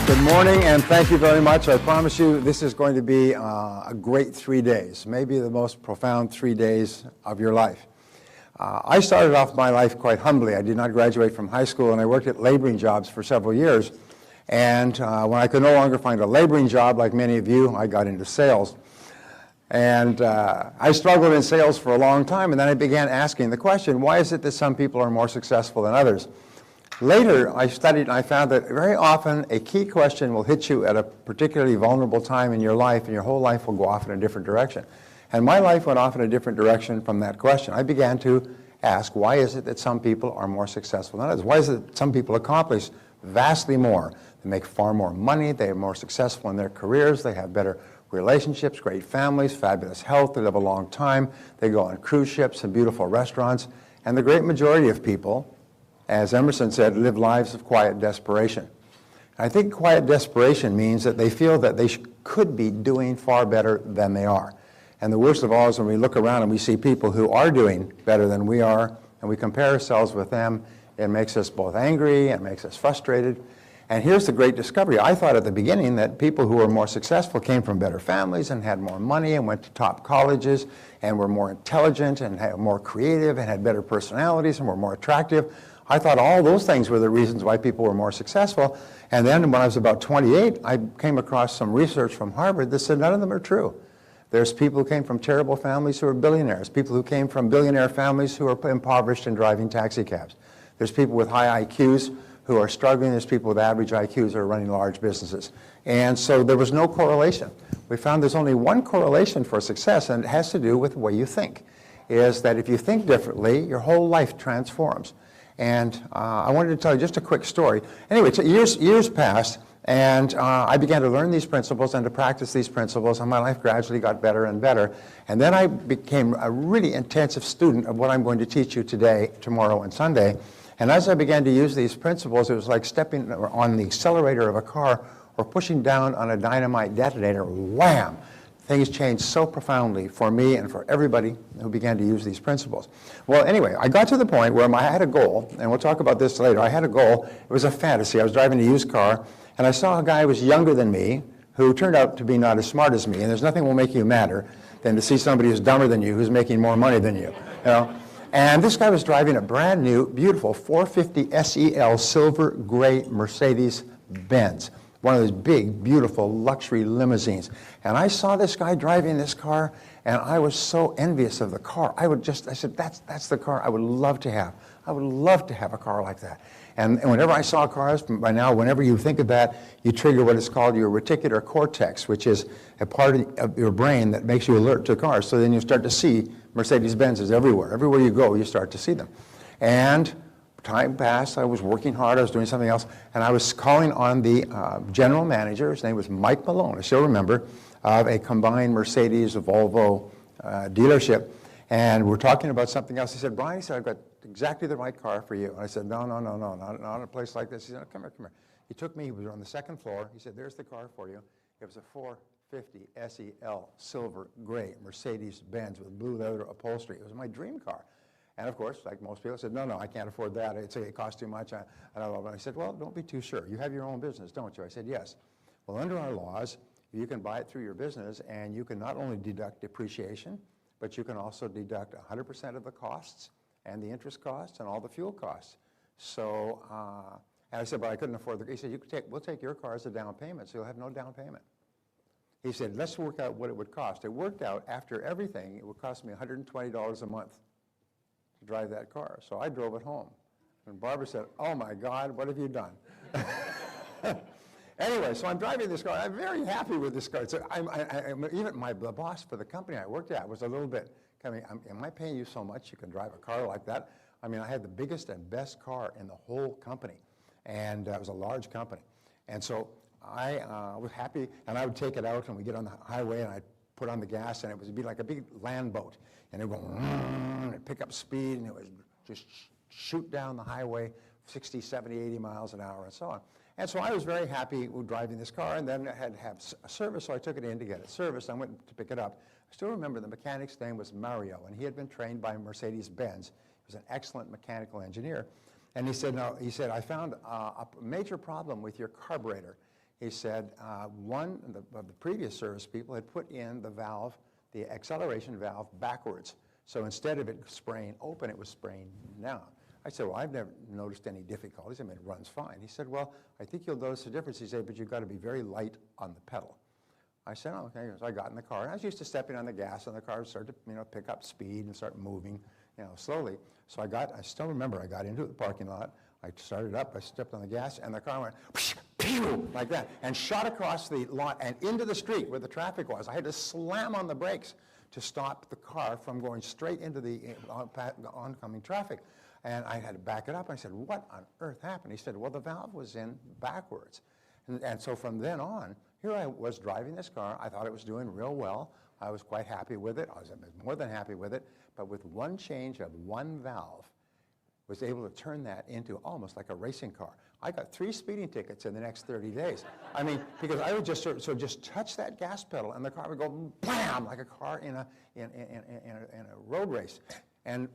Good morning, and thank you very much. I promise you this is going to be a great 3 days, maybe the most profound 3 days of your life. I started off my life quite humbly. I did not graduate from high school, and I worked at laboring jobs for several years. And when I could no longer find a laboring job, like many of you, I got into sales. And I struggled in sales for a long time, and then I began asking the question, why is it that some people are more successful than others? Later, I studied and I found that very often a key question will hit you at a particularly vulnerable time in your life, and your whole life will go off in a different direction. And my life went off in a different direction from that question. I began to ask, why is it that some people are more successful than others? Why is it that some people accomplish vastly more? They make far more money, they are more successful in their careers, they have better relationships, great families, fabulous health, they live a long time, they go on cruise ships and beautiful restaurants, and the great majority of people, as Emerson said, live lives of quiet desperation. I think quiet desperation means that they feel that they could be doing far better than they are. And the worst of all is when we look around and we see people who are doing better than we are, and we compare ourselves with them, it makes us both angry and makes us frustrated. And here's the great discovery. I thought at the beginning that people who were more successful came from better families and had more money and went to top colleges and were more intelligent and had more creative and had better personalities and were more attractive. I thought all those things were the reasons why people were more successful. And then when I was about 28, I came across some research from Harvard that said none of them are true. There's people who came from terrible families who are billionaires, people who came from billionaire families who are impoverished and driving taxi cabs. There's people with high IQs who are struggling. There's people with average IQs who are running large businesses. And so there was no correlation. We found there's only one correlation for success, and it has to do with the way you think, is that if you think differently, your whole life transforms. And I wanted to tell you just a quick story. Anyway, years passed, and I began to learn these principles and to practice these principles, and my life gradually got better and better. And then I became a really intensive student of what I'm going to teach you today, tomorrow, and Sunday. And as I began to use these principles, it was like stepping on the accelerator of a car or pushing down on a dynamite detonator. Wham! Things changed so profoundly for me and for everybody who began to use these principles. Well, anyway, I got to the point where I had a goal, and we'll talk about this later. I had a goal. It was a fantasy. I was driving a used car, and I saw a guy who was younger than me who turned out to be not as smart as me, and there's nothing will make you madder than to see somebody who's dumber than you who's making more money than you. And this guy was driving a brand new, beautiful 450 SEL silver gray Mercedes Benz. One of those big, beautiful luxury limousines. And I saw this guy driving this car, and I was so envious of the car. I said, that's the car I would love to have. I would love to have a car like that. And whenever I saw cars, by now, whenever you think of that, you trigger what is called your reticular cortex, which is a part of your brain that makes you alert to cars. So then you start to see Mercedes-Benzes everywhere. Everywhere you go, you start to see them. And time passed, I was working hard, I was doing something else, and I was calling on the general manager, his name was Mike Malone, I still remember, of a combined Mercedes-Volvo dealership, and we're talking about something else. He said, Brian, he said, I've got exactly the right car for you. And I said, no, not in a place like this. He said, come here. He took me, he was on the second floor, he said, there's the car for you. It was a 450 SEL silver gray Mercedes-Benz with blue leather upholstery. It was my dream car. And of course, like most people, said, no, I can't afford that. It costs too much. I said, well, don't be too sure. You have your own business, don't you? I said, yes. Well, under our laws, you can buy it through your business, and you can not only deduct depreciation, but you can also deduct 100% of the costs and the interest costs and all the fuel costs. So, and I said, but I couldn't afford the. He said, we'll take your car as a down payment, so you'll have no down payment. He said, let's work out what it would cost. It worked out, after everything, it would cost me $120 a month to drive that car. So I drove it home. And Barbara said, oh my God, what have you done? Anyway, so I'm driving this car. I'm very happy with this car. So even the boss for the company I worked at was a little bit, am I paying you so much you can drive a car like that? I mean, I had the biggest and best car in the whole company. And it was a large company. And so I was happy, and I would take it out, and we'd get on the highway, and I'd put on the gas, and it would be like a big land boat. And it would go, and it'd pick up speed, and it would just shoot down the highway 60, 70, 80 miles an hour, and so on. And so I was very happy with driving this car, and then I had to have a service, so I took it in to get it serviced. I went to pick it up. I still remember the mechanic's name was Mario, and he had been trained by Mercedes-Benz. He was an excellent mechanical engineer. And he said, I found a major problem with your carburetor. He said one of the previous service people had put in the valve, the acceleration valve, backwards. So instead of it spraying open, it was spraying down. I said, well, I've never noticed any difficulties. I mean, it runs fine. He said, well, I think you'll notice the difference. He said, but you've got to be very light on the pedal. I said, oh, okay. So I got in the car, and I was used to stepping on the gas, and the car started to, pick up speed and start moving, slowly. So I still remember, I got into the parking lot, I started up, I stepped on the gas, and the car went, pew, like that, and shot across the lot and into the street where the traffic was. I had to slam on the brakes to stop the car from going straight into the oncoming traffic. And I had to back it up. I said, what on earth happened? He said, well, the valve was in backwards. And so from then on, here I was driving this car. I thought it was doing real well. I was quite happy with it. I was more than happy with it. But with one change of one valve, was able to turn that into almost like a racing car. I got 3 speeding tickets in the next 30 days. I mean, because I would just just touch that gas pedal, and the car would go blam, like a car in a road race. And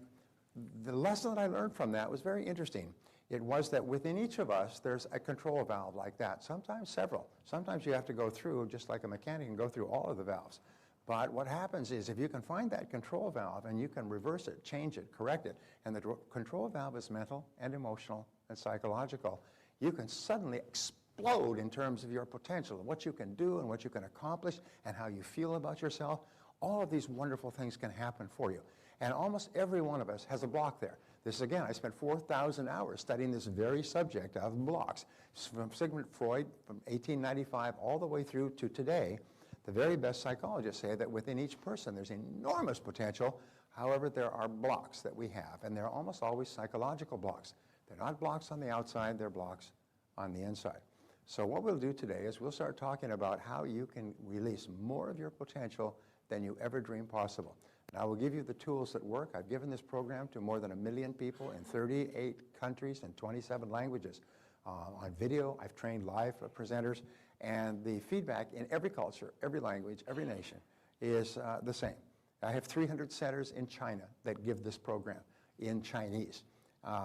the lesson that I learned from that was very interesting. It was that within each of us, there's a control valve like that, sometimes several. Sometimes you have to go through, just like a mechanic, and go through all of the valves. But what happens is if you can find that control valve and you can reverse it, change it, correct it, and the control valve is mental and emotional and psychological, you can suddenly explode in terms of your potential, what you can do and what you can accomplish and how you feel about yourself. All of these wonderful things can happen for you. And almost every one of us has a block there. This, again, I spent 4,000 hours studying this very subject of blocks. From Sigmund Freud, from 1895 all the way through to today, the very best psychologists say that within each person there's enormous potential. However, there are blocks that we have, and they're almost always psychological blocks. They're not blocks on the outside, they're blocks on the inside. So what we'll do today is we'll start talking about how you can release more of your potential than you ever dreamed possible. Now, we'll give you the tools that work. I've given this program to more than 1 million people in 38 countries and 27 languages. On video, I've trained live presenters, and the feedback in every culture, every language, every nation is the same. I have 300 centers in China that give this program in Chinese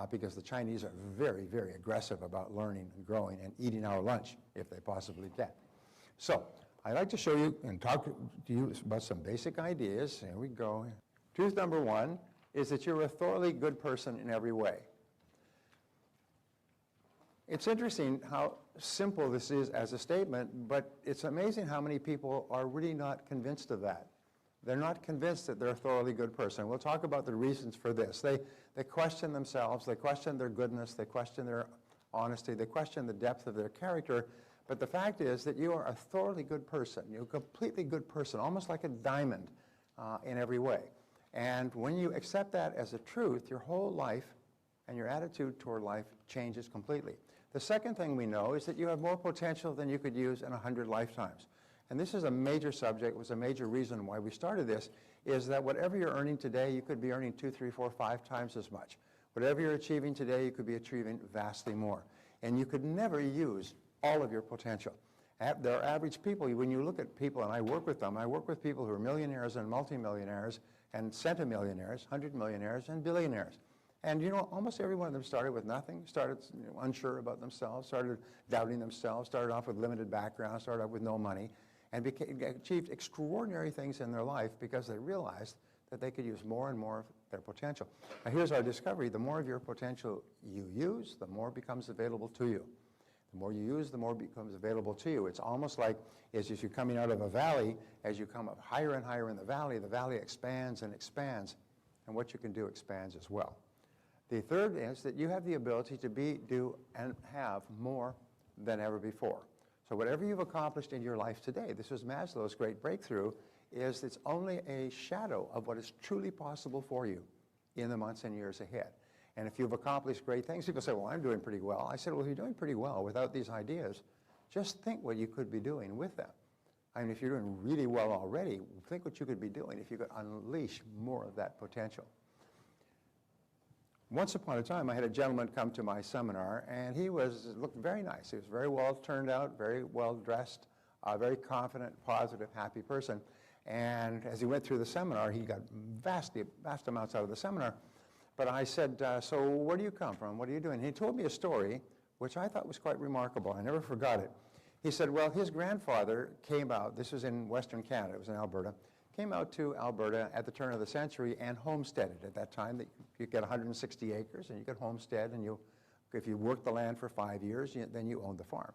because the Chinese are very, very aggressive about learning and growing and eating our lunch if they possibly can. So I'd like to show you and talk to you about some basic ideas. Here we go. Truth number 1 is that you're a thoroughly good person in every way. It's interesting how simple this is as a statement, but it's amazing how many people are really not convinced of that. They're not convinced that they're a thoroughly good person. We'll talk about the reasons for this. They question themselves, they question their goodness, they question their honesty, they question the depth of their character, but the fact is that you are a thoroughly good person. You're a completely good person, almost like a diamond in every way. And when you accept that as a truth, your whole life and your attitude toward life changes completely. The second thing we know is that you have more potential than you could use in 100 lifetimes. And this is a major subject, was a major reason why we started this, is that whatever you're earning today, you could be earning 2, 3, 4, 5 times as much. Whatever you're achieving today, you could be achieving vastly more. And you could never use all of your potential. There are average people, when you look at people, and I work with them, I work with people who are millionaires and multimillionaires and centimillionaires, 100 millionaires and billionaires. And almost every one of them started with nothing, started unsure about themselves, started doubting themselves, started off with limited background, started off with no money, and achieved extraordinary things in their life because they realized that they could use more and more of their potential. Now here's our discovery. The more of your potential you use, the more becomes available to you. The more you use, the more becomes available to you. It's almost like as you're coming out of a valley, as you come up higher and higher in the valley expands and expands, and what you can do expands as well. The third is that you have the ability to be, do, and have more than ever before. So whatever you've accomplished in your life today, this was Maslow's great breakthrough, is it's only a shadow of what is truly possible for you in the months and years ahead. And if you've accomplished great things, people say, well, I'm doing pretty well. I said, well, if you're doing pretty well without these ideas, just think what you could be doing with them. I mean, if you're doing really well already, think what you could be doing if you could unleash more of that potential. Once upon a time, I had a gentleman come to my seminar, and he looked very nice. He was very well turned out, very well dressed, a very confident, positive, happy person. And as he went through the seminar, he got vast amounts out of the seminar. But I said, so where do you come from? What are you doing? And he told me a story, which I thought was quite remarkable. I never forgot it. He said, well, his grandfather came out, this was in Western Canada, it was in Alberta, came out to Alberta at the turn of the century and homesteaded. At that time, that you get 160 acres and you could homestead, and if you worked the land for 5 years, then you owned the farm.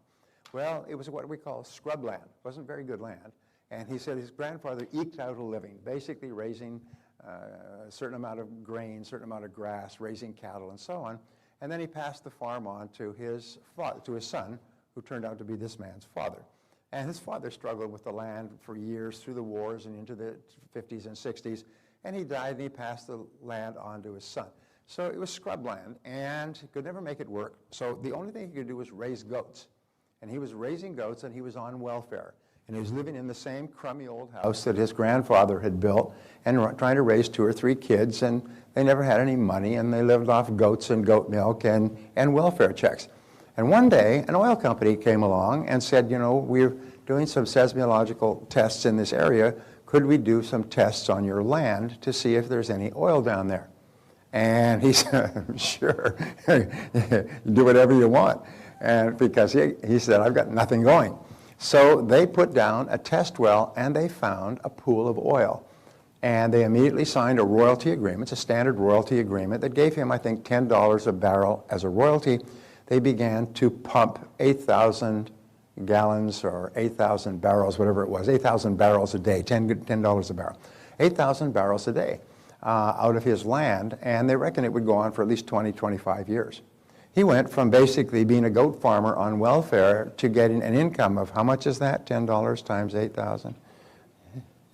Well, it was what we call scrubland. It wasn't very good land. And he said his grandfather eked out a living, basically raising a certain amount of grain, a certain amount of grass, raising cattle, and so on. And then he passed the farm on to his son, who turned out to be this man's father. And his father struggled with the land for years through the wars and into the 50s and 60s. And he died, and he passed the land on to his son. So it was scrubland, and he could never make it work. So the only thing he could do was raise goats. And he was raising goats, and he was on welfare. And he was living in the same crummy old house that his grandfather had built, and trying to raise 2 or 3 kids, and they never had any money, and they lived off goats and goat milk and welfare checks. And one day, an oil company came along and said, you know, we're doing some seismological tests in this area. Could we do some tests on your land to see if there's any oil down there? And he said, sure, do whatever you want. And because he said, I've got nothing going. So they put down a test well, and they found a pool of oil. And they immediately signed a royalty agreement. It's a standard royalty agreement that gave him, I think, $10 a barrel as a royalty. They began to pump 8,000 gallons or 8,000 barrels, whatever it was, 8,000 barrels a day, $10 a barrel, 8,000 barrels a day out of his land, and they reckon it would go on for at least 20, 25 years. He went from basically being a goat farmer on welfare to getting an income of, how much is that, $10 times 8,000?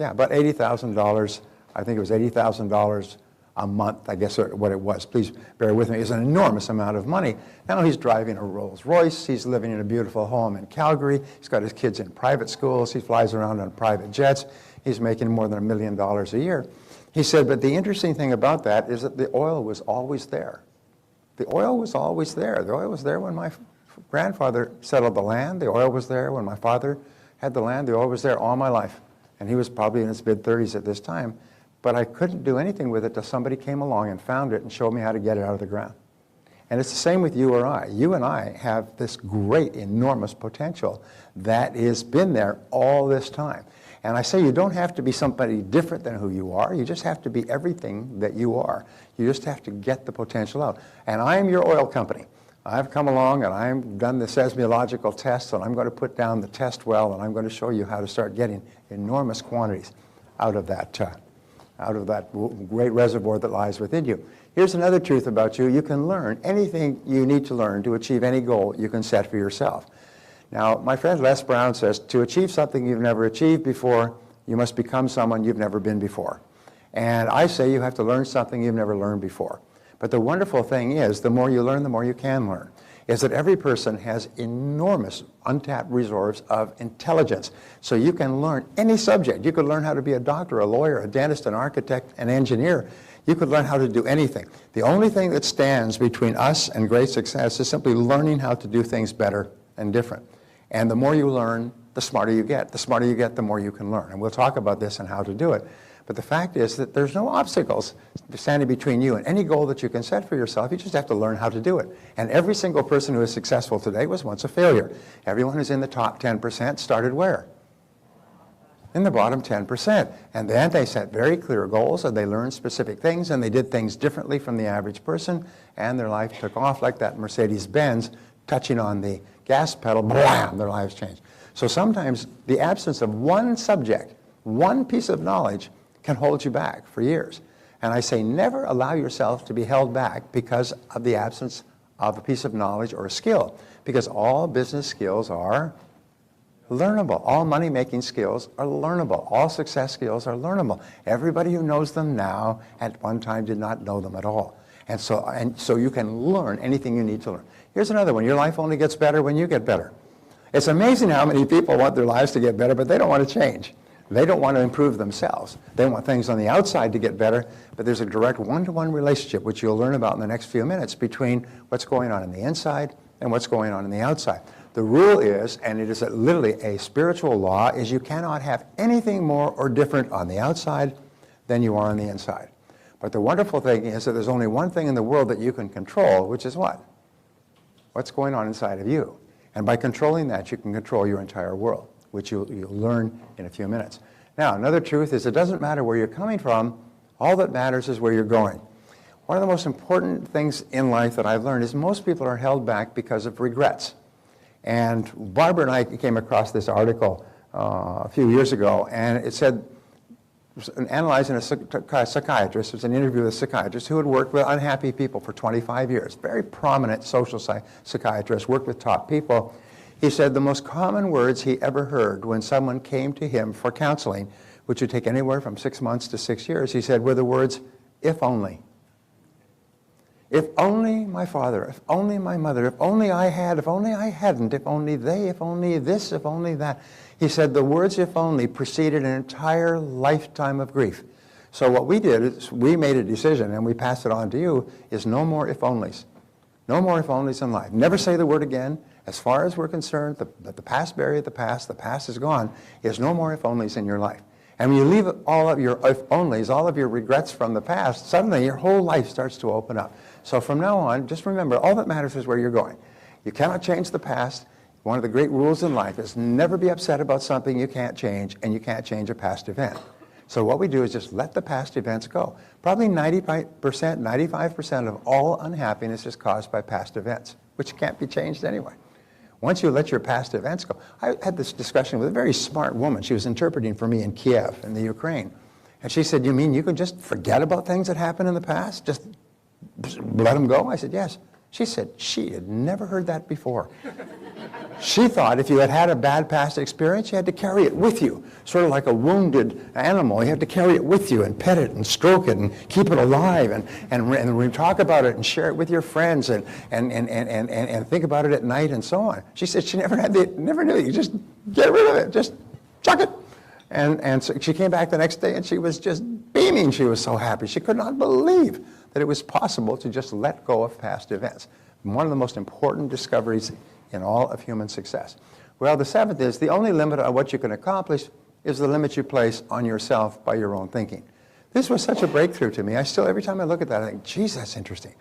Yeah, about $80,000, I think it was $80,000 a month, I guess what it was. Please bear with me. It's an enormous amount of money. Now he's driving a Rolls Royce. He's living in a beautiful home in Calgary. He's got his kids in private schools. He flies around on private jets. He's making more than $1 million a year. He said, but the interesting thing about that is that the oil was always there. The oil was always there. The oil was there when my grandfather settled the land. The oil was there when my father had the land. The oil was there all my life. And he was probably in his mid-30s at this time. But I couldn't do anything with it till somebody came along and found it and showed me how to get it out of the ground. And it's the same with you or I. You and I have this great, enormous potential that has been there all this time. And I say you don't have to be somebody different than who you are. You just have to be everything that you are. You just have to get the potential out. And I am your oil company. I've come along and I've done the seismological tests, and I'm going to put down the test well, and I'm going to show you how to start getting enormous quantities out of that great reservoir that lies within you. Here's another truth about you. You can learn anything you need to learn to achieve any goal you can set for yourself. Now, my friend Les Brown says, to achieve something you've never achieved before, you must become someone you've never been before. And I say you have to learn something you've never learned before. But the wonderful thing is, the more you learn, the more you can learn, is that every person has enormous untapped reserves of intelligence. So you can learn any subject. You could learn how to be a doctor, a lawyer, a dentist, an architect, an engineer. You could learn how to do anything. The only thing that stands between us and great success is simply learning how to do things better and different. And the more you learn, the smarter you get. The smarter you get, the more you can learn. And we'll talk about this and how to do it. But the fact is that there's no obstacles standing between you and any goal that you can set for yourself. You just have to learn how to do it. And every single person who is successful today was once a failure. Everyone who's in the top 10% started where? In the bottom 10%. And then they set very clear goals, and they learned specific things, and they did things differently from the average person, and their life took off like that Mercedes-Benz touching on the gas pedal, blam, their lives changed. So sometimes the absence of one subject, one piece of knowledge, can hold you back for years. And I say never allow yourself to be held back because of the absence of a piece of knowledge or a skill, because all business skills are learnable. All money-making skills are learnable. All success skills are learnable. Everybody who knows them now at one time did not know them at all. And so you can learn anything you need to learn. Here's another one. Your life only gets better when you get better. It's amazing how many people want their lives to get better, but they don't want to change. They don't want to improve themselves. They want things on the outside to get better, but there's a direct one-to-one relationship, which you'll learn about in the next few minutes, between what's going on in the inside and what's going on in the outside. The rule is, and it is literally a spiritual law, is you cannot have anything more or different on the outside than you are on the inside. But the wonderful thing is that there's only one thing in the world that you can control, which is what? What's going on inside of you. And by controlling that, you can control your entire world, which you'll learn in a few minutes. Now, another truth is it doesn't matter where you're coming from. All that matters is where you're going. One of the most important things in life that I've learned is most people are held back because of regrets. And Barbara and I came across this article a few years ago, and it said, analyzing a psychiatrist, it was an interview with a psychiatrist who had worked with unhappy people for 25 years, very prominent social psychiatrist, worked with top people. He said the most common words he ever heard when someone came to him for counseling, which would take anywhere from 6 months to 6 years, he said, were the words, if only. If only my father, if only my mother, if only I had, if only I hadn't, if only they, if only this, if only that. He said the words if only preceded an entire lifetime of grief. So what we did is we made a decision, and we passed it on to you, is no more if onlys. No more if onlys in life. Never say the word again. As far as we're concerned, the past buried the past is gone. There's no more if onlys in your life. And when you leave all of your if onlys, all of your regrets from the past, suddenly your whole life starts to open up. So from now on, just remember, all that matters is where you're going. You cannot change the past. One of the great rules in life is never be upset about something you can't change, and you can't change a past event. So what we do is just let the past events go. Probably 90%, 95% of all unhappiness is caused by past events, which can't be changed anyway. Once you let your past events go. I had this discussion with a very smart woman. She was interpreting for me in Kiev, in the Ukraine. And she said, you mean you can just forget about things that happened in the past? Just let them go? I said, yes. She said she had never heard that before. She thought if you had had a bad past experience, you had to carry it with you, sort of like a wounded animal. You had to carry it with you and pet it and stroke it and keep it alive and talk about it and share it with your friends and think about it at night and so on. She said she never knew it. You just get rid of it, just chuck it. And so she came back the next day and she was just beaming. She was so happy. She could not believe that it was possible to just let go of past events. One of the most important discoveries in all of human success. Well, the seventh is the only limit on what you can accomplish is the limit you place on yourself by your own thinking. This was such a breakthrough to me. I still, every time I look at that, I think, geez, that's interesting.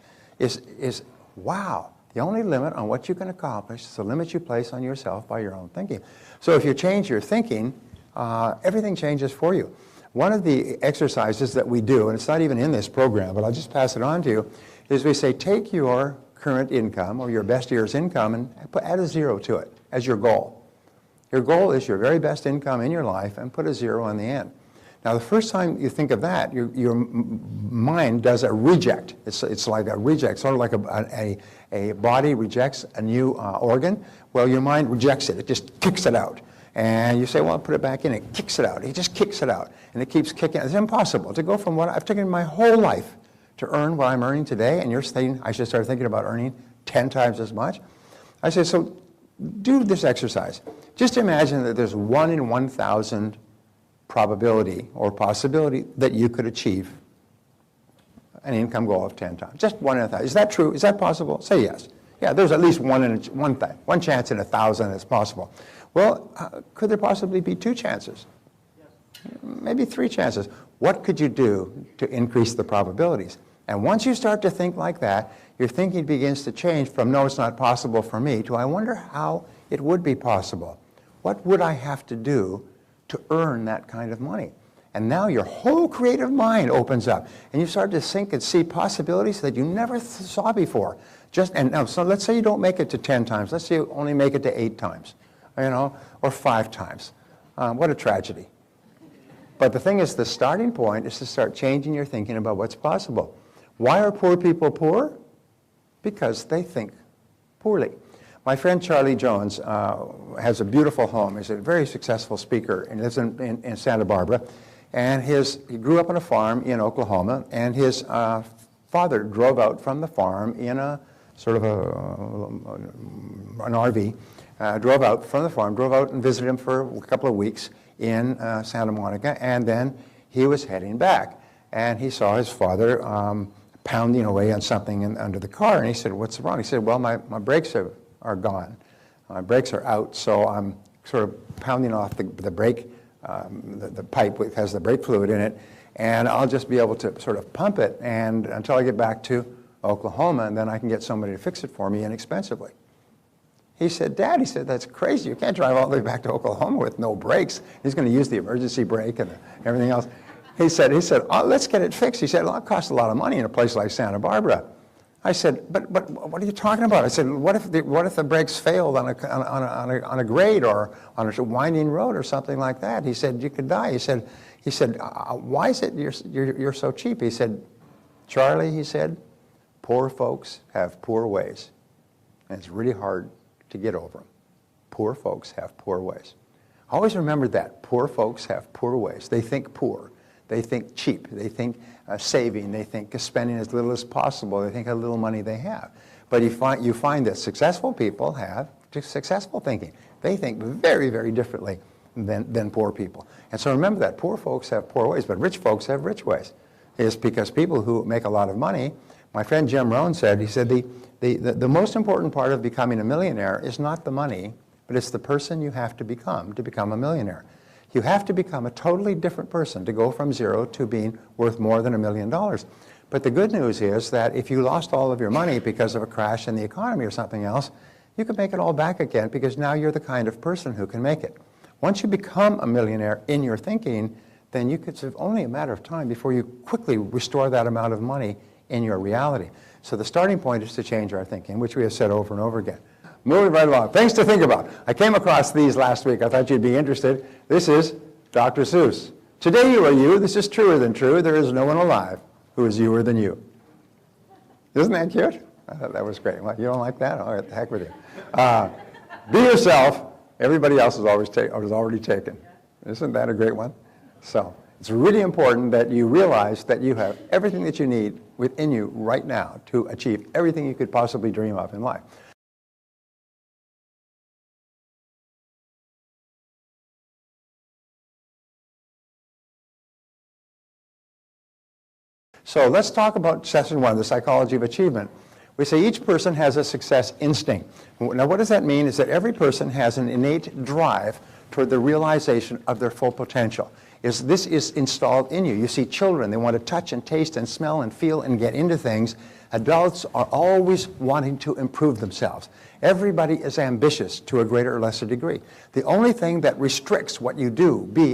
Wow, the only limit on what you can accomplish is the limit you place on yourself by your own thinking. So if you change your thinking, everything changes for you. One of the exercises that we do, and it's not even in this program, but I'll just pass it on to you, is we say take your current income or your best year's income and add a zero to it as your goal. Your goal is your very best income in your life and put a zero on the end. Now the first time you think of that, your mind does a reject. It's like a reject, sort of like a body rejects a new organ. Well, your mind rejects it. It just kicks it out. And you say, well, I'll put it back in. It kicks it out. It just kicks it out. And it keeps kicking. It's impossible to go from what I've taken my whole life to earn what I'm earning today, and you're saying I should start thinking about earning 10 times as much. I say, so do this exercise. Just imagine that there's 1 in 1,000 probability or possibility that you could achieve an income goal of 10 times. Just 1 in 1,000. Is that true? Is that possible? Say yes. Yeah, there's at least one chance in 1,000 that's possible. Well, could there possibly be 2 chances? Yes. Maybe 3 chances. What could you do to increase the probabilities? And once you start to think like that, your thinking begins to change from, no, it's not possible for me, to I wonder how it would be possible. What would I have to do to earn that kind of money? And now your whole creative mind opens up, and you start to think and see possibilities that you never saw before. So let's say you don't make it to 10 times. Let's say you only make it to 8 times, or 5 times. What a tragedy. But the thing is, the starting point is to start changing your thinking about what's possible. Why are poor people poor? Because they think poorly. My friend Charlie Jones has a beautiful home. He's a very successful speaker and lives in Santa Barbara. And he grew up on a farm in Oklahoma, and his father drove out from the farm in a sort of an RV, drove out from the farm, drove out and visited him for a couple of weeks in Santa Monica, and then he was heading back. And he saw his father pounding away on something under the car, and he said, what's wrong? He said, well, my brakes are gone. My brakes are out, so I'm sort of pounding off the brake, the pipe which has the brake fluid in it, and I'll just be able to sort of pump it and until I get back to Oklahoma, and then I can get somebody to fix it for me inexpensively. He said, Dad, he said, that's crazy. You can't drive all the way back to Oklahoma with no brakes. He's going to use the emergency brake and everything else. He said, oh, let's get it fixed. He said, well, it costs a lot of money in a place like Santa Barbara. I said, but what are you talking about? I said, what if the brakes failed on a grade or on a winding road or something like that? He said, you could die. He said, why is it you're so cheap? He said, Charlie, he said, poor folks have poor ways, and it's really hard to get over them. Poor folks have poor ways. Always remember that. Poor folks have poor ways. They think poor. They think cheap. They think saving. They think spending as little as possible. They think how little money they have. But you find that successful people have successful thinking. They think very, very differently than poor people. And so remember that. Poor folks have poor ways, but rich folks have rich ways. It's because people who make a lot of money, my friend Jim Rohn said, he said, the most important part of becoming a millionaire is not the money, but it's the person you have to become a millionaire. You have to become a totally different person to go from zero to being worth more than $1 million. But the good news is that if you lost all of your money because of a crash in the economy or something else, you can make it all back again because now you're the kind of person who can make it. Once you become a millionaire in your thinking, then it's only a matter of time before you quickly restore that amount of money in your reality. So the starting point is to change our thinking, which we have said over and over again. Moving right along. Things to think about. I came across these last week. I thought you'd be interested. This is Dr. Seuss. Today you are you. This is truer than true. There is no one alive who is youer than you. Isn't that cute? I thought that was great. What, you don't like that? All right, the heck with you. Be yourself. Everybody else is already taken. Isn't that a great one? So it's really important that you realize that you have everything that you need within you right now to achieve everything you could possibly dream of in life. So let's talk about session one, the psychology of achievement. We say each person has a success instinct. Now what does that mean is that every person has an innate drive toward the realization of their full potential. This is installed in you. You see children, they want to touch and taste and smell and feel and get into things. Adults are always wanting to improve themselves. Everybody is ambitious to a greater or lesser degree. The only thing that restricts what you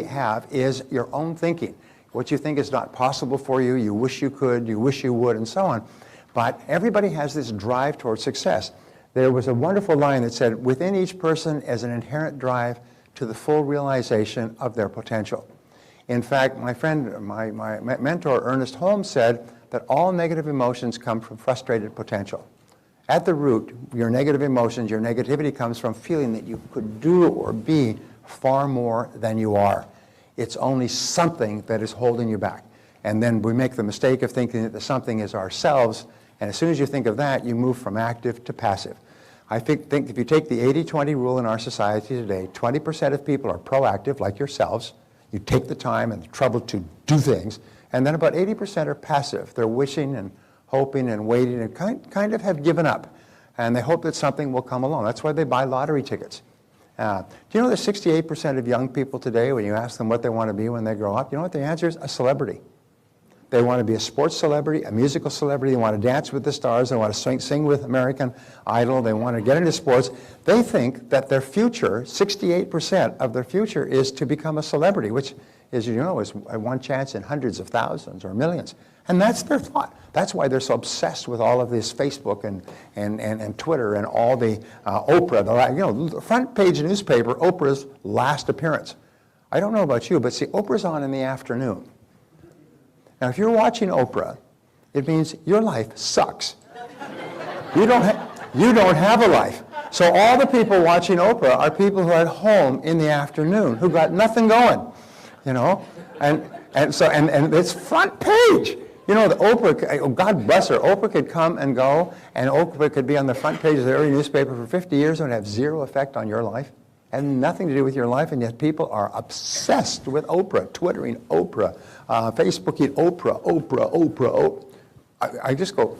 have is your own thinking. What you think is not possible for you, you wish you could, you wish you would, and so on. But everybody has this drive toward success. There was a wonderful line that said, within each person is an inherent drive to the full realization of their potential. In fact, my friend, my mentor, Ernest Holmes, said that all negative emotions come from frustrated potential. At the root, your negative emotions, your negativity comes from feeling that you could do or be far more than you are. It's only something that is holding you back. And then we make the mistake of thinking that the something is ourselves, and as soon as you think of that, you move from active to passive. I think if you take the 80-20 rule in our society today, 20% of people are proactive, like yourselves. You take the time and the trouble to do things, and then about 80% are passive. They're wishing and hoping and waiting and kind of have given up, and they hope that something will come along. That's why they buy lottery tickets. Do you know that 68% of young people today, when you ask them what they want to be when they grow up, you know what the answer is? A celebrity. They want to be a sports celebrity, a musical celebrity. They want to dance with the stars. They want to sing with American Idol. They want to get into sports. They think that their future, 68% of their future, is to become a celebrity, which, as you know, is one chance in hundreds of thousands or millions. And that's their thought. That's why they're so obsessed with all of this Facebook and Twitter and all the Oprah. The front page newspaper, Oprah's last appearance. I don't know about you, but see, Oprah's on in the afternoon. Now, if you're watching Oprah, it means your life sucks. You don't have a life. So all the people watching Oprah are people who are at home in the afternoon, who got nothing going, and it's front page. The Oprah, God bless her, Oprah could come and go, and Oprah could be on the front page of every newspaper for 50 years and have zero effect on your life, and nothing to do with your life, and yet people are obsessed with Oprah, Twittering Oprah, Facebooking Oprah. I just go,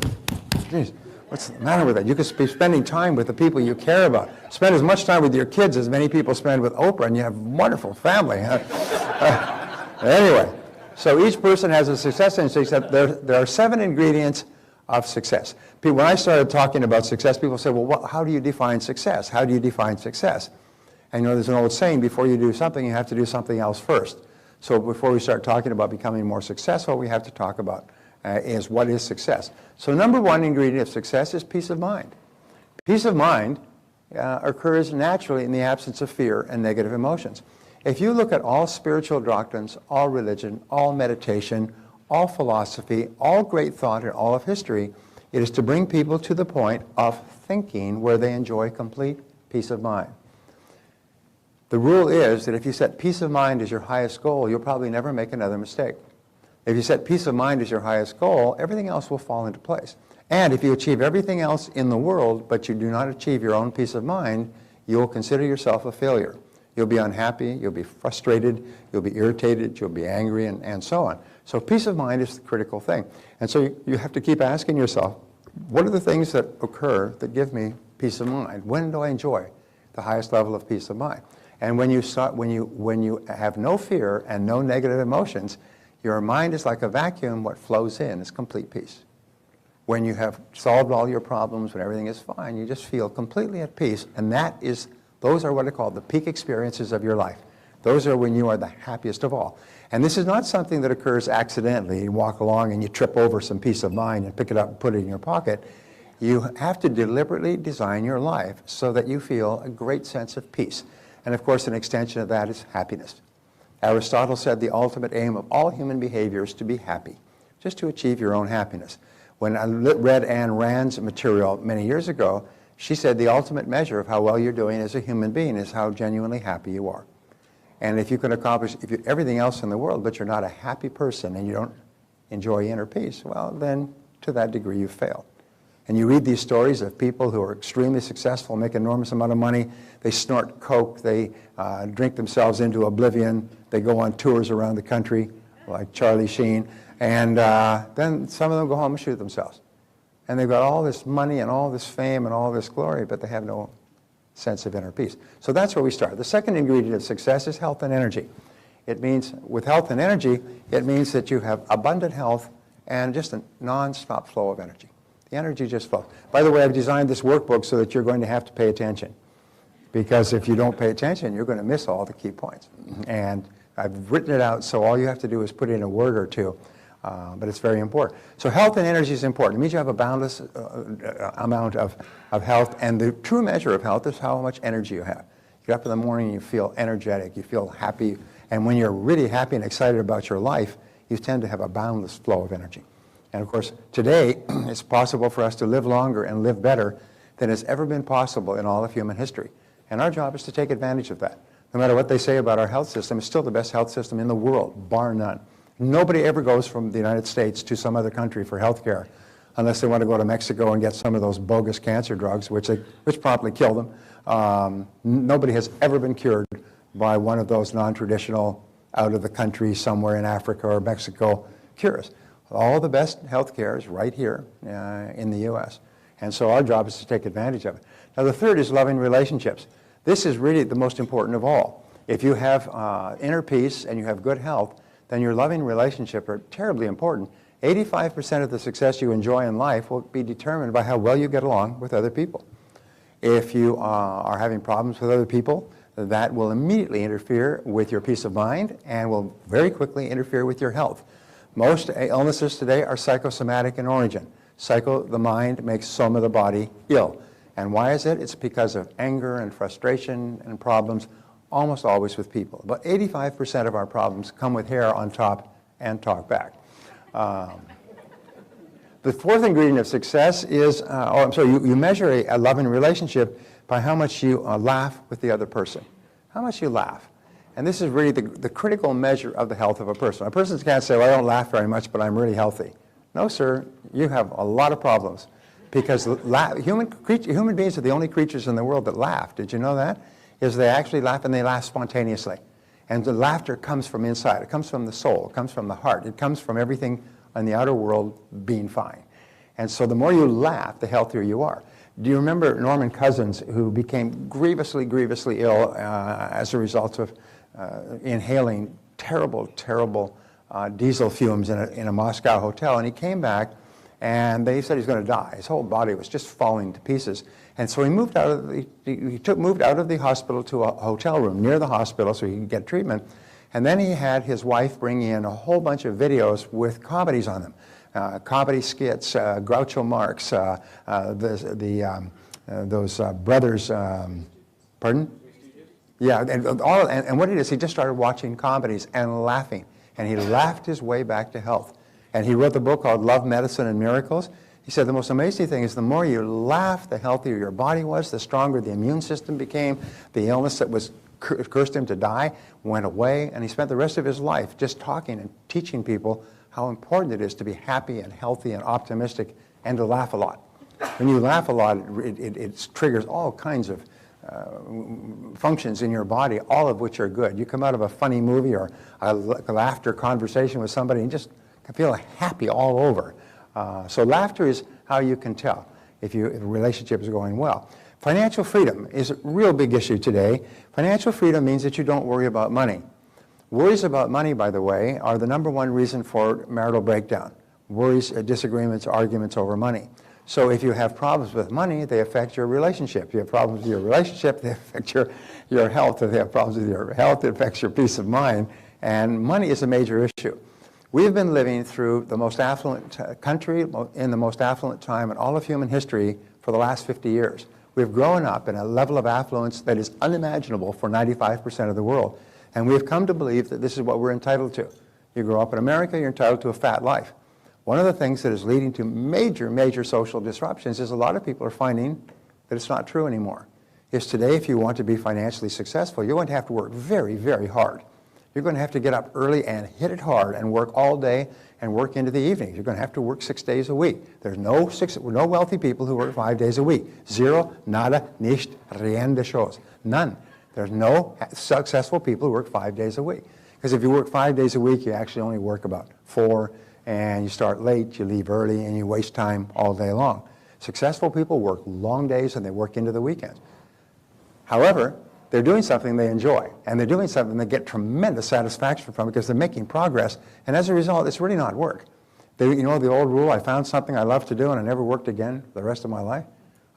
geez, what's the matter with that? You could be spending time with the people you care about. Spend as much time with your kids as many people spend with Oprah, and you have a wonderful family. Anyway. So each person has a success instinct. There are 7 ingredients of success. When I started talking about success, people say, well, how do you define success? How do you define success? And you know, there's an old saying, before you do something, you have to do something else first. So before we start talking about becoming more successful, we have to talk about is what is success. So number one ingredient of success is peace of mind. Peace of mind occurs naturally in the absence of fear and negative emotions. If you look at all spiritual doctrines, all religion, all meditation, all philosophy, all great thought, and all of history, it is to bring people to the point of thinking where they enjoy complete peace of mind. The rule is that if you set peace of mind as your highest goal, you'll probably never make another mistake. If you set peace of mind as your highest goal, everything else will fall into place. And if you achieve everything else in the world, but you do not achieve your own peace of mind, you will consider yourself a failure. You'll be unhappy, you'll be frustrated, you'll be irritated, you'll be angry, and so on. So peace of mind is the critical thing. And so you have to keep asking yourself, what are the things that occur that give me peace of mind? When do I enjoy the highest level of peace of mind? And when you have no fear and no negative emotions, your mind is like a vacuum. What flows in is complete peace. When you have solved all your problems, when everything is fine, you just feel completely at peace. And those are what are called the peak experiences of your life. Those are when you are the happiest of all. And this is not something that occurs accidentally. You walk along and you trip over some peace of mind and pick it up and put it in your pocket. You have to deliberately design your life so that you feel a great sense of peace. And of course, an extension of that is happiness. Aristotle said the ultimate aim of all human behavior is to be happy, just to achieve your own happiness. When I read Ayn Rand's material many years ago, she said the ultimate measure of how well you're doing as a human being is how genuinely happy you are. And if you can accomplish everything else in the world, but you're not a happy person and you don't enjoy inner peace, well, then to that degree you fail. And you read these stories of people who are extremely successful, make an enormous amount of money, they snort coke, they drink themselves into oblivion, they go on tours around the country, like Charlie Sheen, and then some of them go home and shoot themselves. And they've got all this money and all this fame and all this glory, but they have no sense of inner peace. So that's where we start. The second ingredient of success is health and energy. It means, with health and energy, it means that you have abundant health and just a non-stop flow of energy. The energy just flows. By the way, I've designed this workbook so that you're going to have to pay attention. Because if you don't pay attention, you're going to miss all the key points. And I've written it out, so all you have to do is put in a word or two. But it's very important. So health and energy is important. It means you have a boundless amount of health. And the true measure of health is how much energy you have. You get up in the morning and you feel energetic, you feel happy. And when you're really happy and excited about your life, you tend to have a boundless flow of energy. And of course, today, it's possible for us to live longer and live better than has ever been possible in all of human history. And our job is to take advantage of that. No matter what they say about our health system, it's still the best health system in the world, bar none. Nobody ever goes from the United States to some other country for health care unless they want to go to Mexico and get some of those bogus cancer drugs, which promptly kill them. Nobody has ever been cured by one of those non-traditional, out-of-the-country, somewhere in Africa or Mexico cures. All the best health care is right here in the U.S. And so our job is to take advantage of it. Now the third is loving relationships. This is really the most important of all. If you have inner peace and you have good health, then your loving relationship are terribly important. 85% of the success you enjoy in life will be determined by how well you get along with other people. If you are having problems with other people, that will immediately interfere with your peace of mind and will very quickly interfere with your health. Most illnesses today are psychosomatic in origin. Psycho, the mind, makes soma, the body, ill. And why is it? It's because of anger and frustration and problems, almost always with people. About 85% of our problems come with hair on top and talk back. The fourth ingredient of success is, you measure a loving relationship by how much you laugh with the other person. How much you laugh. And this is really the critical measure of the health of a person. A person can't say, well, I don't laugh very much, but I'm really healthy. No, sir, you have a lot of problems. Because human beings are the only creatures in the world that laugh. Did you know that? Is they actually laugh, and they laugh spontaneously. And the laughter comes from inside. It comes from the soul. It comes from the heart. It comes from everything in the outer world being fine. And so the more you laugh, the healthier you are. Do you remember Norman Cousins, who became grievously, grievously ill as a result of inhaling terrible, terrible diesel fumes in a Moscow hotel? And he came back, And they said he's going to die. His whole body was just falling to pieces. And so he moved out of the hospital to a hotel room near the hospital so he could get treatment. And then he had his wife bring in a whole bunch of videos with comedies on them. Comedy skits, Groucho Marx, those brothers, pardon? Yeah, and what it is, he just started watching comedies and laughing. And he laughed his way back to health. And he wrote the book called Love, Medicine, and Miracles. He said the most amazing thing is the more you laugh, the healthier your body was, the stronger the immune system became. The illness that was cursed him to die went away. And he spent the rest of his life just talking and teaching people how important it is to be happy and healthy and optimistic and to laugh a lot. When you laugh a lot, it triggers all kinds of functions in your body, all of which are good. You come out of a funny movie or a laughter conversation with somebody and just feel happy all over. So laughter is how you can tell if a relationship is going well. Financial freedom is a real big issue today. Financial freedom means that you don't worry about money. Worries about money, by the way, are the #1 reason for marital breakdown. Worries, disagreements, arguments over money. So if you have problems with money, they affect your relationship. If you have problems with your relationship, they affect your health. If you have problems with your health, it affects your peace of mind. And money is a major issue. We've been living through the most affluent country in the most affluent time in all of human history for the last 50 years. We've grown up in a level of affluence that is unimaginable for 95% of the world. And we've come to believe that this is what we're entitled to. You grow up in America, you're entitled to a fat life. One of the things that is leading to major social disruptions is a lot of people are finding that it's not true anymore. Is today, if you want to be financially successful, you're going to have to work very hard. You're going to have to get up early and hit it hard and work all day and work into the evenings. You're going to have to work 6 days a week. There's no wealthy people who work 5 days a week. Zero, nada, nicht, rien de chose. None. There's no successful people who work 5 days a week. Because if you work 5 days a week, you actually only work about 4, and you start late, you leave early, and you waste time all day long. Successful people work long days and they work into the weekends. However, they're doing something they enjoy, and they're doing something they get tremendous satisfaction from because they're making progress, and as a result, it's really not work. You know the old rule, I found something I love to do and I never worked again the rest of my life?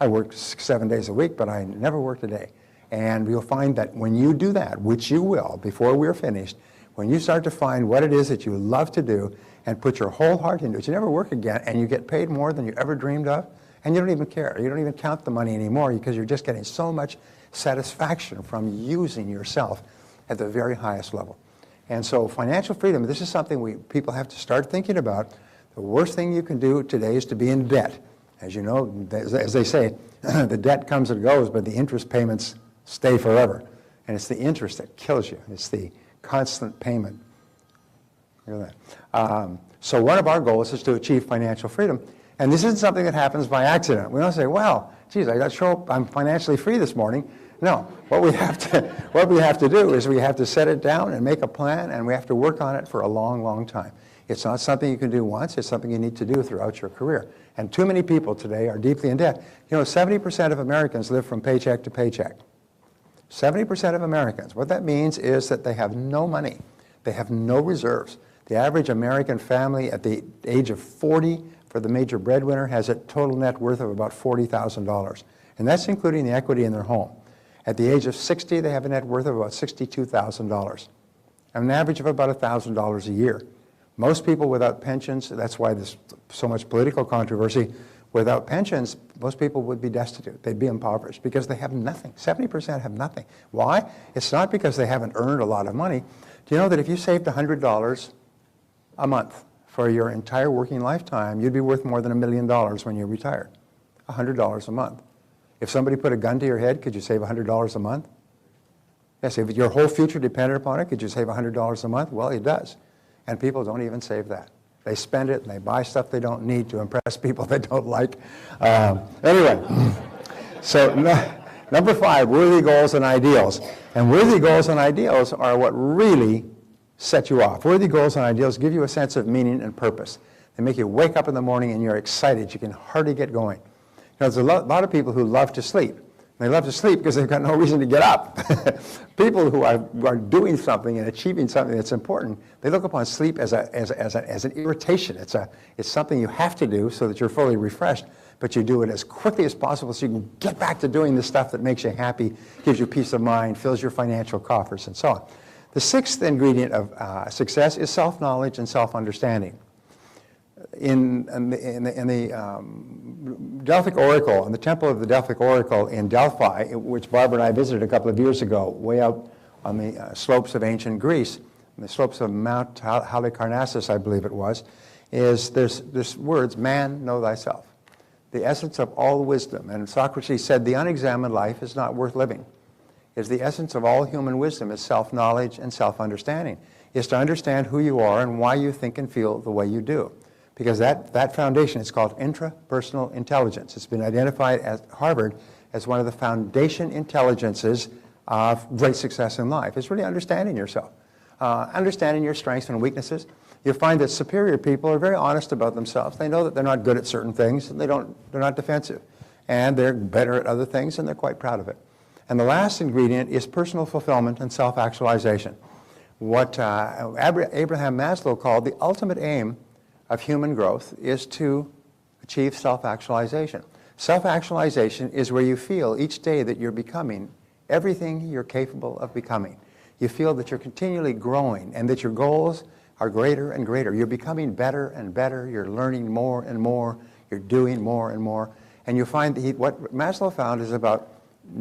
I worked 7 days a week, but I never worked a day. And you'll find that when you do that, which you will before we're finished, when you start to find what it is that you love to do and put your whole heart into it, you never work again, and you get paid more than you ever dreamed of, and you don't even care. You don't even count the money anymore because you're just getting so much satisfaction from using yourself at the very highest level. And so financial freedom, this is something people have to start thinking about. The worst thing you can do today is to be in debt. As you know, as they say, the debt comes and goes, but the interest payments stay forever. And it's the interest that kills you. It's the constant payment. Look at that. So one of our goals is to achieve financial freedom. And this isn't something that happens by accident. We don't say, well, geez, I got to show up, I'm financially free this morning. No, what we have to do is we have to set it down and make a plan, and we have to work on it for a long time. It's not something you can do once, it's something you need to do throughout your career. And too many people today are deeply in debt. You know, 70% of Americans live from paycheck to paycheck. 70% of Americans. What that means is that they have no money. They have no reserves. The average American family at the age of 40 for the major breadwinner has a total net worth of about $40,000. And that's including the equity in their home. At the age of 60, they have a net worth of about $62,000. An average of about $1,000 a year. Most people without pensions, that's why there's so much political controversy, without pensions, most people would be destitute. They'd be impoverished because they have nothing. 70% have nothing. Why? It's not because they haven't earned a lot of money. Do you know that if you saved $100 a month for your entire working lifetime, you'd be worth more than $1 million when you're retired? $100 a month. If somebody put a gun to your head, could you save $100 a month? Yes, if your whole future depended upon it, could you save $100 a month? Well, it does. And people don't even save that. They spend it and they buy stuff they don't need to impress people they don't like. Anyway, so number 5, worthy goals and ideals. And worthy goals and ideals are what really set you off. Worthy goals and ideals give you a sense of meaning and purpose. They make you wake up in the morning and you're excited. You can hardly get going. You know, there's a lot of people who love to sleep. They love to sleep because they've got no reason to get up. People who are doing something and achieving something that's important, they look upon sleep as an irritation. It's something you have to do so that you're fully refreshed, but you do it as quickly as possible so you can get back to doing the stuff that makes you happy, gives you peace of mind, fills your financial coffers, and so on. The sixth ingredient of success is self-knowledge and self-understanding. In the Delphic Oracle, in the temple of the Delphic Oracle in Delphi, which Barbara and I visited a couple of years ago, way out on the slopes of ancient Greece, on the slopes of Mount Halicarnassus, I believe it was, there's words, man, know thyself, the essence of all wisdom. And Socrates said, the unexamined life is not worth living. Is the essence of all human wisdom is self-knowledge and self-understanding, is to understand who you are and why you think and feel the way you do. Because that foundation is called intrapersonal intelligence. It's been identified at Harvard as one of the foundation intelligences of great success in life. It's really understanding yourself, understanding your strengths and weaknesses. You'll find that superior people are very honest about themselves. They know that they're not good at certain things, and they're not defensive. And they're better at other things, and they're quite proud of it. And the last ingredient is personal fulfillment and self-actualization. What Abraham Maslow called the ultimate aim of human growth is to achieve self-actualization. Self-actualization is where you feel each day that you're becoming everything you're capable of becoming. You feel that you're continually growing and that your goals are greater and greater. You're becoming better and better. You're learning more and more. You're doing more and more. And you find that what Maslow found is about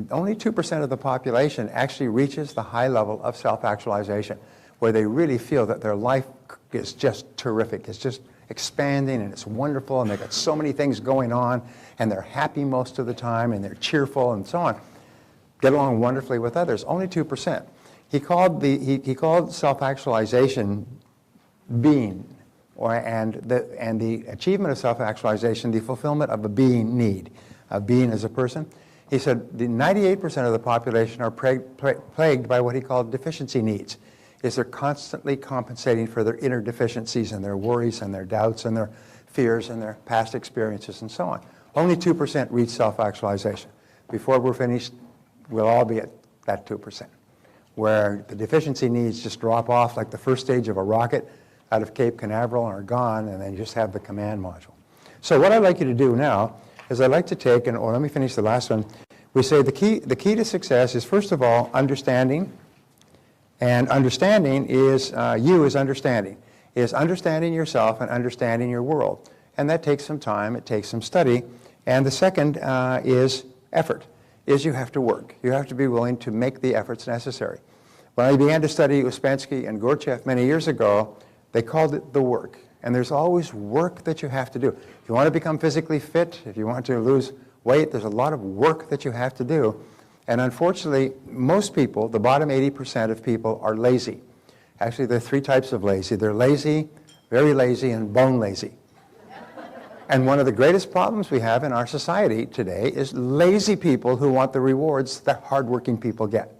only 2% of the population actually reaches the high level of self-actualization, where they really feel that their life is just terrific. It's just expanding and it's wonderful and they've got so many things going on and they're happy most of the time and they're cheerful and so on. Get along wonderfully with others. Only 2%. He called self-actualization being, and the achievement of self-actualization the fulfillment of a being need, a being as a person. He said the 98% of the population are plagued by what he called deficiency needs. Is they're constantly compensating for their inner deficiencies and their worries and their doubts and their fears and their past experiences and so on. Only 2% reach self-actualization. Before we're finished, we'll all be at that 2%, where the deficiency needs just drop off like the first stage of a rocket out of Cape Canaveral and are gone, and then you just have the command module. So what I'd like you to do now is I'd like to take, let me finish the last one. We say the key to success is, first of all, understanding. And understanding is, is understanding yourself and understanding your world. And that takes some time, it takes some study. And the second is effort, is you have to work. You have to be willing to make the efforts necessary. When I began to study Ouspensky and Gurdjieff many years ago, they called it the work. And there's always work that you have to do. If you want to become physically fit, if you want to lose weight, there's a lot of work that you have to do. And unfortunately, most people, the bottom 80% of people, are lazy. Actually, there are three types of lazy. They're lazy, very lazy, and bone lazy. And one of the greatest problems we have in our society today is lazy people who want the rewards that hardworking people get.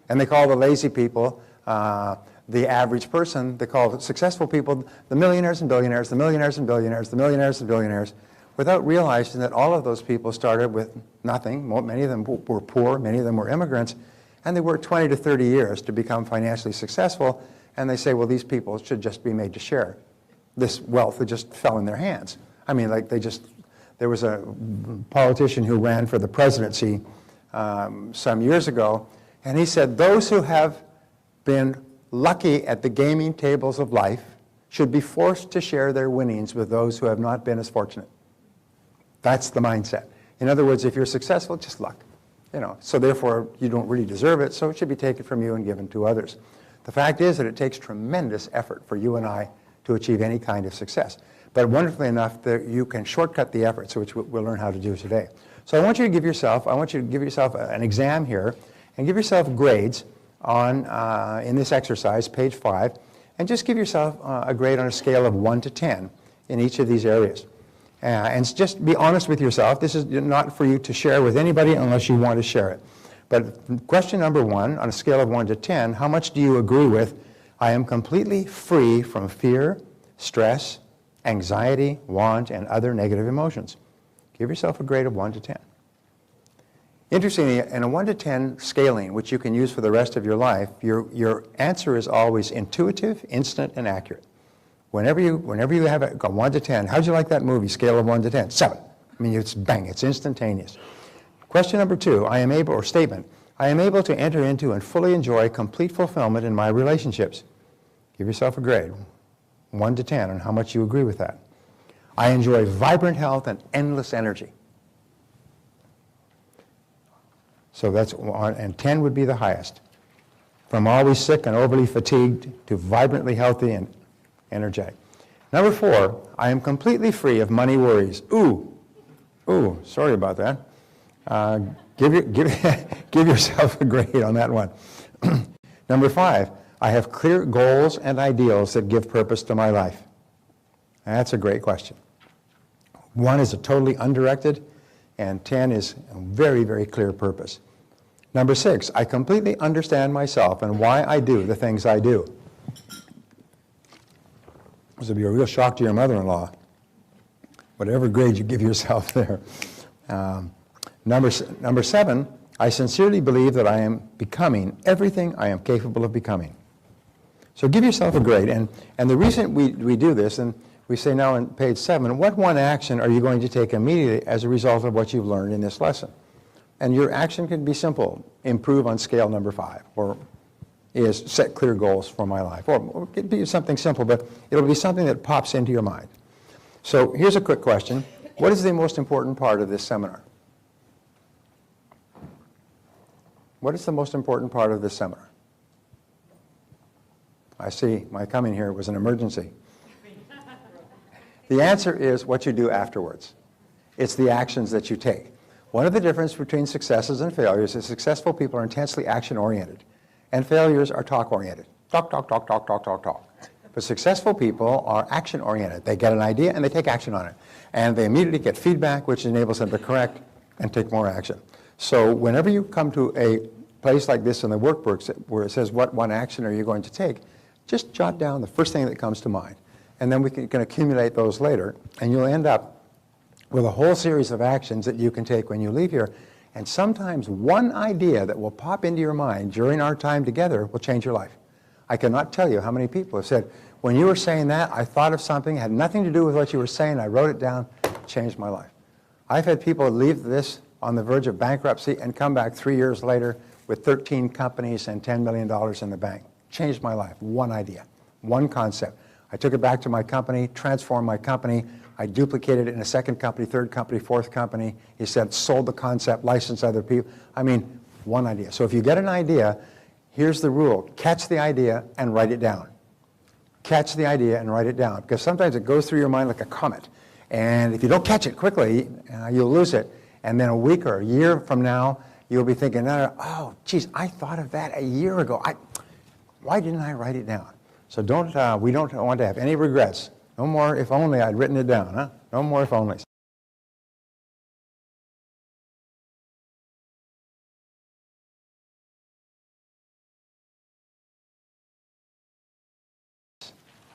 And they call the lazy people the average person. They call successful people the millionaires and billionaires, the millionaires and billionaires, the millionaires and billionaires, without realizing that all of those people started with nothing. Many of them were poor, many of them were immigrants, and they worked 20 to 30 years to become financially successful, and they say, well, these people should just be made to share this wealth that just fell in their hands. I mean, like there was a politician who ran for the presidency some years ago, and he said, those who have been lucky at the gaming tables of life should be forced to share their winnings with those who have not been as fortunate. That's the mindset. In other words, if you're successful, just luck. So therefore, you don't really deserve it, so it should be taken from you and given to others. The fact is that it takes tremendous effort for you and I to achieve any kind of success. But wonderfully enough, that you can shortcut the efforts, which we'll learn how to do today. So I want you to give yourself an exam here and give yourself grades on, in this exercise, page 5, and just give yourself a grade on a scale of 1 to 10 in each of these areas. And just be honest with yourself. This is not for you to share with anybody unless you want to share it. But question number 1, on a scale of 1 to 10, how much do you agree with, I am completely free from fear, stress, anxiety, want, and other negative emotions? Give yourself a grade of 1 to 10. Interestingly, in a 1 to 10 scaling, which you can use for the rest of your life, your answer is always intuitive, instant, and accurate. Whenever you have a 1 to 10, how'd you like that movie, scale of 1 to 10? 7. I mean, it's bang, it's instantaneous. Question number 2, statement, I am able to enter into and fully enjoy complete fulfillment in my relationships. Give yourself a grade, 1 to 10, on how much you agree with that. I enjoy vibrant health and endless energy. So that's 1, and 10 would be the highest. From always sick and overly fatigued to vibrantly healthy and energetic. Number 4, I am completely free of money worries. Ooh, sorry about that. Give yourself a grade on that one. Number 5, I have clear goals and ideals that give purpose to my life. That's a great question. 1 is a totally undirected, and 10 is a very, very clear purpose. Number 6, I completely understand myself and why I do the things I do. This will be a real shock to your mother-in-law, whatever grade you give yourself there. Number 7, I sincerely believe that I am becoming everything I am capable of becoming. So give yourself a grade. And the reason we do this, and we say now on page 7, what one action are you going to take immediately as a result of what you've learned in this lesson? And your action can be simple. Improve on scale number 5, or is set clear goals for my life. Or it could be something simple, but it'll be something that pops into your mind. So here's a quick question. What is the most important part of this seminar? What is the most important part of this seminar? I see my coming here was an emergency. The answer is what you do afterwards. It's the actions that you take. One of the differences between successes and failures is successful people are intensely action-oriented, and failures are talk-oriented. Talk, talk, talk, talk, talk, talk, talk. But successful people are action-oriented. They get an idea and they take action on it. And they immediately get feedback, which enables them to correct and take more action. So whenever you come to a place like this in the workbooks where it says what one action are you going to take, just jot down the first thing that comes to mind. And then we can accumulate those later, and you'll end up with a whole series of actions that you can take when you leave here. And sometimes one idea that will pop into your mind during our time together will change your life. I cannot tell you how many people have said, when you were saying that, I thought of something, had nothing to do with what you were saying, I wrote it down, changed my life. I've had people leave this on the verge of bankruptcy and come back 3 years later with 13 companies and $10 million in the bank. Changed my life. One idea, one concept. I took it back to my company, transformed my company. I duplicated it in a second company, third company, fourth company. He said, sold the concept, licensed other people. I mean, one idea. So if you get an idea, here's the rule. Catch the idea and write it down. Catch the idea and write it down. Because sometimes it goes through your mind like a comet. And if you don't catch it quickly, you'll lose it. And then a week or a year from now, you'll be thinking, oh, geez, I thought of that a year ago. Why didn't I write it down? So we don't want to have any regrets. No more if only I'd written it down, huh? No more if onlys.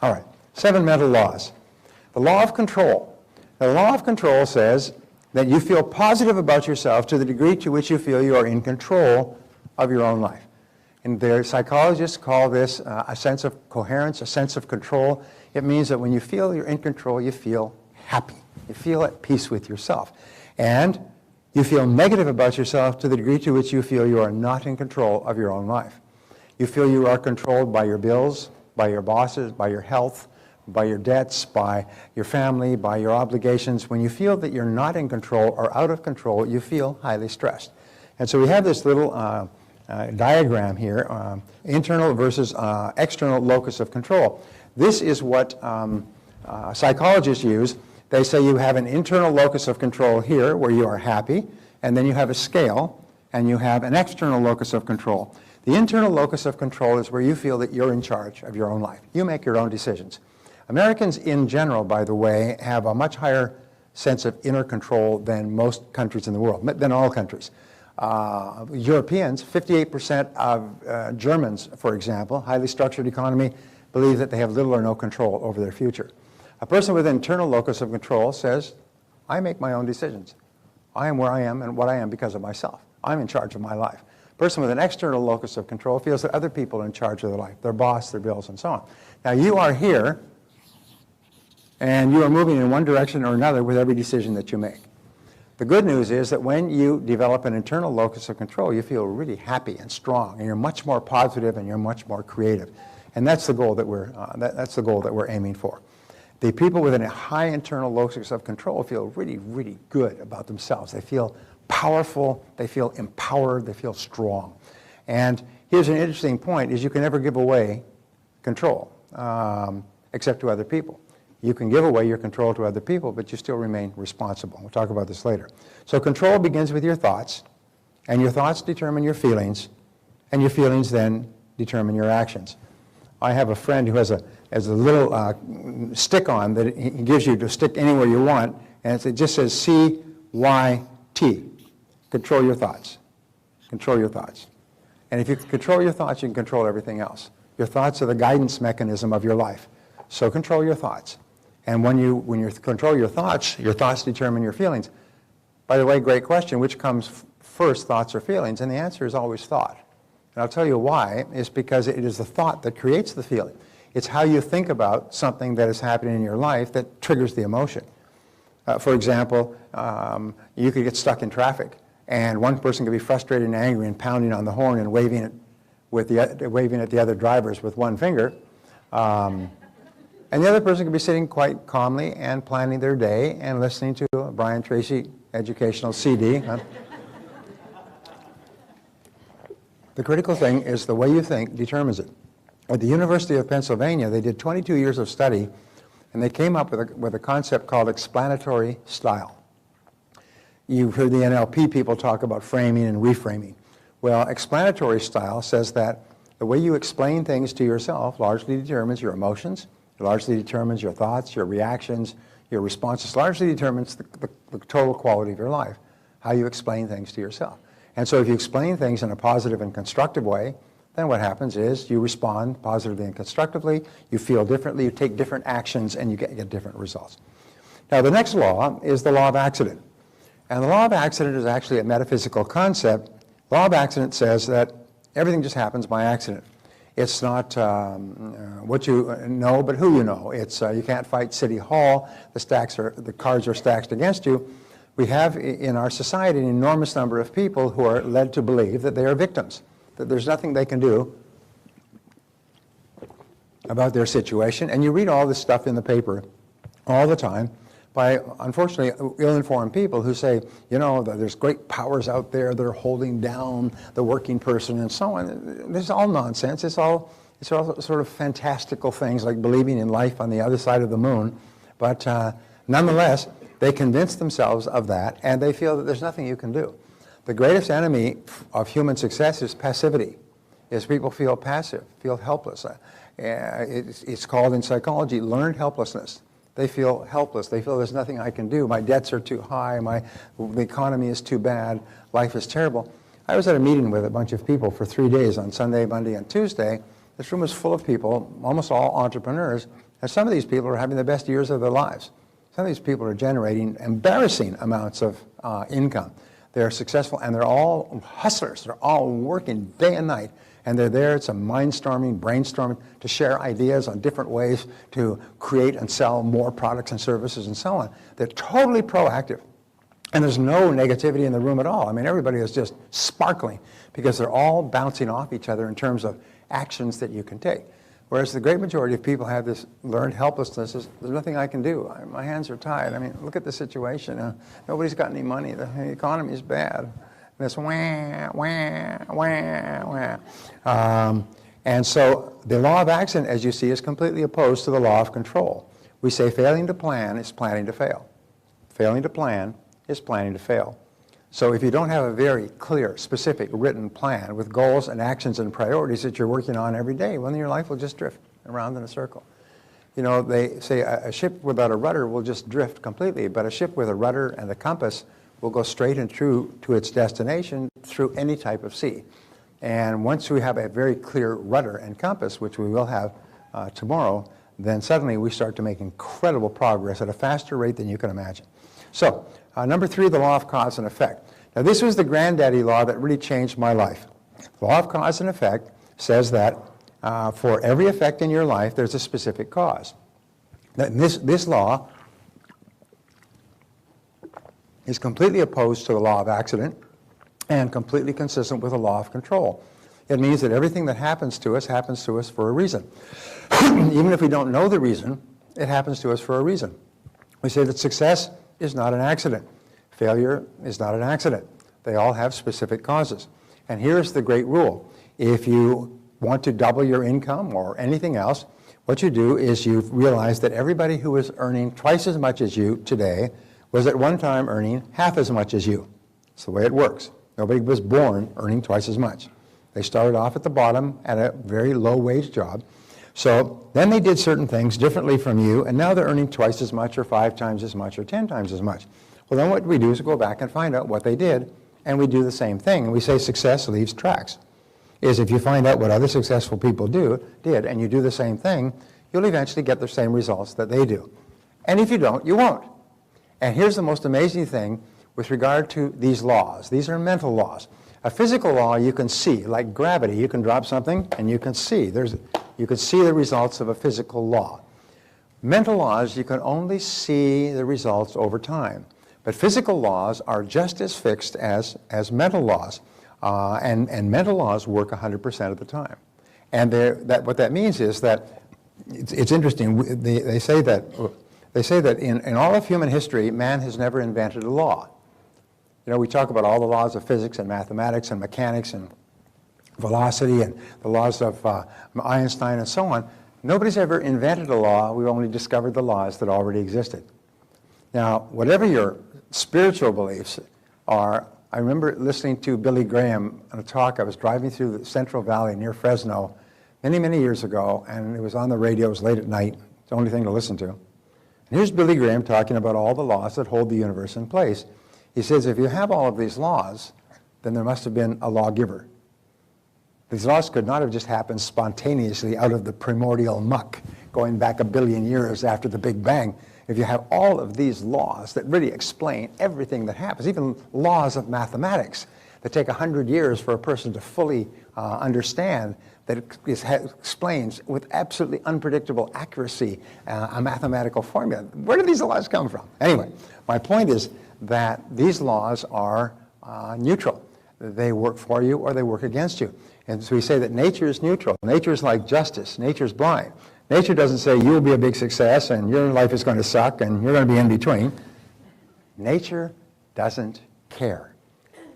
All right, 7 mental laws. The law of control. The law of control says that you feel positive about yourself to the degree to which you feel you are in control of your own life. And their psychologists call this a sense of coherence, a sense of control. It means that when you feel you're in control, you feel happy. You feel at peace with yourself. And you feel negative about yourself to the degree to which you feel you are not in control of your own life. You feel you are controlled by your bills, by your bosses, by your health, by your debts, by your family, by your obligations. When you feel that you're not in control or out of control, you feel highly stressed. And so we have this little diagram here, internal versus external locus of control. This is what psychologists use. They say you have an internal locus of control here where you are happy, and then you have a scale, and you have an external locus of control. The internal locus of control is where you feel that you're in charge of your own life. You make your own decisions. Americans in general, by the way, have a much higher sense of inner control than most countries in the world, than all countries. Europeans, 58% of Germans, for example, highly structured economy, believe that they have little or no control over their future. A person with internal locus of control says, I make my own decisions. I am where I am and what I am because of myself. I'm in charge of my life. A person with an external locus of control feels that other people are in charge of their life, their boss, their bills, and so on. Now, you are here, and you are moving in one direction or another with every decision that you make. The good news is that when you develop an internal locus of control, you feel really happy and strong, and you're much more positive and you're much more creative. And that's the goal that we're aiming for. The people with a high internal locus of control feel really, really good about themselves. They feel powerful, they feel empowered, they feel strong. And here's an interesting point, is you can never give away control, except to other people. You can give away your control to other people, but you still remain responsible. We'll talk about this later. So control begins with your thoughts, and your thoughts determine your feelings, and your feelings then determine your actions. I have a friend who has a little stick-on that he gives you to stick anywhere you want, and it just says C-Y-T. Control your thoughts. Control your thoughts. And if you can control your thoughts, you can control everything else. Your thoughts are the guidance mechanism of your life. So control your thoughts. And when you control your thoughts determine your feelings. By the way, great question, which comes first, thoughts or feelings? And the answer is always thought. And I'll tell you why. It's because it is the thought that creates the feeling. It's how you think about something that is happening in your life that triggers the emotion. For example, you could get stuck in traffic, and one person could be frustrated and angry and pounding on the horn and waving at the other drivers with one finger. And the other person could be sitting quite calmly and planning their day and listening to a Brian Tracy educational CD. The critical thing is the way you think determines it. At the University of Pennsylvania, they did 22 years of study, and they came up with a concept called explanatory style. You've heard the NLP people talk about framing and reframing. Well, explanatory style says that the way you explain things to yourself largely determines your emotions, it largely determines your thoughts, your reactions, your responses, largely determines the total quality of your life, how you explain things to yourself. And so if you explain things in a positive and constructive way, then what happens is you respond positively and constructively, you feel differently, you take different actions, and you get different results. Now, the next law is the law of accident. And the law of accident is actually a metaphysical concept. The law of accident says that everything just happens by accident. It's not what you know, but who you know. It's you can't fight City Hall. The cards are stacked against you. We have in our society an enormous number of people who are led to believe that they are victims, that there's nothing they can do about their situation. And you read all this stuff in the paper all the time by, unfortunately, ill-informed people who say, you know, there's great powers out there that are holding down the working person and so on. This is all nonsense. It's all sort of fantastical things like believing in life on the other side of the moon. But nonetheless, they convince themselves of that, and they feel that there's nothing you can do. The greatest enemy of human success is passivity, is people feel passive, feel helpless. It's called in psychology learned helplessness. They feel helpless. They feel there's nothing I can do. My debts are too high. The economy is too bad. Life is terrible. I was at a meeting with a bunch of people for 3 days on Sunday, Monday, and Tuesday. This room was full of people, almost all entrepreneurs, and some of these people are having the best years of their lives. Some of these people are generating embarrassing amounts of income. They're successful, and they're all hustlers. They're all working day and night, and they're there. It's a mind-storming, brainstorming to share ideas on different ways to create and sell more products and services and so on. They're totally proactive, and there's no negativity in the room at all. I mean, everybody is just sparkling because they're all bouncing off each other in terms of actions that you can take. Whereas the great majority of people have this learned helplessness. There's nothing I can do. My hands are tied. I mean, look at the situation. Nobody's got any money. The economy is bad. This wah, wah, wah, wah. And so the law of accident, as you see, is completely opposed to the law of control. We say failing to plan is planning to fail. Failing to plan is planning to fail. So if you don't have a very clear, specific, written plan with goals and actions and priorities that you're working on every day, well, then your life will just drift around in a circle. You know, they say a ship without a rudder will just drift completely, but a ship with a rudder and a compass will go straight and true to its destination through any type of sea. And once we have a very clear rudder and compass, which we will have tomorrow, then suddenly we start to make incredible progress at a faster rate than you can imagine. So, number 3, the law of cause and effect. Now, this was the granddaddy law that really changed my life. The law of cause and effect says that for every effect in your life, there's a specific cause. This law is completely opposed to the law of accident and completely consistent with the law of control. It means that everything that happens to us for a reason. Even if we don't know the reason, it happens to us for a reason. We say that success is not an accident. Failure is not an accident. They all have specific causes. And here's the great rule. If you want to double your income or anything else, what you do is you realize that everybody who is earning twice as much as you today was at one time earning half as much as you. It's the way it works. Nobody was born earning twice as much. They started off at the bottom at a very low-wage job. So then they did certain things differently from you, and now they're earning twice as much or 5 times as much or 10 times as much. Well, then what we do is go back and find out what they did, and we do the same thing. And we say success leaves tracks. Is if you find out what other successful people did, and you do the same thing, you'll eventually get the same results that they do. And if you don't, you won't. And here's the most amazing thing with regard to these laws. These are mental laws. A physical law you can see, like gravity. You can drop something and you can see. You can see the results of a physical law. Mental laws, you can only see the results over time. But physical laws are just as fixed as mental laws. And mental laws work 100% of the time. And what that means is that, it's interesting, they say that in all of human history, man has never invented a law. You know, we talk about all the laws of physics and mathematics and mechanics and velocity and the laws of Einstein and so on. Nobody's ever invented a law. We've only discovered the laws that already existed. Now, whatever your spiritual beliefs are, I remember listening to Billy Graham on a talk. I was driving through the Central Valley near Fresno many, many years ago, and it was on the radio. It was late at night. It's the only thing to listen to. And here's Billy Graham talking about all the laws that hold the universe in place. He says, if you have all of these laws, then there must have been a lawgiver. These laws could not have just happened spontaneously out of the primordial muck going back 1 billion years after the Big Bang. If you have all of these laws that really explain everything that happens, even laws of mathematics that take 100 years for a person to fully understand, that explains with absolutely unpredictable accuracy a mathematical formula. Where do these laws come from? Anyway, my point is that these laws are neutral. They work for you or they work against you. And so we say that nature is neutral. Nature is like justice. Nature is blind. Nature doesn't say you'll be a big success and your life is going to suck and you're going to be in between. Nature doesn't care.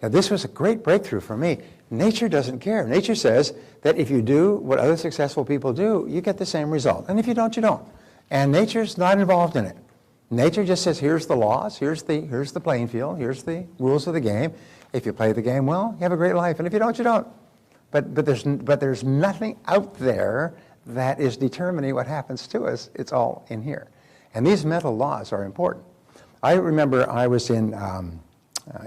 Now, this was a great breakthrough for me. Nature doesn't care. Nature says that if you do what other successful people do, you get the same result. And if you don't, you don't. And nature's not involved in it. Nature just says, here's the laws, here's the playing field, here's the rules of the game. If you play the game well, you have a great life. And if you don't, you don't. But there's nothing out there that is determining what happens to us. It's all in here. And these mental laws are important. I remember I was in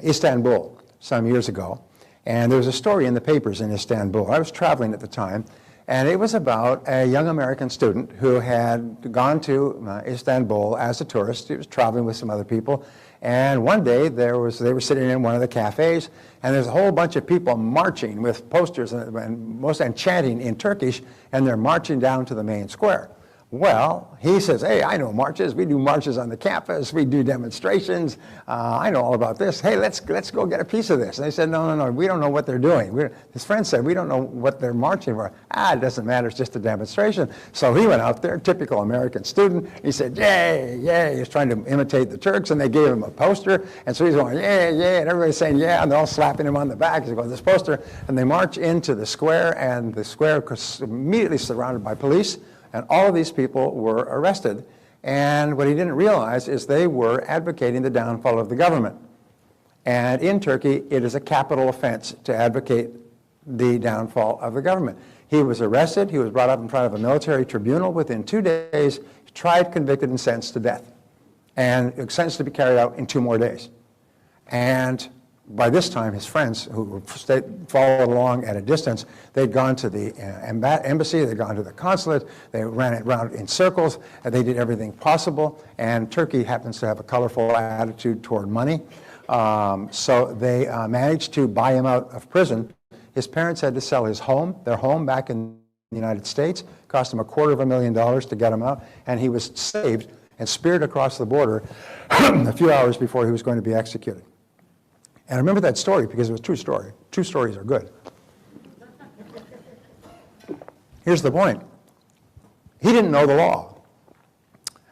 Istanbul some years ago, and there was a story in the papers in Istanbul. I was traveling at the time, and it was about a young American student who had gone to Istanbul as a tourist. He was traveling with some other people, and one day they were sitting in one of the cafes, and there's a whole bunch of people marching with posters and chanting in Turkish, and they're marching down to the main square. Well, he says, hey, I know marches. We do marches on the campus. We do demonstrations. I know all about this. Hey, let's go get a piece of this. And they said, no, we don't know what they're doing. His friend said, we don't know what they're marching for. It doesn't matter. It's just a demonstration. So he went out there, typical American student. He said, yay, yay. He's trying to imitate the Turks, and they gave him a poster. And so he's going, yeah, yeah, and everybody's saying, yeah, and they're all slapping him on the back. He's going, this poster. And they march into the square, and the square was immediately surrounded by police. And all of these people were arrested. And what he didn't realize is they were advocating the downfall of the government. And in Turkey, it is a capital offense to advocate the downfall of the government. He was arrested. He was brought up in front of a military tribunal within 2 days, tried, convicted, and sentenced to death. And sentenced to be carried out in 2 more days. And by this time, his friends, who followed along at a distance, they'd gone to the embassy, they'd gone to the consulate, they ran it around in circles, and they did everything possible. And Turkey happens to have a colorful attitude toward money. So they managed to buy him out of prison. His parents had to sell their home back in the United States. Cost him $250,000 to get him out, and he was saved and speared across the border a few hours before he was going to be executed. And I remember that story because it was a true story. True stories are good. Here's the point. He didn't know the law.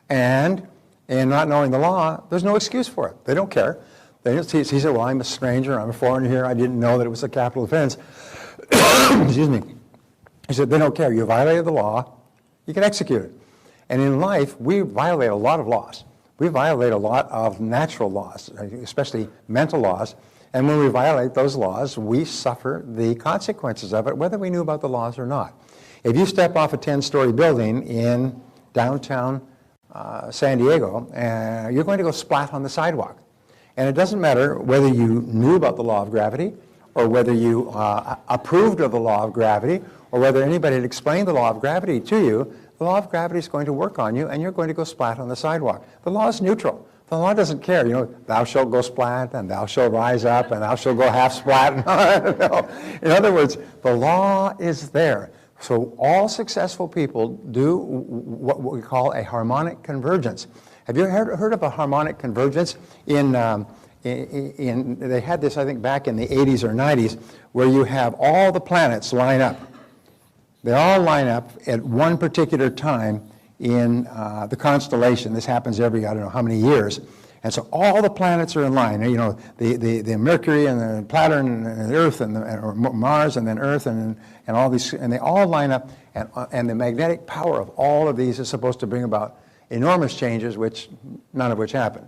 And in not knowing the law, there's no excuse for it. They don't care. He said, well, I'm a stranger, I'm a foreigner here, I didn't know that it was a capital offense. Excuse me. He said, they don't care. You violated the law, you can execute it. And in life, we violate a lot of laws. We violate a lot of natural laws, especially mental laws. And when we violate those laws, we suffer the consequences of it, whether we knew about the laws or not. If you step off a 10-story building in downtown San Diego, you're going to go splat on the sidewalk. And it doesn't matter whether you knew about the law of gravity, or whether you approved of the law of gravity, or whether anybody had explained the law of gravity to you. The law of gravity is going to work on you, and you're going to go splat on the sidewalk. The law is neutral. The law doesn't care. You know, thou shalt go splat, and thou shalt rise up, and thou shalt go half splat. No. In other words, the law is there. So all successful people do what we call a harmonic convergence. Have you heard of a harmonic convergence? They had this, I think, back in the 80s or 90s, where you have all the planets line up. They all line up at one particular time in the constellation. This happens every, I don't know how many years. And so all the planets are in line. You know, the Mercury and the Planet and the Earth and or Mars and then Earth and all these, and they all line up. And the magnetic power of all of these is supposed to bring about enormous changes, none of which happen.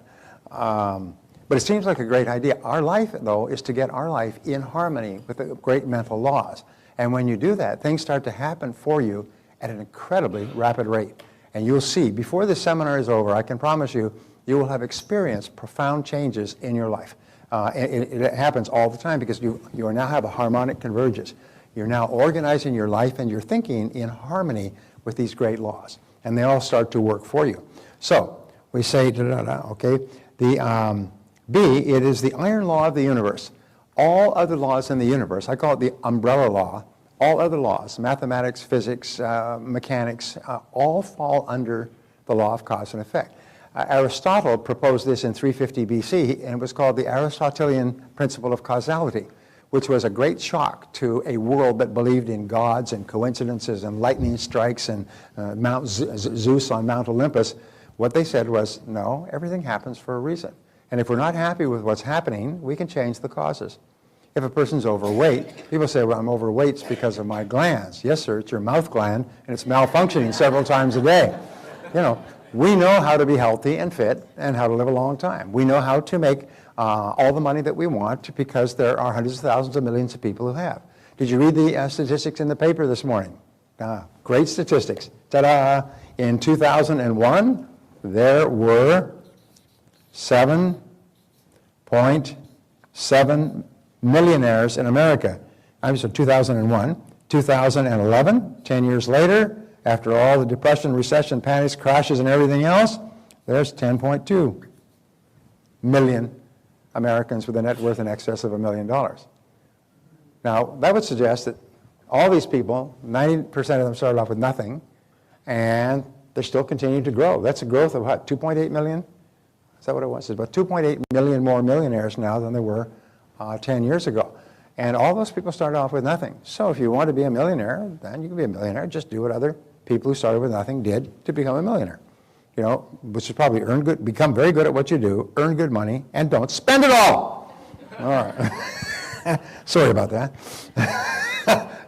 But it seems like a great idea. Our life, though, is to get our life in harmony with the great mental laws. And when you do that, things start to happen for you at an incredibly rapid rate. And you'll see, before this seminar is over, I can promise you, you will have experienced profound changes in your life. It happens all the time because you now have a harmonic convergence. You're now organizing your life and your thinking in harmony with these great laws. And they all start to work for you. So we say, okay, the B, it is the iron law of the universe. All other laws in the universe, I call it the umbrella law, all other laws, mathematics, physics, mechanics, all fall under the law of cause and effect. Aristotle proposed this in 350 BC, and it was called the Aristotelian principle of causality, which was a great shock to a world that believed in gods and coincidences and lightning strikes and Mount Zeus on Mount Olympus. What they said was, no, everything happens for a reason. And if we're not happy with what's happening, we can change the causes. If a person's overweight, people say, well, I'm overweight, it's because of my glands. Yes, sir, it's your mouth gland, and it's malfunctioning several times a day. You know, we know how to be healthy and fit and how to live a long time. We know how to make all the money that we want because there are hundreds of thousands of millions of people who have. Did you read the statistics in the paper this morning? Great statistics. Ta-da! In 2001, there were 7.7 millionaires in America. I'm sorry, 2001. 2011, 10 years later, after all the depression, recession, panics, crashes, and everything else, there's 10.2 million Americans with a net worth in excess of $1 million. Now, that would suggest that all these people, 90% of them started off with nothing, and they're still continuing to grow. That's a growth of what, 2.8 million? Is that what it was? It's about 2.8 million more millionaires now than there were 10 years ago. And all those people started off with nothing. So if you want to be a millionaire, then you can be a millionaire. Just do what other people who started with nothing did to become a millionaire. You know, which is probably become very good at what you do, earn good money, and don't spend it all. All right. Sorry about that.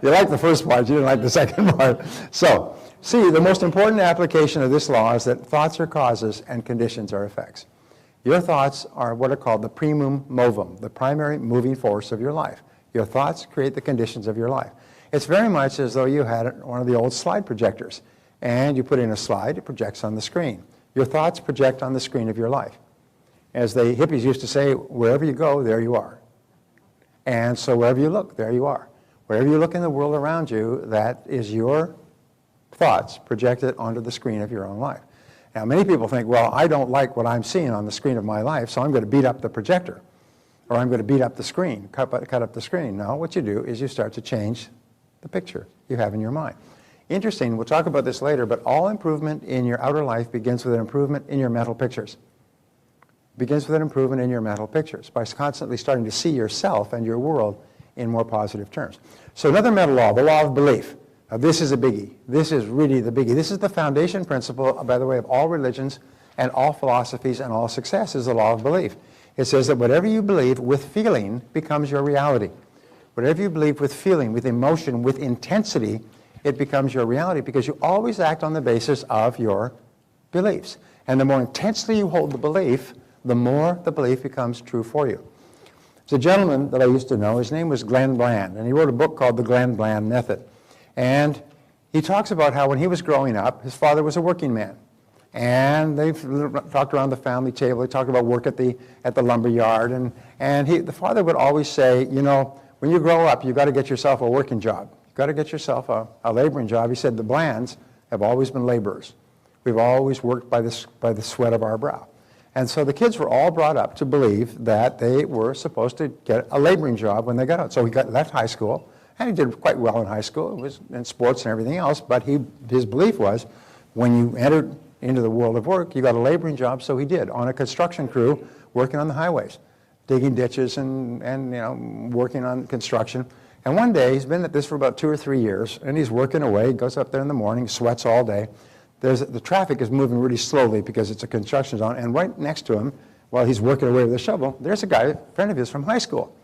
You liked the first part, you didn't like the second part. So, see, the most important application of this law is that thoughts are causes and conditions are effects. Your thoughts are what are called the primum movum, the primary moving force of your life. Your thoughts create the conditions of your life. It's very much as though you had one of the old slide projectors, and you put in a slide, it projects on the screen. Your thoughts project on the screen of your life. As the hippies used to say, wherever you go, there you are. And so wherever you look, there you are. Wherever you look in the world around you, that is your thoughts projected onto the screen of your own life. Now, many people think, well, I don't like what I'm seeing on the screen of my life, so I'm going to beat up the projector. or I'm going to beat up the screen, cut up the screen. No, what you do is you start to change the picture you have in your mind. Interesting, we'll talk about this later, but all improvement in your outer life begins with an improvement in your mental pictures. Begins with an improvement in your mental pictures by constantly starting to see yourself and your world in more positive terms. So another mental law, the law of belief. Now this is a biggie. This is really the biggie. This is the foundation principle, by the way, of all religions and all philosophies and all success is the law of belief. It says that whatever you believe with feeling becomes your reality. Whatever you believe with feeling, with emotion, with intensity, it becomes your reality because you always act on the basis of your beliefs. And the more intensely you hold the belief, the more the belief becomes true for you. There's a gentleman that I used to know, his name was Glenn Bland, and he wrote a book called The Glenn Bland Method. And he talks about how when he was growing up, his father was a working man. And they talked around the family table, they talked about work at the lumber yard, and the father would always say, you know, when you grow up, you've got to get yourself a working job. You've got to get yourself a laboring job. He said the Blands have always been laborers. We've always worked by the sweat of our brow. And so the kids were all brought up to believe that they were supposed to get a laboring job when they got out. So he left high school, and he did quite well in high school. It was in sports and everything else, but his belief was when you entered into the world of work, you got a laboring job, so he did, on a construction crew working on the highways, digging ditches and you know, working on construction. And one day, he's been at this for about 2 or 3 years, and he's working away, goes up there in the morning, sweats all day. The traffic is moving really slowly because it's a construction zone, and right next to him, while he's working away with a shovel, there's a guy, a friend of his from high school.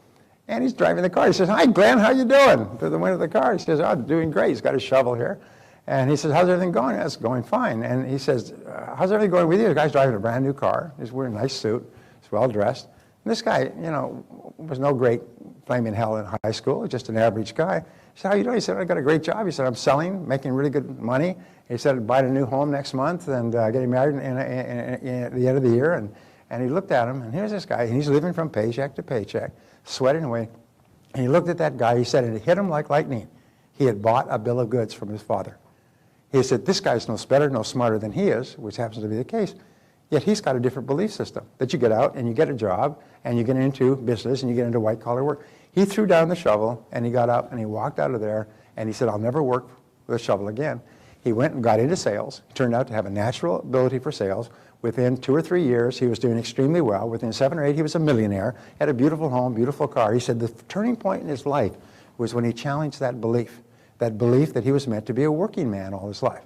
And he's driving the car. He says, "Hi, Glenn, how you doing?" To the window of the car. He says, "Oh, doing great." He's got his shovel here. And he says, "How's everything going?" "It's going fine." And he says, "How's everything going with you?" The guy's driving a brand new car. He's wearing a nice suit. He's well dressed. And this guy, you know, was no great flaming hell in high school, just an average guy. He said, "How you doing?" He said, "I got a great job." He said, "I'm selling, making really good money." He said, "I'm buying a new home next month and getting married at the end of the year." And he looked at him, and here's this guy, and he's living from paycheck to paycheck, sweating away. And he looked at that guy, he said, and it hit him like lightning. He had bought a bill of goods from his father. He said, this guy's no better, no smarter than he is, which happens to be the case. Yet he's got a different belief system, that you get out and you get a job and you get into business and you get into white-collar work. He threw down the shovel and he got up and he walked out of there and he said, "I'll never work with a shovel again." He went and got into sales, turned out to have a natural ability for sales. Within 2 or 3 years, he was doing extremely well. Within 7 or 8, he was a millionaire, had a beautiful home, beautiful car. He said the turning point in his life was when he challenged that belief that he was meant to be a working man all his life.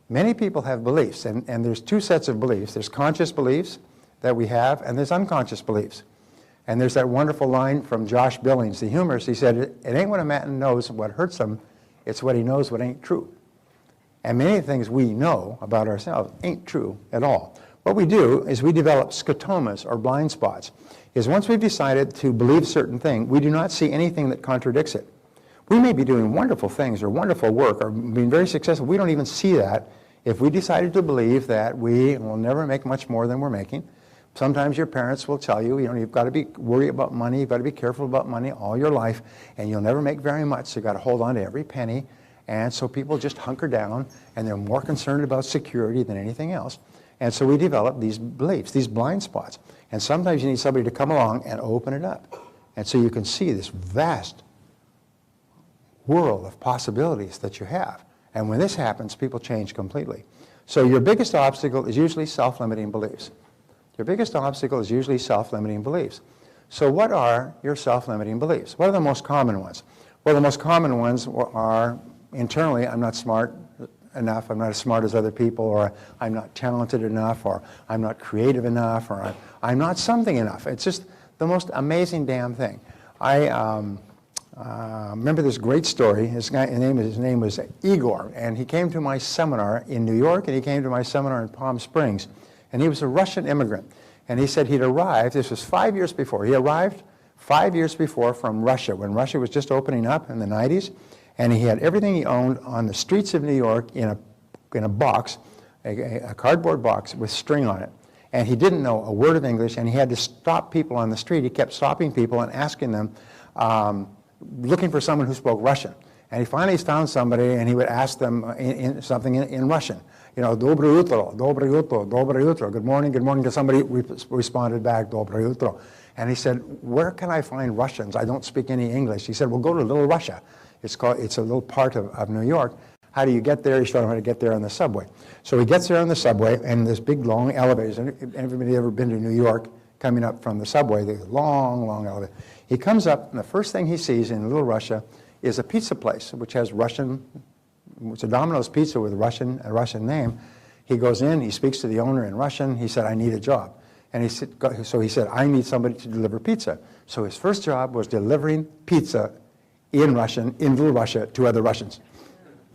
Many people have beliefs, and there's 2 sets of beliefs. There's conscious beliefs that we have, and there's unconscious beliefs. And there's that wonderful line from Josh Billings, the humorist. He said, "It ain't what a man knows what hurts him, it's what he knows what ain't true." And many things we know about ourselves ain't true at all. What we do is we develop scotomas, or blind spots. Is once we've decided to believe a certain thing, we do not see anything that contradicts it. We may be doing wonderful things or wonderful work or being very successful. We don't even see that if we decided to believe that we will never make much more than we're making. Sometimes your parents will tell you, you know, you've got to be worried about money, you've got to be careful about money all your life, and you'll never make very much, so you've got to hold on to every penny. And so people just hunker down, and they're more concerned about security than anything else. And so we develop these beliefs, these blind spots. And sometimes you need somebody to come along and open it up. And so you can see this vast world of possibilities that you have. And when this happens, people change completely. So your biggest obstacle is usually self-limiting beliefs. Your biggest obstacle is usually self-limiting beliefs. So what are your self-limiting beliefs? What are the most common ones? Well, the most common ones are internally, I'm not smart enough, I'm not as smart as other people, or I'm not talented enough, or I'm not creative enough, or I'm not something enough. It's just the most amazing damn thing. I remember this great story. His name was Igor, and he came to my seminar in New York, and he came to my seminar in Palm Springs, and he was a Russian immigrant. And he said he'd arrived, this was 5 years before, he arrived 5 years before from Russia, when Russia was just opening up in the 90s, and he had everything he owned on the streets of New York in a box, a cardboard box with string on it. And he didn't know a word of English, and he had to stop people on the street. He kept stopping people and asking them, looking for someone who spoke Russian. And he finally found somebody, and he would ask them something in Russian. You know, доброе утро, good morning, because somebody responded back, доброе утро. And he said, where can I find Russians? I don't speak any English. He said, well, go to Little Russia. It's a little part of New York. How do you get there? He showed him how to get there on the subway. So he gets there on the subway, and this big, long elevators. Everybody ever been to New York, coming up from the subway, the long, long elevator. He comes up, and the first thing he sees in Little Russia is a pizza place, which has it's a Domino's pizza with a Russian name. He goes in, he speaks to the owner in Russian. He said, I need a job. And he said, I need somebody to deliver pizza. So his first job was delivering pizza in Little Russia, to other Russians.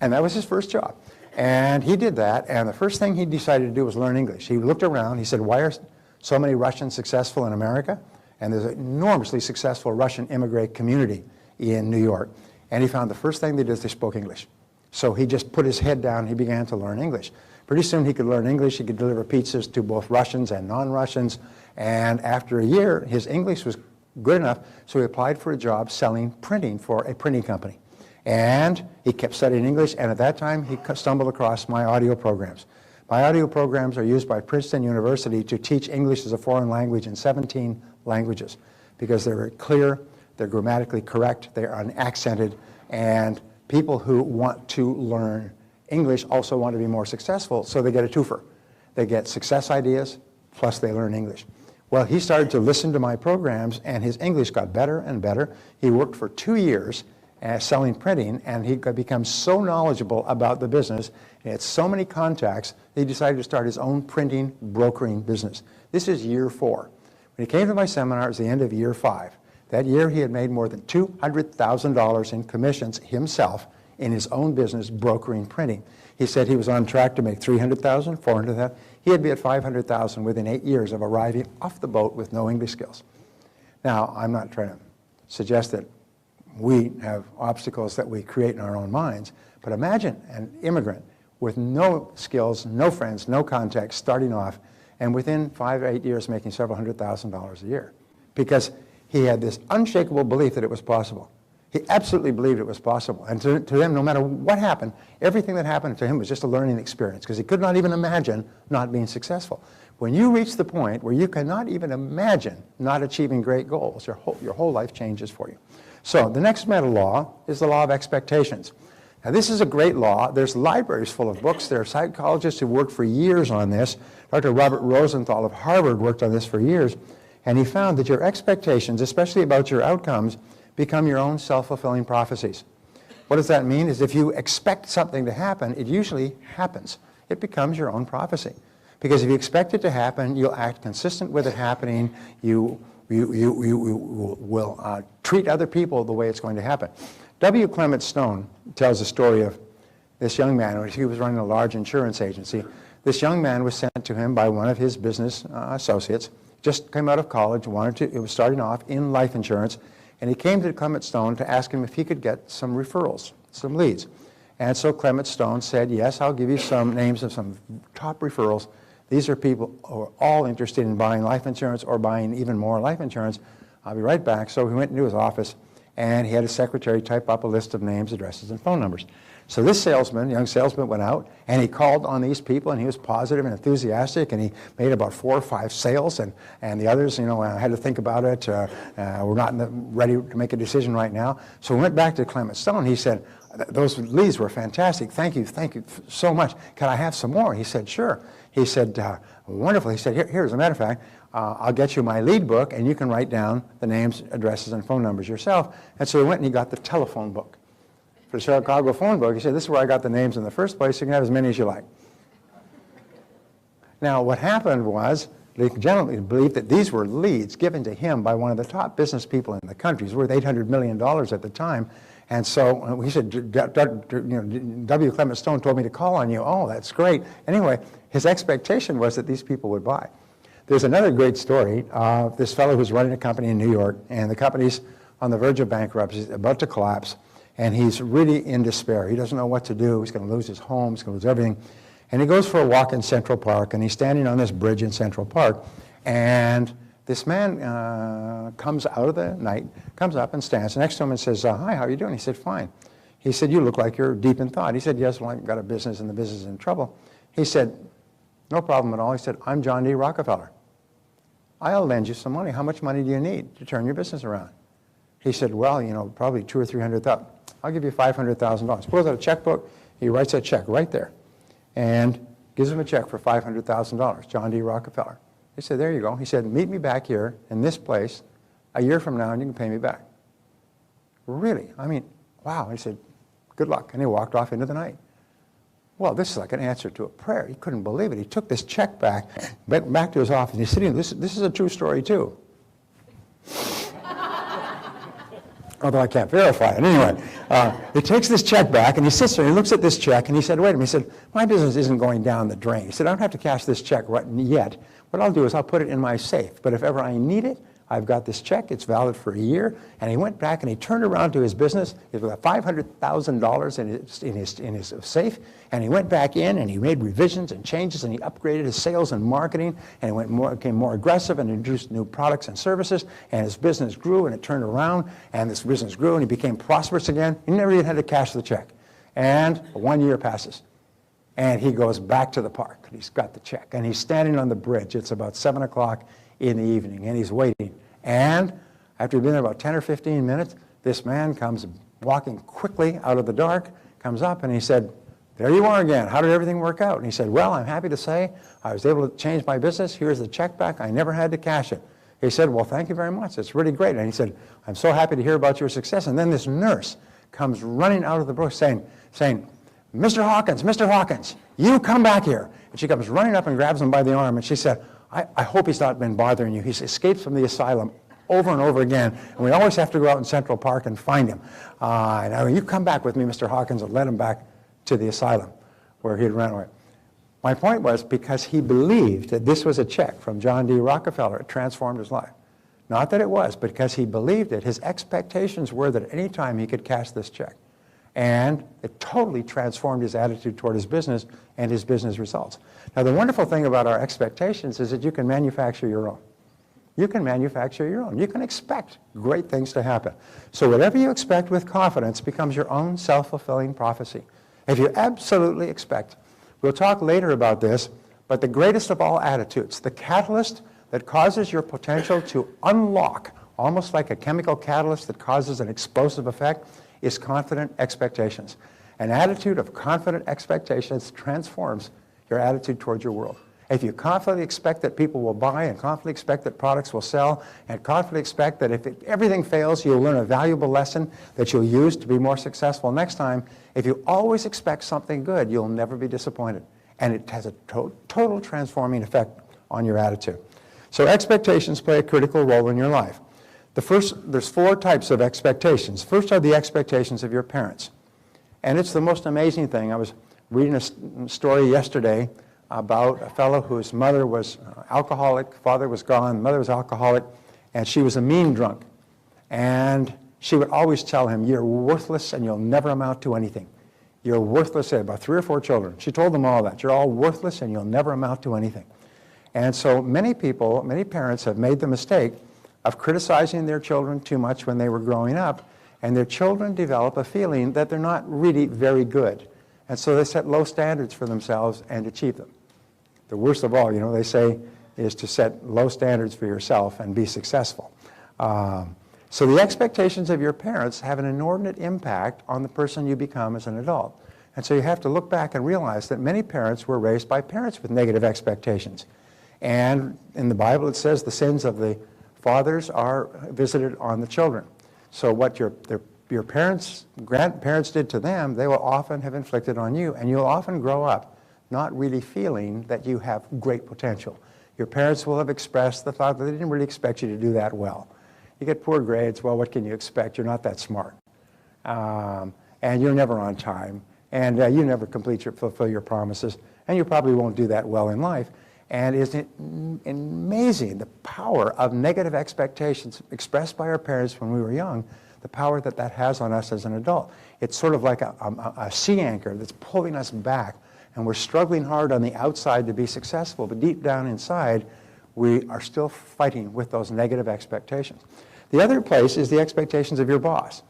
And that was his first job. And he did that, and the first thing he decided to do was learn English. He looked around, he said, why are so many Russians successful in America? And there's an enormously successful Russian immigrant community in New York. And he found the first thing they did is they spoke English. So he just put his head down, he began to learn English. Pretty soon he could learn English, he could deliver pizzas to both Russians and non-Russians. And after a year, his English was good enough, so he applied for a job selling printing for a printing company. And he kept studying English, and at that time he stumbled across my audio programs. My audio programs are used by Princeton University to teach English as a foreign language in 17 languages because they're very clear, they're grammatically correct, they're unaccented, and people who want to learn English also want to be more successful, so they get a twofer. They get success ideas, plus they learn English. Well, he started to listen to my programs, and his English got better and better. He worked for 2 years selling printing, and he could become so knowledgeable about the business, he had so many contacts, he decided to start his own printing, brokering business. This is year 4. When he came to my seminar, it was the end of year 5. That year, he had made more than $200,000 in commissions himself in his own business, brokering printing. He said he was on track to make $300,000, $400,000. He'd be at $500,000 within 8 years of arriving off the boat with no English skills. Now, I'm not trying to suggest that we have obstacles that we create in our own minds, but imagine an immigrant with no skills, no friends, no contacts, starting off, and within 5 or 8 years making several $100,000 a year, because he had this unshakable belief that it was possible. He absolutely believed it was possible. And to him, no matter what happened, everything that happened to him was just a learning experience, because he could not even imagine not being successful. When you reach the point where you cannot even imagine not achieving great goals, your whole life changes for you. So the next meta law is the law of expectations. Now, this is a great law. There's libraries full of books. There are psychologists who worked for years on this. Dr. Robert Rosenthal of Harvard worked on this for years, and he found that your expectations, especially about your outcomes, become your own self-fulfilling prophecies. What does that mean? Is if you expect something to happen, it usually happens. It becomes your own prophecy. Because if you expect it to happen, you'll act consistent with it happening. You will treat other people the way it's going to happen. W. Clement Stone tells a story of this young man. He was running a large insurance agency. This young man was sent to him by one of his business associates, just came out of college, it was starting off in life insurance, and he came to Clement Stone to ask him if he could get some referrals, some leads. And so Clement Stone said, yes, I'll give you some names of some top referrals. These are people who are all interested in buying life insurance or buying even more life insurance. I'll be right back. So he went into his office, and he had his secretary type up a list of names, addresses, and phone numbers. So this young salesman went out, and he called on these people, and he was positive and enthusiastic, and he made about 4 or 5 sales, and the others, had to think about it. We're not ready to make a decision right now. So we went back to Clement Stone. He said, those leads were fantastic. Thank you so much. Can I have some more? He said, sure. He said, wonderful. He said, here, as a matter of fact, I'll get you my lead book, and you can write down the names, addresses, and phone numbers yourself. And so he went and he got the telephone book. For the Chicago phone book, he said, this is where I got the names in the first place. You can have as many as you like. Now, what happened was, the gentleman believed that these were leads given to him by one of the top business people in the country. He was worth $800 million at the time. And so he said, W. Clement Stone told me to call on you. Oh, that's great. Anyway, his expectation was that these people would buy. There's another great story of this fellow who's running a company in New York, and the company's on the verge of bankruptcy, about to collapse, and he's really in despair. He doesn't know what to do. He's going to lose his home. He's going to lose everything. And he goes for a walk in Central Park, and he's standing on this bridge in Central Park, and this man comes out of the night, comes up and stands next to him and says, hi, how are you doing? He said, fine. He said, you look like you're deep in thought. He said, yes, well, I've got a business, and the business is in trouble. He said, no problem at all. He said, I'm John D. Rockefeller. I'll lend you some money. How much money do you need to turn your business around? He said, well, probably $200,000 or $300,000. I'll give you $500,000. Pulls out a checkbook. He writes that check right there and gives him a check for $500,000, John D. Rockefeller. He said, there you go. He said, meet me back here in this place a year from now and you can pay me back. Really? I mean, wow. He said, good luck. And he walked off into the night. Well, this is like an answer to a prayer. He couldn't believe it. He took this check back, went back to his office. He's sitting, this is a true story too. Although I can't verify it. Anyway, he takes this check back and he sits there and he looks at this check and he said, wait a minute. He said, my business isn't going down the drain. He said, I don't have to cash this check right yet. What I'll do is I'll put it in my safe. But if ever I need it, I've got this check. It's valid for a year. And he went back and he turned around to his business. He had $500,000 in his safe. And he went back in and he made revisions and changes and he upgraded his sales and marketing. And he became more aggressive and introduced new products and services. And his business grew and it turned around. And this business grew and he became prosperous again. He never even had to cash the check. And 1 year passes. And he goes back to the park. He's got the check. And he's standing on the bridge. It's about 7 o'clock in the evening. And he's waiting. And after he'd been there about 10 or 15 minutes, this man comes walking quickly out of the dark, comes up, and he said, there you are again. How did everything work out? And he said, well, I'm happy to say I was able to change my business. Here's the check back. I never had to cash it. He said, well, thank you very much. It's really great. And he said, I'm so happy to hear about your success. And then this nurse comes running out of the bush saying, Mr. Hawkins, you come back here. And she comes running up and grabs him by the arm, and she said, I hope he's not been bothering you. He's escaped from the asylum over and over again, and we always have to go out in Central Park and find him. Now, you come back with me, Mr. Hawkins, and led him back to the asylum where he had run away. My point was because he believed that this was a check from John D. Rockefeller, it transformed his life. Not that it was, but because he believed it, his expectations were that at any time he could cash this check. And it totally transformed his attitude toward his business and his business results. Now, the wonderful thing about our expectations is that you can manufacture your own. You can manufacture your own. You can expect great things to happen. So whatever you expect with confidence becomes your own self-fulfilling prophecy. If you absolutely expect, we'll talk later about this, but the greatest of all attitudes, the catalyst that causes your potential to unlock, almost like a chemical catalyst that causes an explosive effect, is confident expectations. An attitude of confident expectations transforms your attitude towards your world. If you confidently expect that people will buy and confidently expect that products will sell and confidently expect that if everything fails, you'll learn a valuable lesson that you'll use to be more successful next time, if you always expect something good, you'll never be disappointed. And it has a total transforming effect on your attitude. So expectations play a critical role in your life. There's 4 types of expectations. First are the expectations of your parents. And it's the most amazing thing. I was reading a story yesterday about a fellow whose mother was alcoholic, father was gone, mother was alcoholic, and she was a mean drunk. And she would always tell him, you're worthless and you'll never amount to anything. You're worthless. She had about 3 or 4 children. She told them all that. You're all worthless and you'll never amount to anything. And so many parents have made the mistake of criticizing their children too much when they were growing up, and their children develop a feeling that they're not really very good. And so they set low standards for themselves and achieve them. The worst of all, they say, is to set low standards for yourself and be successful. So the expectations of your parents have an inordinate impact on the person you become as an adult. And so you have to look back and realize that many parents were raised by parents with negative expectations. And in the Bible it says the sins of the fathers are visited on the children. So what your parents, grandparents did to them, they will often have inflicted on you. And you'll often grow up not really feeling that you have great potential. Your parents will have expressed the thought that they didn't really expect you to do that well. You get poor grades, well, what can you expect? You're not that smart. And you're never on time. And you never fulfill your promises. And you probably won't do that well in life. And isn't it amazing the power of negative expectations expressed by our parents when we were young, the power that that has on us as an adult. It's sort of like a sea anchor that's pulling us back, and we're struggling hard on the outside to be successful, but deep down inside, we are still fighting with those negative expectations. The other place is the expectations of your boss.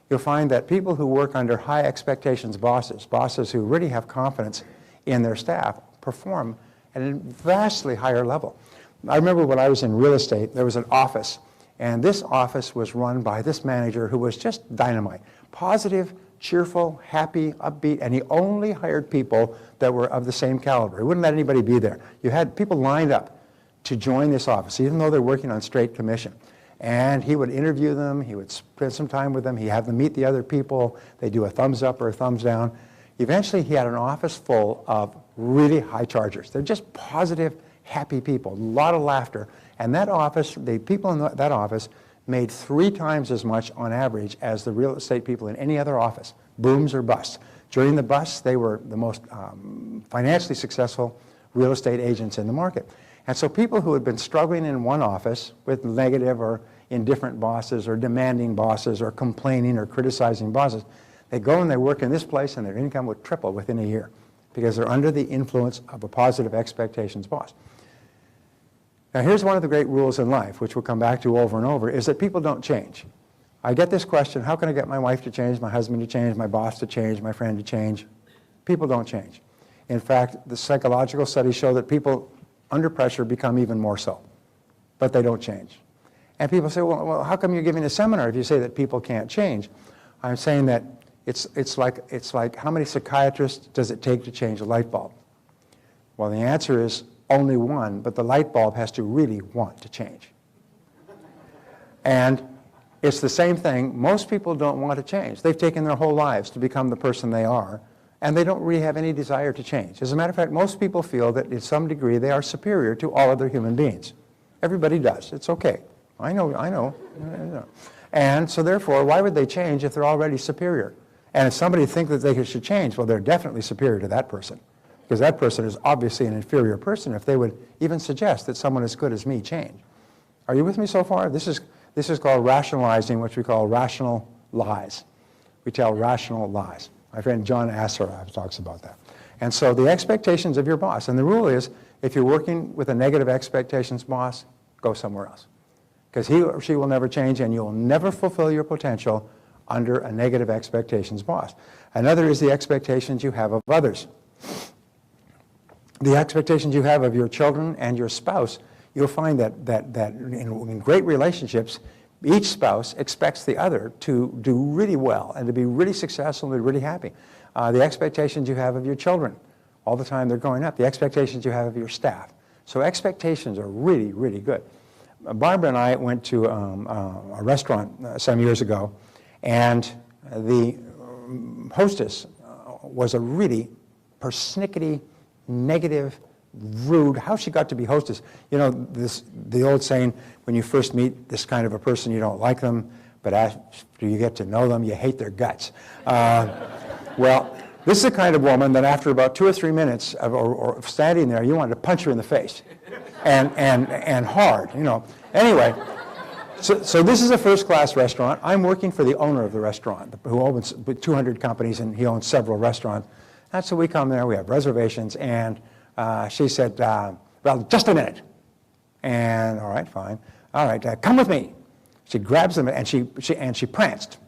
You'll find that people who work under high expectations bosses who really have confidence in their staff, perform at a vastly higher level. I remember when I was in real estate, there was an office, and this office was run by this manager who was just dynamite. Positive, cheerful, happy, upbeat, and he only hired people that were of the same caliber. He wouldn't let anybody be there. You had people lined up to join this office, even though they're working on straight commission. And he would interview them, he would spend some time with them, he'd have them meet the other people, they'd do a thumbs up or a thumbs down. Eventually he had an office full of really high chargers. They're just positive, happy people, a lot of laughter. And that office, the people in that office made 3 times as much on average as the real estate people in any other office, booms or busts. During the busts, they were the most financially successful real estate agents in the market. And so people who had been struggling in one office with negative or indifferent bosses or demanding bosses or complaining or criticizing bosses, they go and they work in this place and their income would triple within a year because they're under the influence of a positive expectations boss. Now here's one of the great rules in life, which we'll come back to over and over, is that people don't change. I get this question, how can I get my wife to change, my husband to change, my boss to change, my friend to change? People don't change. In fact, the psychological studies show that people under pressure become even more so, but they don't change. And people say, well, how come you're giving a seminar if you say that people can't change? I'm saying that it's like how many psychiatrists does it take to change a light bulb? Well, the answer is only one, but the light bulb has to really want to change. And it's the same thing. Most people don't want to change. They've taken their whole lives to become the person they are, and they don't really have any desire to change. As a matter of fact, most people feel that in some degree they are superior to all other human beings. Everybody does. It's okay. I know. And so therefore, why would they change if they're already superior? And if somebody thinks that they should change, well, they're definitely superior to that person, because that person is obviously an inferior person if they would even suggest that someone as good as me change. Are you with me so far? This is called rationalizing, which we call rational lies. We tell rational lies. My friend John Assaraf talks about that. And so the expectations of your boss, and the rule is, if you're working with a negative expectations boss, go somewhere else. Because he or she will never change, and you'll never fulfill your potential under a negative expectations boss. Another is the expectations you have of others. The expectations you have of your children and your spouse, you'll find that in great relationships, each spouse expects the other to do really well and to be really successful and be really happy. The expectations you have of your children, all the time they're growing up, the expectations you have of your staff. So expectations are really, really good. Barbara and I went to a restaurant some years ago, and the hostess was a really persnickety, negative, rude. How she got to be hostess? You know, the old saying, when you first meet this kind of a person, you don't like them, but after you get to know them, you hate their guts. Well, this is the kind of woman that after about 2 or 3 minutes of standing there, you wanted to punch her in the face, and hard, you know. Anyway, so this is a first-class restaurant. I'm working for the owner of the restaurant, who owns 200 companies, and he owns several restaurants. And so we come there, we have reservations, and she said, well, just a minute. And all right, fine. All right, come with me. She grabs them, and she pranced.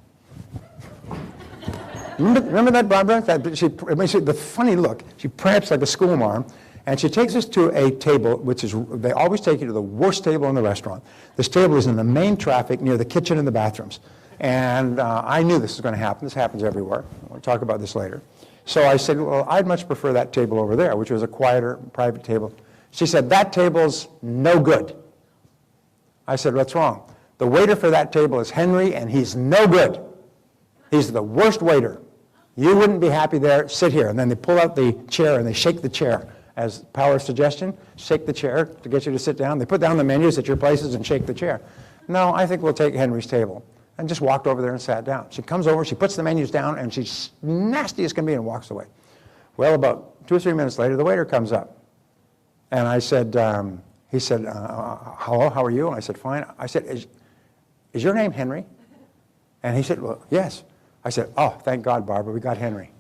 Remember that, Barbara? The funny look. She pranced like a schoolmarm, and she takes us to a table, which is, they always take you to the worst table in the restaurant. This table is in the main traffic near the kitchen and the bathrooms. And I knew this was going to happen. This happens everywhere. We'll talk about this later. So I said, well, I'd much prefer that table over there, which was a quieter, private table. She said, that table's no good. I said, what's wrong? The waiter for that table is Henry, and he's no good. He's the worst waiter. You wouldn't be happy there. Sit here. And then they pull out the chair, and they shake the chair. As power of suggestion, shake the chair to get you to sit down. They put down the menus at your places and shake the chair. No, I think we'll take Henry's table. And just walked over there and sat down. She comes over, she puts the menus down, and she's nasty as can be and walks away. Well, about 2 or 3 minutes later, the waiter comes up. And I said, he said, hello, how are you? And I said, fine. I said, is your name Henry? And he said, well, yes. I said, oh, thank God, Barbara, we got Henry.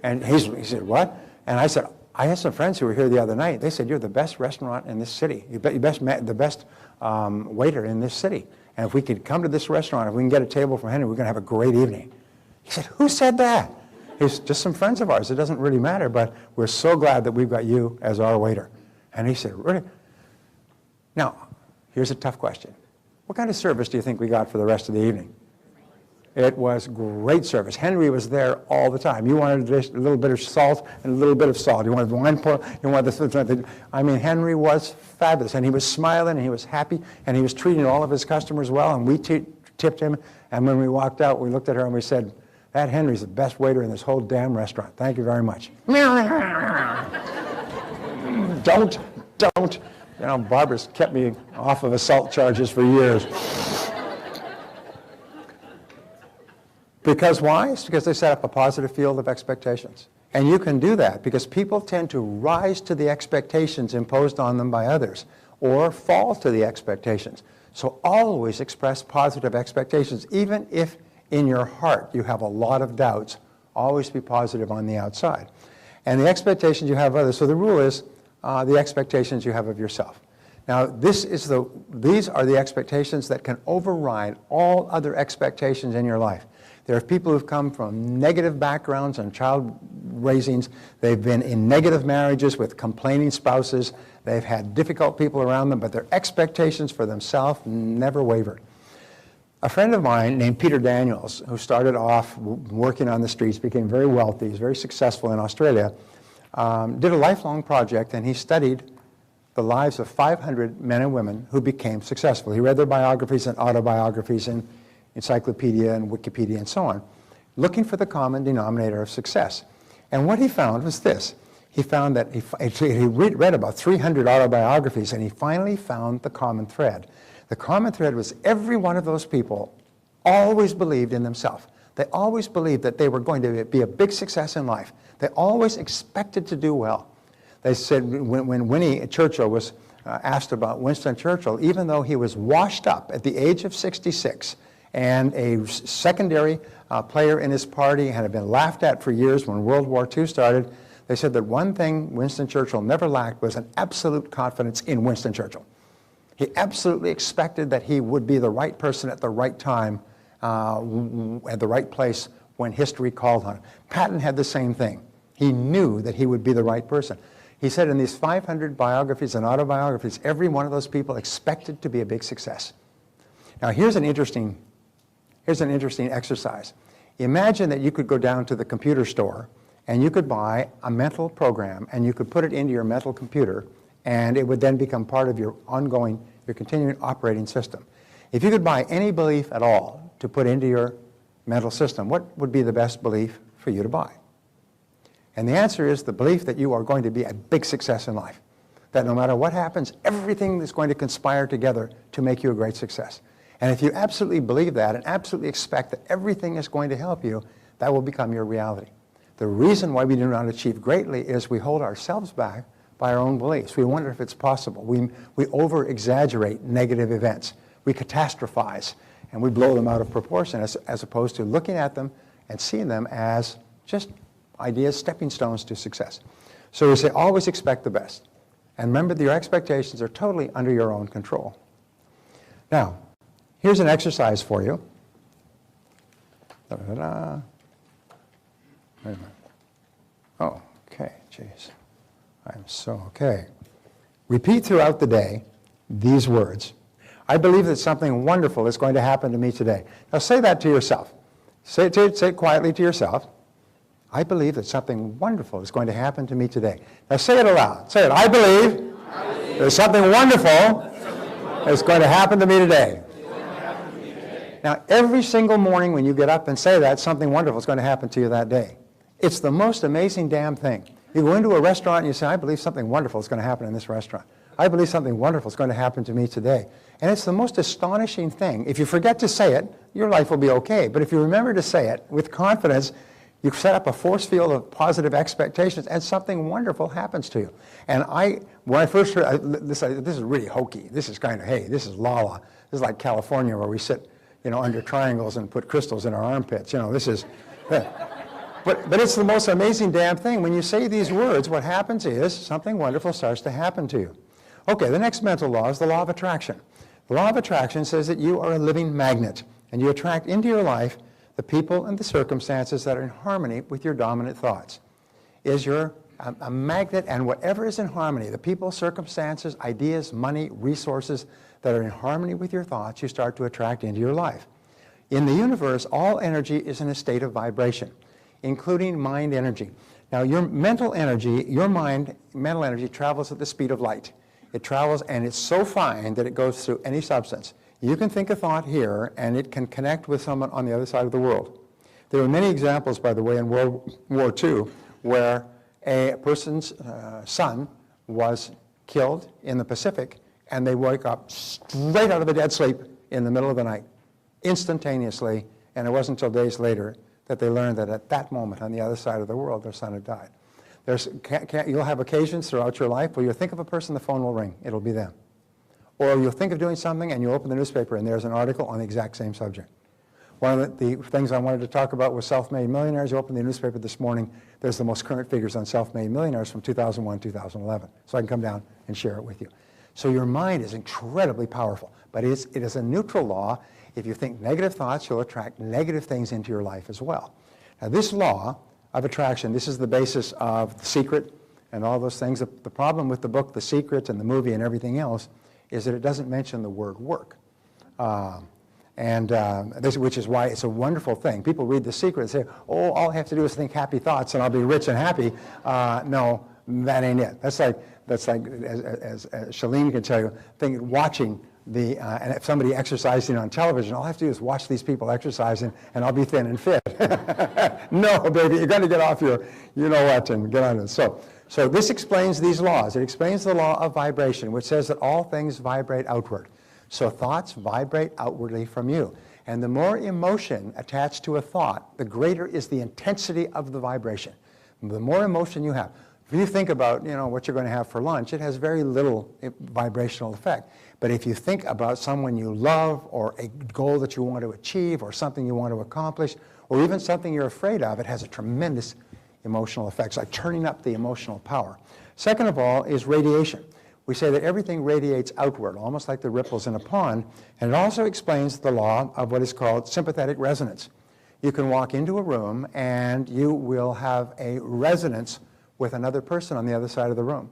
And he said, what? And I said, I had some friends who were here the other night. They said, you're the best restaurant in this city. You're the best waiter in this city. And if we could come to this restaurant, if we can get a table from Henry, we're going to have a great evening. He said, who said that? He's just some friends of ours. It doesn't really matter, but we're so glad that we've got you as our waiter. And he said, really? Now, here's a tough question. What kind of service do you think we got for the rest of the evening? It was great service. Henry was there all the time. You wanted just a little bit of salt and a little bit of salt. You wanted the wine pour, you wanted the, I mean, Henry was fabulous, and he was smiling, and he was happy, and he was treating all of his customers well, and we tipped him, and when we walked out, we looked at her and we said, that Henry's the best waiter in this whole damn restaurant. Thank you very much. Don't. You know, Barbara's kept me off of assault charges for years. Because why? It's because they set up a positive field of expectations. And you can do that because people tend to rise to the expectations imposed on them by others or fall to the expectations. So always express positive expectations. Even if in your heart you have a lot of doubts, always be positive on the outside. And the expectations you have of others, so the rule is the expectations you have of yourself. Now, these are the expectations that can override all other expectations in your life. There are people who've come from negative backgrounds and child raisings. They've been in negative marriages with complaining spouses. They've had difficult people around them, but their expectations for themselves never wavered. A friend of mine named Peter Daniels, who started off working on the streets, became very wealthy, he's very successful in Australia, did a lifelong project, and he studied the lives of 500 men and women who became successful. He read their biographies and autobiographies and encyclopedia and Wikipedia and so on, looking for the common denominator of success. And what he found was this. He found that he read about 300 autobiographies, and he finally found the common thread. The common thread was every one of those people always believed in themselves. They always believed that they were going to be a big success in life. They always expected to do well. They said when Winnie Churchill was asked about Winston Churchill, even though he was washed up at the age of 66 and a secondary player in his party and had been laughed at for years when World War II started, they said that one thing Winston Churchill never lacked was an absolute confidence in Winston Churchill. He absolutely expected that he would be the right person at the right time, at the right place when history called on him. Patton had the same thing. He knew that he would be the right person. He said in these 500 biographies and autobiographies, every one of those people expected to be a big success. Now here's an interesting exercise. Imagine that you could go down to the computer store and you could buy a mental program and you could put it into your mental computer, and it would then become part of your continuing operating system. If you could buy any belief at all to put into your mental system, what would be the best belief for you to buy? And the answer is the belief that you are going to be a big success in life. That no matter what happens, everything is going to conspire together to make you a great success. And if you absolutely believe that and absolutely expect that everything is going to help you, that will become your reality. The reason why we do not achieve greatly is we hold ourselves back by our own beliefs. We wonder if it's possible. We over-exaggerate negative events. We catastrophize, and we blow them out of proportion as opposed to looking at them and seeing them as just ideas, stepping stones to success. So we say always expect the best. And remember that your expectations are totally under your own control. Now, here's an exercise for you. Da-da-da. Wait a minute. Oh, okay, jeez. I'm so okay. Repeat throughout the day these words. I believe that something wonderful is going to happen to me today. Now say that to yourself. Say it quietly to yourself. I believe that something wonderful is going to happen to me today. Now say it aloud. Say it. I believe there's something wonderful is going to happen to me today. Now every single morning when you get up and say that, something wonderful is going to happen to you that day. It's the most amazing damn thing. You go into a restaurant and you say, I believe something wonderful is going to happen in this restaurant. I believe something wonderful is going to happen to me today. And it's the most astonishing thing. If you forget to say it, your life will be okay. But if you remember to say it with confidence, you set up a force field of positive expectations, and something wonderful happens to you. And when I first heard this is really hokey. This is kind of, hey, this is la-la. This is like California where we sit, under triangles and put crystals in our armpits. This is, but it's the most amazing damn thing. When you say these words, what happens is something wonderful starts to happen to you. Okay, the next mental law is the law of attraction. The law of attraction says that you are a living magnet, and you attract into your life the people and the circumstances that are in harmony with your dominant thoughts. Is your a magnet, and whatever is in harmony, the people, circumstances, ideas, money, resources that are in harmony with your thoughts, you start to attract into your life. In the universe, all energy is in a state of vibration, including mind energy. Now, your mental energy, mental energy travels at the speed of light. It travels, and it's so fine that it goes through any substance. You can think a thought here, and it can connect with someone on the other side of the world. There were many examples, by the way, in World War II, where a person's son was killed in the Pacific, and they woke up straight out of a dead sleep in the middle of the night, instantaneously, and it wasn't until days later that they learned that at that moment on the other side of the world, their son had died. You'll have occasions throughout your life where you'll think of a person, the phone will ring, it'll be them. Or you'll think of doing something and you open the newspaper and there's an article on the exact same subject. One of the things I wanted to talk about was self-made millionaires. You open the newspaper this morning, there's the most current figures on self-made millionaires from 2001, 2011. So I can come down and share it with you. So your mind is incredibly powerful, but it is a neutral law. If you think negative thoughts, you'll attract negative things into your life as well. Now this law of attraction, this is the basis of The Secret and all those things. The problem with the book, The Secret, and the movie and everything else is that it doesn't mention the word work. Which is why it's a wonderful thing. People read The Secret and say, oh, all I have to do is think happy thoughts and I'll be rich and happy. No, that ain't it. That's like as Shalene can tell you, watching and if somebody exercising on television, all I have to do is watch these people exercising and I'll be thin and fit. No, baby, you're going to get off your, you know what, and get on it. So this explains these laws. It explains the law of vibration, which says that all things vibrate outward. So thoughts vibrate outwardly from you. And the more emotion attached to a thought, the greater is the intensity of the vibration. The more emotion you have. If you think about, what you're going to have for lunch, it has very little vibrational effect. But if you think about someone you love, or a goal that you want to achieve, or something you want to accomplish, or even something you're afraid of, it has a tremendous emotional effect. It's like turning up the emotional power. Second of all is radiation. We say that everything radiates outward, almost like the ripples in a pond, and it also explains the law of what is called sympathetic resonance. You can walk into a room and you will have a resonance with another person on the other side of the room.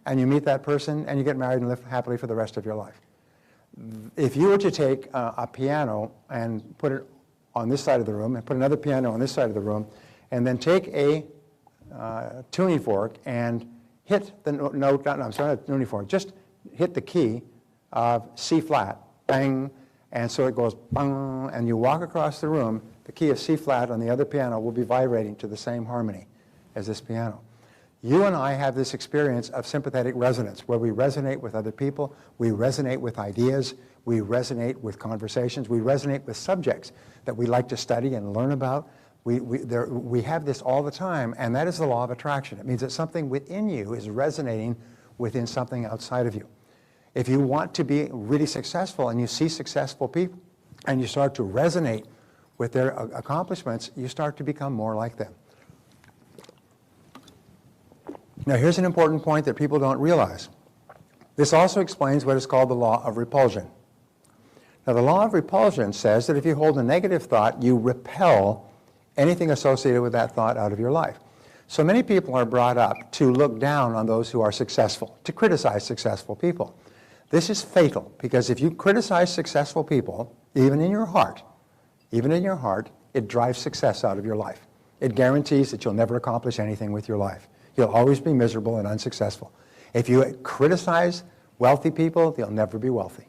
And you meet that person and you get married and live happily for the rest of your life. If you were to take a piano and put it on this side of the room and put another piano on this side of the room, and then take a tuning fork and hit the not tuning fork, just hit the key of C flat, bang, and so it goes bang, and you walk across the room, the key of C flat on the other piano will be vibrating to the same harmony as this piano. You and I have this experience of sympathetic resonance, where we resonate with other people, we resonate with ideas, we resonate with conversations, we resonate with subjects that we like to study and learn about. We have this all the time, and that is the law of attraction. It means that something within you is resonating within something outside of you. If you want to be really successful and you see successful people and you start to resonate with their accomplishments, you start to become more like them. Now here's an important point that people don't realize. This also explains what is called the law of repulsion. Now the law of repulsion says that if you hold a negative thought, you repel anything associated with that thought out of your life. So many people are brought up to look down on those who are successful, to criticize successful people. This is fatal, because if you criticize successful people, even in your heart, it drives success out of your life. It guarantees that you'll never accomplish anything with your life. You'll always be miserable and unsuccessful. If you criticize wealthy people, they'll never be wealthy.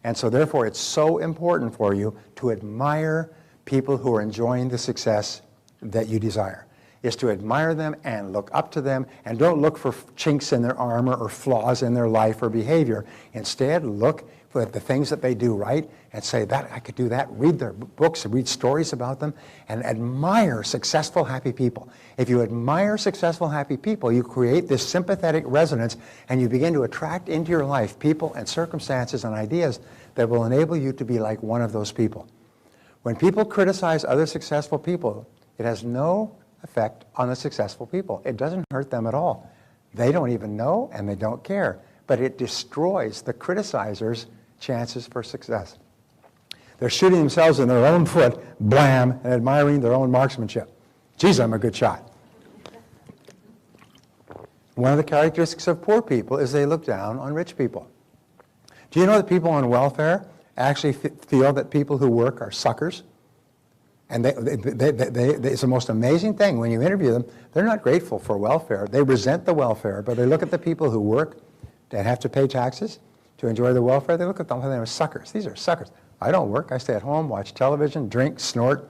And so therefore, it's so important for you to admire people who are enjoying the success that you desire, is to admire them and look up to them, and don't look for chinks in their armor or flaws in their life or behavior. Instead, look for the things that they do right and say, that I could do that. Read their books, read stories about them, and admire successful, happy people. If you admire successful, happy people, you create this sympathetic resonance, and you begin to attract into your life people and circumstances and ideas that will enable you to be like one of those people. When people criticize other successful people, it has no effect on the successful people. It doesn't hurt them at all. They don't even know, and they don't care. But it destroys the criticizer's chances for success. They're shooting themselves in their own foot, blam, and admiring their own marksmanship. Geez, I'm a good shot. One of the characteristics of poor people is they look down on rich people. Do you know that people on welfare actually feel that people who work are suckers? And it's the most amazing thing. When you interview them, they're not grateful for welfare. They resent the welfare, but they look at the people who work, that have to pay taxes to enjoy the welfare. They look at them as suckers. These are suckers. I don't work. I stay at home, watch television, drink, snort,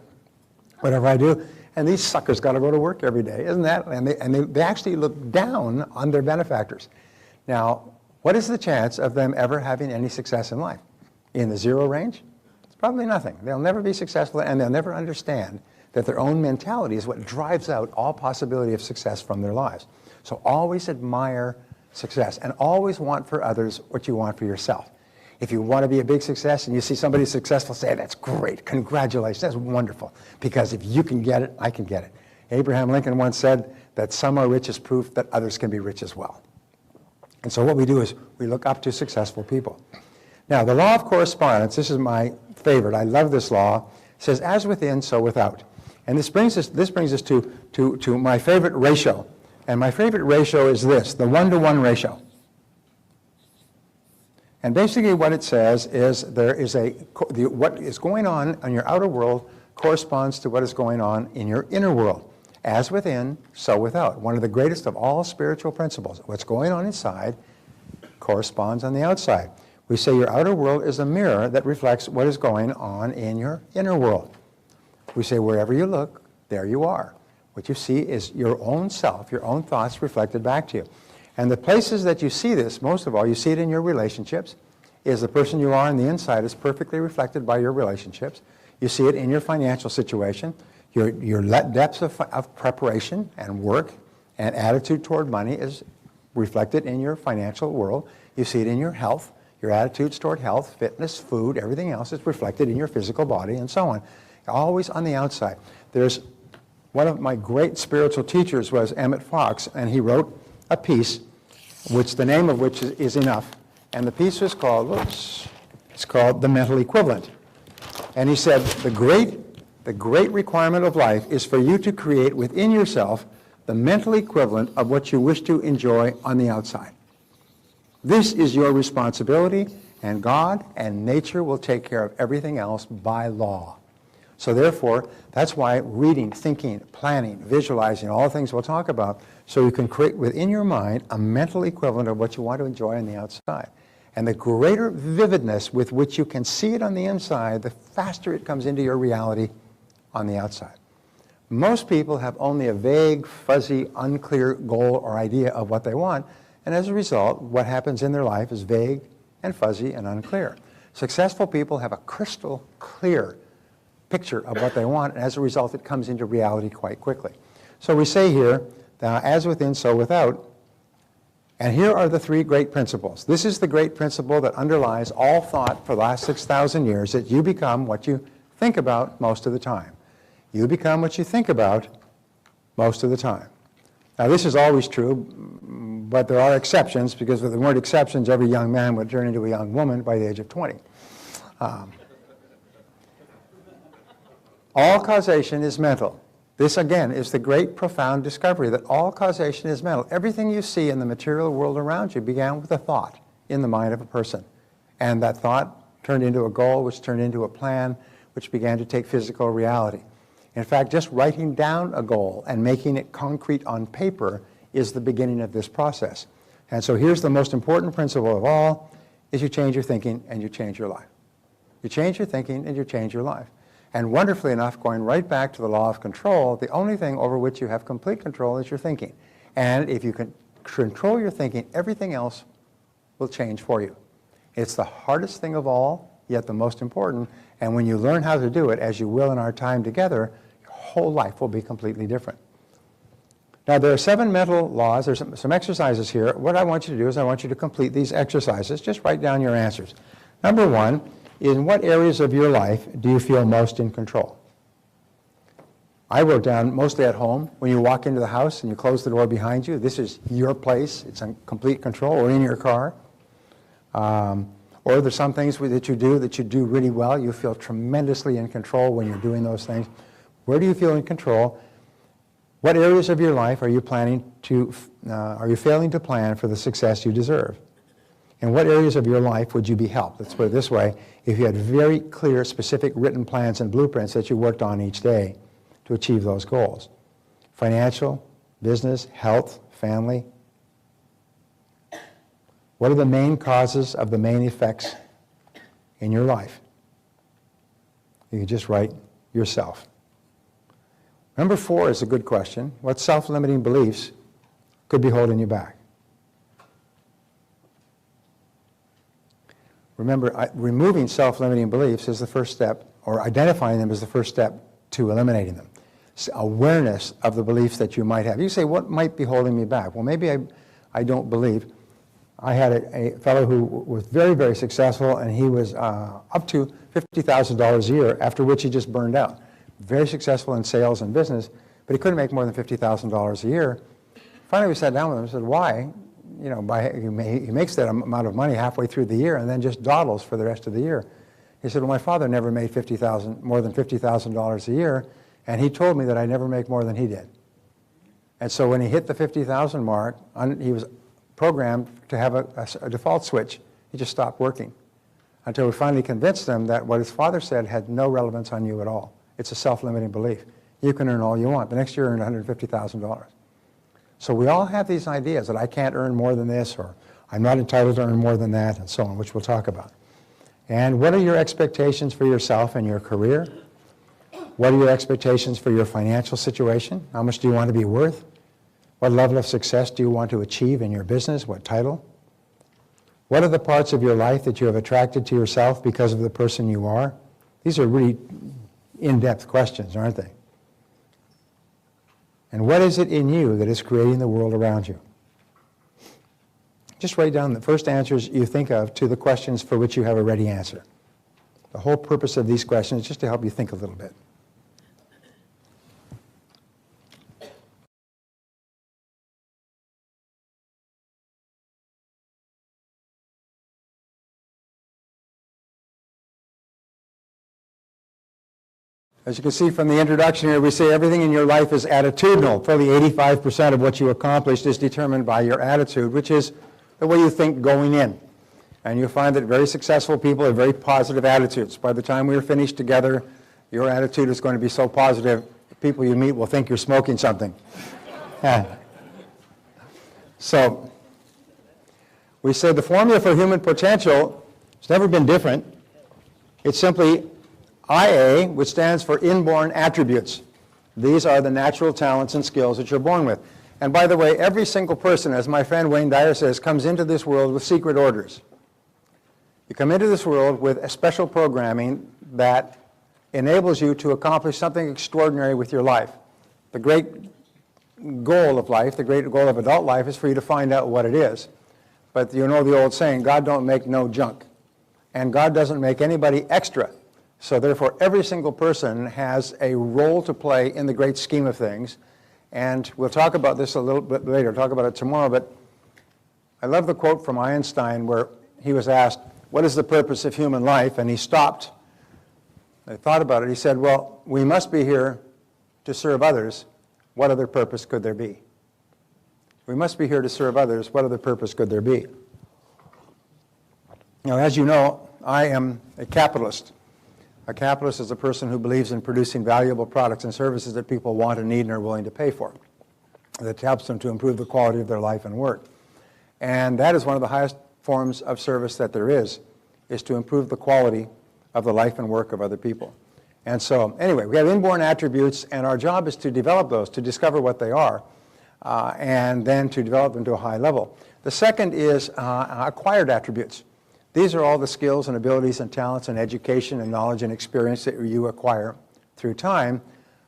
whatever I do. And these suckers got to go to work every day, isn't that? And they actually look down on their benefactors. Now, what is the chance of them ever having any success in life? In the zero range? Probably nothing. They'll never be successful, and they'll never understand that their own mentality is what drives out all possibility of success from their lives. So always admire success, and always want for others what you want for yourself. If you want to be a big success and you see somebody successful, say, that's great, congratulations, that's wonderful, because if you can get it, I can get it. Abraham Lincoln once said that some are rich as proof that others can be rich as well. And so what we do is we look up to successful people. Now, the law of correspondence, this is my favorite. I love this law. It says, as within, so without. And this brings us to my favorite ratio. And my favorite ratio is this, the 1-to-1 ratio. And basically what it says is what is going on in your outer world corresponds to what is going on in your inner world. As within, so without. One of the greatest of all spiritual principles. What's going on inside corresponds on the outside. We say your outer world is a mirror that reflects what is going on in your inner world. We say wherever you look, there you are. What you see is your own self, your own thoughts reflected back to you. And the places that you see this, most of all, you see it in your relationships. Is the person you are on the inside is perfectly reflected by your relationships. You see it in your financial situation. Your depths of preparation and work and attitude toward money is reflected in your financial world. You see it in your health. Your attitudes toward health, fitness, food, everything else is reflected in your physical body and so on. Always on the outside. There's one of my great spiritual teachers was Emmett Fox, and he wrote a piece, which the name of which is Enough. And the piece was called, it's called The Mental Equivalent. And he said, the great requirement of life is for you to create within yourself the mental equivalent of what you wish to enjoy on the outside. This is your responsibility, and God and nature will take care of everything else by law. So therefore, that's why reading, thinking, planning, visualizing, all the things we'll talk about, so you can create within your mind a mental equivalent of what you want to enjoy on the outside. And the greater vividness with which you can see it on the inside, the faster it comes into your reality on the outside. Most people have only a vague, fuzzy, unclear goal or idea of what they want, and as a result, what happens in their life is vague and fuzzy and unclear. Successful people have a crystal clear picture of what they want, and as a result, it comes into reality quite quickly. So we say here, as within, so without. And here are the three great principles. This is the great principle that underlies all thought for the last 6,000 years, that you become what you think about most of the time. You become what you think about most of the time. Now, this is always true, but there are exceptions, because if there weren't exceptions, every young man would turn into a young woman by the age of 20. All causation is mental. This, again, is the great, profound discovery that all causation is mental. Everything you see in the material world around you began with a thought in the mind of a person. And that thought turned into a goal, which turned into a plan, which began to take physical reality. In fact, just writing down a goal and making it concrete on paper is the beginning of this process. And so here's the most important principle of all, is you change your thinking and you change your life. You change your thinking and you change your life. And wonderfully enough, going right back to the law of control, the only thing over which you have complete control is your thinking. And if you can control your thinking, everything else will change for you. It's the hardest thing of all, yet the most important. And when you learn how to do it, as you will in our time together, your whole life will be completely different. Now, there are 7 mental laws. There's some exercises here. What I want you to do is I want you to complete these exercises. Just write down your answers. Number 1, in what areas of your life do you feel most in control? I wrote down mostly at home. When you walk into the house and you close the door behind you, this is your place. It's in complete control, or in your car. Or there's some things that you do really well. You feel tremendously in control when you're doing those things. Where do you feel in control? What areas of your life are you failing to plan for the success you deserve? In what areas of your life would you be helped? Let's put it this way. If you had very clear, specific written plans and blueprints that you worked on each day to achieve those goals. Financial, business, health, family. What are the main causes of the main effects in your life? You can just write yourself. Number 4 is a good question. What self-limiting beliefs could be holding you back? Remember, removing self-limiting beliefs is the first step, or identifying them is the first step to eliminating them. Awareness of the beliefs that you might have. You say, what might be holding me back? Well, maybe I don't believe. I had a fellow who was very, very successful, and he was up to $50,000 a year, after which he just burned out. Very successful in sales and business, but he couldn't make more than $50,000 a year. Finally, we sat down with him and said, why? You know, he makes that amount of money halfway through the year and then just dawdles for the rest of the year. He said, well, my father never made more than $50,000 a year, and he told me that I never make more than he did. And so when he hit the 50,000 mark, he was programmed to have a default switch. He just stopped working until we finally convinced him that what his father said had no relevance on you at all. It's a self-limiting belief. You can earn all you want. The next year, earn $150,000. So we all have these ideas that I can't earn more than this, or I'm not entitled to earn more than that, and so on, which we'll talk about. And what are your expectations for yourself and your career? What are your expectations for your financial situation? How much do you want to be worth? What level of success do you want to achieve in your business? What title? What are the parts of your life that you have attracted to yourself because of the person you are? These are really in-depth questions, aren't they? And what is it in you that is creating the world around you? Just write down the first answers you think of to the questions for which you have a ready answer. The whole purpose of these questions is just to help you think a little bit. As you can see from the introduction here, we say everything in your life is attitudinal. Fully 85% of what you accomplished is determined by your attitude, which is the way you think going in. And you'll find that very successful people have very positive attitudes. By the time we're finished together, your attitude is going to be so positive, the people you meet will think you're smoking something. So, we say the formula for human potential has never been different. It's simply IA, which stands for inborn attributes. These are the natural talents and skills that you're born with. And by the way, every single person, as my friend Wayne Dyer says, comes into this world with secret orders. You come into this world with a special programming that enables you to accomplish something extraordinary with your life. The great goal of life, the great goal of adult life, is for you to find out what it is. But you know the old saying, God don't make no junk. And God doesn't make anybody extra. So therefore, every single person has a role to play in the great scheme of things. And we'll talk about this a little bit later, talk about it tomorrow, but I love the quote from Einstein where he was asked, what is the purpose of human life? And he stopped. I thought about it. He said, well, we must be here to serve others. What other purpose could there be? We must be here to serve others. What other purpose could there be? Now, as you know, I am a capitalist. A capitalist is a person who believes in producing valuable products and services that people want and need and are willing to pay for. That helps them to improve the quality of their life and work. And that is one of the highest forms of service that there is to improve the quality of the life and work of other people. And so, anyway, we have inborn attributes, and our job is to develop those, to discover what they are, and then to develop them to a high level. The second is acquired attributes. These are all the skills and abilities and talents and education and knowledge and experience that you acquire through time,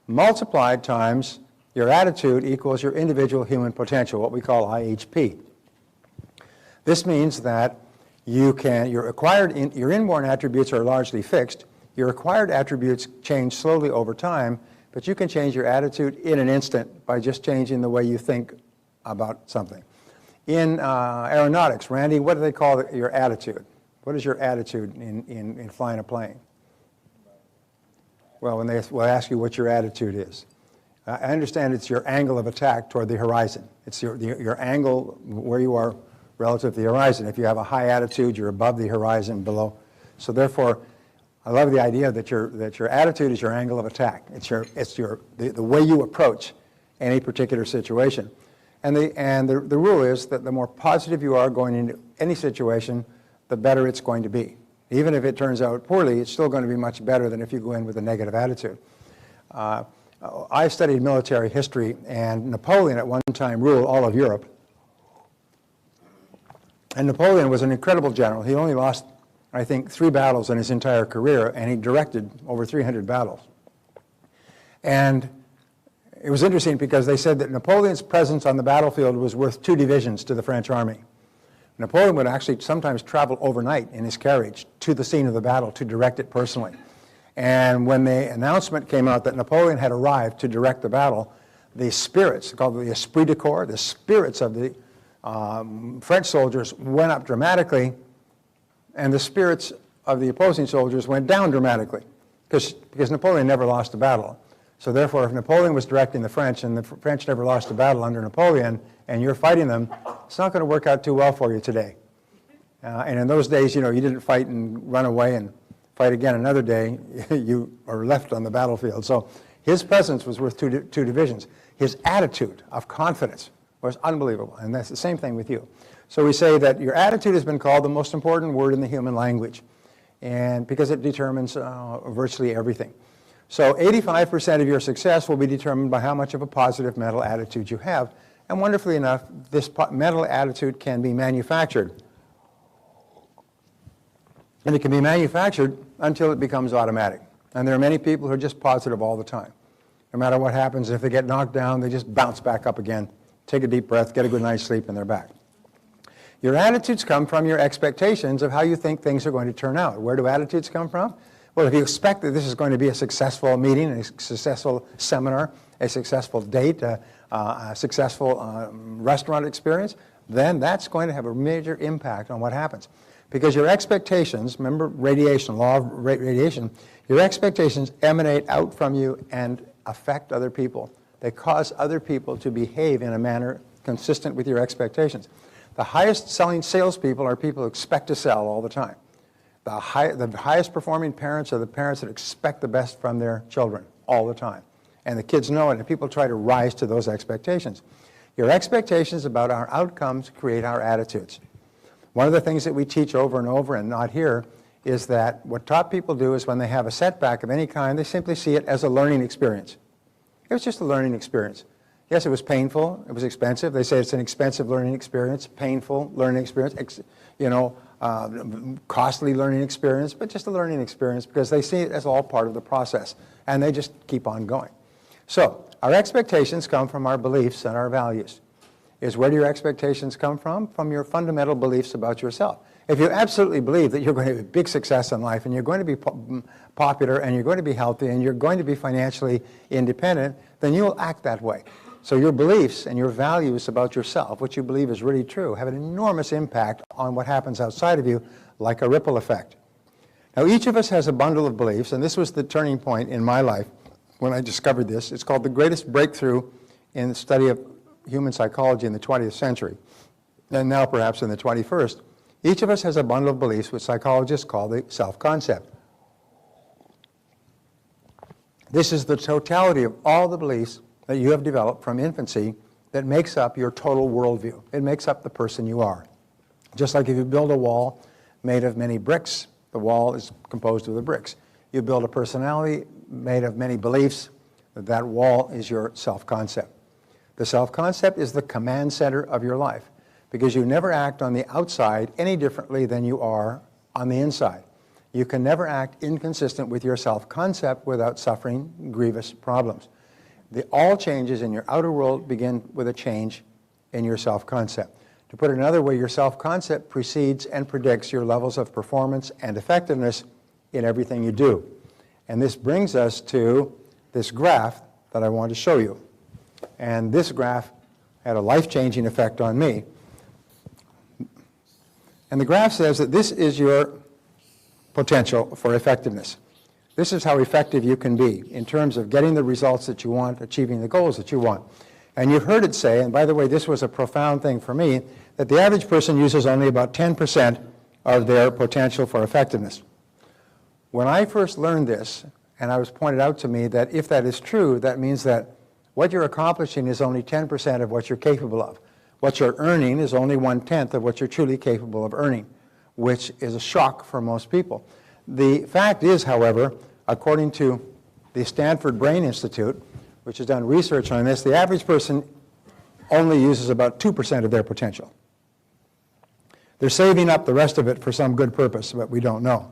multiplied times your attitude equals your individual human potential, what we call IHP. This means that your inborn attributes are largely fixed. Your acquired attributes change slowly over time, but you can change your attitude in an instant by just changing the way you think about something. In aeronautics, Randy, what do they call your attitude? What is your attitude in flying a plane? Well, when they will ask you what your attitude is. I understand it's your angle of attack toward the horizon. It's your angle where you are relative to the horizon. If you have a high attitude, you're above the horizon, below. So therefore, I love the idea that your attitude is your angle of attack. It's the way you approach any particular situation. And the rule is that the more positive you are going into any situation, the better it's going to be. Even if it turns out poorly, it's still going to be much better than if you go in with a negative attitude. I studied military history, and Napoleon at one time ruled all of Europe. And Napoleon was an incredible general. He only lost, I think, 3 battles in his entire career, and he directed over 300 battles. And it was interesting because they said that Napoleon's presence on the battlefield was worth 2 divisions to the French army. Napoleon would actually sometimes travel overnight in his carriage to the scene of the battle to direct it personally. And when the announcement came out that Napoleon had arrived to direct the battle, the spirits, called the esprit de corps, the spirits of the French soldiers went up dramatically, and the spirits of the opposing soldiers went down dramatically, because Napoleon never lost a battle. So therefore, if Napoleon was directing the French, and the French never lost a battle under Napoleon, and you're fighting them, it's not going to work out too well for you today. And in those days, you didn't fight and run away and fight again another day. You are left on the battlefield. So his presence was worth two divisions. His attitude of confidence was unbelievable, and that's the same thing with you. So we say that your attitude has been called the most important word in the human language, and because it determines virtually everything. So 85% of your success will be determined by how much of a positive mental attitude you have. And wonderfully enough, this mental attitude can be manufactured. And it can be manufactured until it becomes automatic. And there are many people who are just positive all the time. No matter what happens, if they get knocked down, they just bounce back up again, take a deep breath, get a good night's sleep, and they're back. Your attitudes come from your expectations of how you think things are going to turn out. Where do attitudes come from? Well, if you expect that this is going to be a successful meeting, a successful seminar, a successful date, a successful restaurant experience, then that's going to have a major impact on what happens. Because your expectations, remember radiation, law of radiation, your expectations emanate out from you and affect other people. They cause other people to behave in a manner consistent with your expectations. The highest selling salespeople are people who expect to sell all the time. The highest performing parents are the parents that expect the best from their children all the time. And the kids know it, and people try to rise to those expectations. Your expectations about our outcomes create our attitudes. One of the things that we teach over and over and not here is that what top people do is when they have a setback of any kind, they simply see it as a learning experience. It was just a learning experience. Yes, it was painful, it was expensive. They say it's an expensive learning experience, painful learning experience, costly learning experience, but just a learning experience because they see it as all part of the process, and they just keep on going. So our expectations come from our beliefs and our values. Where do your expectations come from? From your fundamental beliefs about yourself. If you absolutely believe that you're going to have a big success in life and you're going to be popular and you're going to be healthy and you're going to be financially independent, then you will act that way. So your beliefs and your values about yourself, what you believe is really true, have an enormous impact on what happens outside of you, like a ripple effect. Now, each of us has a bundle of beliefs, and this was the turning point in my life when I discovered this. It's called the greatest breakthrough in the study of human psychology in the 20th century, and now perhaps in the 21st. Each of us has a bundle of beliefs which psychologists call the self-concept. This is the totality of all the beliefs that you have developed from infancy that makes up your total worldview. It makes up the person you are. Just like if you build a wall made of many bricks, the wall is composed of the bricks. You build a personality made of many beliefs, that wall is your self-concept. The self-concept is the command center of your life because you never act on the outside any differently than you are on the inside. You can never act inconsistent with your self-concept without suffering grievous problems. All changes in your outer world begin with a change in your self-concept. To put it another way, your self-concept precedes and predicts your levels of performance and effectiveness in everything you do. And this brings us to this graph that I want to show you. And this graph had a life-changing effect on me. And the graph says that this is your potential for effectiveness. This is how effective you can be in terms of getting the results that you want, achieving the goals that you want. And you've heard it say, and by the way, this was a profound thing for me, that the average person uses only about 10% of their potential for effectiveness. When I first learned this, and I was pointed out to me that if that is true, that means that what you're accomplishing is only 10% of what you're capable of. What you're earning is only 1/10 of what you're truly capable of earning, which is a shock for most people. The fact is, however, according to the Stanford Brain Institute, which has done research on this, the average person only uses about 2% of their potential. They're saving up the rest of it for some good purpose, but we don't know.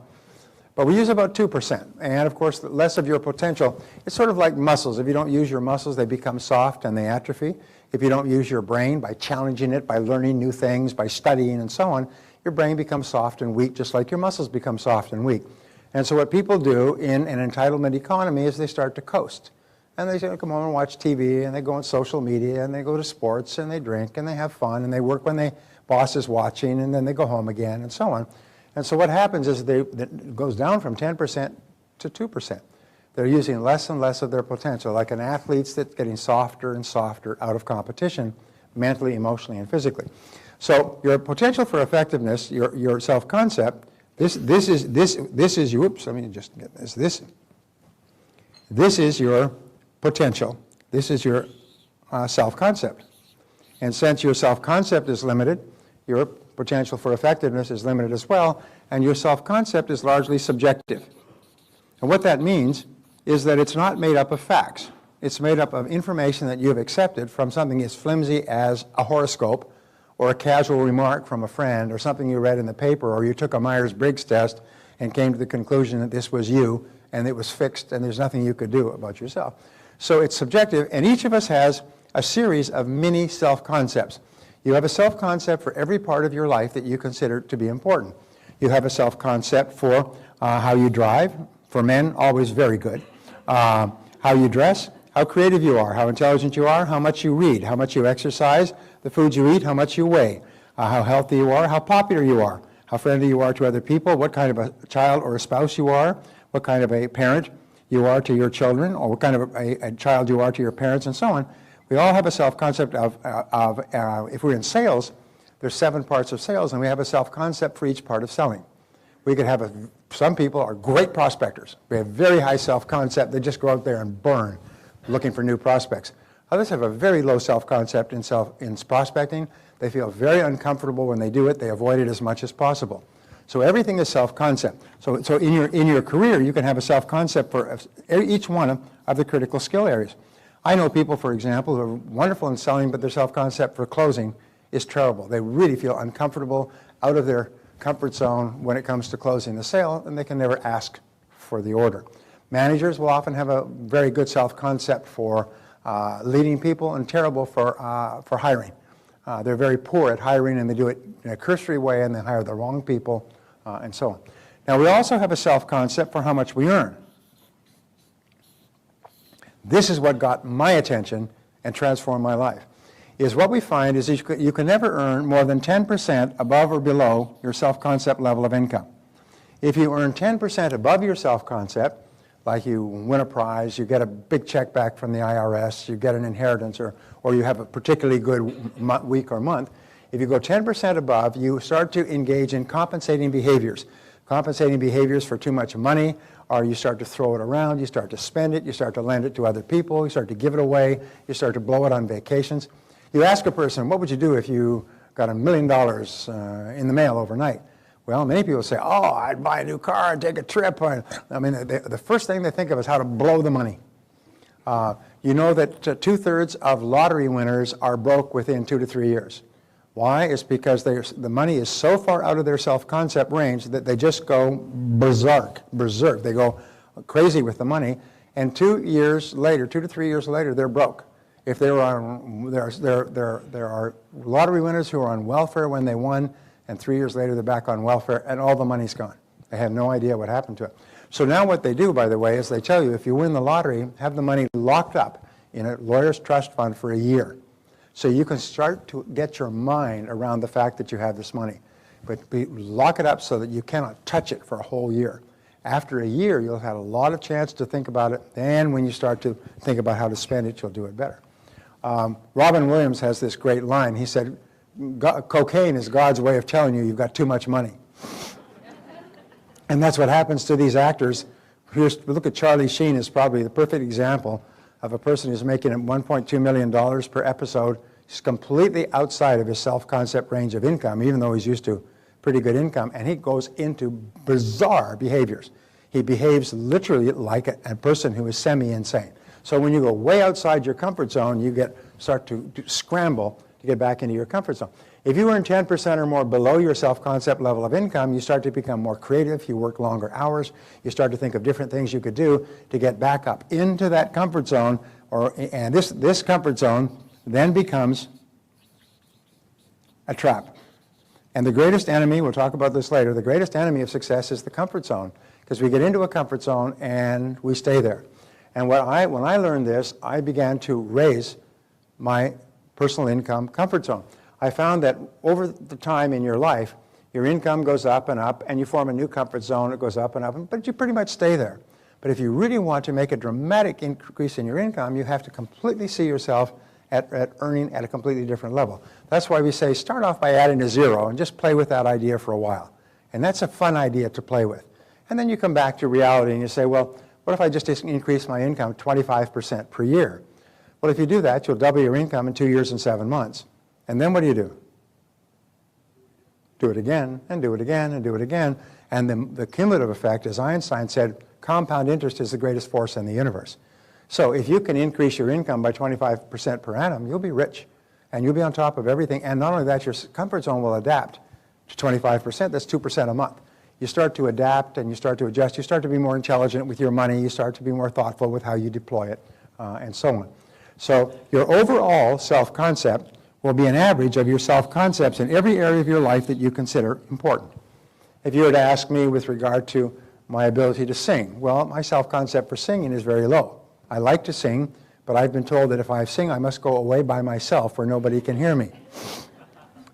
But we use about 2%. And of course, the less of your potential, it's sort of like muscles. If you don't use your muscles, they become soft and they atrophy. If you don't use your brain by challenging it, by learning new things, by studying and so on, your brain becomes soft and weak, just like your muscles become soft and weak. And so what people do in an entitlement economy is they start to coast. And they say, come home and watch TV, and they go on social media, and they go to sports, and they drink, and they have fun, and they work when the boss is watching, and then they go home again, and so on. And so what happens is it goes down from 10% to 2%. They're using less and less of their potential, like an athlete's that's getting softer and softer out of competition, mentally, emotionally, and physically. So your potential for effectiveness, your self-concept, this is your, oops, let me just get this. This is your potential. This is your self-concept. And since your self-concept is limited, your potential for effectiveness is limited as well, and your self-concept is largely subjective. And what that means is that it's not made up of facts. It's made up of information that you've accepted from something as flimsy as a horoscope or a casual remark from a friend or something you read in the paper, or you took a Myers-Briggs test and came to the conclusion that this was you and it was fixed and there's nothing you could do about yourself. So it's subjective, and each of us has a series of mini self-concepts. You have a self-concept for every part of your life that you consider to be important. You have a self-concept for how you drive. For men, always very good. How you dress, how creative you are, how intelligent you are, how much you read, how much you exercise, the foods you eat, how much you weigh, how healthy you are, how popular you are, how friendly you are to other people, what kind of a child or a spouse you are, what kind of a parent you are to your children, or what kind of a child you are to your parents, and so on. We all have a self-concept of if we're in sales, there's 7 parts of sales, and we have a self-concept for each part of selling. We could have some people are great prospectors. They have very high self-concept. They just go out there and burn looking for new prospects. Others have a very low self-concept in prospecting. They feel very uncomfortable when they do it. They avoid it as much as possible. So everything is self-concept. So in your career, you can have a self-concept for each one of the critical skill areas. I know people, for example, who are wonderful in selling, but their self-concept for closing is terrible. They really feel uncomfortable, out of their comfort zone when it comes to closing the sale, and they can never ask for the order. Managers will often have a very good self-concept for leading people and terrible for hiring. They're very poor at hiring, and they do it in a cursory way, and they hire the wrong people, and so on. Now, we also have a self-concept for how much we earn. This is what got my attention and transformed my life. Is what we find is you can never earn more than 10% above or below your self-concept level of income. If you earn 10% above your self-concept, like you win a prize, you get a big check back from the IRS, you get an inheritance, or you have a particularly good week or month, if you go 10% above, you start to engage in compensating behaviors. Compensating behaviors for too much money, or you start to throw it around, you start to spend it, you start to lend it to other people, you start to give it away, you start to blow it on vacations. You ask a person, what would you do if you got $1 million in the mail overnight? Well, many people say, oh, I'd buy a new car, I'd take a trip. I mean, the first thing they think of is how to blow the money. You know that 2/3 of lottery winners are broke within 2 to 3 years. Why? It's because the money is so far out of their self-concept range that they just go berserk. They go crazy with the money, and 2 to 3 years later, they're broke. If they were on, there are lottery winners who are on welfare when they won, and 3 years later they're back on welfare, and all the money's gone. They have no idea what happened to it. So now what they do, by the way, is they tell you if you win the lottery, have the money locked up in a lawyer's trust fund for a year. So you can start to get your mind around the fact that you have this money. But lock it up so that you cannot touch it for a whole year. After a year, you'll have had a lot of chance to think about it. Then when you start to think about how to spend it, you'll do it better. Robin Williams has this great line. He said, cocaine is God's way of telling you you've got too much money. And that's what happens to these actors. Look at Charlie Sheen is probably the perfect example of a person who's making $1.2 million per episode. He's completely outside of his self-concept range of income, even though he's used to pretty good income, and he goes into bizarre behaviors. He behaves literally like a person who is semi-insane. So when you go way outside your comfort zone, you start to scramble to get back into your comfort zone. If you earn 10% or more below your self-concept level of income, you start to become more creative, you work longer hours, you start to think of different things you could do to get back up into that comfort zone, and this comfort zone then becomes a trap. And the greatest enemy, we'll talk about this later, the greatest enemy of success is the comfort zone, because we get into a comfort zone and we stay there. And when I learned this, I began to raise my personal income comfort zone. I found that over the time in your life, your income goes up, and you form a new comfort zone. It goes up, but you pretty much stay there. But if you really want to make a dramatic increase in your income, you have to completely see yourself at earning at a completely different level. That's why we say start off by adding a zero and just play with that idea for a while. And that's a fun idea to play with. And then you come back to reality and you say, well, what if I just increase my income 25% per year? Well, if you do that, you'll double your income in 2 years and 7 months. And then what do? Do it again, and do it again, and do it again. And the cumulative effect, as Einstein said, compound interest is the greatest force in the universe. So if you can increase your income by 25% per annum, you'll be rich, and you'll be on top of everything. And not only that, your comfort zone will adapt to 25%. That's 2% a month. You start to adapt, and you start to adjust. You start to be more intelligent with your money. You start to be more thoughtful with how you deploy it, and so on. So your overall self-concept will be an average of your self-concepts in every area of your life that you consider important. If you were to ask me with regard to my ability to sing, well, my self-concept for singing is very low. I like to sing, but I've been told that if I sing, I must go away by myself where nobody can hear me.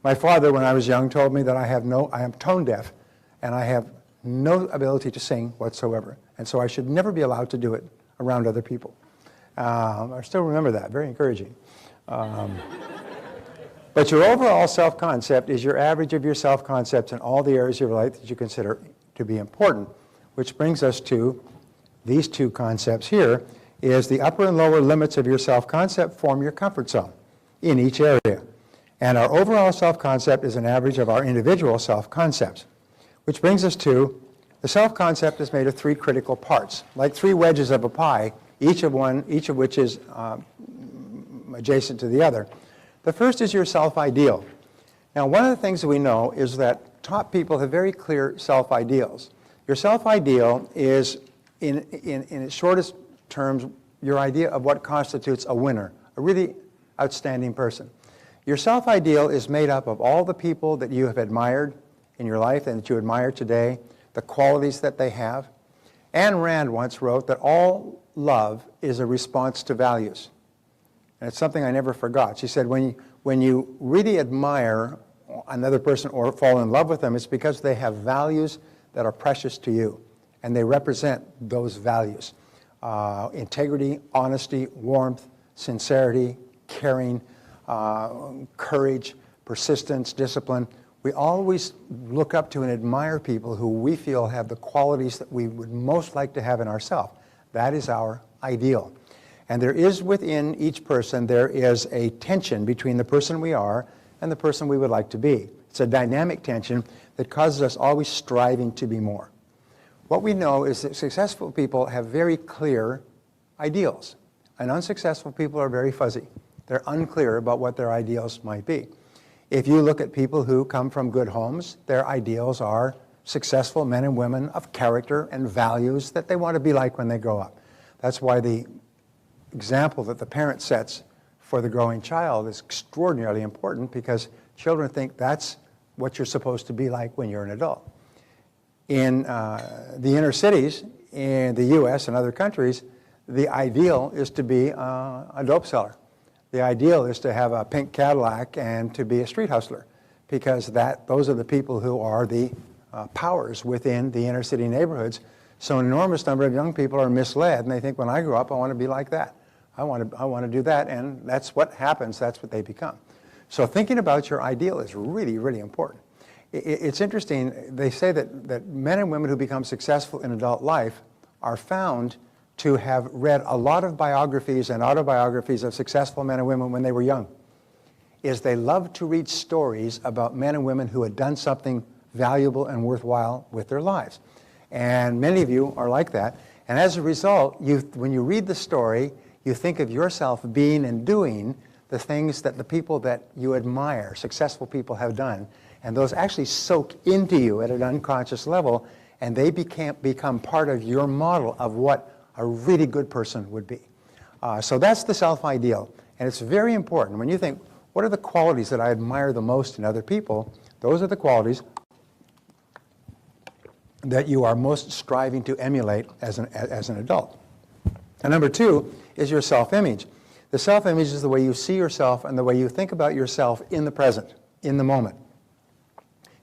My father, when I was young, told me that I am tone deaf, and I have no ability to sing whatsoever. And so I should never be allowed to do it around other people. I still remember that, very encouraging. But your overall self-concept is your average of your self-concepts in all the areas of your life that you consider to be important, which brings us to these two concepts here, is the upper and lower limits of your self-concept form your comfort zone in each area. And our overall self-concept is an average of our individual self-concepts, which brings us to the self-concept is made of three critical parts, like three wedges of a pie, each of which is adjacent to the other. The first is your self-ideal. Now, one of the things that we know is that top people have very clear self-ideals. Your self-ideal is, in its shortest terms, your idea of what constitutes a winner, a really outstanding person. Your self-ideal is made up of all the people that you have admired in your life and that you admire today, the qualities that they have. Ayn Rand once wrote that all love is a response to values. And it's something I never forgot. She said, when you really admire another person or fall in love with them, it's because they have values that are precious to you, and they represent those values. Integrity, honesty, warmth, sincerity, caring, courage, persistence, discipline. We always look up to and admire people who we feel have the qualities that we would most like to have in ourselves. That is our ideal. And there is within each person, there is a tension between the person we are and the person we would like to be. It's a dynamic tension that causes us always striving to be more. What we know is that successful people have very clear ideals, and unsuccessful people are very fuzzy. They're unclear about what their ideals might be. If you look at people who come from good homes, their ideals are successful men and women of character and values that they want to be like when they grow up. That's why the example that the parent sets for the growing child is extraordinarily important, because children think that's what you're supposed to be like when you're an adult. In the inner cities in the U.S. and other countries, the ideal is to be a dope seller. The ideal is to have a pink Cadillac and to be a street hustler, because those are the people who are the powers within the inner city neighborhoods. So an enormous number of young people are misled, and they think, when I grow up, I want to be like that. I want to do that, and that's what happens. That's what they become. So thinking about your ideal is really, really important. It's interesting. They say that men and women who become successful in adult life are found to have read a lot of biographies and autobiographies of successful men and women when they were young. Is they loved to read stories about men and women who had done something valuable and worthwhile with their lives. And many of you are like that. And as a result, when you read the story, you think of yourself being and doing the things that the people that you admire, successful people, have done. And those actually soak into you at an unconscious level, and they become part of your model of what a really good person would be. So that's the self-ideal. And it's very important. When you think, what are the qualities that I admire the most in other people? Those are the qualities that you are most striving to emulate as an adult. And number two is your self-image. The self-image is the way you see yourself and the way you think about yourself in the present, in the moment.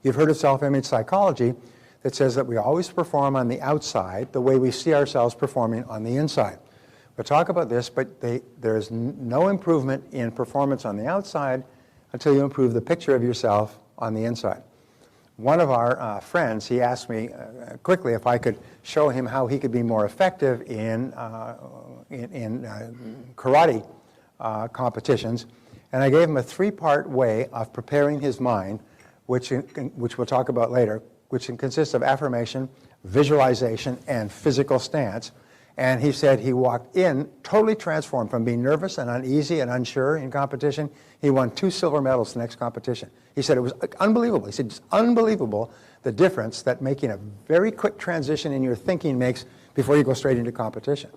You've heard of self-image psychology that says that we always perform on the outside the way we see ourselves performing on the inside. We'll talk about this, but there is no improvement in performance on the outside until you improve the picture of yourself on the inside. One of our friends, he asked me quickly if I could show him how he could be more effective in karate competitions, and I gave him a three-part way of preparing his mind, which we'll talk about later, which consists of affirmation, visualization, and physical stance. And he said he walked in totally transformed from being nervous and uneasy and unsure in competition. He won 2 silver medals the next competition. He said it was unbelievable. He said it's unbelievable the difference that making a very quick transition in your thinking makes before you go straight into competition.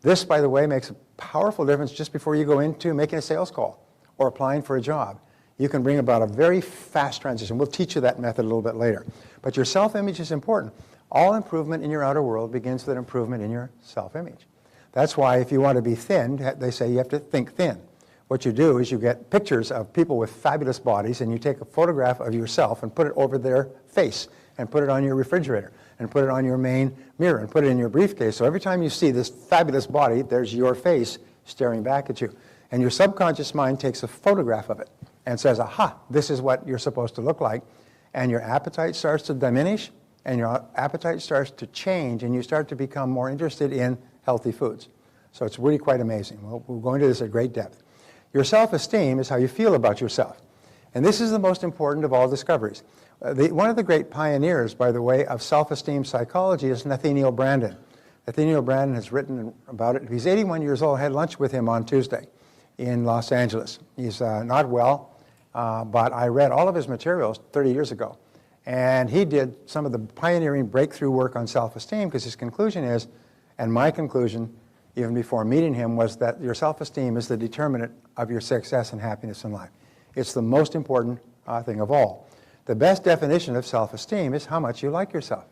This, by the way, makes a powerful difference just before you go into making a sales call or applying for a job. You can bring about a very fast transition. We'll teach you that method a little bit later. But your self-image is important. All improvement in your outer world begins with an improvement in your self-image. That's why if you want to be thin, they say you have to think thin. What you do is you get pictures of people with fabulous bodies, and you take a photograph of yourself and put it over their face, and put it on your refrigerator, and put it on your main mirror, and put it in your briefcase. So every time you see this fabulous body, there's your face staring back at you. And your subconscious mind takes a photograph of it and says, aha, this is what you're supposed to look like. And your appetite starts to diminish, and your appetite starts to change, and you start to become more interested in healthy foods. So it's really quite amazing. We'll go into this at great depth. Your self-esteem is how you feel about yourself. And this is the most important of all discoveries. One of the great pioneers, by the way, of self-esteem psychology is Nathaniel Branden. Nathaniel Branden has written about it. He's 81 years old. I had lunch with him on Tuesday in Los Angeles. He's not well, but I read all of his materials 30 years ago. And he did some of the pioneering breakthrough work on self-esteem, because his conclusion is, and my conclusion even before meeting him, was that your self-esteem is the determinant of your success and happiness in life. It's the most important thing of all. The best definition of self-esteem is how much you like yourself.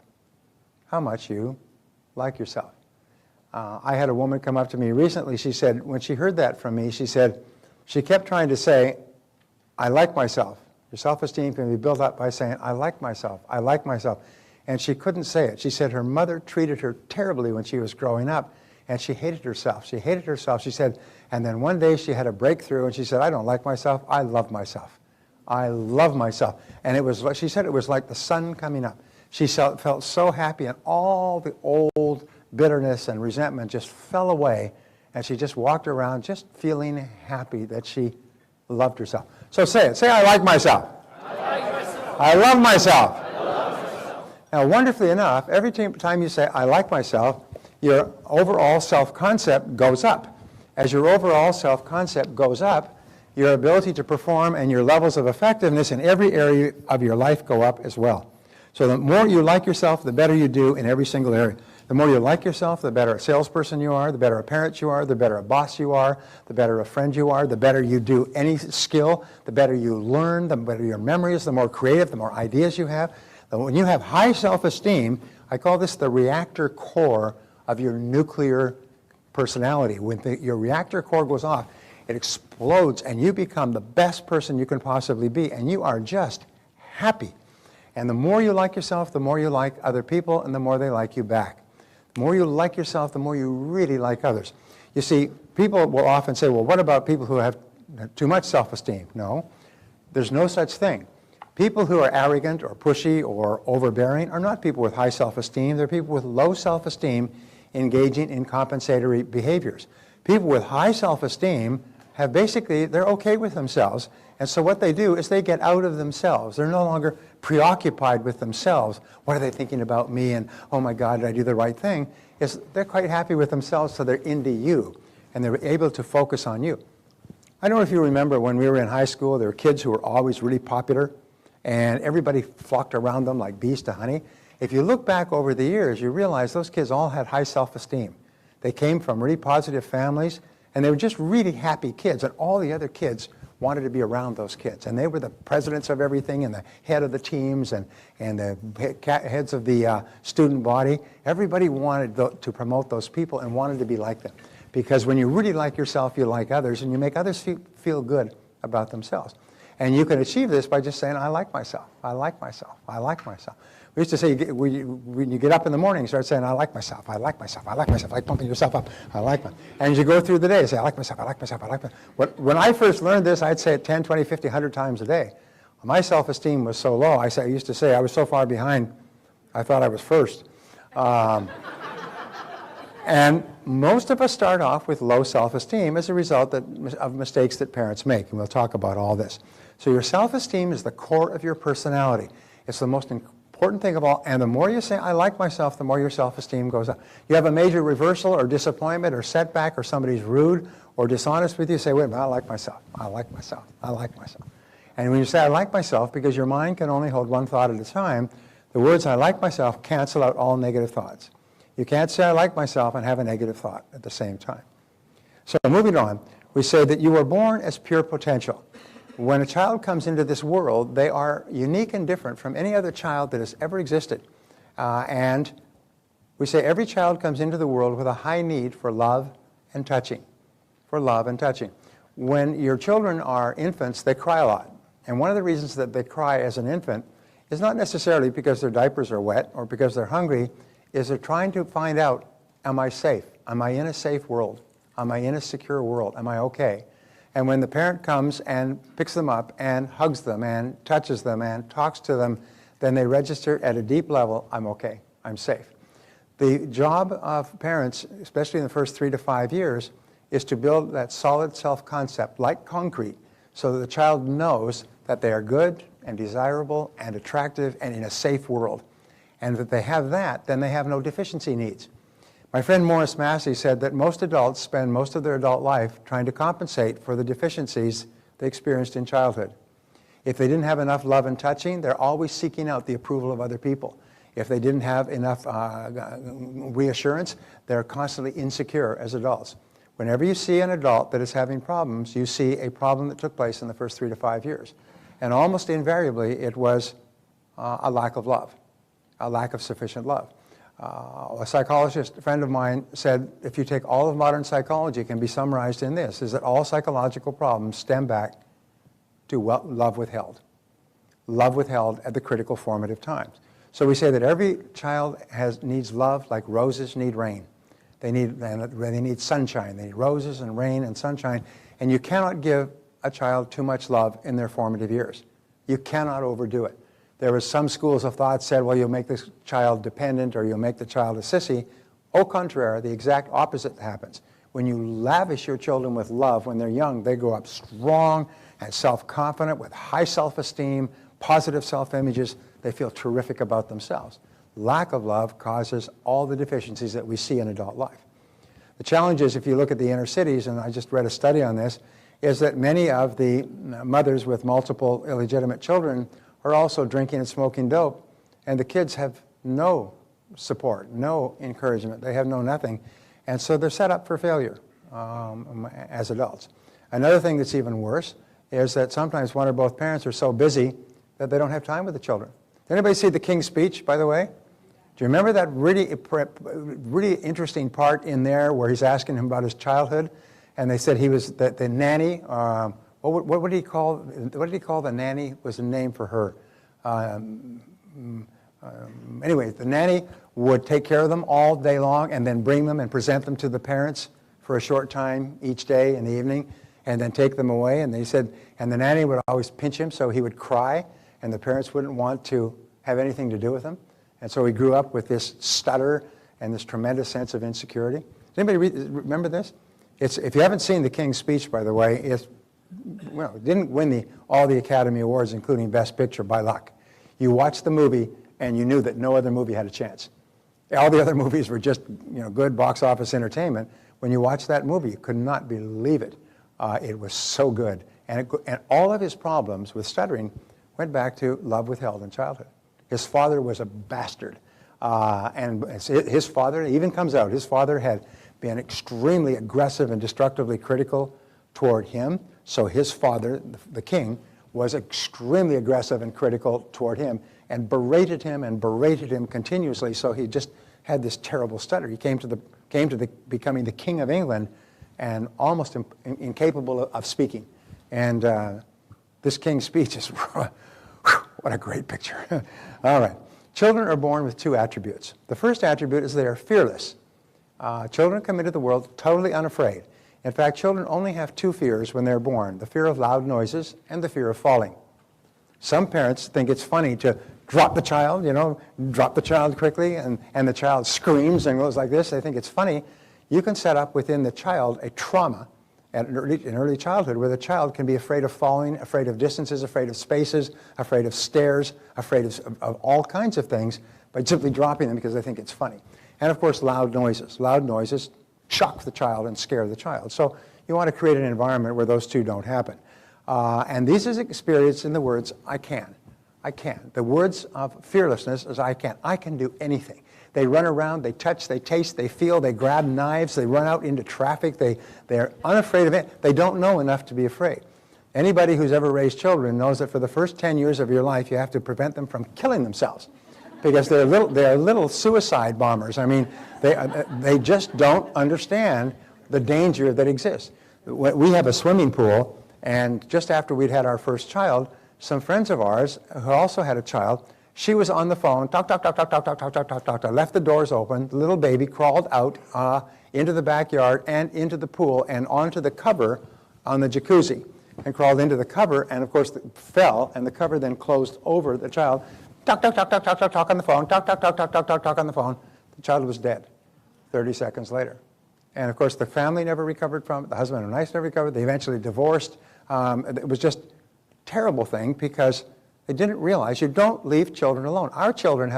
How much you like yourself. I had a woman come up to me recently. She said, when she heard that from me, she said, she kept trying to say, I like myself. Your self-esteem can be built up by saying, I like myself, I like myself. And she couldn't say it. She said her mother treated her terribly when she was growing up, and she hated herself. She hated herself, she said, and then one day she had a breakthrough, and she said, I don't like myself, I love myself. I love myself. And it was, she said, it was like the sun coming up. She felt so happy, and all the old bitterness and resentment just fell away, and she just walked around just feeling happy that she loved herself. So say it. Say, I like myself. I like myself. I love myself. I love myself. Now, wonderfully enough, every time you say, I like myself, your overall self-concept goes up. As your overall self-concept goes up, your ability to perform and your levels of effectiveness in every area of your life go up as well. So the more you like yourself, the better you do in every single area. The more you like yourself, the better a salesperson you are, the better a parent you are, the better a boss you are, the better a friend you are, the better you do any skill, the better you learn, the better your memory is, the more creative, the more ideas you have. When you have high self-esteem, I call this the reactor core of your nuclear personality. When your reactor core goes off, it explodes, and you become the best person you can possibly be, and you are just happy. And the more you like yourself, the more you like other people, and the more they like you back. The more you like yourself, the more you really like others. You see, people will often say, well, what about people who have too much self-esteem? No, there's no such thing. People who are arrogant or pushy or overbearing are not people with high self-esteem. They're people with low self-esteem engaging in compensatory behaviors. People with high self-esteem have they're okay with themselves. And so what they do is they get out of themselves. They're no longer preoccupied with themselves. What are they thinking about me? And, oh my God, did I do the right thing? They're quite happy with themselves, so they're into you. And they're able to focus on you. I don't know if you remember when we were in high school, there were kids who were always really popular. And everybody flocked around them like bees to honey. If you look back over the years, you realize those kids all had high self-esteem. They came from really positive families, and they were just really happy kids. And all the other kids wanted to be around those kids. And they were the presidents of everything, and the head of the teams, and the heads of the student body. Everybody wanted to promote those people and wanted to be like them. Because when you really like yourself, you like others, and you make others feel good about themselves. And you can achieve this by just saying, I like myself, I like myself, I like myself. We used to say, when you get up in the morning, start saying, I like myself, I like myself, I like myself, like pumping yourself up, I like myself. And as you go through the day, say, I like myself, I like myself, I like myself. When I first learned this, I'd say it 10, 20, 50, 100 times a day. My self-esteem was so low, I used to say I was so far behind, I thought I was first. And most of us start off with low self-esteem as a result of mistakes that parents make, and we'll talk about all this. So your self-esteem is the core of your personality. It's the most important thing of all, and the more you say, I like myself, the more your self-esteem goes up. You have a major reversal or disappointment or setback, or somebody's rude or dishonest with you, say, wait a minute, I like myself, I like myself, I like myself. And when you say, I like myself, because your mind can only hold one thought at a time, the words, I like myself, cancel out all negative thoughts. You can't say, I like myself, and have a negative thought at the same time. So moving on, we say that you were born as pure potential. When a child comes into this world, they are unique and different from any other child that has ever existed. And we say every child comes into the world with a high need for love and touching, for love and touching. When your children are infants, they cry a lot. And one of the reasons that they cry as an infant is not necessarily because their diapers are wet or because they're hungry, is they're trying to find out, am I safe? Am I in a safe world? Am I in a secure world? Am I okay? And when the parent comes and picks them up and hugs them and touches them and talks to them, then they register at a deep level, I'm okay, I'm safe. The job of parents, especially in the first 3 to 5 years, is to build that solid self-concept like concrete so that the child knows that they are good and desirable and attractive and in a safe world. And if they have that, then they have no deficiency needs. My friend Morris Massey said that most adults spend most of their adult life trying to compensate for the deficiencies they experienced in childhood. If they didn't have enough love and touching, they're always seeking out the approval of other people. If they didn't have enough reassurance, they're constantly insecure as adults. Whenever you see an adult that is having problems, you see a problem that took place in the first 3 to 5 years. And almost invariably, it was a lack of love, a lack of sufficient love. A psychologist, a friend of mine, said if you take all of modern psychology, it can be summarized in this, is that all psychological problems stem back to love withheld. Love withheld at the critical formative times. So we say that every child needs love like roses need rain. They need sunshine. They need roses and rain and sunshine. And you cannot give a child too much love in their formative years. You cannot overdo it. There was some schools of thought said, well, you'll make this child dependent or you'll make the child a sissy. Au contraire, the exact opposite happens. When you lavish your children with love when they're young, they grow up strong and self-confident with high self-esteem, positive self-images. They feel terrific about themselves. Lack of love causes all the deficiencies that we see in adult life. The challenge is, if you look at the inner cities, and I just read a study on this, is that many of the mothers with multiple illegitimate children are also drinking and smoking dope, and the kids have no support, no encouragement. They have no nothing, and so they're set up for failure as adults. Another thing that's even worse is that sometimes one or both parents are so busy that they don't have time with the children. Did anybody see the King's Speech, by the way? Do you remember that really interesting part in there where he's asking him about his childhood, and they said he was the nanny. What did he call the nanny? Was a name for her. Anyway, the nanny would take care of them all day long and then bring them and present them to the parents for a short time each day in the evening and then take them away. And they said, and the nanny would always pinch him so he would cry and the parents wouldn't want to have anything to do with him. And so he grew up with this stutter and this tremendous sense of insecurity. Does anybody remember this? If you haven't seen the King's Speech, by the way, it didn't win all the Academy Awards, including Best Picture, by luck. You watched the movie and you knew that no other movie had a chance. All the other movies were just good box office entertainment. When you watched that movie, you could not believe it. It was so good. And all of his problems with stuttering went back to love withheld in childhood. His father was a bastard. And his father, it even comes out, his father had been extremely aggressive and destructively critical toward him. So his father, the king, was extremely aggressive and critical toward him and berated him continuously. So he just had this terrible stutter. He came to becoming the King of England and almost incapable of speaking. And this King's Speech is, what a great picture. All right. Children are born with two attributes. The first attribute is they are fearless. Children come into the world totally unafraid. In fact, children only have two fears when they're born, the fear of loud noises and the fear of falling. Some parents think it's funny to drop the child, drop the child quickly, and the child screams and goes like this. They think it's funny. You can set up within the child a trauma in early childhood where the child can be afraid of falling, afraid of distances, afraid of spaces, afraid of stairs, afraid of all kinds of things by simply dropping them because they think it's funny. And of course, loud noises. Loud noises shock the child and scare the child. So you want to create an environment where those two don't happen. And this is experienced in the words, I can. I can. The words of fearlessness is I can. I can do anything. They run around, they touch, they taste, they feel, they grab knives, they run out into traffic, they're unafraid of it. They don't know enough to be afraid. Anybody who's ever raised children knows that for the first 10 years of your life, you have to prevent them from killing themselves because they're little suicide bombers. I mean, they just don't understand the danger that exists. We have a swimming pool, and just after we'd had our first child, some friends of ours who also had a child, she was on the phone, talk, left the doors open, the little baby crawled out into the backyard and into the pool and onto the cover on the jacuzzi and crawled into the cover and, of course, fell, and the cover then closed over the child. Talk on the phone, talk on the phone. The child was dead 30 seconds later. And, of course, the family never recovered from it. The husband and wife never recovered. They eventually divorced. It was just a terrible thing because they didn't realize you don't leave children alone. Our children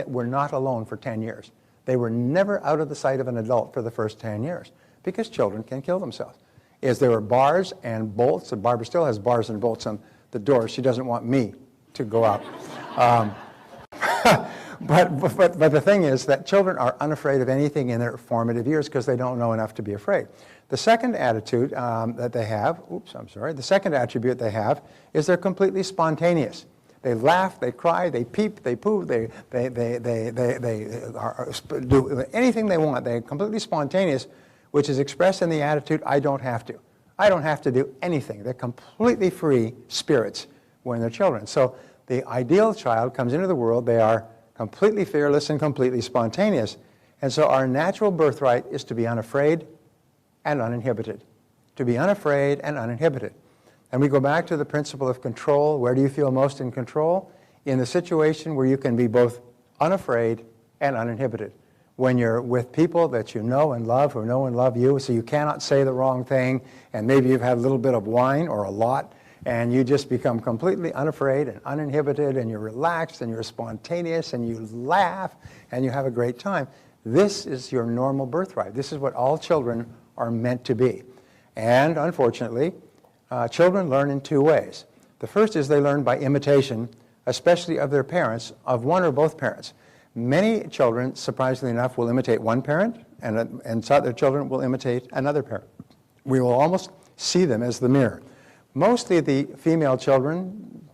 were not alone for 10 years. They were never out of the sight of an adult for the first 10 years because children can kill themselves. There were bars and bolts, and Barbara still has bars and bolts on the door. She doesn't want me to go out. But the thing is that children are unafraid of anything in their formative years because they don't know enough to be afraid. The second attitude that they have, the second attribute they have is they're completely spontaneous. They laugh, they cry, they peep, they poo, they do anything they want. They're completely spontaneous, which is expressed in the attitude, I don't have to. I don't have to do anything. They're completely free spirits when they're children. So the ideal child comes into the world, they are completely fearless and completely spontaneous. And so our natural birthright is to be unafraid and uninhibited. To be unafraid and uninhibited. And we go back to the principle of control. Where do you feel most in control? In the situation where you can be both unafraid and uninhibited. When you're with people that you know and love, who know and love you, so you cannot say the wrong thing, and maybe you've had a little bit of wine or a lot, and you just become completely unafraid and uninhibited, and you're relaxed, and you're spontaneous, and you laugh, and you have a great time. This is your normal birthright. This is what all children are meant to be. And unfortunately, children learn in two ways. The first is they learn by imitation, especially of their parents, of one or both parents. Many children, surprisingly enough, will imitate one parent, and some other children will imitate another parent. We will almost see them as the mirror. Mostly the female children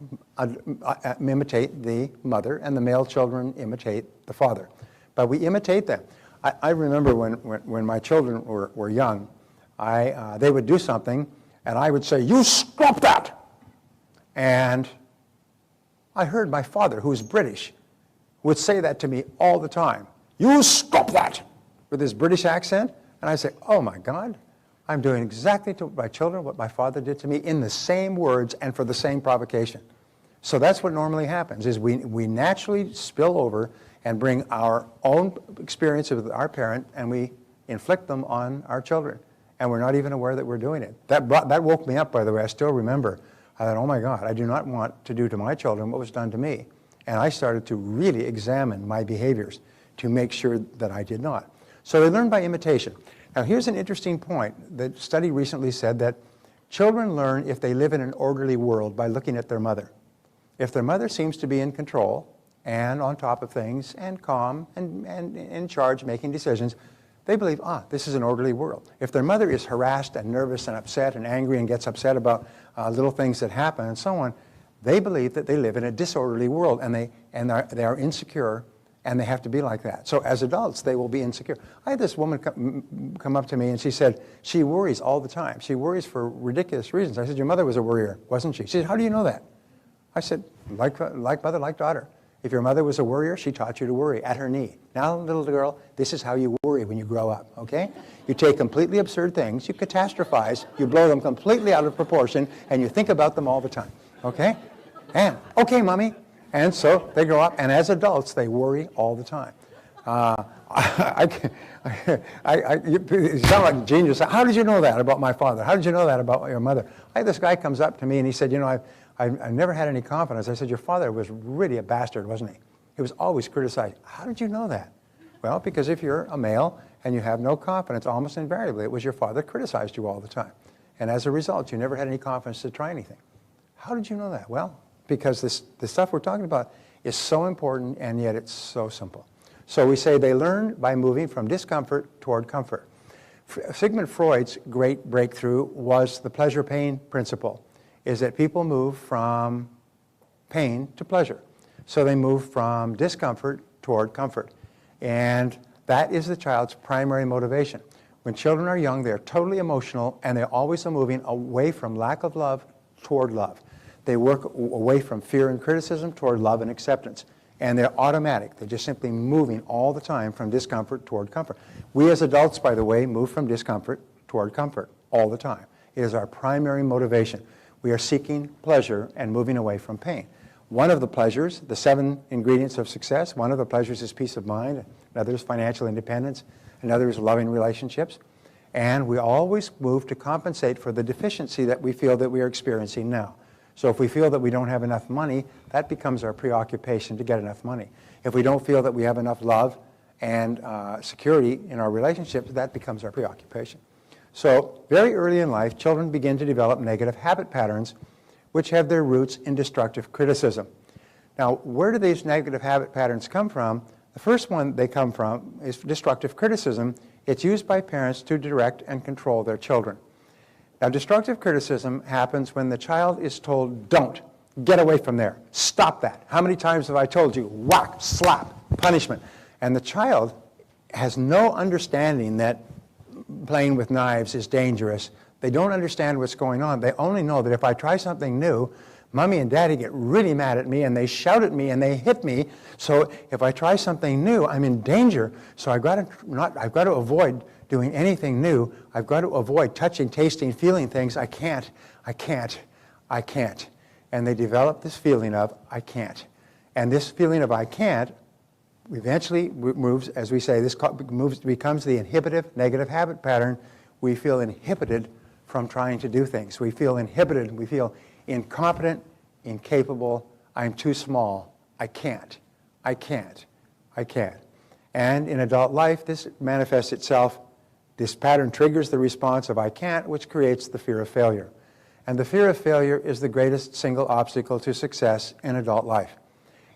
imitate the mother, and the male children imitate the father. But we imitate them. I remember when my children were young, they would do something, and I would say, "You stop that!" And I heard my father, who's British, would say that to me all the time. "You stop that!" with his British accent. And I say, oh my God, I'm doing exactly to my children what my father did to me in the same words and for the same provocation. So that's what normally happens, is we naturally spill over and bring our own experience with our parent and we inflict them on our children. And we're not even aware that we're doing it. That woke me up, by the way. I still remember. I thought, oh my God, I do not want to do to my children what was done to me. And I started to really examine my behaviors to make sure that I did not. So they learn by imitation. Now here's an interesting point. The study recently said that children learn if they live in an orderly world by looking at their mother. If their mother seems to be in control and on top of things and calm and in charge, making decisions, they believe, this is an orderly world. If their mother is harassed and nervous and upset and angry and gets upset about little things that happen and so on, they believe that they live in a disorderly world and they are insecure. And they have to be like that. So as adults, they will be insecure. I had this woman come up to me and she said, she worries all the time. She worries for ridiculous reasons. I said, your mother was a worrier, wasn't she? She said, how do you know that? I said, like mother, like daughter. If your mother was a worrier, she taught you to worry at her knee. Now, little girl, this is how you worry when you grow up, okay? You take completely absurd things, you catastrophize, you blow them completely out of proportion, and you think about them all the time, okay? And, okay, mommy. And so they grow up, and as adults, they worry all the time. You sound like a genius. How did you know that about my father? How did you know that about your mother? I had this guy comes up to me, and he said, I've never had any confidence. I said, your father was really a bastard, wasn't he? He was always criticized. How did you know that? Well, because if you're a male and you have no confidence, almost invariably, it was your father criticized you all the time. And as a result, you never had any confidence to try anything. How did you know that? Well, because the stuff we're talking about is so important, and yet it's so simple. So we say they learn by moving from discomfort toward comfort. Sigmund Freud's great breakthrough was the pleasure-pain principle, is that people move from pain to pleasure. So they move from discomfort toward comfort. And that is the child's primary motivation. When children are young, they're totally emotional, and they're always moving away from lack of love toward love. They work away from fear and criticism toward love and acceptance. And they're automatic. They're just simply moving all the time from discomfort toward comfort. We as adults, by the way, move from discomfort toward comfort all the time. It is our primary motivation. We are seeking pleasure and moving away from pain. One of the pleasures, the 7 ingredients of success, one of the pleasures is peace of mind, another is financial independence, another is loving relationships. And we always move to compensate for the deficiency that we feel that we are experiencing now. So if we feel that we don't have enough money, that becomes our preoccupation to get enough money. If we don't feel that we have enough love and security in our relationships, that becomes our preoccupation. So very early in life, children begin to develop negative habit patterns which have their roots in destructive criticism. Now, where do these negative habit patterns come from? The first one they come from is destructive criticism. It's used by parents to direct and control their children. Now, destructive criticism happens when the child is told, don't, get away from there, stop that. How many times have I told you, whack, slap, punishment? And the child has no understanding that playing with knives is dangerous. They don't understand what's going on. They only know that if I try something new, Mommy and Daddy get really mad at me, and they shout at me, and they hit me. So if I try something new, I'm in danger. So I've got to avoid doing anything new. I've got to avoid touching, tasting, feeling things. I can't. And they develop this feeling of I can't. And this feeling of I can't eventually moves, as we say, becomes the inhibitive negative habit pattern. We feel inhibited from trying to do things. We feel inhibited. We feel incompetent, incapable. I'm too small. I can't. And in adult life, this manifests itself. This pattern triggers the response of I can't, which creates the fear of failure. And the fear of failure is the greatest single obstacle to success in adult life.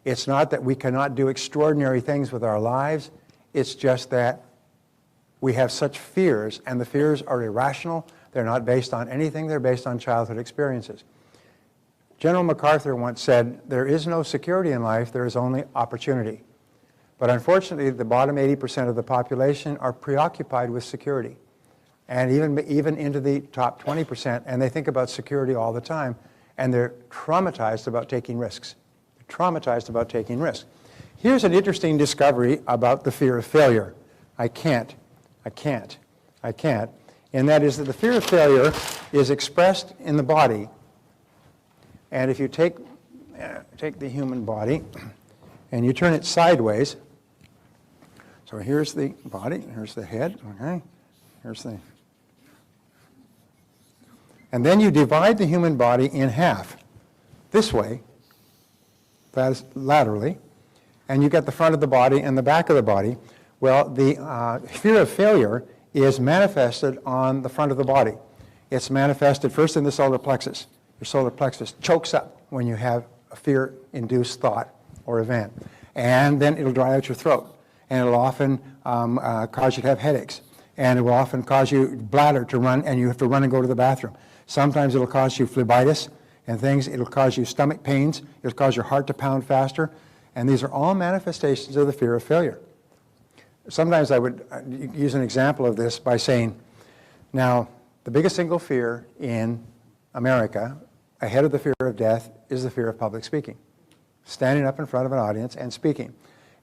It's not that we cannot do extraordinary things with our lives. It's just that we have such fears, and the fears are irrational. They're not based on anything. They're based on childhood experiences. General MacArthur once said, there is no security in life, there is only opportunity. But unfortunately, the bottom 80% of the population are preoccupied with security, and even into the top 20%, and they think about security all the time, and they're traumatized about taking risks. here's an interesting discovery about the fear of failure. I can't. And that is that the fear of failure is expressed in the body. And if you take the human body and you turn it sideways, so here's the body, here's the head, okay? And then you divide the human body in half, this way, that is laterally, and you get the front of the body and the back of the body. Well, the fear of failure is manifested on the front of the body. It's manifested first in the solar plexus. Your solar plexus chokes up when you have a fear-induced thought or event. And then it'll dry out your throat. And it'll often cause you to have headaches. And it will often cause your bladder to run, and you have to run and go to the bathroom. Sometimes it'll cause you phlebitis and things. It'll cause you stomach pains. It'll cause your heart to pound faster. And these are all manifestations of the fear of failure. Sometimes I would use an example of this by saying, now, the biggest single fear in America, ahead of the fear of death, is the fear of public speaking. Standing up in front of an audience and speaking.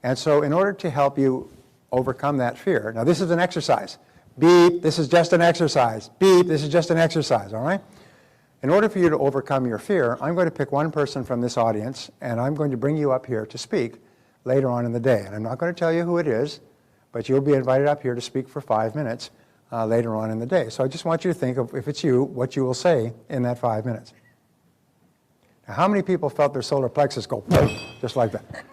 And so in order to help you overcome that fear, now this is an exercise. Beep, this is just an exercise. Beep, this is just an exercise, all right? In order for you to overcome your fear, I'm going to pick one person from this audience, and I'm going to bring you up here to speak later on in the day. And I'm not going to tell you who it is, but you'll be invited up here to speak for 5 minutes later on in the day. So I just want you to think of, if it's you, what you will say in that 5 minutes. Now, how many people felt their solar plexus go just like that?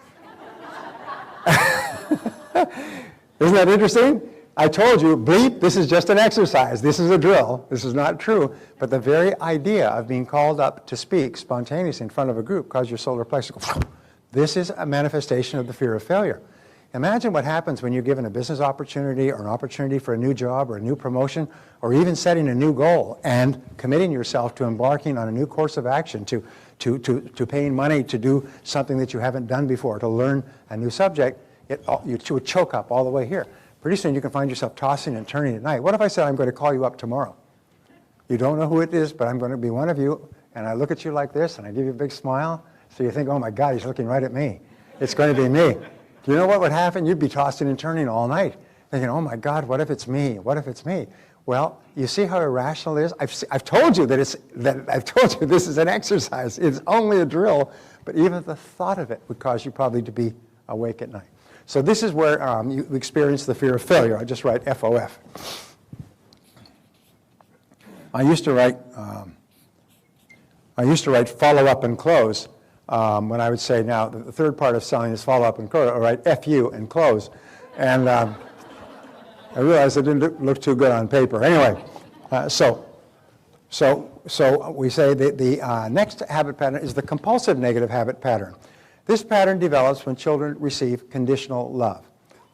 Isn't that interesting? I told you, bleep, this is just an exercise. This is a drill. This is not true. But the very idea of being called up to speak spontaneously in front of a group caused your solar plexus to go. This is a manifestation of the fear of failure. Imagine what happens when you're given a business opportunity or an opportunity for a new job or a new promotion or even setting a new goal and committing yourself to embarking on a new course of action, to paying money to do something that you haven't done before, to learn a new subject. You would choke up all the way here. Pretty soon you can find yourself tossing and turning at night. What if I said I'm going to call you up tomorrow? You don't know who it is, but I'm going to be one of you, and I look at you like this and I give you a big smile, so you think, oh my God, he's looking right at me. It's going to be me. Do you know what would happen? You'd be tossing and turning all night, thinking, oh my God, what if it's me? What if it's me? Well, you see how irrational it is? I've told you I've told you this is an exercise. It's only a drill, but even the thought of it would cause you probably to be awake at night. So this is where you experience the fear of failure. I just write FOF. I used to write follow up and close. When I would say, now, the third part of selling is follow up and close, or write FU and close. And I realized it didn't look too good on paper. Anyway, so we say the next habit pattern is the compulsive negative habit pattern. This pattern develops when children receive conditional love.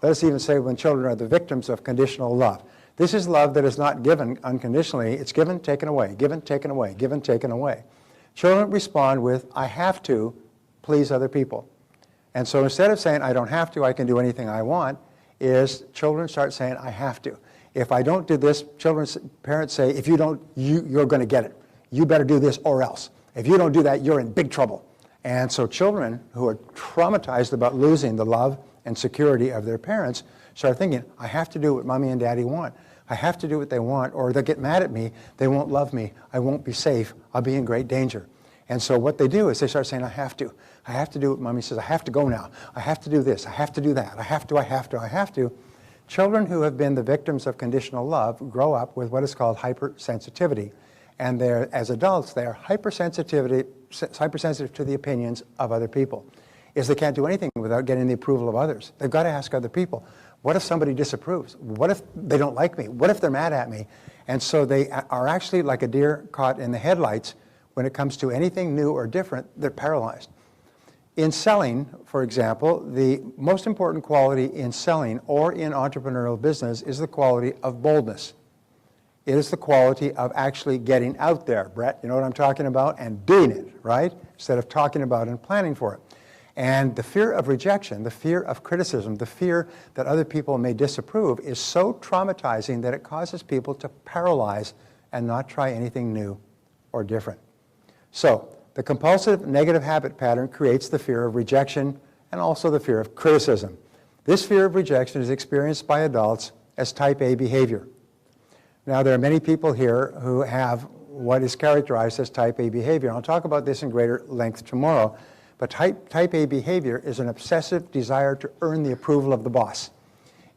Let us even say when children are the victims of conditional love. This is love that is not given unconditionally. It's given, taken away, given, taken away, given, taken away. Children respond with, I have to please other people. And so instead of saying, I don't have to, I can do anything I want, is children start saying, I have to. If I don't do this, parents say, if you don't, you're going to get it. You better do this or else. If you don't do that, you're in big trouble. And so children who are traumatized about losing the love and security of their parents start thinking, I have to do what mommy and daddy want. I have to do what they want, or they'll get mad at me, they won't love me, I won't be safe, I'll be in great danger. And so what they do is they start saying, I have to do what mommy says, I have to go now, I have to do this, I have to do that, I have to. Children who have been the victims of conditional love grow up with what is called hypersensitivity. And as adults, they are hypersensitive to the opinions of other people. They can't do anything without getting the approval of others. They've got to ask other people. What if somebody disapproves? What if they don't like me? What if they're mad at me? And so they are actually like a deer caught in the headlights when it comes to anything new or different. They're paralyzed. In selling, for example, the most important quality in selling or in entrepreneurial business is the quality of boldness. It is the quality of actually getting out there, Brett, you know what I'm talking about, and doing it, right? Instead of talking about it and planning for it. And the fear of rejection, the fear of criticism, the fear that other people may disapprove is so traumatizing that it causes people to paralyze and not try anything new or different. So the compulsive negative habit pattern creates the fear of rejection and also the fear of criticism. This fear of rejection is experienced by adults as type A behavior. Now, there are many people here who have what is characterized as type A behavior. I'll talk about this in greater length tomorrow, but type A behavior is an obsessive desire to earn the approval of the boss.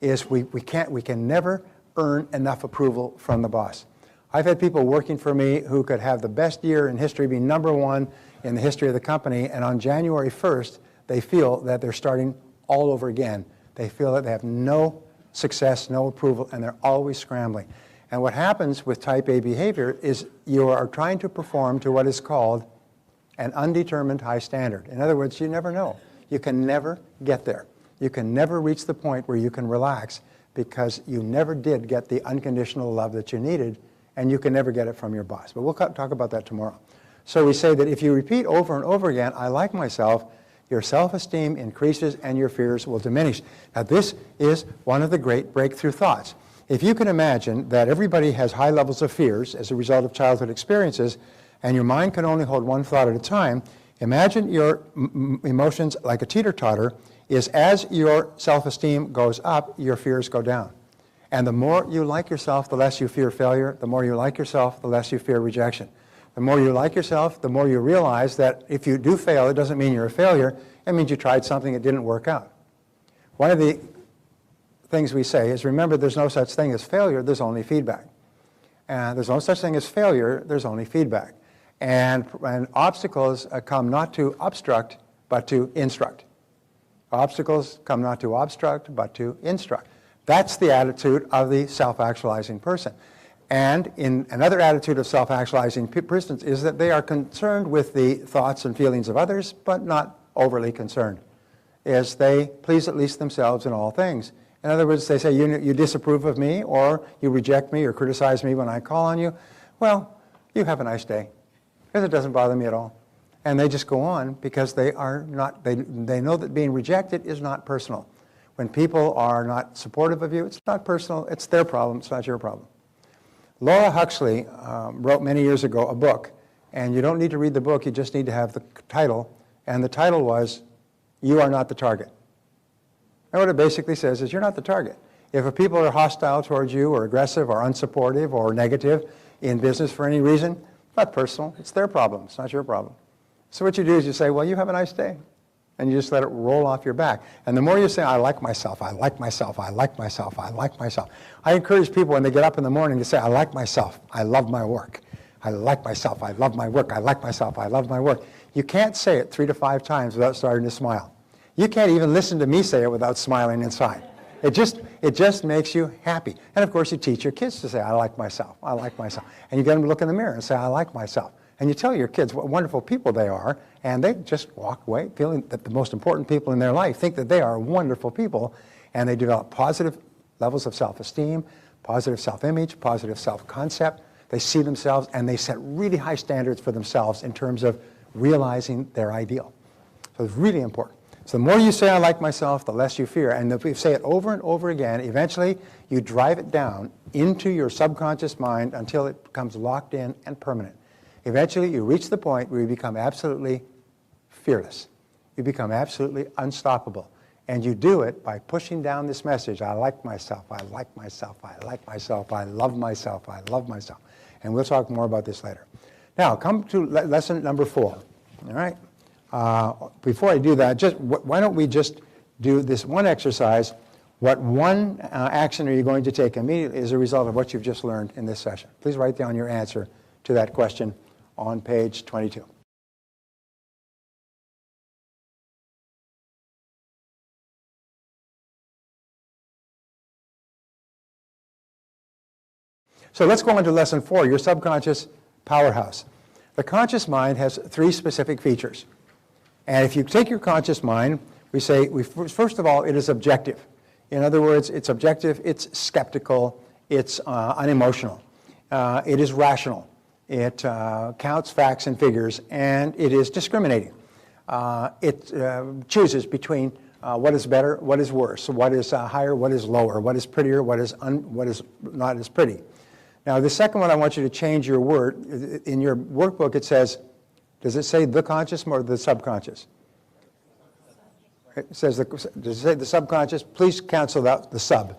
We can never earn enough approval from the boss. I've had people working for me who could have the best year in history, be #1 in the history of the company, and on January 1st, they feel that they're starting all over again. They feel that they have no success, no approval, and they're always scrambling. And what happens with type A behavior is you are trying to perform to what is called an undetermined high standard. In other words, you never know. You can never get there. You can never reach the point where you can relax because you never did get the unconditional love that you needed, and you can never get it from your boss. But we'll talk about that tomorrow. So we say that if you repeat over and over again, I like myself, your self-esteem increases and your fears will diminish. Now, this is one of the great breakthrough thoughts. If you can imagine that everybody has high levels of fears as a result of childhood experiences, and your mind can only hold one thought at a time, imagine your emotions like a teeter-totter is as your self-esteem goes up, your fears go down. And the more you like yourself, the less you fear failure. The more you like yourself, the less you fear rejection. The more you like yourself, the more you realize that if you do fail, it doesn't mean you're a failure. It means you tried something that didn't work out. One of the things we say is, remember, there's no such thing as failure, there's only feedback. And there's no such thing as failure, there's only feedback. And obstacles come not to obstruct, but to instruct. Obstacles come not to obstruct, but to instruct. That's the attitude of the self-actualizing person. And in another attitude of self-actualizing persons is that they are concerned with the thoughts and feelings of others, but not overly concerned, as they please at least themselves in all things. In other words, they say, you disapprove of me, or you reject me, or criticize me when I call on you. Well, you have a nice day, because it doesn't bother me at all. And they just go on because they know that being rejected is not personal. When people are not supportive of you, it's not personal, it's their problem, it's not your problem. Laura Huxley wrote many years ago a book, and you don't need to read the book, you just need to have the title, and the title was, You Are Not the Target. And what it basically says is you're not the target. If people are hostile towards you, or aggressive, or unsupportive, or negative in business for any reason, it's not personal, it's their problem, it's not your problem. So what you do is you say, well, you have a nice day. And you just let it roll off your back. And the more you say, I like myself, I like myself, I like myself, I like myself. I encourage people when they get up in the morning to say, I like myself, I love my work. I like myself, I love my work, I like myself, I love my work. You can't say it 3 to 5 times without starting to smile. You can't even listen to me say it without smiling inside. It just makes you happy. And of course you teach your kids to say, I like myself, I like myself. And you get them to look in the mirror and say, I like myself. And you tell your kids what wonderful people they are, and they just walk away feeling that the most important people in their life think that they are wonderful people, and they develop positive levels of self-esteem, positive self-image, positive self-concept. They see themselves, and they set really high standards for themselves in terms of realizing their ideal. So it's really important. So the more you say, I like myself, the less you fear. And if you say it over and over again, eventually you drive it down into your subconscious mind until it becomes locked in and permanent. Eventually, you reach the point where you become absolutely fearless. You become absolutely unstoppable. And you do it by pushing down this message, I like myself, I like myself, I like myself, I love myself, I love myself. And we'll talk more about this later. Now, come to lesson number 4. All right? Before I do that, why don't we just do this one exercise? What one action are you going to take immediately as a result of what you've just learned in this session? Please write down your answer to that question on page 22. So let's go on to lesson 4, your subconscious powerhouse. The conscious mind has 3 specific features. And if you take your conscious mind, we say, first of all, it is objective. In other words, it's objective, it's skeptical, it's unemotional, it is rational. It counts facts and figures, and it is discriminating. It chooses between what is better, what is worse, what is higher, what is lower, what is prettier, what is not as pretty. Now, the second one, I want you to change your word. In your workbook, it says, does it say the conscious or the subconscious? It says, does it say the subconscious? Please cancel out the sub.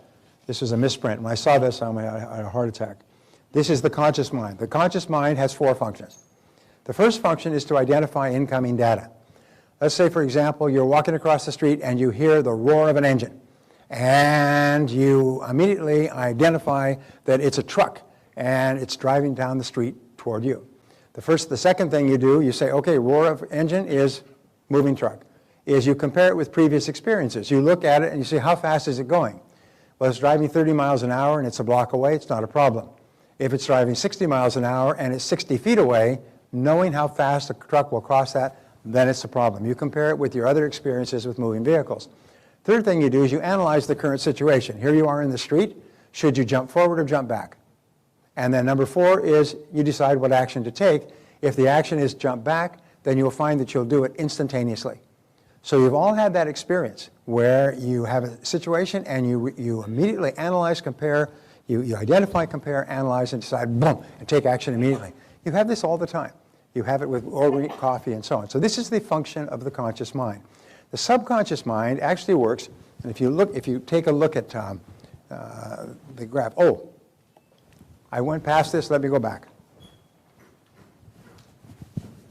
This is a misprint. When I saw this, I had a heart attack. This is the conscious mind. The conscious mind has 4 functions. The first function is to identify incoming data. Let's say, for example, you're walking across the street and you hear the roar of an engine. And you immediately identify that it's a truck and it's driving down the street toward you. The second thing you do, you say, okay, roar of engine is moving truck. Is you compare it with previous experiences. You look at it and you say, how fast is it going? Well, it's driving 30 miles an hour and it's a block away, it's not a problem. If it's driving 60 miles an hour and it's 60 feet away, knowing how fast a truck will cross that, then it's a problem. You compare it with your other experiences with moving vehicles. Third thing you do is you analyze the current situation. Here you are in the street. Should you jump forward or jump back? And then number 4 is you decide what action to take. If the action is jump back, then you'll find that you'll do it instantaneously. So you've all had that experience where you have a situation and you immediately analyze, compare, you identify, compare, analyze, and decide, boom, and take action immediately. You have this all the time. You have it with ordering coffee and so on. So this is the function of the conscious mind. The subconscious mind actually works, and if you take a look at the graph, oh, I went past this, let me go back.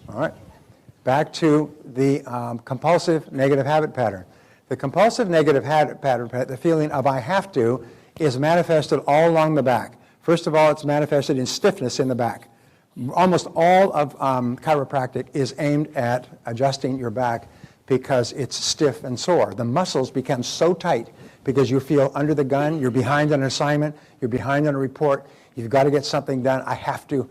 All right. Back to the compulsive negative habit pattern. The compulsive negative habit pattern, the feeling of I have to, is manifested all along the back. First of all, it's manifested in stiffness in the back. Almost all of chiropractic is aimed at adjusting your back because it's stiff and sore. The muscles become so tight because you feel under the gun, you're behind on an assignment, you're behind on a report, you've got to get something done, I have to,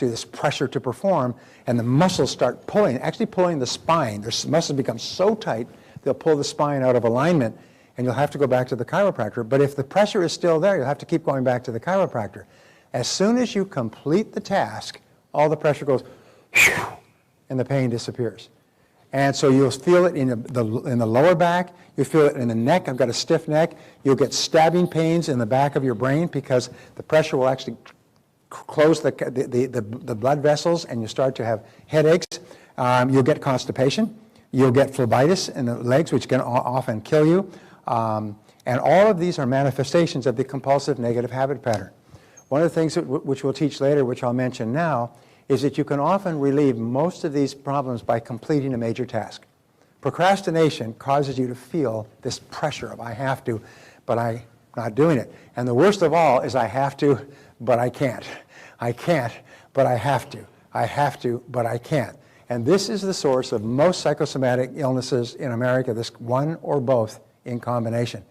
this pressure to perform, and the muscles start pulling, actually pulling the spine. The muscles become so tight, they'll pull the spine out of alignment, and you'll have to go back to the chiropractor. But if the pressure is still there, you'll have to keep going back to the chiropractor. As soon as you complete the task, all the pressure goes, and the pain disappears. And so you'll feel it in the lower back, you feel it in the neck. I've got a stiff neck. You'll get stabbing pains in the back of your brain because the pressure will actually close the blood vessels and you start to have headaches. You'll get constipation. You'll get phlebitis in the legs, which can often kill you. And all of these are manifestations of the compulsive negative habit pattern. One of the things which we'll teach later, which I'll mention now, is that you can often relieve most of these problems by completing a major task. Procrastination causes you to feel this pressure of I have to, but I'm not doing it. And the worst of all is I have to, but I can't. I can't, but I have to. I have to, but I can't. And this is the source of most psychosomatic illnesses in America, this one or both in combination,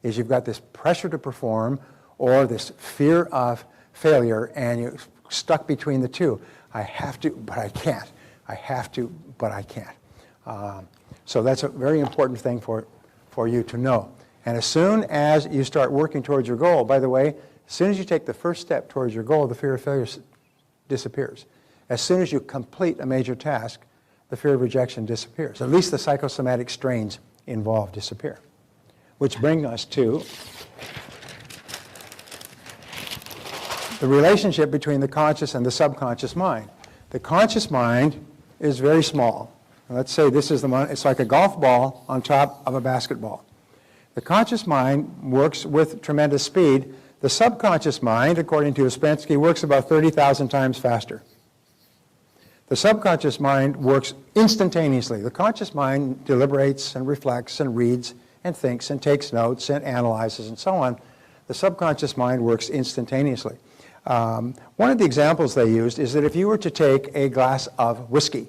is you've got this pressure to perform or this fear of failure, and you're stuck between the two. I have to, but I can't. I have to, but I can't. So that's a very important thing for you to know. And as soon as you start working towards your goal, by the way, as soon as you take the first step towards your goal, the fear of failure disappears. As soon as you complete a major task, the fear of rejection disappears. At least the psychosomatic strains involved disappear. Which brings us to the relationship between the conscious and the subconscious mind. The conscious mind is very small. Let's say this is the one, it's like a golf ball on top of a basketball. The conscious mind works with tremendous speed. The subconscious mind, according to Ouspensky, works about 30,000 times faster. The subconscious mind works instantaneously. The conscious mind deliberates and reflects and reads and thinks and takes notes and analyzes and so on. The subconscious mind works instantaneously. One of the examples they used is that if you were to take a glass of whiskey,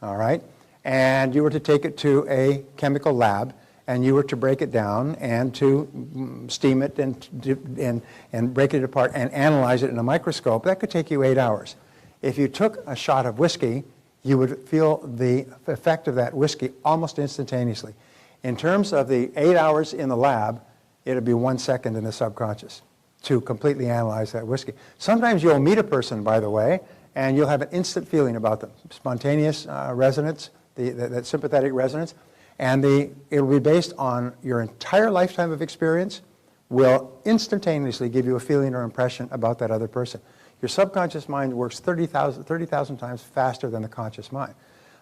all right, and you were to take it to a chemical lab, and you were to break it down and to steam it and break it apart and analyze it in a microscope, that could take you 8 hours. If you took a shot of whiskey, you would feel the effect of that whiskey almost instantaneously. In terms of the 8 hours in the lab, it would be 1 second in the subconscious to completely analyze that whiskey. Sometimes you'll meet a person, by the way, and you'll have an instant feeling about them, spontaneous resonance, that sympathetic resonance, and it will be based on your entire lifetime of experience, will instantaneously give you a feeling or impression about that other person. Your subconscious mind works 30,000 times faster than the conscious mind.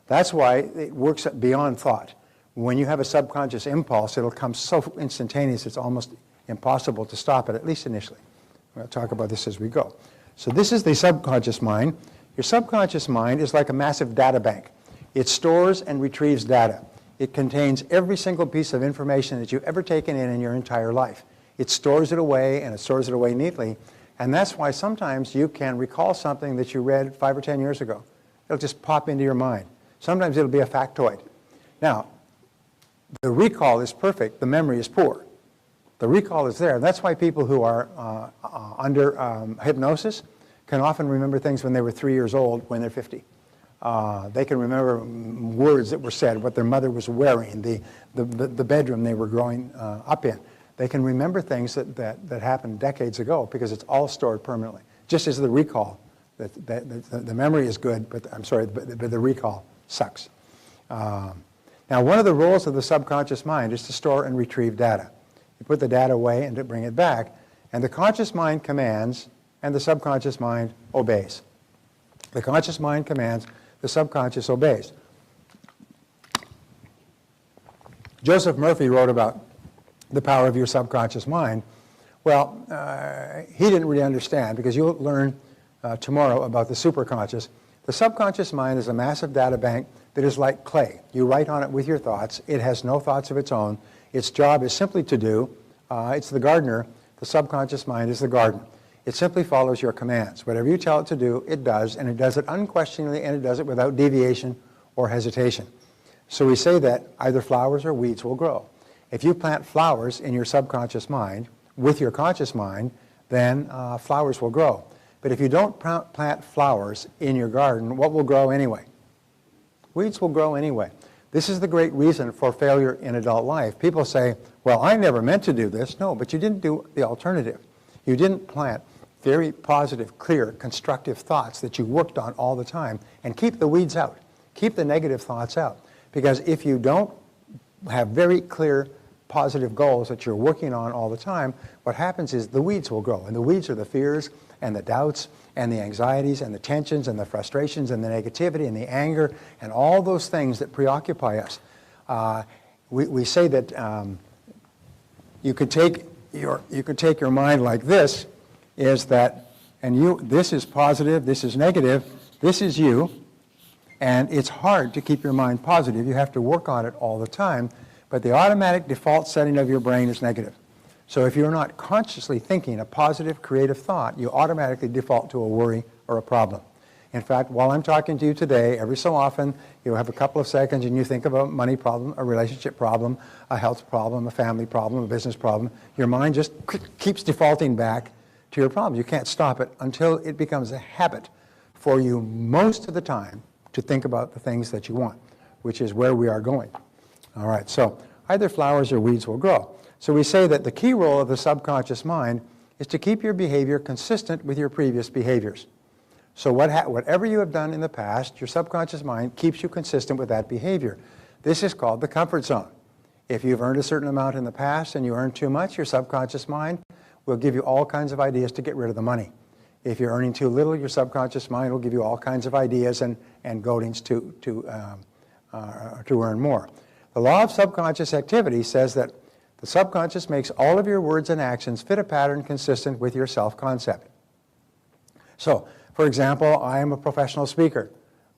That's why it works beyond thought. When you have a subconscious impulse, it'll come so instantaneous it's almost impossible to stop it, at least initially. We'll talk about this as we go. So this is the subconscious mind. Your subconscious mind is like a massive data bank. It stores and retrieves data. It contains every single piece of information that you've ever taken in your entire life. It stores it away, and it stores it away neatly. And that's why sometimes you can recall something that you read 5 or 10 years ago. It'll just pop into your mind. Sometimes it'll be a factoid. Now, the recall is perfect. The memory is poor. The recall is there. That's why people who are under hypnosis can often remember things when they were 3 years old when they're 50. They can remember words that were said, what their mother was wearing, the bedroom they were growing up in. They can remember things that happened decades ago because it's all stored permanently. Just as the recall, the memory is good, but the recall sucks. Now, one of the roles of the subconscious mind is to store and retrieve data. You put the data away and to bring it back, and the conscious mind commands, and the subconscious mind obeys. The conscious mind commands, the subconscious obeys. Joseph Murphy wrote about the power of your subconscious mind. Well, he didn't really understand, because you'll learn tomorrow about the superconscious. The subconscious mind is a massive data bank that is like clay. You write on it with your thoughts. It has no thoughts of its own. Its job is simply to do. It's the gardener. The subconscious mind is the garden. It simply follows your commands. Whatever you tell it to do, it does, and it does it unquestioningly, and it does it without deviation or hesitation. So we say that either flowers or weeds will grow. If you plant flowers in your subconscious mind with your conscious mind, then flowers will grow. But if you don't plant flowers in your garden, what will grow anyway? Weeds will grow anyway. This is the great reason for failure in adult life. People say, well, I never meant to do this. No, but you didn't do the alternative. You didn't plant very positive, clear, constructive thoughts that you worked on all the time, and keep the weeds out. Keep the negative thoughts out. Because if you don't have very clear, positive goals that you're working on all the time, what happens is the weeds will grow. And the weeds are the fears and the doubts and the anxieties and the tensions and the frustrations and the negativity and the anger and all those things that preoccupy us. We say that you could take your mind like this, is that, and this is positive, this is negative, this is you, and it's hard to keep your mind positive. You have to work on it all the time, but the automatic default setting of your brain is negative. So if you're not consciously thinking a positive, creative thought, you automatically default to a worry or a problem. In fact, while I'm talking to you today, every so often, you have a couple of seconds and you think of a money problem, a relationship problem, a health problem, a family problem, a business problem. Your mind just keeps defaulting back to your problem. You can't stop it until it becomes a habit for you most of the time to think about the things that you want, which is where we are going. All right, so either flowers or weeds will grow. So we say that the key role of the subconscious mind is to keep your behavior consistent with your previous behaviors. So whatever you have done in the past, your subconscious mind keeps you consistent with that behavior. This is called the comfort zone. If you've earned a certain amount in the past and you earn too much, your subconscious mind will give you all kinds of ideas to get rid of the money. If you're earning too little, your subconscious mind will give you all kinds of ideas and goadings to earn more. The law of subconscious activity says that the subconscious makes all of your words and actions fit a pattern consistent with your self-concept. So, for example, I am a professional speaker.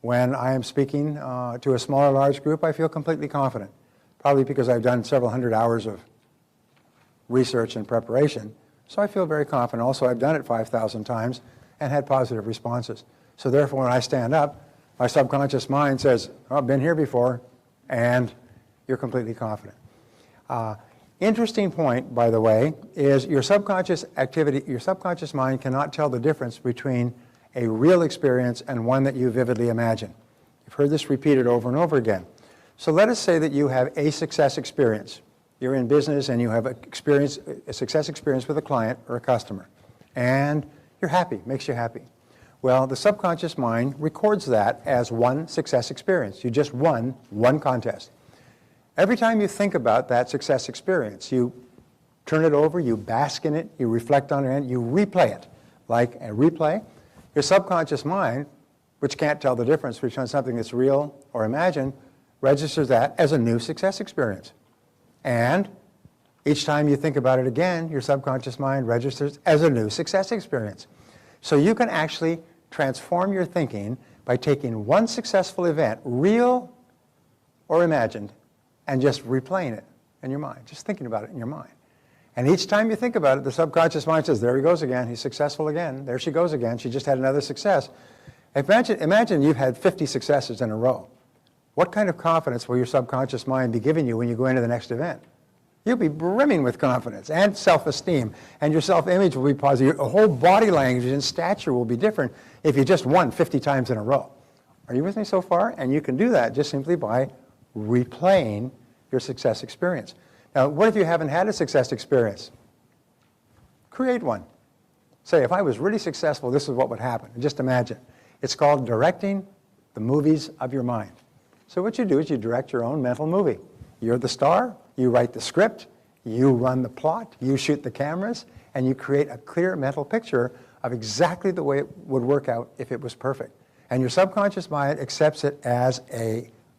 When I am speaking to a small or large group, I feel completely confident, probably because I've done several hundred hours of research and preparation. So I feel very confident. Also, I've done it 5,000 times and had positive responses. So therefore, when I stand up, my subconscious mind says, oh, I've been here before, and you're completely confident. Interesting point, by the way, is your subconscious activity, your subconscious mind cannot tell the difference between a real experience and one that you vividly imagine. You've heard this repeated over and over again. So let us say that you have a success experience. You're in business and you have a success experience with a client or a customer. And you're happy, makes you happy. Well, the subconscious mind records that as one success experience. You just won one contest. Every time you think about that success experience, you turn it over, you bask in it, you reflect on it, and you replay it. Like a replay, your subconscious mind, which can't tell the difference between something that's real or imagined, registers that as a new success experience. And each time you think about it again, your subconscious mind registers as a new success experience. So you can actually transform your thinking by taking one successful event, real or imagined, and just replaying it in your mind, just thinking about it in your mind. And each time you think about it, the subconscious mind says, there he goes again, he's successful again, there she goes again, she just had another success. Imagine you've had 50 successes in a row. What kind of confidence will your subconscious mind be giving you when you go into the next event? You'll be brimming with confidence and self-esteem, and your self-image will be positive. Your whole body language and stature will be different if you just won 50 times in a row. Are you with me so far? And you can do that just simply by replaying your success experience. Now, what if you haven't had a success experience? Create one. Say, if I was really successful, this is what would happen. Just imagine. It's called directing the movies of your mind. So what you do is you direct your own mental movie. You're the star, you write the script, you run the plot, you shoot the cameras, and you create a clear mental picture of exactly the way it would work out if it was perfect. And your subconscious mind accepts it as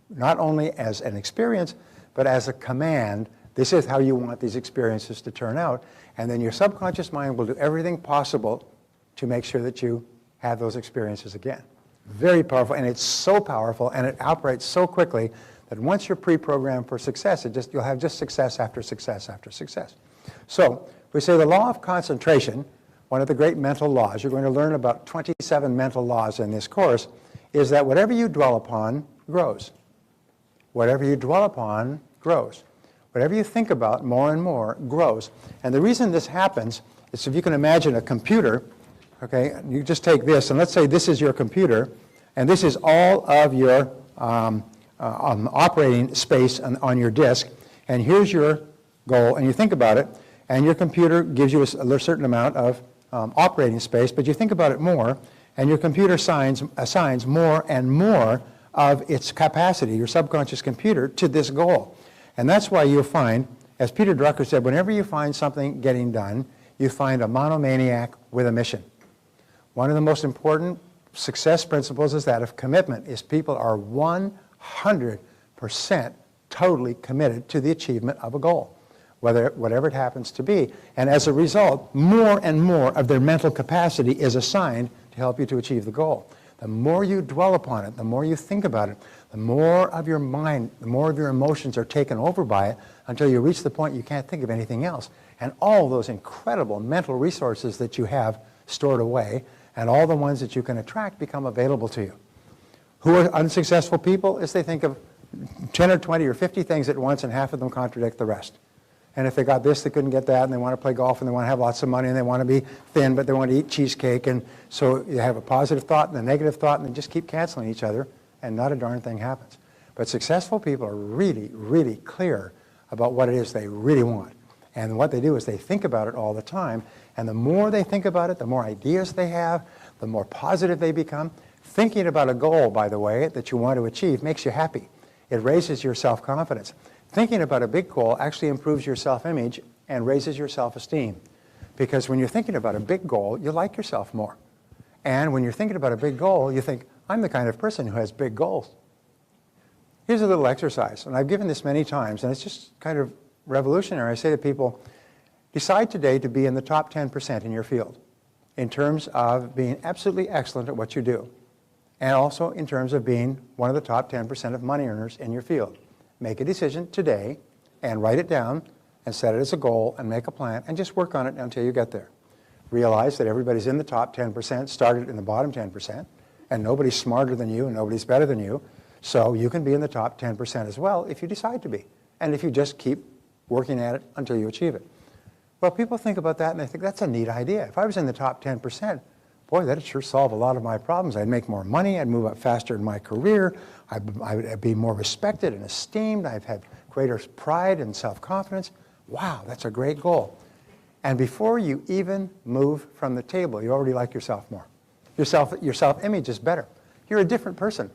not only as an experience, but as a command. This is how you want these experiences to turn out. And then your subconscious mind will do everything possible to make sure that you have those experiences again. Very powerful, and it's so powerful, and it operates so quickly that once you're pre-programmed for success, you'll have just success after success after success. So we say the law of concentration, one of the great mental laws, you're going to learn about 27 mental laws in this course, is that whatever you dwell upon grows. Whatever you dwell upon grows. Whatever you think about more and more grows. And the reason this happens is if you can imagine a computer, okay, you just take this, and let's say this is your computer, and this is all of your operating space on your disk, and here's your goal, and you think about it, and your computer gives you a certain amount of operating space, but you think about it more, and your computer assigns more and more of its capacity, your subconscious computer, to this goal. And that's why you'll find, as Peter Drucker said, whenever you find something getting done, you find a monomaniac with a mission. One of the most important success principles is that of commitment, is people are 100% totally committed to the achievement of a goal, whatever it happens to be. And as a result, more and more of their mental capacity is assigned to help you to achieve the goal. The more you dwell upon it, the more you think about it, the more of your mind, the more of your emotions are taken over by it until you reach the point you can't think of anything else. And all those incredible mental resources that you have stored away and all the ones that you can attract become available to you. Who are unsuccessful people? Is they think of 10 or 20 or 50 things at once, and half of them contradict the rest. And if they got this, they couldn't get that, and they want to play golf, and they want to have lots of money, and they want to be thin, but they want to eat cheesecake. And so you have a positive thought and a negative thought, and they just keep canceling each other, and not a darn thing happens. But successful people are really, really clear about what it is they really want. And what they do is they think about it all the time, and the more they think about it, the more ideas they have, the more positive they become. Thinking about a goal, by the way, that you want to achieve makes you happy. It raises your self-confidence. Thinking about a big goal actually improves your self-image and raises your self-esteem. Because when you're thinking about a big goal, you like yourself more. And when you're thinking about a big goal, you think, I'm the kind of person who has big goals. Here's a little exercise, and I've given this many times, and it's just kind of revolutionary. I say to people, decide today to be in the top 10% in your field in terms of being absolutely excellent at what you do, and also in terms of being one of the top 10% of money earners in your field. Make a decision today and write it down and set it as a goal and make a plan and just work on it until you get there. Realize that everybody's in the top 10%, started in the bottom 10%, and nobody's smarter than you and nobody's better than you, so you can be in the top 10% as well if you decide to be, and if you just keep working at it until you achieve it. Well, people think about that and they think, that's a neat idea. If I was in the top 10%, boy, that'd sure solve a lot of my problems. I'd make more money, I'd move up faster in my career, I'd be more respected and esteemed, I'd have greater pride and self-confidence. Wow, that's a great goal. And before you even move from the table, you already like yourself more. Your self-image is better. You're a different person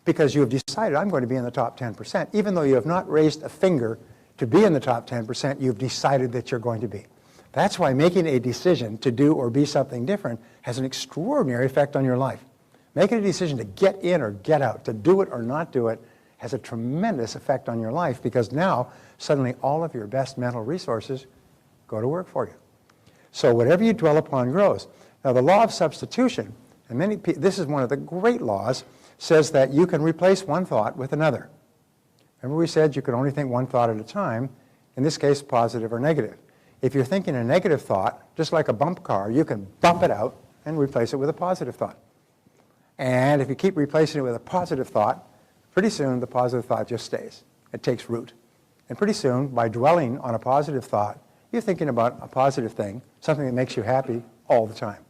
because you have decided, I'm going to be in the top 10%. Even though you have not raised a finger to be in the top 10%, you've decided that you're going to be. That's why making a decision to do or be something different has an extraordinary effect on your life. Making a decision to get in or get out, to do it or not do it, has a tremendous effect on your life, because now suddenly all of your best mental resources go to work for you. So whatever you dwell upon grows. Now the law of substitution, and this is one of the great laws, says that you can replace one thought with another. Remember we said you could only think one thought at a time, in this case positive or negative. If you're thinking a negative thought, just like a bump car, you can bump it out and replace it with a positive thought. And if you keep replacing it with a positive thought, pretty soon the positive thought just stays. It takes root. And pretty soon, by dwelling on a positive thought, you're thinking about a positive thing, something that makes you happy all the time.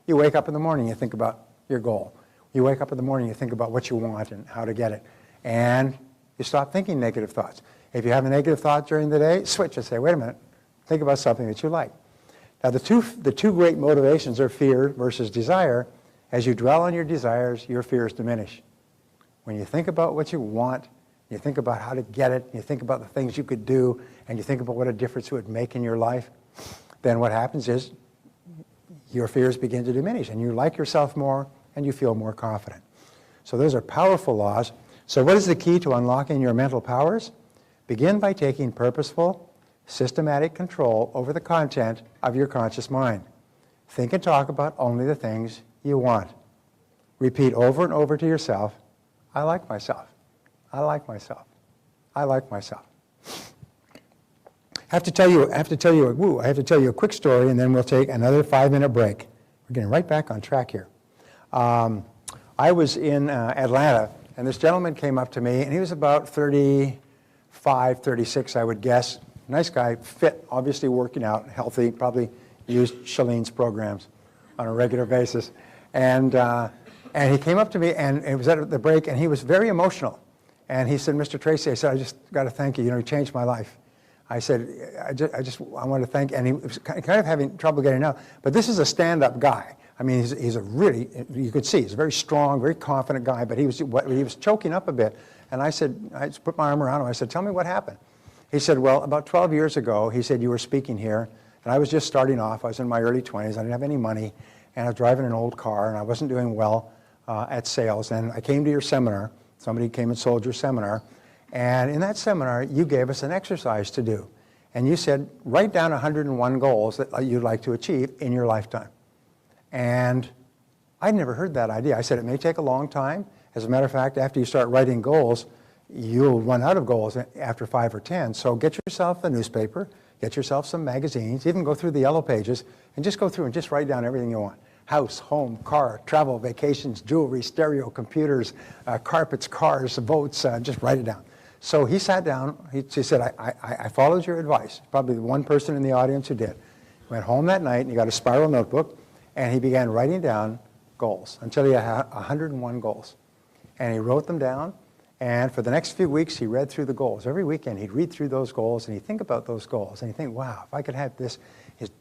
You wake up in the morning, you think about your goal. You wake up in the morning, you think about what you want and how to get it. And you stop thinking negative thoughts. If you have a negative thought during the day, switch and say, wait a minute, think about something that you like. Now the two great motivations are fear versus desire. As you dwell on your desires, your fears diminish. When you think about what you want, you think about how to get it, you think about the things you could do, and you think about what a difference it would make in your life, then what happens is your fears begin to diminish, and you like yourself more, and you feel more confident. So those are powerful laws. So what is the key to unlocking your mental powers? Begin by taking purposeful, systematic control over the content of your conscious mind. Think and talk about only the things you want. Repeat over and over to yourself, I like myself. I like myself. I like myself. I have to tell you a quick story, and then we'll take another 5-minute break. We're getting right back on track here. I was in Atlanta, and this gentleman came up to me, and he was about 35, 36, I would guess. Nice guy, fit, obviously working out, healthy, probably used Shalene's programs on a regular basis. And he came up to me, and it was at the break, and he was very emotional. And he said, Mr. Tracy, I said, I just got to thank you. You know, you changed my life. I said, I want to thank, and he was kind of having trouble getting out. But this is a stand-up guy. I mean, he's a really, you could see, he's a very strong, very confident guy, but he was choking up a bit. And I said, I just put my arm around him. I said, tell me what happened. He said, well, about 12 years ago, he said, you were speaking here, and I was just starting off. I was in my early 20s. I didn't have any money, and I was driving an old car, and I wasn't doing well at sales. And I came to your seminar. Somebody came and sold your seminar. And in that seminar, you gave us an exercise to do. And you said, write down 101 goals that you'd like to achieve in your lifetime. And I'd never heard that idea. I said, it may take a long time. As a matter of fact, after you start writing goals, you'll run out of goals after 5 or 10. So get yourself a newspaper, get yourself some magazines, even go through the yellow pages, and just go through and just write down everything you want. House, home, car, travel, vacations, jewelry, stereo, computers, carpets, cars, votes, just write it down. So he sat down, he said, I followed your advice, probably the one person in the audience who did. Went home that night and he got a spiral notebook and he began writing down goals until he had 101 goals. And he wrote them down, and for the next few weeks he read through the goals. Every weekend he'd read through those goals and he'd think about those goals and he'd think, wow, if I could have this,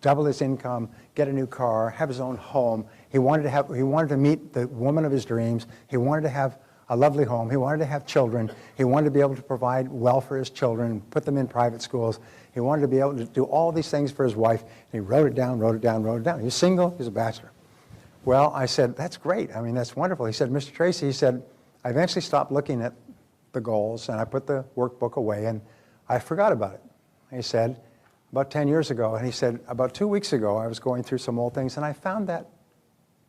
double his income, get a new car, have his own home. He wanted to meet the woman of his dreams. He wanted to have a lovely home. He wanted to have children. He wanted to be able to provide well for his children, put them in private schools. He wanted to be able to do all these things for his wife. And he wrote it down, wrote it down, wrote it down. He was single. He was a bachelor. Well, I said, that's great. I mean, that's wonderful. He said, Mr. Tracy, he said, I eventually stopped looking at the goals, and I put the workbook away, and I forgot about it. He said, about 10 years ago, and he said, about 2 weeks ago, I was going through some old things, and I found that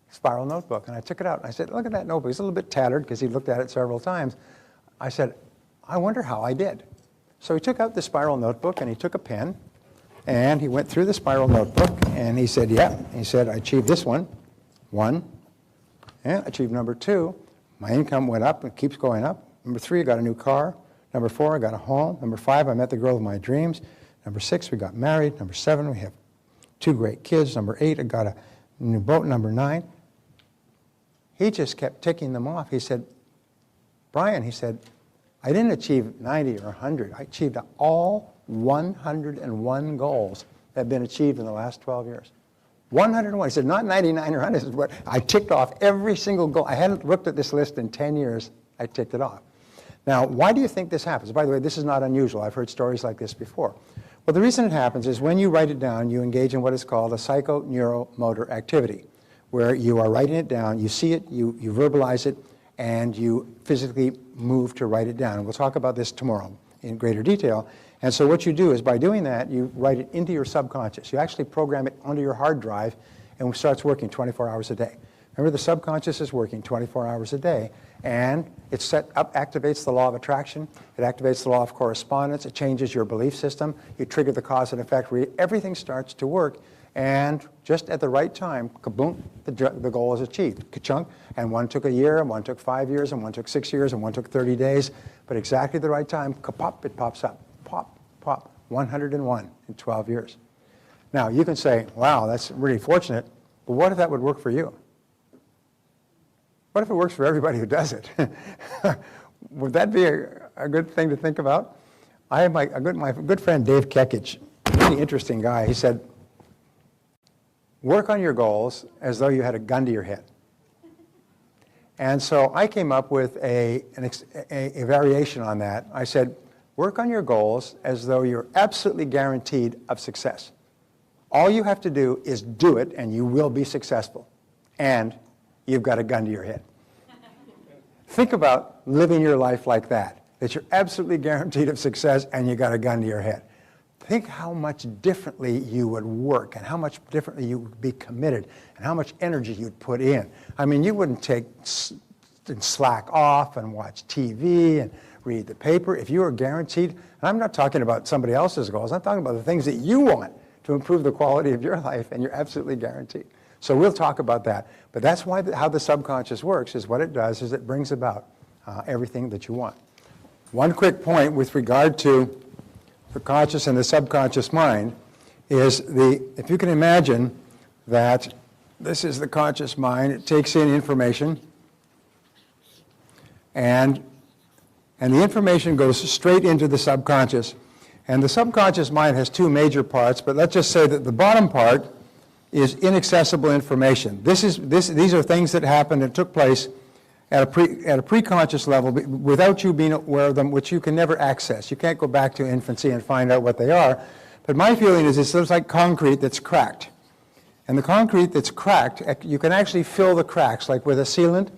spiral notebook, and I took it out, and I said, look at that notebook. It's a little bit tattered because he looked at it several times. I said, I wonder how I did. So he took out the spiral notebook, and he took a pen, and he went through the spiral notebook, and he said, yeah. He said, I achieved this one. Yeah, achieved number 2. My income went up, it keeps going up. Number 3, I got a new car. Number 4, I got a home. Number 5, I met the girl of my dreams. Number 6, we got married. Number 7, we have 2 great kids. Number 8, I got a new boat. Number 9. He just kept ticking them off. He said, Brian, he said, I didn't achieve 90 or 100. I achieved all 101 goals that have been achieved in the last 12 years. 101. He said, not 99 or 100. This is what I ticked off every single goal. I hadn't looked at this list in 10 years. I ticked it off. Now, why do you think this happens? By the way, this is not unusual. I've heard stories like this before. Well, the reason it happens is when you write it down, you engage in what is called a psychoneuromotor activity, where you are writing it down, you see it, you verbalize it, and you physically move to write it down. And we'll talk about this tomorrow in greater detail. And so what you do is by doing that, you write it into your subconscious. You actually program it onto your hard drive, and it starts working 24 hours a day. Remember, the subconscious is working 24 hours a day, and it activates the law of attraction, it activates the law of correspondence, it changes your belief system, you trigger the cause and effect, everything starts to work, and just at the right time, kaboom, the goal is achieved, ka-chunk, and one took a year, and one took 5 years, and one took 6 years, and one took 30 days, but exactly the right time, ka-pop, it pops up, pop, pop, 101 in 12 years. Now, you can say, wow, that's really fortunate, but what if that would work for you? What if it works for everybody who does it? Would that be a good thing to think about? I have my good friend Dave Kekich, really interesting guy. He said, work on your goals as though you had a gun to your head. And so I came up with a variation on that. I said, work on your goals as though you're absolutely guaranteed of success. All you have to do is do it, and you will be successful. And you've got a gun to your head. Think about living your life like that you're absolutely guaranteed of success and you got a gun to your head. Think how much differently you would work and how much differently you would be committed and how much energy you'd put in. I mean, you wouldn't slack off and watch TV and read the paper if you were guaranteed. And I'm not talking about somebody else's goals. I'm talking about the things that you want to improve the quality of your life, and you're absolutely guaranteed. So we'll talk about that. But that's why how the subconscious works is what it does is it brings about everything that you want. One quick point with regard to the conscious and the subconscious mind is if you can imagine that this is the conscious mind, it takes in information, and the information goes straight into the subconscious. And the subconscious mind has two major parts, but let's just say that the bottom part is inaccessible information. These are things that happened and took place at a pre-conscious level without you being aware of them, which you can never access. You can't go back to infancy and find out what they are. But my feeling is it's like concrete that's cracked. And the concrete that's cracked, you can actually fill the cracks, like with a sealant,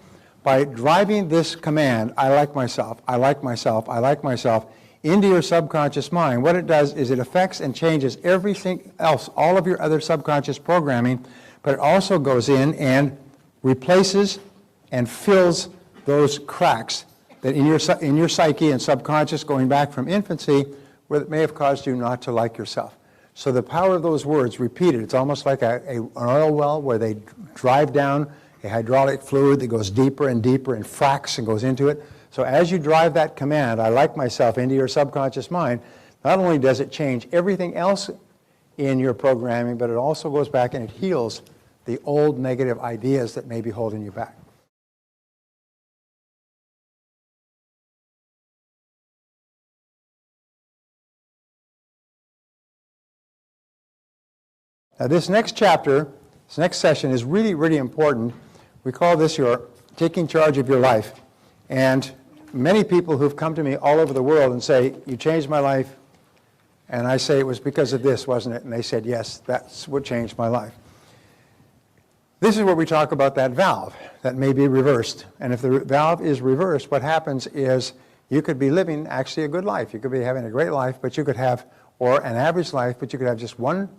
by driving this command, I like myself, I like myself, I like myself, into your subconscious mind. What it does is it affects and changes everything else, all of your other subconscious programming, but it also goes in and replaces and fills those cracks that in your psyche and subconscious going back from infancy where it may have caused you not to like yourself. So the power of those words repeated, it's almost like an oil well where they drive down a hydraulic fluid that goes deeper and deeper and fracks and goes into it. So as you drive that command, I like myself, into your subconscious mind, not only does it change everything else in your programming, but it also goes back and it heals the old negative ideas that may be holding you back. Now this next chapter, this next session is really, really important. We call this your taking charge of your life. And many people who've come to me all over the world and say, you changed my life, and I say it was because of this, wasn't it? And they said, yes, that's what changed my life. This is where we talk about that valve that may be reversed. And if the valve is reversed, what happens is you could be living actually a good life. You could be having a great life, but you could have, or an average life, but you could have just one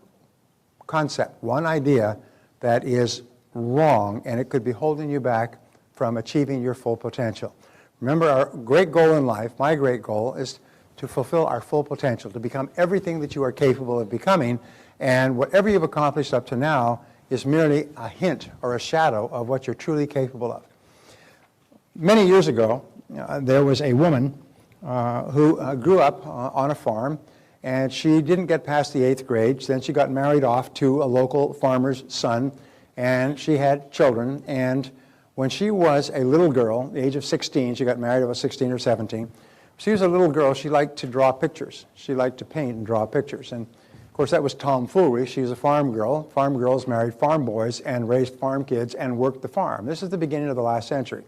concept, one idea that is wrong, and it could be holding you back from achieving your full potential. Remember, our great goal in life, my great goal, is to fulfill our full potential, to become everything that you are capable of becoming, and whatever you've accomplished up to now is merely a hint or a shadow of what you're truly capable of. Many years ago, there was a woman who grew up on a farm, and she didn't get past the 8th grade. Then she got married off to a local farmer's son, and she had children. And when she was a little girl, the age of 16, she got married at 16 or 17. She was a little girl. She liked to draw pictures. She liked to paint and draw pictures. And of course, that was tomfoolery. She was a farm girl. Farm girls married farm boys and raised farm kids and worked the farm. This is the beginning of the last century.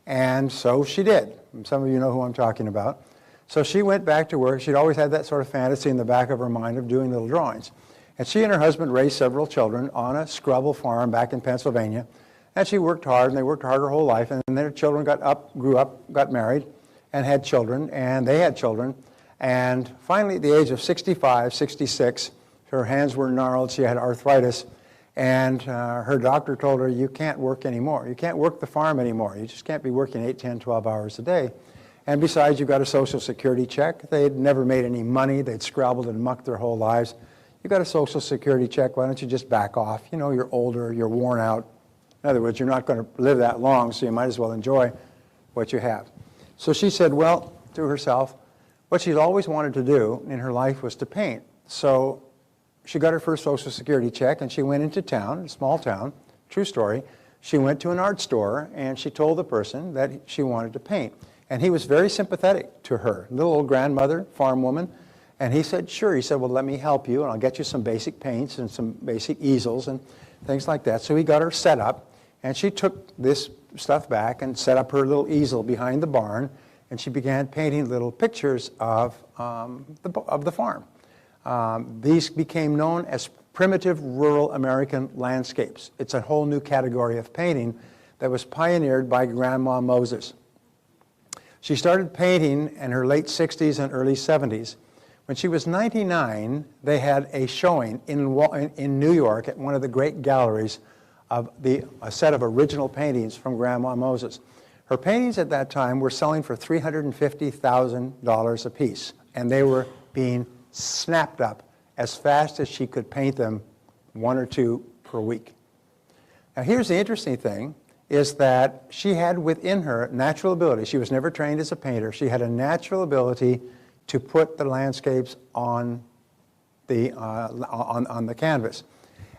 And so she did. Some of you know who I'm talking about. So she went back to work. She'd always had that sort of fantasy in the back of her mind of doing little drawings. And she and her husband raised several children on a scrubble farm back in Pennsylvania. And she worked hard, and they worked hard her whole life, and then their children grew up, got married, and had children, and they had children. And finally, at the age of 65, 66, her hands were gnarled, she had arthritis, and her doctor told her, you can't work anymore. You can't work the farm anymore. You just can't be working 8, 10, 12 hours a day. And besides, you got a Social Security check. They'd never made any money. They'd scrabbled and mucked their whole lives. You got a Social Security check. Why don't you just back off? You know, you're older, you're worn out. In other words, you're not going to live that long, so you might as well enjoy what you have. So she said, well, to herself, what she'd always wanted to do in her life was to paint. So she got her first Social Security check, and she went into town, a small town, true story. She went to an art store, and she told the person that she wanted to paint. And he was very sympathetic to her, little old grandmother, farm woman. And he said, sure. He said, well, let me help you, and I'll get you some basic paints and some basic easels and things like that. So he got her set up, and she took this stuff back and set up her little easel behind the barn, and she began painting little pictures of the farm. These became known as primitive rural American landscapes. It's a whole new category of painting that was pioneered by Grandma Moses. She started painting in her late 60s and early 70s. When she was 99, they had a showing in New York at one of the great galleries of a set of original paintings from Grandma Moses. Her paintings at that time were selling for $350,000 a piece, and they were being snapped up as fast as she could paint them, 1 or 2 per week. Now here's the interesting thing, is that she had within her natural ability. She was never trained as a painter. She had a natural ability to put the landscapes on the canvas.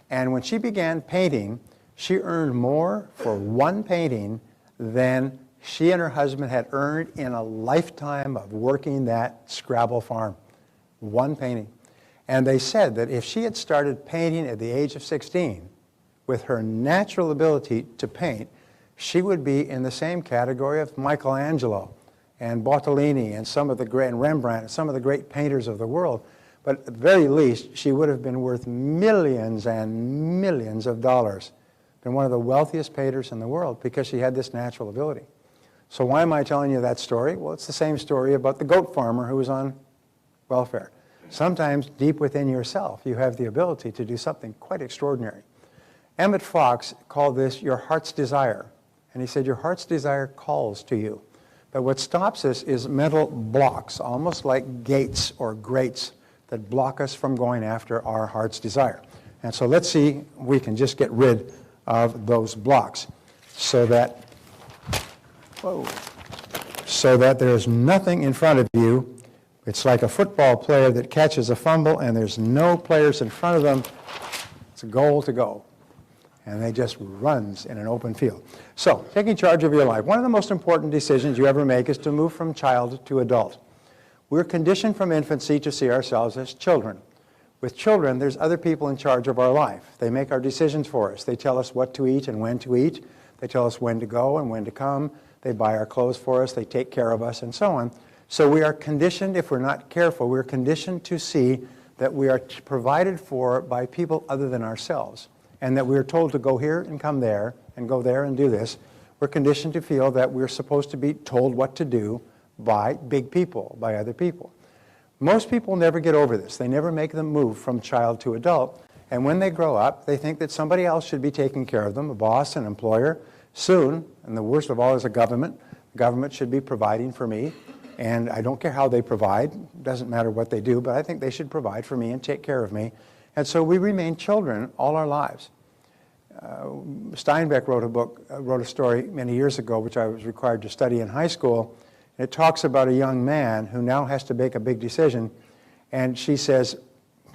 And when she began painting, she earned more for one painting than she and her husband had earned in a lifetime of working that Scrabble farm. One painting. And they said that if she had started painting at the age of 16, with her natural ability to paint, she would be in the same category of Michelangelo and Bottolini and some of the great, and Rembrandt and some of the great painters of the world. But at the very least, she would have been worth millions and millions of dollars. Been one of the wealthiest painters in the world because she had this natural ability. So why am I telling you that story? Well, it's the same story about the goat farmer who was on welfare. Sometimes deep within yourself, you have the ability to do something quite extraordinary. Emmett Fox called this your heart's desire. And he said, your heart's desire calls to you. But what stops us is mental blocks, almost like gates or grates that block us from going after our heart's desire. And so let's see if we can just get rid of those blocks so that there's nothing in front of you. It's like a football player that catches a fumble and there's no players in front of them. It's a goal to go. And they just runs in an open field. So, taking charge of your life. One of the most important decisions you ever make is to move from child to adult. We're conditioned from infancy to see ourselves as children. With children, there's other people in charge of our life. They make our decisions for us. They tell us what to eat and when to eat. They tell us when to go and when to come. They buy our clothes for us. They take care of us and so on. So we are conditioned, if we're not careful, we're conditioned to see that we are provided for by people other than ourselves. And that we're told to go here and come there and go there and do this. We're conditioned to feel that we're supposed to be told what to do by big people, by other people. Most people never get over this. They never make the move from child to adult. And when they grow up, they think that somebody else should be taking care of them, a boss, an employer. Soon, and the worst of all is a government. The government should be providing for me. And I don't care how they provide. It doesn't matter what they do, but I think they should provide for me and take care of me. And so we remain children all our lives. Steinbeck wrote a story many years ago, which I was required to study in high school. And it talks about a young man who now has to make a big decision. And she says,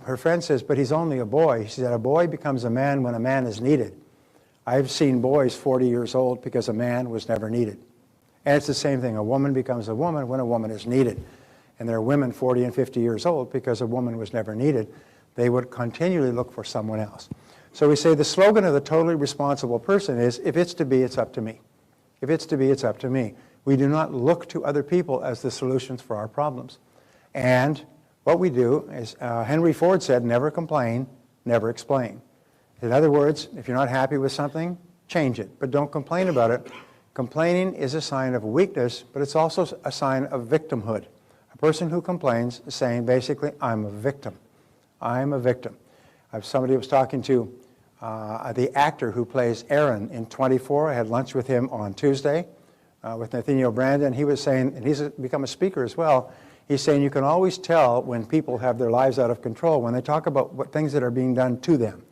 her friend says, but he's only a boy. She said, a boy becomes a man when a man is needed. I've seen boys 40 years old because a man was never needed. And it's the same thing. A woman becomes a woman when a woman is needed. And there are women 40 and 50 years old because a woman was never needed. They would continually look for someone else. So we say the slogan of the totally responsible person is, if it's to be, it's up to me. If it's to be, it's up to me. We do not look to other people as the solutions for our problems. And what we do is, Henry Ford said, never complain, never explain. In other words, if you're not happy with something, change it, but don't complain about it. Complaining is a sign of weakness, but it's also a sign of victimhood. A person who complains is saying, basically, I'm a victim. I'm a victim. Somebody was talking to the actor who plays Aaron in 24. I had lunch with him on Tuesday with Nathaniel Brandon. He was saying, and he's become a speaker as well, he's saying you can always tell when people have their lives out of control when they talk about what things that are being done to them.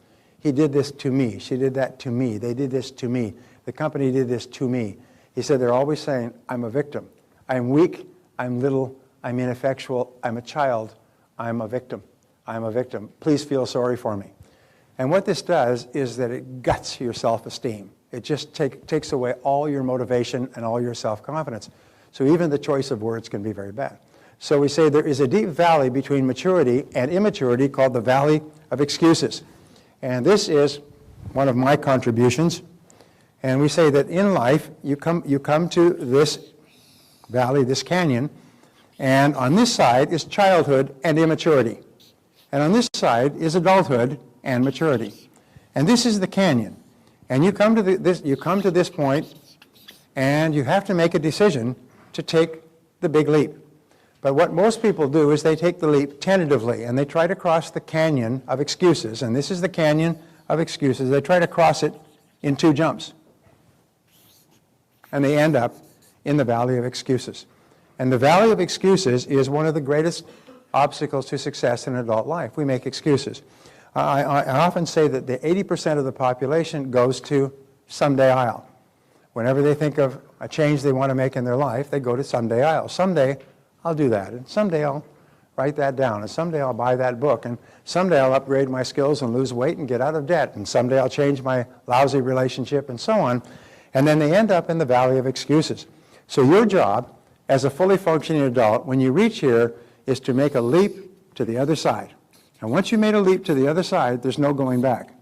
He did this to me. She did that to me. They did this to me. The company did this to me. He said they're always saying, I'm a victim. I'm weak. I'm little. I'm ineffectual. I'm a child. I'm a victim. I'm a victim. Please feel sorry for me. And what this does is that it guts your self-esteem. It just takes away all your motivation and all your self-confidence. So even the choice of words can be very bad. So we say there is a deep valley between maturity and immaturity called the valley of excuses. And this is one of my contributions. And we say that in life, you come to this valley, this canyon, and on this side is childhood and immaturity. And on this side is adulthood and maturity. And this is the canyon. And you come to this point, and you have to make a decision to take the big leap. But what most people do is they take the leap tentatively, and they try to cross the canyon of excuses. And this is the canyon of excuses. They try to cross it in 2 jumps. And they end up in the valley of excuses. And the valley of excuses is one of the greatest obstacles to success in adult life. We make excuses. I often say that the 80% of the population goes to someday I'll. Whenever they think of a change they want to make in their life, they go to someday I'll. Someday I'll do that, and someday I'll write that down, and someday I'll buy that book, and someday I'll upgrade my skills and lose weight and get out of debt, and someday I'll change my lousy relationship, and so on. And then they end up in the valley of excuses. So your job as a fully functioning adult, when you reach here, is to make a leap to the other side. And once you made a leap to the other side, there's no going back.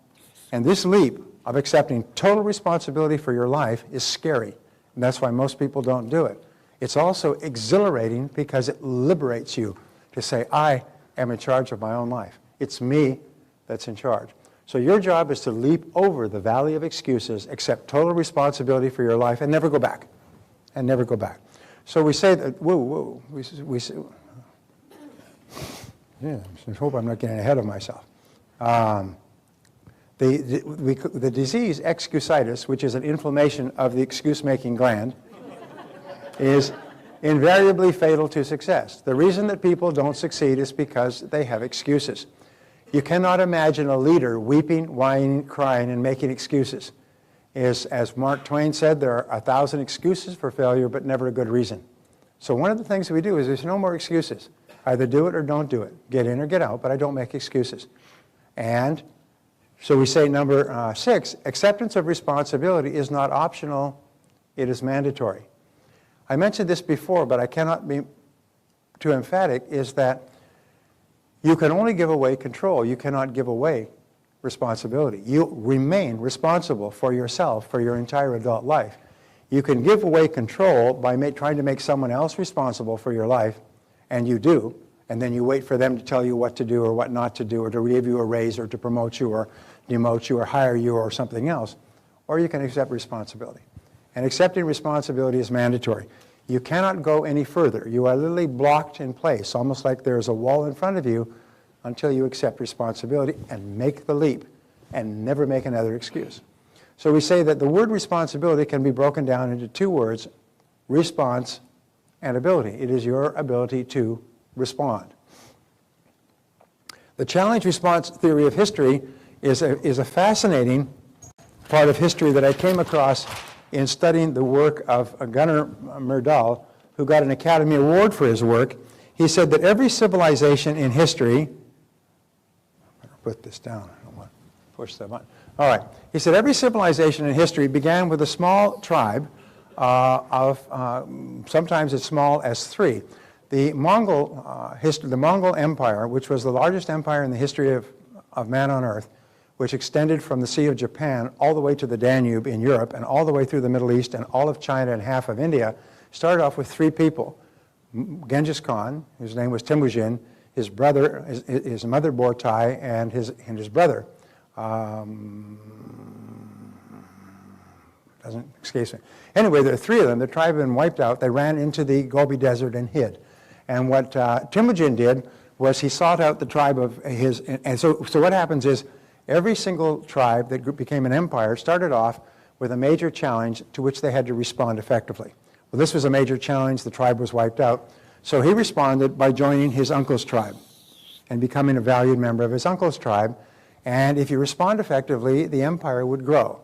And this leap of accepting total responsibility for your life is scary. And that's why most people don't do it. It's also exhilarating because it liberates you to say, I am in charge of my own life. It's me that's in charge. So your job is to leap over the valley of excuses, accept total responsibility for your life, and never go back. And never go back. So we say that, we say, yeah, I hope I'm not getting ahead of myself. The disease excusitis, which is an inflammation of the excuse-making gland, is invariably fatal to success. The reason that people don't succeed is because they have excuses. You cannot imagine a leader weeping, whining, crying, and making excuses. As Mark Twain said, there are 1,000 excuses for failure, but never a good reason. So one of the things we do is there's no more excuses. Either do it or don't do it. Get in or get out, but I don't make excuses. And so we say number 6, acceptance of responsibility is not optional, it is mandatory. I mentioned this before, but I cannot be too emphatic, is that you can only give away control. You cannot give away responsibility. You remain responsible for yourself for your entire adult life. You can give away control by trying to make someone else responsible for your life, and you do, and then you wait for them to tell you what to do or what not to do, or to give you a raise, or to promote you, or demote you, or hire you, or something else. Or you can accept responsibility. And accepting responsibility is mandatory. You cannot go any further. You are literally blocked in place, almost like there's a wall in front of you, until you accept responsibility and make the leap and never make another excuse. So we say that the word responsibility can be broken down into 2 words, response and ability. It is your ability to respond. The challenge response theory of history is a fascinating part of history that I came across in studying the work of Gunnar Myrdal, who got an Academy Award for his work. He said that every civilization in history, I'll put this down, I don't want to push that button. All right. He said every civilization in history began with a small tribe sometimes as small as 3. The Mongol Empire, which was the largest empire in the history of man on earth, which extended from the Sea of Japan all the way to the Danube in Europe and all the way through the Middle East and all of China and half of India, started off with 3 people. Genghis Khan, whose name was Temujin, his brother, his mother Bortai, and his brother. doesn't escape me. Anyway, there are three of them. The tribe had been wiped out. They ran into the Gobi Desert and hid. And what Temujin did was he sought out the tribe of his, and so what happens is every single tribe that became an empire started off with a major challenge to which they had to respond effectively. Well, this was a major challenge. The tribe was wiped out. So he responded by joining his uncle's tribe and becoming a valued member of his uncle's tribe. And if you respond effectively, the empire would grow.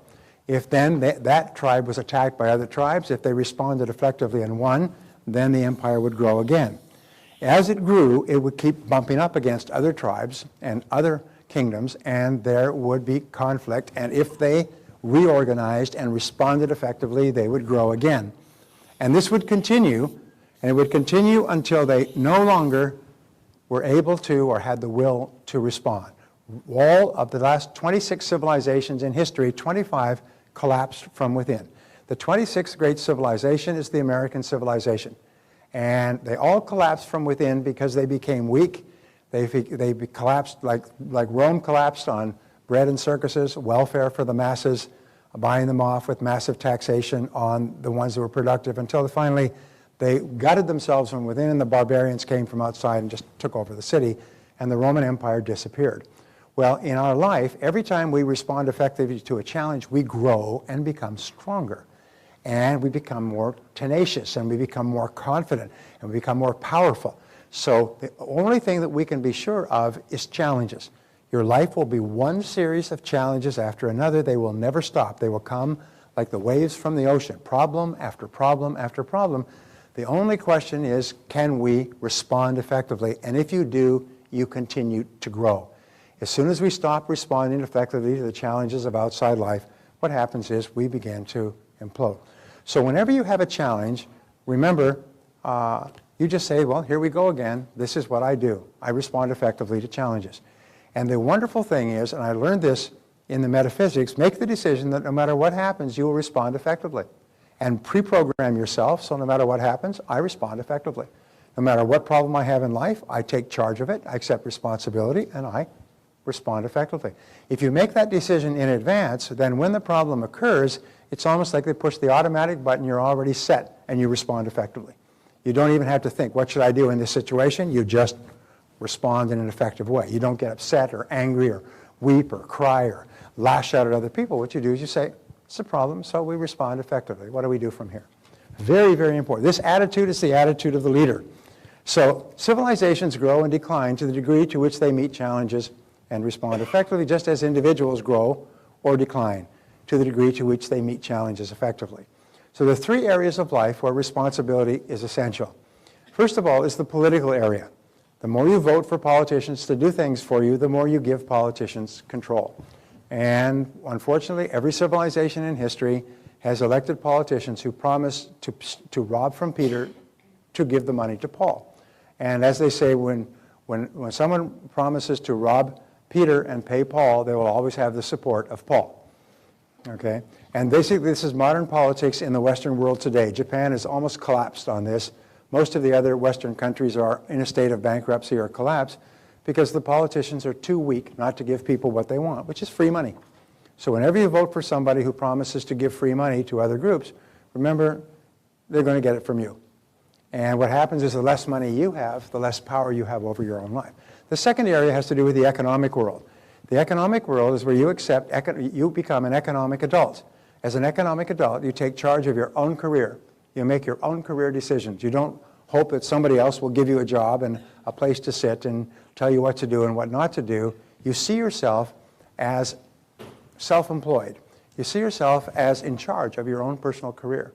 If then that tribe was attacked by other tribes, if they responded effectively and won, then the empire would grow again. As it grew, it would keep bumping up against other tribes and other kingdoms, and there would be conflict. And if they reorganized and responded effectively, they would grow again. And this would continue, and it would continue until they no longer were able to or had the will to respond. All of the last 26 civilizations in history, 25 collapsed from within. The 26th great civilization is the American civilization. And they all collapsed from within because they became weak. They collapsed like Rome collapsed on bread and circuses, welfare for the masses, buying them off with massive taxation on the ones that were productive, until finally they gutted themselves from within, and the barbarians came from outside and just took over the city, and the Roman Empire disappeared. Well, in our life, every time we respond effectively to a challenge, we grow and become stronger. And we become more tenacious, and we become more confident, and we become more powerful. So the only thing that we can be sure of is challenges. Your life will be one series of challenges after another. They will never stop. They will come like the waves from the ocean, problem after problem after problem. The only question is, can we respond effectively? And if you do, you continue to grow. As soon as we stop responding effectively to the challenges of outside life, what happens is we begin to implode. So whenever you have a challenge, remember, you just say, well, here we go again. This is what I do. I respond effectively to challenges. And the wonderful thing is, and I learned this in the metaphysics, make the decision that no matter what happens, you will respond effectively. And pre-program yourself, so no matter what happens, I respond effectively. No matter what problem I have in life, I take charge of it, I accept responsibility, and I respond effectively. If you make that decision in advance, then when the problem occurs, it's almost like they push the automatic button, you're already set, and you respond effectively. You don't even have to think, what should I do in this situation? You just respond in an effective way. You don't get upset or angry or weep or cry or lash out at other people. What you do is you say, it's a problem, so we respond effectively. What do we do from here? Very, very important. This attitude is the attitude of the leader. So civilizations grow and decline to the degree to which they meet challenges and respond effectively, just as individuals grow or decline to the degree to which they meet challenges effectively. So there are three areas of life where responsibility is essential. First of all is the political area. The more you vote for politicians to do things for you, the more you give politicians control. And unfortunately, every civilization in history has elected politicians who promise to rob from Peter to give the money to Paul. And as they say, when someone promises to rob Peter and pay Paul, they will always have the support of Paul. Okay? And basically, this is modern politics in the Western world today. Japan has almost collapsed on this. Most of the other Western countries are in a state of bankruptcy or collapse because the politicians are too weak not to give people what they want, which is free money. So whenever you vote for somebody who promises to give free money to other groups, remember, they're going to get it from you. And what happens is the less money you have, the less power you have over your own life. The second area has to do with the economic world. The economic world is where you become an economic adult. As an economic adult, you take charge of your own career. You make your own career decisions. You don't hope that somebody else will give you a job and a place to sit and tell you what to do and what not to do. You see yourself as self-employed. You see yourself as in charge of your own personal career.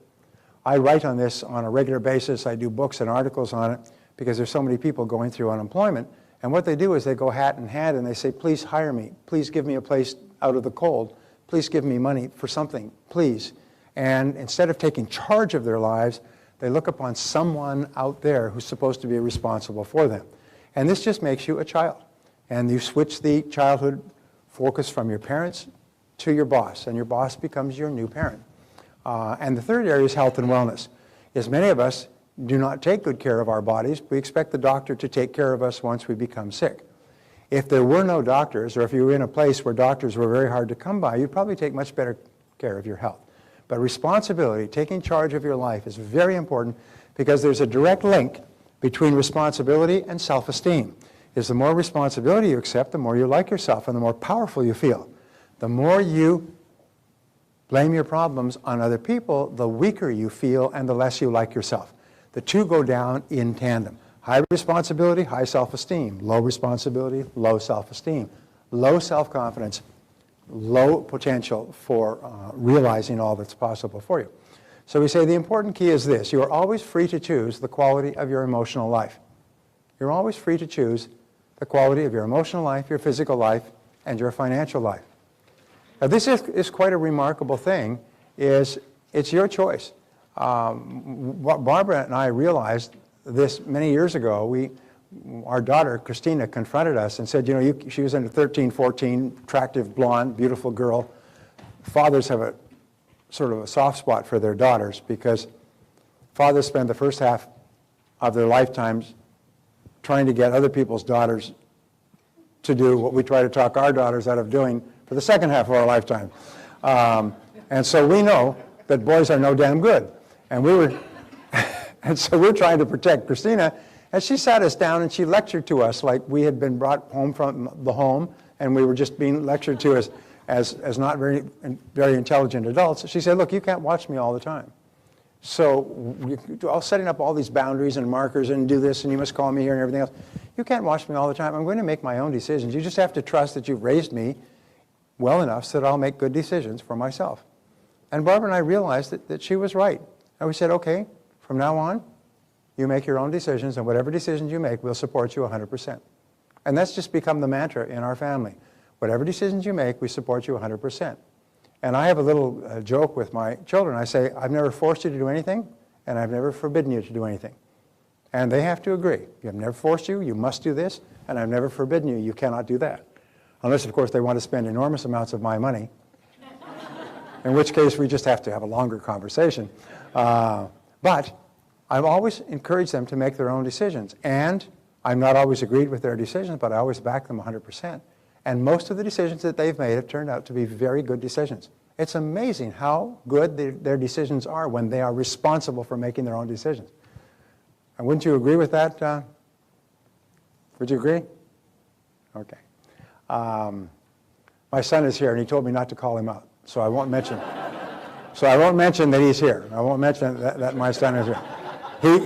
I write on this on a regular basis. I do books and articles on it because there's so many people going through unemployment. And what they do is they go hat in hand and they say, please hire me. Please give me a place out of the cold. Please give me money for something, please. And instead of taking charge of their lives, they look upon someone out there who's supposed to be responsible for them. And this just makes you a child. And you switch the childhood focus from your parents to your boss, and your boss becomes your new parent. And the third area is health and wellness. As many of us do not take good care of our bodies, we expect the doctor to take care of us once we become sick. If there were no doctors, or if you were in a place where doctors were very hard to come by, you'd probably take much better care of your health. But responsibility, taking charge of your life, is very important because there's a direct link between responsibility and self-esteem. Is the more responsibility you accept, the more you like yourself and the more powerful you feel. The more you blame your problems on other people, the weaker you feel and the less you like yourself. The two go down in tandem. High responsibility, high self-esteem. Low responsibility, low self-esteem. Low self-confidence, low potential for realizing all that's possible for you. So we say the important key is this: you are always free to choose the quality of your emotional life. You're always free to choose the quality of your emotional life, your physical life, and your financial life. Now this is quite a remarkable thing. It's your choice. Barbara and I realized this many years ago. Our daughter, Christina, confronted us and said, she was under 13, 14, attractive, blonde, beautiful girl. Fathers have a sort of a soft spot for their daughters because fathers spend the first half of their lifetimes trying to get other people's daughters to do what we try to talk our daughters out of doing for the second half of our lifetime. And so we know that boys are no damn good. And so we're trying to protect Christina. And she sat us down and she lectured to us like we had been brought home from the home and we were just being lectured to as not very intelligent adults. She said, look, you can't watch me all the time. So I was setting up all these boundaries and markers and do this and you must call me here and everything else. You can't watch me all the time. I'm going to make my own decisions. You just have to trust that you've raised me well enough so that I'll make good decisions for myself. And Barbara and I realized that she was right. And we said, okay, from now on, you make your own decisions, and whatever decisions you make, we'll support you 100%. And that's just become the mantra in our family. Whatever decisions you make, we support you 100%. And I have a little joke with my children. I say, I've never forced you to do anything, and I've never forbidden you to do anything. And they have to agree. I've never forced you, you must do this, and I've never forbidden you, you cannot do that. Unless, of course, they want to spend enormous amounts of my money, in which case we just have to have a longer conversation. But I've always encouraged them to make their own decisions. And I've not always agreed with their decisions, but I always back them 100%. And most of the decisions that they've made have turned out to be very good decisions. It's amazing how good their decisions are when they are responsible for making their own decisions. And wouldn't you agree with that? Would you agree? Okay. My son is here, and he told me not to call him out, so I won't mention. So I won't mention that he's here. I won't mention that my son is here.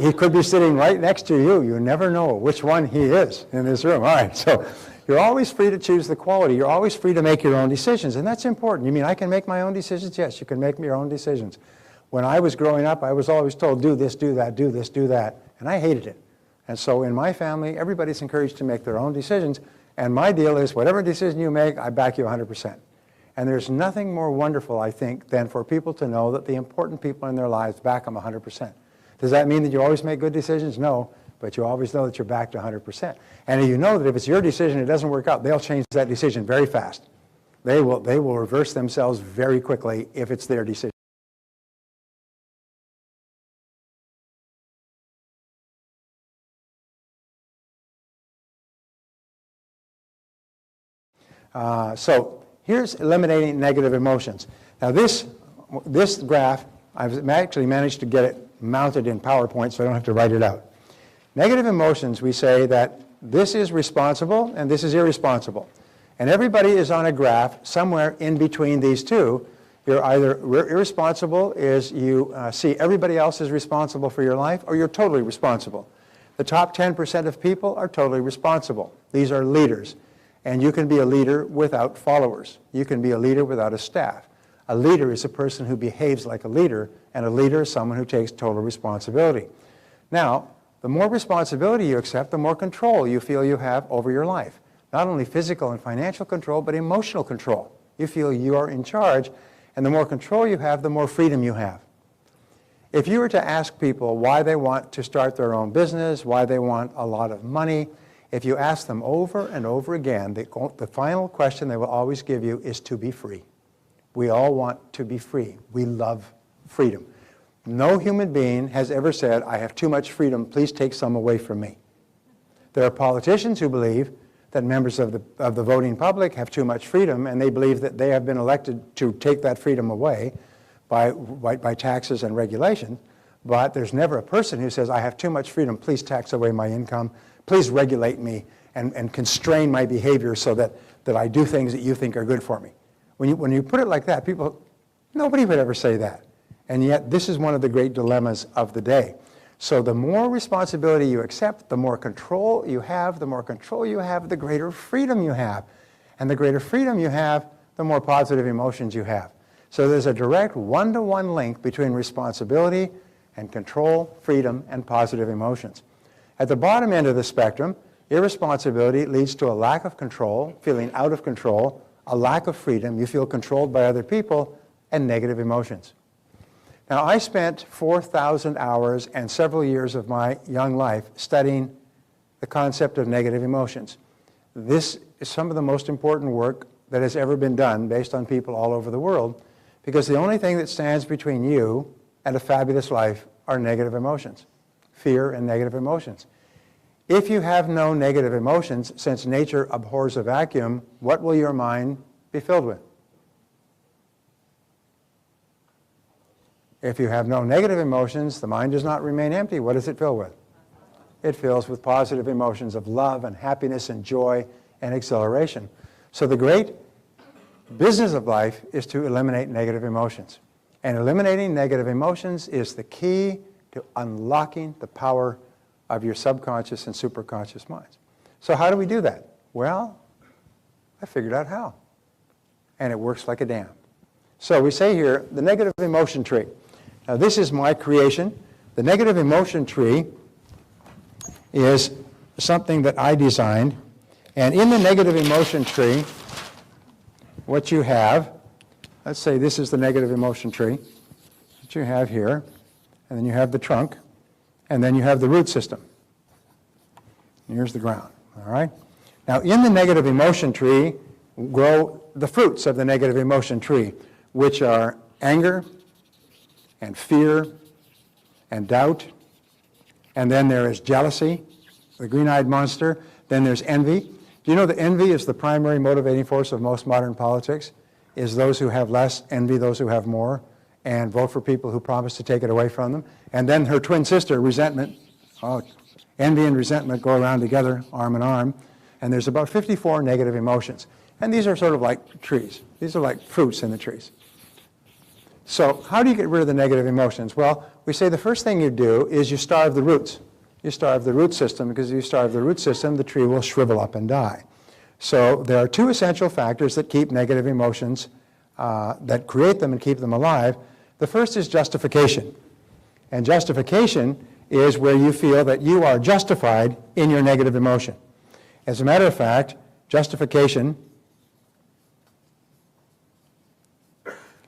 He could be sitting right next to you. You never know which one he is in this room. All right, so you're always free to choose the quality. You're always free to make your own decisions, and that's important. You mean I can make my own decisions? Yes, you can make your own decisions. When I was growing up, I was always told, do this, do that, do this, do that, and I hated it. And so in my family, everybody's encouraged to make their own decisions, and my deal is whatever decision you make, I back you 100%. And there's nothing more wonderful, I think, than for people to know that the important people in their lives back them 100%. Does that mean that you always make good decisions? No, but you always know that you're backed 100%. And you know that if it's your decision and it doesn't work out, they'll change that decision very fast. They will reverse themselves very quickly if it's their decision. So here's eliminating negative emotions. Now this graph, I've actually managed to get it mounted in PowerPoint so I don't have to write it out. Negative emotions, we say that this is responsible and this is irresponsible. And everybody is on a graph somewhere in between these two. You're either irresponsible is you see everybody else is responsible for your life, or you're totally responsible. The top 10% of people are totally responsible. These are leaders. And you can be a leader without followers. You can be a leader without a staff. A leader is a person who behaves like a leader, and a leader is someone who takes total responsibility. Now, the more responsibility you accept, the more control you feel you have over your life. Not only physical and financial control, but emotional control. You feel you are in charge, and the more control you have, the more freedom you have. If you were to ask people why they want to start their own business, why they want a lot of money, if you ask them over and over again, the final question they will always give you is to be free. We all want to be free. We love freedom. No human being has ever said, I have too much freedom, please take some away from me. There are politicians who believe that members of the voting public have too much freedom, and they believe that they have been elected to take that freedom away by taxes and regulation, but there's never a person who says, I have too much freedom, please tax away my income, please regulate me and constrain my behavior so that I do things that you think are good for me. When you put it like that, nobody would ever say that. And yet this is one of the great dilemmas of the day. So the more responsibility you accept, the more control you have, the greater freedom you have. And the greater freedom you have, the more positive emotions you have. So there's a direct one-to-one link between responsibility and control, freedom, and positive emotions. At the bottom end of the spectrum, irresponsibility leads to a lack of control, feeling out of control, a lack of freedom, you feel controlled by other people, and negative emotions. Now, I spent 4,000 hours and several years of my young life studying the concept of negative emotions. This is some of the most important work that has ever been done based on people all over the world, because the only thing that stands between you and a fabulous life are negative emotions, fear and negative emotions. If you have no negative emotions, since nature abhors a vacuum, what will your mind be filled with? If you have no negative emotions, the mind does not remain empty. What does it fill with? It fills with positive emotions of love and happiness and joy and exhilaration. So the great business of life is to eliminate negative emotions. And eliminating negative emotions is the key to unlocking the power of your subconscious and superconscious minds. So how do we do that? Well, I figured out how. And it works like a dam. So we say here, the negative emotion tree. Now this is my creation. The negative emotion tree is something that I designed. And in the negative emotion tree, what you have, let's say this is the negative emotion tree that you have here, and then you have the trunk, and then you have the root system. And here's the ground, all right? Now in the negative emotion tree grow the fruits of the negative emotion tree, which are anger and fear and doubt, and then there is jealousy, the green-eyed monster, then there's envy. Do you know that envy is the primary motivating force of most modern politics? Is those who have less envy those who have more, and vote for people who promise to take it away from them. And then her twin sister, resentment. Envy and resentment go around together, arm in arm, and there's about 54 negative emotions. And these are sort of like trees. These are like fruits in the trees. So how do you get rid of the negative emotions? Well, we say the first thing you do is you starve the roots. You starve the root system, because if you starve the root system, the tree will shrivel up and die. So there are two essential factors that keep negative emotions, that create them and keep them alive. The first is justification. And justification is where you feel that you are justified in your negative emotion. As a matter of fact, justification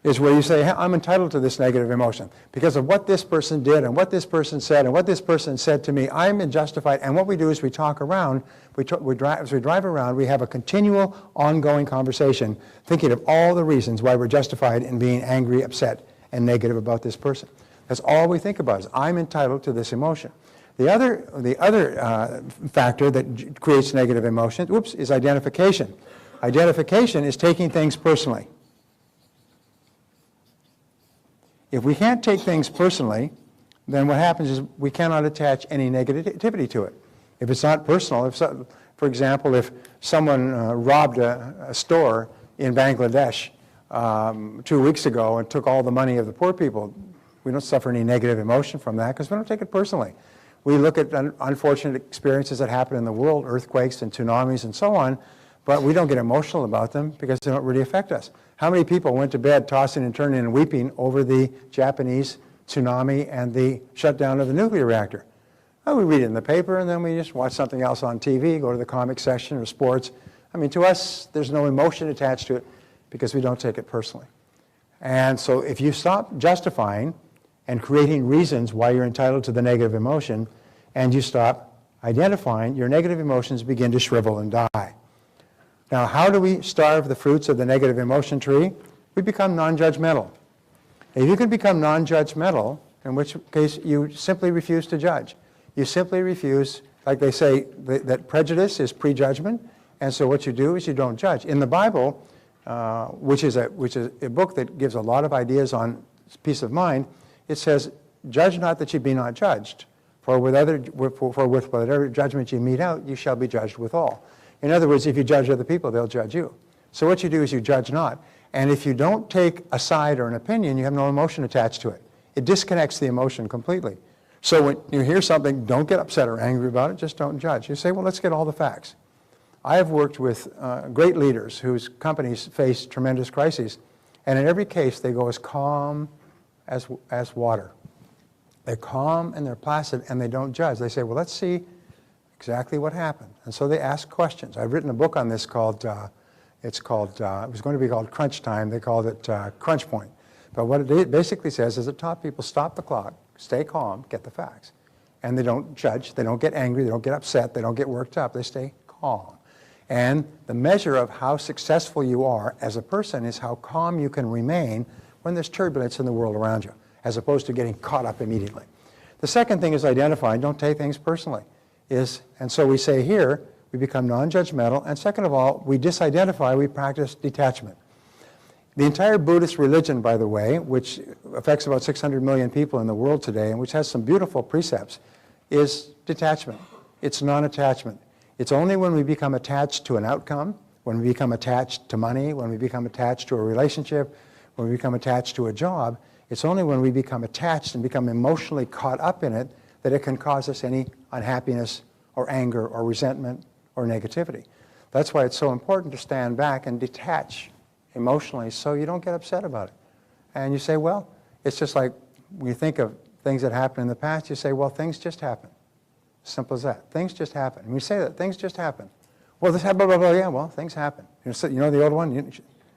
is where you say, hey, I'm entitled to this negative emotion because of what this person did and what this person said and what this person said to me. I'm justified. And what we do is we talk around, as we drive around, we have a continual, ongoing conversation thinking of all the reasons why we're justified in being angry, upset, and negative about this person. That's all we think about is I'm entitled to this emotion. The other factor that creates negative emotion, is identification. Identification is taking things personally. If we can't take things personally, then what happens is we cannot attach any negativity to it. If it's not personal, for example, if someone robbed a store in Bangladesh 2 weeks ago and took all the money of the poor people, we don't suffer any negative emotion from that because we don't take it personally. We look at unfortunate experiences that happen in the world, earthquakes and tsunamis and so on, but we don't get emotional about them because they don't really affect us. How many people went to bed tossing and turning and weeping over the Japanese tsunami and the shutdown of the nuclear reactor? Well, we read it in the paper and then we just watch something else on TV, go to the comic section or sports. I mean, to us, there's no emotion attached to it because we don't take it personally. And so if you stop justifying and creating reasons why you're entitled to the negative emotion, and you stop identifying, your negative emotions begin to shrivel and die. Now, how do we starve the fruits of the negative emotion tree? We become non-judgmental. If you can become non-judgmental, in which case you simply refuse to judge. You simply refuse, like they say, that prejudice is prejudgment, and so what you do is you don't judge. In the Bible, which is a book that gives a lot of ideas on peace of mind, it says, judge not that ye be not judged. For with whatever judgment you mete out, you shall be judged withal. In other words, if you judge other people, they'll judge you. So what you do is you judge not. And if you don't take a side or an opinion, you have no emotion attached to it. It disconnects the emotion completely. So when you hear something, don't get upset or angry about it, just don't judge. You say, well, let's get all the facts. I have worked with great leaders whose companies face tremendous crises, and in every case, they go as calm as water. They're calm and they're placid and they don't judge. They say, well, let's see exactly what happened. And so they ask questions. I've written a book on this called, it was going to be called Crunch Time. They called it Crunch Point. But what it basically says is it taught people stop the clock, stay calm, get the facts. And they don't judge, they don't get angry, they don't get upset, they don't get worked up, they stay calm. And the measure of how successful you are as a person is how calm you can remain when there's turbulence in the world around you, as opposed to getting caught up immediately. The second thing is identify, don't take things personally. And so we say here, we become non-judgmental, and second of all, we disidentify, we practice detachment. The entire Buddhist religion, by the way, which affects about 600 million people in the world today, and which has some beautiful precepts, is detachment. It's non-attachment. It's only when we become attached to an outcome, when we become attached to money, when we become attached to a relationship, when we become attached to a job, it's only when we become attached and become emotionally caught up in it that it can cause us any unhappiness or anger or resentment or negativity. That's why it's so important to stand back and detach emotionally so you don't get upset about it. And you say, well, it's just like when you think of things that happened in the past, you say, well, things just happen. Simple as that. Things just happen. And we say that, things just happen. Well, this happened, blah, blah, blah. Yeah, well, things happen. You know the old one?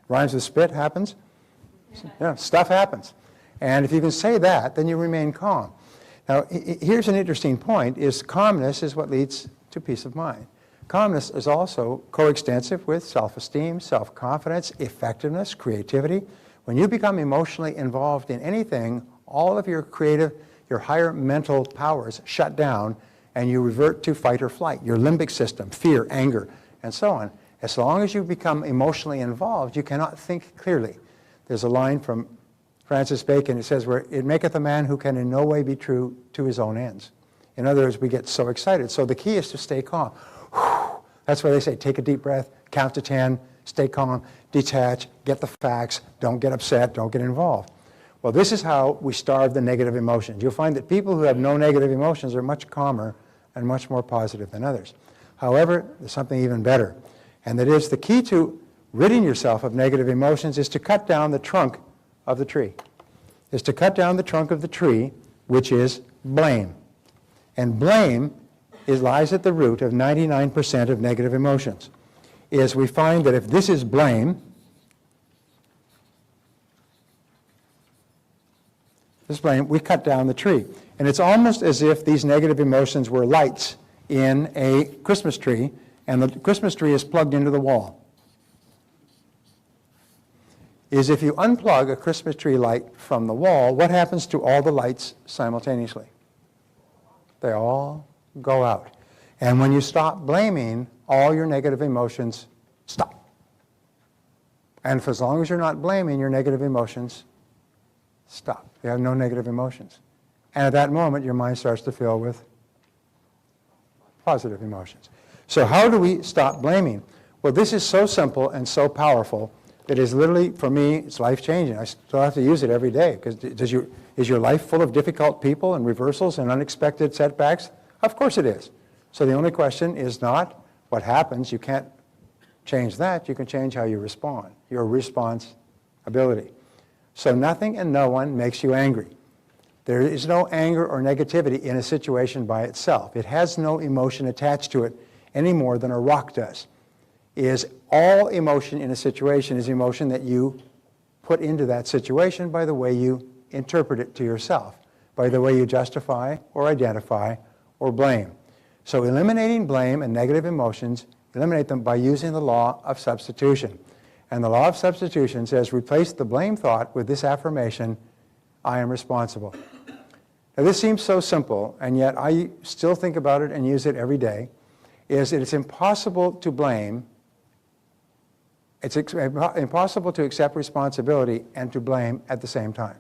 Rhymes with spit happens? Yeah, stuff happens. And if you can say that, then you remain calm. Now, here's an interesting point, is calmness is what leads to peace of mind. Calmness is also coextensive with self-esteem, self-confidence, effectiveness, creativity. When you become emotionally involved in anything, all of your creative, your higher mental powers shut down, and you revert to fight or flight, your limbic system, fear, anger, and so on. As long as you become emotionally involved, you cannot think clearly. There's a line from Francis Bacon, it says, where it maketh a man who can in no way be true to his own ends. In other words, we get so excited. So the key is to stay calm. That's why they say, take a deep breath, count to 10, stay calm, detach, get the facts, don't get upset, don't get involved. Well, this is how we starve the negative emotions. You'll find that people who have no negative emotions are much calmer and much more positive than others. However, there's something even better, and that is the key to ridding yourself of negative emotions is to cut down the trunk of the tree, is to cut down the trunk of the tree, which is blame. And blame lies at the root of 99% of negative emotions. Is we find that if this is blame, we cut down the tree. And it's almost as if these negative emotions were lights in a Christmas tree, and the Christmas tree is plugged into the wall. Is if you unplug a Christmas tree light from the wall, what happens to all the lights simultaneously? They all go out. And when you stop blaming, all your negative emotions stop. And for as long as you're not blaming, your negative emotions stop. You have no negative emotions. And at that moment, your mind starts to fill with positive emotions. So how do we stop blaming? Well, this is so simple and so powerful that is literally, for me, it's life-changing. I still have to use it every day. Because is your life full of difficult people and reversals and unexpected setbacks? Of course it is. So the only question is not what happens. You can't change that. You can change how you respond, your response ability. So nothing and no one makes you angry. There is no anger or negativity in a situation by itself. It has no emotion attached to it any more than a rock does. Is all emotion in a situation is emotion that you put into that situation by the way you interpret it to yourself, by the way you justify or identify or blame. So eliminating blame and negative emotions, eliminate them by using the law of substitution. And the law of substitution says, replace the blame thought with this affirmation, I am responsible. Now this seems so simple, and yet I still think about it and use it every day, is that it's impossible to blame, it's impossible to accept responsibility and to blame at the same time.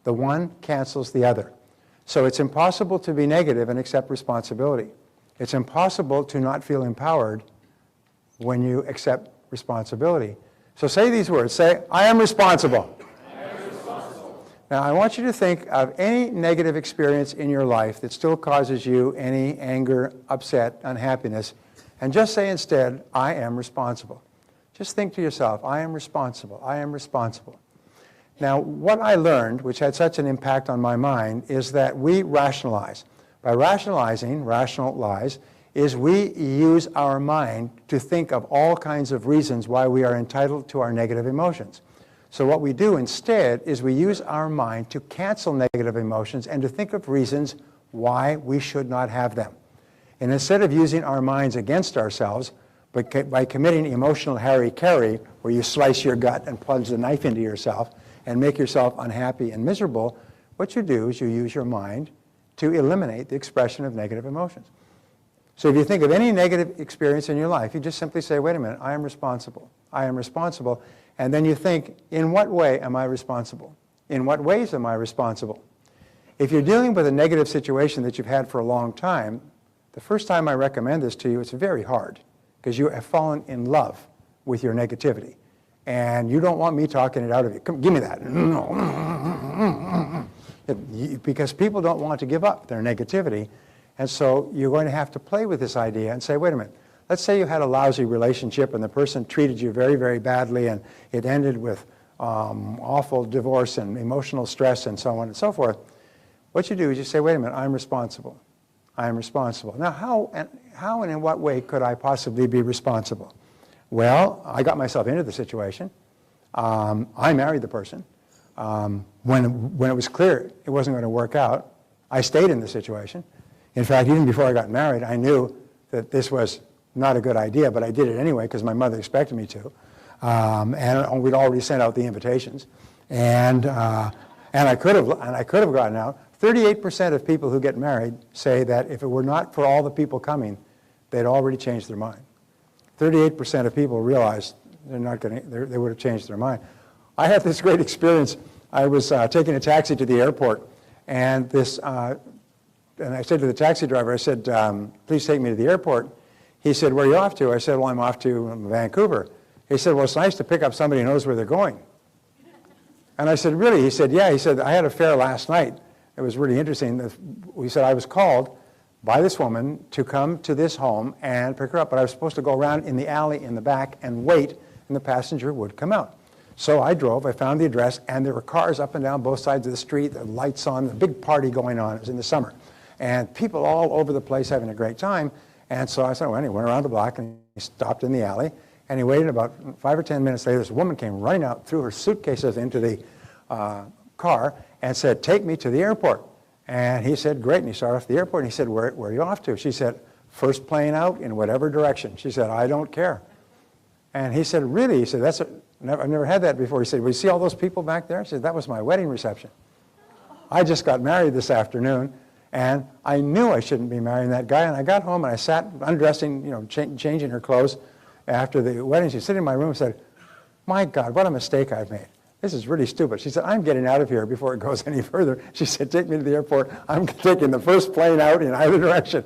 The one cancels the other. So it's impossible to be negative and accept responsibility. It's impossible to not feel empowered when you accept responsibility. So say these words. Say, I am responsible. I am responsible. Now, I want you to think of any negative experience in your life that still causes you any anger, upset, unhappiness, and just say instead, I am responsible. Just think to yourself, I am responsible. I am responsible. Now, what I learned, which had such an impact on my mind, is that we rationalize. By rationalize, is we use our mind to think of all kinds of reasons why we are entitled to our negative emotions. So what we do instead is we use our mind to cancel negative emotions and to think of reasons why we should not have them. And instead of using our minds against ourselves, but by committing emotional hara-kiri, where you slice your gut and plunge the knife into yourself and make yourself unhappy and miserable, what you do is you use your mind to eliminate the expression of negative emotions. So if you think of any negative experience in your life, you just simply say, wait a minute, I am responsible. I am responsible. And then you think, in what way am I responsible? In what ways am I responsible? If you're dealing with a negative situation that you've had for a long time, the first time I recommend this to you, it's very hard because you have fallen in love with your negativity. And you don't want me talking it out of you. Come, give me that. Because people don't want to give up their negativity. And so you're going to have to play with this idea and say, wait a minute, let's say you had a lousy relationship and the person treated you very, very badly and it ended with awful divorce and emotional stress and so on and so forth. What you do is you say, wait a minute, I'm responsible. I am responsible. Now, how and in what way could I possibly be responsible? Well, I got myself into the situation. I married the person. When it was clear it wasn't going to work out, I stayed in the situation. In fact, even before I got married, I knew that this was not a good idea, but I did it anyway because my mother expected me to. And we'd already sent out the invitations. And I could have gotten out. 38% of people who get married say that if it were not for all the people coming, they'd already changed their mind. 38% of people realize they would have changed their mind. I had this great experience. I was taking a taxi to the airport, and I said to the taxi driver, I said, please take me to the airport. He said, where are you off to? I said, well, I'm off to Vancouver. He said, well, it's nice to pick up somebody who knows where they're going. And I said, really? He said, yeah. He said, I had a fare last night. It was really interesting. He said, I was called by this woman to come to this home and pick her up, but I was supposed to go around in the alley in the back and wait, and the passenger would come out. So I drove, I found the address, and there were cars up and down both sides of the street, the lights on, a big party going on. It was in the summer. And people all over the place having a great time. And so I said, well, he went around the block and he stopped in the alley, and he waited. About 5 or 10 minutes later, this woman came running out, threw her suitcases into the car, and said, take me to the airport. And he said, great. And he started off the airport, and he said, where are you off to? She said, first plane out in whatever direction. She said, I don't care. And he said, really? He said, I've never had that before. He said, well, you see all those people back there? She said, that was my wedding reception. I just got married this afternoon, and I knew I shouldn't be marrying that guy. And I got home, and I sat undressing, changing her clothes after the wedding. She sat in my room and said, my God, what a mistake I've made. This is really stupid. She said, I'm getting out of here before it goes any further. She said, take me to the airport. I'm taking the first plane out in either direction.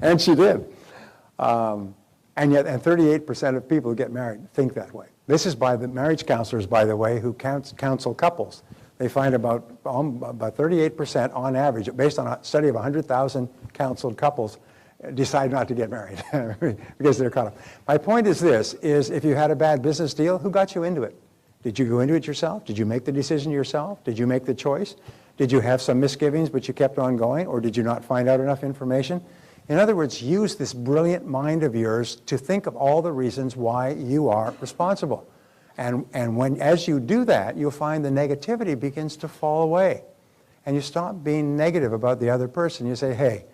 And she did. And 38% of people who get married think that way. This is by the marriage counselors, by the way, who counsel couples. They find about 38% on average, based on a study of 100,000 counseled couples, decide not to get married because they're caught up. My point is this, is if you had a bad business deal, who got you into it? Did you go into it yourself? Did you make the decision yourself? Did you make the choice? Did you have some misgivings, but you kept on going, or did you not find out enough information? In other words, use this brilliant mind of yours to think of all the reasons why you are responsible. And as you do that, you'll find the negativity begins to fall away. And you stop being negative about the other person. You say, hey,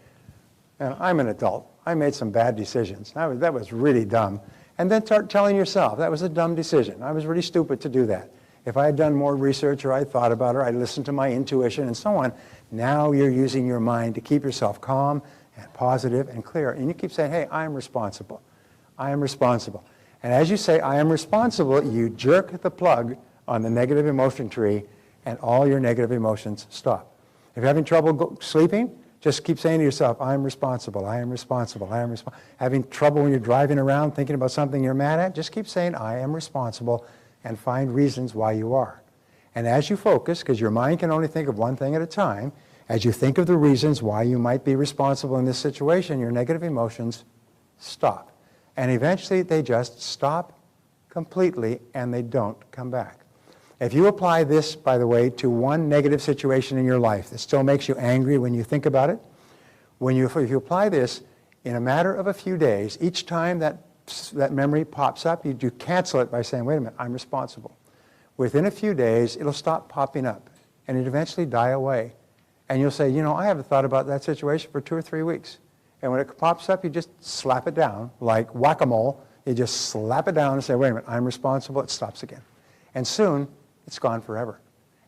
I'm an adult. I made some bad decisions. That was really dumb. And then start telling yourself, that was a dumb decision. I was really stupid to do that. If I had done more research or I thought about it, I listened to my intuition and so on. Now you're using your mind to keep yourself calm and positive and clear. And you keep saying, hey, I am responsible. I am responsible. And as you say, I am responsible, you jerk the plug on the negative emotion tree, and all your negative emotions stop. If you're having trouble sleeping, just keep saying to yourself, I am responsible, I am responsible, I am responsible. Having trouble when you're driving around thinking about something you're mad at, just keep saying, I am responsible, and find reasons why you are. And as you focus, because your mind can only think of one thing at a time, as you think of the reasons why you might be responsible in this situation, your negative emotions stop. And eventually they just stop completely and they don't come back. If you apply this, by the way, to one negative situation in your life that still makes you angry when you think about it, if you apply this in a matter of a few days, each time that memory pops up, you cancel it by saying, wait a minute, I'm responsible. Within a few days, it'll stop popping up and it eventually die away. And you'll say, you know, I haven't thought about that situation for 2 or 3 weeks. And when it pops up, you just slap it down like whack-a-mole. You just slap it down and say, wait a minute, I'm responsible. It stops again. And soon, it's gone forever.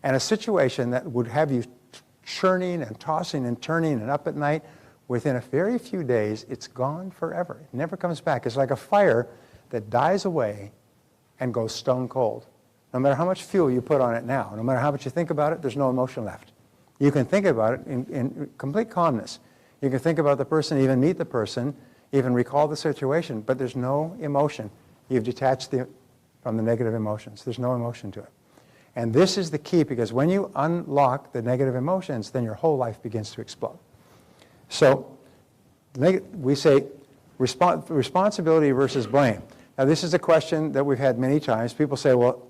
And a situation that would have you churning and tossing and turning and up at night, within a very few days, it's gone forever. It never comes back. It's like a fire that dies away and goes stone cold. No matter how much fuel you put on it now, no matter how much you think about it, there's no emotion left. You can think about it in complete calmness. You can think about the person, even meet the person, even recall the situation, but there's no emotion. You've detached from the negative emotions. There's no emotion to it. And this is the key, because when you unlock the negative emotions, then your whole life begins to explode. So we say responsibility versus blame. Now this is a question that we've had many times. People say, well,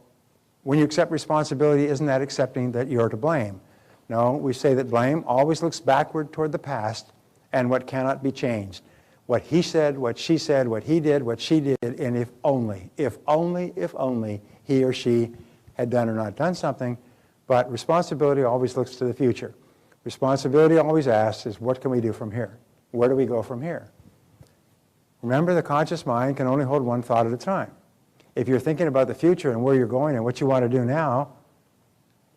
when you accept responsibility, isn't that accepting that you're to blame? No, we say that blame always looks backward toward the past and what cannot be changed. What he said, what she said, what he did, what she did, and if only he or she had done or not done something. But responsibility always looks to the future. Responsibility always asks is, what can we do from here? Where do we go from here? Remember, the conscious mind can only hold one thought at a time. If you're thinking about the future and where you're going and what you want to do now,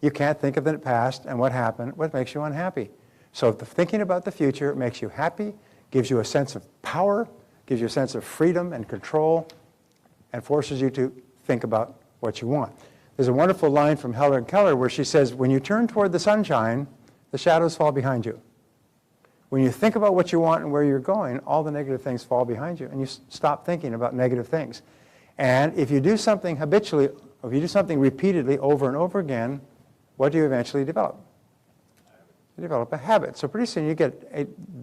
you can't think of the past and what happened, what makes you unhappy. So thinking about the future makes you happy, gives you a sense of power, gives you a sense of freedom and control, and forces you to think about what you want. There's a wonderful line from Helen Keller where she says, when you turn toward the sunshine, the shadows fall behind you. When you think about what you want and where you're going, all the negative things fall behind you, and you stop thinking about negative things. And if you do something habitually, or if you do something repeatedly over and over again, what do you eventually develop? You develop a habit. So pretty soon you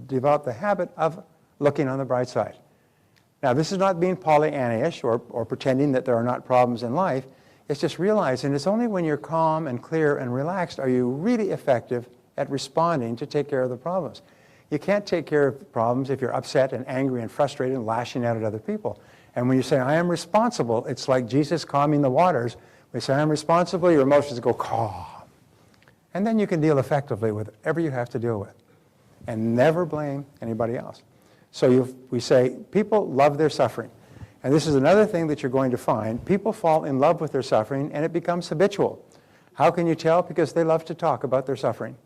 develop the habit of looking on the bright side. Now, this is not being Pollyanna-ish or pretending that there are not problems in life. It's just realizing it's only when you're calm and clear and relaxed are you really effective at responding to take care of the problems. You can't take care of the problems if you're upset and angry and frustrated and lashing out at other people. And when you say, I am responsible, it's like Jesus calming the waters. When you say, I am responsible, your emotions go calm. And then you can deal effectively with whatever you have to deal with. And never blame anybody else. So we say, people love their suffering. And this is another thing that you're going to find. People fall in love with their suffering, and it becomes habitual. How can you tell? Because they love to talk about their suffering.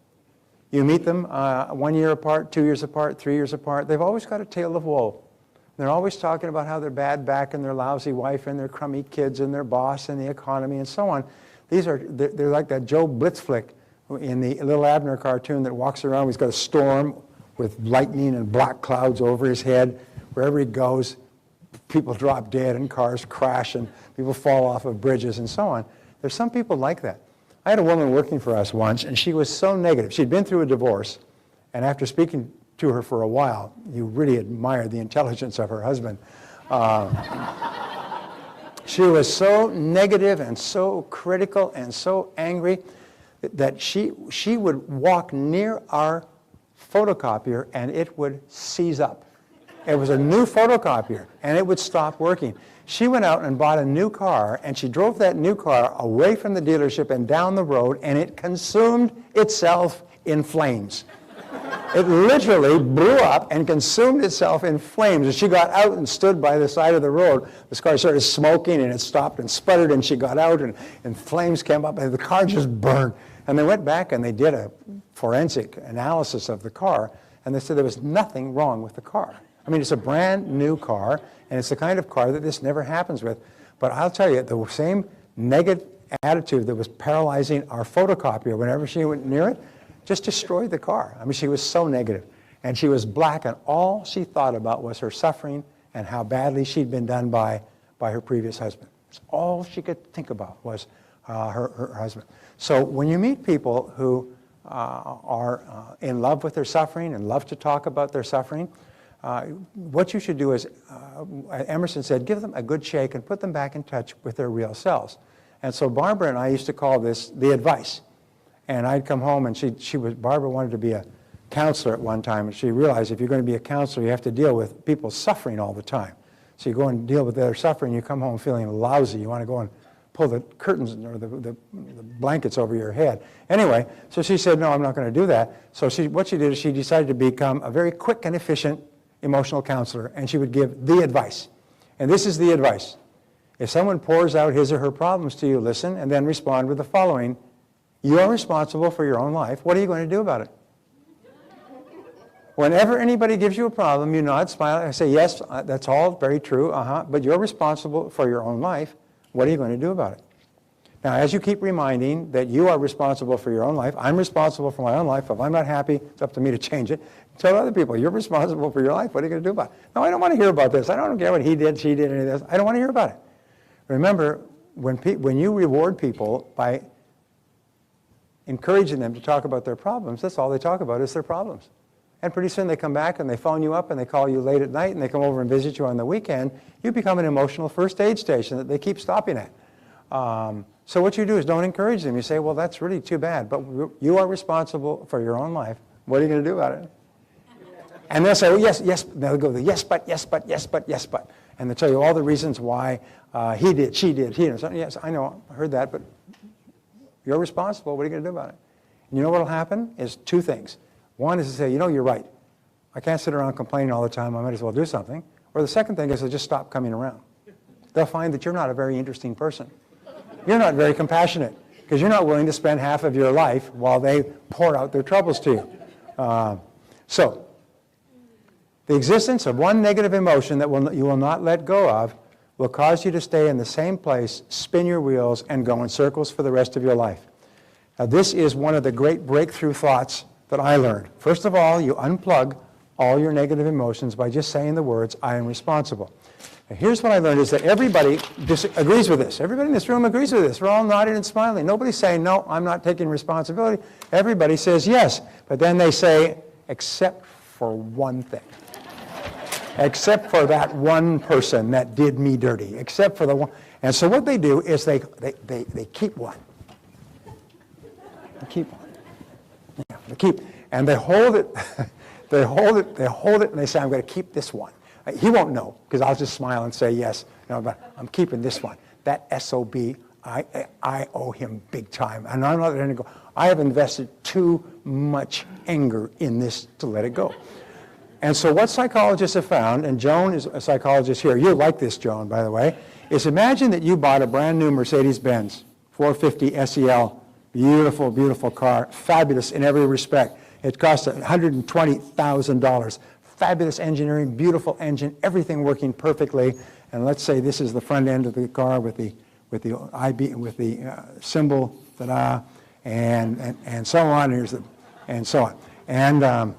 You meet them 1 year apart, 2 years apart, 3 years apart. They've always got a tale of woe. They're always talking about how their bad back and their lousy wife and their crummy kids and their boss and the economy and so on. They're like that Joe Blitzflick in the Little Abner cartoon that walks around. He's got a storm with lightning and black clouds over his head. Wherever he goes, people drop dead and cars crash and people fall off of bridges and so on. There's some people like that. I had a woman working for us once, and she was so negative. She'd been through a divorce, and after speaking to her for a while, you really admire the intelligence of her husband. She was so negative and so critical and so angry that she would walk near our photocopier and it would seize up. It was a new photocopier and it would stop working. She went out and bought a new car, and she drove that new car away from the dealership and down the road, and it consumed itself in flames. It literally blew up and consumed itself in flames. As she got out and stood by the side of the road, this car started smoking and it stopped and sputtered, and she got out and flames came up and the car just burned. And they went back and they did a forensic analysis of the car, and they said there was nothing wrong with the car. I mean, it's a brand new car, and it's the kind of car that this never happens with. But I'll tell you, the same attitude that was paralyzing our photocopier. Whenever she went near it, just destroyed the car. I mean, she was so negative. And she was black, and all she thought about was her suffering and how badly she'd been done by her previous husband. That's all she could think about was her husband. So when you meet people who are in love with their suffering and love to talk about their suffering, what you should do is, Emerson said, give them a good shake and put them back in touch with their real selves. And so Barbara and I used to call this the advice. And I'd come home, and Barbara wanted to be a counselor at one time, and she realized if you're going to be a counselor, you have to deal with people suffering all the time. So you go and deal with their suffering, you come home feeling lousy. You want to go and pull the curtains or the blankets over your head. Anyway, so she said, no, I'm not going to do that. So what she did is she decided to become a very quick and efficient emotional counselor, and she would give the advice. And this is the advice. If someone pours out his or her problems to you, listen, and then respond with the following: you're responsible for your own life. What are you going to do about it? Whenever anybody gives you a problem, you nod, smile, and say, yes, that's all very true, but you're responsible for your own life. What are you going to do about it? Now, as you keep reminding that you are responsible for your own life, I'm responsible for my own life. If I'm not happy, it's up to me to change it. Tell other people, you're responsible for your life. What are you going to do about it? No, I don't want to hear about this. I don't care what he did, she did, any of this. I don't want to hear about it. Remember, when you reward people by encouraging them to talk about their problems, that's all they talk about is their problems. And pretty soon they come back and they phone you up and they call you late at night and they come over and visit you on the weekend. You become an emotional first aid station that they keep stopping at. So what you do is don't encourage them. You say, well, that's really too bad, but you are responsible for your own life. What are you going to do about it? And they'll say, well, yes, yes. They'll go, yes, but, yes, but, yes, but, yes, but. And they'll tell you all the reasons why he did, she did, he did. So, yes, I know, I heard that, but you're responsible. What are you going to do about it? And you know what will happen is two things. One is to say, you know, you're right. I can't sit around complaining all the time. I might as well do something. Or the second thing is to just stop coming around. They'll find that you're not a very interesting person. You're not very compassionate because you're not willing to spend half of your life while they pour out their troubles to you. So, the existence of one negative emotion that you will not let go of will cause you to stay in the same place, spin your wheels, and go in circles for the rest of your life. Now, this is one of the great breakthrough thoughts that I learned. First of all, you unplug all your negative emotions by just saying the words, I am responsible. Now, here's what I learned is that everybody agrees with this. Everybody in this room agrees with this. We're all nodding and smiling. Nobody's saying, no, I'm not taking responsibility. Everybody says yes. But then they say, except for one thing. Except for that one person that did me dirty. Except for the one. And so what they do is they keep one. They keep one. Yeah, and they hold it, they hold it, and they say, I'm going to keep this one. He won't know, because I'll just smile and say yes, no, but I'm keeping this one. That SOB, I owe him big time. And I'm not letting it go. I have invested too much anger in this to let it go. And so what psychologists have found, and Joan is a psychologist here, you'll like this, Joan, by the way, is imagine that you bought a brand new Mercedes-Benz 450 SEL. Beautiful, beautiful car, fabulous in every respect. It cost $120,000. Fabulous engineering, beautiful engine, everything working perfectly. And let's say this is the front end of the car with the symbol, ta-da, and so on. And so on.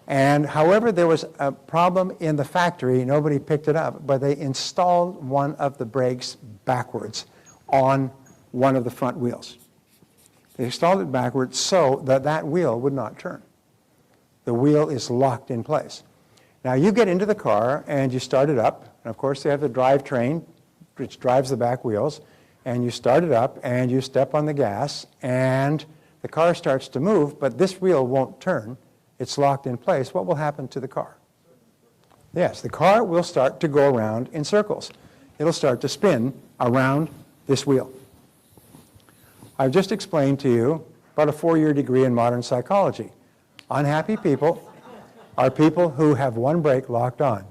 And however, there was a problem in the factory. Nobody picked it up, but they installed one of the brakes backwards on one of the front wheels. They installed it backwards so that that wheel would not turn. The wheel is locked in place. Now you get into the car and you start it up. And of course they have the drivetrain, which drives the back wheels. And you start it up and you step on the gas and the car starts to move, but this wheel won't turn. It's locked in place. What will happen to the car? Yes, the car will start to go around in circles. It'll start to spin around this wheel. I've just explained to you about a 4-year degree in modern psychology. Unhappy people are people who have one brake locked on,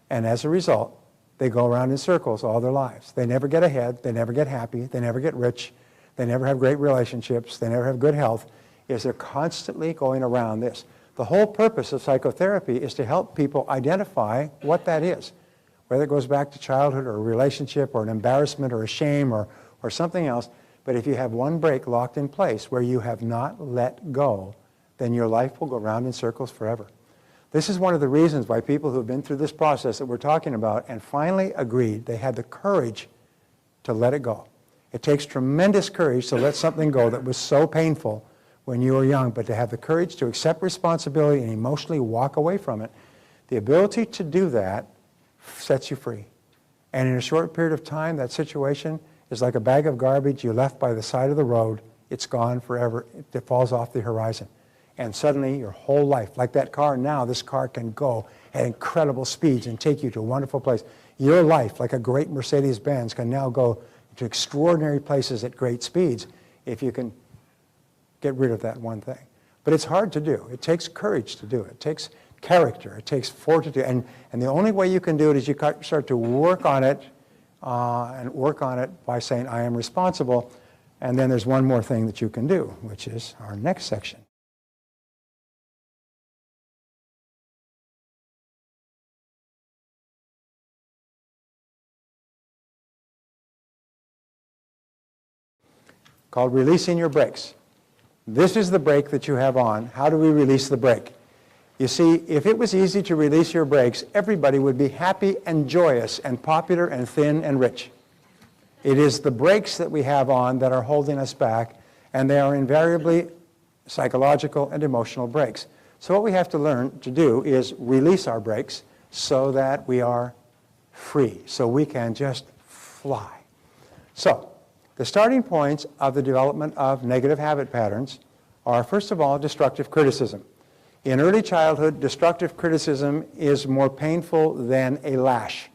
and as a result, they go around in circles all their lives. They never get ahead, they never get happy, they never get rich, they never have great relationships, they never have good health, is they're constantly going around this. The whole purpose of psychotherapy is to help people identify what that is, whether it goes back to childhood or a relationship or an embarrassment or a shame or or something else. But if you have one brake locked in place where you have not let go, then your life will go round in circles forever. This is one of the reasons why people who have been through this process that we're talking about and finally agreed, they had the courage to let it go. It takes tremendous courage to let something go that was so painful when you were young, but to have the courage to accept responsibility and emotionally walk away from it, the ability to do that sets you free. And in a short period of time, that situation is like a bag of garbage you left by the side of the road. It's gone forever. It falls off the horizon. And suddenly your whole life, like that car now, this car can go at incredible speeds and take you to a wonderful place. Your life, like a great Mercedes-Benz, can now go to extraordinary places at great speeds if you can get rid of that one thing. But it's hard to do. It takes courage to do it. It takes character. It takes fortitude. And the only way you can do it is you start to work on it and work on it by saying, I am responsible. And then there's one more thing that you can do, which is our next section. Called releasing your brakes. This is the brake that you have on. How do we release the brake? You see, if it was easy to release your brakes, everybody would be happy and joyous and popular and thin and rich. It is the brakes that we have on that are holding us back, and they are invariably psychological and emotional brakes. So what we have to learn to do is release our brakes so that we are free, so we can just fly. So, the starting points of the development of negative habit patterns are, first of all, destructive criticism. In early childhood, destructive criticism is more painful than a lash.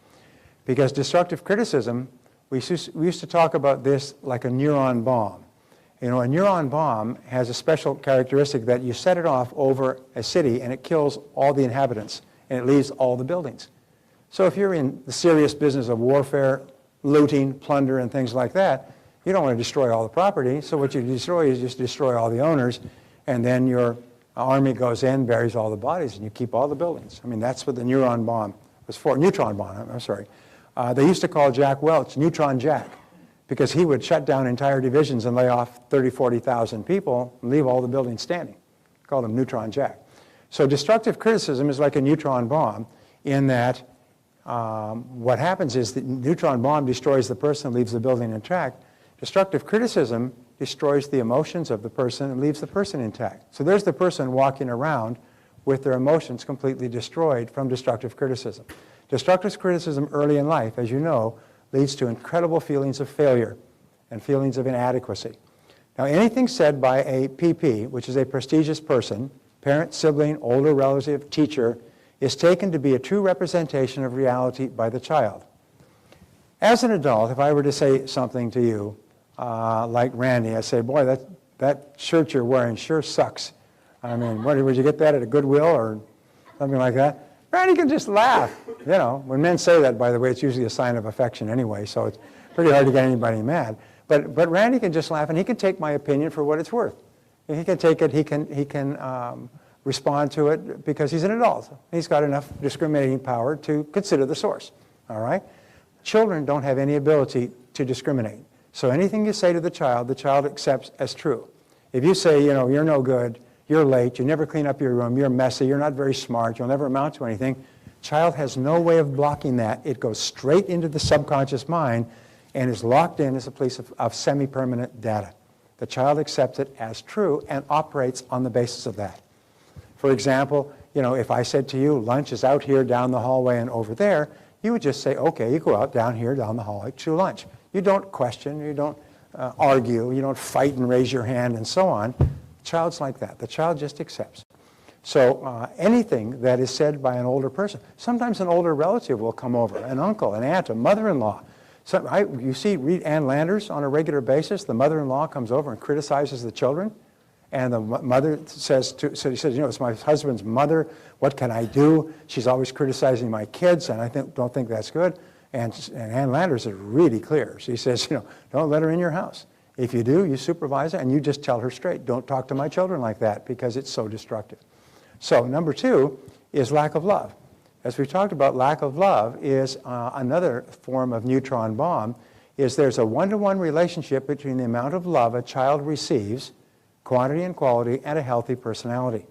Because destructive criticism, we used to talk about this like a neuron bomb. You know, a neuron bomb has a special characteristic that you set it off over a city and it kills all the inhabitants and it leaves all the buildings. So if you're in the serious business of warfare, looting, plunder, and things like that, you don't want to destroy all the property, so what you destroy is just destroy all the owners, and then your army goes in, buries all the bodies, and you keep all the buildings. I mean, that's what the neuron bomb was for. Neutron bomb, I'm sorry. They used to call Jack Welch Neutron Jack, because he would shut down entire divisions and lay off 30,000, 40,000 people and leave all the buildings standing. Called him Neutron Jack. So destructive criticism is like a neutron bomb in that what happens is the neutron bomb destroys the person, leaves the building intact. Destructive criticism destroys the emotions of the person and leaves the person intact. So there's the person walking around with their emotions completely destroyed from destructive criticism. Destructive criticism early in life, as you know, leads to incredible feelings of failure and feelings of inadequacy. Now, anything said by a PP, which is a prestigious person, parent, sibling, older relative, teacher, is taken to be a true representation of reality by the child. As an adult, if I were to say something to you, like Randy, I say, boy, that shirt you're wearing sure sucks. I mean, would you get that at a Goodwill or something like that? Randy can just laugh. You know, when men say that, by the way, it's usually a sign of affection anyway, so it's pretty hard to get anybody mad. But Randy can just laugh, and he can take my opinion for what it's worth. He can take it, he can respond to it because he's an adult. He's got enough discriminating power to consider the source, all right? Children don't have any ability to discriminate. So anything you say to the child accepts as true. If you say, you know, you're no good, you're late, you never clean up your room, you're messy, you're not very smart, you'll never amount to anything, child has no way of blocking that. It goes straight into the subconscious mind and is locked in as a place of semi-permanent data. The child accepts it as true and operates on the basis of that. For example, you know, if I said to you, lunch is out here, down the hallway, and over there, you would just say, okay, you go out down here, down the hallway to lunch. You don't question, you don't argue, you don't fight and raise your hand and so on. The child's like that. The child just accepts. So anything that is said by an older person, sometimes an older relative will come over, an uncle, an aunt, a mother-in-law. You read Ann Landers on a regular basis. The mother-in-law comes over and criticizes the children. And the mother says, you know, it's my husband's mother. What can I do? She's always criticizing my kids, and I don't think that's good. And Ann Landers is really clear. She says, you know, don't let her in your house. If you do, you supervise her, and you just tell her straight, don't talk to my children like that because it's so destructive. So number two is lack of love. As we talked about, lack of love is another form of neutron bomb is there's a one-to-one relationship between the amount of love a child receives, quantity and quality, and a healthy personality.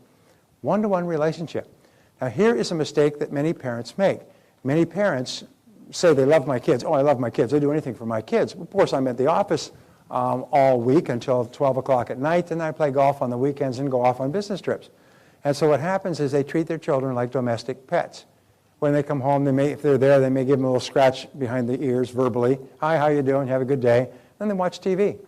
One-to-one relationship. Now here is a mistake that many parents make. Many parents say they love my kids. Oh, I love my kids. I do anything for my kids. Of course, I'm at the office all week until 12 o'clock at night, and I play golf on the weekends and go off on business trips. And so what happens is they treat their children like domestic pets. When they come home, if they're there, they may give them a little scratch behind the ears verbally. Hi, how you doing? Have a good day. Then they watch TV.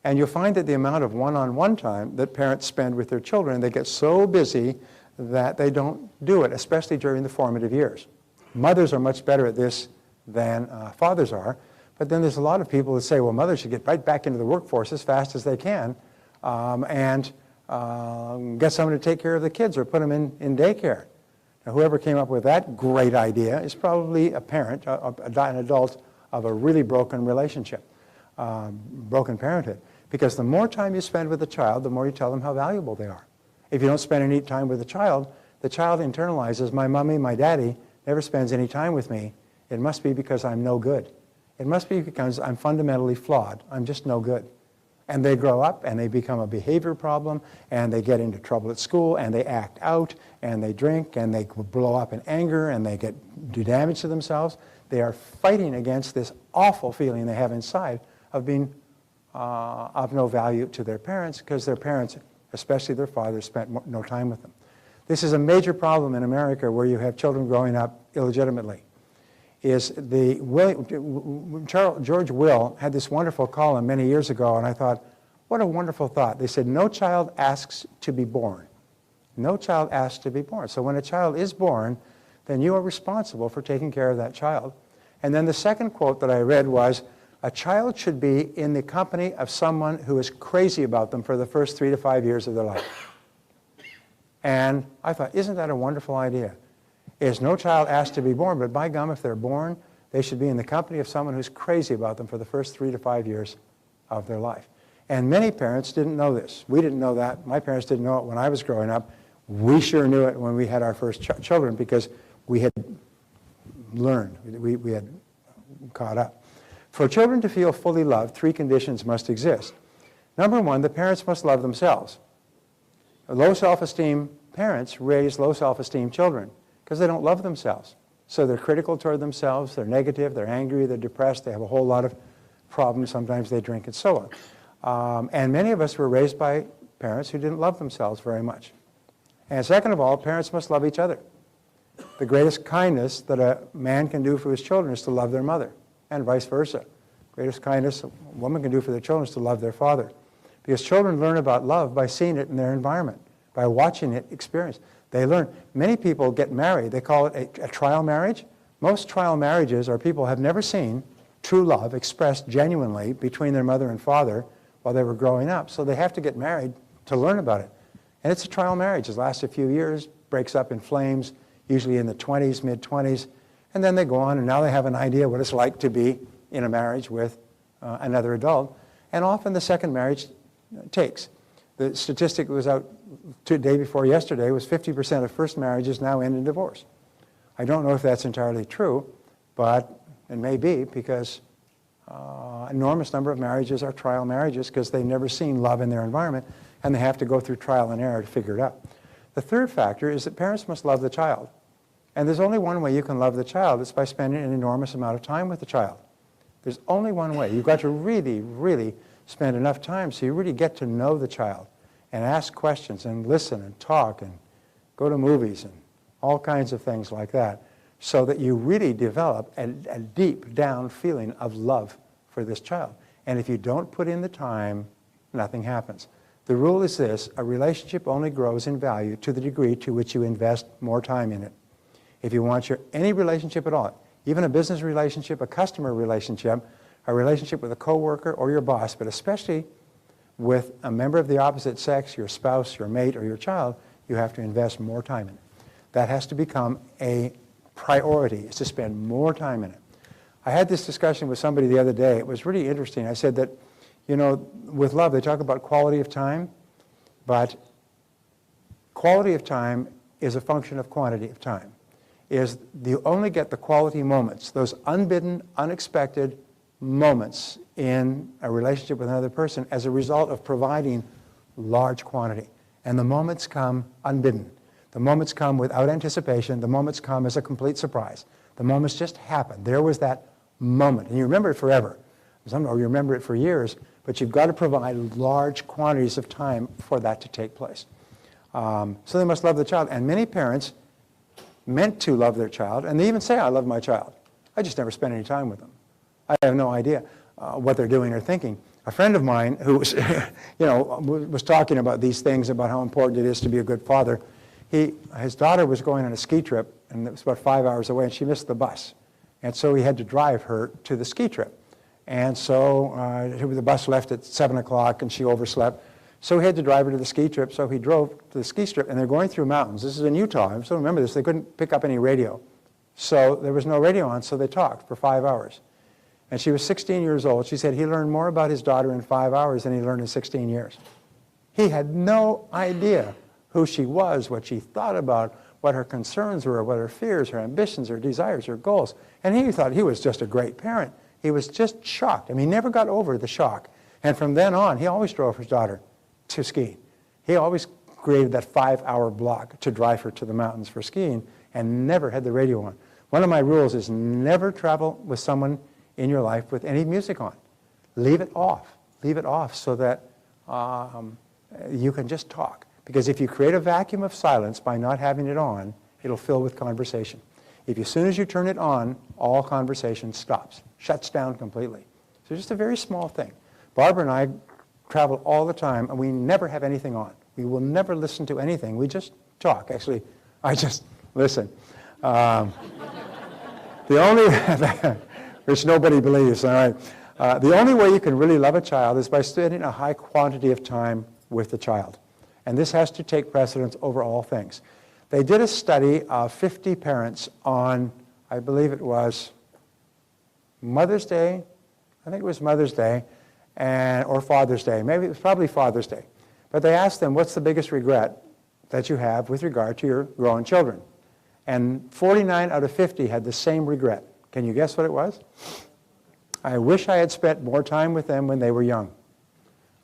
And you'll find that the amount of one-on-one time that parents spend with their children, they get so busy that they don't do it, especially during the formative years. Mothers are much better at this than fathers are. But then there's a lot of people that say, well, mothers should get right back into the workforce as fast as they can and get someone to take care of the kids or put them in daycare. Now, whoever came up with that great idea is probably a parent, an adult of a really broken relationship, broken parenthood. Because the more time you spend with the child, the more you tell them how valuable they are. If you don't spend any time with the child internalizes, my mommy, my daddy never spends any time with me. It must be because I'm no good. It must be because I'm fundamentally flawed. I'm just no good. And they grow up and they become a behavior problem and they get into trouble at school and they act out and they drink and they blow up in anger and they do damage to themselves. They are fighting against this awful feeling they have inside of being of no value to their parents because their parents, especially their fathers, spent no time with them. This is a major problem in America where you have children growing up illegitimately. George Will had this wonderful column many years ago, and I thought, what a wonderful thought. They said, no child asks to be born. No child asks to be born. So when a child is born, then you are responsible for taking care of that child. And then the second quote that I read was, a child should be in the company of someone who is crazy about them for the first 3 to 5 years of their life. And I thought, isn't that a wonderful idea? Is no child asked to be born, but by gum, if they're born, they should be in the company of someone who's crazy about them for the first 3 to 5 years of their life. And many parents didn't know this. We didn't know that. My parents didn't know it when I was growing up. We sure knew it when we had our first children because we had learned. We had caught up. For children to feel fully loved, 3 conditions must exist. Number 1, the parents must love themselves. Low self-esteem parents raise low self-esteem children because they don't love themselves. So they're critical toward themselves, they're negative, they're angry, they're depressed, they have a whole lot of problems, sometimes they drink and so on. And many of us were raised by parents who didn't love themselves very much. And second of all, parents must love each other. The greatest kindness that a man can do for his children is to love their mother, and vice versa. Greatest kindness a woman can do for their children is to love their father. Because children learn about love by seeing it in their environment, by watching it experience. They learn. Many people get married. They call it a trial marriage. Most trial marriages are people have never seen true love expressed genuinely between their mother and father while they were growing up. So they have to get married to learn about it. And it's a trial marriage. It lasts a few years, breaks up in flames, usually in the 20s, mid-20s. And then they go on, and now they have an idea what it's like to be in a marriage with another adult. And often the second marriage takes. The statistic was out the day before yesterday was 50% of first marriages now end in divorce. I don't know if that's entirely true, but it may be because an enormous number of marriages are trial marriages because they've never seen love in their environment and they have to go through trial and error to figure it out. The third factor is that parents must love the child. And there's only one way you can love the child. It's by spending an enormous amount of time with the child. There's only one way. You've got to really, really spend enough time so you really get to know the child and ask questions and listen and talk and go to movies and all kinds of things like that so that you really develop a deep down feeling of love for this child. And if you don't put in the time, nothing happens. The rule is this: a relationship only grows in value to the degree to which you invest more time in it. If you want any relationship at all, even a business relationship, a customer relationship, a relationship with a coworker or your boss, but especially with a member of the opposite sex, your spouse, your mate, or your child, you have to invest more time in it. That has to become a priority, is to spend more time in it. I had this discussion with somebody the other day. It was really interesting. I said that, you know, with love, they talk about quality of time, but quality of time is a function of quantity of time. You only get the quality moments, those unbidden, unexpected moments in a relationship with another person as a result of providing large quantity. And the moments come unbidden. The moments come without anticipation. The moments come as a complete surprise. The moments just happen. There was that moment. And you remember it forever. Or you remember it for years, but you've got to provide large quantities of time for that to take place. So they must love the child. And many parents meant to love their child, and they even say, I love my child. I just never spend any time with them. I have no idea what they're doing or thinking. A friend of mine who was, was talking about these things, about how important it is to be a good father. His daughter was going on a ski trip, and it was about 5 hours away, and she missed the bus. And so he had to drive her to the ski trip. And so the bus left at 7 o'clock, and she overslept. So he had to drive her to the ski trip, so he drove to the ski strip, and they're going through mountains. This is in Utah. So remember this, they couldn't pick up any radio. So there was no radio on, so they talked for 5 hours. And she was 16 years old. She said he learned more about his daughter in 5 hours than he learned in 16 years. He had no idea who she was, what she thought about, what her concerns were, what her fears, her ambitions, her desires, her goals. And he thought he was just a great parent. He was just shocked. I mean, he never got over the shock. And from then on, he always drove his daughter to skiing. He always created that 5-hour block to drive her to the mountains for skiing and never had the radio on. One of my rules is never travel with someone in your life with any music on. Leave it off. Leave it off so that you can just talk. Because if you create a vacuum of silence by not having it on, it'll fill with conversation. If as soon as you turn it on, all conversation stops, shuts down completely. So just a very small thing. Barbara and I travel all the time, and we never have anything on. We will never listen to anything. We just talk. Actually, I just listen. The only, which nobody believes, all right. The only way you can really love a child is by spending a high quantity of time with the child. And this has to take precedence over all things. They did a study of 50 parents on, I believe it was Mother's Day. I think it was Mother's Day, or Father's Day. Maybe it was probably Father's Day. But they asked them, what's the biggest regret that you have with regard to your grown children? And 49 out of 50 had the same regret. Can you guess what it was? I wish I had spent more time with them when they were young.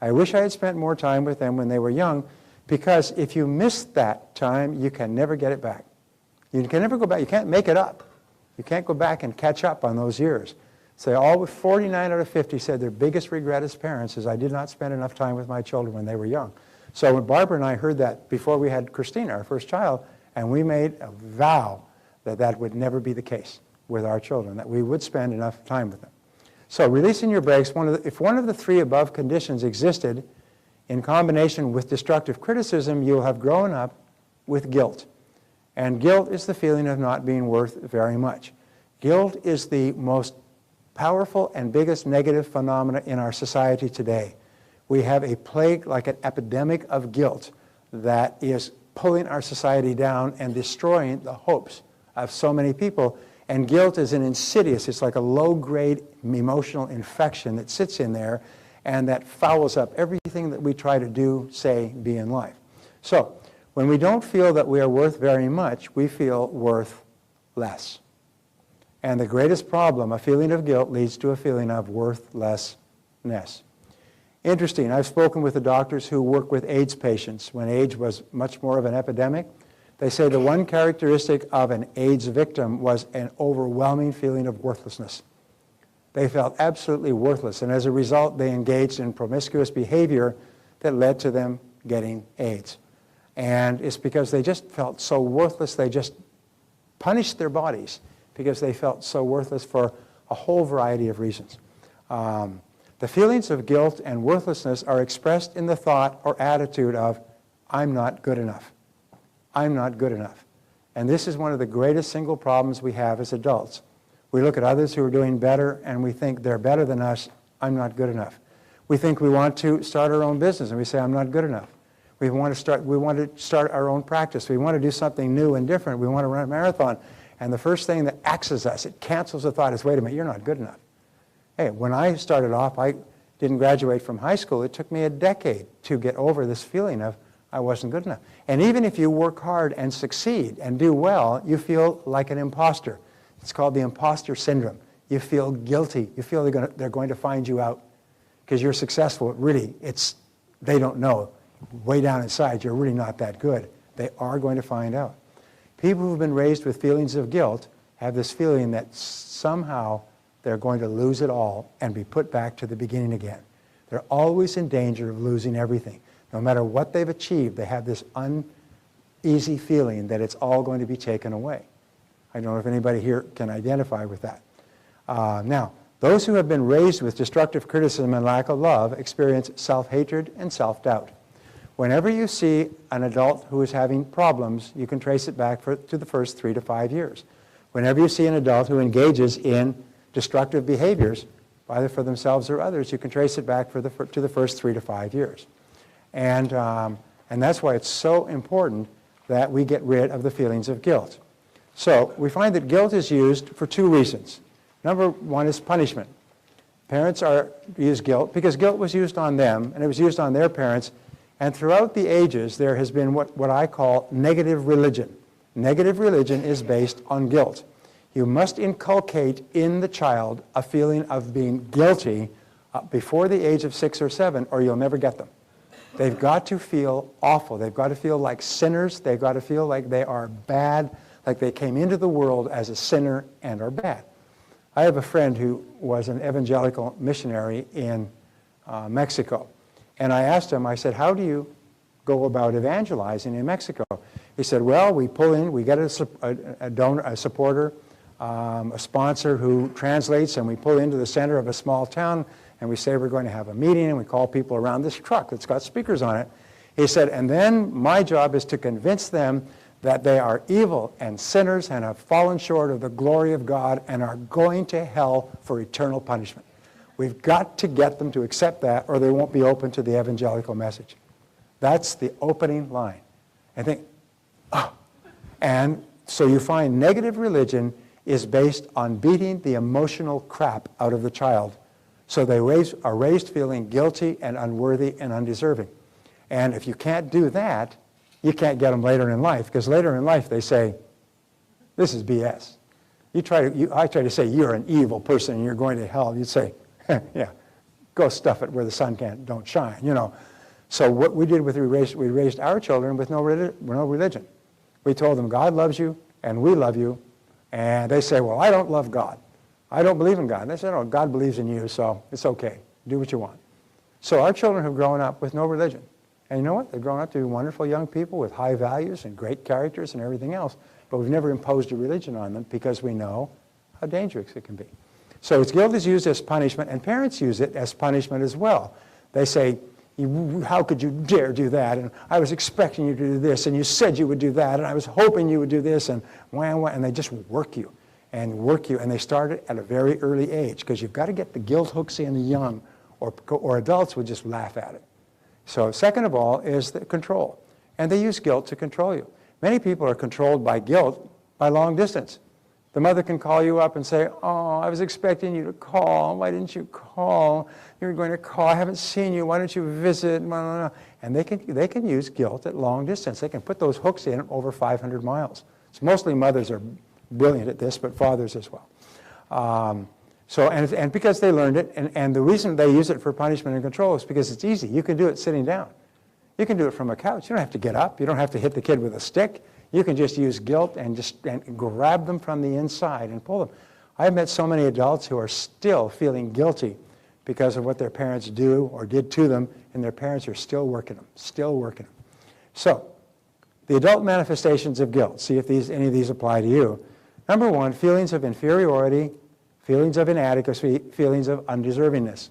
I wish I had spent more time with them when they were young, because if you miss that time, you can never get it back. You can never go back. You can't make it up. You can't go back and catch up on those years. So 49 out of 50 said their biggest regret as parents is I did not spend enough time with my children when they were young. So when Barbara and I heard that before we had Christina, our first child, and we made a vow that that would never be the case with our children, that we would spend enough time with them. So releasing your brakes, if one of the three above conditions existed in combination with destructive criticism, you'll have grown up with guilt. And guilt is the feeling of not being worth very much. Guilt is the most powerful and biggest negative phenomena in our society today. We have a plague, like an epidemic of guilt, that is pulling our society down and destroying the hopes of so many people. And guilt is an insidious, it's like a low-grade emotional infection that sits in there and that fouls up everything that we try to do, say, be in life. So, when we don't feel that we are worth very much, we feel worth less. And the greatest problem, a feeling of guilt, leads to a feeling of worthlessness. Interesting, I've spoken with the doctors who work with AIDS patients when AIDS was much more of an epidemic. They say the one characteristic of an AIDS victim was an overwhelming feeling of worthlessness. They felt absolutely worthless, and as a result, they engaged in promiscuous behavior that led to them getting AIDS. And it's because they just felt so worthless, they just punished their bodies because they felt so worthless for a whole variety of reasons. The feelings of guilt and worthlessness are expressed in the thought or attitude of, I'm not good enough. I'm not good enough. And this is one of the greatest single problems we have as adults. We look at others who are doing better and we think they're better than us. I'm not good enough. We think we want to start our own business and we say, I'm not good enough. We want to start our own practice. We want to do something new and different. We want to run a marathon. And the first thing that axes us, it cancels the thought, is, wait a minute, you're not good enough. Hey, when I started off, I didn't graduate from high school. It took me a decade to get over this feeling of I wasn't good enough. And even if you work hard and succeed and do well, you feel like an imposter. It's called the imposter syndrome. You feel guilty. You feel they're going to find you out because you're successful. Really, they don't know. Way down inside, you're really not that good. They are going to find out. People who've been raised with feelings of guilt have this feeling that somehow they're going to lose it all and be put back to the beginning again. They're always in danger of losing everything. No matter what they've achieved, they have this uneasy feeling that it's all going to be taken away. I don't know if anybody here can identify with that. Now, those who have been raised with destructive criticism and lack of love experience self-hatred and self-doubt. Whenever you see an adult who is having problems, you can trace it back to the first 3 to 5 years. Whenever you see an adult who engages in destructive behaviors, either for themselves or others, you can trace it back to the first 3 to 5 years. And that's why it's so important that we get rid of the feelings of guilt. So we find that guilt is used for 2 reasons. Number 1 is punishment. Parents use guilt because guilt was used on them, and it was used on their parents. And throughout the ages, there has been what I call negative religion. Negative religion is based on guilt. You must inculcate in the child a feeling of being guilty before the age of 6 or 7, or you'll never get them. They've got to feel awful. They've got to feel like sinners. They've got to feel like they are bad, like they came into the world as a sinner and are bad. I have a friend who was an evangelical missionary in Mexico. And I asked him, I said, how do you go about evangelizing in Mexico? He said, well, we pull in, we get a donor, a supporter, a sponsor who translates, and we pull into the center of a small town, and we say we're going to have a meeting, and we call people around this truck that's got speakers on it. He said, and then my job is to convince them that they are evil and sinners and have fallen short of the glory of God and are going to hell for eternal punishment. We've got to get them to accept that, or they won't be open to the evangelical message. That's the opening line. I think, oh. And so you find negative religion is based on beating the emotional crap out of the child. So they are raised feeling guilty and unworthy and undeserving. And if you can't do that, you can't get them later in life, because later in life they say, this is BS. I try to say you're an evil person and you're going to hell. You'd say, yeah, go stuff it where the sun don't shine, you know. So what we did we raised our children with no religion. We told them God loves you and we love you, and they say, well, I don't love God. I don't believe in God. And they said, oh, God believes in you, so it's okay. Do what you want. So our children have grown up with no religion. And you know what? They've grown up to be wonderful young people with high values and great characters and everything else, but we've never imposed a religion on them because we know how dangerous it can be. So guilt is used as punishment, and parents use it as punishment as well. They say, how could you dare do that? And I was expecting you to do this, and you said you would do that, and I was hoping you would do this, and and they just work you, and they start it at a very early age, because you've got to get the guilt hooks in the young, or adults would just laugh at it. So second of all is the control, and they use guilt to control you. Many people are controlled by guilt by long distance. The mother can call you up and say, oh, I was expecting you to call. Why didn't you call? You were going to call. I haven't seen you. Why don't you visit? And they can use guilt at long distance. They can put those hooks in over 500 miles. So mostly mothers are brilliant at this, but fathers as well. And because they learned it, and the reason they use it for punishment and control is because it's easy. You can do it sitting down. You can do it from a couch. You don't have to get up. You don't have to hit the kid with a stick. You can just use guilt and grab them from the inside and pull them. I've met so many adults who are still feeling guilty because of what their parents do or did to them, and their parents are still working them. So, the adult manifestations of guilt, see if any of these apply to you. Number 1, feelings of inferiority, feelings of inadequacy, feelings of undeservingness.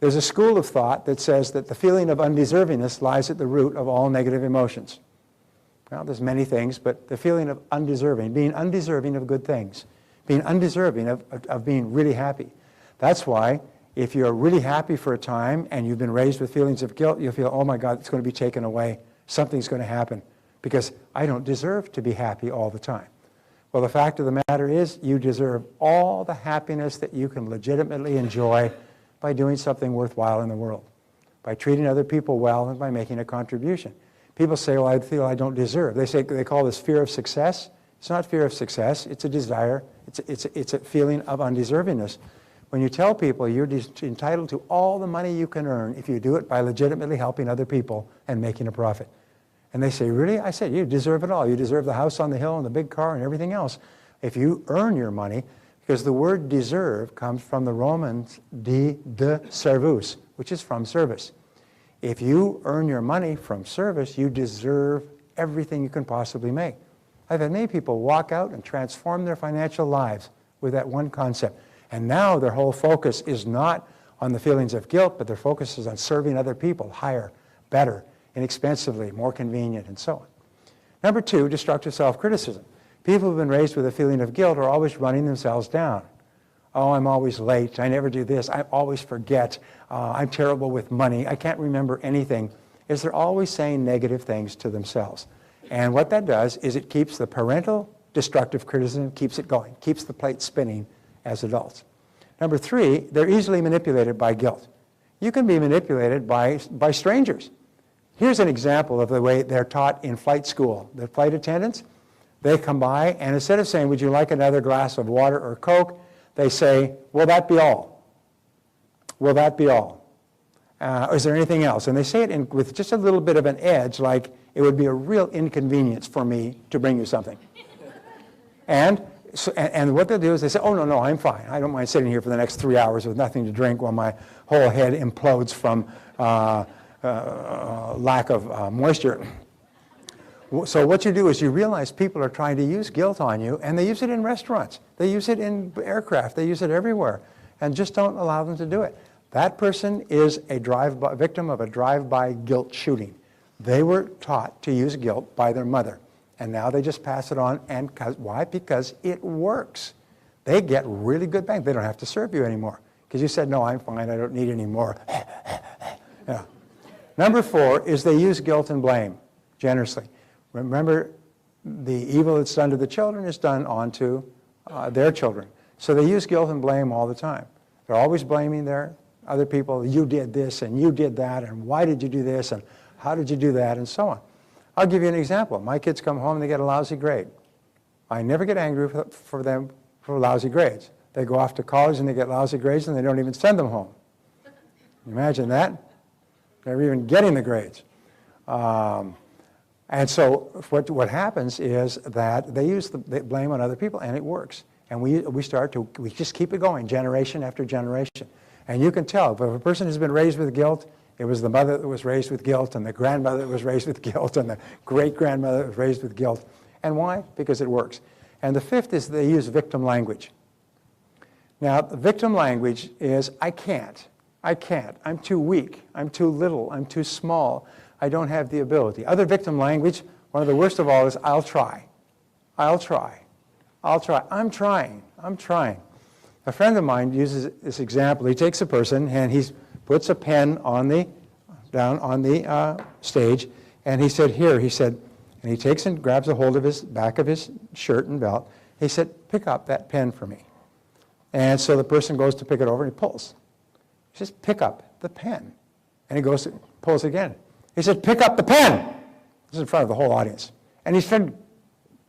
There's a school of thought that says that the feeling of undeservingness lies at the root of all negative emotions. Well, there's many things, but the feeling of undeserving, being undeserving of good things, being undeserving of being really happy. That's why if you're really happy for a time and you've been raised with feelings of guilt, you'll feel, oh my God, it's going to be taken away. Something's going to happen because I don't deserve to be happy all the time. Well, the fact of the matter is you deserve all the happiness that you can legitimately enjoy by doing something worthwhile in the world, by treating other people well and by making a contribution. People say, well, I feel I don't deserve. They call this fear of success. It's not fear of success. It's a desire It's a feeling of undeservingness. When you tell people you're entitled to all the money you can earn if you do it by legitimately helping other people and making a profit. And they say, really? I said, you deserve it all. You deserve the house on the hill and the big car and everything else. If you earn your money, because the word deserve comes from the Romans de servus, which is from service. If you earn your money from service, you deserve everything you can possibly make. I've had many people walk out and transform their financial lives with that one concept. And now their whole focus is not on the feelings of guilt, but their focus is on serving other people higher, better, inexpensively, more convenient, and so on. Number 2, destructive self-criticism. People who've been raised with a feeling of guilt are always running themselves down. Oh, I'm always late. I never do this. I always forget. I'm terrible with money. I can't remember anything. Is they're always saying negative things to themselves. And what that does is it keeps the parental destructive criticism, keeps it going, keeps the plate spinning as adults. Number 3, they're easily manipulated by guilt. You can be manipulated by strangers. Here's an example of the way they're taught in flight school. The flight attendants, they come by, and instead of saying, would you like another glass of water or Coke, they say, will that be all? Will that be all? Is there anything else? And they say it with just a little bit of an edge, like it would be a real inconvenience for me to bring you something. And what they'll do is they say, oh, no, I'm fine. I don't mind sitting here for the next 3 hours with nothing to drink while my whole head implodes from lack of moisture. So what you do is you realize people are trying to use guilt on you, and they use it in restaurants. They use it in aircraft. They use it everywhere. And just don't allow them to do it. That person is a victim of a drive-by guilt shooting. They were taught to use guilt by their mother. And now they just pass it on. And why? Because it works. They get really good bang. They don't have to serve you anymore. Because you said, no, I'm fine. I don't need any more. Yeah. Number 4 is they use guilt and blame generously. Remember, the evil that's done to the children is done onto their children. So they use guilt and blame all the time. They're always blaming their other people. You did this and you did that, and why did you do this and how did you do that, and so on. I'll give you an example. My kids come home and they get a lousy grade. I never get angry for them for lousy grades. They go off to college and they get lousy grades and they don't even send them home. Imagine that. They're even getting the grades. And so what happens is that they use the blame on other people, and it works. And we just keep it going generation after generation. And you can tell, if a person has been raised with guilt, it was the mother that was raised with guilt, and the grandmother that was raised with guilt, and the great-grandmother that was raised with guilt. And why? Because it works. And the 5th is they use victim language. Now, victim language is, I can't, I'm too weak, I'm too little, I'm too small, I don't have the ability. Other victim language, one of the worst of all, is I'll try, I'm trying. A friend of mine uses this example. He takes a person and he puts a pen down on the stage, and he said, here, and he takes and grabs a hold of his back of his shirt and belt. He said, pick up that pen for me. And so the person goes to pick it over and he pulls. He says, pick up the pen. And he goes to pulls again. He said, pick up the pen. This is in front of the whole audience. And he said,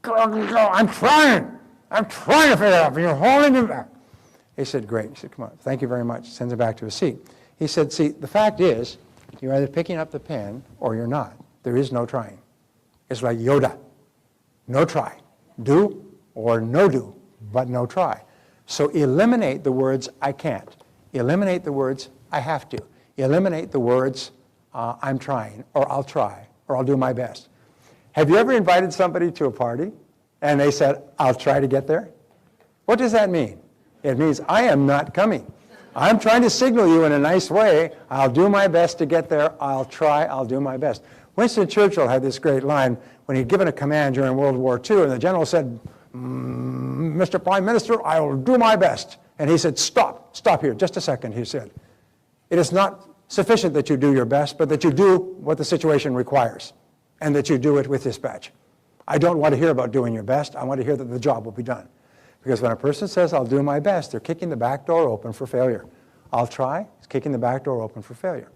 go, I'm trying to figure it out, but you're holding me back. He said, great. He said, come on, thank you very much. Sends him back to his seat. He said, see, the fact is, you're either picking up the pen or you're not. There is no trying. It's like Yoda. No try. Do or no do, but no try. So eliminate the words, I can't. Eliminate the words, I have to. Eliminate the words, I'm trying, or I'll try, or I'll do my best. Have you ever invited somebody to a party and they said, I'll try to get there? What does that mean? It means I am not coming. I'm trying to signal you in a nice way. I'll do my best to get there. I'll try. I'll do my best. Winston Churchill had this great line when he'd given a command during World War II, and the general said, Mr. Prime Minister, I will do my best. And he said, stop here, just a second, he said. It is not sufficient that you do your best, but that you do what the situation requires, and that you do it with dispatch. I don't want to hear about doing your best. I want to hear that the job will be done. Because when a person says, I'll do my best, they're kicking the back door open for failure. I'll try, it's kicking the back door open for failure.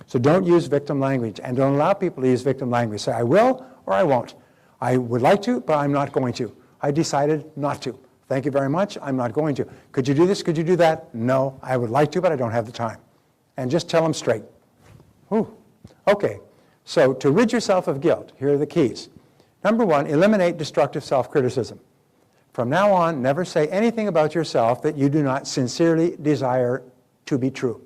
So don't use victim language, and don't allow people to use victim language. Say, I will or I won't. I would like to, but I'm not going to. I decided not to. Thank you very much. I'm not going to. Could you do this? Could you do that? No, I would like to, but I don't have the time. And just tell them straight. Whew. Okay, so to rid yourself of guilt, here are the keys. Number one, eliminate destructive self-criticism. From now on, never say anything about yourself that you do not sincerely desire to be true.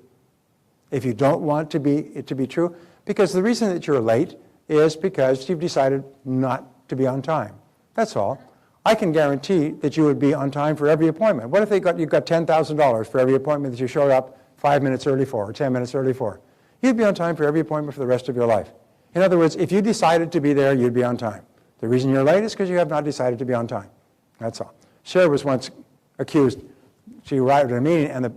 If you don't want it to be true, because the reason that you're late is because you've decided not to be on time. That's all. I can guarantee that you would be on time for every appointment. What if you've got $10,000 for every appointment that you showed up 5 minutes early for or 10 minutes early for? You'd be on time for every appointment for the rest of your life. In other words, if you decided to be there, you'd be on time. The reason you're late is because you have not decided to be on time. That's all. Cher was once accused. She arrived at a meeting and the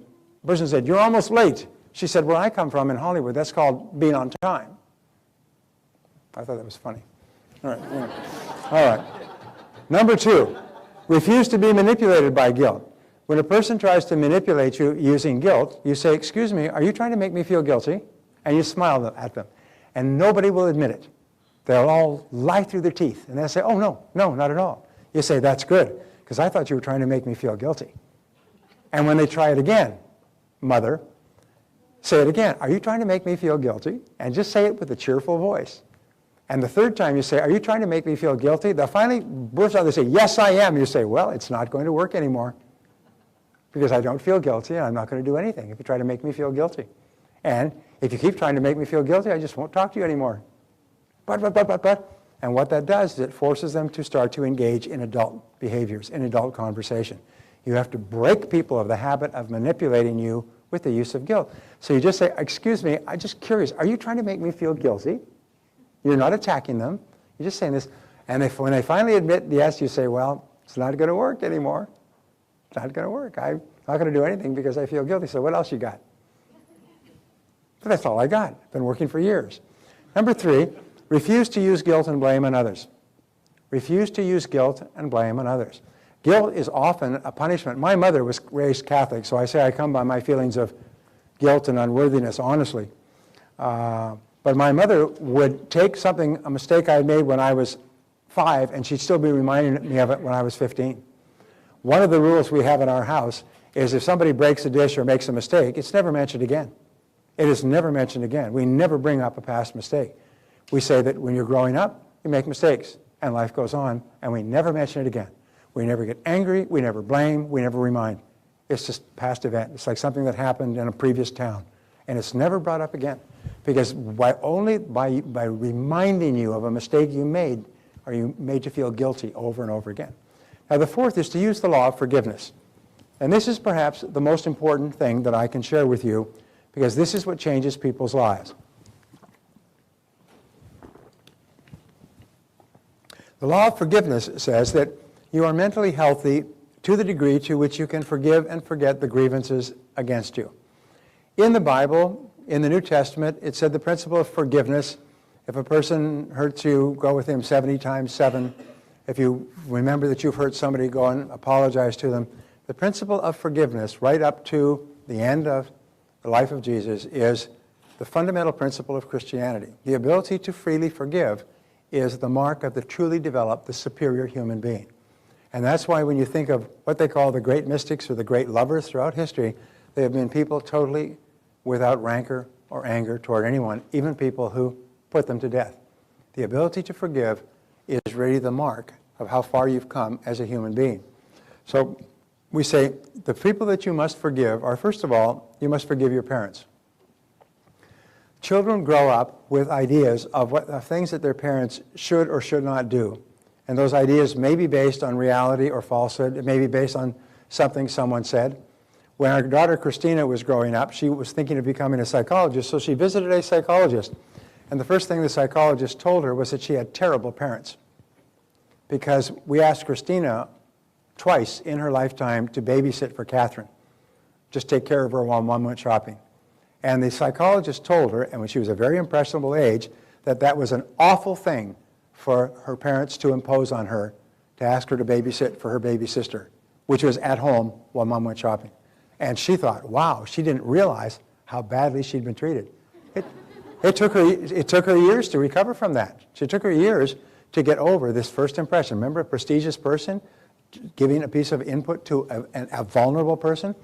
person said, "You're almost late." She said, "Where I come from in Hollywood, that's called being on time." I thought that was funny. All right. Yeah. All right. Number two, refuse to be manipulated by guilt. When a person tries to manipulate you using guilt, you say, "Excuse me, are you trying to make me feel guilty?" And you smile at them. And nobody will admit it. They'll all lie through their teeth. And they'll say, "Oh, no, not at all." You say, "That's good, because I thought you were trying to make me feel guilty." And when they try it again, mother, say it again. "Are you trying to make me feel guilty?" And just say it with a cheerful voice. And the third time you say, "Are you trying to make me feel guilty?" They'll finally burst out. They say, "Yes, I am." You say, "Well, it's not going to work anymore because I don't feel guilty and I'm not going to do anything if you try to make me feel guilty. And if you keep trying to make me feel guilty, I just won't talk to you anymore." But. And what that does is it forces them to start to engage in adult behaviors, in adult conversation. You have to break people of the habit of manipulating you with the use of guilt. So you just say, "Excuse me, I'm just curious, are you trying to make me feel guilty?" You're not attacking them. You're just saying this. And when they finally admit yes, you say, "Well, it's not going to work anymore. It's not going to work. I'm not going to do anything because I feel guilty." So what else you got? But that's all I got. Been working for years. Number three, refuse to use guilt and blame on others. Refuse to use guilt and blame on others. Guilt is often a punishment. My mother was raised Catholic, so I say I come by my feelings of guilt and unworthiness, honestly. But my mother would take a mistake I had made when I was 5, and she'd still be reminding me of it when I was 15. One of the rules we have in our house is if somebody breaks a dish or makes a mistake, it's never mentioned again. It is never mentioned again. We never bring up a past mistake. We say that when you're growing up, you make mistakes, and life goes on, and we never mention it again. We never get angry, we never blame, we never remind. It's just past event. It's like something that happened in a previous town, and it's never brought up again. Because only by reminding you of a mistake you made are you made to feel guilty over and over again. Now the fourth is to use the law of forgiveness. And this is perhaps the most important thing that I can share with you, because this is what changes people's lives. The law of forgiveness says that you are mentally healthy to the degree to which you can forgive and forget the grievances against you. In the Bible, in the New Testament, it said the principle of forgiveness. If a person hurts you, go with him 70 times 7. If you remember that you've hurt somebody, go and apologize to them. The principle of forgiveness, right up to the end of the life of Jesus, is the fundamental principle of Christianity. The ability to freely forgive is the mark of the truly developed, the superior human being. And that's why when you think of what they call the great mystics or the great lovers throughout history, they have been people totally without rancor or anger toward anyone, even people who put them to death. The ability to forgive is really the mark of how far you've come as a human being. So we say the people that you must forgive are, first of all, you must forgive your parents. Children grow up with ideas of things that their parents should or should not do. And those ideas may be based on reality or falsehood. It may be based on something someone said. When our daughter Christina was growing up, she was thinking of becoming a psychologist, so she visited a psychologist. And the first thing the psychologist told her was that she had terrible parents. Because we asked Christina twice in her lifetime to babysit for Catherine, just take care of her while Mom went shopping. And the psychologist told her, and when she was a very impressionable age, that that was an awful thing for her parents to impose on her, to ask her to babysit for her baby sister, which was at home while Mom went shopping. And she thought, wow, she didn't realize how badly she'd been treated. It took her years to recover from that. It took her years to get over this first impression. Remember, a prestigious person giving a piece of input to a vulnerable person.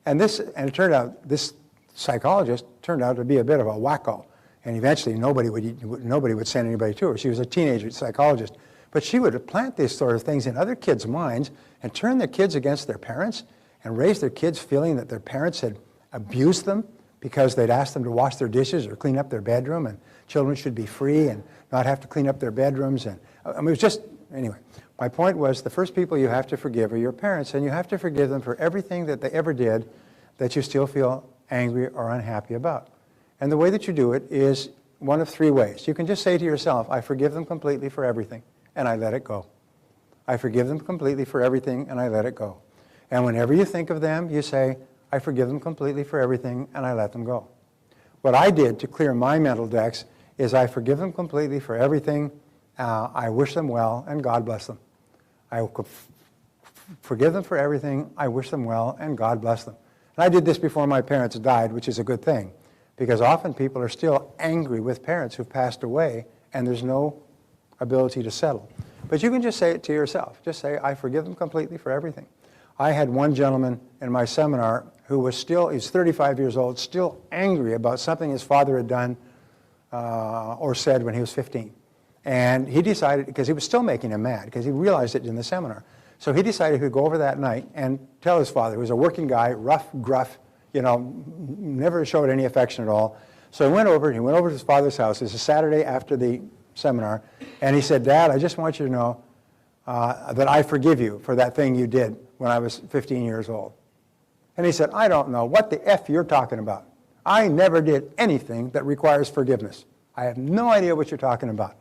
And it turned out, this psychologist turned out to be a bit of a wacko. And eventually nobody would send anybody to her. She was a teenager psychologist. But she would plant these sort of things in other kids' minds and turn their kids against their parents and raise their kids feeling that their parents had abused them because they'd asked them to wash their dishes or clean up their bedroom, and children should be free and not have to clean up their bedrooms. And I mean, it was just, anyway. My point was, the first people you have to forgive are your parents, and you have to forgive them for everything that they ever did that you still feel angry or unhappy about. And the way that you do it is one of three ways. You can just say to yourself, I forgive them completely for everything, and I let it go. I forgive them completely for everything, and I let it go. And whenever you think of them, you say, I forgive them completely for everything, and I let them go. What I did to clear my mental decks is I forgive them completely for everything, I wish them well, and God bless them. I forgive them for everything, I wish them well, and God bless them. And I did this before my parents died, which is a good thing, because often people are still angry with parents who've passed away, and there's no ability to settle. But you can just say it to yourself. Just say, I forgive them completely for everything. I had one gentleman in my seminar who was still, he's 35 years old, still angry about something his father had done or said when he was 15. And he decided, because he was still making him mad, because he realized it in the seminar. So he decided he'd go over that night and tell his father, who was a working guy, rough, gruff, never showed any affection at all. So he went over to his father's house. It was a Saturday after the seminar. And he said, Dad, I just want you to know that I forgive you for that thing you did when I was 15 years old. And he said, I don't know what the F you're talking about. I never did anything that requires forgiveness. I have no idea what you're talking about.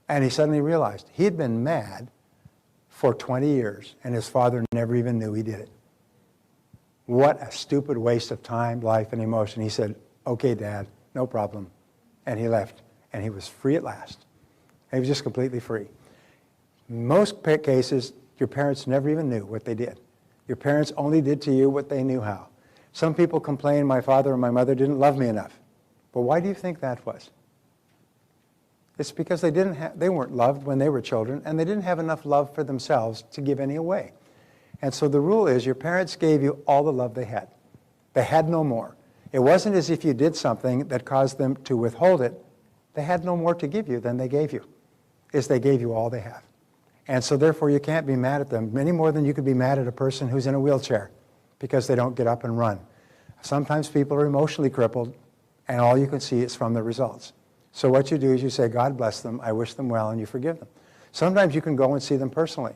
And he suddenly realized he had been mad for 20 years, and his father never even knew he did it. What a stupid waste of time, life, and emotion. He said, okay, Dad, no problem. And he left, and he was free at last. And he was just completely free. In most cases, your parents never even knew what they did. Your parents only did to you what they knew how. Some people complain, my father and my mother didn't love me enough. But why do you think that was? It's because they weren't loved when they were children, and they didn't have enough love for themselves to give any away. And so the rule is your parents gave you all the love they had. They had no more. It wasn't as if you did something that caused them to withhold it. They had no more to give you than they gave you. They gave you all they have. And so therefore you can't be mad at them any more than you could be mad at a person who's in a wheelchair because they don't get up and run. Sometimes people are emotionally crippled, and all you can see is from the results. So what you do is you say, God bless them, I wish them well, and you forgive them. Sometimes you can go and see them personally.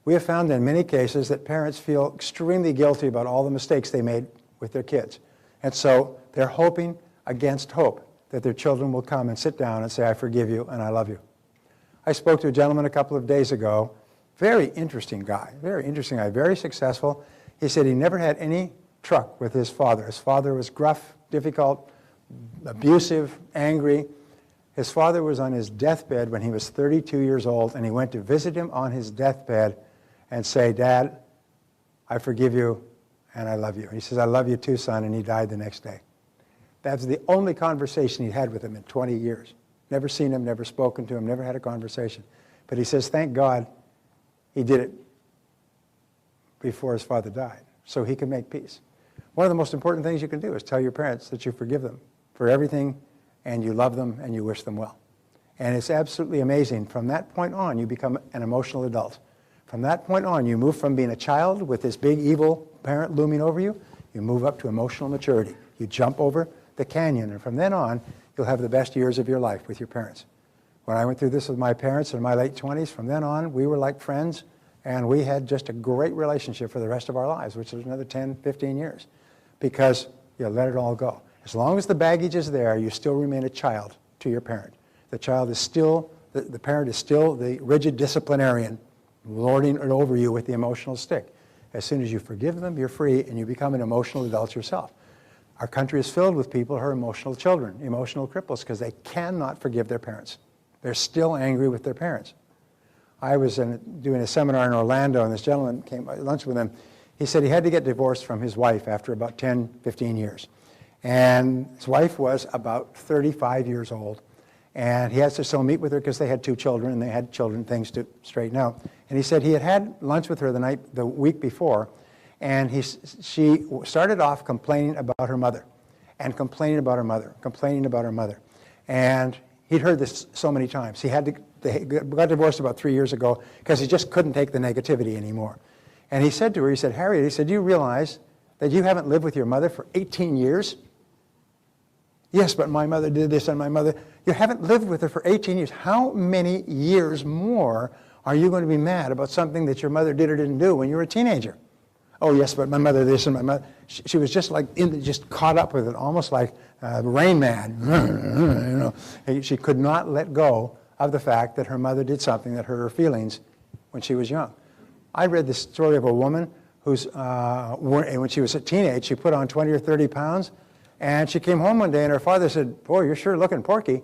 We have found in many cases that parents feel extremely guilty about all the mistakes they made with their kids. And so they're hoping against hope that their children will come and sit down and say, I forgive you and I love you. I spoke to a gentleman a couple of days ago, very interesting guy, very successful. He said he never had any truck with his father. His father was gruff, difficult, abusive, angry. His father was on his deathbed when he was 32 years old, and he went to visit him on his deathbed and say, Dad, I forgive you and I love you. He says, I love you too, son, and he died the next day. That's the only conversation he had with him in 20 years. Never seen him, never spoken to him, never had a conversation. But he says, thank God he did it before his father died, so he could make peace. One of the most important things you can do is tell your parents that you forgive them for everything, and you love them, and you wish them well. And it's absolutely amazing. From that point on, you become an emotional adult. From that point on, you move from being a child with this big evil parent looming over you, you move up to emotional maturity. You jump over the canyon, and from then on, you'll have the best years of your life with your parents. When I went through this with my parents in my late 20s, from then on, we were like friends, and we had just a great relationship for the rest of our lives, which was another 10, 15 years, because you let it all go. As long as the baggage is there, you still remain a child to your parent. The child is still, the parent is still the rigid disciplinarian, lording it over you with the emotional stick. As soon as you forgive them, you're free, and you become an emotional adult yourself. Our country is filled with people who are emotional children, emotional cripples, because they cannot forgive their parents. They're still angry with their parents. I was doing a seminar in Orlando, and this gentleman came to lunch with him. He said he had to get divorced from his wife after about 10, 15 years. And his wife was about 35 years old. And he has to still meet with her because they had 2 children and they had children things to straighten out. And he said he had lunch with her the week before, and she started off complaining about her mother, and complaining about her mother, complaining about her mother. And he'd heard this so many times. They got divorced about 3 years ago because he just couldn't take the negativity anymore. And he said to her, he said, Harriet, he said, do you realize that you haven't lived with your mother for 18 years? Yes, but my mother did this and my mother... You haven't lived with her for 18 years. How many years more are you going to be mad about something that your mother did or didn't do when you were a teenager? Oh, yes, but my mother this and my mother... She was just like, just caught up with it, almost like Rain Man. You know, she could not let go of the fact that her mother did something that hurt her feelings when she was young. I read the story of a woman who's, when she was a teenage, she put on 20 or 30 pounds, and she came home one day and her father said, boy, you're sure looking porky.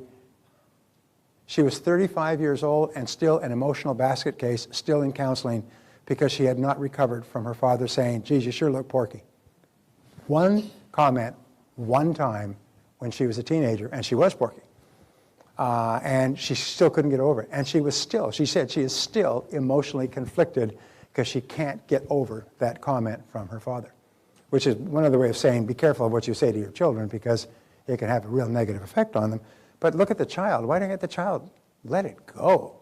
She was 35 years old and still an emotional basket case, still in counseling, because she had not recovered from her father saying, geez, you sure look porky. One comment, one time, when she was a teenager, and she was porky. And she still couldn't get over it. And she said she is still emotionally conflicted because she can't get over that comment from her father, which is one other way of saying be careful of what you say to your children because it can have a real negative effect on them. But look at the child. Why don't you let the child let it go?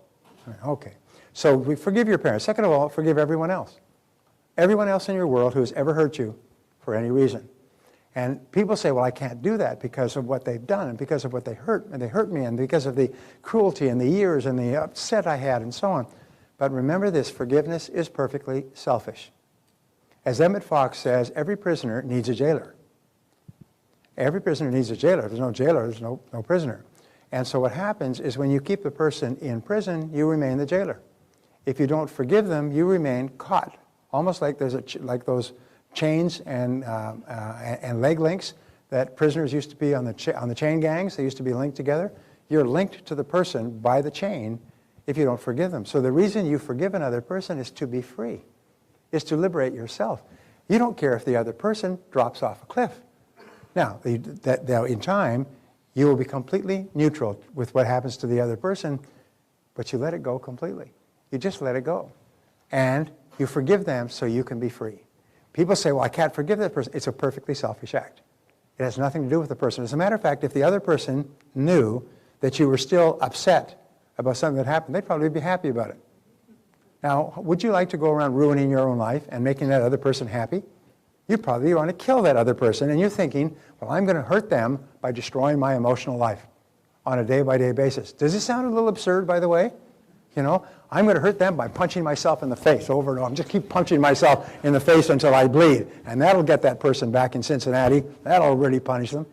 Okay. So we forgive your parents. Second of all, forgive everyone else. Everyone else in your world who has ever hurt you for any reason. And people say, well, I can't do that because of what they've done and because of what they hurt me and because of the cruelty and the years and the upset I had and so on. But remember this, forgiveness is perfectly selfish. As Emmett Fox says, every prisoner needs a jailer. Every prisoner needs a jailer. If there's no jailer, there's no prisoner. And so what happens is when you keep the person in prison, you remain the jailer. If you don't forgive them, you remain caught. Almost like like those chains and leg links that prisoners used to be on the chain gangs. They used to be linked together. You're linked to the person by the chain if you don't forgive them. So the reason you forgive another person is to be free, is to liberate yourself. You don't care if the other person drops off a cliff. Now, in time, you will be completely neutral with what happens to the other person, but you let it go completely. You just let it go. And you forgive them so you can be free. People say, well, I can't forgive that person. It's a perfectly selfish act. It has nothing to do with the person. As a matter of fact, if the other person knew that you were still upset about something that happened, they'd probably be happy about it. Now, would you like to go around ruining your own life and making that other person happy? You probably want to kill that other person, and you're thinking, well, I'm going to hurt them by destroying my emotional life on a day-by-day basis. Does this sound a little absurd, by the way? You know, I'm going to hurt them by punching myself in the face over and over. Just keep punching myself in the face until I bleed, and that'll get that person back in Cincinnati. That'll really punish them.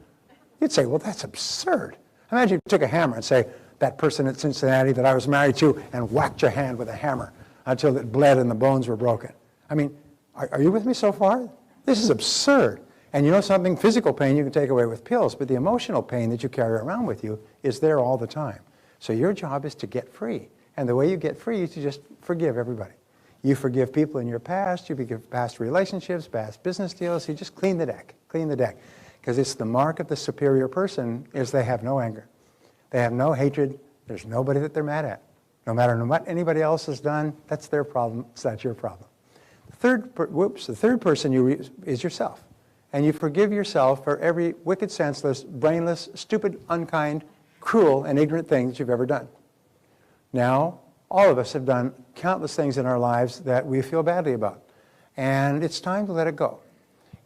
You'd say, well, that's absurd. Imagine you took a hammer and say, that person at Cincinnati that I was married to, and whacked your hand with a hammer until it bled and the bones were broken. I mean, are you with me so far? This is absurd. And you know something? Physical pain you can take away with pills, but the emotional pain that you carry around with you is there all the time. So your job is to get free. And the way you get free is to just forgive everybody. You forgive people in your past, you forgive past relationships, past business deals, you just clean the deck, Because it's the mark of the superior person is they have no anger. They have no hatred. There's nobody that they're mad at. No matter what anybody else has done, that's their problem, it's not your problem. The third person is yourself. And you forgive yourself for every wicked, senseless, brainless, stupid, unkind, cruel, and ignorant thing that you've ever done. Now, all of us have done countless things in our lives that we feel badly about. And it's time to let it go.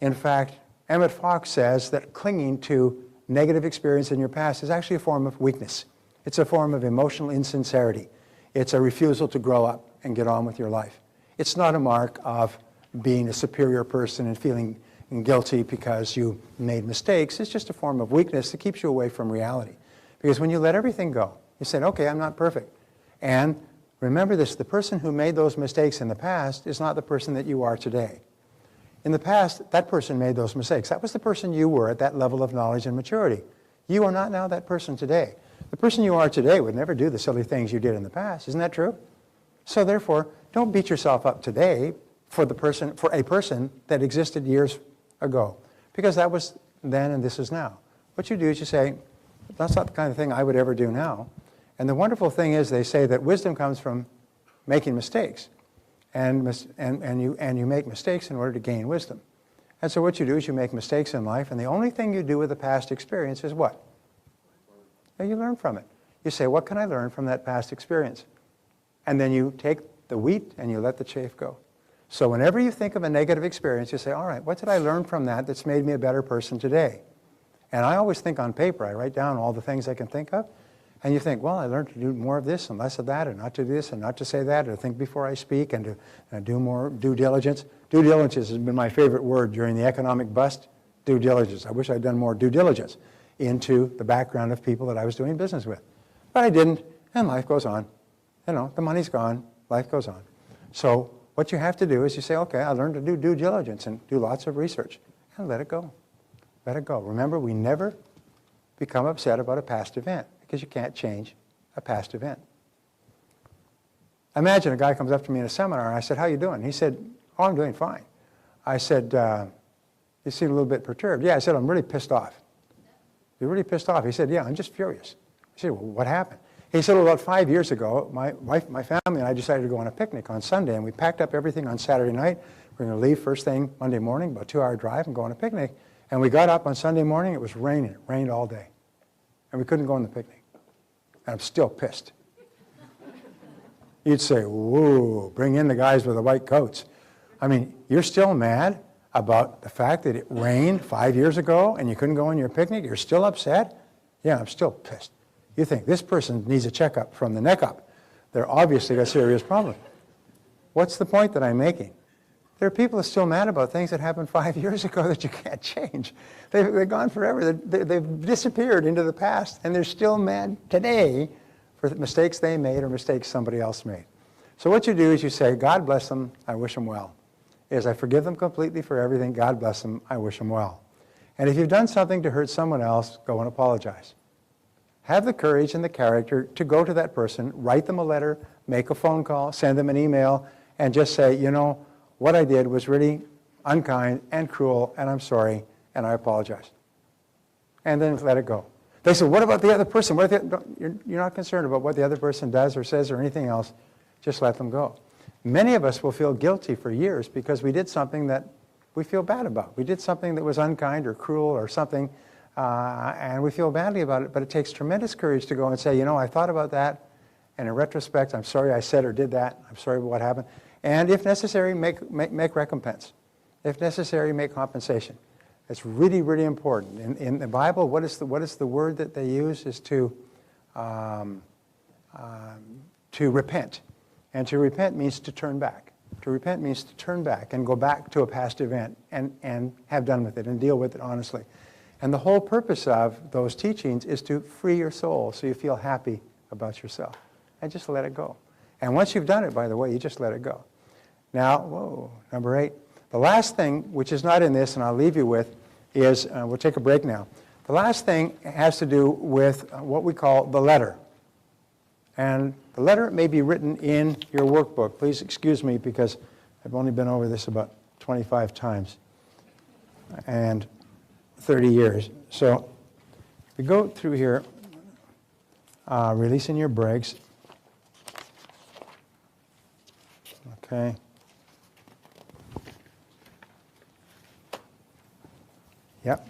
In fact, Emmett Fox says that clinging to negative experience in your past is actually a form of weakness. It's a form of emotional insincerity. It's a refusal to grow up and get on with your life. It's not a mark of being a superior person and feeling guilty because you made mistakes. It's just a form of weakness that keeps you away from reality. Because when you let everything go, you said, okay, I'm not perfect. And remember this, the person who made those mistakes in the past is not the person that you are today. In the past, that person made those mistakes. That was the person you were at that level of knowledge and maturity. You are not now that person today. The person you are today would never do the silly things you did in the past. Isn't that true? So therefore, don't beat yourself up today for a person that existed years ago. Because that was then and this is now. What you do is you say, That's not the kind of thing I would ever do now. And the wonderful thing is they say that wisdom comes from making mistakes. And you make mistakes in order to gain wisdom. And so what you do is you make mistakes in life, and the only thing you do with the past experience is what? And you learn from it. You say, what can I learn from that past experience? And then you take the wheat and you let the chaff go. So whenever you think of a negative experience, you say, all right, what did I learn from that that's made me a better person today? And I always think on paper. I write down all the things I can think of. And you think, well, I learned to do more of this and less of that, and not to do this and not to say that, or think before I speak, and to do more due diligence. Due diligence has been my favorite word during the economic bust, due diligence. I wish I'd done more due diligence into the background of people that I was doing business with. But I didn't, and life goes on. You know, the money's gone, life goes on. So what you have to do is you say, okay, I learned to do due diligence and do lots of research, and let it go. Let it go. Remember, we never become upset about a past event, because you can't change a past event. Imagine a guy comes up to me in a seminar, and I said, how you doing? He said, oh, I'm doing fine. I said, you seem a little bit perturbed. Yeah, I said, I'm really pissed off. You're really pissed off? He said, yeah, I'm just furious. I said, well, what happened? He said, well, about 5 years ago, my wife, my family, and I decided to go on a picnic on Sunday, and we packed up everything on Saturday night. We're going to leave first thing Monday morning, about a 2-hour drive, and go on a picnic. And we got up on Sunday morning, it was raining. It rained all day. And we couldn't go on the picnic. And I'm still pissed. You'd say, whoa, bring in the guys with the white coats. I mean, you're still mad about the fact that it rained 5 years ago and you couldn't go on your picnic? You're still upset? Yeah, I'm still pissed. You think this person needs a checkup from the neck up. They're obviously got a serious problem. What's the point that I'm making? There are people that are still mad about things that happened 5 years ago that you can't change. They've gone forever. They've disappeared into the past, and they're still mad today for the mistakes they made or mistakes somebody else made. So what you do is you say, God bless them, I wish them well. I forgive them completely for everything. God bless them, I wish them well. And if you've done something to hurt someone else, go and apologize. Have the courage and the character to go to that person, write them a letter, make a phone call, send them an email, and just say, you know, what I did was really unkind and cruel, and I'm sorry, and I apologize. And then let it go. They say, what about the other person? You're not concerned about what the other person does or says or anything else. Just let them go. Many of us will feel guilty for years because we did something that we feel bad about. We did something that was unkind or cruel or something, and we feel badly about it, but it takes tremendous courage to go and say, you know, I thought about that, and in retrospect, I'm sorry I said or did that. I'm sorry about what happened. And if necessary, make recompense. If necessary, make compensation. It's really, really important. In the Bible, what is the word that they use is to repent. And to repent means to turn back. To repent means to turn back and go back to a past event and have done with it and deal with it honestly. And the whole purpose of those teachings is to free your soul so you feel happy about yourself. And just let it go. And once you've done it, by the way, you just let it go. Now, number 8. The last thing, which is not in this, and I'll leave you with, is, we'll take a break now. The last thing has to do with what we call the letter. And the letter may be written in your workbook. Please excuse me because I've only been over this about 25 times and 30 years. So we go through here, releasing your brakes. Okay. Yep.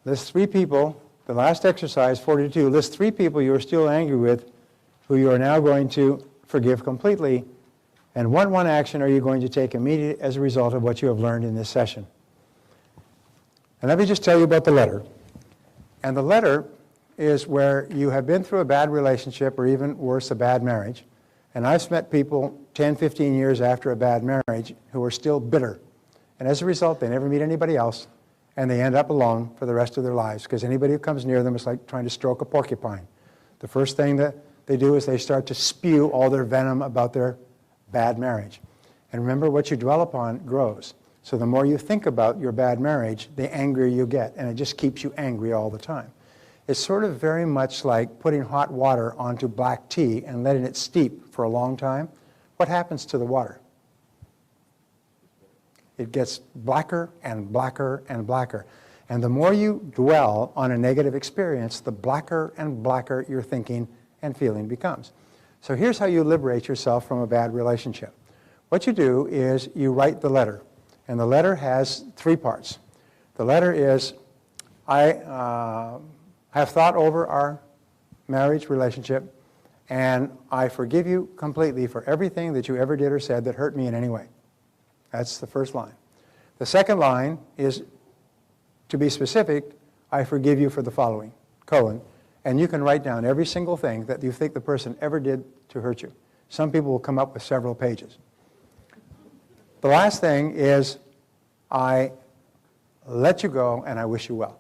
List 3 people. The last exercise, 42, list 3 people you are still angry with who you are now going to forgive completely, and what one action are you going to take immediately as a result of what you have learned in this session. And let me just tell you about the letter. And the letter is where you have been through a bad relationship or even worse, a bad marriage. And I've met people 10, 15 years after a bad marriage who are still bitter. And as a result, they never meet anybody else. And they end up alone for the rest of their lives because anybody who comes near them is like trying to stroke a porcupine. The first thing that they do is they start to spew all their venom about their bad marriage. And remember, what you dwell upon grows. So the more you think about your bad marriage, the angrier you get, and it just keeps you angry all the time. It's sort of very much like putting hot water onto black tea and letting it steep for a long time. What happens to the water? It gets blacker and blacker and blacker. And the more you dwell on a negative experience, the blacker and blacker your thinking and feeling becomes. So here's how you liberate yourself from a bad relationship. What you do is you write the letter. And the letter has 3 parts. The letter is, I have thought over our marriage relationship, and I forgive you completely for everything that you ever did or said that hurt me in any way. That's the first line. The second line is, to be specific, I forgive you for the following, colon, and you can write down every single thing that you think the person ever did to hurt you. Some people will come up with several pages. The last thing is, I let you go and I wish you well.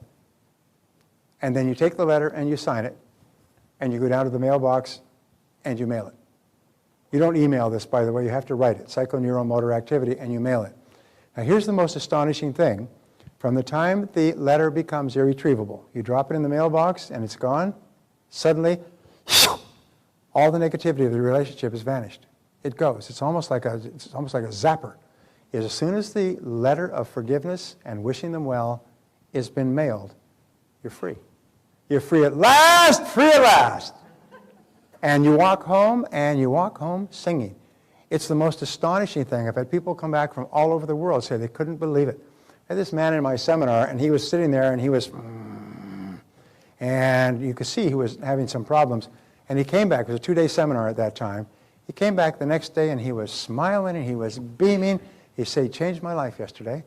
And then you take the letter and you sign it, and you go down to the mailbox and you mail it. You don't email this, by the way, you have to write it, psychoneuromotor activity, and you mail it. Now here's the most astonishing thing. From the time the letter becomes irretrievable, you drop it in the mailbox and it's gone, suddenly all the negativity of the relationship has vanished. It goes. It's almost like a zapper. As soon as the letter of forgiveness and wishing them well has been mailed, you're free. You're free at last, free at last. And you walk home singing. It's the most astonishing thing. I've had people come back from all over the world say they couldn't believe it. I had this man in my seminar, and he was sitting there, and he was, and you could see he was having some problems. And he came back. It was a 2-day seminar at that time. He came back the next day, and he was smiling, and he was beaming. He said, he changed my life yesterday.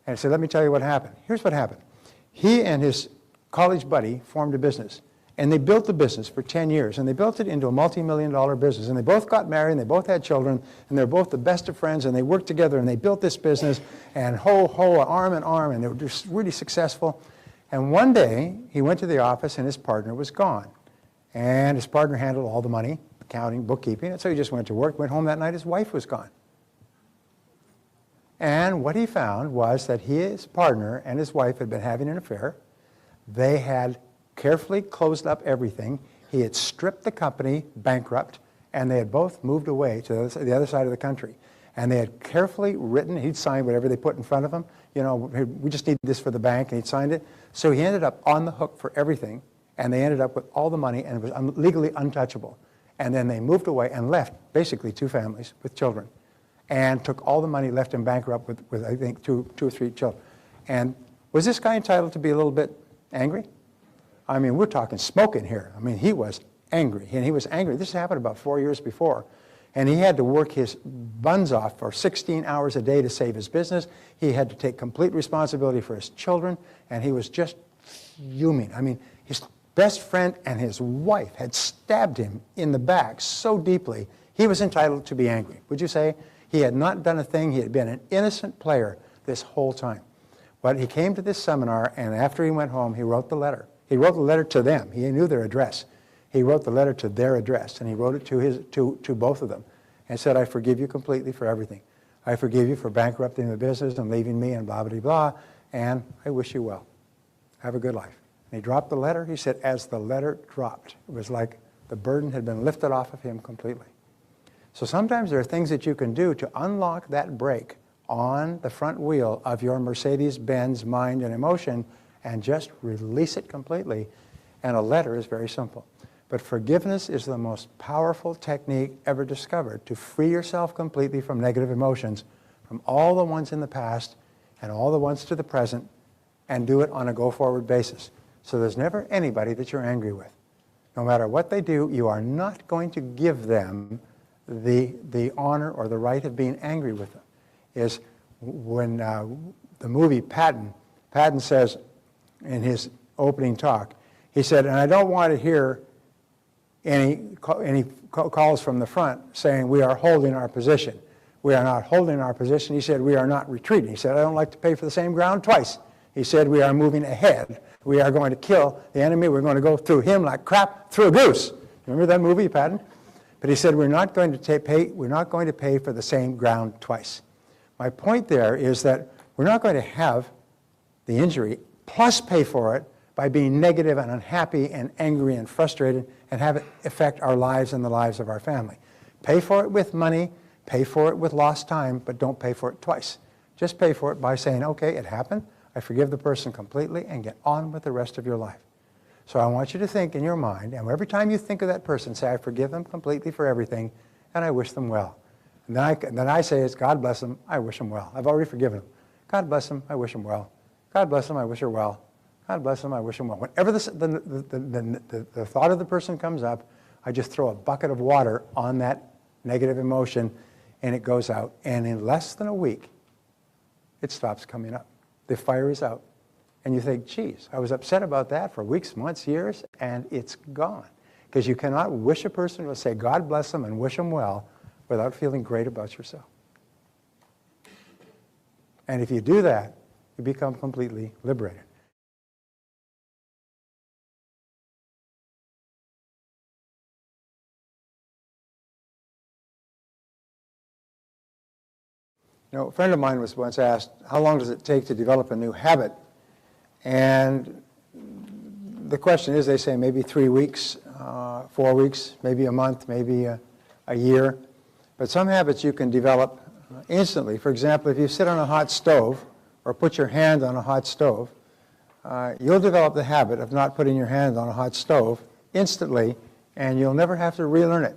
And I said, let me tell you what happened. Here's what happened. He and his college buddy formed a business. And they built the business for 10 years. And they built it into a multi-million-dollar business. And they both got married, and they both had children. And they're both the best of friends. And they worked together, and they built this business. And arm in arm. And they were just really successful. And one day, he went to the office, and his partner was gone. And his partner handled all the money, accounting, bookkeeping. And so he just went to work, went home that night. His wife was gone. And what he found was that his partner and his wife had been having an affair. They had carefully closed up everything. He had stripped the company bankrupt, and they had both moved away to the other side of the country. And they had carefully written, he'd signed whatever they put in front of him. You know, we just need this for the bank, and he'd signed it. So he ended up on the hook for everything, and they ended up with all the money, and it was legally untouchable. And then they moved away and left basically 2 families with children, and took all the money, left him bankrupt with I think, two or three children. And was this guy entitled to be a little bit angry? I mean, we're talking smoking here. I mean, he was angry, and he was angry. This happened about 4 years before, and he had to work his buns off for 16 hours a day to save his business. He had to take complete responsibility for his children, and he was just fuming. I mean, his best friend and his wife had stabbed him in the back so deeply, he was entitled to be angry. Would you say? He had not done a thing. He had been an innocent player this whole time. But he came to this seminar, and after he went home, he wrote the letter. He wrote the letter to them. He knew their address. He wrote the letter to their address, and he wrote it to both of them and said, I forgive you completely for everything. I forgive you for bankrupting the business and leaving me and blah, blah, blah, and I wish you well. Have a good life. And he dropped the letter. He said, as the letter dropped, it was like the burden had been lifted off of him completely. So sometimes there are things that you can do to unlock that brake on the front wheel of your Mercedes-Benz mind and emotion and just release it completely. And a letter is very simple. But forgiveness is the most powerful technique ever discovered to free yourself completely from negative emotions, from all the ones in the past and all the ones to the present, and do it on a go-forward basis. So there's never anybody that you're angry with. No matter what they do, you are not going to give them the honor or the right of being angry with them. Is when the movie Patton says in his opening talk, he said, and I don't want to hear any calls from the front saying we are holding our position. We are not holding our position. He said, we are not retreating. He said, I don't like to pay for the same ground twice. He said, we are moving ahead. We are going to kill the enemy. We're going to go through him like crap through a goose. Remember that movie, Patton? But he said, we're not going to pay for the same ground twice. My point there is that we're not going to have the injury plus pay for it by being negative and unhappy and angry and frustrated and have it affect our lives and the lives of our family. Pay for it with money, pay for it with lost time, but don't pay for it twice. Just pay for it by saying, okay, it happened. I forgive the person completely and get on with the rest of your life. So I want you to think in your mind, and every time you think of that person, say, I forgive them completely for everything, and I wish them well. And then I say, it's God bless them, I wish them well. I've already forgiven them. God bless them, I wish them well. God bless them, I wish her well. God bless them, I wish them well. Whenever the thought of the person comes up, I just throw a bucket of water on that negative emotion, and it goes out. And in less than a week, it stops coming up. The fire is out. And you think, geez, I was upset about that for weeks, months, years, and it's gone. Because you cannot wish a person to say, God bless them and wish them well without feeling great about yourself. And if you do that, you become completely liberated. You know, a friend of mine was once asked, how long does it take to develop a new habit? And the question is, they say maybe 3 weeks, 4 weeks, maybe a month, maybe a year. But some habits you can develop instantly. For example, if you sit on a hot stove or put your hand on a hot stove, you'll develop the habit of not putting your hand on a hot stove instantly, and you'll never have to relearn it.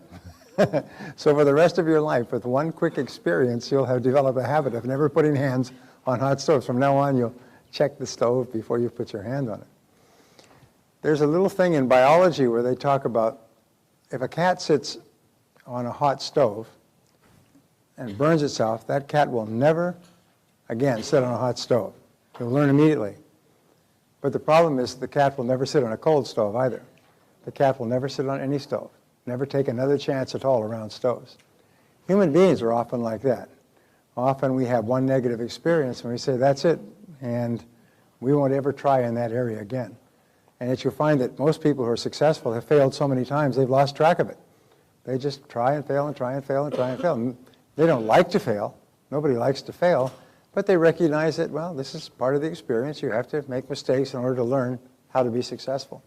So for the rest of your life, with one quick experience, you'll have developed a habit of never putting hands on hot stoves. From now on, you'll check the stove before you put your hand on it. There's a little thing in biology where they talk about if a cat sits on a hot stove and burns itself, that cat will never again sit on a hot stove. It'll learn immediately. But the problem is the cat will never sit on a cold stove either. The cat will never sit on any stove. Never take another chance at all around stoves. Human beings are often like that. Often we have one negative experience and we say, that's it, and we won't ever try in that area again. And yet you'll find that most people who are successful have failed so many times they've lost track of it. They just try and fail and try and fail and try and fail. And they don't like to fail. Nobody likes to fail. But they recognize that, well, this is part of the experience. You have to make mistakes in order to learn how to be successful.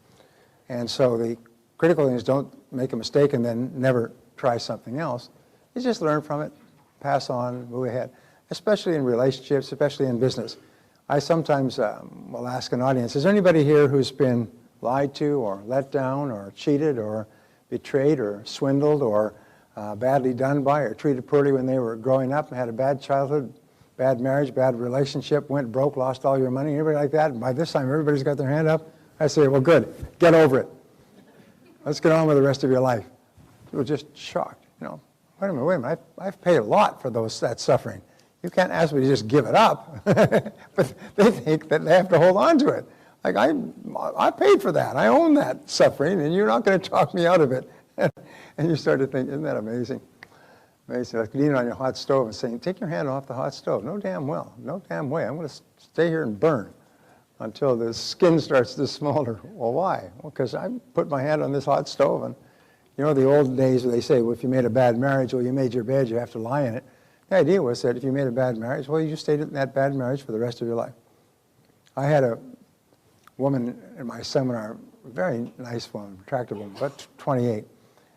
And so the critical thing is don't make a mistake and then never try something else. You just learn from it, pass on, move ahead, especially in relationships, especially in business. I sometimes will ask an audience, is there anybody here who's been lied to or let down or cheated or betrayed or swindled or badly done by or treated poorly when they were growing up and had a bad childhood, bad marriage, bad relationship, went broke, lost all your money, anybody like that? And by this time, everybody's got their hand up. I say, well, good, get over it. Let's get on with the rest of your life. People are just shocked. You know, wait a minute, I've paid a lot for that suffering. You can't ask me to just give it up. But they think that they have to hold on to it. Like, I paid for that. I own that suffering, and you're not going to talk me out of it. And you start to think, isn't that amazing? Amazing. Like leaning on your hot stove and saying, take your hand off the hot stove. No damn well. No damn way. I'm going to stay here and burn until the skin starts to smolder. Well, why? Well, because I put my hand on this hot stove. And you know, the old days where they say, well, if you made a bad marriage, well, you made your bed, you have to lie in it. The idea was that if you made a bad marriage, well, you just stayed in that bad marriage for the rest of your life. I had a woman in my seminar, a very nice woman, attractive woman, about 28.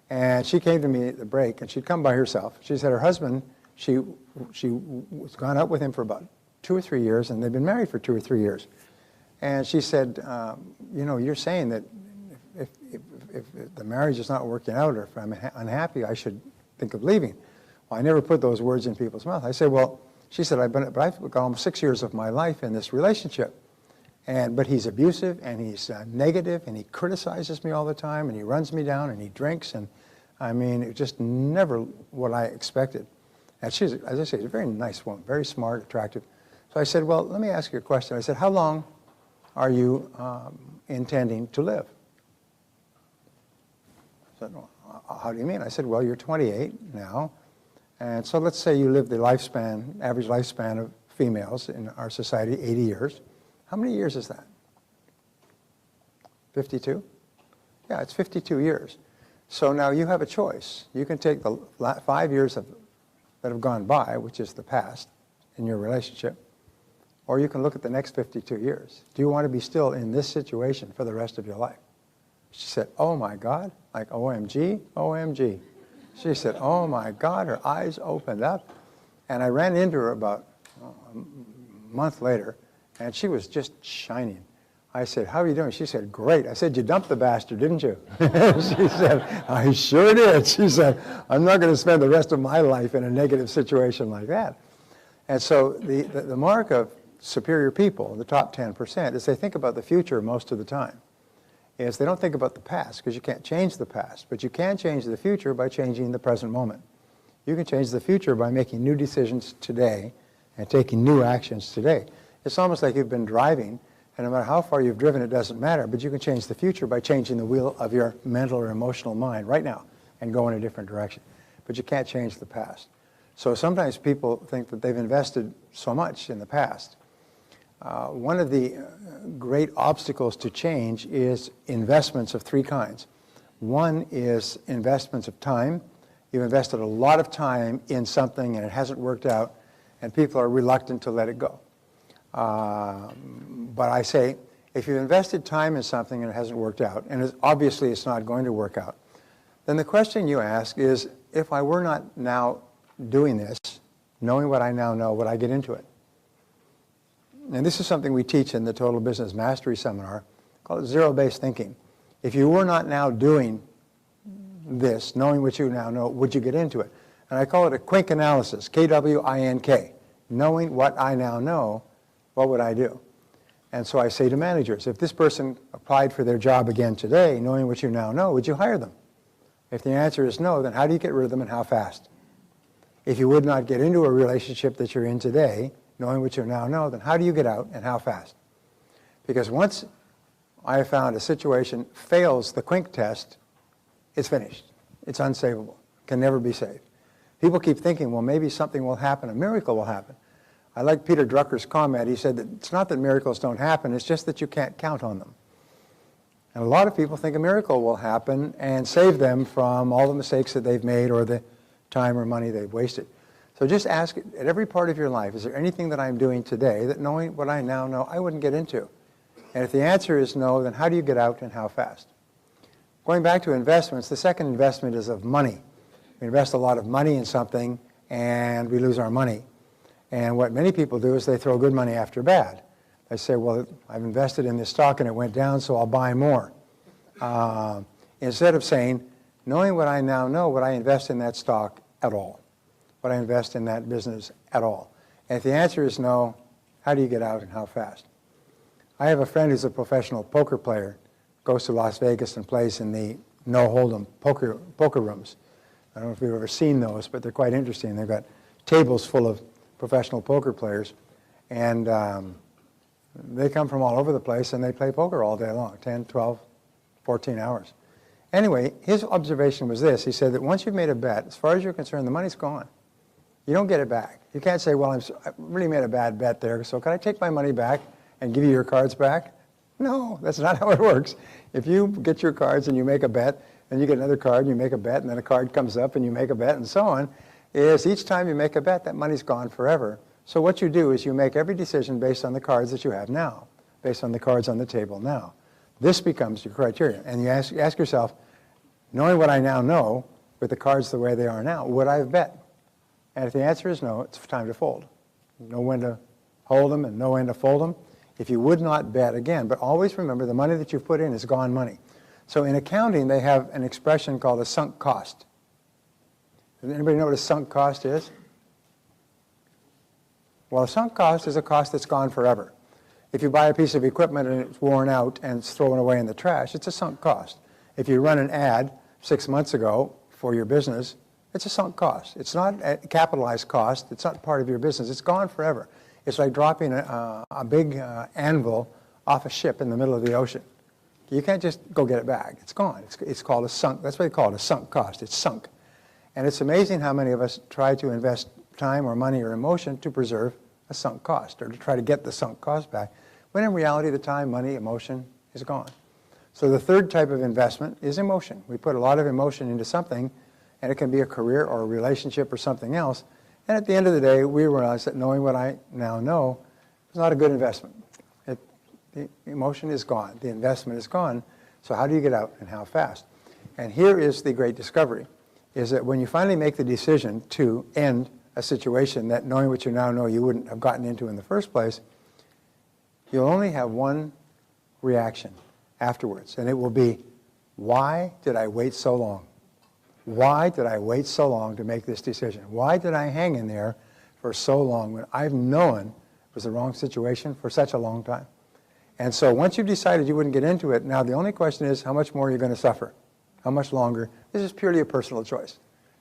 And she came to me at the break, and she'd come by herself. She said her husband, she was gone out with him for about 2 or 3 years, and they'd been married for 2 or 3 years. And she said, you know, you're saying that if the marriage is not working out or if I'm unhappy, I should think of leaving. Well, I never put those words in people's mouth. I said, well, she said, I've got almost 6 years of my life in this relationship. But he's abusive, and he's negative, and he criticizes me all the time, and he runs me down, and he drinks, and I mean, it just never what I expected. And she's, as I say, a very nice woman, very smart, attractive. So I said, well, let me ask you a question. I said, how long are you intending to live? I said, well, how do you mean? I said, well, you're 28 now, and so let's say you live the lifespan, average lifespan of females in our society, 80 years. How many years is that? 52? Yeah, it's 52 years. So now you have a choice. You can take the 5 years that have gone by, which is the past in your relationship, or you can look at the next 52 years. Do you want to be still in this situation for the rest of your life? She said, oh my God, like OMG, OMG. She said, oh my God, her eyes opened up. And I ran into her about a month later, And she was just shining. I said, how are you doing? She said, great. I said, you dumped the bastard, didn't you? She said, I sure did. She said, I'm not going to spend the rest of my life in a negative situation like that. And so the mark of superior people, the top 10%, is they think about the future most of the time. Is they don't think about the past, because you can't change the past. But you can change the future by changing the present moment. You can change the future by making new decisions today and taking new actions today. It's almost like you've been driving, and no matter how far you've driven, it doesn't matter, but you can change the future by changing the wheel of your mental or emotional mind right now and go in a different direction. But you can't change the past. So sometimes people think that they've invested so much in the past. One of the great obstacles to change is investments of three kinds. One is investments of time. You've invested a lot of time in something and it hasn't worked out, and people are reluctant to let it go. But I say, if you've invested time in something and it hasn't worked out, and obviously it's not going to work out, then the question you ask is, if I were not now doing this, knowing what I now know, would I get into it? And this is something we teach in the Total Business Mastery Seminar, called zero-based thinking. If you were not now doing this, knowing what you now know, would you get into it? And I call it a Kwink analysis, K-W-I-N-K. Knowing what I now know, what would I do? And so I say to managers, if this person applied for their job again today, knowing what you now know, would you hire them? If the answer is no, then how do you get rid of them and how fast? If you would not get into a relationship that you're in today, knowing what you now know, then how do you get out and how fast? Because once I have found a situation fails the Kwink test, it's finished. It's unsavable. Can never be saved. People keep thinking, well, maybe something will happen, a miracle will happen. I like Peter Drucker's comment. He said that it's not that miracles don't happen, it's just that you can't count on them. And a lot of people think a miracle will happen and save them from all the mistakes that they've made or the time or money they've wasted. So just ask at every part of your life, is there anything that I'm doing today that, knowing what I now know, I wouldn't get into? And if the answer is no, then how do you get out and how fast? Going back to investments, the second investment is of money. We invest a lot of money in something and we lose our money. And what many people do is they throw good money after bad. They say, well, I've invested in this stock and it went down, so I'll buy more. Instead of saying, knowing what I now know, would I invest in that stock at all? Would I invest in that business at all? And if the answer is no, how do you get out and how fast? I have a friend who's a professional poker player, goes to Las Vegas and plays in the no-hold'em poker rooms. I don't know if you've ever seen those, but they're quite interesting. They've got tables full of professional poker players, and they come from all over the place and they play poker all day long, 10, 12, 14 hours. Anyway, his observation was this. He said that once you've made a bet, as far as you're concerned, the money's gone. You don't get it back. You can't say, well, I really made a bad bet there, so can I take my money back and give you your cards back? No, that's not how it works. If you get your cards and you make a bet, and you get another card and you make a bet, and then a card comes up and you make a bet, and so on, is each time you make a bet, that money's gone forever. So what you do is you make every decision based on the cards that you have now, based on the cards on the table now. This becomes your criteria. And you ask yourself, knowing what I now know, with the cards the way they are now, would I have bet? And if the answer is no, it's time to fold. Know when to hold them and know when to fold them. If you would not bet, again, but always remember the money that you've put in is gone money. So in accounting, they have an expression called a sunk cost. Does anybody know what a sunk cost is? Well, a sunk cost is a cost that's gone forever. If you buy a piece of equipment and it's worn out and it's thrown away in the trash, it's a sunk cost. If you run an ad 6 months ago for your business, it's a sunk cost. It's not a capitalized cost. It's not part of your business. It's gone forever. It's like dropping a big anvil off a ship in the middle of the ocean. You can't just go get it back. It's gone. It's called a sunk. That's what they call it, a sunk cost. It's sunk. And it's amazing how many of us try to invest time or money or emotion to preserve a sunk cost or to try to get the sunk cost back, when in reality the time, money, emotion is gone. So the third type of investment is emotion. We put a lot of emotion into something, and it can be a career or a relationship or something else, and at the end of the day we realize that knowing what I now know is not a good investment. The emotion is gone, the investment is gone, so how do you get out and how fast? And here is the great discovery, is that when you finally make the decision to end a situation that, knowing what you now know, you wouldn't have gotten into in the first place, you'll only have one reaction afterwards, and it will be, why did I wait so long? Why did I wait so long to make this decision? Why did I hang in there for so long when I've known it was the wrong situation for such a long time? And so once you've decided you wouldn't get into it, now the only question is, how much more are you going to suffer? How much longer? This is purely a personal choice.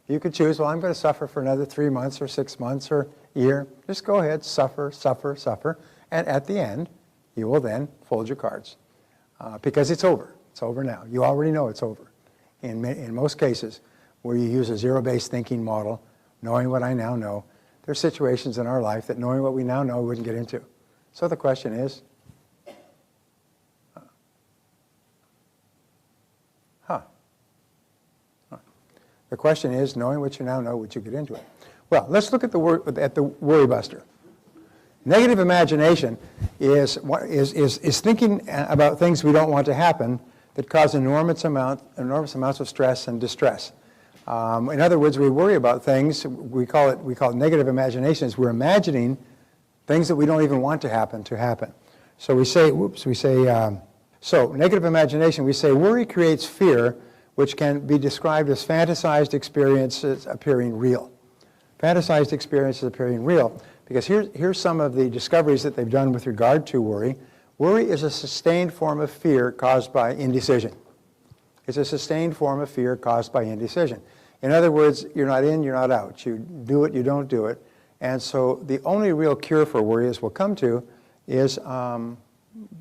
You could choose, well, I'm going to suffer for another 3 months or 6 months or a year. Just go ahead, suffer, suffer, suffer. And at the end, you will then fold your cards because it's over. It's over now. You already know it's over. In most cases where you use a zero-based thinking model, knowing what I now know, there are situations in our life that knowing what we now know we wouldn't get into. So the question is, the question is, knowing what you now know, would you get into it? Well, let's look at the worry buster. Negative imagination is thinking about things we don't want to happen that cause enormous amounts of stress and distress. In other words, we worry about things. We call it negative imaginations. We're imagining things that we don't even want to happen. So we say, so negative imagination. We say worry creates fear, which can be described as fantasized experiences appearing real. Fantasized experiences appearing real. Because here's some of the discoveries that they've done with regard to worry. Worry is a sustained form of fear caused by indecision. It's a sustained form of fear caused by indecision. In other words, you're not in, you're not out. You do it, you don't do it. And so the only real cure for worry, as we'll come to, is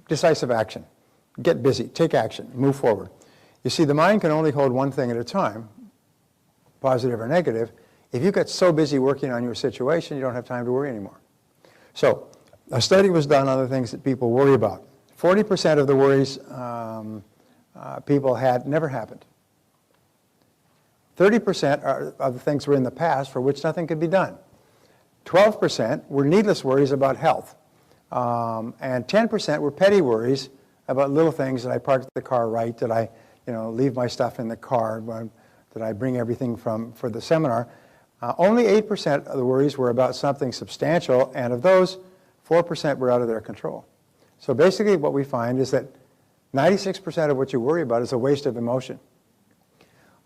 decisive action. Get busy, take action, move forward. You see, the mind can only hold one thing at a time, positive or negative. If you get so busy working on your situation, you don't have time to worry anymore. So a study was done on the things that people worry about. 40% of the worries people had never happened. 30% of the things were in the past for which nothing could be done. 12% were needless worries about health. And 10% were petty worries about little things. Did I park the car right? Did I leave my stuff in the car? Did I bring everything for the seminar? Only 8% of the worries were about something substantial, and of those, 4% were out of their control. So basically what we find is that 96% of what you worry about is a waste of emotion.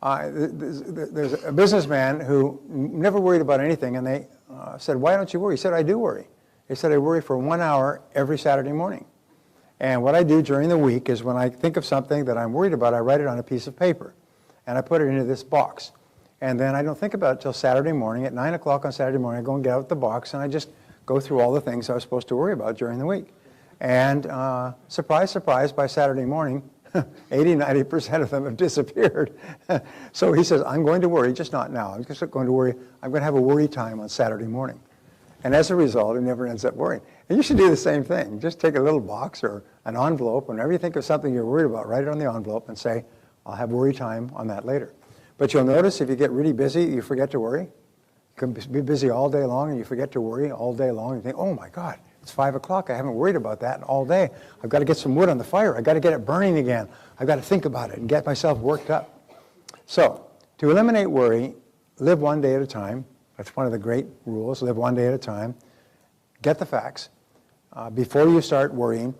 There's a businessman who never worried about anything, and they said, why don't you worry? He said, I do worry. He said, I worry for 1 hour every Saturday morning. And what I do during the week is when I think of something that I'm worried about, I write it on a piece of paper, and I put it into this box. And then I don't think about it till Saturday morning. At 9 o'clock on Saturday morning, I go and get out the box, and I just go through all the things I was supposed to worry about during the week. And surprise, surprise, by Saturday morning, 80-90% of them have disappeared. So he says, I'm going to worry, just not now. I'm just going to worry. I'm going to have a worry time on Saturday morning. And as a result, he never ends up worrying. And you should do the same thing. Just take a little box or an envelope. Whenever you think of something you're worried about, write it on the envelope and say, I'll have worry time on that later. But you'll notice if you get really busy, you forget to worry. You can be busy all day long and you forget to worry all day long. You think, oh my God, it's 5 o'clock. I haven't worried about that all day. I've got to get some wood on the fire. I've got to get it burning again. I've got to think about it and get myself worked up. So to eliminate worry, live one day at a time. That's one of the great rules. Live one day at a time. Get the facts. Before you start worrying,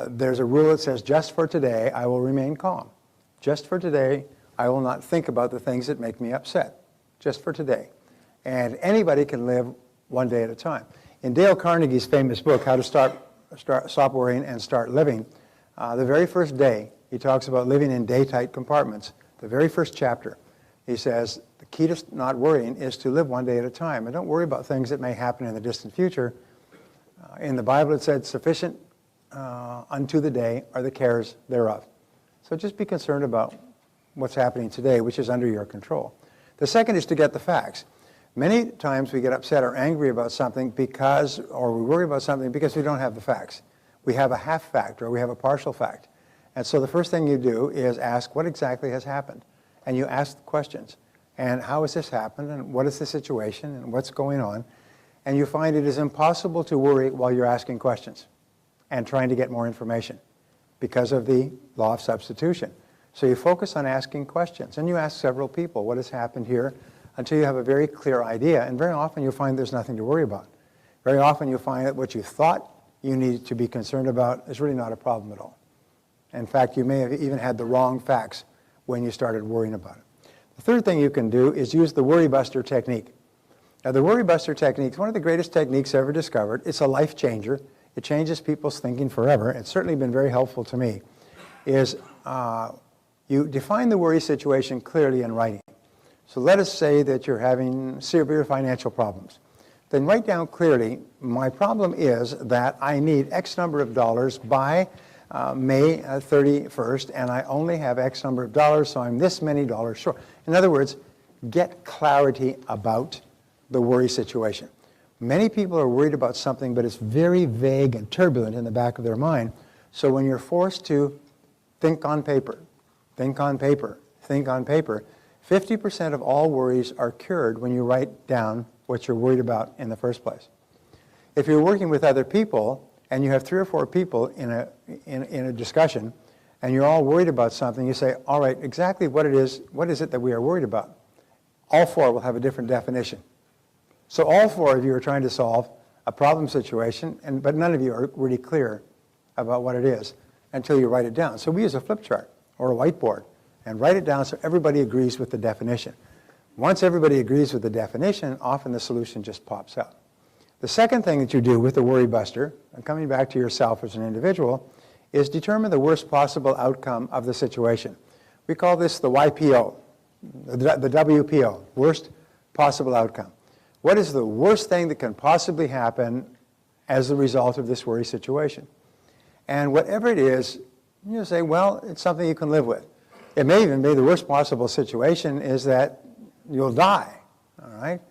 there's a rule that says, just for today, I will remain calm. Just for today, I will not think about the things that make me upset. Just for today. And anybody can live one day at a time. In Dale Carnegie's famous book, How to Stop Worrying and Start Living, the very first day, he talks about living in day-tight compartments. The very first chapter, he says, the key to not worrying is to live one day at a time. And don't worry about things that may happen in the distant future. In the Bible it said, sufficient unto the day are the cares thereof. So just be concerned about what's happening today, which is under your control. The second is to get the facts. Many times we get upset or angry about something or we worry about something because we don't have the facts. We have a half fact or we have a partial fact. And so the first thing you do is ask what exactly has happened. And you ask questions. And how has this happened? And what is the situation? And what's going on? And you find it is impossible to worry while you're asking questions and trying to get more information because of the law of substitution. So you focus on asking questions. And you ask several people, what has happened here? Until you have a very clear idea. And very often you'll find there's nothing to worry about. Very often you'll find that what you thought you need to be concerned about is really not a problem at all. In fact, you may have even had the wrong facts when you started worrying about it. The third thing you can do is use the worry buster technique. Now, the worry buster technique is one of the greatest techniques ever discovered. It's a life changer. It changes people's thinking forever. It's certainly been very helpful to me. Is you define the worry situation clearly in writing. So let us say that you're having severe financial problems. Then write down clearly, my problem is that I need X number of dollars by May 31st, and I only have X number of dollars, so I'm this many dollars short. In other words, get clarity about the worry situation. Many people are worried about something, but it's very vague and turbulent in the back of their mind. So when you're forced to think on paper, think on paper, think on paper, 50% of all worries are cured when you write down what you're worried about in the first place. If you're working with other people and you have 3 or 4 people in a discussion and you're all worried about something, you say, all right, exactly what is it that we are worried about? All 4 will have a different definition. So all 4 of you are trying to solve a problem situation, but none of you are really clear about what it is until you write it down. So we use a flip chart or a whiteboard and write it down so everybody agrees with the definition. Once everybody agrees with the definition, often the solution just pops out. The second thing that you do with the worry buster, and coming back to yourself as an individual, is determine the worst possible outcome of the situation. We call this the YPO, the WPO, worst possible outcome. What is the worst thing that can possibly happen as a result of this worry situation? And whatever it is, you say, well, it's something you can live with. It may even be the worst possible situation is that you'll die, all right?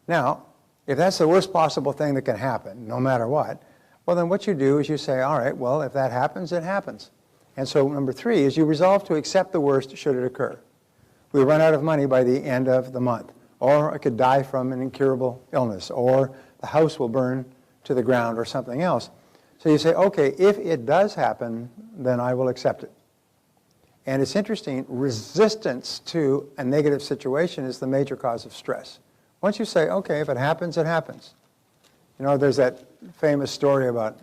Now, if that's the worst possible thing that can happen, no matter what, well, then what you do is you say, all right, well, if that happens, it happens. And so number 3 is you resolve to accept the worst should it occur. We run out of money by the end of the month, or I could die from an incurable illness, or the house will burn to the ground or something else. So you say, okay, if it does happen, then I will accept it. And it's interesting, resistance to a negative situation is the major cause of stress. Once you say, okay, if it happens, it happens. You know, there's that famous story about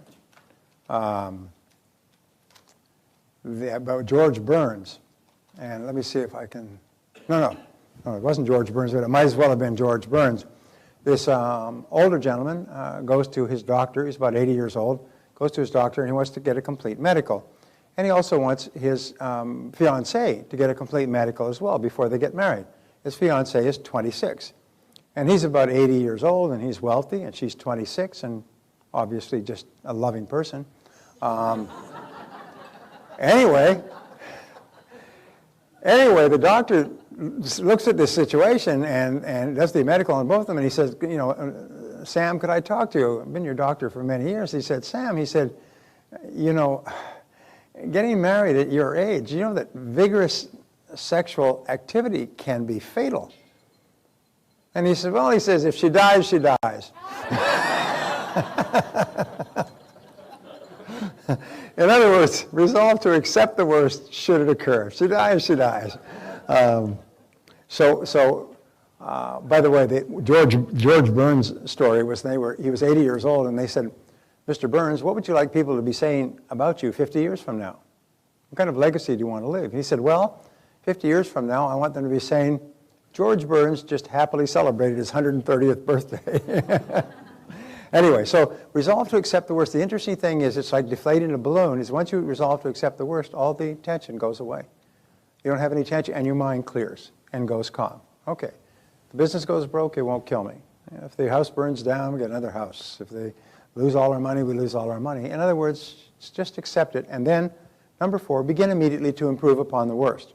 George Burns. And let me see if I can, no, it wasn't George Burns, but it might as well have been George Burns. This older gentleman goes to his doctor, he's about 80 years old, goes to his doctor and he wants to get a complete medical. And he also wants his fiancée to get a complete medical as well before they get married. His fiancée is 26. And he's about 80 years old and he's wealthy and she's 26 and obviously just a loving person. Anyway, the doctor looks at this situation and does the medical on both of them and he says, you know, Sam, could I talk to you? I've been your doctor for many years. He said, Sam, he said, you know, getting married at your age, you know that vigorous sexual activity can be fatal. And he said, well, he says, if she dies, she dies. In other words, resolve to accept the worst should it occur. If she dies, she dies. By the way, the George Burns' story was he was 80 years old, and they said, Mr. Burns, what would you like people to be saying about you 50 years from now? What kind of legacy do you want to leave? He said, well, 50 years from now, I want them to be saying, George Burns just happily celebrated his 130th birthday. Anyway, so resolve to accept the worst. The interesting thing is it's like deflating a balloon, is once you resolve to accept the worst, all the tension goes away. You don't have any tension, and your mind clears and goes calm. Okay, the business goes broke, it won't kill me. If the house burns down, we get another house. If they lose all our money, we lose all our money. In other words, just accept it. And then, number 4, begin immediately to improve upon the worst.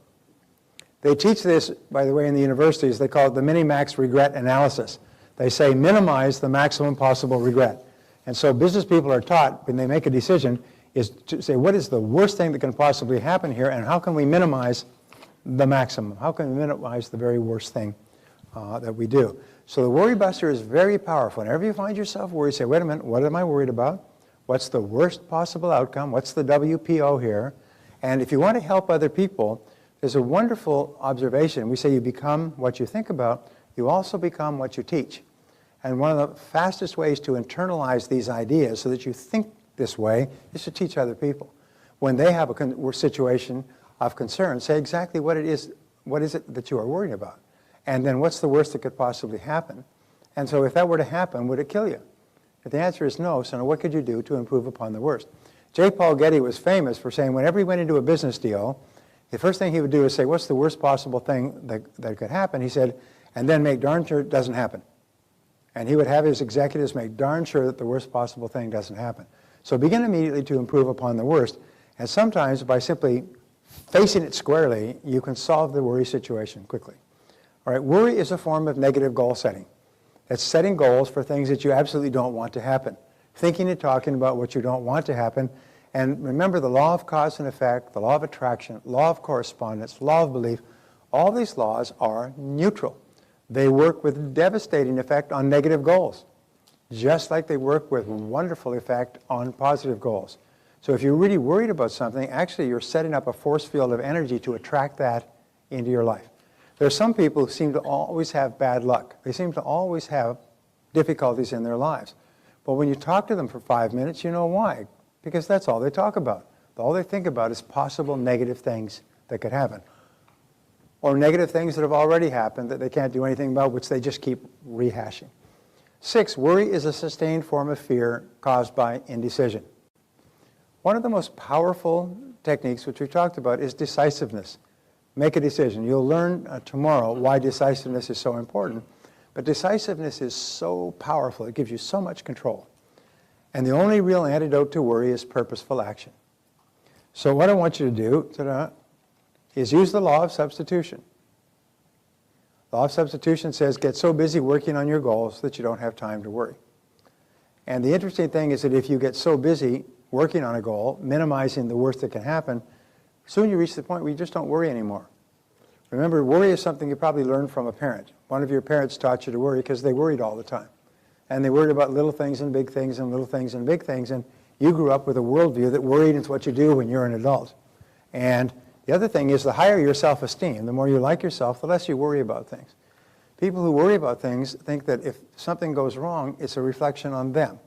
They teach this, by the way, in the universities. They call it the minimax regret analysis. They say minimize the maximum possible regret. And so business people are taught, when they make a decision, is to say, what is the worst thing that can possibly happen here, and how can we minimize the maximum? How can we minimize the very worst thing that we do? So the worry buster is very powerful. Whenever you find yourself worried, say, wait a minute, what am I worried about? What's the worst possible outcome? What's the WPO here? And if you want to help other people, there's a wonderful observation. We say you become what you think about. You also become what you teach. And one of the fastest ways to internalize these ideas so that you think this way is to teach other people. When they have a situation of concern, say exactly what is it that you are worrying about? And then what's the worst that could possibly happen? And so if that were to happen, would it kill you? If the answer is no, so now what could you do to improve upon the worst? J. Paul Getty was famous for saying whenever he went into a business deal, the first thing he would do is say, what's the worst possible thing that could happen? He said, and then make darn sure it doesn't happen. And he would have his executives make darn sure that the worst possible thing doesn't happen. So begin immediately to improve upon the worst. And sometimes by simply facing it squarely, you can solve the worry situation quickly. All right, worry is a form of negative goal setting. It's setting goals for things that you absolutely don't want to happen. Thinking and talking about what you don't want to happen. And remember the law of cause and effect, the law of attraction, law of correspondence, law of belief, all these laws are neutral. They work with devastating effect on negative goals, just like they work with wonderful effect on positive goals. So if you're really worried about something, actually you're setting up a force field of energy to attract that into your life. There are some people who seem to always have bad luck. They seem to always have difficulties in their lives. But when you talk to them for 5 minutes, you know why. Because that's all they talk about. All they think about is possible negative things that could happen. Or negative things that have already happened that they can't do anything about, which they just keep rehashing. 6, worry is a sustained form of fear caused by indecision. One of the most powerful techniques, which we talked about, is decisiveness. Make a decision. You'll learn tomorrow why decisiveness is so important. But decisiveness is so powerful. It gives you so much control. And the only real antidote to worry is purposeful action. So what I want you to do is use the law of substitution. The law of substitution says get so busy working on your goals that you don't have time to worry. And the interesting thing is that if you get so busy working on a goal, minimizing the worst that can happen, soon you reach the point where you just don't worry anymore. Remember, worry is something you probably learned from a parent. One of your parents taught you to worry because they worried all the time. And they worried about little things and big things and little things and big things. And you grew up with a worldview that worried is what you do when you're an adult. And the other thing is the higher your self-esteem, the more you like yourself, the less you worry about things. People who worry about things think that if something goes wrong, it's a reflection on them.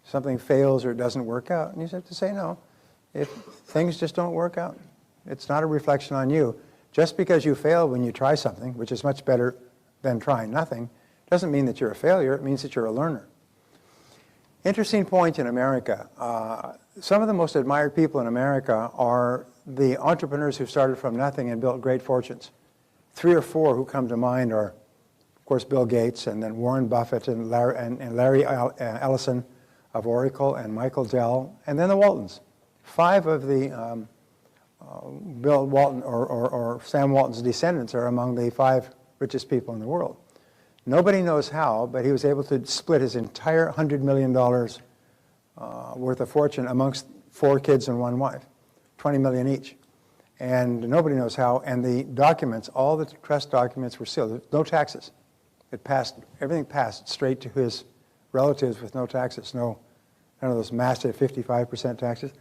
Something fails or it doesn't work out. And you have to say, no, if things just don't work out, it's not a reflection on you. Just because you fail when you try something, which is much better than trying nothing, doesn't mean that you're a failure. It means that you're a learner. Interesting point in America. Some of the most admired people in America are the entrepreneurs who started from nothing and built great fortunes. 3 or 4 who come to mind are, of course, Bill Gates, and then Warren Buffett, and Larry Ellison of Oracle, and Michael Dell, and then the Waltons. 5 of the Bill Walton or Sam Walton's descendants are among the 5 richest people in the world. Nobody knows how, but he was able to split his entire $100 million worth of fortune amongst 4 kids and 1 wife, $20 million each. And nobody knows how, and the documents, all the trust documents were sealed. No taxes. It passed, everything passed straight to his relatives with no taxes, none of those massive 55% taxes.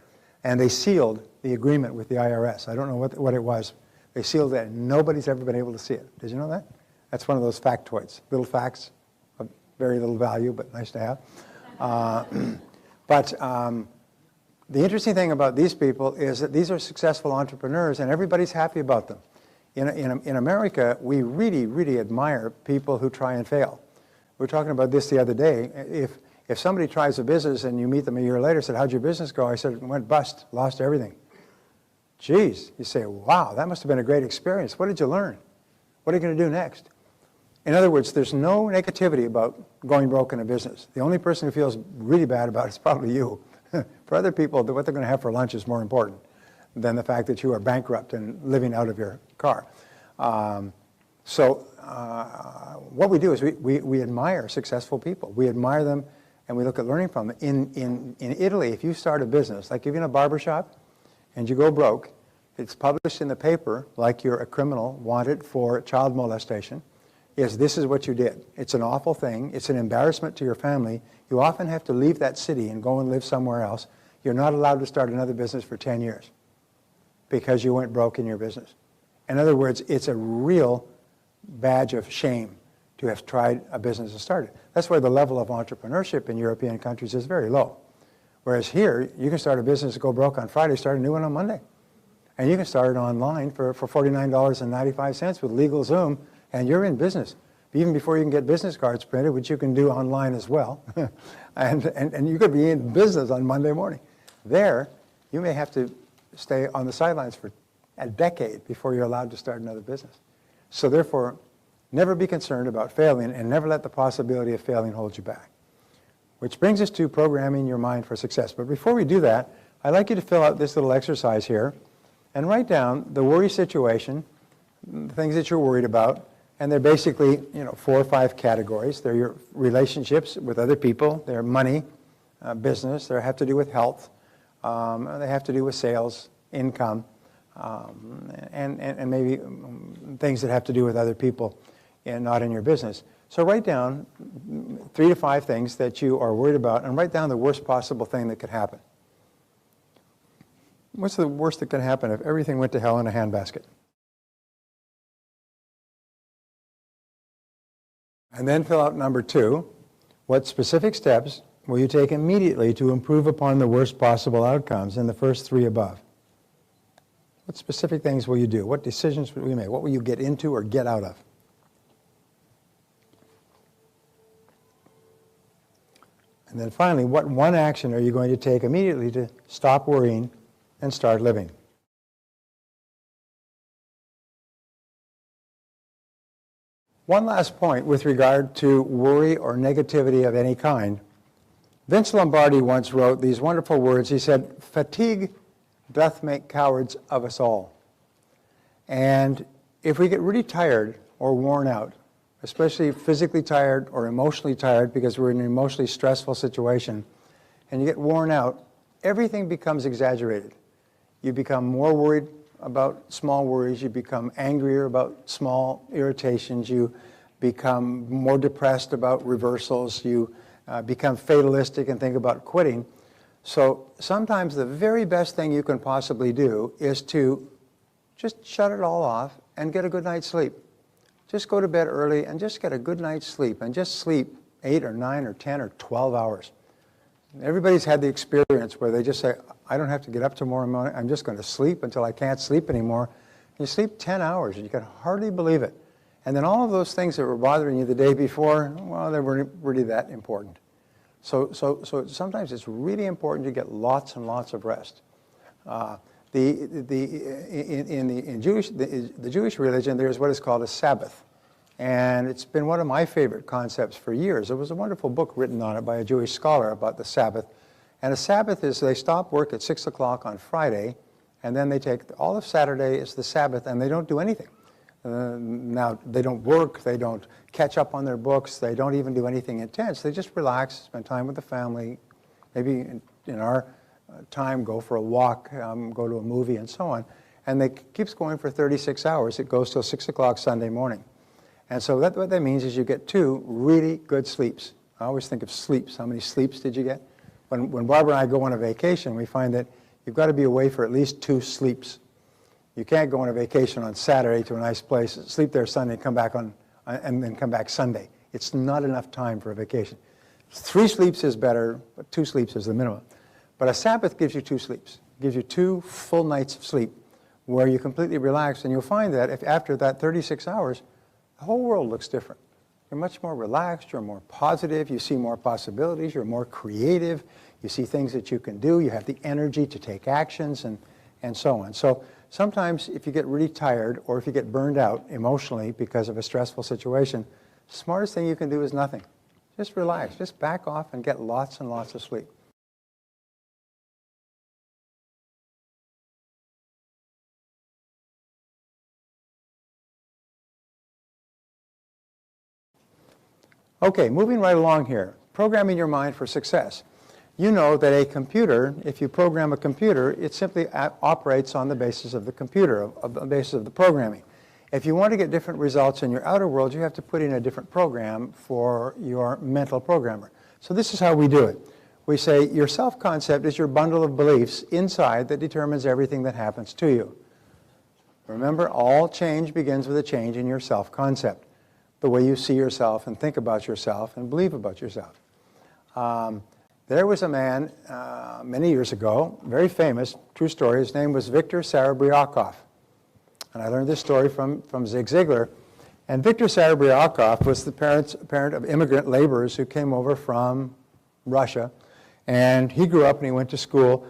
And they sealed the agreement with the IRS. I don't know what it was. They sealed it, and nobody's ever been able to see it. Did you know that? That's one of those factoids, little facts of very little value, but nice to have. The interesting thing about these people is that these are successful entrepreneurs, and everybody's happy about them. In America, we really, really admire people who try and fail. We were talking about this the other day. If somebody tries a business and you meet them a year later, said, how'd your business go? I said, it went bust, lost everything. Geez, you say, wow, that must have been a great experience. What did you learn? What are you going to do next? In other words, there's no negativity about going broke in a business. The only person who feels really bad about it is probably you. For other people, what they're going to have for lunch is more important than the fact that you are bankrupt and living out of your car. What we do is we admire successful people. We admire them, and we look at learning from them. In Italy, if you start a business, like even a barbershop, and you go broke, it's published in the paper like you're a criminal wanted for child molestation. Yes, this is what you did. It's an awful thing. It's an embarrassment to your family. You often have to leave that city and go and live somewhere else. You're not allowed to start another business for 10 years because you went broke in your business. In other words, it's a real badge of shame to have tried a business and started. That's why the level of entrepreneurship in European countries is very low. Whereas here, you can start a business, go broke on Friday, start a new one on Monday. And you can start it online for $49.95 with Legal Zoom, and you're in business. Even before you can get business cards printed, which you can do online as well. and you could be in business on Monday morning. There, you may have to stay on the sidelines for a decade before you're allowed to start another business. So therefore, never be concerned about failing, and never let the possibility of failing hold you back. Which brings us to programming your mind for success. But before we do that, I'd like you to fill out this little exercise here and write down the worry situation, the things that you're worried about, and they're basically, 4 or 5 categories. They're your relationships with other people, they're money, business, they have to do with health, they have to do with sales, income, and maybe things that have to do with other people and not in your business. So write down 3 to 5 things that you are worried about, and write down the worst possible thing that could happen. What's the worst that could happen if everything went to hell in a handbasket? And then fill out number 2. What specific steps will you take immediately to improve upon the worst possible outcomes in the first 3 above? What specific things will you do? What decisions will you make? What will you get into or get out of? And then finally, what one action are you going to take immediately to stop worrying and start living? One last point with regard to worry or negativity of any kind. Vince Lombardi once wrote these wonderful words. He said, "Fatigue doth make cowards of us all." And if we get really tired or worn out, especially physically tired or emotionally tired because we're in an emotionally stressful situation, and you get worn out, everything becomes exaggerated. You become more worried about small worries. You become angrier about small irritations. You become more depressed about reversals. You become fatalistic and think about quitting. So sometimes the very best thing you can possibly do is to just shut it all off and get a good night's sleep. Just go to bed early and just get a good night's sleep, and just sleep 8 or 9 or 10 or 12 hours. Everybody's had the experience where they just say, I don't have to get up tomorrow morning, I'm just going to sleep until I can't sleep anymore. You sleep 10 hours and you can hardly believe it. And then all of those things that were bothering you the day before, well, they weren't really that important. So sometimes it's really important to get lots and lots of rest. In the Jewish religion, there's what is called a Sabbath. And it's been one of my favorite concepts for years. There was a wonderful book written on it by a Jewish scholar about the Sabbath. And a Sabbath is they stop work at 6 o'clock on Friday, and then they take all of Saturday is the Sabbath, and they don't do anything. Now, they don't work, they don't catch up on their books, they don't even do anything intense. They just relax, spend time with the family, maybe in our time go for a walk, go to a movie, and so on. And it keeps going for 36 hours. It goes till 6 o'clock Sunday morning. And so what that means is you get 2 really good sleeps. I always think of sleeps. How many sleeps did you get? When Barbara and I go on a vacation, we find that you've got to be away for at least 2 sleeps. You can't go on a vacation on Saturday to a nice place, sleep there Sunday, come back and then come back Sunday. It's not enough time for a vacation. 3 sleeps is better, but 2 sleeps is the minimum. But a Sabbath gives you 2 sleeps. It gives you 2 full nights of sleep where you completely relax, and you'll find that if after that 36 hours, the whole world looks different. You're much more relaxed, you're more positive, you see more possibilities, you're more creative, you see things that you can do, you have the energy to take actions, and so on. So sometimes if you get really tired or if you get burned out emotionally because of a stressful situation, the smartest thing you can do is nothing. Just relax, just back off and get lots and lots of sleep. Okay, moving right along here, programming your mind for success. You know that a computer, if you program a computer, it simply operates on the basis of the computer, on the basis of the programming. If you want to get different results in your outer world, you have to put in a different program for your mental programmer. So this is how we do it. We say your self-concept is your bundle of beliefs inside that determines everything that happens to you. Remember, all change begins with a change in your self-concept, the way you see yourself and think about yourself and believe about yourself. There was a man many years ago, very famous, true story. His name was Victor Sarabriakov. And I learned this story from Zig Ziglar. And Victor Sarabriakov was the parent of immigrant laborers who came over from Russia. And he grew up and he went to school,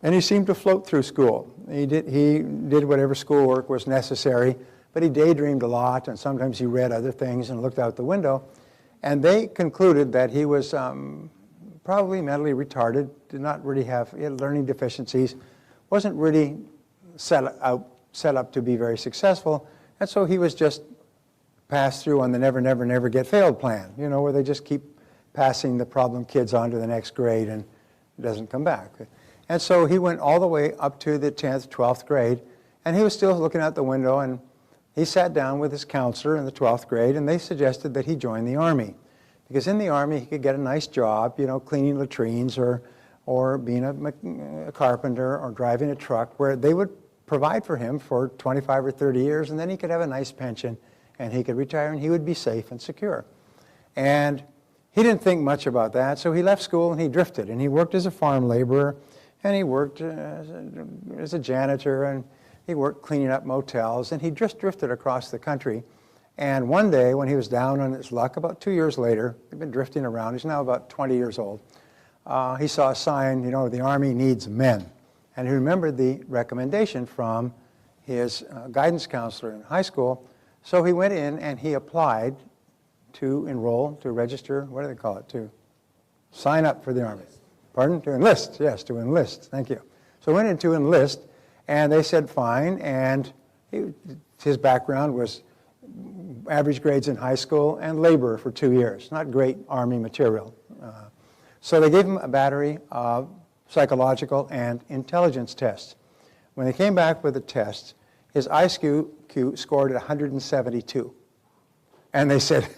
and he seemed to float through school. He did whatever schoolwork was necessary, but he daydreamed a lot, and sometimes he read other things and looked out the window. And they concluded that he was probably mentally retarded, did not really have, he had learning deficiencies, wasn't really set up to be very successful, and so he was just passed through on the never, never, never get failed plan, you know, where they just keep passing the problem kids on to the next grade and it doesn't come back. And so he went all the way up to the 10th, 12th grade, and he was still looking out the window, and he sat down with his counselor in the 12th grade, and they suggested that he join the Army. Because in the Army, he could get a nice job, you know, cleaning latrines or being a carpenter or driving a truck, where they would provide for him for 25 or 30 years, and then he could have a nice pension, and he could retire, and he would be safe and secure. And he didn't think much about that, so he left school and he drifted, and he worked as a farm laborer, and he worked as a janitor, and he worked cleaning up motels, and he just drifted across the country. And one day, when he was down on his luck, about 2 years later, he'd been drifting around, he's now about 20 years old, he saw a sign, you know, the Army needs men. And he remembered the recommendation from his guidance counselor in high school, so he went in and he applied to enroll, to register, what do they call it, to sign up for the Army. Pardon? To enlist, yes, to enlist, thank you. So he went in to enlist, and they said fine, and his background was average grades in high school and labor for 2 years, not great Army material. So they gave him a battery of psychological and intelligence tests. When they came back with the tests, his IQ scored at 172. And they said,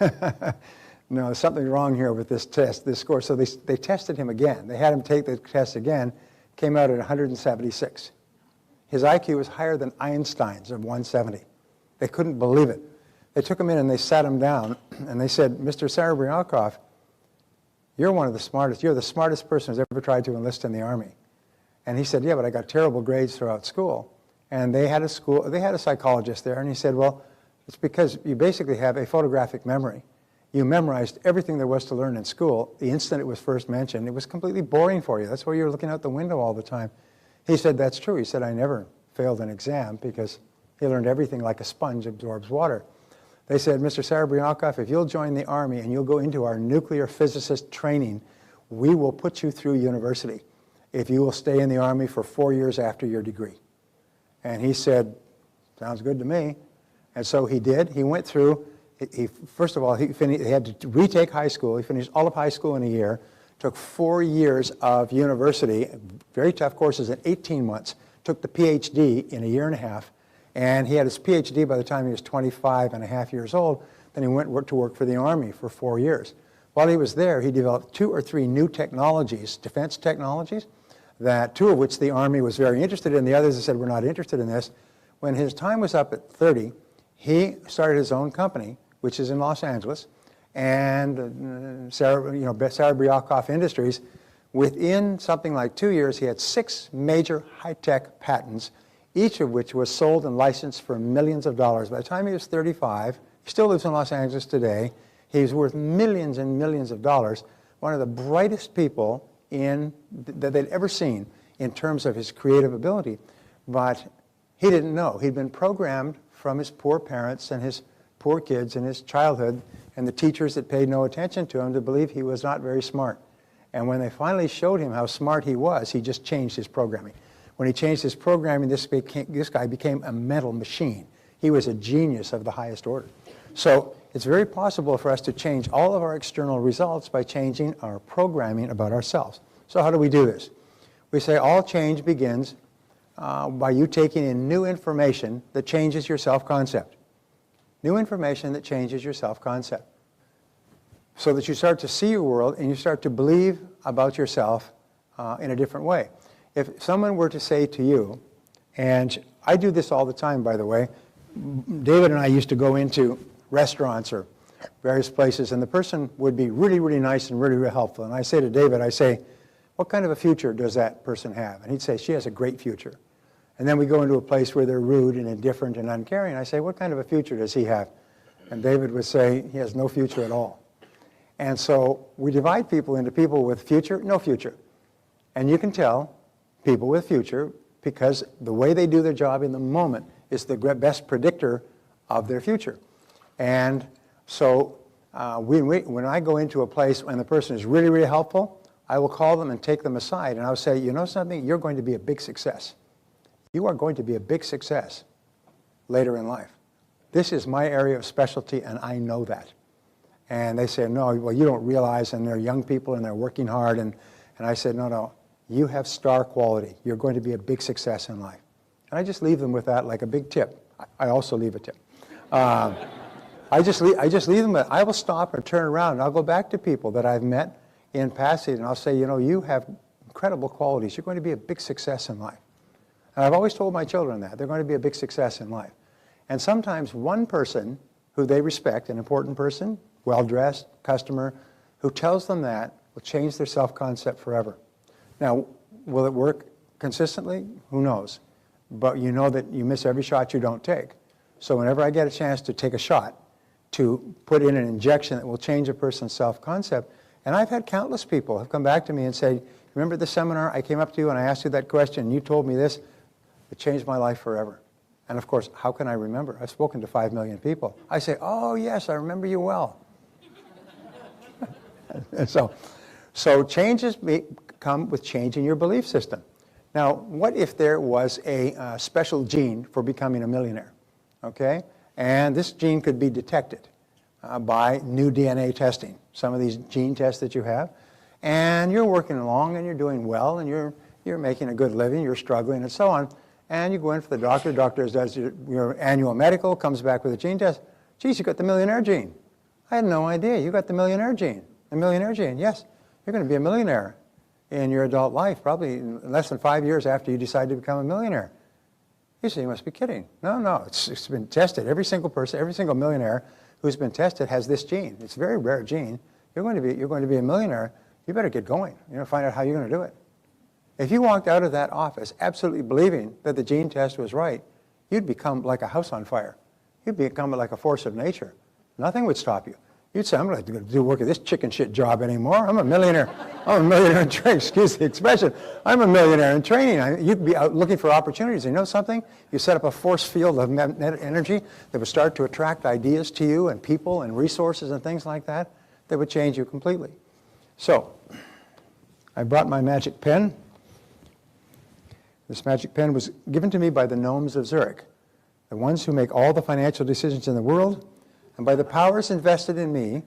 no, there's something wrong here with this test, this score. So they tested him again. They had him take the test again, came out at 176. His IQ was higher than Einstein's of 170. They couldn't believe it. They took him in and they sat him down, and they said, Mr. Sarabriakov, you're one of the smartest. You're the smartest person who's ever tried to enlist in the Army. And he said, yeah, but I got terrible grades throughout school. And they had a psychologist there, and he said, well, it's because you basically have a photographic memory. You memorized everything there was to learn in school the instant it was first mentioned. It was completely boring for you. That's why you were looking out the window all the time. He said, that's true. He said, I never failed an exam because he learned everything like a sponge absorbs water. They said, Mr. Sarabriakov, if you'll join the Army and you'll go into our nuclear physicist training, we will put you through university if you will stay in the Army for 4 years after your degree. And he said, sounds good to me. And so he did. He went through, first of all, he had to retake high school. He finished all of high school in a year, took 4 years of university, very tough courses in 18 months, took the PhD in a year and a half, and he had his PhD by the time he was 25 and a half years old. Then he went to work for the Army for 4 years. While he was there, he developed 2 or 3 new technologies, defense technologies, that 2 of which the Army was very interested in. The others said, we're not interested in this. When his time was up at 30, he started his own company, which is in Los Angeles, and Sarabriakov Industries. Within something like 2 years, he had 6 major high-tech patents, each of which was sold and licensed for millions of dollars. By the time he was 35, he still lives in Los Angeles today. He's worth millions and millions of dollars, one of the brightest people that they'd ever seen in terms of his creative ability. But he didn't know. He'd been programmed from his poor parents and his poor kids in his childhood and the teachers that paid no attention to him to believe he was not very smart. And when they finally showed him how smart he was, he just changed his programming. When he changed his programming, this guy became a mental machine. He was a genius of the highest order. So it's very possible for us to change all of our external results by changing our programming about ourselves. So how do we do this? We say all change begins by you taking in new information that changes your self-concept. New information that changes your self-concept. So that you start to see your world and you start to believe about yourself in a different way. If someone were to say to you, and I do this all the time, by the way, David and I used to go into restaurants or various places, and the person would be really, really nice and really, really helpful. And I say to David, I say, what kind of a future does that person have? And he'd say, she has a great future. And then we go into a place where they're rude and indifferent and uncaring. I say, what kind of a future does he have? And David would say, he has no future at all. And so we divide people into people with future, no future. And you can tell people with future because the way they do their job in the moment is the best predictor of their future. And so when I go into a place and the person is really, really helpful, I will call them and take them aside and I'll say, you know something, you're going to be a big success. You are going to be a big success later in life. This is my area of specialty and I know that. And they say, no, well, you don't realize, and they're young people and they're working hard. And I said, no, you have star quality. You're going to be a big success in life. And I just leave them with that like a big tip. I also leave a tip. I just leave them with, I will stop and turn around and I'll go back to people that I've met in passing and I'll say, you know, you have incredible qualities. You're going to be a big success in life. And I've always told my children that. They're going to be a big success in life. And sometimes one person who they respect, an important person, well-dressed, customer, who tells them that will change their self-concept forever. Now, will it work consistently? Who knows? But you know that you miss every shot you don't take. So whenever I get a chance to take a shot, to put in an injection that will change a person's self-concept, and I've had countless people have come back to me and say, remember the seminar I came up to you and I asked you that question and you told me this? It changed my life forever. And of course, how can I remember? I've spoken to 5 million people. I say, oh yes, I remember you well. And so changes come with changing your belief system. Now, what if there was a special gene for becoming a millionaire? Okay? And this gene could be detected by new DNA testing, some of these gene tests that you have. And you're working along and you're doing well and you're making a good living, you're struggling and so on. And you go in for the doctor does your annual medical, comes back with a gene test. Geez, you got the millionaire gene. I had no idea. You got the millionaire gene. The millionaire gene, yes. You're going to be a millionaire in your adult life, probably in less than 5 years after you decide to become a millionaire. You say, you must be kidding. No, it's been tested. Every single person, every single millionaire who's been tested has this gene. It's a very rare gene. You're going to be a millionaire. You better get going. Find out how you're going to do it. If you walked out of that office absolutely believing that the gene test was right, you'd become like a house on fire. You'd become like a force of nature. Nothing would stop you. You'd say, I'm not going to do work at this chicken shit job anymore. I'm a millionaire. I'm a millionaire in training. Excuse the expression. I'm a millionaire in training. You'd be out looking for opportunities. You know something? You set up a force field of energy that would start to attract ideas to you and people and resources and things like that that would change you completely. So, I brought my magic pen. This magic pen was given to me by the gnomes of Zurich, the ones who make all the financial decisions in the world. And by the powers invested in me,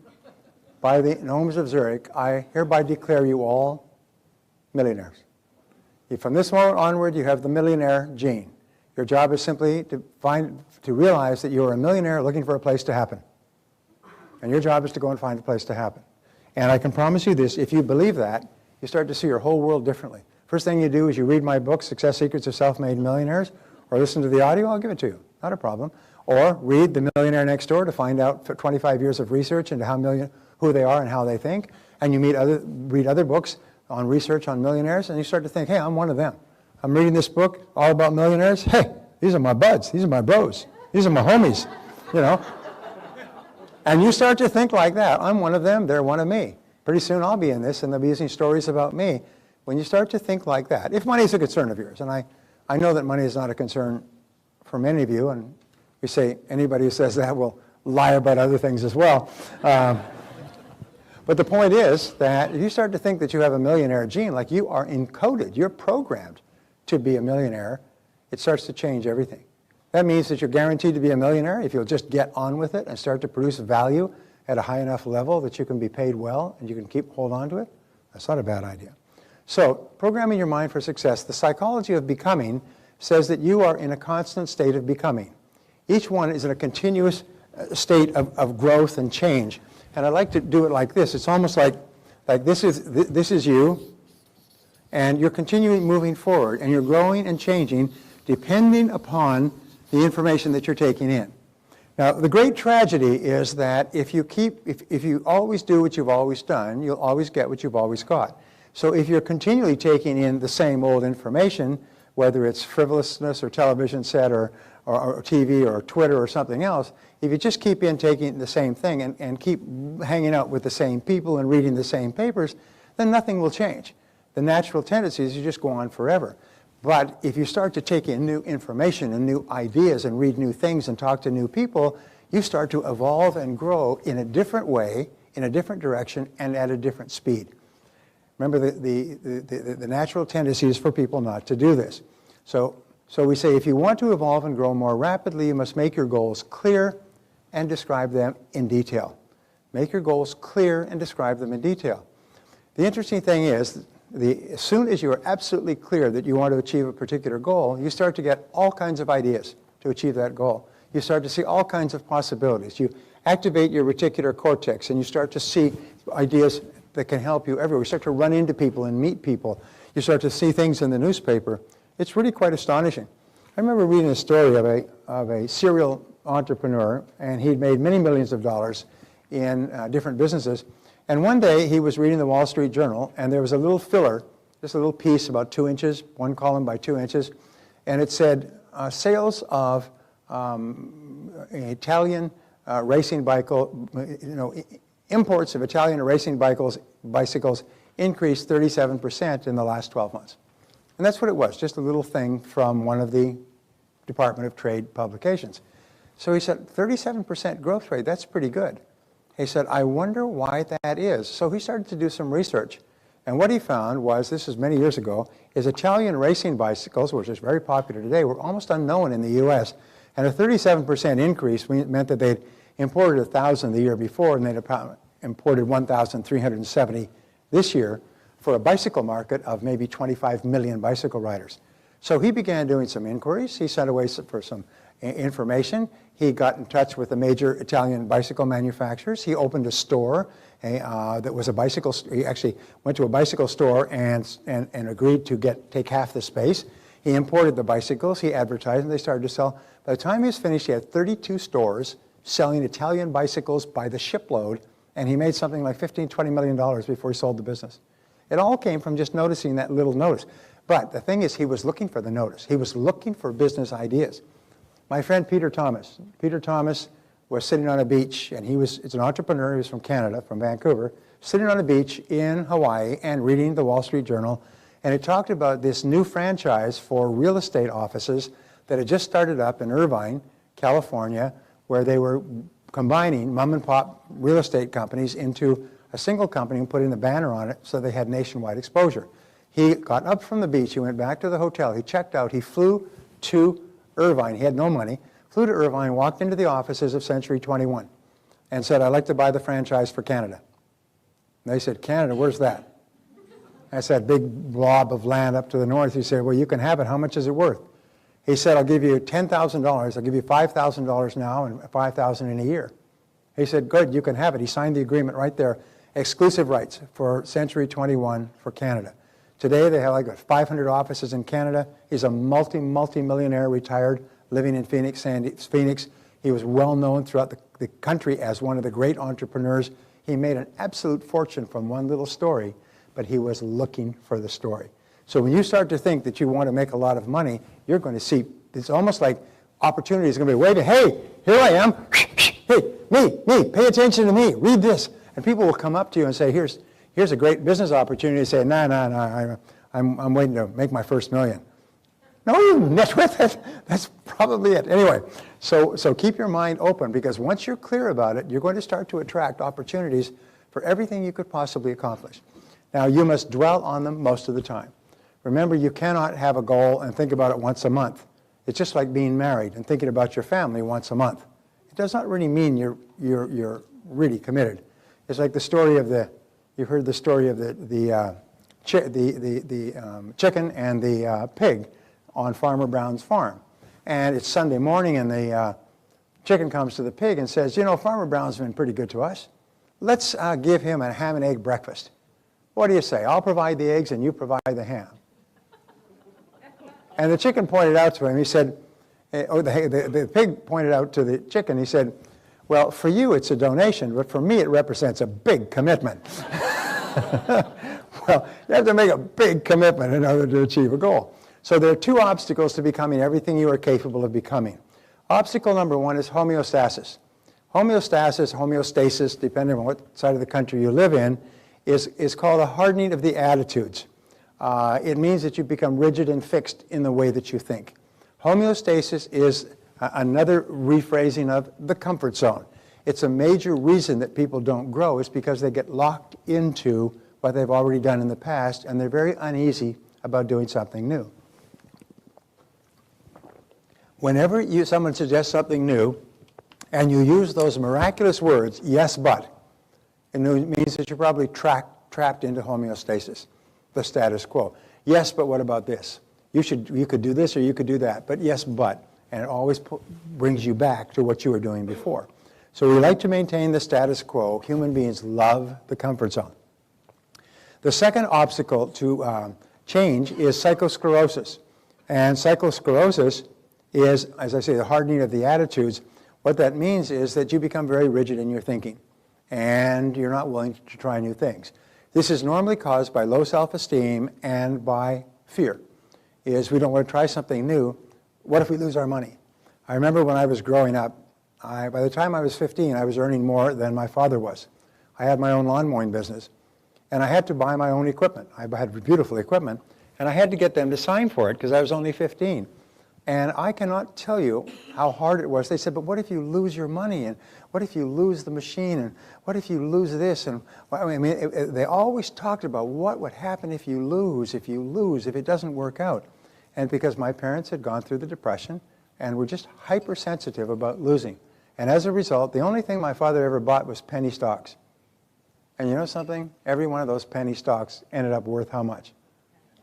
by the gnomes of Zurich, I hereby declare you all millionaires. From this moment onward, you have the millionaire gene. Your job is simply to realize that you're a millionaire looking for a place to happen. And your job is to go and find a place to happen. And I can promise you this, if you believe that, you start to see your whole world differently. First thing you do is you read my book, Success Secrets of Self-Made Millionaires, or listen to the audio, I'll give it to you, not a problem. Or read The Millionaire Next Door to find out for 25 years of research into who they are and how they think. And you read other books on research on millionaires, and you start to think, hey, I'm one of them. I'm reading this book all about millionaires. Hey, these are my buds. These are my bros. These are my homies, And you start to think like that. I'm one of them. They're one of me. Pretty soon I'll be in this, and they'll be using stories about me. When you start to think like that, if money is a concern of yours, and I know that money is not a concern for many of you, and we say anybody who says that will lie about other things as well. But the point is that if you start to think that you have a millionaire gene, like you are encoded, you're programmed to be a millionaire, it starts to change everything. That means that you're guaranteed to be a millionaire if you'll just get on with it and start to produce value at a high enough level that you can be paid well and you can hold on to it. That's not a bad idea. So, programming your mind for success, the psychology of becoming says that you are in a constant state of becoming. Each one is in a continuous state of growth and change. And I like to do it like this. It's almost like this is you, and you're continuing moving forward, and you're growing and changing depending upon the information that you're taking in. Now, the great tragedy is that if you always do what you've always done, you'll always get what you've always got. So if you're continually taking in the same old information, whether it's frivolousness or television set or TV or Twitter or something else, if you just keep taking the same thing and keep hanging out with the same people and reading the same papers, then nothing will change. The natural tendency is you just go on forever. But if you start to take in new information and new ideas and read new things and talk to new people, you start to evolve and grow in a different way, in a different direction, and at a different speed. Remember, the natural tendency is for people not to do this. So we say if you want to evolve and grow more rapidly, you must make your goals clear and describe them in detail. Make your goals clear and describe them in detail. The interesting thing is, as soon as you are absolutely clear that you want to achieve a particular goal, you start to get all kinds of ideas to achieve that goal. You start to see all kinds of possibilities. You activate your reticular cortex and you start to see ideas that can help you everywhere. You start to run into people and meet people. You start to see things in the newspaper. It's really quite astonishing. I remember reading a story of a serial entrepreneur, and he'd made many millions of dollars in different businesses. And one day he was reading the Wall Street Journal, and there was a little filler, just a little piece about 2 inches, one column by 2 inches, and it said sales of Italian racing bicycle, imports of Italian racing bicycles increased 37% in the last 12 months. And that's what it was, just a little thing from one of the Department of Trade publications. So he said, 37% growth rate, that's pretty good. He said, I wonder why that is. So he started to do some research. And what he found was, this is many years ago, is Italian racing bicycles, which is very popular today, were almost unknown in the U.S. And a 37% increase meant that they'd imported 1,000 the year before, and they'd imported 1,370 this year for a bicycle market of maybe 25 million bicycle riders. So he began doing some inquiries. He sent away for some information. He got in touch with the major Italian bicycle manufacturers. He opened a store that was a bicycle. He actually went to a bicycle store and agreed to take half the space. He imported the bicycles. He advertised, and they started to sell. By the time he was finished, he had 32 stores selling Italian bicycles by the shipload, and he made something like $15–20 million before he sold the business. It all came from just noticing that little notice. But the thing is, he was looking for the notice. He was looking for business ideas. My friend Peter Thomas was sitting on a beach, and it's an entrepreneur. He was from Canada, from Vancouver, sitting on a beach in Hawaii and reading the Wall Street Journal, and it talked about this new franchise for real estate offices that had just started up in Irvine, California, where they were combining mom-and-pop real estate companies into a single company and putting the banner on it so they had nationwide exposure. He got up from the beach, he went back to the hotel, he checked out, he flew to Irvine, he had no money, flew to Irvine, walked into the offices of Century 21 and said, I'd like to buy the franchise for Canada. And they said, Canada, where's that? I said, big blob of land up to the north. He said, well, you can have it. How much is it worth? He said, I'll give you $10,000. I'll give you $5,000 now and $5,000 in a year. He said, good, you can have it. He signed the agreement right there. Exclusive rights for Century 21 for Canada. Today, they have like 500 offices in Canada. He's a multi-millionaire, retired, living in Phoenix. He was well known throughout the country as one of the great entrepreneurs. He made an absolute fortune from one little story, but he was looking for the story. So when you start to think that you want to make a lot of money, you're going to see, it's almost like opportunity is going to be waving, hey, here I am, hey, me, pay attention to me, read this. And people will come up to you and say, here's a great business opportunity. You say, no, I'm waiting to make my first million. No, you nitwit, that's probably it. Anyway, so keep your mind open, because once you're clear about it, you're going to start to attract opportunities for everything you could possibly accomplish. Now, you must dwell on them most of the time. Remember, you cannot have a goal and think about it once a month. It's just like being married and thinking about your family once a month. It does not really mean you're really committed. It's like the story of you heard the story of the chicken and the pig on Farmer Brown's farm. And it's Sunday morning, and the chicken comes to the pig and says, you know, Farmer Brown's been pretty good to us. Let's give him a ham and egg breakfast. What do you say? I'll provide the eggs and you provide the ham. And the chicken pointed out to him, he said, the pig pointed out to the chicken, he said, well, for you it's a donation, but for me it represents a big commitment. Well, you have to make a big commitment in order to achieve a goal. So there are two obstacles to becoming everything you are capable of becoming. Obstacle number one is homeostasis. Homeostasis, depending on what side of the country you live in, is called a hardening of the attitudes. It means that you become rigid and fixed in the way that you think. Homeostasis is another rephrasing of the comfort zone. It's a major reason that people don't grow is because they get locked into what they've already done in the past, and they're very uneasy about doing something new. Whenever someone suggests something new, and you use those miraculous words, yes, but, it means that you're probably trapped into homeostasis, the status quo. Yes, but what about this? You could do this or you could do that, but yes, but, and it always brings you back to what you were doing before. So we like to maintain the status quo. Human beings love the comfort zone. The second obstacle to change is psychosclerosis. And psychosclerosis is, as I say, the hardening of the attitudes. What that means is that you become very rigid in your thinking, and you're not willing to try new things. This is normally caused by low self-esteem and by fear. Is we don't want to try something new. What if we lose our money? I remember when I was growing up, by the time I was 15, I was earning more than my father was. I had my own lawn mowing business, and I had to buy my own equipment. I had beautiful equipment, and I had to get them to sign for it because I was only 15. And I cannot tell you how hard it was. They said, but what if you lose your money? And what if you lose the machine? And what if you lose this? And I mean, they always talked about what would happen if you lose, if it doesn't work out. And because my parents had gone through the Depression and were just hypersensitive about losing. And as a result, the only thing my father ever bought was penny stocks. And you know something? Every one of those penny stocks ended up worth how much?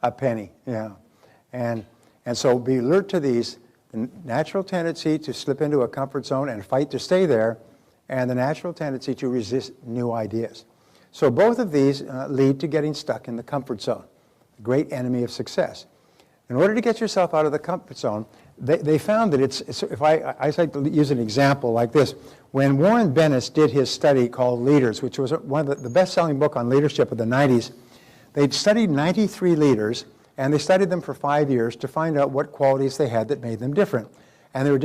A penny, yeah. And so be alert to these, the natural tendency to slip into a comfort zone and fight to stay there, and the natural tendency to resist new ideas. So both of these lead to getting stuck in the comfort zone, the great enemy of success. In order to get yourself out of the comfort zone, they found that if I like to use an example like this. When Warren Bennis did his study called Leaders, which was one of the best-selling book on leadership of the 90s, they'd studied 93 leaders, and they studied them for 5 years to find out what qualities they had that made them different. And they were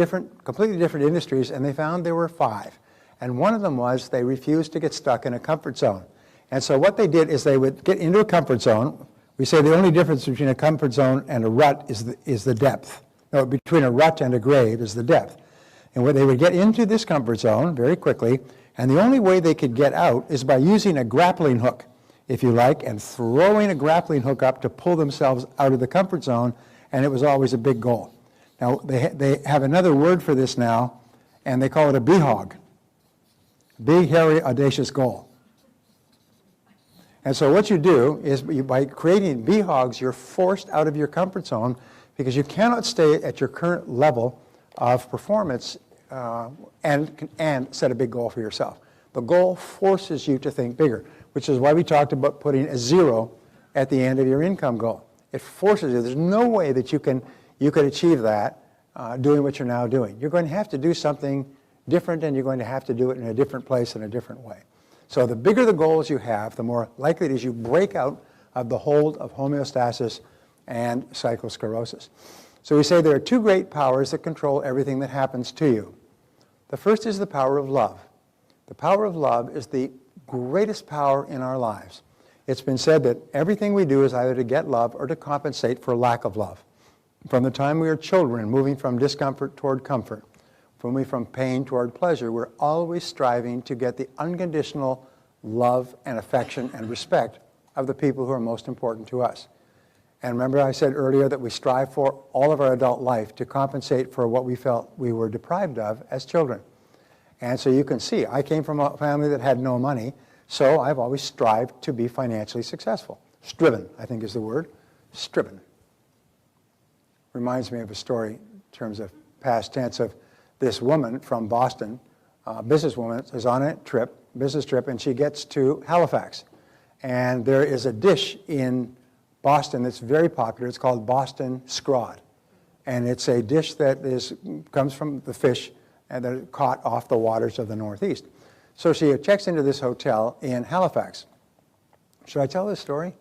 completely different industries, and they found there were 5. And one of them was they refused to get stuck in a comfort zone. And so what they did is they would get into a comfort zone. We say the only difference between a comfort zone and a rut is the depth. No, between a rut and a grave is the depth. And where they would get into this comfort zone very quickly, and the only way they could get out is by using a grappling hook, if you like, and throwing a grappling hook up to pull themselves out of the comfort zone, and it was always a big goal. Now, they have another word for this now, and they call it a BHOG, big, hairy, audacious goal. And so what you do is by creating BHOGs, you're forced out of your comfort zone because you cannot stay at your current level of performance and set a big goal for yourself. The goal forces you to think bigger, which is why we talked about putting a 0 at the end of your income goal. It forces you. There's no way that you could achieve that doing what you're now doing. You're going to have to do something different, and you're going to have to do it in a different place in a different way. So the bigger the goals you have, the more likely it is you break out of the hold of homeostasis and psychosclerosis. So we say there are 2 great powers that control everything that happens to you. The first is the power of love. The power of love is the greatest power in our lives. It's been said that everything we do is either to get love or to compensate for lack of love. From the time we are children, moving from discomfort toward comfort, moving from pain toward pleasure, we're always striving to get the unconditional love and affection and respect of the people who are most important to us. And remember I said earlier that we strive for all of our adult life to compensate for what we felt we were deprived of as children. And so you can see, I came from a family that had no money, so I've always strived to be financially successful. Striven, I think is the word. Striven. Reminds me of a story in terms of past tense of this woman from Boston, a businesswoman, is on a business trip, and she gets to Halifax. And there is a dish in Boston that's very popular. It's called Boston Scrod. And it's a dish that comes from the fish and that are caught off the waters of the Northeast. So she checks into this hotel in Halifax. Should I tell this story?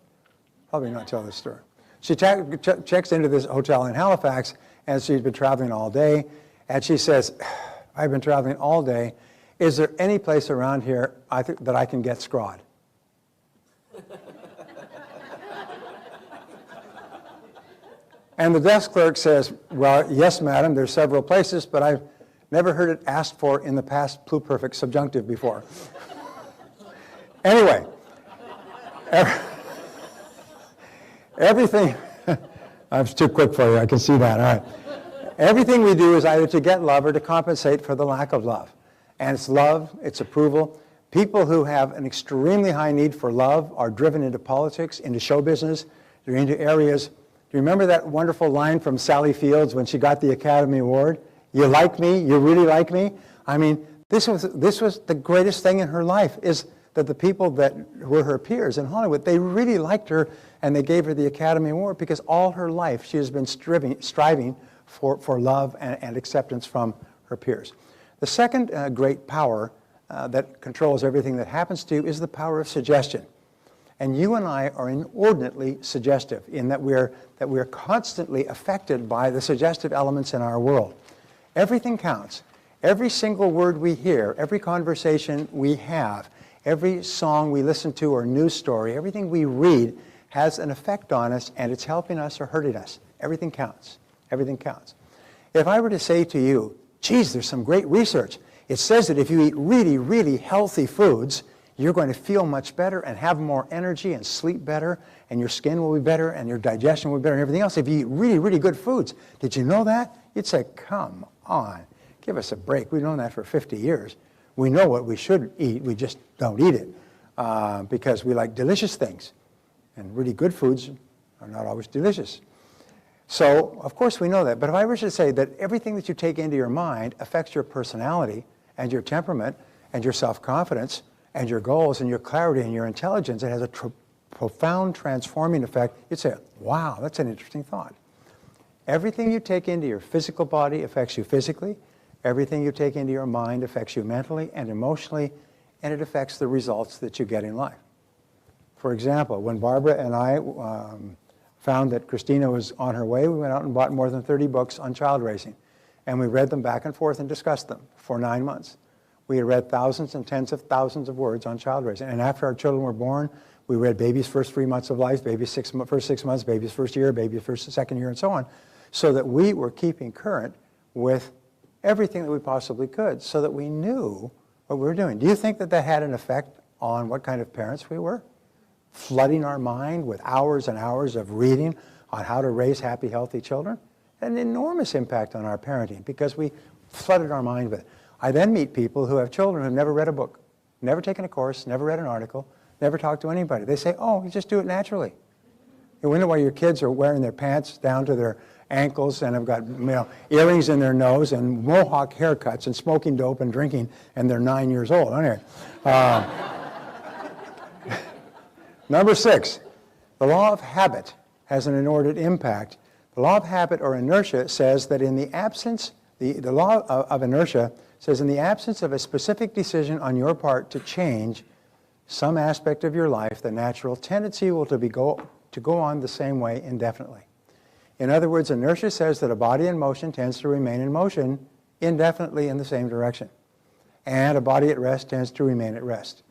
Probably not tell this story. She checks into this hotel in Halifax, and she's been traveling all day, and she says, I've been traveling all day. Is there any place around here that I can get scrawed? And the desk clerk says, well, yes, madam, there's several places, but I've never heard it asked for in the past pluperfect subjunctive before. Anyway, everything, I was too quick for you, I can see that, all right. Everything we do is either to get love or to compensate for the lack of love. And it's love, it's approval. People who have an extremely high need for love are driven into politics, into show business, they're into areas. Do you remember that wonderful line from Sally Fields when she got the Academy Award? You like me? You really like me? I mean, this was the greatest thing in her life, is that the people that were her peers in Hollywood, they really liked her, and they gave her the Academy Award because all her life she has been striving for love and acceptance from her peers. The second great power that controls everything that happens to you is the power of suggestion. And you and I are inordinately suggestive in that we're constantly affected by the suggestive elements in our world. Everything counts. Every single word we hear, every conversation we have, every song we listen to or news story, everything we read has an effect on us, and it's helping us or hurting us. Everything counts. Everything counts. If I were to say to you, geez, there's some great research. It says that if you eat really, really healthy foods, you're going to feel much better and have more energy and sleep better, and your skin will be better, and your digestion will be better, and everything else if you eat really, really good foods. Did you know that? You'd say, come on, give us a break. We've known that for 50 years. We know what we should eat, we just don't eat it because we like delicious things, and really good foods are not always delicious. So, of course, we know that. But if I were to say that everything that you take into your mind affects your personality and your temperament and your self-confidence and your goals and your clarity and your intelligence, it has a profound transforming effect, you'd say, wow, that's an interesting thought. Everything you take into your physical body affects you physically. Everything you take into your mind affects you mentally and emotionally, and it affects the results that you get in life. For example, when Barbara and I found that Christina was on her way, we went out and bought more than 30 books on child raising. And we read them back and forth and discussed them for 9 months. We had read thousands and tens of thousands of words on child raising. And after our children were born, we read baby's first 3 months of life, baby's first 6 months, baby's first year, baby's second year, and so on, so that we were keeping current with everything that we possibly could, so that we knew what we were doing. Do you think that that had an effect on what kind of parents we were? Flooding our mind with hours and hours of reading on how to raise happy, healthy children? An enormous impact on our parenting because we flooded our mind with it. I then meet people who have children who have never read a book, never taken a course, never read an article, never talked to anybody. They say, oh, you just do it naturally. You wonder why your kids are wearing their pants down to their ankles and have got earrings in their nose and mohawk haircuts and smoking dope and drinking, and they're 9 years old, aren't they? Number 6, the law of habit has an inordinate impact. The law of habit or inertia says that in the absence, the law of inertia says in the absence of a specific decision on your part to change some aspect of your life, the natural tendency will to go on the same way indefinitely. In other words, inertia says that a body in motion tends to remain in motion indefinitely in the same direction. And a body at rest tends to remain at rest.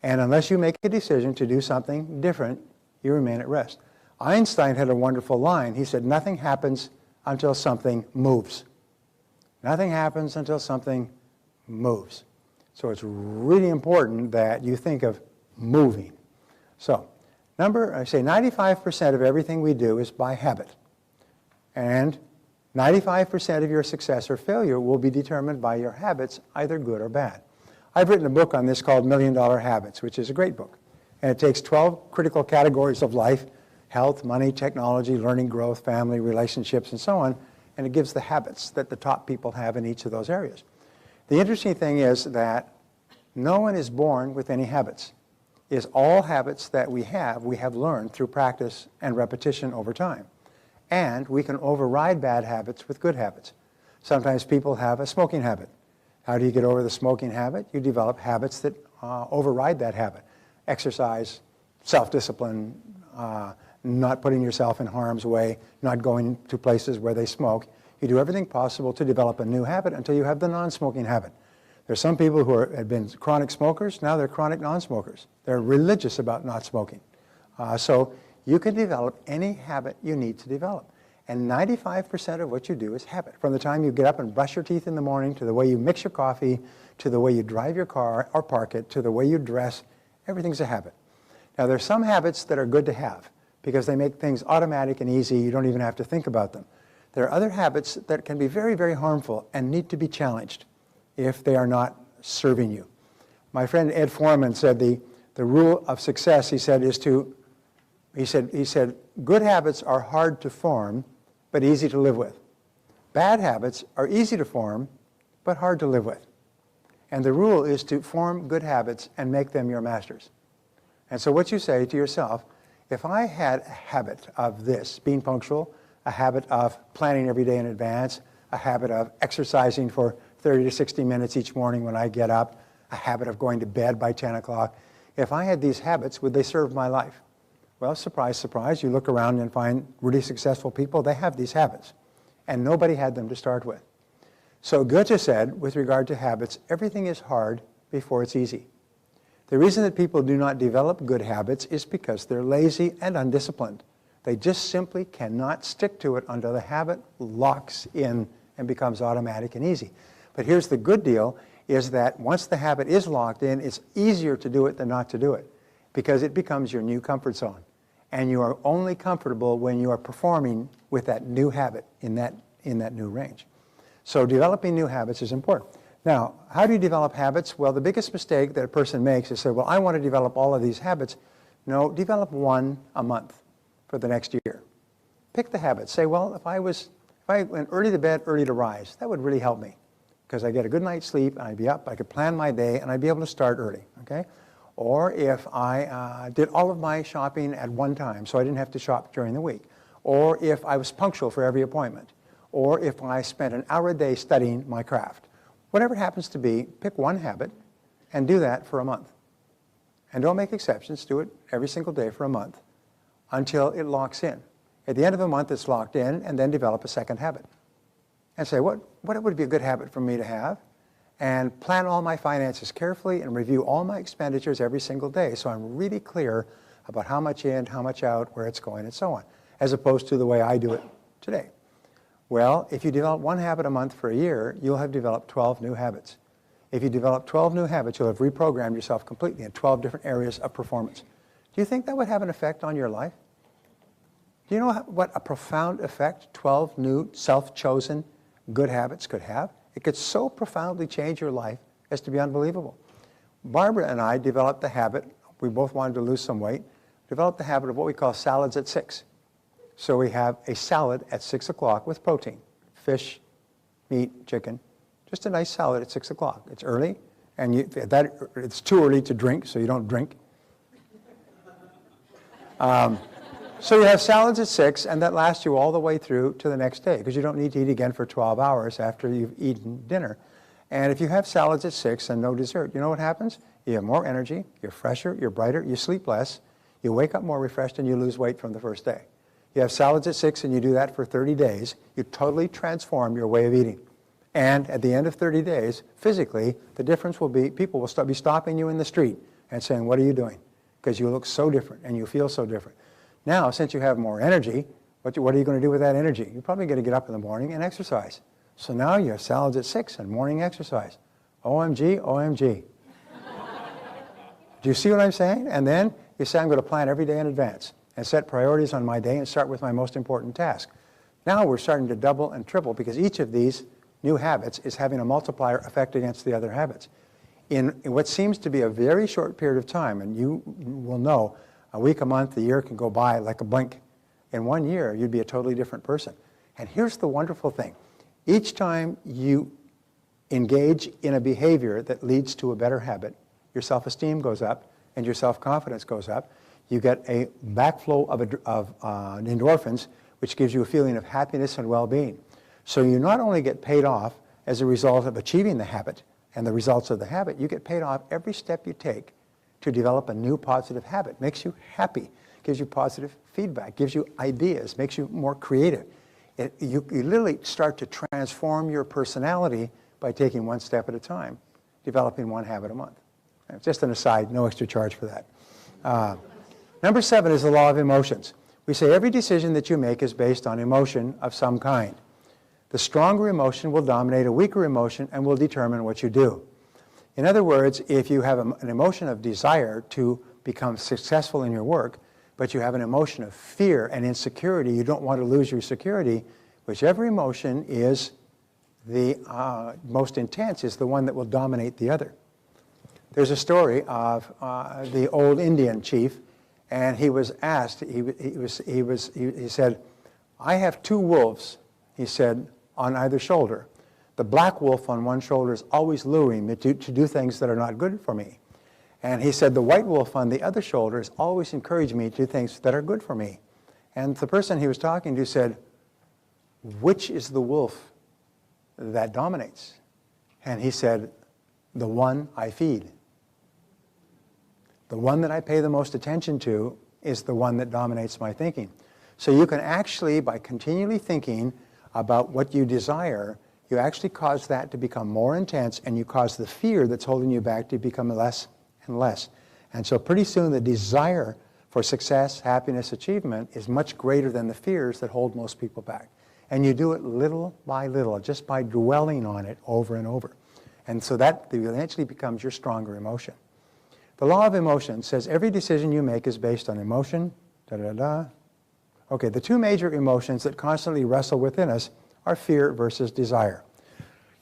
And unless you make a decision to do something different, you remain at rest. Einstein had a wonderful line. He said, nothing happens until something moves. Nothing happens until something moves. So it's really important that you think of moving. So, I say 95% of everything we do is by habit. And 95% of your success or failure will be determined by your habits, either good or bad. I've written a book on this called $1 Million Habits, which is a great book. And it takes 12 critical categories of life: health, money, technology, learning, growth, family, relationships, and so on. And it gives the habits that the top people have in each of those areas. The interesting thing is that no one is born with any habits. It's all habits that we have learned through practice and repetition over time. And we can override bad habits with good habits. Sometimes people have a smoking habit. How do you get over the smoking habit? You develop habits that override that habit. Exercise, self-discipline, not putting yourself in harm's way, not going to places where they smoke. You do everything possible to develop a new habit until you have the non-smoking habit. There's some people who have been chronic smokers, now they're chronic non-smokers. They're religious about not smoking. So you can develop any habit you need to develop. And 95% of what you do is habit. From the time you get up and brush your teeth in the morning, to the way you mix your coffee, to the way you drive your car or park it, to the way you dress, everything's a habit. Now there's some habits that are good to have because they make things automatic and easy. You don't even have to think about them. There are other habits that can be very, very harmful and need to be challenged if they are not serving you. My friend Ed Foreman said the rule of success, he said, is to, he said, good habits are hard to form, but easy to live with. Bad habits are easy to form, but hard to live with. And the rule is to form good habits and make them your masters. And so what you say to yourself, if I had a habit of this, being punctual, a habit of planning every day in advance, a habit of exercising for 30 to 60 minutes each morning when I get up, a habit of going to bed by 10 o'clock, if I had these habits, would they serve my life? Well, surprise, surprise, you look around and find really successful people, they have these habits. And nobody had them to start with. So Goethe said, with regard to habits, everything is hard before it's easy. The reason that people do not develop good habits is because they're lazy and undisciplined. They just simply cannot stick to it until the habit locks in and becomes automatic and easy. But here's the good deal, is that once the habit is locked in, it's easier to do it than not to do it, because it becomes your new comfort zone. And you are only comfortable when you are performing with that new habit in that new range. So developing new habits is important. Now, how do you develop habits? Well, the biggest mistake that a person makes is say, well, I want to develop all of these habits. No, develop one a month for the next year. Pick the habit. Say, well, if I went early to bed, early to rise, that would really help me, because I get a good night's sleep, and I'd be up, I could plan my day, and I'd be able to start early, okay? Or if I did all of my shopping at one time, so I didn't have to shop during the week. Or if I was punctual for every appointment. Or if I spent an hour a day studying my craft. Whatever it happens to be, pick one habit and do that for a month. And don't make exceptions, do it every single day for a month until it locks in. At the end of a month, it's locked in, and then develop a second habit. And say, what would be a good habit for me to have? And plan all my finances carefully and review all my expenditures every single day so I'm really clear about how much in, how much out, where it's going, and so on, as opposed to the way I do it today. Well, if you develop one habit a month for a year, you'll have developed 12 new habits. If you develop 12 new habits, you'll have reprogrammed yourself completely in 12 different areas of performance. Do you think that would have an effect on your life? Do you know what a profound effect 12 new self-chosen good habits could have? It could so profoundly change your life as to be unbelievable. Barbara and I developed the habit, we both wanted to lose some weight, developed the habit of what we call salads at 6. So we have a salad at 6 o'clock with protein, fish, meat, chicken, just a nice salad at 6 o'clock. It's early, and it's too early to drink, so you don't drink. So you have salads at 6, and that lasts you all the way through to the next day, because you don't need to eat again for 12 hours after you've eaten dinner. And if you have salads at 6 and no dessert, you know what happens? You have more energy, you're fresher, you're brighter, you sleep less, you wake up more refreshed, and you lose weight from the first day. You have salads at 6 and you do that for 30 days, you totally transform your way of eating. And at the end of 30 days, physically, the difference will be people will be stopping you in the street and saying, what are you doing? Because you look so different and you feel so different. Now, since you have more energy, what are you going to do with that energy? You're probably going to get up in the morning and exercise. So now you have salads at 6 and morning exercise. OMG, OMG. Do you see what I'm saying? And then you say, I'm going to plan every day in advance and set priorities on my day and start with my most important task. Now we're starting to double and triple, because each of these new habits is having a multiplier effect against the other habits. In what seems to be a very short period of time, and you will know, a week, a month, a year can go by like a blink. In 1 year, you'd be a totally different person. And here's the wonderful thing. Each time you engage in a behavior that leads to a better habit, your self-esteem goes up and your self-confidence goes up. You get a backflow of endorphins, which gives you a feeling of happiness and well-being. So you not only get paid off as a result of achieving the habit and the results of the habit, you get paid off every step you take to develop a new positive habit. Makes you happy, gives you positive feedback, gives you ideas, makes you more creative. You literally start to transform your personality by taking one step at a time, developing one habit a month. Just an aside, no extra charge for that. Number 7 is the law of emotions. We say every decision that you make is based on emotion of some kind. The stronger emotion will dominate a weaker emotion and will determine what you do. In other words, if you have an emotion of desire to become successful in your work, but you have an emotion of fear and insecurity, you don't want to lose your security, whichever emotion is the most intense is the one that will dominate the other. There's a story of the old Indian chief, and he was asked, he said, I have 2 wolves, he said, on either shoulder. The black wolf on one shoulder is always luring me to do things that are not good for me. And he said, the white wolf on the other shoulder is always encouraging me to do things that are good for me. And the person he was talking to said, which is the wolf that dominates? And he said, the one I feed. The one that I pay the most attention to is the one that dominates my thinking. So you can actually, by continually thinking about what you desire, you actually cause that to become more intense, and you cause the fear that's holding you back to become less and less. And so pretty soon the desire for success, happiness, achievement is much greater than the fears that hold most people back. And you do it little by little, just by dwelling on it over and over. And so that eventually becomes your stronger emotion. The law of emotion says every decision you make is based on emotion, Okay, the 2 major emotions that constantly wrestle within us are fear versus desire.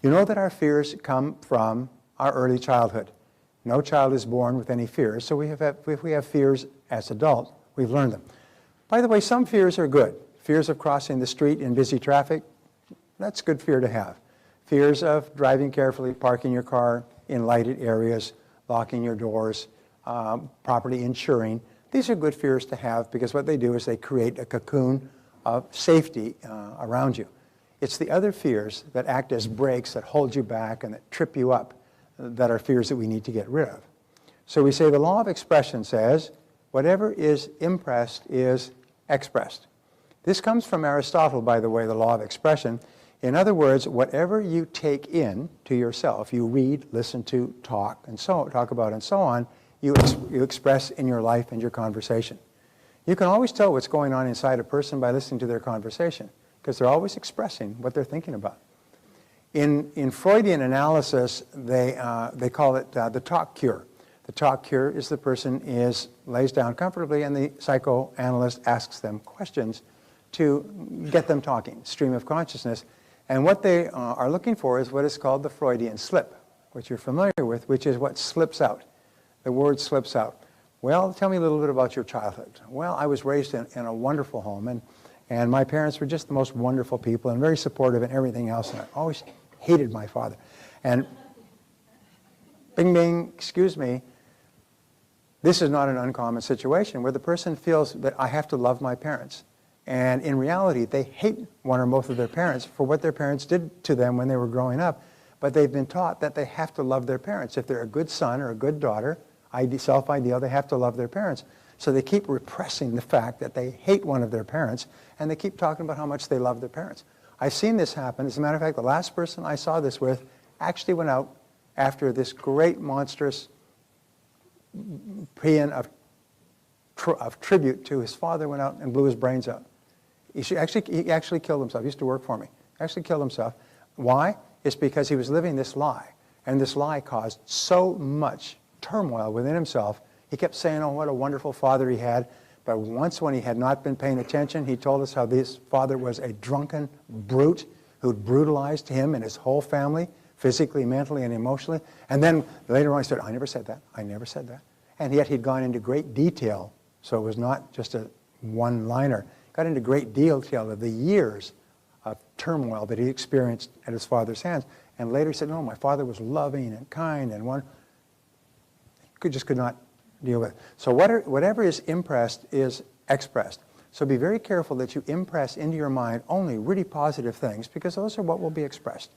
You know that our fears come from our early childhood. No child is born with any fears, so if we have fears as adults, we've learned them. By the way, some fears are good. Fears of crossing the street in busy traffic, that's a good fear to have. Fears of driving carefully, parking your car in lighted areas, locking your doors, properly insuring. These are good fears to have because what they do is they create a cocoon of safety around you. It's the other fears that act as brakes that hold you back and that trip you up that are fears that we need to get rid of. So we say the law of expression says whatever is impressed is expressed. This comes from Aristotle, by the way, the law of expression. In other words, whatever you take in to yourself, you read, listen to, talk about, and so on, you express in your life and your conversation. You can always tell what's going on inside a person by listening to their conversation, because they're always expressing what they're thinking about. In Freudian analysis, they call it the talk cure. The talk cure is the person lays down comfortably and the psychoanalyst asks them questions to get them talking, stream of consciousness. And what they are looking for is what is called the Freudian slip, which you're familiar with, which is what slips out. The word slips out. Well, tell me a little bit about your childhood. Well, I was raised in a wonderful home, and my parents were just the most wonderful people and very supportive and everything else, and I always hated my father. And bing, bing, excuse me, this is not an uncommon situation where the person feels that I have to love my parents. And in reality, they hate one or both of their parents for what their parents did to them when they were growing up. But they've been taught that they have to love their parents. If they're a good son or a good daughter, self-ideal, they have to love their parents. So they keep repressing the fact that they hate one of their parents, and they keep talking about how much they love their parents. I've seen this happen. As a matter of fact, the last person I saw this with actually went out after this great, monstrous paean of tribute to his father, went out and blew his brains out. He actually killed himself. He used to work for me. Actually killed himself. Why? It's because he was living this lie. And this lie caused so much turmoil within himself. He kept saying, oh, what a wonderful father he had. But once when he had not been paying attention, he told us how this father was a drunken brute who'd brutalized him and his whole family, physically, mentally, and emotionally. And then later on he said, I never said that. I never said that. And yet he'd gone into great detail. So it was not just a one-liner. Got into great detail of the years of turmoil that he experienced at his father's hands. And later he said, no, my father was loving and kind and one. Just could not deal with it. So whatever is impressed is expressed. So be very careful that you impress into your mind only really positive things, because those are what will be expressed.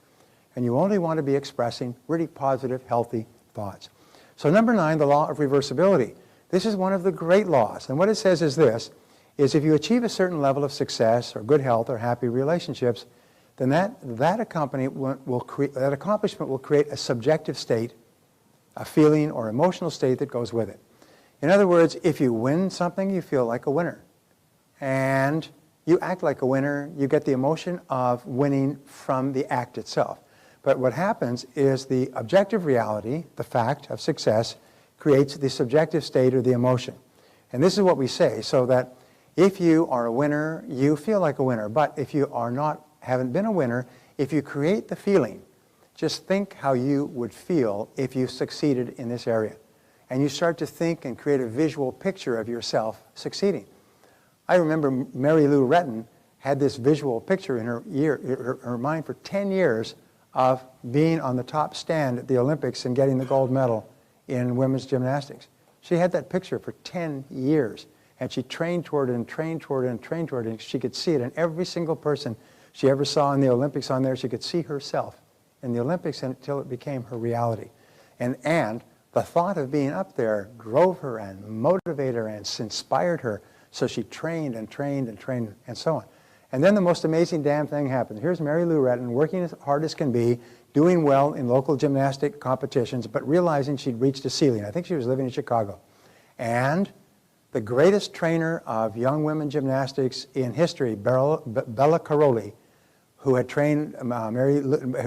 And you only want to be expressing really positive, healthy thoughts. So number 9, the law of reversibility. This is one of the great laws. And what it says is this, is if you achieve a certain level of success or good health or happy relationships, then that accomplishment will create a subjective state, a feeling or emotional state that goes with it. In other words, if you win something, you feel like a winner. And you act like a winner, you get the emotion of winning from the act itself. But what happens is the objective reality, the fact of success, creates the subjective state or the emotion. And this is what we say, so that if you are a winner, you feel like a winner. But if you haven't been a winner, if you create the feeling, just think how you would feel if you succeeded in this area. And you start to think and create a visual picture of yourself succeeding. I remember Mary Lou Retton had this visual picture in her mind for 10 years of being on the top stand at the Olympics and getting the gold medal in women's gymnastics. She had that picture for 10 years, and she trained toward it and trained toward it and trained toward it, and she could see it. And every single person she ever saw in the Olympics on there, she could see herself in the Olympics until it became her reality. And the thought of being up there drove her and motivated her and inspired her. So she trained and trained and trained and so on. And then the most amazing damn thing happened. Here's Mary Lou Retton working as hard as can be, doing well in local gymnastic competitions, but realizing she'd reached a ceiling. I think she was living in Chicago. And the greatest trainer of young women gymnastics in history, Bella Caroli, who had trained Nadia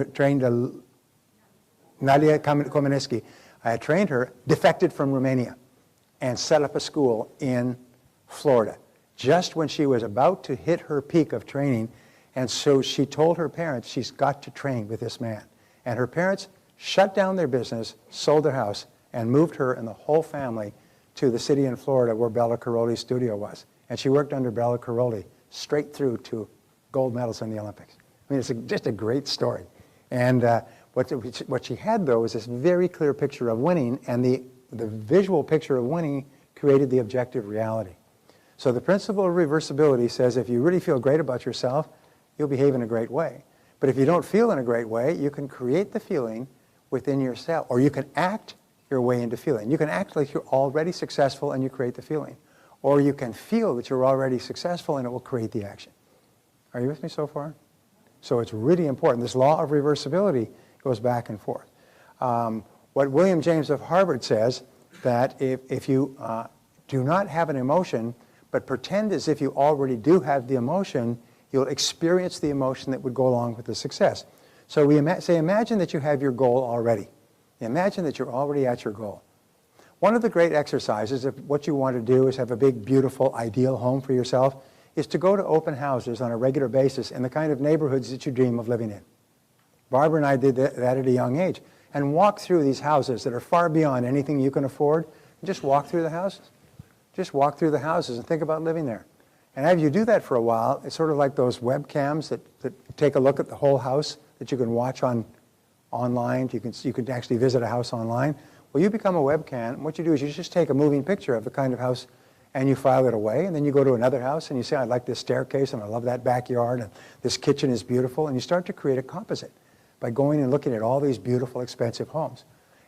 Comaneci, I had trained her, defected from Romania and set up a school in Florida, just when she was about to hit her peak of training. And so she told her parents she's got to train with this man. And her parents shut down their business, sold their house, and moved her and the whole family to the city in Florida where Bella Caroli's studio was. And she worked under Bella Caroli straight through to gold medals in the Olympics. I mean, it's just a great story. And what she had, though, was this very clear picture of winning, and the visual picture of winning created the objective reality. So the principle of reversibility says if you really feel great about yourself, you'll behave in a great way. But if you don't feel in a great way, you can create the feeling within yourself, or you can act your way into feeling. You can act like you're already successful and you create the feeling. Or you can feel that you're already successful and it will create the action. Are you with me so far? So it's really important. This law of reversibility goes back and forth. What William James of Harvard says, that if you do not have an emotion, but pretend as if you already do have the emotion, you'll experience the emotion that would go along with the success. So we say, imagine that you have your goal already. Imagine that you're already at your goal. One of the great exercises, if what you want to do is have a big, beautiful, ideal home for yourself, is to go to open houses on a regular basis in the kind of neighborhoods that you dream of living in. Barbara and I did that at a young age, and walk through these houses that are far beyond anything you can afford, and just walk through the houses. Just walk through the houses and think about living there. And as you do that for a while, it's sort of like those webcams that take a look at the whole house that you can watch online. You can actually visit a house online. Well, you become a webcam. What you do is you just take a moving picture of the kind of house and you file it away, and then you go to another house and you say, I like this staircase and I love that backyard and this kitchen is beautiful, and you start to create a composite by going and looking at all these beautiful, expensive homes.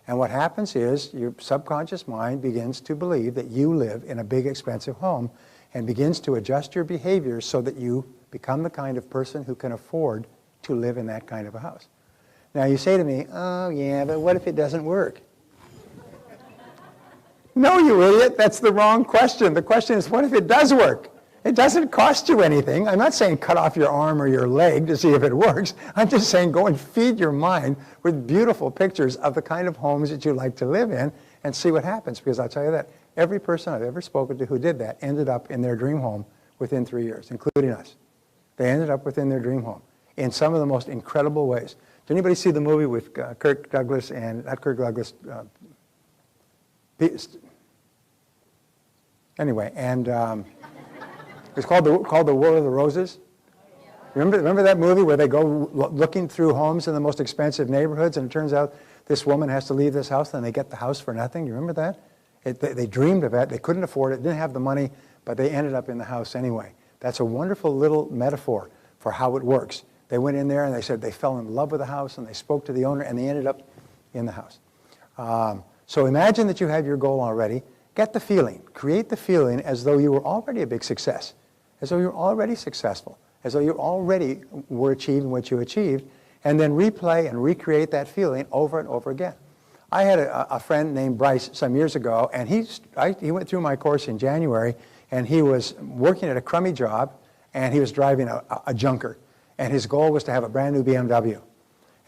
And what happens is your subconscious mind begins to believe that you live in a big, expensive home and begins to adjust your behavior so that you become the kind of person who can afford to live in that kind of a house. Now you say to me, oh yeah, but what if it doesn't work? No, you idiot, that's the wrong question. The question is, what if it does work? It doesn't cost you anything. I'm not saying cut off your arm or your leg to see if it works. I'm just saying go and feed your mind with beautiful pictures of the kind of homes that you like to live in and see what happens. Because I'll tell you that every person I've ever spoken to who did that ended up in their dream home within 3 years, including us. They ended up within their dream home in some of the most incredible ways. Did anybody see the movie with Kirk Douglas and, not Kirk Douglas, anyway, and it's called the War of the Roses. Remember that movie where they go looking through homes in the most expensive neighborhoods, and it turns out this woman has to leave this house, and they get the house for nothing? You remember that? They dreamed of it. They couldn't afford it, didn't have the money, but they ended up in the house anyway. That's a wonderful little metaphor for how it works. They went in there and they said they fell in love with the house, and they spoke to the owner, and they ended up in the house. So imagine that you have your goal already. Get the feeling. Create the feeling as though you were already a big success, as though you're already successful, as though you already were achieving what you achieved, and then replay and recreate that feeling over and over again. I had a friend named Bryce some years ago, and he went through my course in January, and he was working at a crummy job, and he was driving a junker, and his goal was to have a brand new BMW.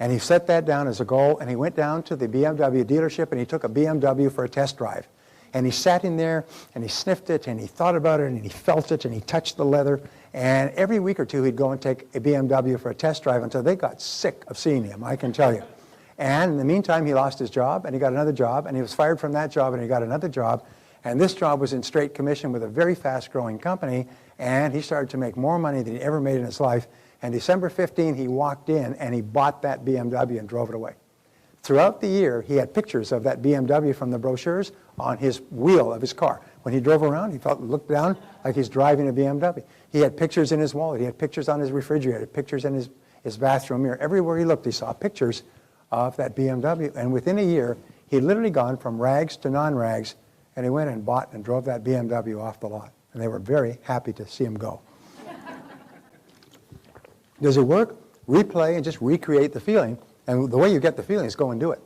And he set that down as a goal, and he went down to the BMW dealership, and he took a BMW for a test drive. And he sat in there, and he sniffed it, and he thought about it, and he felt it, and he touched the leather. And every week or two, he'd go and take a BMW for a test drive until they got sick of seeing him, I can tell you. And in the meantime, he lost his job, and he got another job, and he was fired from that job, and he got another job. And this job was in straight commission with a very fast-growing company, and he started to make more money than he ever made in his life. And December 15, he walked in, and he bought that BMW and drove it away. Throughout the year, he had pictures of that BMW from the brochures on his wheel of his car. When he drove around, he looked down like he's driving a BMW. He had pictures in his wallet. He had pictures on his refrigerator, pictures in his bathroom mirror. Everywhere he looked, he saw pictures of that BMW. And within a year, he'd literally gone from rags to non-rags, and he went and bought and drove that BMW off the lot. And they were very happy to see him go. Does it work? Replay and just recreate the feeling. And the way you get the feeling is go and do it.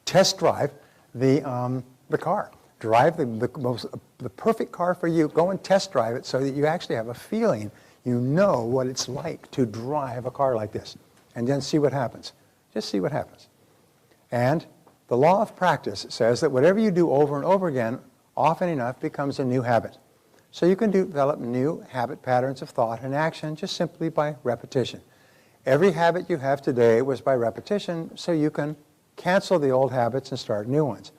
Test drive the car. Drive the perfect car for you. Go and test drive it so that you actually have a feeling. You know what it's like to drive a car like this. And then see what happens. Just see what happens. And the law of practice says that whatever you do over and over again, often enough becomes a new habit. So you can develop new habit patterns of thought and action just simply by repetition. Every habit you have today was by repetition, so you can cancel the old habits and start new ones.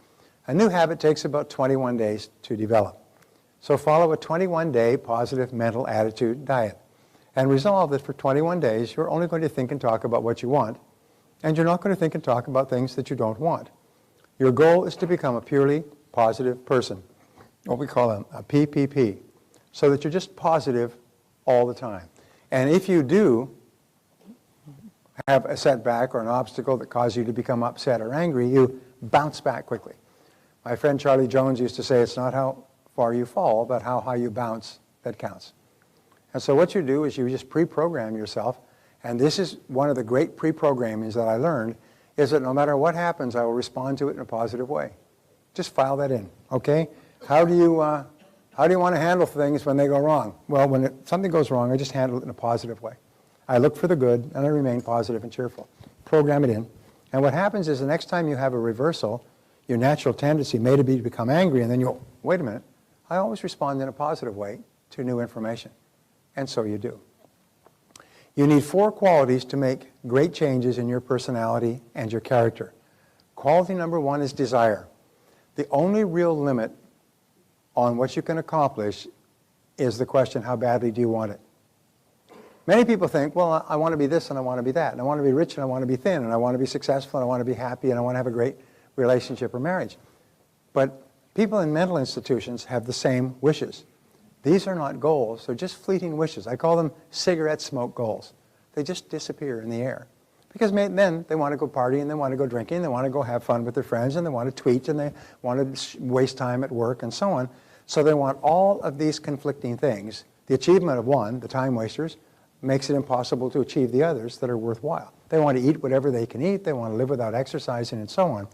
A new habit takes about 21 days to develop. So follow a 21-day positive mental attitude diet and resolve that for 21 days you're only going to think and talk about what you want, and you're not going to think and talk about things that you don't want. Your goal is to become a purely positive person, what we call a PPP, so that you're just positive all the time. And if you do have a setback or an obstacle that causes you to become upset or angry, you bounce back quickly. My friend Charlie Jones used to say, it's not how far you fall, but how high you bounce that counts. And so what you do is you just pre-program yourself, and this is one of the great pre-programmings that I learned, is that no matter what happens, I will respond to it in a positive way. Just file that in, okay? How do you want to handle things when they go wrong? Well, when something goes wrong, I just handle it in a positive way. I look for the good, and I remain positive and cheerful. Program it in. And what happens is the next time you have a reversal, your natural tendency may be to become angry, and then you'll, wait a minute, I always respond in a positive way to new information. And so you do. You need 4 qualities to make great changes in your personality and your character. Quality number 1 is desire. The only real limit on what you can accomplish is the question, how badly do you want it? Many people think, well, I want to be this and I want to be that, and I want to be rich and I want to be thin, and I want to be successful and I want to be happy and I want to have a great relationship or marriage. But people in mental institutions have the same wishes. These are not goals, they're just fleeting wishes. I call them cigarette smoke goals. They just disappear in the air. Because then they want to go partying, they want to go drinking, they want to go have fun with their friends, and they want to tweet, and they want to waste time at work and so on. So they want all of these conflicting things. The achievement of one, the time wasters, makes it impossible to achieve the others that are worthwhile. They want to eat whatever they can eat, they want to live without exercising and so on.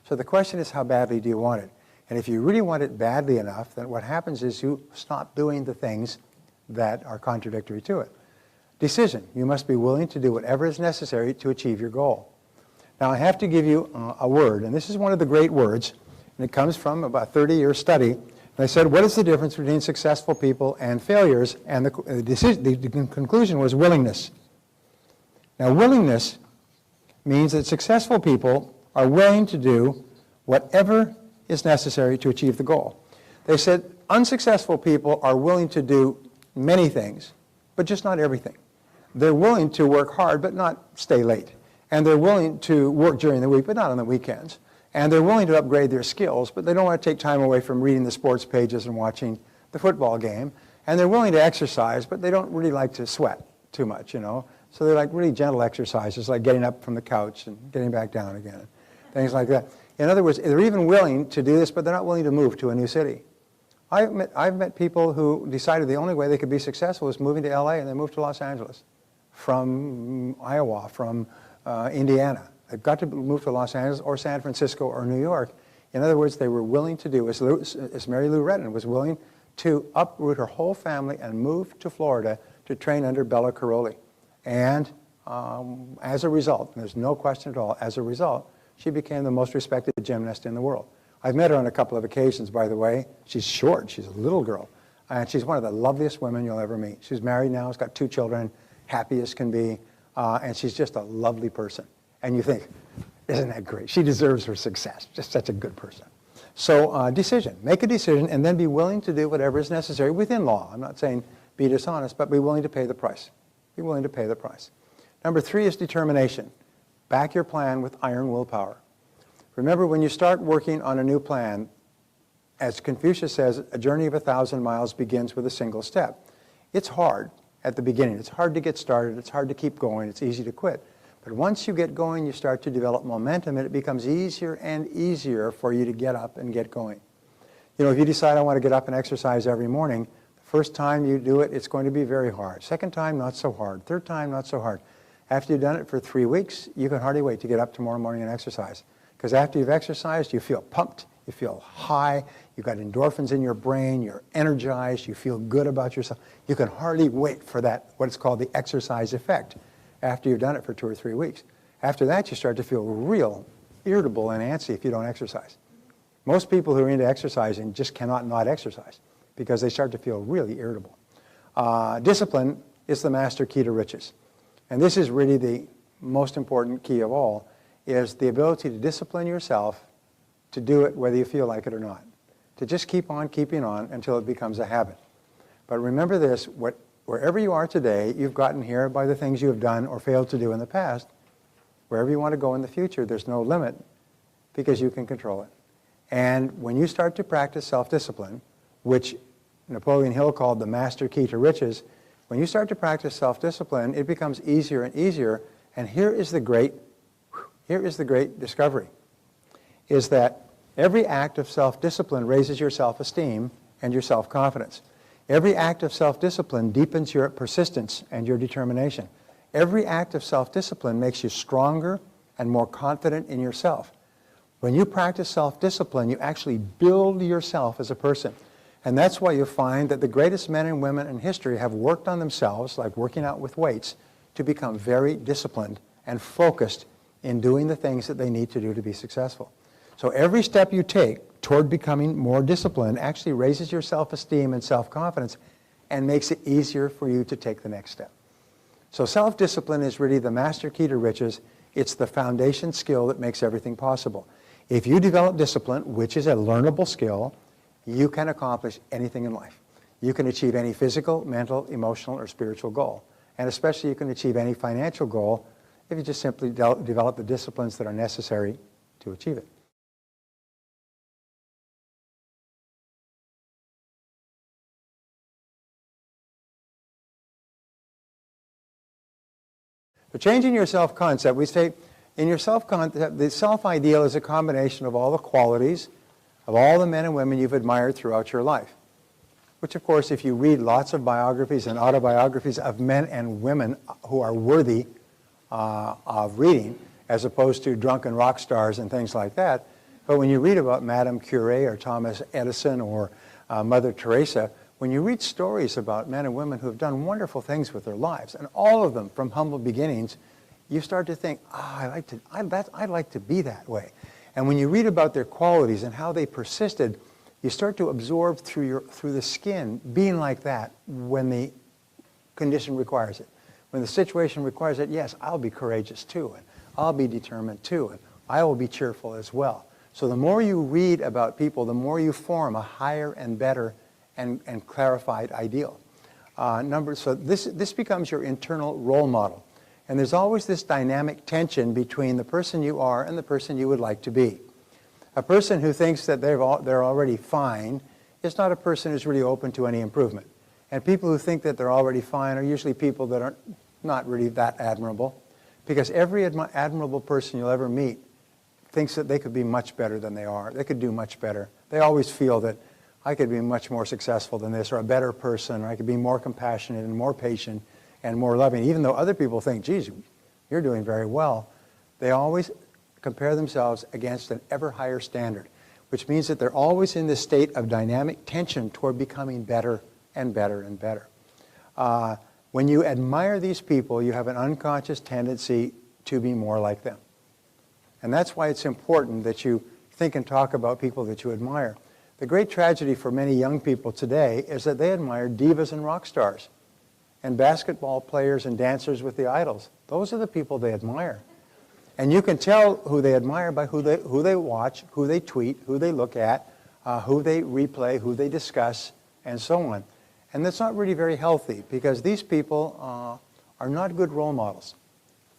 So the question is, how badly do you want it? And if you really want it badly enough, then what happens is you stop doing the things that are contradictory to it. Decision. You must be willing to do whatever is necessary to achieve your goal. Now I have to give you a word, and this is one of the great words, and it comes from about a 30-year study. And I said, what is the difference between successful people and failures? And the conclusion was willingness. Now willingness means that successful people are willing to do whatever is necessary to achieve the goal. They said unsuccessful people are willing to do many things, but just not everything. They're willing to work hard, but not stay late. And they're willing to work during the week, but not on the weekends. And they're willing to upgrade their skills, but they don't want to take time away from reading the sports pages and watching the football game. And they're willing to exercise, but they don't really like to sweat too much, you know. So they're like really gentle exercises, like getting up from the couch and getting back down again. things like that. In other words, they're even willing to do this, but they're not willing to move to a new city. I've met people who decided the only way they could be successful was moving to LA, and they moved to Los Angeles from Iowa, from Indiana. They've got to move to Los Angeles or San Francisco or New York. In other words, they were willing to do, as Mary Lou Retton was willing to uproot her whole family and move to Florida to train under Bella Caroli. And as a result, and there's no question at all, as a result, she became the most respected gymnast in the world. I've met her on a couple of occasions, by the way. She's short. She's a little girl. And she's one of the loveliest women you'll ever meet. She's married now. She's got 2 children, happy as can be. And she's just a lovely person. And you think, isn't that great? She deserves her success. Just such a good person. So decision. Make a decision and then be willing to do whatever is necessary within law. I'm not saying be dishonest, but be willing to pay the price. Be willing to pay the price. Number 3 is determination. Back your plan with iron willpower. Remember, when you start working on a new plan, as Confucius says, a journey of 1,000 miles begins with a single step. It's hard at the beginning. It's hard to get started. It's hard to keep going. It's easy to quit. But once you get going, you start to develop momentum, and it becomes easier and easier for you to get up and get going. You know, if you decide I want to get up and exercise every morning, the first time you do it, it's going to be very hard. Second time, not so hard. Third time, not so hard. After you've done it for 3 weeks, you can hardly wait to get up tomorrow morning and exercise. Because after you've exercised, you feel pumped, you feel high, you've got endorphins in your brain, you're energized, you feel good about yourself. You can hardly wait for that, what's called the exercise effect, after you've done it for 2 or 3 weeks. After that, you start to feel real irritable and antsy if you don't exercise. Most people who are into exercising just cannot not exercise because they start to feel really irritable. Discipline is the master key to riches. And this is really the most important key of all, is the ability to discipline yourself to do it whether you feel like it or not. To just keep on keeping on until it becomes a habit. But remember this, wherever you are today, you've gotten here by the things you have done or failed to do in the past. Wherever you want to go in the future, there's no limit because you can control it. And when you start to practice self-discipline, which Napoleon Hill called the master key to riches, when you start to practice self-discipline, it becomes easier and easier. And here is the great discovery, is that every act of self-discipline raises your self-esteem and your self-confidence. Every act of self-discipline deepens your persistence and your determination. Every act of self-discipline makes you stronger and more confident in yourself. When you practice self-discipline, you actually build yourself as a person. And that's why you find that the greatest men and women in history have worked on themselves, like working out with weights, to become very disciplined and focused in doing the things that they need to do to be successful. So every step you take toward becoming more disciplined actually raises your self-esteem and self-confidence and makes it easier for you to take the next step. So self-discipline is really the master key to riches. It's the foundation skill that makes everything possible. If you develop discipline, which is a learnable skill, you can accomplish anything in life. You can achieve any physical, mental, emotional, or spiritual goal. And especially you can achieve any financial goal if you just simply develop the disciplines that are necessary to achieve it. So changing your self-concept, we say in your self-concept, the self-ideal is a combination of all the qualities of all the men and women you've admired throughout your life. Which, of course, if you read lots of biographies and autobiographies of men and women who are worthy of reading, as opposed to drunken rock stars and things like that. But when you read about Madame Curie or Thomas Edison or Mother Teresa, when you read stories about men and women who have done wonderful things with their lives, and all of them from humble beginnings, you start to think, I'd like to be that way. And when you read about their qualities and how they persisted, you start to absorb through the skin being like that when the condition requires it. When the situation requires it, yes, I'll be courageous too, and I'll be determined too, and I will be cheerful as well. So the more you read about people, the more you form a higher and better and clarified ideal. So this becomes your internal role model. And there's always this dynamic tension between the person you are and the person you would like to be. A person who thinks that they're already fine is not a person who's really open to any improvement. And people who think that they're already fine are usually people that are not really that admirable. Because every admirable person you'll ever meet thinks that they could be much better than they are. They could do much better. They always feel that I could be much more successful than this, or a better person, or I could be more compassionate and more patient and more loving. Even though other people think, geez, you're doing very well, they always compare themselves against an ever higher standard, which means that they're always in this state of dynamic tension toward becoming better and better and better. When you admire these people, you have an unconscious tendency to be more like them. And that's why it's important that you think and talk about people that you admire. The great tragedy for many young people today is that they admire divas and rock stars and basketball players and dancers with the idols. Those are the people they admire. And you can tell who they admire by who they watch, who they tweet, who they look at, who they replay, who they discuss, and so on. And that's not really very healthy, because these people are not good role models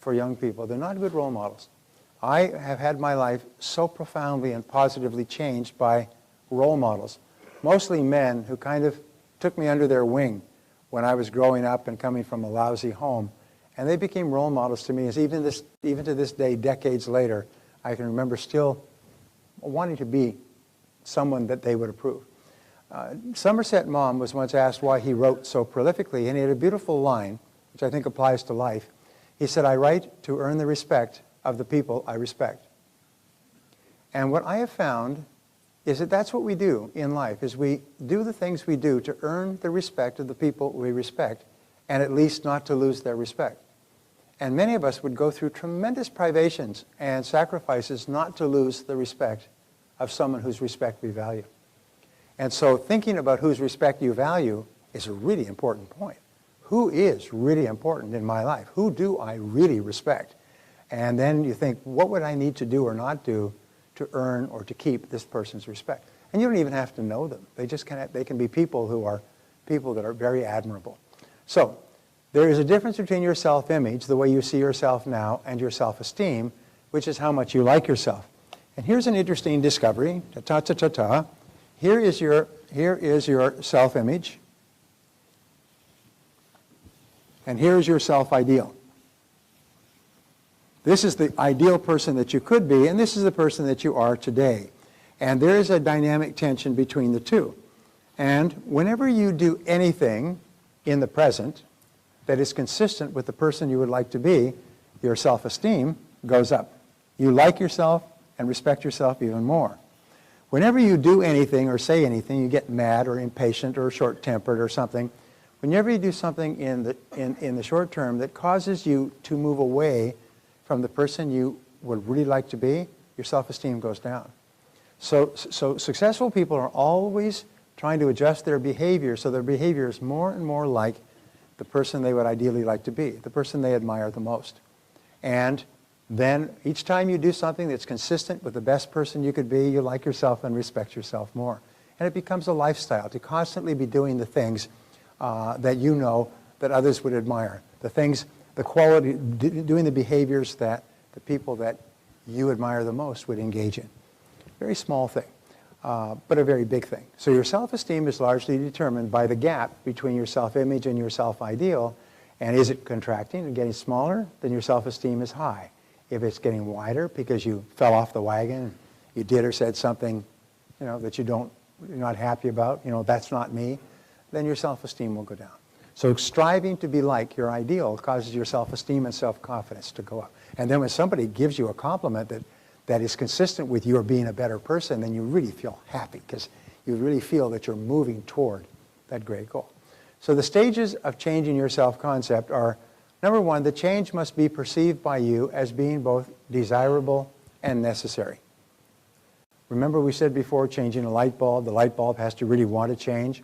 for young people. They're not good role models. I have had my life so profoundly and positively changed by role models, mostly men who kind of took me under their wing when I was growing up and coming from a lousy home. And they became role models to me, as even to this day, decades later, I can remember still wanting to be someone that they would approve. Somerset Maugham was once asked why he wrote so prolifically, and he had a beautiful line, which I think applies to life. He said, "I write to earn the respect of the people I respect." And what I have found is that that's what we do in life, is we do the things we do to earn the respect of the people we respect, and at least not to lose their respect. And many of us would go through tremendous privations and sacrifices not to lose the respect of someone whose respect we value. And so thinking about whose respect you value is a really important point. Who is really important in my life? Who do I really respect? And then you think, what would I need to do or not do to earn or to keep this person's respect? And you don't even have to know them. They can be people that are very admirable. So there is a difference between your self-image, the way you see yourself now, and your self-esteem, which is how much you like yourself. And here's an interesting discovery. Ta-ta-ta-ta-ta. Here is your self-image, and here is your self-ideal. This is the ideal person that you could be, and this is the person that you are today. And there is a dynamic tension between the two. And whenever you do anything in the present that is consistent with the person you would like to be, your self-esteem goes up. You like yourself and respect yourself even more. Whenever you do anything or say anything, you get mad or impatient or short-tempered or something. Whenever you do something in the short term that causes you to move away from the person you would really like to be, your self-esteem goes down. So successful people are always trying to adjust their behavior so their behavior is more and more like the person they would ideally like to be, the person they admire the most. And then each time you do something that's consistent with the best person you could be, you like yourself and respect yourself more. And it becomes a lifestyle to constantly be doing the things that you know that others would admire. The things, the quality, doing the behaviors that the people that you admire the most would engage in. Very small thing, but a very big thing. So your self-esteem is largely determined by the gap between your self-image and your self-ideal. And is it contracting and getting smaller? Then your self-esteem is high. If it's getting wider because you fell off the wagon, you did or said something, that you're not happy about, that's not me, then your self-esteem will go down. So striving to be like your ideal causes your self-esteem and self-confidence to go up. And then when somebody gives you a compliment that is consistent with your being a better person, then you really feel happy because you really feel that you're moving toward that great goal. So the stages of changing your self-concept are, number one, the change must be perceived by you as being both desirable and necessary. Remember we said before, changing a light bulb, the light bulb has to really want to change.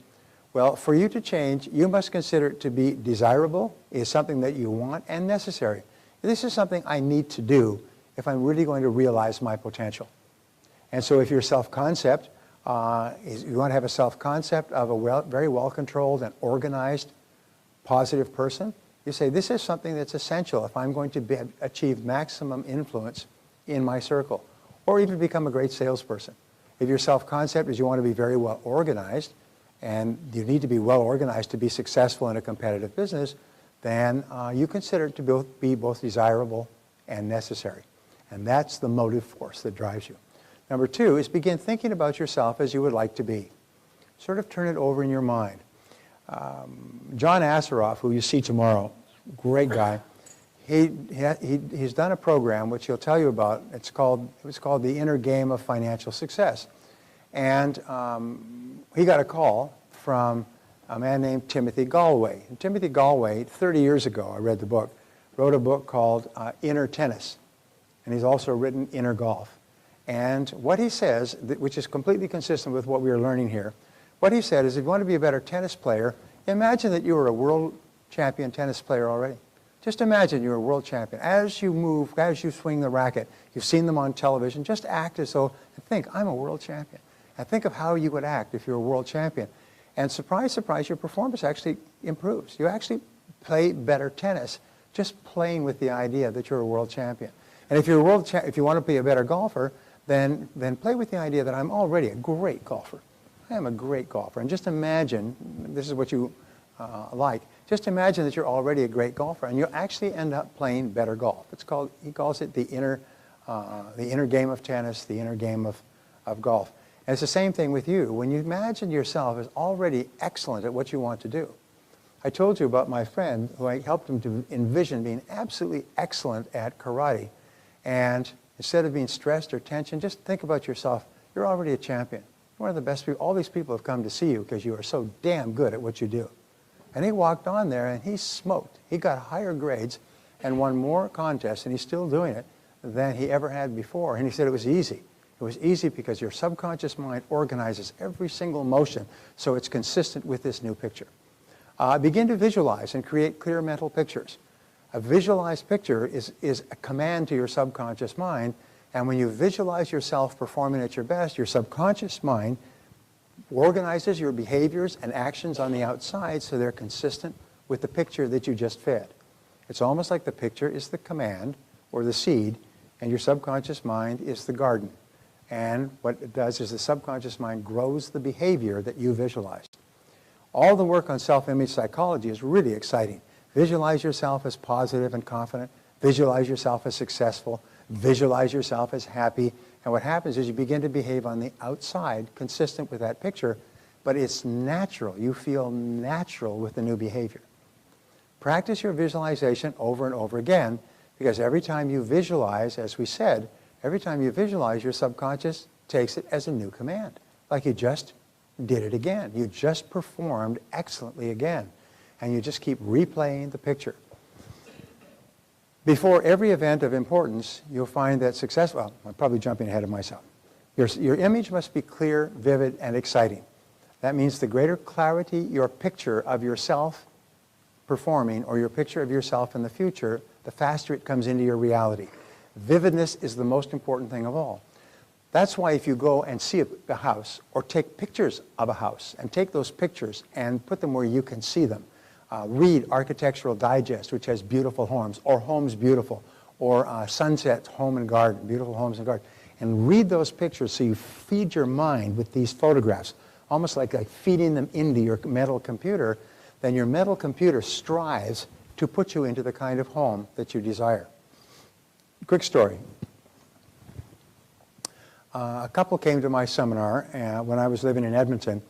Well, for you to change, you must consider it to be desirable, is something that you want, and necessary. This is something I need to do if I'm really going to realize my potential. And so if your self-concept, you want to have a self-concept of a very well-controlled and organized, positive person, you say, this is something that's essential if I'm going to achieve maximum influence in my circle, or even become a great salesperson. If your self-concept is you want to be very well organized, and you need to be well organized to be successful in a competitive business, then you consider it to be both desirable and necessary. And that's the motive force that drives you. Number two is begin thinking about yourself as you would like to be. Sort of turn it over in your mind. John Asseroff, who you see tomorrow, great guy, he's done a program which he'll tell you about. It was called The Inner Game of Financial Success. And he got a call from a man named Timothy Galway. And Timothy Galway, 30 years ago, I read the book, wrote a book called Inner Tennis. And he's also written Inner Golf. And what he says, which is completely consistent with what we are learning here, what he said is if you want to be a better tennis player, imagine that you were a world champion tennis player already. Just imagine you're a world champion. As you move, as you swing the racket, you've seen them on television, just act as though, and think, I'm a world champion. And think of how you would act if you're a world champion. And surprise, surprise, your performance actually improves. You actually play better tennis just playing with the idea that you're a world champion. And if you're if you want to be a better golfer, then play with the idea that I'm already a great golfer. I am a great golfer. And just imagine, this is what you like, just imagine that you're already a great golfer and you'll actually end up playing better golf. He calls it the inner game of tennis, the inner game of golf. And it's the same thing with you. When you imagine yourself as already excellent at what you want to do. I told you about my friend who I helped him to envision being absolutely excellent at karate. And instead of being stressed or tension, just think about yourself. You're already a champion. You're one of the best people. All these people have come to see you because you are so damn good at what you do. And he walked on there and he smoked. He got higher grades and won more contests, and he's still doing it, than he ever had before. And he said it was easy. It was easy because your subconscious mind organizes every single motion so it's consistent with this new picture. Begin to visualize and create clear mental pictures. A visualized picture is a command to your subconscious mind, and when you visualize yourself performing at your best, your subconscious mind organizes your behaviors and actions on the outside so they're consistent with the picture that you just fed. It's almost like the picture is the command or the seed, and your subconscious mind is the garden. And what it does is the subconscious mind grows the behavior that you visualized. All the work on self-image psychology is really exciting. Visualize yourself as positive and confident. Visualize yourself as successful. Visualize yourself as happy. And what happens is you begin to behave on the outside consistent with that picture, but it's natural. You feel natural with the new behavior. Practice your visualization over and over again, because every time you visualize, as we said, every time you visualize, your subconscious takes it as a new command, like you just did it again. You just performed excellently again, and you just keep replaying the picture. Before every event of importance, you'll find that success, well, I'm probably jumping ahead of myself. Your image must be clear, vivid, and exciting. That means the greater clarity your picture of yourself performing or your picture of yourself in the future, the faster it comes into your reality. Vividness is the most important thing of all. That's why if you go and see a house or take pictures of a house and take those pictures and put them where you can see them, read Architectural Digest, which has beautiful homes, or Homes Beautiful, or Sunset Home and Garden, Beautiful Homes and Garden, and read those pictures so you feed your mind with these photographs, almost like feeding them into your mental computer. Then your mental computer strives to put you into the kind of home that you desire. Quick story. A couple came to my seminar when I was living in Edmonton,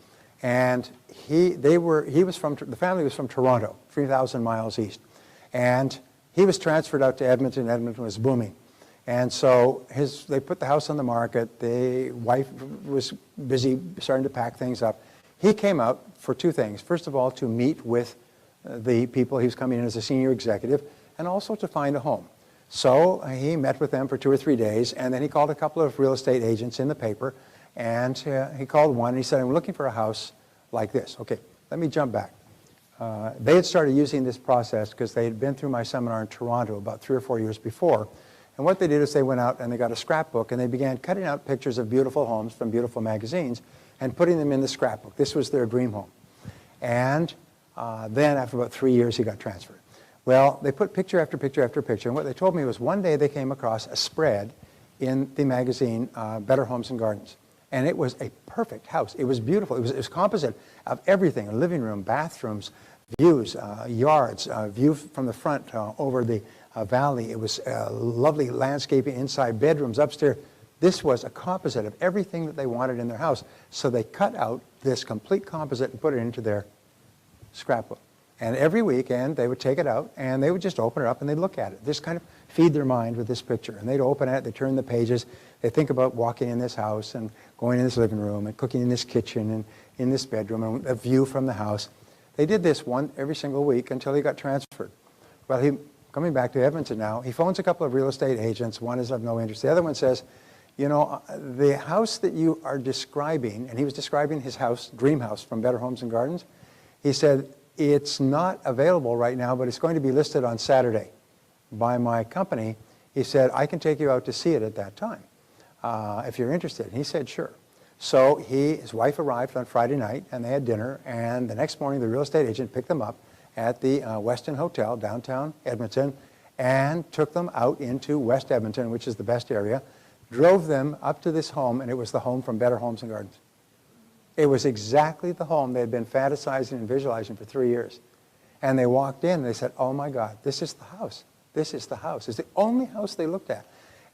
and the family was from Toronto, 3,000 miles east, and he was transferred out to Edmonton. Edmonton was booming, and so they put the house on the market. The wife was busy starting to pack things up. He came out for two things. First of all, to meet with the people. He was coming in as a senior executive, and also to find a home. So he met with them for 2 or 3 days, and then he called a couple of real estate agents in the paper, and he called one, and he said, I'm looking for a house like this. Okay, let me jump back. They had started using this process because they had been through my seminar in Toronto about 3 or 4 years before, and what they did is they went out and they got a scrapbook, and they began cutting out pictures of beautiful homes from beautiful magazines and putting them in the scrapbook. This was their dream home. And then after about 3 years, he got transferred. Well, they put picture after picture after picture, and what they told me was one day they came across a spread in the magazine Better Homes and Gardens, and it was a perfect house. It was beautiful. It was composite of everything: a living room, bathrooms, views, yards, view from the front over the valley. It was lovely landscaping inside, bedrooms upstairs. This was a composite of everything that they wanted in their house. So they cut out this complete composite and put it into their scrapbook. And every weekend they would take it out and they would just open it up and they'd look at it. Just kind of feed their mind with this picture. And they'd open it, they'd turn the pages, they'd think about walking in this house and going in this living room and cooking in this kitchen and in this bedroom and a view from the house. They did this every single week until he got transferred. Well, coming back to Edmonton now, he phones a couple of real estate agents. One is of no interest. The other one says, you know, the house that you are describing, and he was describing his house, dream house from Better Homes and Gardens, he said, it's not available right now, but it's going to be listed on Saturday by my company. He said, I can take you out to see it at that time if you're interested. And he said, sure. So his wife arrived on Friday night, and they had dinner, and the next morning the real estate agent picked them up at the Westin Hotel, downtown Edmonton, and took them out into West Edmonton, which is the best area, drove them up to this home, and it was the home from Better Homes and Gardens. It was exactly the home they had been fantasizing and visualizing for 3 years. And they walked in, and they said, oh my God, this is the house. This is the house. It's the only house they looked at.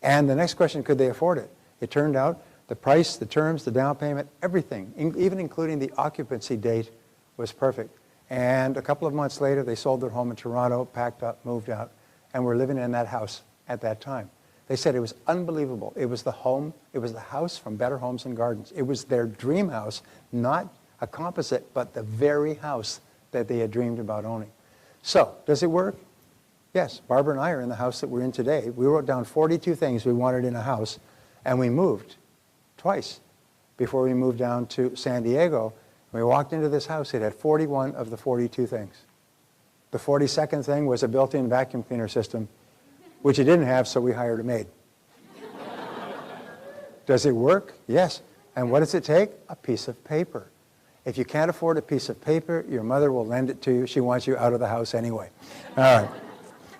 And the next question, could they afford it? It turned out the price, the terms, the down payment, everything, even including the occupancy date, was perfect. And a couple of months later, they sold their home in Toronto, packed up, moved out, and were living in that house at that time. They said it was unbelievable. It was the home, it was the house from Better Homes and Gardens. It was their dream house, not a composite, but the very house that they had dreamed about owning. So, does it work? Yes. Barbara and I are in the house that we're in today. We wrote down 42 things we wanted in a house, and we moved twice before we moved down to San Diego. When we walked into this house, it had 41 of the 42 things. The 42nd thing was a built-in vacuum cleaner system, which it didn't have, so we hired a maid. Does it work? Yes. And what does it take? A piece of paper. If you can't afford a piece of paper, your mother will lend it to you. She wants you out of the house anyway. All right.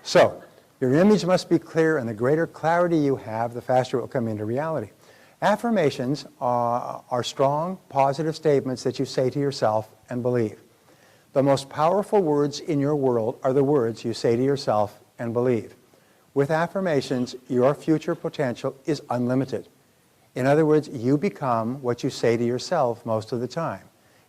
So, your image must be clear, and the greater clarity you have, the faster it will come into reality. Affirmations are strong, positive statements that you say to yourself and believe. The most powerful words in your world are the words you say to yourself and believe. With affirmations, your future potential is unlimited. In other words, you become what you say to yourself most of the time.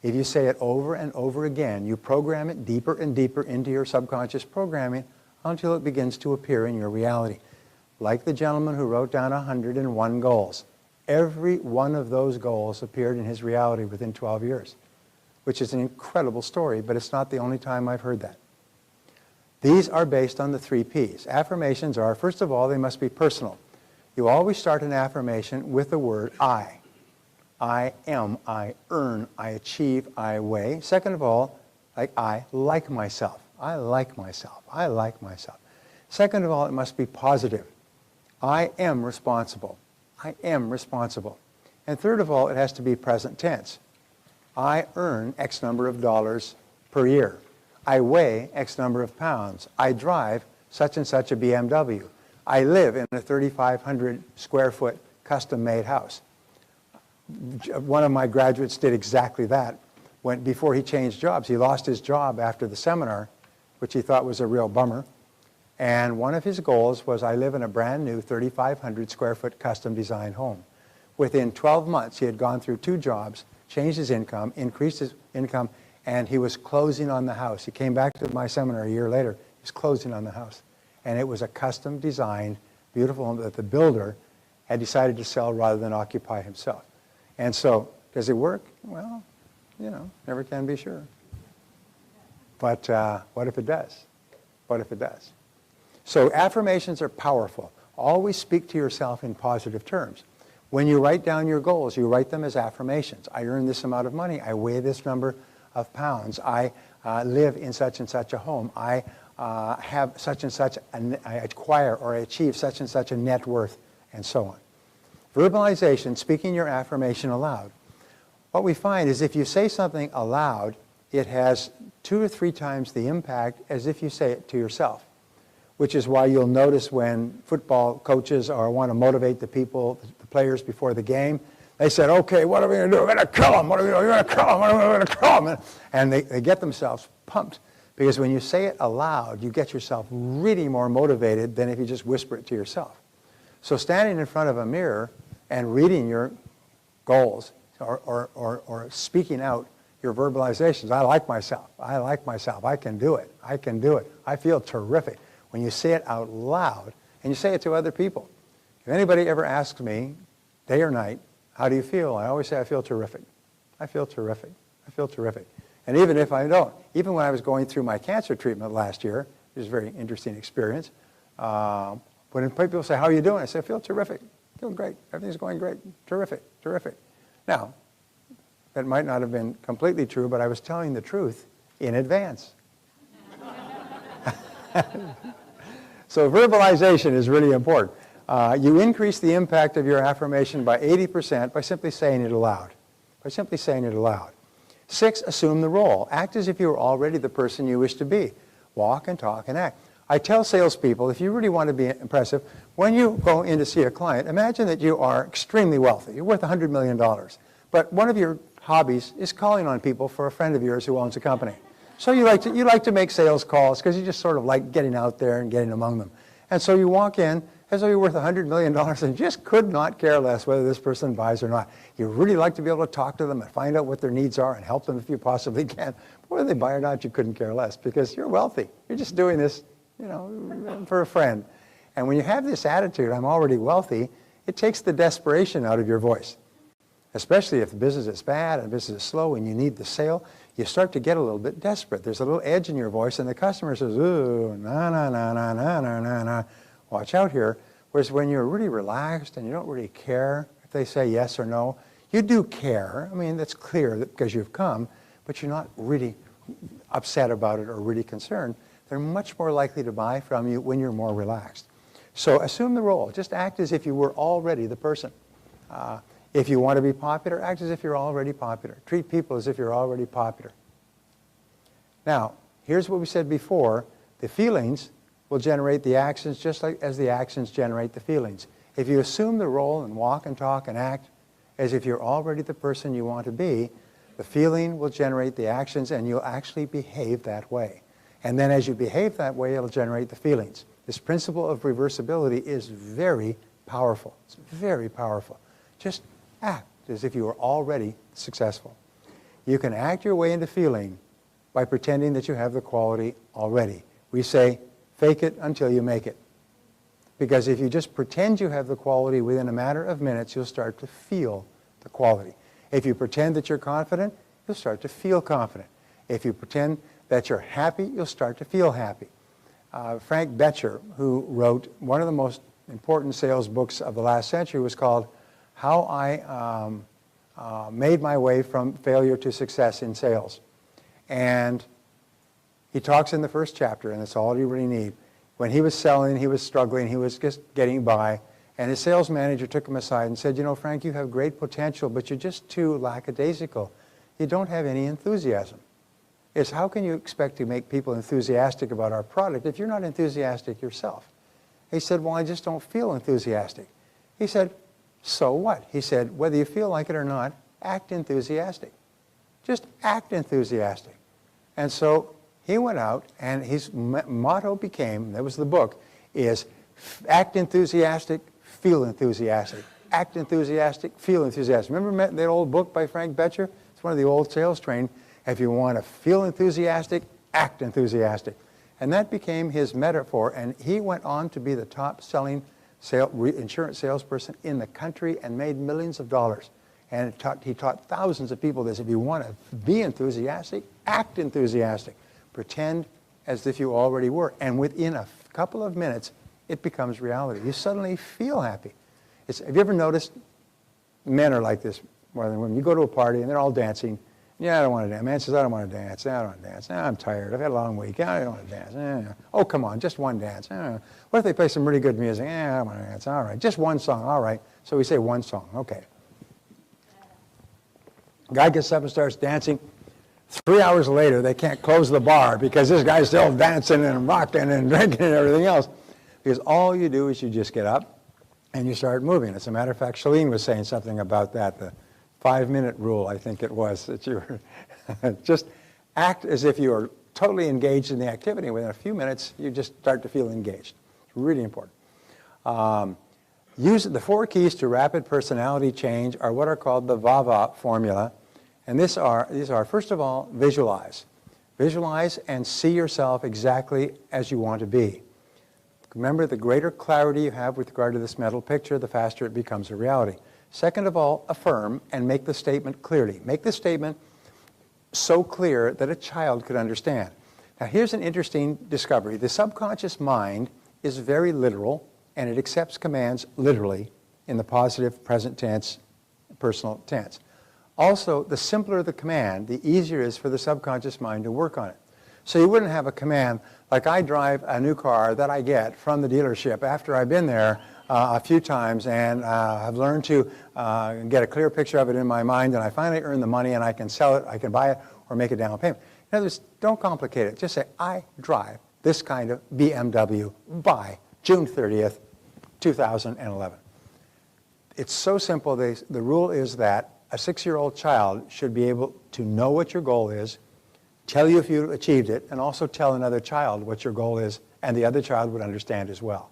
If you say it over and over again, you program it deeper and deeper into your subconscious programming until it begins to appear in your reality. Like the gentleman who wrote down 101 goals. Every one of those goals appeared in his reality within 12 years, which is an incredible story, but it's not the only time I've heard that. These are based on the 3 Ps. Affirmations are, first of all, they must be personal. You always start an affirmation with the word I. I am, I earn, I achieve, I weigh. Second of all, I like myself. I like myself. I like myself. Second of all, it must be positive. I am responsible. I am responsible. And third of all, it has to be present tense. I earn X number of dollars per year. I weigh X number of pounds. I drive such and such a BMW. I live in a 3,500 square foot custom-made house. One of my graduates did exactly that. Before he changed jobs, he lost his job after the seminar, which he thought was a real bummer. And one of his goals was, I live in a brand new 3,500 square foot custom designed home. Within 12 months, he had gone through 2 jobs, changed his income, increased his income, and he was closing on the house. He came back to my seminar a year later. He was closing on the house. And it was a custom designed, beautiful home that the builder had decided to sell rather than occupy himself. And so, does it work? Well, you know, never can be sure. But what if it does? What if it does? So affirmations are powerful. Always speak to yourself in positive terms. When you write down your goals, you write them as affirmations. I earn this amount of money. I weigh this number of pounds. I live in such and such a home. I have such and such, I acquire or I achieve such and such a net worth, and so on. Verbalization, speaking your affirmation aloud. What we find is if you say something aloud, it has 2 or 3 times the impact as if you say it to yourself, which is why you'll notice when football coaches want to motivate the people, the players before the game, they said, okay, what are we going to do? We're going to kill them. What are we going to do? We're going to kill them. What are we going to kill them? And they get themselves pumped Because when you say it aloud, you get yourself really more motivated than if you just whisper it to yourself. So standing in front of a mirror and reading your goals or speaking out your verbalizations, I like myself, I can do it, I feel terrific. When you say it out loud and you say it to other people. If anybody ever asks me, day or night, how do you feel? I always say I feel terrific. I feel terrific. I feel terrific. And even if I don't, even when I was going through my cancer treatment last year, it was a very interesting experience, when people say, how are you doing? I say, I feel terrific. Feeling great. Everything's going great. Terrific. Terrific. Now, that might not have been completely true, but I was telling the truth in advance. So verbalization is really important. You increase the impact of your affirmation by 80% by simply saying it aloud. By simply saying it aloud. 6, assume the role. Act as if you were already the person you wish to be. Walk and talk and act. I tell salespeople, if you really want to be impressive, when you go in to see a client, imagine that you are extremely wealthy. You're worth $100 million. But one of your hobbies is calling on people for a friend of yours who owns a company. So you like to make sales calls because you just sort of like getting out there and getting among them. And so you walk in as though you're worth $100 million and just could not care less whether this person buys or not. You really like to be able to talk to them and find out what their needs are and help them if you possibly can. Whether they buy or not, you couldn't care less because you're wealthy. You're just doing this, for a friend. And when you have this attitude, I'm already wealthy, it takes the desperation out of your voice. Especially if the business is bad and the business is slow and you need the sale, you start to get a little bit desperate. There's a little edge in your voice and the customer says, ooh, na. Watch out here. Whereas when you're really relaxed and you don't really care if they say yes or no, you do care. I mean, that's clear because you've come, but you're not really upset about it or really concerned. They're much more likely to buy from you when you're more relaxed. So assume the role. Just act as if you were already the person. If you want to be popular, act as if you're already popular. Treat people as if you're already popular. Now, here's what we said before. The feelings will generate the actions just like as the actions generate the feelings. If you assume the role and walk and talk and act as if you're already the person you want to be, the feeling will generate the actions and you'll actually behave that way. And then as you behave that way, it'll generate the feelings. This principle of reversibility is very powerful. It's very powerful. Just act as if you were already successful. You can act your way into feeling by pretending that you have the quality already. We say, fake it until you make it. Because if you just pretend you have the quality, within a matter of minutes, you'll start to feel the quality. If you pretend that you're confident, you'll start to feel confident. If you pretend that you're happy, you'll start to feel happy. Frank Bettger, who wrote one of the most important sales books of the last century, was called How I Made My Way from Failure to Success in Sales. And he talks in the first chapter, and that's all you really need. When he was selling, he was struggling, he was just getting by, and his sales manager took him aside and said, Frank, you have great potential, but you're just too lackadaisical. You don't have any enthusiasm. It's how can you expect to make people enthusiastic about our product if you're not enthusiastic yourself? He said, well, I just don't feel enthusiastic. He said, so what? He said, whether you feel like it or not, act enthusiastic. Just act enthusiastic. And so he went out, and his motto became, that was the book, is act enthusiastic, feel enthusiastic. Act enthusiastic, feel enthusiastic. Remember that old book by Frank Bettger? It's one of the old sales training. If you want to feel enthusiastic, act enthusiastic. And that became his metaphor, and he went on to be the top-selling insurance salesperson in the country and made millions of dollars. And he taught thousands of people this. If you want to be enthusiastic, act enthusiastic. Pretend as if you already were. And within a couple of minutes, it becomes reality. You suddenly feel happy. Have you ever noticed men are like this more than women? You go to a party and they're all dancing. Yeah, I don't want to dance. Man says, I don't want to dance. I don't want to dance. I'm tired. I've had a long week. I don't want to dance. Oh, come on, just one dance. What if they play some really good music? I don't want to dance. All right, just one song. All right. So we say one song. Okay. Guy gets up and starts dancing. 3 hours later, they can't close the bar because this guy's still dancing and rocking and drinking and everything else. Because all you do is you just get up and you start moving. As a matter of fact, Shalene was saying something about that, the 5-minute rule, I think it was, that you were just act as if you are totally engaged in the activity. Within a few minutes, you just start to feel engaged. It's really important. Use the 4 keys to rapid personality change are what are called the VAVA formula. And these are, first of all, visualize. Visualize and see yourself exactly as you want to be. Remember, the greater clarity you have with regard to this mental picture, the faster it becomes a reality. Second of all, affirm and make the statement clearly. Make the statement so clear that a child could understand. Now, here's an interesting discovery. The subconscious mind is very literal, and it accepts commands literally in the positive, present tense, personal tense. Also, the simpler the command, the easier it is for the subconscious mind to work on it. So you wouldn't have a command like, I drive a new car that I get from the dealership after I've been there a few times and have learned to get a clear picture of it in my mind, and I finally earn the money and I can sell it, I can buy it, or make a down payment. In other words, don't complicate it. Just say, I drive this kind of BMW by June 30th, 2011. It's so simple. The rule is that a 6-year-old child should be able to know what your goal is, tell you if you achieved it, and also tell another child what your goal is, and the other child would understand as well.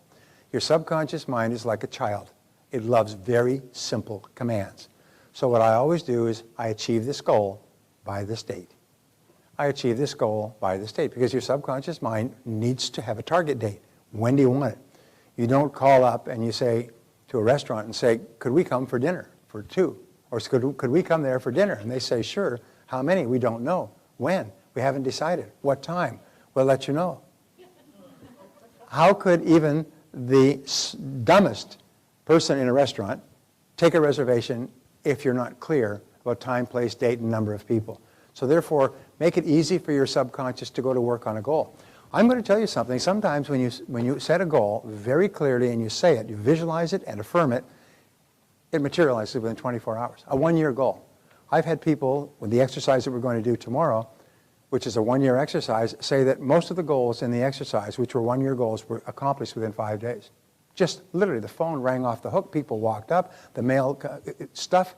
Your subconscious mind is like a child. It loves very simple commands. So what I always do is I achieve this goal by this date. I achieve this goal by this date, because your subconscious mind needs to have a target date. When do you want it? You don't call up and you say to a restaurant and say, could we come for dinner for 2? Or could we come there for dinner? And they say, sure. How many? We don't know. When? We haven't decided. What time? We'll let you know. How could even the dumbest person in a restaurant take a reservation if you're not clear about time, place, date, and number of people? So therefore, make it easy for your subconscious to go to work on a goal. I'm going to tell you something. Sometimes when you set a goal very clearly and you say it, you visualize it and affirm it, it materializes within 24 hours. A 1-year goal. I've had people, with the exercise that we're going to do tomorrow, which is a 1-year exercise, say that most of the goals in the exercise, which were 1-year goals, were accomplished within 5 days. Just literally, the phone rang off the hook, people walked up, the mail, stuff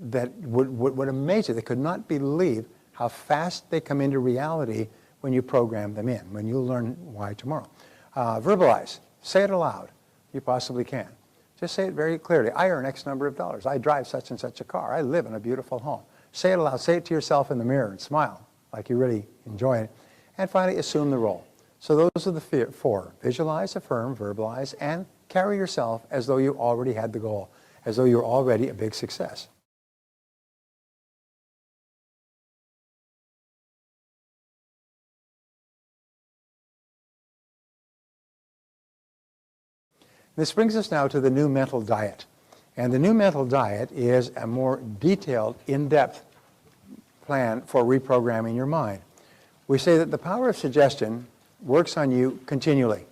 that would amaze you. They could not believe how fast they come into reality when you program them in, when you learn why tomorrow. Verbalize. Say it aloud. You possibly can. Just say it very clearly. I earn X number of dollars. I drive such and such a car. I live in a beautiful home. Say it aloud. Say it to yourself in the mirror and smile like you really enjoy it. And finally, assume the role. So those are the 4. Visualize, affirm, verbalize, and carry yourself as though you already had the goal, as though you're already a big success. This brings us now to the new mental diet. And the new mental diet is a more detailed, in-depth plan for reprogramming your mind. We say that the power of suggestion works on you continually.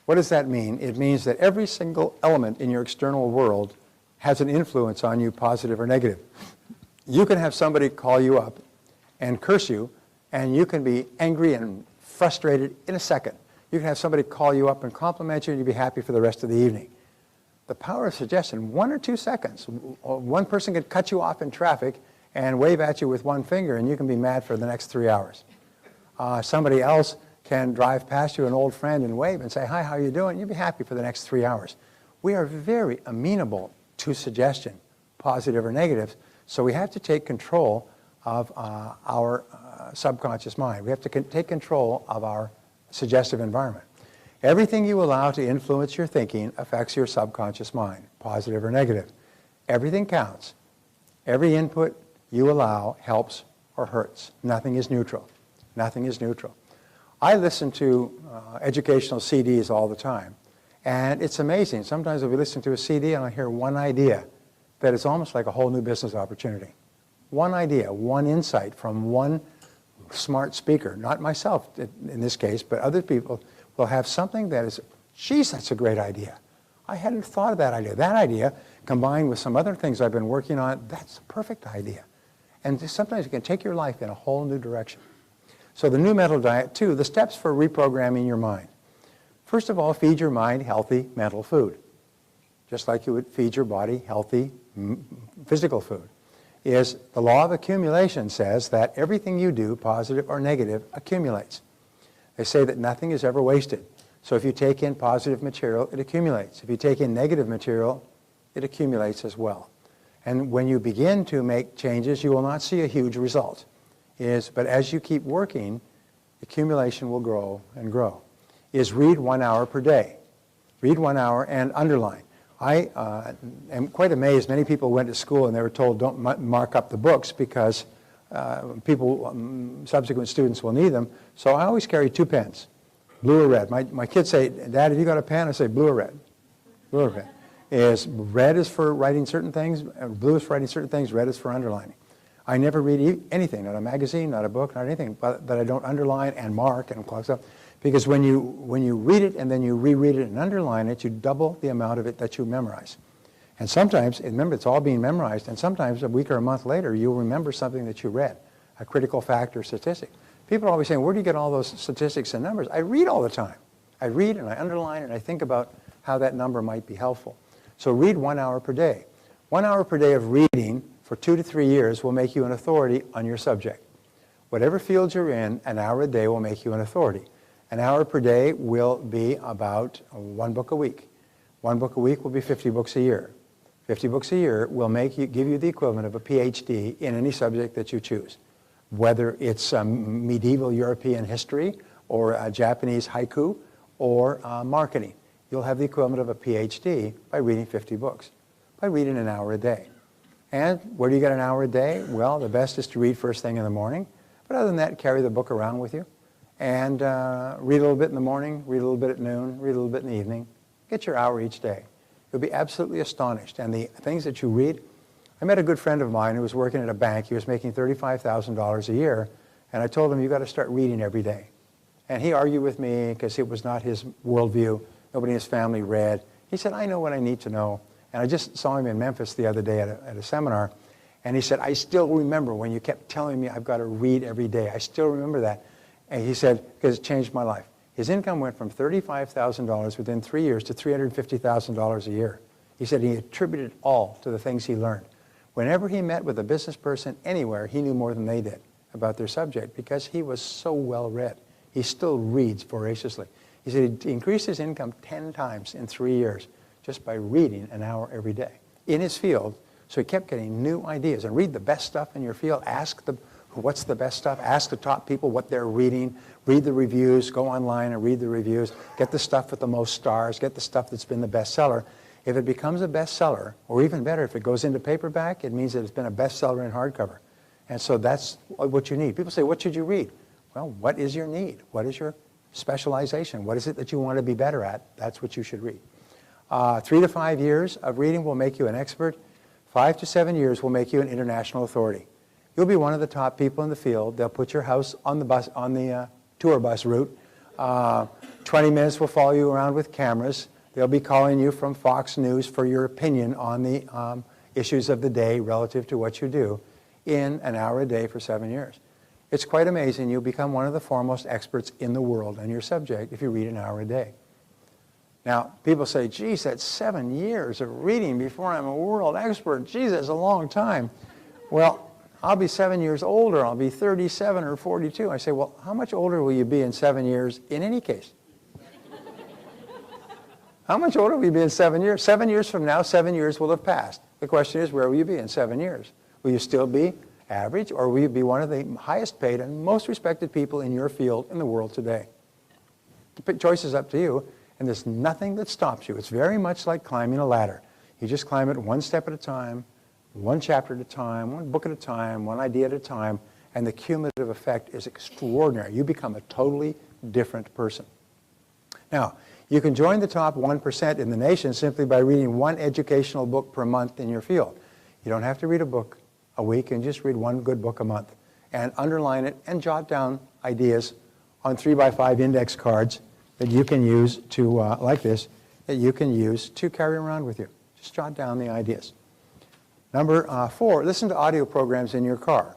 What does that mean? It means that every single element in your external world has an influence on you, positive or negative. You can have somebody call you up and curse you, and you can be angry and frustrated in a second. You can have somebody call you up and compliment you, and you'll be happy for the rest of the evening. The power of suggestion, 1 or 2 seconds. One person can cut you off in traffic and wave at you with one finger, and you can be mad for the next 3 hours. Somebody else can drive past you, an old friend, and wave and say, hi, how are you doing? You'll be happy for the next 3 hours. We are very amenable to suggestion, positive or negative, so we have to take control of our subconscious mind. We have to take control of our suggestive environment. Everything you allow to influence your thinking affects your subconscious mind, positive or negative. Everything counts. Every input you allow helps or hurts. Nothing is neutral. Nothing is neutral. I listen to educational CDs all the time, and it's amazing. Sometimes I'll be listening to a CD and I hear one idea that is almost like a whole new business opportunity. One idea, one insight from one smart speaker, not myself in this case, but other people will have something that is, geez, that's a great idea. I hadn't thought of that idea. That idea, combined with some other things I've been working on, that's a perfect idea. And sometimes it can take your life in a whole new direction. So the new mental diet, too, the steps for reprogramming your mind. First of all, feed your mind healthy mental food, just like you would feed your body healthy physical food. is the law of accumulation says that everything you do, positive or negative, accumulates. They say that nothing is ever wasted. So if you take in positive material, it accumulates. If you take in negative material, it accumulates as well. And when you begin to make changes, you will not see a huge result. But as you keep working, accumulation will grow and grow. Read 1 hour per day. Read 1 hour and underline. I am quite amazed. Many people went to school and they were told don't mark up the books because subsequent students will need them. So I always carry 2 pens, blue or red. My kids say, Dad, have you got a pen? I say blue or red. Blue or red. Red is for writing certain things, blue is for writing certain things, red is for underlining. I never read anything, not a magazine, not a book, not anything, but that I don't underline and mark and close up. Because when you read it and then you reread it and underline it, you double the amount of it that you memorize. And sometimes, remember, it's all being memorized, and sometimes a week or a month later, you'll remember something that you read, a critical fact or statistic. People are always saying, where do you get all those statistics and numbers? I read all the time. I read and I underline and I think about how that number might be helpful. So read 1 hour per day. 1 hour per day of reading for 2 to 3 years will make you an authority on your subject. Whatever field you're in, an hour a day will make you an authority. An hour per day will be about 1 book a week. 1 book a week will be 50 books a year. 50 books a year will give you the equivalent of a PhD in any subject that you choose. Whether it's medieval European history or Japanese haiku or marketing. You'll have the equivalent of a PhD by reading 50 books, by reading an hour a day. And where do you get an hour a day? Well, the best is to read first thing in the morning. But other than that, carry the book around with you. And read a little bit in the morning, read a little bit at noon, read a little bit in the evening. Get your hour each day. You'll be absolutely astonished. And the things that you read, I met a good friend of mine who was working at a bank. He was making $35,000 a year. And I told him, you've got to start reading every day. And he argued with me because it was not his worldview. Nobody in his family read. He said, I know what I need to know. And I just saw him in Memphis the other day at a seminar. And he said, I still remember when you kept telling me I've got to read every day. I still remember that. And he said, because it changed my life. His income went from $35,000 within 3 years to $350,000 a year. He said he attributed it all to the things he learned. Whenever he met with a business person anywhere, he knew more than they did about their subject because he was so well read. He still reads voraciously. He said he increased his income 10 times in 3 years just by reading an hour every day in his field. So he kept getting new ideas. And read the best stuff in your field. Ask what's the best stuff. Ask the top people what they're reading. Read the reviews. Go online and read the reviews. Get the stuff with the most stars. Get the stuff that's been the bestseller. If it becomes a bestseller, or even better, if it goes into paperback, it means that it's been a bestseller in hardcover. And so that's what you need. People say, what should you read? Well, what is your need? What is your specialization? What is it that you want to be better at? That's what you should read. 3 to 5 years of reading will make you an expert. 5 to 7 years will make you an international authority. You'll be one of the top people in the field. They'll put your house on the bus, on the tour bus route. 20 minutes will follow you around with cameras. They'll be calling you from Fox News for your opinion on the issues of the day relative to what you do in an hour a day for 7 years. It's quite amazing. You'll become one of the foremost experts in the world on your subject if you read an hour a day. Now, people say, geez, that's 7 years of reading before I'm a world expert. Geez, that's a long time. Well, I'll be 7 years older. I'll be 37 or 42. I say, well, how much older will you be in 7 years in any case? How much older will you be in 7 years? 7 years from now, 7 years will have passed. The question is, where will you be in 7 years? Will you still be average, or will you be one of the highest paid and most respected people in your field in the world today? The choice is up to you, and there's nothing that stops you. It's very much like climbing a ladder. You just climb it one step at a time, one chapter at a time, one book at a time, one idea at a time, and the cumulative effect is extraordinary. You become a totally different person. Now, you can join the top 1% in the nation simply by reading one educational book per month in your field. You don't have to read a book a week, and just read one good book a month and underline it and jot down ideas on 3x5 index cards that you can use to, like this, that you can use to carry around with you. Just jot down the ideas. Number 4, listen to audio programs in your car.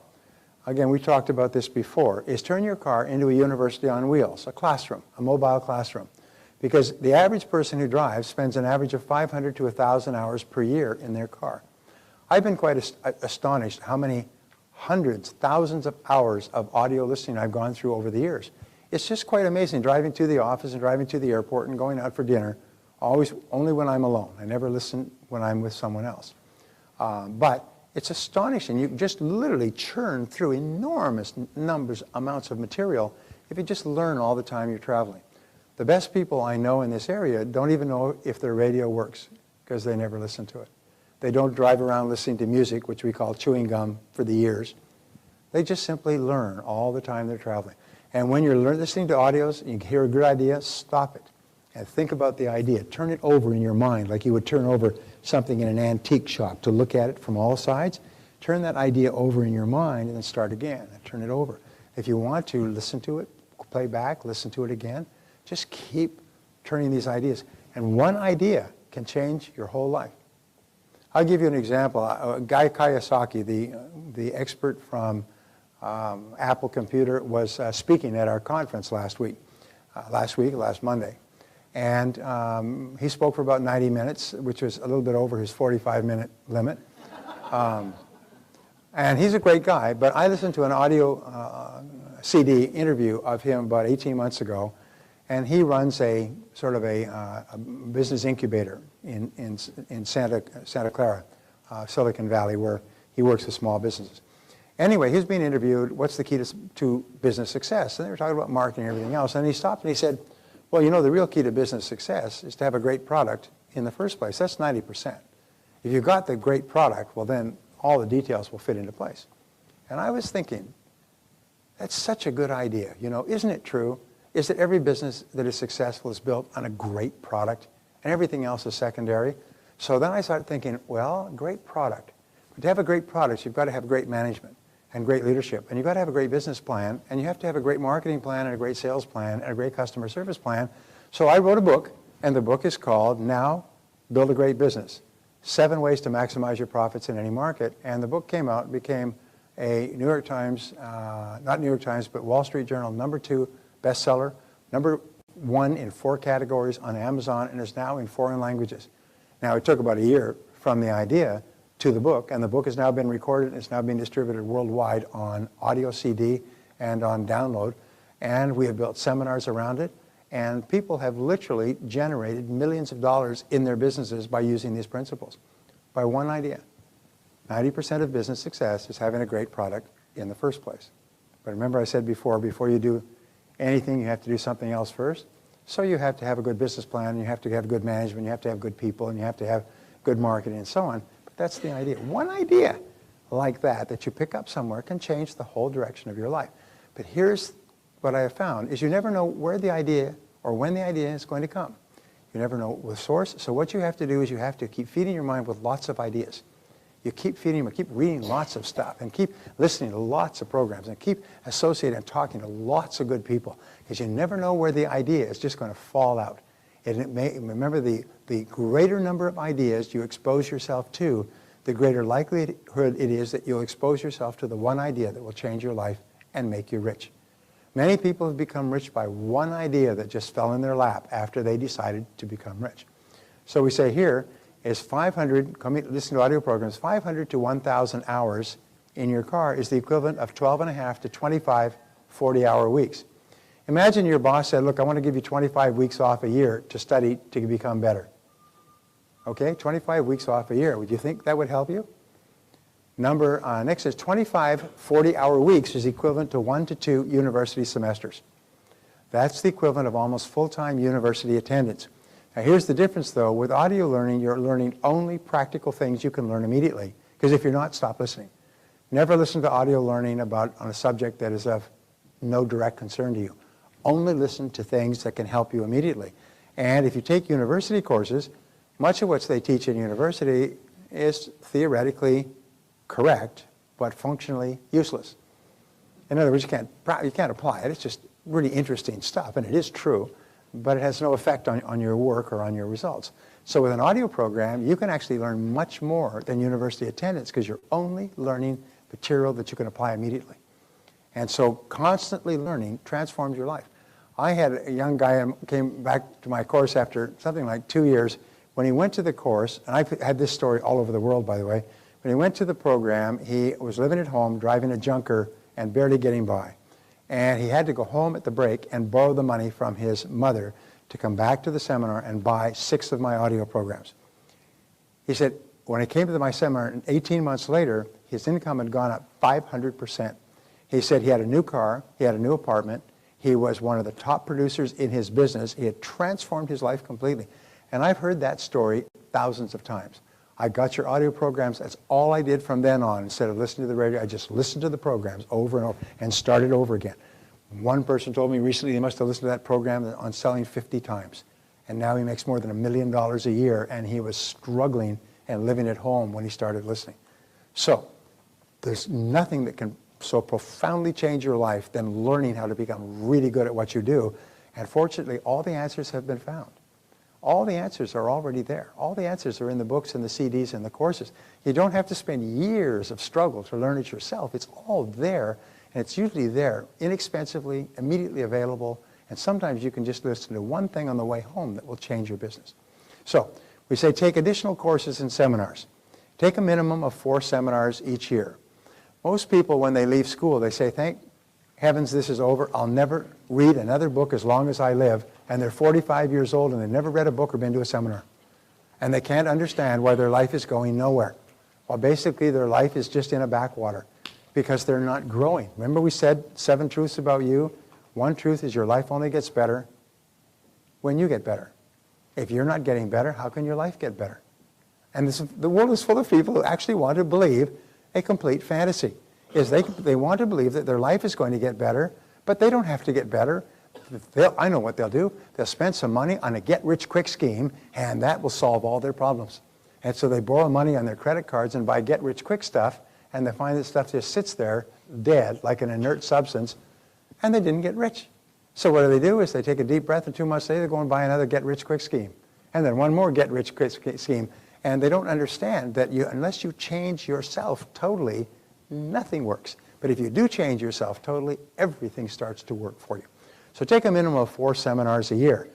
Again, we talked about this before, is turn your car into a university on wheels, a classroom, a mobile classroom. Because the average person who drives spends an average of 500 to 1,000 hours per year in their car. I've been quite astonished how many hundreds, thousands of hours of audio listening I've gone through over the years. It's just quite amazing, driving to the office and driving to the airport and going out for dinner, always only when I'm alone. I never listen when I'm with someone else. But it's astonishing. You can just literally churn through enormous amounts of material if you just learn all the time you're traveling. The best people I know in this area don't even know if their radio works because they never listen to it. They don't drive around listening to music, which we call chewing gum, for the ears. They just simply learn all the time they're traveling. And when you're listening to audios, you hear a good idea, stop it. And think about the idea. Turn it over in your mind like you would turn over something in an antique shop to look at it from all sides. Turn that idea over in your mind and then start again and turn it over. If you want to, listen to it, play back, listen to it again. Just keep turning these ideas. And one idea can change your whole life. I'll give you an example. Guy Kawasaki, the expert from Apple Computer, was speaking at our conference last Monday. And he spoke for about 90 minutes, which was a little bit over his 45-minute limit. And he's a great guy, but I listened to an audio CD interview of him about 18 months ago, and he runs a sort of a business incubator in Santa Clara, Silicon Valley, where he works with small businesses. Anyway, he's being interviewed, what's the key to business success? And they were talking about marketing and everything else, and he stopped and he said, well, you know, the real key to business success is to have a great product in the first place. That's 90%. If you've got the great product, well, then all the details will fit into place. And I was thinking, that's such a good idea. You know, isn't it true? Is that every business that is successful is built on a great product and everything else is secondary? So then I started thinking, well, great product. But to have a great product, you've got to have great management and great leadership. And you've got to have a great business plan, and you have to have a great marketing plan and a great sales plan and a great customer service plan. So I wrote a book, and the book is called Now Build a Great Business, 7 Ways to Maximize Your Profits in Any Market. And the book came out, became a New York Times, not New York Times, but Wall Street Journal #2 bestseller, #1 in 4 categories on Amazon, and is now in 4 languages. Now, it took about a year from the idea to the book, and the book has now been recorded. It's now being distributed worldwide on audio CD and on download, and we have built seminars around it, and people have literally generated millions of dollars in their businesses by using these principles, by one idea. 90% of business success is having a great product in the first place. But remember I said before you do anything, you have to do something else first. So you have to have a good business plan, and you have to have good management, you have to have good people, and you have to have good marketing and so on. That's the idea. One idea like that you pick up somewhere can change the whole direction of your life. But here's what I have found, is you never know where the idea or when the idea is going to come. You never know the source. So what you have to do is you have to keep feeding your mind with lots of ideas. You keep feeding them, keep reading lots of stuff, and keep listening to lots of programs, and keep associating and talking to lots of good people, because you never know where the idea is just going to fall out. And remember, the greater number of ideas you expose yourself to, the greater likelihood it is that you'll expose yourself to the one idea that will change your life and make you rich. Many people have become rich by one idea that just fell in their lap after they decided to become rich. So we say here is 500, listen to audio programs, 500 to 1,000 hours in your car is the equivalent of 12.5 to 25 40-hour weeks. Imagine your boss said, look, I want to give you 25 weeks off a year to study to become better. Okay, 25 weeks off a year. Would you think that would help you? Next is 25 40-hour weeks is equivalent to 1 to 2 university semesters. That's the equivalent of almost full-time university attendance. Now here's the difference though. With audio learning, you're learning only practical things you can learn immediately. Because if you're not, stop listening. Never listen to audio learning on a subject that is of no direct concern to you. Only listen to things that can help you immediately. And if you take university courses, much of what they teach in university is theoretically correct, but functionally useless. In other words, you can't apply it. It's just really interesting stuff, and it is true, but it has no effect on your work or on your results. So with an audio program, you can actually learn much more than university attendance because you're only learning material that you can apply immediately. And so constantly learning transforms your life. I had a young guy who came back to my course after something like 2 years. When he went to the course, and I've had this story all over the world, by the way, When he went to the program, he was living at home, driving a junker, and barely getting by. And he had to go home at the break and borrow the money from his mother to come back to the seminar and buy 6 of my audio programs. He said, when he came to my seminar, 18 months later, his income had gone up 500%. He said he had a new car, he had a new apartment, he was one of the top producers in his business, he had transformed his life completely. And I've heard that story thousands of times. I got your audio programs, that's all I did from then on. Instead of listening to the radio, I just listened to the programs over and over and started over again. One person told me recently he must have listened to that program on selling 50 times. And now he makes more than $1 million a year, and he was struggling and living at home when he started listening. So there's nothing that can so profoundly change your life than learning how to become really good at what you do. And fortunately, all the answers have been found. All the answers are already there. All the answers are in the books and the CDs and the courses. You don't have to spend years of struggle to learn it yourself. It's all there, and it's usually there, inexpensively, immediately available, and sometimes you can just listen to one thing on the way home that will change your business. So we say take additional courses and seminars. Take a minimum of 4 seminars each year. Most people, when they leave school, they say, thank heavens this is over. I'll never read another book as long as I live. And they're 45 years old and they've never read a book or been to a seminar. And they can't understand why their life is going nowhere. Well, basically their life is just in a backwater because they're not growing. Remember we said 7 truths about you? One truth is your life only gets better when you get better. If you're not getting better, how can your life get better? And the world is full of people who actually want to believe a complete fantasy. They want to believe that their life is going to get better, but they don't have to get better. I know what they'll do. They'll spend some money on a get-rich-quick scheme, and that will solve all their problems. And so they borrow money on their credit cards and buy get-rich-quick stuff, and they find that stuff just sits there dead, like an inert substance, and they didn't get rich. So what do? Is they take a deep breath, and 2 months later, they go and buy another get-rich-quick scheme, and then one more get-rich-quick scheme. And they don't understand that unless you change yourself totally, nothing works. But if you do change yourself totally, everything starts to work for you. So take a minimum of 4 seminars a year.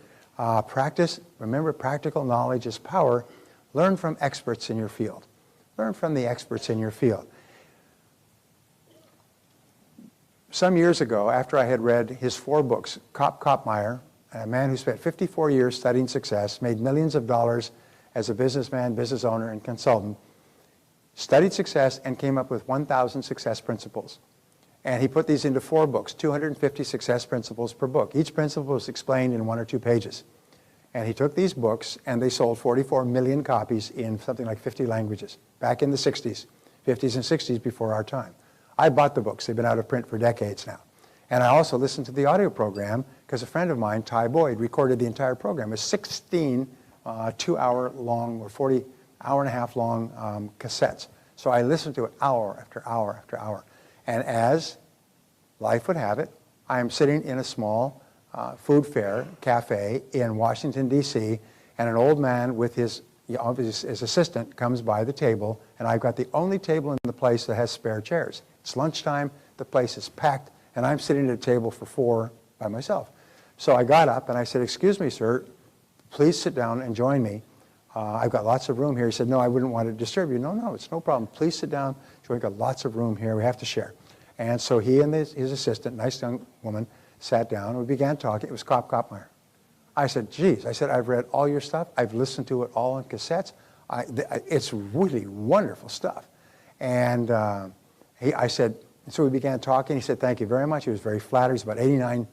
Practice. Remember, practical knowledge is power. Learn from experts in your field. Learn from the experts in your field. Some years ago, after I had read his 4 books, Kopmeyer, a man who spent 54 years studying success, made millions of dollars as a businessman, business owner, and consultant, studied success and came up with 1,000 success principles. And he put these into 4 books, 250 success principles per book. Each principle was explained in 1 or 2 pages. And he took these books and they sold 44 million copies in something like 50 languages, back in the 60s, 50s and 60s before our time. I bought the books. They've been out of print for decades now. And I also listened to the audio program because a friend of mine, Ty Boyd, recorded the entire program. It was 16 2-hour-long or 40-hour-and-a-half long cassettes. So I listened to it hour after hour after hour. And as life would have it, I am sitting in a small food fair cafe in Washington, D.C., and an old man with his assistant comes by the table, and I've got the only table in the place that has spare chairs. It's lunchtime, the place is packed, and I'm sitting at a table for 4 by myself. So I got up and I said, "Excuse me, sir, please sit down and join me. I've got lots of room here." He said, "No, I wouldn't want to disturb you." "No, it's no problem. Please sit down. We've got lots of room here. We have to share." And so he and his assistant, nice young woman, sat down and we began talking. It was Kopmeyer. I said, "Geez," I said, "I've read all your stuff. I've listened to it all on cassettes. It's really wonderful stuff." And I said, so we began talking. He said, "Thank you very much." He was very flattered. He's about 89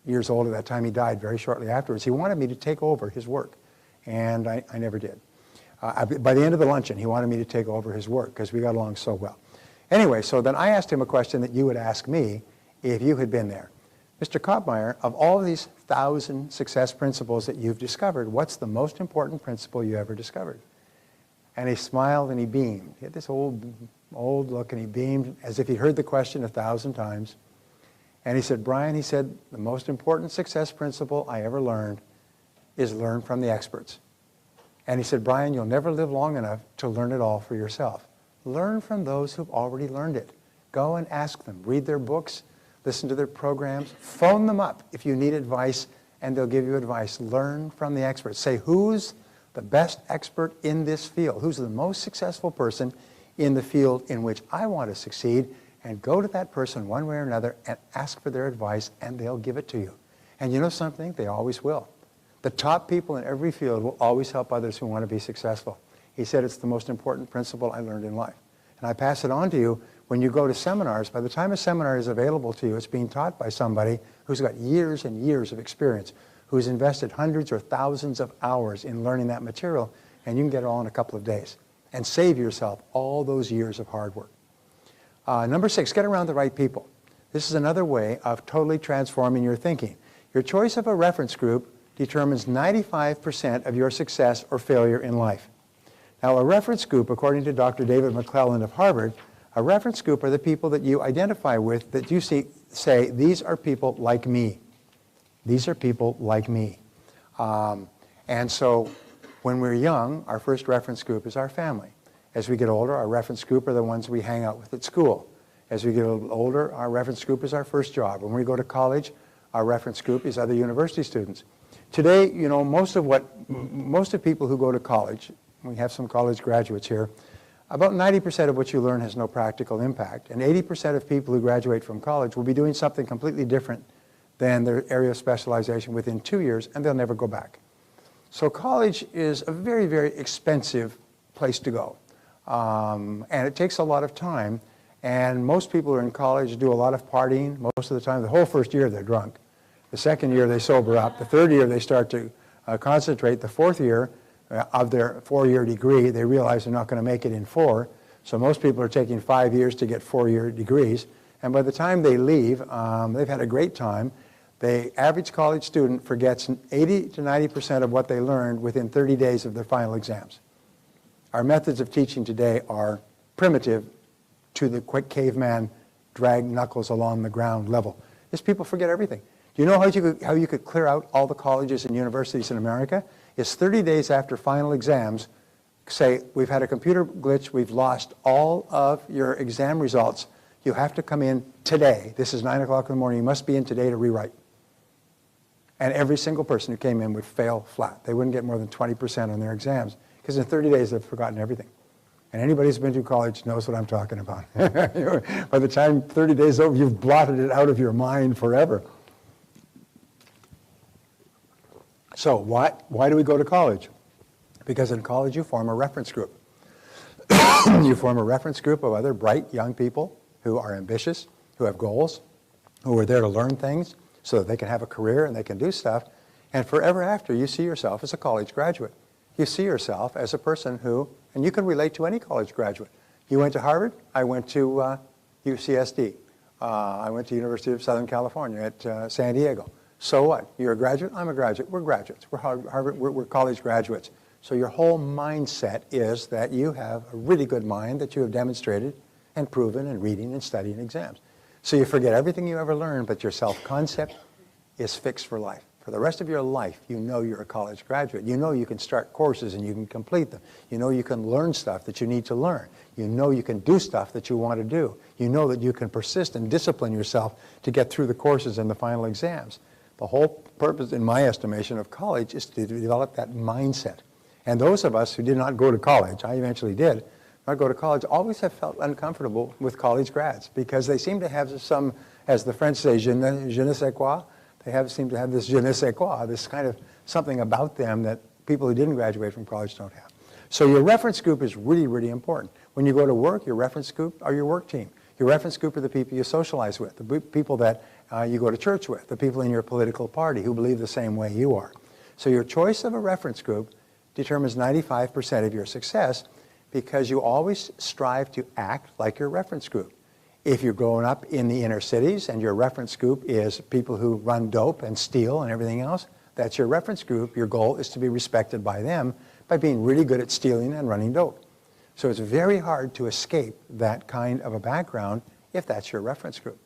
years old at that time. He died very shortly afterwards. He wanted me to take over his work, and I never did. By the end of the luncheon, he wanted me to take over his work because we got along so well. Anyway, so then I asked him a question that you would ask me if you had been there. "Mr. Kopmeyer, of all of these 1,000 success principles that you've discovered, what's the most important principle you ever discovered?" And he smiled and he beamed. He had this old look, and he beamed as if he'd heard the question 1,000 times. And he said, "Brian," he said, "the most important success principle I ever learned is learn from the experts." And he said, "Brian, you'll never live long enough to learn it all for yourself. Learn from those who've already learned it. Go and ask them. Read their books. Listen to their programs. Phone them up if you need advice, and they'll give you advice. Learn from the experts. Say, who's the best expert in this field? Who's the most successful person in the field in which I want to succeed, and go to that person one way or another and ask for their advice, and they'll give it to you. And you know something? They always will. The top people in every field will always help others who want to be successful. He said it's the most important principle I learned in life. And I pass it on to you when you go to seminars. By the time a seminar is available to you, it's being taught by somebody who's got years and years of experience, who's invested hundreds or thousands of hours in learning that material, and you can get it all in a couple of days and save yourself all those years of hard work. Number 6, get around the right people. This is another way of totally transforming your thinking. Your choice of a reference group determines 95% of your success or failure in life. Now, a reference group, according to Dr. David McClelland of Harvard, a reference group are the people that you identify with, that you say, these are people like me. These are people like me. And so when we're young, our first reference group is our family. As we get older, our reference group are the ones we hang out with at school. As we get a little older, our reference group is our first job. When we go to college, our reference group is other university students. Today, you know, most of people who go to college, we have some college graduates here, about 90% of what you learn has no practical impact. And 80% of people who graduate from college will be doing something completely different than their area of specialization within 2 years, and they'll never go back. So college is a very, very expensive place to go. And it takes a lot of time. And most people who are in college do a lot of partying. Most of the time, the whole first year, they're drunk. The second year, they sober up. The third year, they start to concentrate. The fourth year of their 4-year degree, they realize they're not going to make it in 4. So most people are taking 5 years to get 4-year degrees. And by the time they leave, they've had a great time. The average college student forgets 80 to 90% of what they learned within 30 days of their final exams. Our methods of teaching today are primitive to the quick caveman drag knuckles along the ground level. These people forget everything. Do you know how you could clear out all the colleges and universities in America? It's 30 days after final exams, say, we've had a computer glitch, we've lost all of your exam results. You have to come in today. This is 9 o'clock in the morning. You must be in today to rewrite. And every single person who came in would fail flat. They wouldn't get more than 20% on their exams, because in 30 days they've forgotten everything. And anybody who's been to college knows what I'm talking about. By the time 30 days is over, you've blotted it out of your mind forever. So why do we go to college? Because in college you form a reference group. You form a reference group of other bright young people who are ambitious, who have goals, who are there to learn things so that they can have a career and they can do stuff. And forever after, you see yourself as a college graduate. You see yourself as a person who, and you can relate to any college graduate. You went to Harvard, I went to UCSD. I went to University of Southern California at San Diego. So what? You're a graduate, I'm a graduate, we're graduates. We're Harvard, we're college graduates. So your whole mindset is that you have a really good mind that you have demonstrated and proven in reading and studying exams. So you forget everything you ever learned, but your self-concept is fixed for life. For the rest of your life, you know you're a college graduate. You know you can start courses and you can complete them. You know you can learn stuff that you need to learn. You know you can do stuff that you want to do. You know that you can persist and discipline yourself to get through the courses and the final exams. The whole purpose, in my estimation, of college is to develop that mindset. And those of us who did not go to college, I eventually did, not go to college, always have felt uncomfortable with college grads because they seem to have some, as the French say, je ne sais quoi. They seem to have this je ne sais quoi, this kind of something about them that people who didn't graduate from college don't have. So your reference group is really, really important. When you go to work, your reference group are your work team. Your reference group are the people you socialize with, the people that you go to church with, the people in your political party who believe the same way you are. So your choice of a reference group determines 95% of your success because you always strive to act like your reference group. If you're growing up in the inner cities and your reference group is people who run dope and steal and everything else, that's your reference group. Your goal is to be respected by them by being really good at stealing and running dope. So it's very hard to escape that kind of a background if that's your reference group.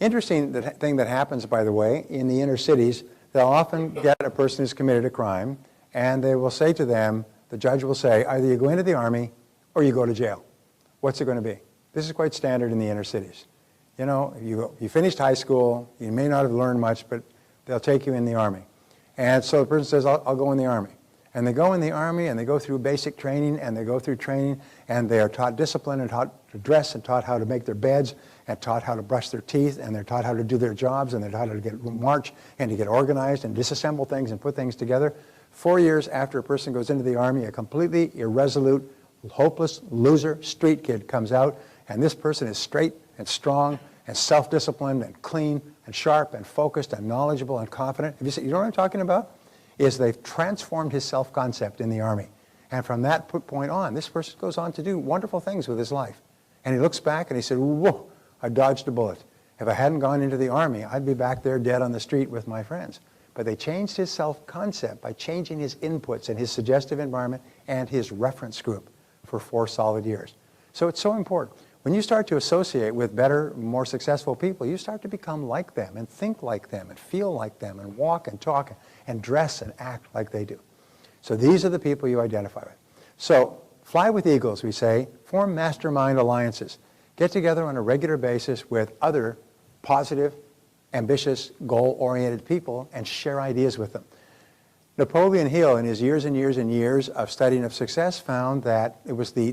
Interesting thing that happens, by the way, in the inner cities, they'll often get a person who's committed a crime and they will say to them, the judge will say, either you go into the army or you go to jail. What's it going to be? This is quite standard in the inner cities. You know, you finished high school, you may not have learned much, but they'll take you in the army. And so the person says, I'll go in the army. And they go in the Army and they go through basic training and they go through training and they are taught discipline and taught to dress and taught how to make their beds and taught how to brush their teeth and they're taught how to do their jobs and they're taught how to march and to get organized and disassemble things and put things together. 4 years after a person goes into the Army, a completely irresolute, hopeless, loser, street kid comes out, and this person is straight and strong and self-disciplined and clean and sharp and focused and knowledgeable and confident. Have you seen, you know what I'm talking about? Is they've transformed his self-concept in the Army. And from that point on, this person goes on to do wonderful things with his life. And he looks back and he said, whoa, I dodged a bullet. If I hadn't gone into the Army, I'd be back there dead on the street with my friends. But they changed his self-concept by changing his inputs and his suggestive environment and his reference group for 4 solid years. So it's so important. When you start to associate with better, more successful people, you start to become like them and think like them and feel like them and walk and talk and dress and act like they do. So these are the people you identify with. So fly with eagles, we say, form mastermind alliances. Get together on a regular basis with other positive, ambitious, goal-oriented people and share ideas with them. Napoleon Hill, in his years and years and years of studying of success, found that it was the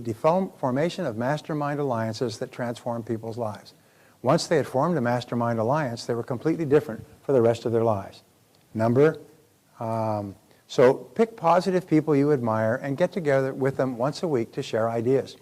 formation of mastermind alliances that transformed people's lives. Once they had formed a mastermind alliance, they were completely different for the rest of their lives. So pick positive people you admire and get together with them once a week to share ideas.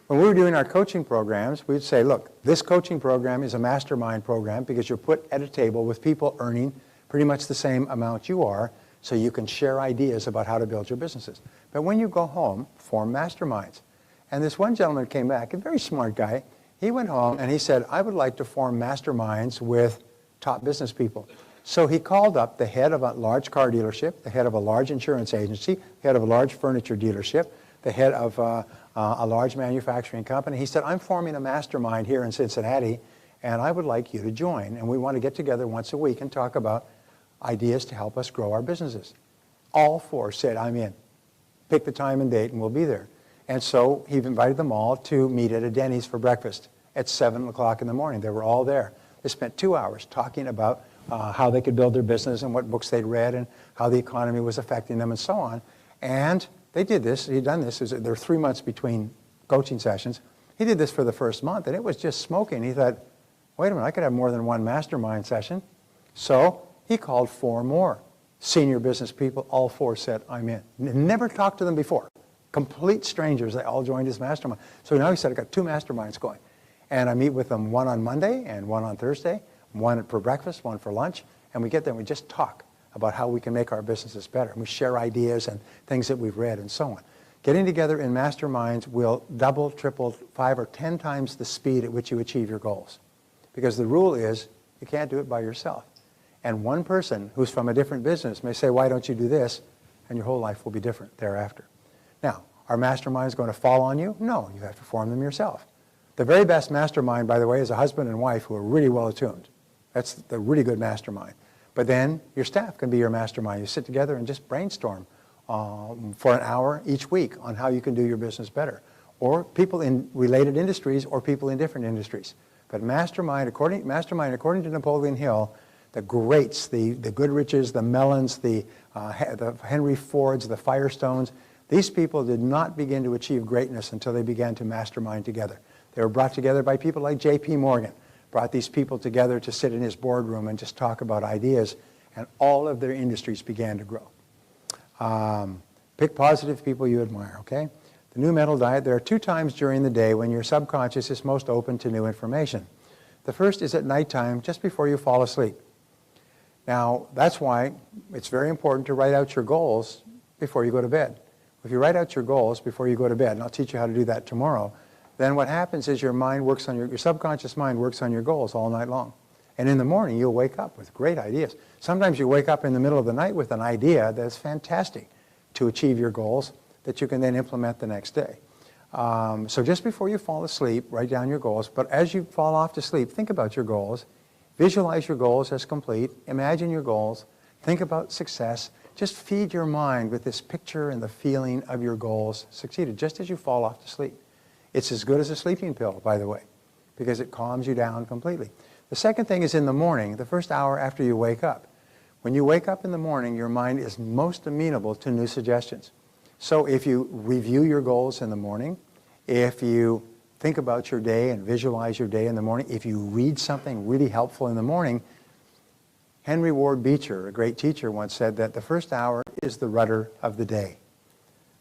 When we were doing our coaching programs, we'd say, look, this coaching program is a mastermind program because you're put at a table with people earning pretty much the same amount you are, so you can share ideas about how to build your businesses. But when you go home, form masterminds. And this one gentleman came back, a very smart guy. He went home and he said, I would like to form masterminds with top business people. So he called up the head of a large car dealership, the head of a large insurance agency, the head of a large furniture dealership, the head of a large manufacturing company. He said, I'm forming a mastermind here in Cincinnati, and I would like you to join. And we want to get together once a week and talk about ideas to help us grow our businesses. All 4 said, I'm in. Pick the time and date and we'll be there. And so he invited them all to meet at a Denny's for breakfast at 7 o'clock in the morning. They were all there. They spent 2 hours talking about how they could build their business and what books they'd read and how the economy was affecting them and so on. And they did this. He'd done this. There were 3 months between coaching sessions. He did this for the first month, and it was just smoking. He thought, wait a minute, I could have more than one mastermind session. So he called 4 more senior business people. All 4 said, I'm in. Never talked to them before. Complete strangers. They all joined his mastermind. So now he said, I've got 2 masterminds going. And I meet with them, one on Monday and one on Thursday, one for breakfast, one for lunch. And we get there and we just talk about how we can make our businesses better. And we share ideas and things that we've read and so on. Getting together in masterminds will double, triple, 5 or 10 times the speed at which you achieve your goals. Because the rule is you can't do it by yourself. And one person who's from a different business may say, why don't you do this? And your whole life will be different thereafter. Now, are masterminds going to fall on you? No, you have to form them yourself. The very best mastermind, by the way, is a husband and wife who are really well attuned. That's the really good mastermind. But then your staff can be your mastermind. You sit together and just brainstorm for an hour each week on how you can do your business better. Or people in related industries or people in different industries. But mastermind, according to Napoleon Hill, the greats, the Goodriches, the Mellons, the Henry Fords, the Firestones, these people did not begin to achieve greatness until they began to mastermind together. They were brought together by people like J.P. Morgan, brought these people together to sit in his boardroom and just talk about ideas, and all of their industries began to grow. Pick positive people you admire, okay? The new mental diet, there are 2 times during the day when your subconscious is most open to new information. The first is at nighttime, just before you fall asleep. Now, that's why it's very important to write out your goals before you go to bed. If you write out your goals before you go to bed, and I'll teach you how to do that tomorrow, then what happens is your subconscious mind works on your goals all night long. And in the morning, you'll wake up with great ideas. Sometimes you wake up in the middle of the night with an idea that's fantastic to achieve your goals that you can then implement the next day. So just before you fall asleep, write down your goals. But as you fall off to sleep, think about your goals. Visualize your goals as complete. Imagine your goals. Think about success. Just feed your mind with this picture and the feeling of your goals succeeded, just as you fall off to sleep. It's as good as a sleeping pill, by the way, because it calms you down completely. The second thing is in the morning, the first hour after you wake up. When you wake up in the morning, your mind is most amenable to new suggestions. So if you review your goals in the morning, if you think about your day and visualize your day in the morning, if you read something really helpful in the morning, Henry Ward Beecher, a great teacher, once said that the first hour is the rudder of the day.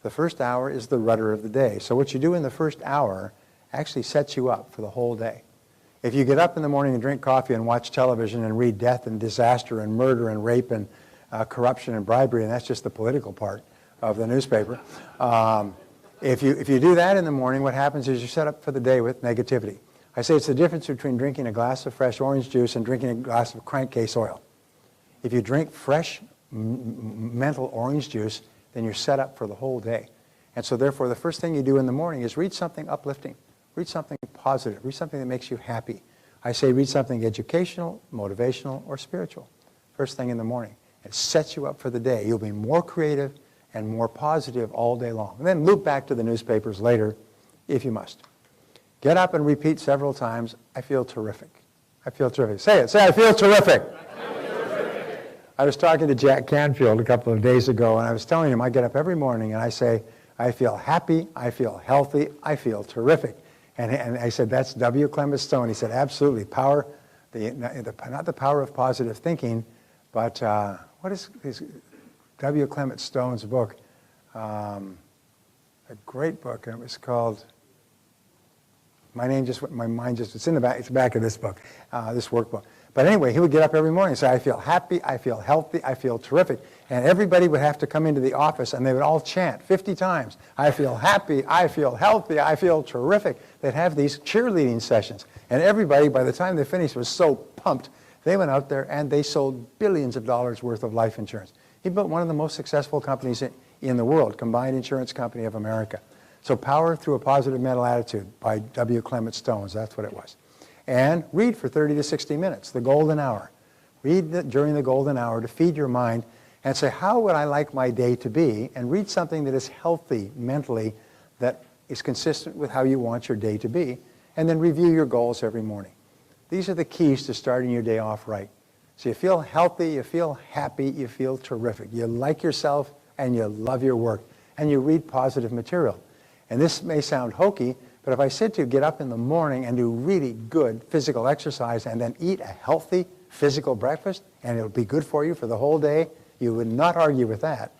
The first hour is the rudder of the day. So what you do in the first hour actually sets you up for the whole day. If you get up in the morning and drink coffee and watch television and read death and disaster and murder and rape and corruption and bribery, and that's just the political part of the newspaper, if you do that in the morning, what happens is you're set up for the day with negativity. I say it's the difference between drinking a glass of fresh orange juice and drinking a glass of crankcase oil. If you drink fresh mental orange juice, then you're set up for the whole day. And so therefore, the first thing you do in the morning is read something uplifting. Read something positive. Read something that makes you happy. I say read something educational, motivational, or spiritual. First thing in the morning. It sets you up for the day. You'll be more creative and more positive all day long. And then loop back to the newspapers later, if you must. Get up and repeat several times, I feel terrific. I feel terrific. Say it. Say, I feel terrific. I was talking to Jack Canfield a couple of days ago, and I was telling him I get up every morning and I say, I feel happy, I feel healthy, I feel terrific. And I said, that's W. Clement Stone. He said, absolutely. Power, not the power of positive thinking, but what is W. Clement Stone's book? A great book, and it was called, my mind just, it's in the back, it's the back of this book, this workbook. But anyway, he would get up every morning and say, I feel happy, I feel healthy, I feel terrific. And everybody would have to come into the office and they would all chant 50 times, I feel happy, I feel healthy, I feel terrific. They'd have these cheerleading sessions. And everybody, by the time they finished, was so pumped. They went out there and they sold billions of dollars worth of life insurance. He built one of the most successful companies in the world, Combined Insurance Company of America. So Power Through a Positive Mental Attitude by W. Clement Stone, that's what it was. And read for 30 to 60 minutes, the golden hour. Read during the golden hour to feed your mind and say, how would I like my day to be? And read something that is healthy mentally, that is consistent with how you want your day to be. And then review your goals every morning. These are the keys to starting your day off right. So you feel healthy, you feel happy, you feel terrific. You like yourself and you love your work. And you read positive material. And this may sound hokey, but if I said to you, get up in the morning and do really good physical exercise and then eat a healthy physical breakfast, and it'll be good for you for the whole day, you would not argue with that.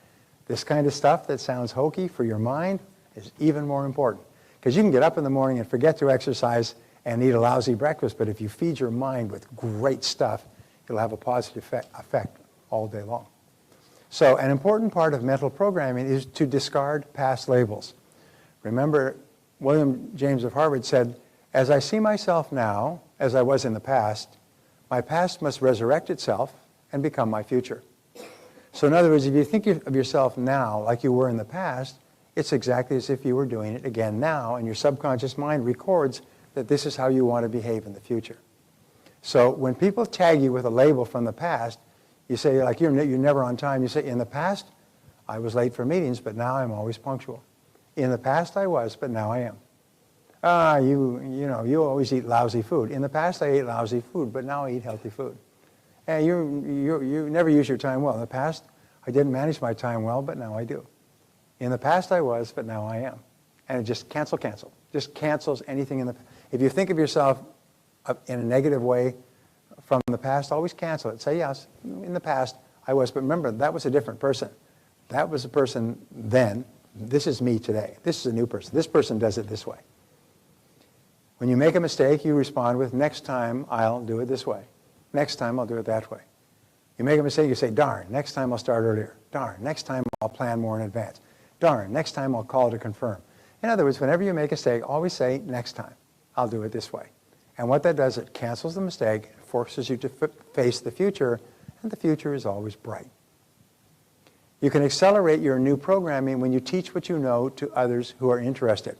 This kind of stuff that sounds hokey for your mind is even more important. Because you can get up in the morning and forget to exercise and eat a lousy breakfast, but if you feed your mind with great stuff, it'll have a positive effect all day long. So an important part of mental programming is to discard past labels. Remember, William James of Harvard said, as I see myself now, as I was in the past, my past must resurrect itself and become my future. So in other words, if you think of yourself now like you were in the past, it's exactly as if you were doing it again now, and your subconscious mind records that this is how you want to behave in the future. So when people tag you with a label from the past, you say, like, you're never on time. You say, in the past, I was late for meetings, but now I'm always punctual. In the past I was, but now I am. You always eat lousy food. In the past I ate lousy food, but now I eat healthy food. And you never use your time well. In the past I didn't manage my time well, but now I do. In the past I was, but now I am. And it just cancel. Just cancels anything in the past. If you think of yourself in a negative way from the past, always cancel it. Say, yes, in the past I was, but remember, that was a different person. That was a person then. This is me today. This is a new person. This person does it this way. When you make a mistake, you respond with, next time I'll do it this way. Next time I'll do it that way. You make a mistake, you say, darn, next time I'll start earlier. Darn, next time I'll plan more in advance. Darn, next time I'll call to confirm. In other words, whenever you make a mistake, always say, next time I'll do it this way. And what that does, it cancels the mistake, forces you to face the future, and the future is always bright. You can accelerate your new programming when you teach what you know to others who are interested.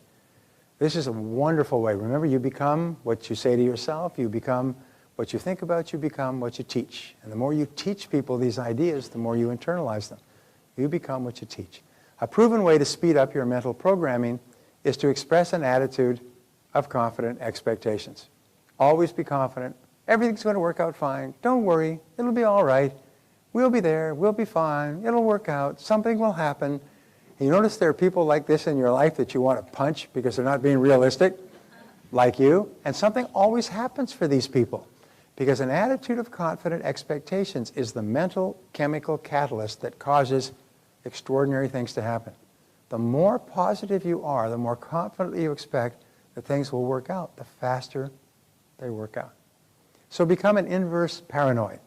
This is a wonderful way. Remember, you become what you say to yourself, you become what you think about, you become what you teach. And the more you teach people these ideas, the more you internalize them. You become what you teach. A proven way to speed up your mental programming is to express an attitude of confident expectations. Always be confident. Everything's going to work out fine. Don't worry. It'll be all right. We'll be there. We'll be fine. It'll work out. Something will happen. And you notice there are people like this in your life that you want to punch because they're not being realistic, like you. And something always happens for these people because an attitude of confident expectations is the mental chemical catalyst that causes extraordinary things to happen. The more positive you are, the more confidently you expect that things will work out, the faster they work out. So become an inverse paranoid.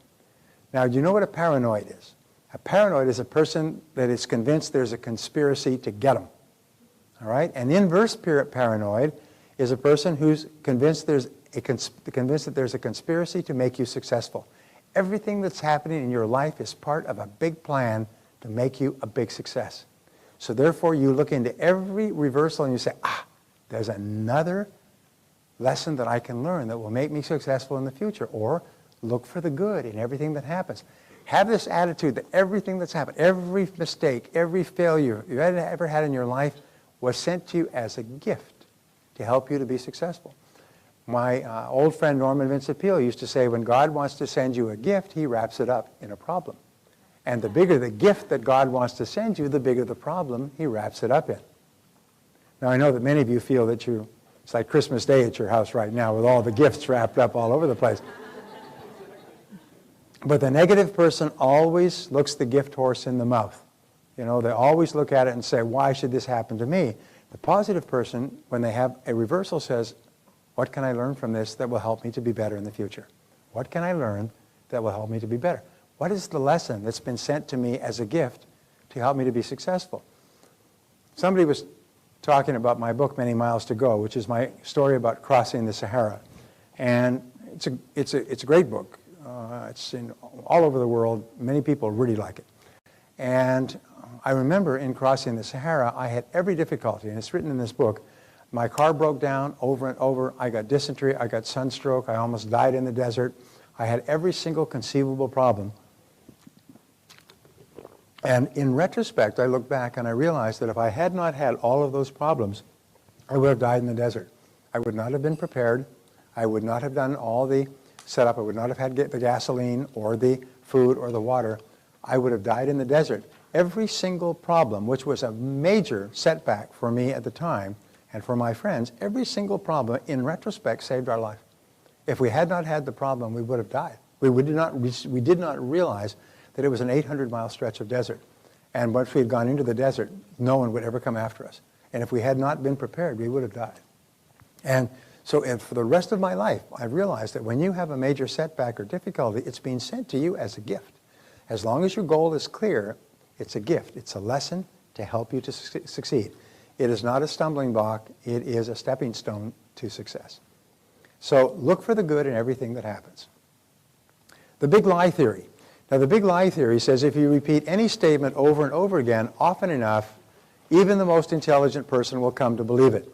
Now, do you know what a paranoid is? A paranoid is a person that is convinced there's a conspiracy to get them. All right? An inverse paranoid is a person who's convinced that there's a conspiracy to make you successful. Everything that's happening in your life is part of a big plan to make you a big success. So therefore, you look into every reversal and you say, there's another lesson that I can learn that will make me successful in the future. Or look for the good in everything that happens. Have this attitude that everything that's happened, every mistake, every failure you ever had in your life was sent to you as a gift to help you to be successful. My old friend Norman Vincent Peale used to say, when God wants to send you a gift, he wraps it up in a problem. And the bigger the gift that God wants to send you, the bigger the problem he wraps it up in. Now, I know that many of you feel that it's like Christmas Day at your house right now with all the gifts wrapped up all over the place. But the negative person always looks the gift horse in the mouth. You know, they always look at it and say, why should this happen to me? The positive person, when they have a reversal, says, what can I learn from this that will help me to be better in the future? What can I learn that will help me to be better? What is the lesson that's been sent to me as a gift to help me to be successful? Somebody was talking about my book, Many Miles to Go, which is my story about crossing the Sahara. And it's a great book. It's in all over the world. Many people really like it. And I remember in crossing the Sahara, I had every difficulty, and it's written in this book. My car broke down over and over. I got dysentery. I got sunstroke. I almost died in the desert. I had every single conceivable problem. And in retrospect, I look back and I realized that if I had not had all of those problems, I would have died in the desert. I would not have been prepared. I would not have done all the setup. I would not have had the gasoline or the food or the water. I would have died in the desert. Every single problem, which was a major setback for me at the time and for my friends, every single problem, in retrospect, saved our life. If we had not had the problem, we would have died. We did not realize that it was an 800-mile stretch of desert. And once we had gone into the desert, no one would ever come after us. And if we had not been prepared, we would have died. And so for the rest of my life, I realized that when you have a major setback or difficulty, it's being sent to you as a gift. As long as your goal is clear, it's a gift. It's a lesson to help you to succeed. It is not a stumbling block. It is a stepping stone to success. So look for the good in everything that happens. The big lie theory. Now, the big lie theory says if you repeat any statement over and over again often enough, even the most intelligent person will come to believe it.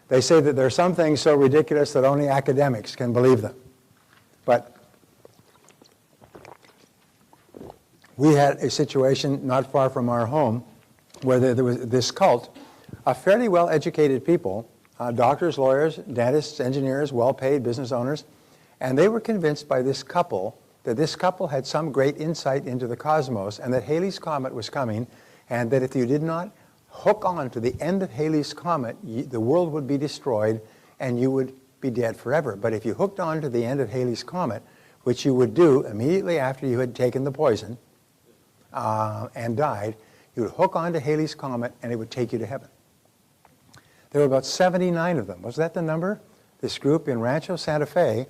They say that there are some things so ridiculous that only academics can believe them. But we had a situation not far from our home where there was this cult of fairly well-educated people, doctors, lawyers, dentists, engineers, well-paid business owners, and they were convinced by this couple that this couple had some great insight into the cosmos and that Halley's Comet was coming, and that if you did not hook on to the end of Halley's Comet, the world would be destroyed and you would be dead forever. But if you hooked on to the end of Halley's Comet, which you would do immediately after you had taken the poison and died, you would hook on to Halley's Comet and it would take you to heaven. There were about 79 of them. Was that the number? This group in Rancho Santa Fe,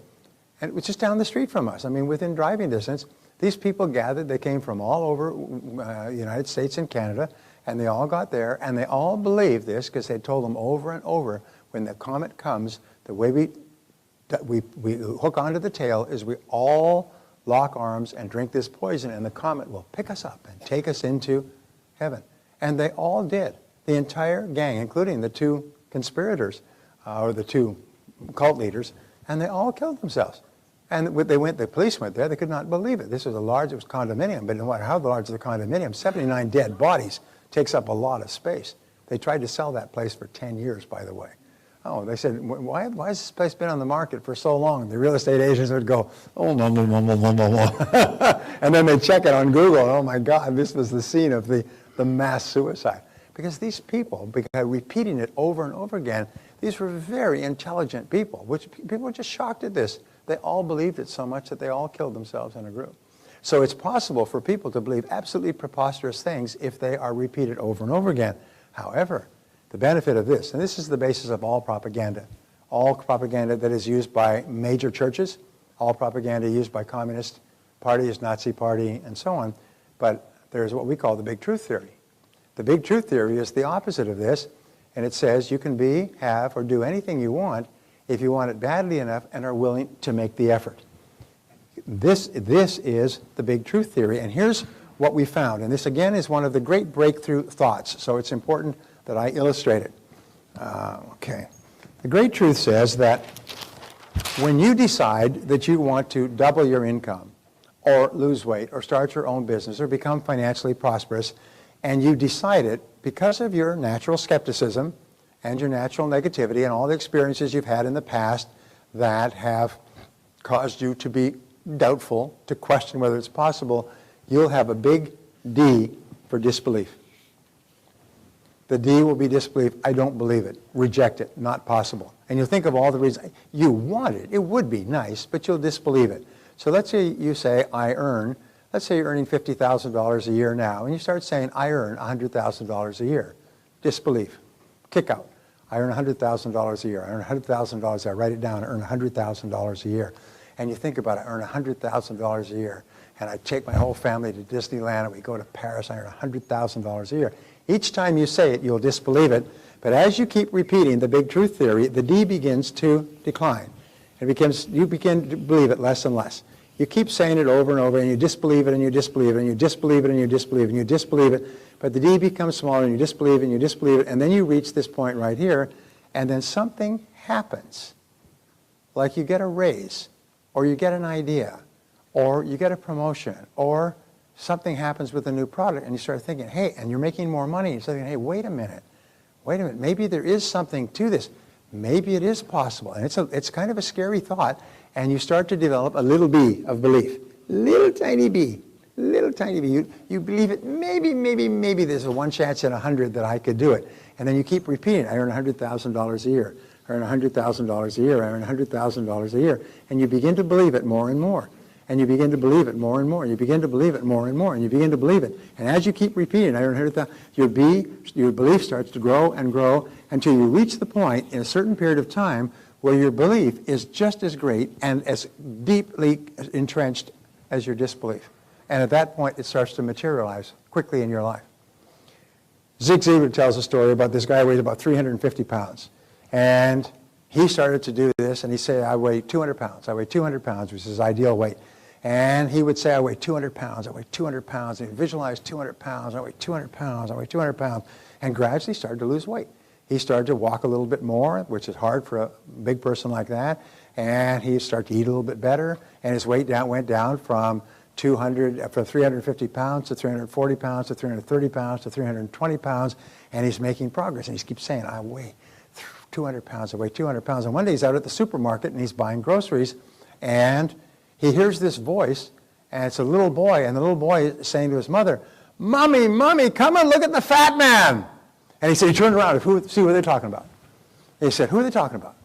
and it was just down the street from us. I mean, within driving distance. These people gathered. They came from all over the United States and Canada, and they all got there, and they all believed this because they told them over and over, when the comet comes, the way we hook onto the tail is we all lock arms and drink this poison, and the comet will pick us up and take us into heaven. And they all did. The entire gang, including the two conspirators, or the two cult leaders, and they all killed themselves. And the police went there, they could not believe it. This was it was condominium, but no matter how large the condominium, 79 dead bodies takes up a lot of space. They tried to sell that place for 10 years, by the way. Oh, they said, why has this place been on the market for so long? The real estate agents would go, oh, no, no, no, no, no, no, no. And then they'd check it on Google, and oh my God, this was the scene of the mass suicide. Because these people, because repeating it over and over again, these were very intelligent people, which people were just shocked at this. They all believed it so much that they all killed themselves in a group. So it's possible for people to believe absolutely preposterous things if they are repeated over and over again. However, the benefit of this, and this is the basis of all propaganda that is used by major churches, all propaganda used by communist parties, Nazi party, and so on, but there's what we call the big truth theory. The big truth theory is the opposite of this, and it says you can be, have, or do anything you want if you want it badly enough and are willing to make the effort. This is the big truth theory, and here's what we found, and this again is one of the great breakthrough thoughts, so it's important that I illustrate it. Okay. The great truth says that when you decide that you want to double your income or lose weight or start your own business or become financially prosperous, and you decide it because of your natural skepticism and your natural negativity and all the experiences you've had in the past that have caused you to be doubtful, to question whether it's possible, you'll have a big D for disbelief. The D will be disbelief. I don't believe it. Reject it. Not possible. And you'll think of all the reasons. You want it. It would be nice, but you'll disbelieve it. So let's say you say, let's say you're earning $50,000 a year now, and you start saying, I earn $100,000 a year. Disbelief. Kick out. I earn $100,000 a year. I earn $100,000 a year. I write it down. I earn $100,000 a year. And you think about it. I earn $100,000 a year. And I take my whole family to Disneyland, and we go to Paris. I earn $100,000 a year. Each time you say it, you'll disbelieve it. But as you keep repeating the big truth theory, the D begins to decline. You begin to believe it less and less. You keep saying it over and over, and you disbelieve it, and you disbelieve it, and you disbelieve it, and you disbelieve it, and you disbelieve it. But the D becomes smaller, and you disbelieve it, and you disbelieve it, and then you reach this point right here, and then something happens. Like you get a raise, or you get an idea, or you get a promotion, or something happens with a new product, and you start thinking, hey, and you're making more money. You start thinking, hey, wait a minute, maybe there is something to this. Maybe it is possible. And it's kind of a scary thought, and you start to develop a little B of belief. Little tiny B. You believe it, maybe there's a one chance in 100 that I could do it. And then you keep repeating, I earn $100,000 a year. I earn $100,000 a year. I earn $100,000 a year. And you begin to believe it more and more. And you begin to believe it more and more. And you begin to believe it more and more. And you begin to believe it. And as you keep repeating, I earn $100,000, your belief starts to grow and grow until you reach the point in a certain period of time where your belief is just as great and as deeply entrenched as your disbelief. And at that point, it starts to materialize quickly in your life. Zig Ziglar tells a story about this guy who weighed about 350 pounds. And he started to do this, and he said, I weigh 200 pounds. I weigh 200 pounds, which is his ideal weight. And he would say, I weigh 200 pounds. I weigh 200 pounds. And he visualized 200 pounds. I weigh 200 pounds. I weigh 200 pounds. And gradually started to lose weight. He started to walk a little bit more, which is hard for a big person like that. And he started to eat a little bit better. And his weight went down from 350 pounds to 340 pounds to 330 pounds to 320 pounds. And he's making progress. And he keeps saying, I weigh 200 pounds. I weigh 200 pounds. And one day he's out at the supermarket and he's buying groceries. And he hears this voice. And it's a little boy. And the little boy is saying to his mother, Mommy, come and look at the fat man. And he said, he turned around to see what they're talking about. He said, who are they talking about?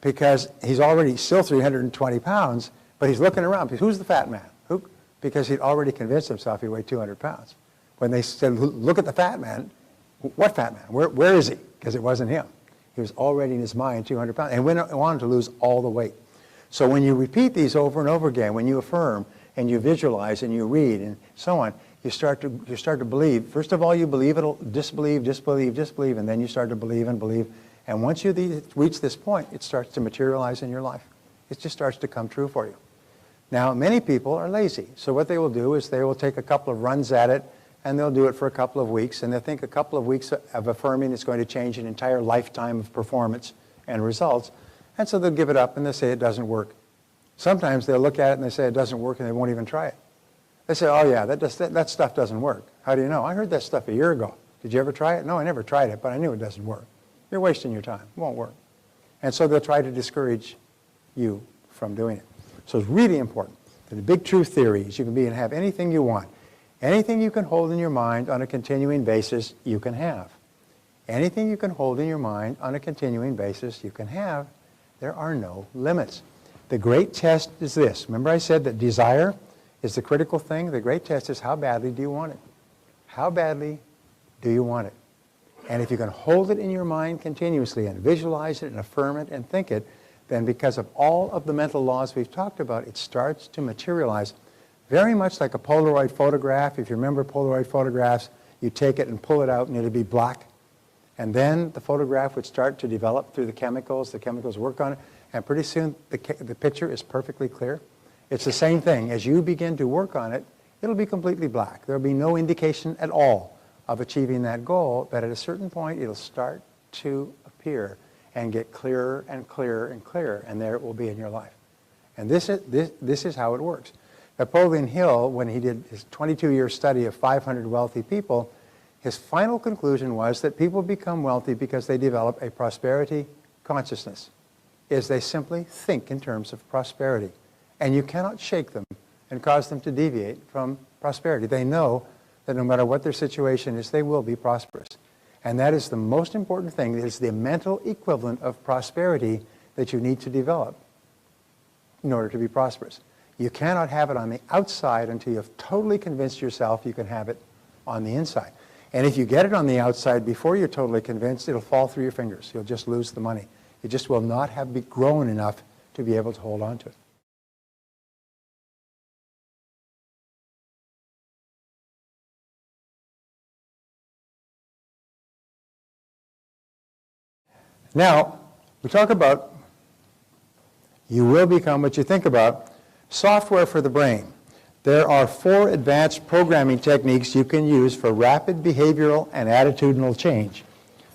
Because he's already still 320 pounds, but he's looking around. Because who's the fat man? Who? Because he'd already convinced himself he weighed 200 pounds. When they said, look at the fat man, what fat man? Where is he? Because it wasn't him. He was already in his mind 200 pounds and went on to lose all the weight. So when you repeat these over and over again, when you affirm and you visualize and you read and so on, you start to believe. First of all, you believe, it'll disbelieve, and then you start to believe and believe. And once you reach this point, it starts to materialize in your life. It just starts to come true for you. Now, many people are lazy. So what they will do is they will take a couple of runs at it, and they'll do it for a couple of weeks, and they'll think a couple of weeks of affirming is going to change an entire lifetime of performance and results. And so they'll give it up, and they'll say it doesn't work. Sometimes they'll look at it, and they say it doesn't work, and they won't even try it. They say, oh yeah, that stuff doesn't work. How do you know? I heard that stuff a year ago. Did you ever try it? No, I never tried it, but I knew it doesn't work. You're wasting your time. It won't work. And so they'll try to discourage you from doing it. So it's really important. The big truth theory is you can be and have anything you want. Anything you can hold in your mind on a continuing basis, you can have. Anything you can hold in your mind on a continuing basis, you can have. There are no limits. The great test is this. Remember I said that desire is the critical thing? The great test is how badly do you want it? How badly do you want it? And if you can hold it in your mind continuously and visualize it and affirm it and think it, then because of all of the mental laws we've talked about, it starts to materialize very much like a Polaroid photograph. If you remember Polaroid photographs, you take it and pull it out and it'll be black. And then the photograph would start to develop through the chemicals work on it, and pretty soon the picture is perfectly clear. It's the same thing. As you begin to work on it, it'll be completely black. There'll be no indication at all of achieving that goal, but at a certain point it'll start to appear and get clearer and clearer and clearer, and there it will be in your life. And this is how it works. Napoleon Hill, when he did his 22-year study of 500 wealthy people, his final conclusion was that people become wealthy because they develop a prosperity consciousness, is they simply think in terms of prosperity. And you cannot shake them and cause them to deviate from prosperity. They know that no matter what their situation is, they will be prosperous. And that is the most important thing. It is the mental equivalent of prosperity that you need to develop in order to be prosperous. You cannot have it on the outside until you've totally convinced yourself you can have it on the inside. And if you get it on the outside before you're totally convinced, it'll fall through your fingers. You'll just lose the money. You just will not have grown enough to be able to hold on to it. Now, we talk about you will become what you think about. Software for the brain. There are 4 advanced programming techniques you can use for rapid behavioral and attitudinal change.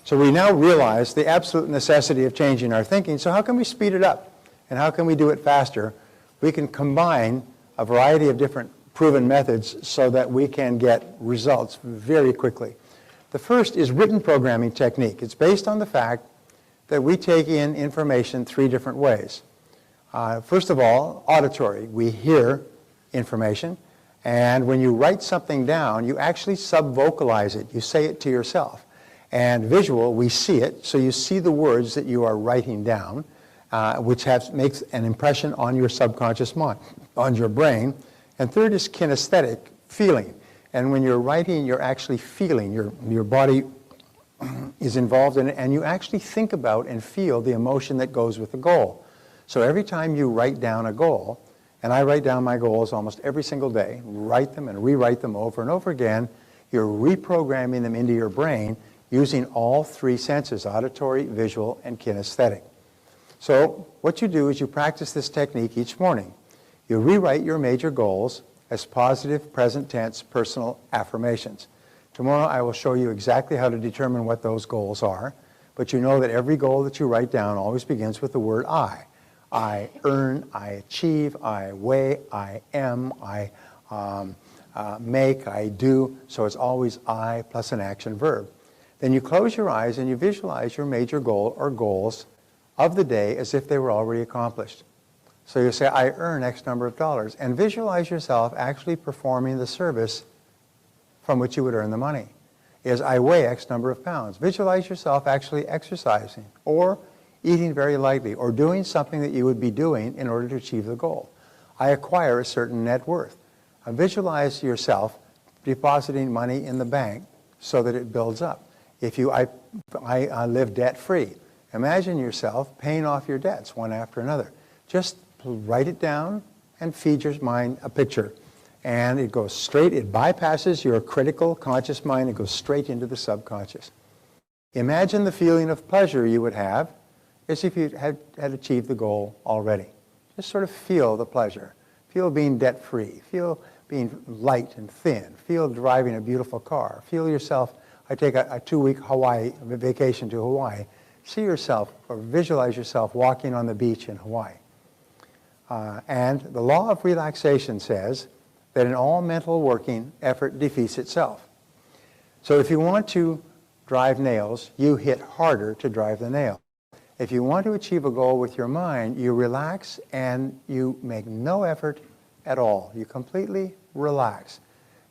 So we now realize the absolute necessity of changing our thinking. So how can we speed it up? And how can we do it faster? We can combine a variety of different proven methods so that we can get results very quickly. The first is written programming technique. It's based on the fact that we take in information 3 different ways. First of all, auditory. We hear information, and when you write something down, you actually sub-vocalize it. You say it to yourself. And visual, we see it, so you see the words that you are writing down, which makes an impression on your subconscious mind, on your brain. And third is kinesthetic, feeling. And when you're writing, you're actually feeling. Your body is involved in it, and you actually think about and feel the emotion that goes with the goal. So every time you write down a goal, and I write down my goals almost every single day, write them and rewrite them over and over again, you're reprogramming them into your brain using all 3 senses, auditory, visual, and kinesthetic. So what you do is you practice this technique each morning. You rewrite your major goals as positive, present tense, personal affirmations. Tomorrow I will show you exactly how to determine what those goals are, but you know that every goal that you write down always begins with the word I. I earn, I achieve, I weigh, I am, I make, I do, so it's always I plus an action verb. Then you close your eyes and you visualize your major goal or goals of the day as if they were already accomplished. So you say, I earn X number of dollars, and visualize yourself actually performing the service from which you would earn the money. Is I weigh X number of pounds. Visualize yourself actually exercising or eating very lightly or doing something that you would be doing in order to achieve the goal. I acquire a certain net worth. Visualize yourself depositing money in the bank so that it builds up. If I live debt-free, imagine yourself paying off your debts one after another. Just write it down and feed your mind a picture. And it goes straight, it bypasses your critical conscious mind, it goes straight into the subconscious. Imagine the feeling of pleasure you would have as if you had achieved the goal already. Just sort of feel the pleasure. Feel being debt-free. Feel being light and thin. Feel driving a beautiful car. Feel yourself, I take a 2-week Hawaii vacation to Hawaii. See yourself or visualize yourself walking on the beach in Hawaii. And the law of relaxation says that in all mental working, effort defeats itself. So if you want to drive nails, you hit harder to drive the nail. If you want to achieve a goal with your mind, you relax and you make no effort at all. You completely relax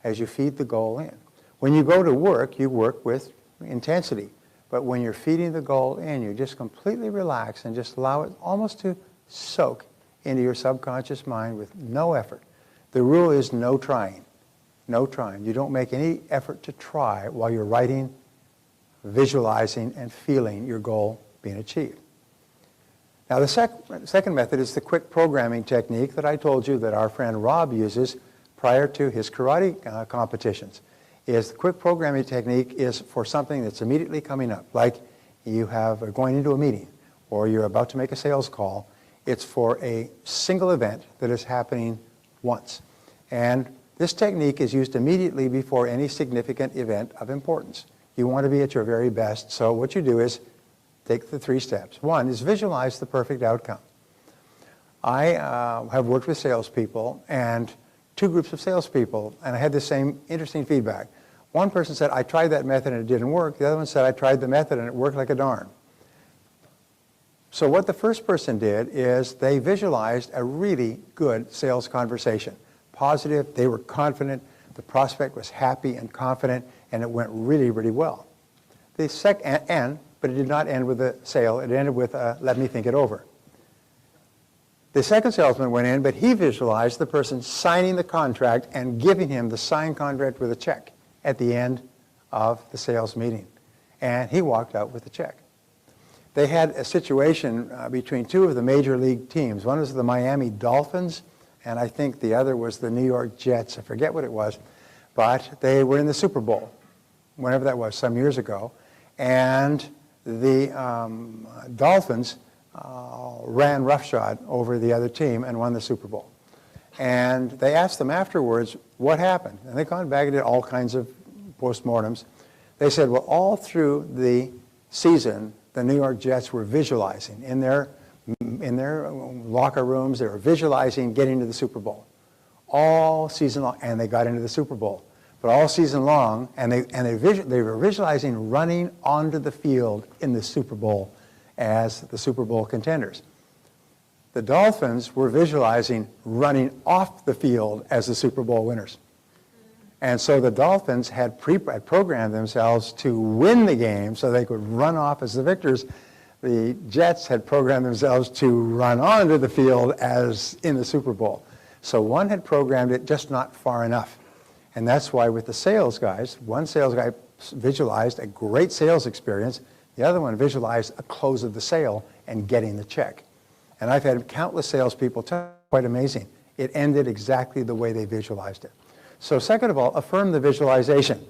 as you feed the goal in. When you go to work, you work with intensity. But when you're feeding the goal in, you just completely relax and just allow it almost to soak into your subconscious mind with no effort. The rule is no trying. No trying. You don't make any effort to try while you're writing, visualizing, and feeling your goal being achieved. Now, the second method is the quick programming technique that I told you that our friend Rob uses prior to his karate competitions. The quick programming technique is for something that's immediately coming up, like you are going into a meeting or you're about to make a sales call. It's for a single event that is happening once. And this technique is used immediately before any significant event of importance. You want to be at your very best, so what you do is take the 3 steps. One is visualize the perfect outcome. I have worked with salespeople and 2 groups of salespeople, and I had the same interesting feedback. One person said, I tried that method and it didn't work. The other one said, I tried the method and it worked like a darn. So what the first person did is they visualized a really good sales conversation. Positive, they were confident, the prospect was happy and confident, and it went really, really well. But it did not end with a sale. It ended with a, let me think it over. The second salesman went in, but he visualized the person signing the contract and giving him the signed contract with a check at the end of the sales meeting. And he walked out with the check. They had a situation between 2 of the major league teams. One was the Miami Dolphins, and I think the other was the New York Jets. I forget what it was. But they were in the Super Bowl, whenever that was, some years ago. And the Dolphins ran roughshod over the other team and won the Super Bowl. And they asked them afterwards, what happened? And they gone back and did all kinds of postmortems. They said, well, all through the season, the New York Jets were visualizing in their locker rooms. They were visualizing getting to the Super Bowl all season long, and they got into the Super Bowl. But all season long, and they were visualizing running onto the field in the Super Bowl as the Super Bowl contenders. The Dolphins were visualizing running off the field as the Super Bowl winners. And so the Dolphins had programmed themselves to win the game so they could run off as the victors. The Jets had programmed themselves to run onto the field as in the Super Bowl. So one had programmed it just not far enough. And that's why with the sales guys, one sales guy visualized a great sales experience. The other one visualized a close of the sale and getting the check. And I've had countless salespeople tell me, quite amazing. It ended exactly the way they visualized it. So second of all, affirm the visualization.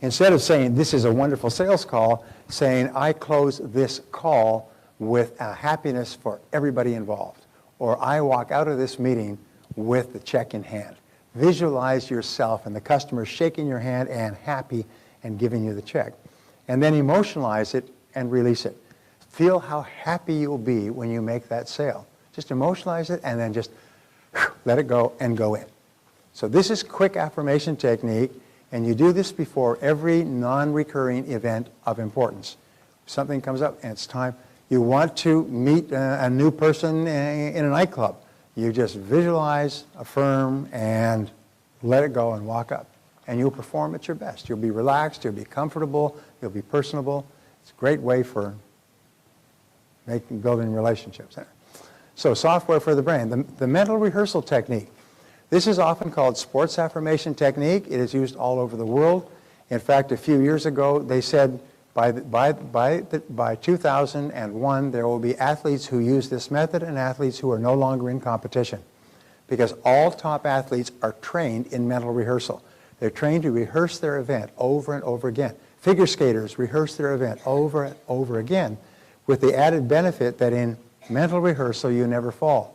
Instead of saying, this is a wonderful sales call, saying, I close this call with happiness for everybody involved. Or I walk out of this meeting with the check in hand. Visualize yourself and the customer shaking your hand and happy and giving you the check. And then emotionalize it and release it. Feel how happy you'll be when you make that sale. Just emotionalize it and then just let it go and go in. So this is quick affirmation technique, and you do this before every non-recurring event of importance. If something comes up and it's time, you want to meet a new person in a nightclub. You just visualize, affirm, and let it go and walk up. And you'll perform at your best. You'll be relaxed, you'll be comfortable, you'll be personable. It's a great way for building relationships. So software for the brain. The mental rehearsal technique. This is often called sports affirmation technique. It is used all over the world. In fact, a few years ago, they said by 2001, there will be athletes who use this method and athletes who are no longer in competition. Because all top athletes are trained in mental rehearsal. They're trained to rehearse their event over and over again. Figure skaters rehearse their event over and over again with the added benefit that in mental rehearsal, you never fall.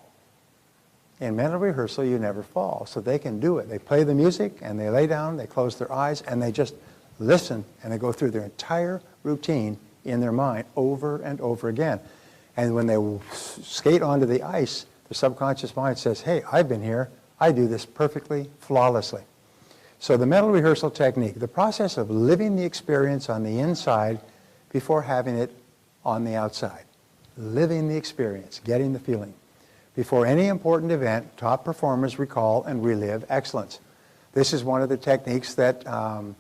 In mental rehearsal, you never fall. So they can do it. They play the music, and they lay down, they close their eyes, and they just listen, and they go through their entire routine in their mind over and over again. And when they skate onto the ice, the subconscious mind says, hey, I've been here. I do this perfectly, flawlessly. So the mental rehearsal technique, the process of living the experience on the inside before having it on the outside. living the experience, getting the feeling. Before any important event, top performers recall and relive excellence. This is one of the techniques that Bella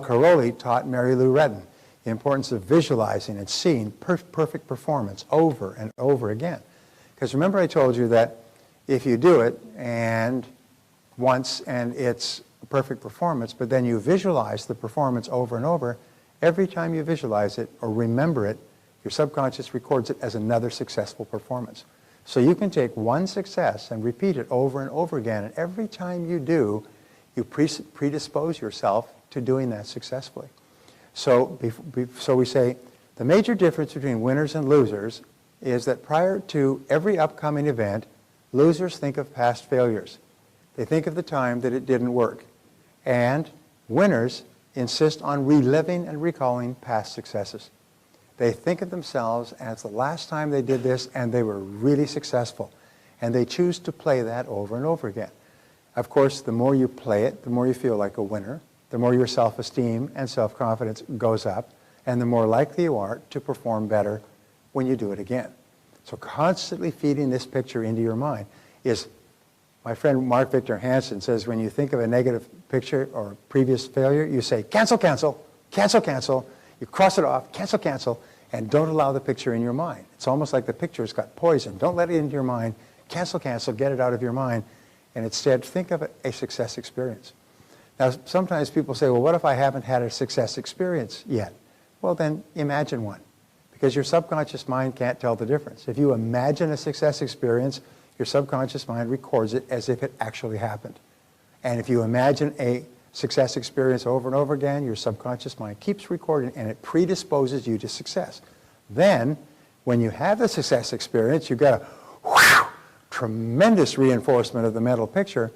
Caroli taught Mary Lou Retton, the importance of visualizing and seeing perfect performance over and over again. Because remember I told you that if you do it and once and it's a perfect performance, but then you visualize the performance over and over, every time you visualize it or remember it, your subconscious records it as another successful performance. So you can take one success and repeat it over and over again, and every time you do, you predispose yourself to doing that successfully. So we say the major difference between winners and losers is that prior to every upcoming event, losers think of past failures. They think of the time that it didn't work. And winners insist on reliving and recalling past successes. They think of themselves as the last time they did this and they were really successful. And they choose to play that over and over again. Of course, the more you play it, the more you feel like a winner, the more your self-esteem and self-confidence goes up, and the more likely you are to perform better when you do it again. So constantly feeding this picture into your mind is, my friend Mark Victor Hansen says, when you think of a negative picture or previous failure, you say, cancel, cancel, cancel, cancel. You cross it off, cancel, cancel, and don't allow the picture in your mind. It's almost like the picture's got poison. Don't let it into your mind. Cancel, cancel, get it out of your mind, and instead think of a success experience. Now, sometimes people say, well, what if I haven't had a success experience yet? Well, then imagine one, because your subconscious mind can't tell the difference. If you imagine a success experience, your subconscious mind records it as if it actually happened. And if you imagine a success experience over and over again, your subconscious mind keeps recording, and it predisposes you to success. Then, when you have the success experience, you get a tremendous reinforcement of the mental picture.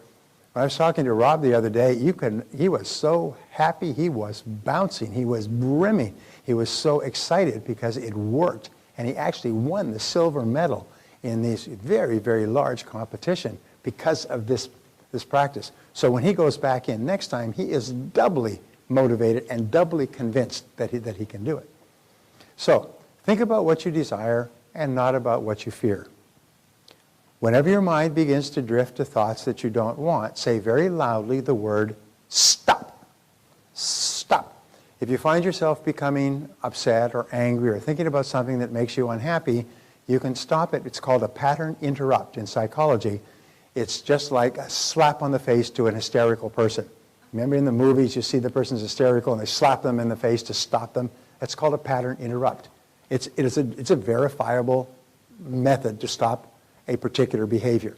When I was talking to Rob the other day, he was so happy, he was bouncing, he was brimming, he was so excited because it worked, and he actually won the silver medal in this very, very large competition because of this practice. So when he goes back in next time, he is doubly motivated and doubly convinced that he can do it. So think about what you desire and not about what you fear. Whenever your mind begins to drift to thoughts that you don't want, say very loudly the word stop. Stop. If you find yourself becoming upset or angry or thinking about something that makes you unhappy, you can stop it. It's called a pattern interrupt in psychology. It's just like a slap on the face to an hysterical person. Remember in the movies you see the person's hysterical and they slap them in the face to stop them? That's called a pattern interrupt. It's a verifiable method to stop a particular behavior.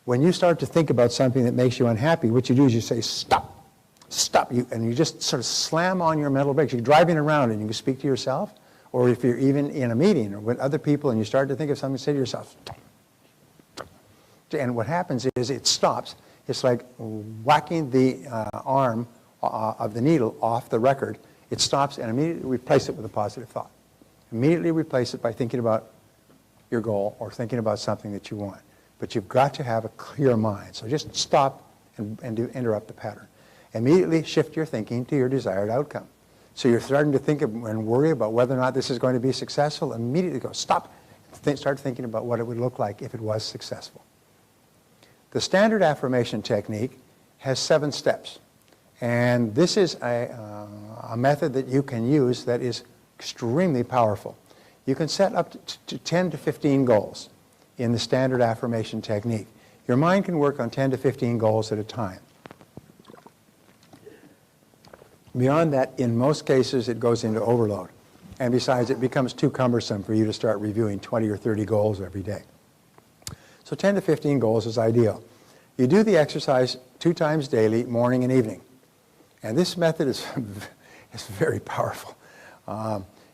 When you start to think about something that makes you unhappy, what you do is you say, stop, stop, and you just sort of slam on your mental brakes. You're driving around and you can speak to yourself, or if you're even in a meeting or with other people and you start to think of something, say to yourself, stop. And what happens is it stops. It's like whacking the arm of the needle off the record. It stops and immediately replace it with a positive thought. Immediately replace it by thinking about your goal or thinking about something that you want. But you've got to have a clear mind. So just stop and interrupt the pattern. Immediately shift your thinking to your desired outcome. So you're starting to think and worry about whether or not this is going to be successful. Immediately go, stop. Start thinking about what it would look like if it was successful. The standard affirmation technique has 7 steps. And this is a method that you can use that is extremely powerful. You can set up to 10 to 15 goals in the standard affirmation technique. Your mind can work on 10 to 15 goals at a time. Beyond that, in most cases, it goes into overload. And besides, it becomes too cumbersome for you to start reviewing 20 or 30 goals every day. So 10 to 15 goals is ideal. You do the exercise 2 times daily, morning and evening. And this method is very powerful.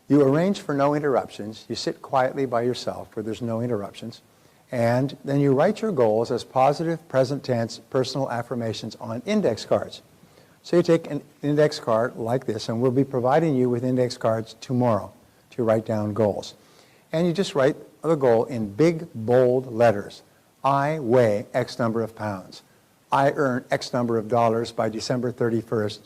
You arrange for no interruptions. You sit quietly by yourself where there's no interruptions. And then you write your goals as positive, present tense, personal affirmations on index cards. So you take an index card like this, and we'll be providing you with index cards tomorrow to write down goals. And you just write the goal in big, bold letters. I weigh X number of pounds. I earn X number of dollars by December 31st,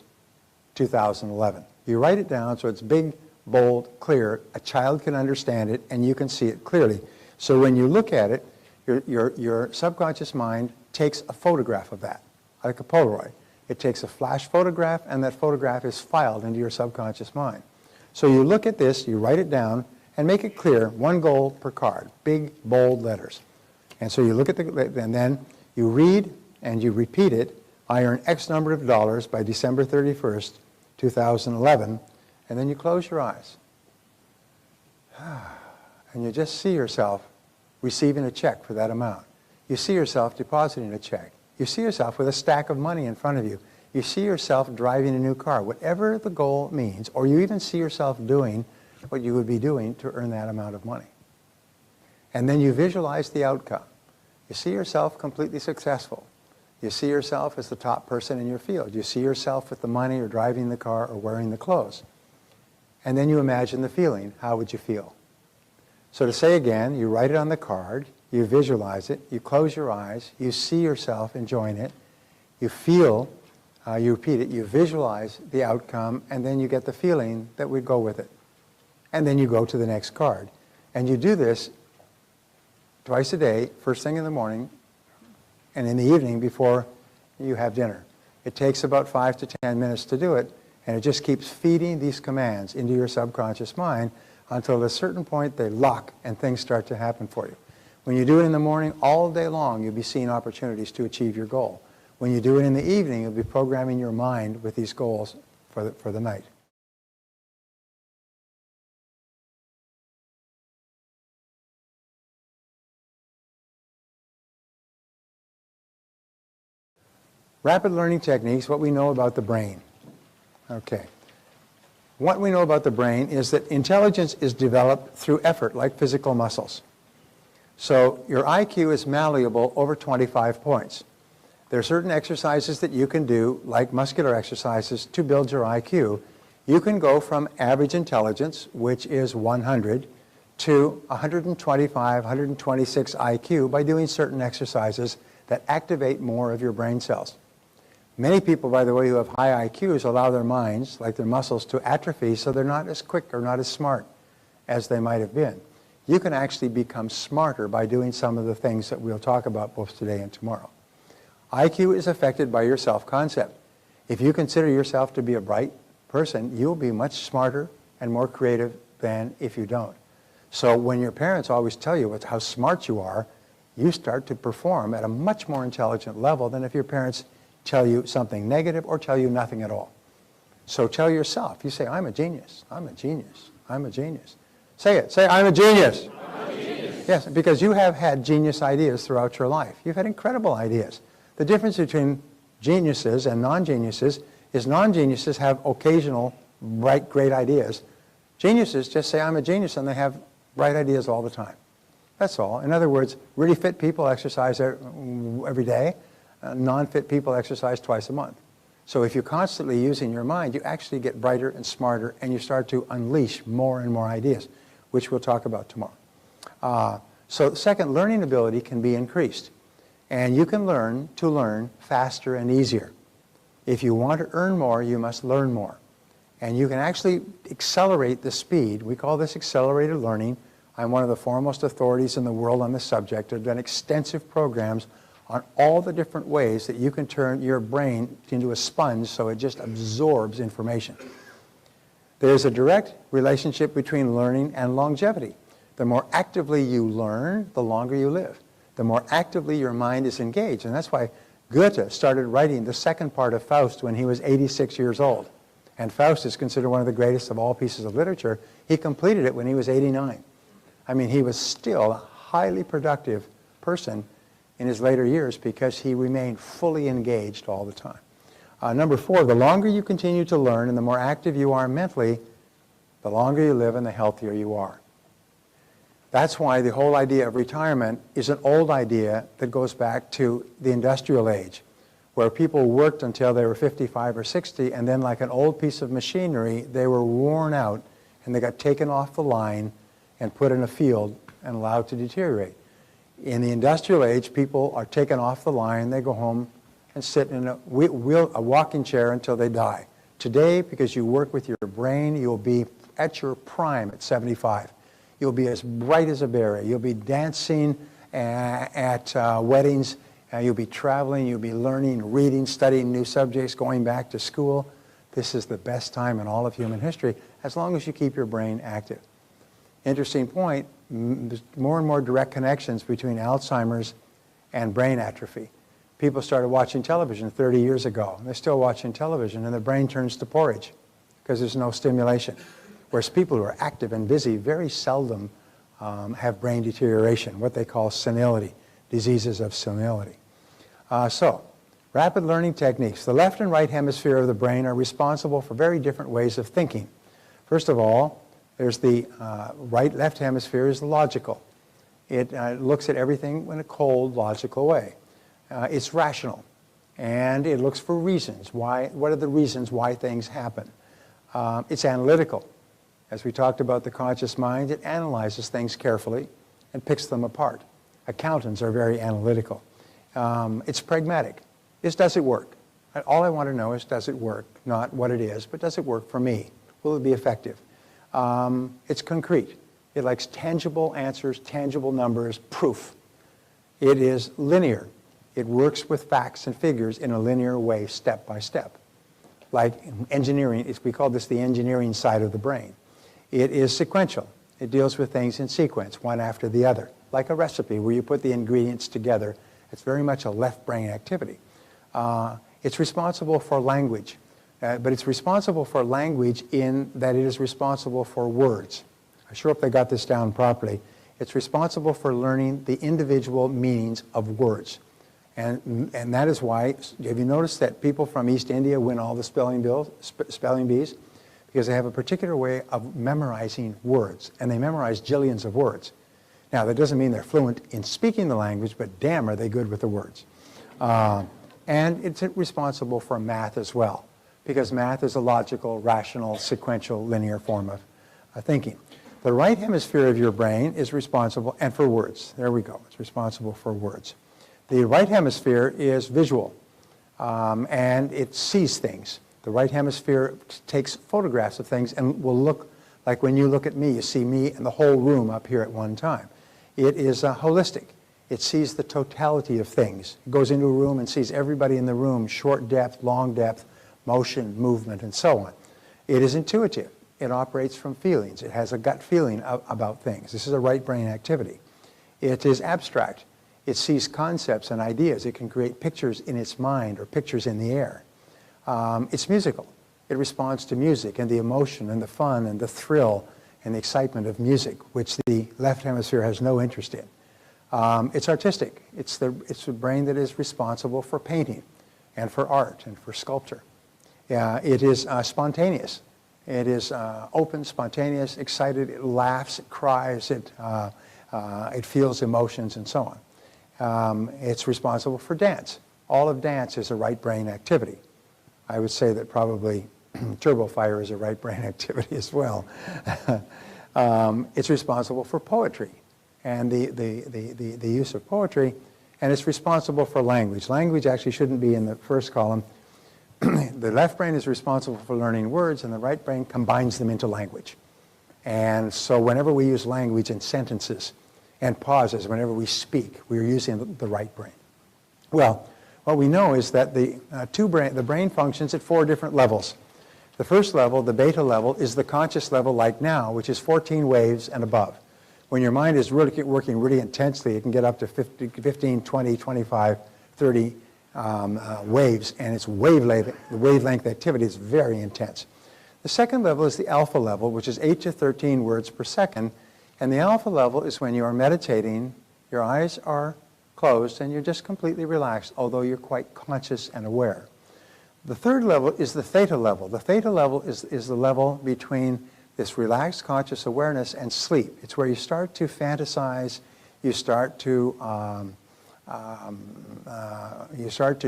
2011. You write it down so it's big, bold, clear. A child can understand it, and you can see it clearly. So when you look at it, your subconscious mind takes a photograph of that, like a Polaroid. It takes a flash photograph, and that photograph is filed into your subconscious mind. So you look at this, you write it down, and make it clear, one goal per card, big, bold letters. And so you look at and then you read and you repeat it. I earn X number of dollars by December 31st, 2011, and then you close your eyes. And you just see yourself receiving a check for that amount. You see yourself depositing a check. You see yourself with a stack of money in front of you. You see yourself driving a new car, whatever the goal means, or you even see yourself doing what you would be doing to earn that amount of money. And then you visualize the outcome. You see yourself completely successful. You see yourself as the top person in your field. You see yourself with the money or driving the car or wearing the clothes. And then you imagine the feeling. How would you feel? So to say again, you write it on the card, you visualize it, you close your eyes, you see yourself enjoying it, you feel, you repeat it, you visualize the outcome, and then you get the feeling that would go with it. And then you go to the next card. And you do this twice a day, first thing in the morning and in the evening before you have dinner. It takes about 5 to 10 minutes to do it, and it just keeps feeding these commands into your subconscious mind until at a certain point they lock and things start to happen for you. When you do it in the morning, all day long, you'll be seeing opportunities to achieve your goal. When you do it in the evening, you'll be programming your mind with these goals for the night. Rapid learning techniques, what we know about the brain. Okay. What we know about the brain is that intelligence is developed through effort, like physical muscles. So your IQ is malleable over 25 points. There are certain exercises that you can do, like muscular exercises, to build your IQ. You can go from average intelligence, which is 100, to 125, 126 IQ by doing certain exercises that activate more of your brain cells. Many people, by the way, who have high IQs allow their minds, like their muscles, to atrophy so they're not as quick or not as smart as they might have been. You can actually become smarter by doing some of the things that we'll talk about both today and tomorrow. IQ is affected by your self-concept. If you consider yourself to be a bright person, you'll be much smarter and more creative than if you don't. So when your parents always tell you how smart you are, you start to perform at a much more intelligent level than if your parents tell you something negative or tell you nothing at all. So tell yourself, you say, I'm a genius, I'm a genius, I'm a genius. Say it, say, I'm a genius. I'm a genius. Yes, because you have had genius ideas throughout your life. You've had incredible ideas. The difference between geniuses and non-geniuses is non-geniuses have occasional bright, great ideas. Geniuses just say, I'm a genius, and they have bright ideas all the time. That's all. In other words, really fit people exercise every day. Non-fit people exercise twice a month. So if you're constantly using your mind, you actually get brighter and smarter, and you start to unleash more and more ideas, which we'll talk about tomorrow. So second, learning ability can be increased. And you can learn to learn faster and easier. If you want to earn more, you must learn more. And you can actually accelerate the speed. We call this accelerated learning. I'm one of the foremost authorities in the world on this subject. I've done extensive programs on all the different ways that you can turn your brain into a sponge so it just absorbs information. There's a direct relationship between learning and longevity. The more actively you learn, the longer you live. The more actively your mind is engaged. And that's why Goethe started writing the second part of Faust when he was 86 years old. And Faust is considered one of the greatest of all pieces of literature. He completed it when he was 89. I mean, he was still a highly productive person in his later years because he remained fully engaged all the time. Number 4, the longer you continue to learn and the more active you are mentally, the longer you live and the healthier you are. That's why the whole idea of retirement is an old idea that goes back to the industrial age, where people worked until they were 55 or 60, and then like an old piece of machinery, they were worn out and they got taken off the line and put in a field and allowed to deteriorate. In the industrial age, people are taken off the line, they go home and sit in a walking chair until they die. Today, because you work with your brain, you'll be at your prime at 75. You'll be as bright as a berry. You'll be dancing at weddings. You'll be traveling. You'll be learning, reading, studying new subjects, going back to school. This is the best time in all of human history, as long as you keep your brain active. Interesting point, there's more and more direct connections between Alzheimer's and brain atrophy. People started watching television 30 years ago. They're still watching television, and their brain turns to porridge because there's no stimulation. Whereas people who are active and busy very seldom have brain deterioration, what they call senility, diseases of senility. So, rapid learning techniques. The left and right hemisphere of the brain are responsible for very different ways of thinking. First of all, there's the left hemisphere is logical. It looks at everything in a cold, logical way. It's rational, and it looks for reasons. What are the reasons why things happen? It's analytical. As we talked about the conscious mind, it analyzes things carefully and picks them apart. Accountants are very analytical. It's pragmatic. Does it work? All I want to know is, does it work? Not what it is, but does it work for me? Will it be effective? It's concrete. It likes tangible answers, tangible numbers, proof. It is linear. It works with facts and figures in a linear way, step by step. Like engineering, we call this the engineering side of the brain. It is sequential. It deals with things in sequence, one after the other. Like a recipe where you put the ingredients together. It's very much a left brain activity. It's responsible for language, but it's responsible for language in that it is responsible for words. I sure hope they got this down properly. It's responsible for learning the individual meanings of words. And that is why, have you noticed that people from East India win all the spelling bees? Because they have a particular way of memorizing words, and they memorize jillions of words. Now, that doesn't mean they're fluent in speaking the language, but damn are they good with the words. And it's responsible for math as well, because math is a logical, rational, sequential, linear form of thinking. The right hemisphere of your brain is responsible, and for words. There we go. It's responsible for words. The right hemisphere is visual, and it sees things. The right hemisphere takes photographs of things and will look like when you look at me, you see me and the whole room up here at one time. It is holistic. It sees the totality of things. It goes into a room and sees everybody in the room, short depth, long depth, motion, movement, and so on. It is intuitive. It operates from feelings. It has a gut feeling about things. This is a right brain activity. It is abstract. It sees concepts and ideas. It can create pictures in its mind or pictures in the air. It's musical. It responds to music and the emotion and the fun and the thrill and the excitement of music, which the left hemisphere has no interest in. It's artistic. It's the brain that is responsible for painting and for art and for sculpture. It is spontaneous. It is open, spontaneous, excited. It laughs, it cries, it feels emotions, and so on. It's responsible for dance. All of dance is a right brain activity. I would say that probably turbo fire is a right brain activity as well. It's responsible for poetry and the use of poetry, and it's responsible for language. Language actually shouldn't be in the first column. The left brain is responsible for learning words, and the right brain combines them into language. And so whenever we use language in sentences and pauses, whenever we speak, we're using the right brain. Well, what we know is that the brain functions at 4 different levels. The first level, the beta level, is the conscious level like now, which is 14 waves and above. When your mind is really working really intensely, it can get up to 15, 20, 25, 30 waves, and its wavelength activity is very intense. The second level is the alpha level, which is 8 to 13 words per second, and the alpha level is when you are meditating, your eyes are closed and you're just completely relaxed, although you're quite conscious and aware. The third level is the theta level. The theta level is the level between this relaxed conscious awareness and sleep. It's where you start to fantasize, you start to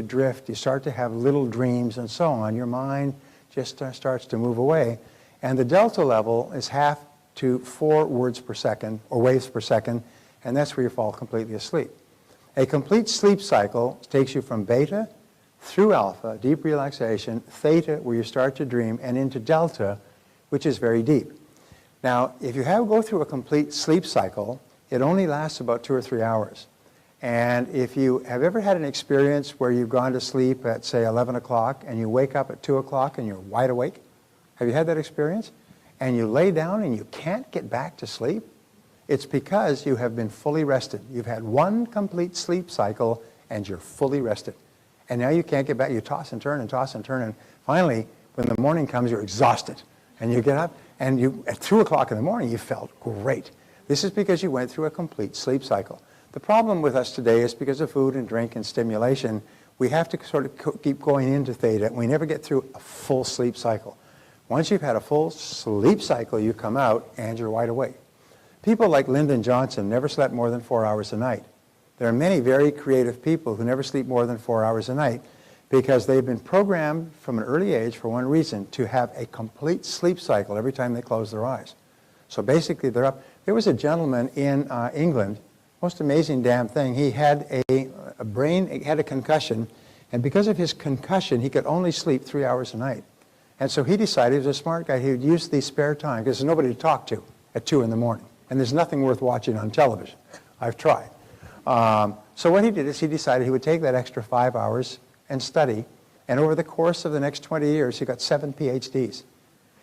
drift, you start to have little dreams and so on. Your mind just starts to move away. And the delta level is half to 4 words per second, or waves per second, and that's where you fall completely asleep. A complete sleep cycle takes you from beta through alpha, deep relaxation, theta, where you start to dream, and into delta, which is very deep. Now, if you go through a complete sleep cycle, it only lasts about 2 or 3 hours. And if you have ever had an experience where you've gone to sleep at, say, 11 o'clock, and you wake up at 2 o'clock and you're wide awake, have you had that experience? And you lay down and you can't get back to sleep? It's because you have been fully rested. You've had one complete sleep cycle and you're fully rested. And now you can't get back. You toss and turn and toss and turn. And finally, when the morning comes, you're exhausted. And you get up and at 2 o'clock in the morning, you felt great. This is because you went through a complete sleep cycle. The problem with us today is because of food and drink and stimulation, we have to sort of keep going into theta, and we never get through a full sleep cycle. Once you've had a full sleep cycle, you come out and you're wide awake. People like Lyndon Johnson never slept more than 4 hours a night. There are many very creative people who never sleep more than 4 hours a night because they've been programmed from an early age, for one reason, to have a complete sleep cycle every time they close their eyes. So basically, they're up. There was a gentleman in England, most amazing damn thing. He had he had a concussion, and because of his concussion, he could only sleep 3 hours a night. And so he decided, he was a smart guy, he would use the spare time, because there's nobody to talk to at 2 in the morning. And there's nothing worth watching on television. I've tried. So what he did is he decided he would take that extra 5 hours and study. And over the course of the next 20 years, he got 7 PhDs.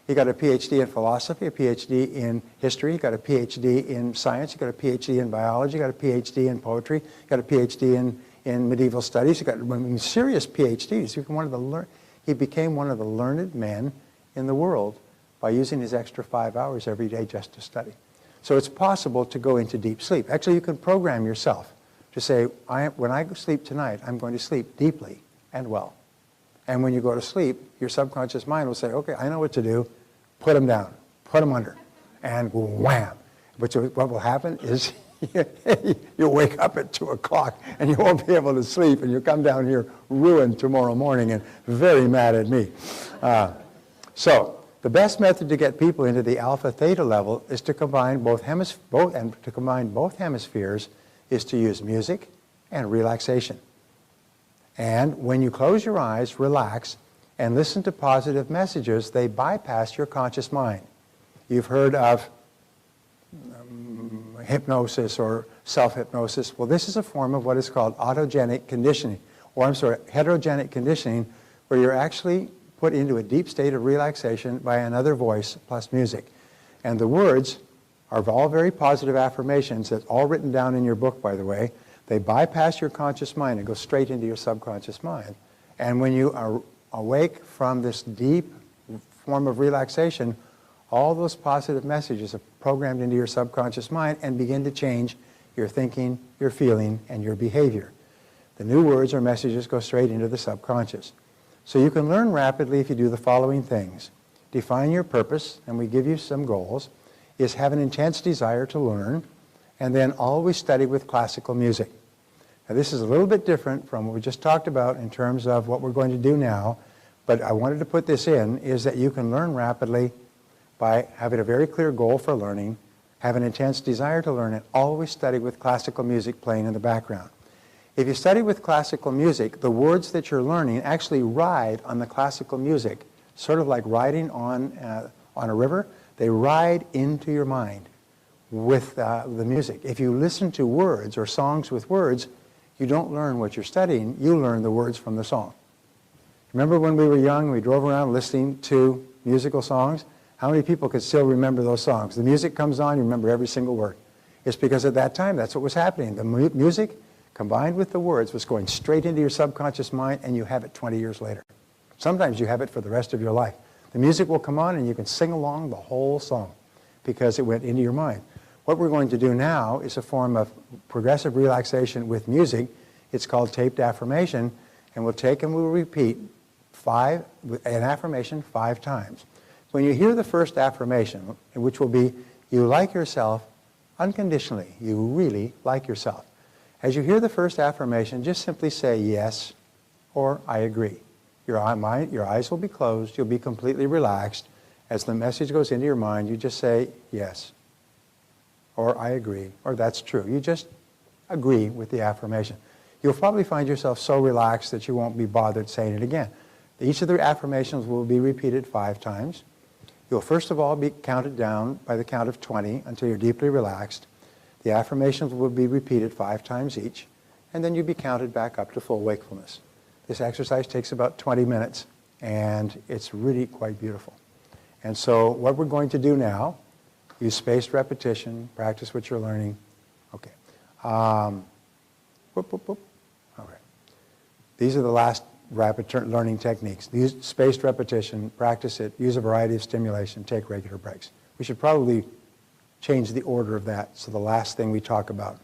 He got a PhD in philosophy, a PhD in history, he got a PhD in science, he got a PhD in biology, he got a PhD in poetry, he got a PhD in medieval studies, he got serious PhDs. He became one of the learned men in the world by using his extra 5 hours every day just to study. So it's possible to go into deep sleep. Actually, you can program yourself to say, when I sleep tonight, I'm going to sleep deeply and well. And when you go to sleep, your subconscious mind will say, okay, I know what to do. Put them down. Put them under. And wham. But what will happen is you'll wake up at 2 o'clock and you won't be able to sleep, and you'll come down here ruined tomorrow morning and very mad at me. So the best method to get people into the alpha theta level is to combine both hemispheres is to use music and relaxation. And when you close your eyes, relax, and listen to positive messages, they bypass your conscious mind. You've heard of hypnosis or self-hypnosis. Well, this is a form of what is called heterogenic conditioning, where you're actually put into a deep state of relaxation by another voice plus music. And the words are all very positive affirmations. That's all written down in your book, by the way. They bypass your conscious mind and go straight into your subconscious mind. And when you are awake from this deep form of relaxation, all those positive messages are programmed into your subconscious mind and begin to change your thinking, your feeling, and your behavior. The new words or messages go straight into the subconscious. So you can learn rapidly if you do the following things. Define your purpose, and we give you some goals, is have an intense desire to learn, and then always study with classical music. Now this is a little bit different from what we just talked about in terms of what we're going to do now, but I wanted to put this in, is that you can learn rapidly by having a very clear goal for learning, have an intense desire to learn, and always study with classical music playing in the background. If you study with classical music, the words that you're learning actually ride on the classical music, sort of like riding on a river. They ride into your mind with the music. If you listen to words or songs with words, you don't learn what you're studying, you learn the words from the song. Remember when we were young, we drove around listening to musical songs? How many people could still remember those songs? The music comes on, you remember every single word. It's because at that time, that's what was happening. The music combined with the words was going straight into your subconscious mind, and you have it 20 years later. Sometimes you have it for the rest of your life. The music will come on and you can sing along the whole song because it went into your mind. What we're going to do now is a form of progressive relaxation with music. It's called taped affirmation, and we'll take and we'll repeat an affirmation 5 times. When you hear the first affirmation, which will be, you like yourself unconditionally, you really like yourself. As you hear the first affirmation, just simply say yes or I agree. Your eyes will be closed, you'll be completely relaxed. As the message goes into your mind, you just say yes, or I agree, or that's true. You just agree with the affirmation. you'll probably find yourself so relaxed that you won't be bothered saying it again. Each of the affirmations will be repeated 5 times. You'll first of all be counted down by the count of 20 until you're deeply relaxed. The affirmations will be repeated 5 times each, and then you'll be counted back up to full wakefulness. This exercise takes about 20 minutes, and it's really quite beautiful. And so what we're going to do now, use spaced repetition, practice what you're learning. Okay. Whoop, whoop, whoop. Okay. These are the last rapid learning techniques. Use spaced repetition, practice it, use a variety of stimulation, take regular breaks. We should probably change the order of that, so the last thing we talk about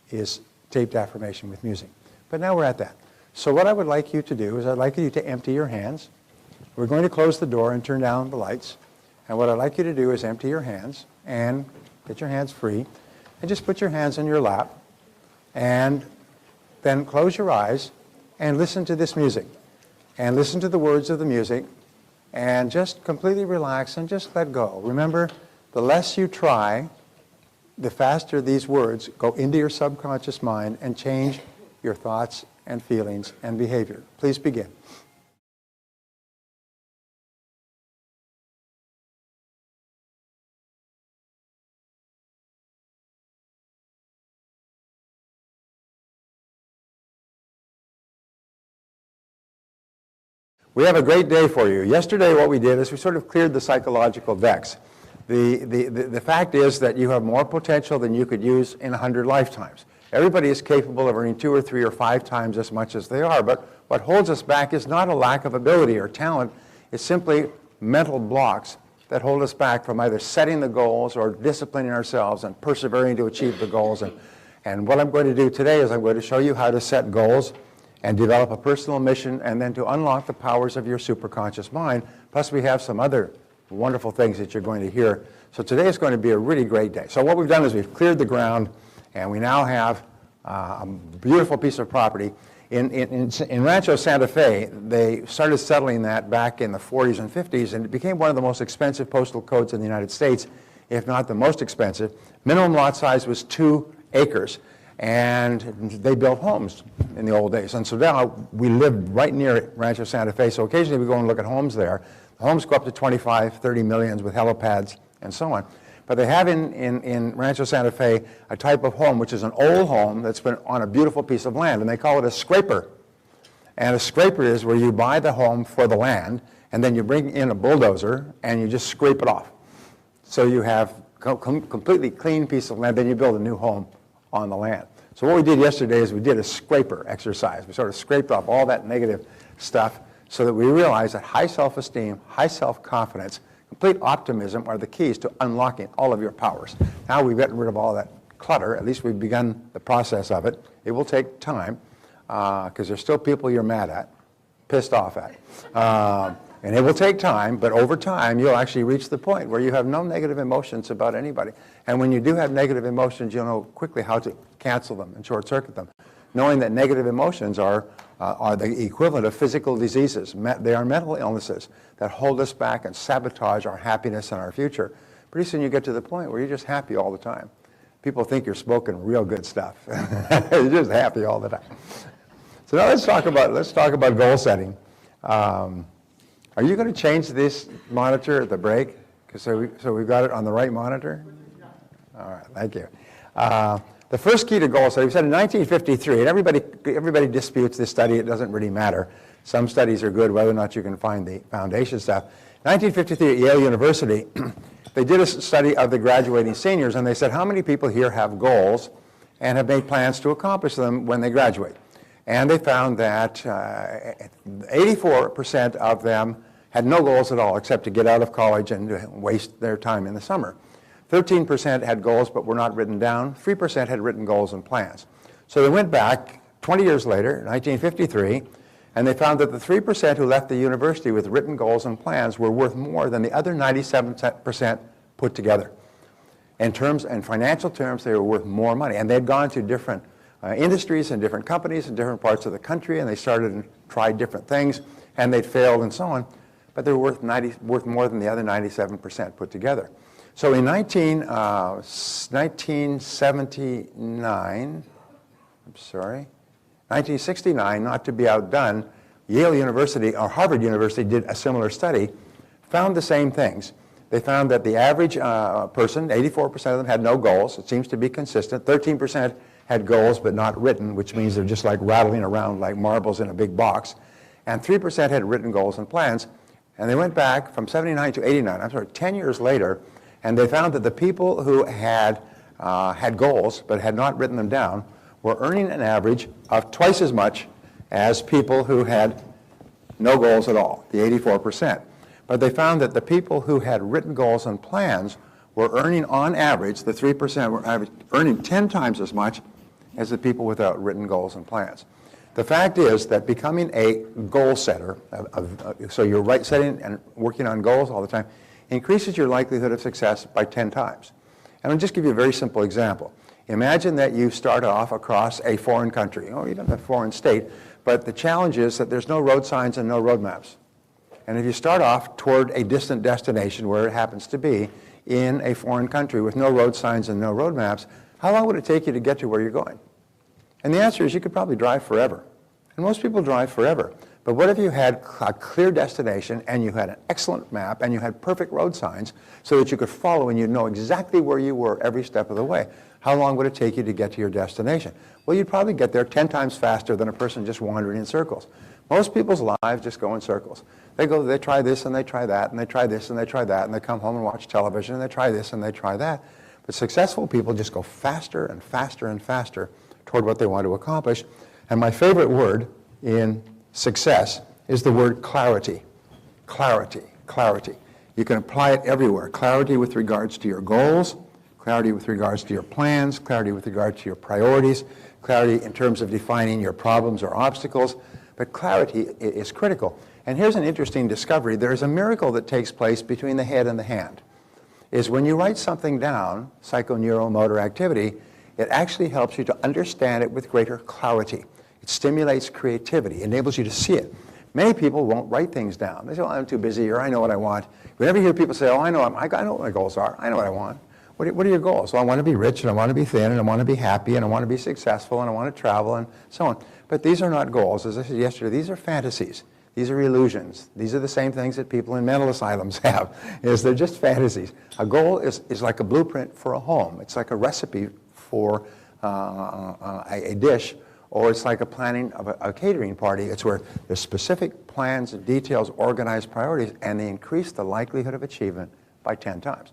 is taped affirmation with music. But now we're at that. So what I would like you to do is I'd like you to empty your hands. We're going to close the door and turn down the lights. And what I'd like you to do is empty your hands and get your hands free and just put your hands in your lap and then close your eyes and listen to this music and listen to the words of the music and just completely relax and just let go. Remember, the less you try, the faster these words go into your subconscious mind and change your thoughts and feelings and behavior. Please begin. We have a great day for you. Yesterday what we did is we sort of cleared the psychological decks. The fact is that you have more potential than you could use in 100 lifetimes. Everybody is capable of earning 2 or 3 or 5 times as much as they are, but what holds us back is not a lack of ability or talent, it's simply mental blocks that hold us back from either setting the goals or disciplining ourselves and persevering to achieve the goals. And what I'm going to do today is I'm going to show you how to set goals and develop a personal mission, and then to unlock the powers of your superconscious mind. Plus we have some other wonderful things that you're going to hear. So today is going to be a really great day. So what we've done is we've cleared the ground, and we now have a beautiful piece of property. In Rancho Santa Fe, they started settling that back in the 40s and 50s, and it became one of the most expensive postal codes in the United States, if not the most expensive. Minimum lot size was 2 acres. And they built homes in the old days. And so now we lived right near Rancho Santa Fe, so occasionally we go and look at homes there. The homes go up to 25, 30 millions with helipads and so on. But they have in Rancho Santa Fe a type of home which is an old home that's been on a beautiful piece of land, and they call it a scraper. And a scraper is where you buy the home for the land, and then you bring in a bulldozer and you just scrape it off. So you have a completely clean piece of land, then you build a new home on the land. So what we did yesterday is we did a scraper exercise. We sort of scraped off all that negative stuff so that we realized that high self-esteem, high self-confidence, complete optimism are the keys to unlocking all of your powers. Now we've gotten rid of all that clutter. At least we've begun the process of it. It will take time because there's still people you're mad at, pissed off at. And it will take time, but over time you'll actually reach the point where you have no negative emotions about anybody. And when you do have negative emotions, you'll know quickly how to cancel them and short-circuit them, knowing that negative emotions are the equivalent of physical diseases. They are mental illnesses that hold us back and sabotage our happiness and our future. Pretty soon you get to the point where you're just happy all the time. People think you're smoking real good stuff. You're just happy all the time. So now let's talk about goal setting. Are you going to change this monitor at the break? So we've got it on the right monitor? All right, thank you. The first key to goal setting, we said in 1953, and everybody disputes this study, it doesn't really matter. Some studies are good, whether or not you can find the foundation stuff. 1953 at Yale University, they did a study of the graduating seniors, and they said, how many people here have goals and have made plans to accomplish them when they graduate? And they found that 84% of them had no goals at all except to get out of college and waste their time in the summer. 13% had goals but were not written down. 3% had written goals and plans. So they went back 20 years later, 1953, and they found that the 3% who left the university with written goals and plans were worth more than the other 97% put together. In financial terms, they were worth more money. And they'd gone to different industries and different companies in different parts of the country, and they started and tried different things, and they'd failed and so on, but they were worth more than the other 97% put together. So in 1979, 1969, not to be outdone, Yale University or Harvard University did a similar study, found the same things. They found that the average person, 84% of them had no goals. It seems to be consistent. 13% had goals but not written, which means they're just like rattling around like marbles in a big box. And 3% had written goals and plans. And they went back from 79 to 89, 10 years later, and they found that the people who had goals but had not written them down were earning an average of twice as much as people who had no goals at all, the 84%. But they found that the people who had written goals and plans were earning on average, the 3% were earning 10 times as much as the people without written goals and plans. The fact is that becoming a goal setter, so you're setting and working on goals all the time, increases your likelihood of success by 10 times. And I'll just give you a very simple example. Imagine that you start off across a foreign country, or even a foreign state, but the challenge is that there's no road signs and no road maps. And if you start off toward a distant destination where it happens to be in a foreign country with no road signs and no road maps, how long would it take you to get to where you're going? And the answer is you could probably drive forever. And most people drive forever. But what if you had a clear destination and you had an excellent map and you had perfect road signs so that you could follow and you'd know exactly where you were every step of the way? How long would it take you to get to your destination? Well, you'd probably get there 10 times faster than a person just wandering in circles. Most people's lives just go in circles. They try this and they try that and they try this and they try that and they come home and watch television and they try this and they try that. But successful people just go faster and faster and faster toward what they want to accomplish. And my favorite word in success is the word clarity. Clarity, clarity. You can apply it everywhere. Clarity with regards to your goals, clarity with regards to your plans, clarity with regard to your priorities, clarity in terms of defining your problems or obstacles. But clarity is critical. And here's an interesting discovery. There's a miracle that takes place between the head and the hand. Is when you write something down, psychoneuromotor activity, it actually helps you to understand it with greater clarity. It stimulates creativity, enables you to see it. Many people won't write things down. They say, well, I'm too busy, or I know what I want. We never hear people say, oh, I know what my goals are. I know what I want. What are your goals? Well, I want to be rich, and I want to be thin, and I want to be happy, and I want to be successful, and I want to travel, and so on. But these are not goals. As I said yesterday, these are fantasies. These are illusions. These are the same things that people in mental asylums have. They're just fantasies. A goal is like a blueprint for a home. It's like a recipe for a dish, or it's like a planning of a catering party. It's where there's specific plans and details, organized priorities, and they increase the likelihood of achievement by 10 times.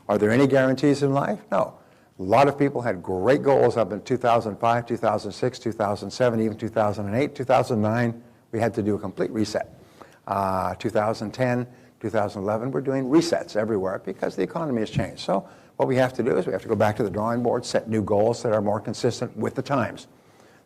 Are there any guarantees in life? No. A lot of people had great goals up in 2005, 2006, 2007, even 2008, 2009. We had to do a complete reset. 2010, 2011, we're doing resets everywhere because the economy has changed. So what we have to do is we have to go back to the drawing board, set new goals that are more consistent with the times.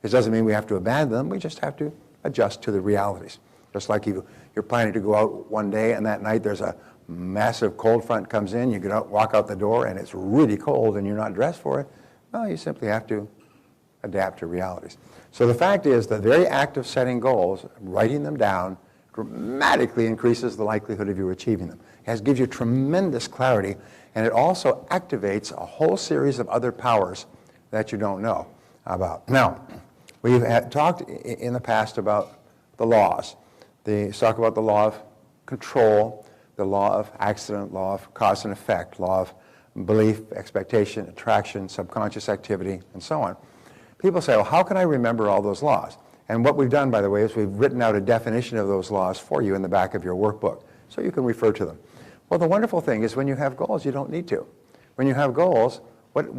This doesn't mean we have to abandon them. We just have to adjust to the realities. Just like you're planning to go out one day and that night there's a massive cold front comes in, you walk out the door and it's really cold and you're not dressed for it. Well, you simply have to adapt to realities. So the fact is the very act of setting goals, writing them down, dramatically increases the likelihood of you achieving them. It gives you tremendous clarity, and it also activates a whole series of other powers that you don't know about. Now, we've talked in the past about the laws. Let's talk about the law of control, the law of accident, law of cause and effect, law of belief, expectation, attraction, subconscious activity, and so on. People say, well, how can I remember all those laws? And what we've done, by the way, is we've written out a definition of those laws for you in the back of your workbook, so you can refer to them. Well, the wonderful thing is when you have goals, you don't need to. When you have goals,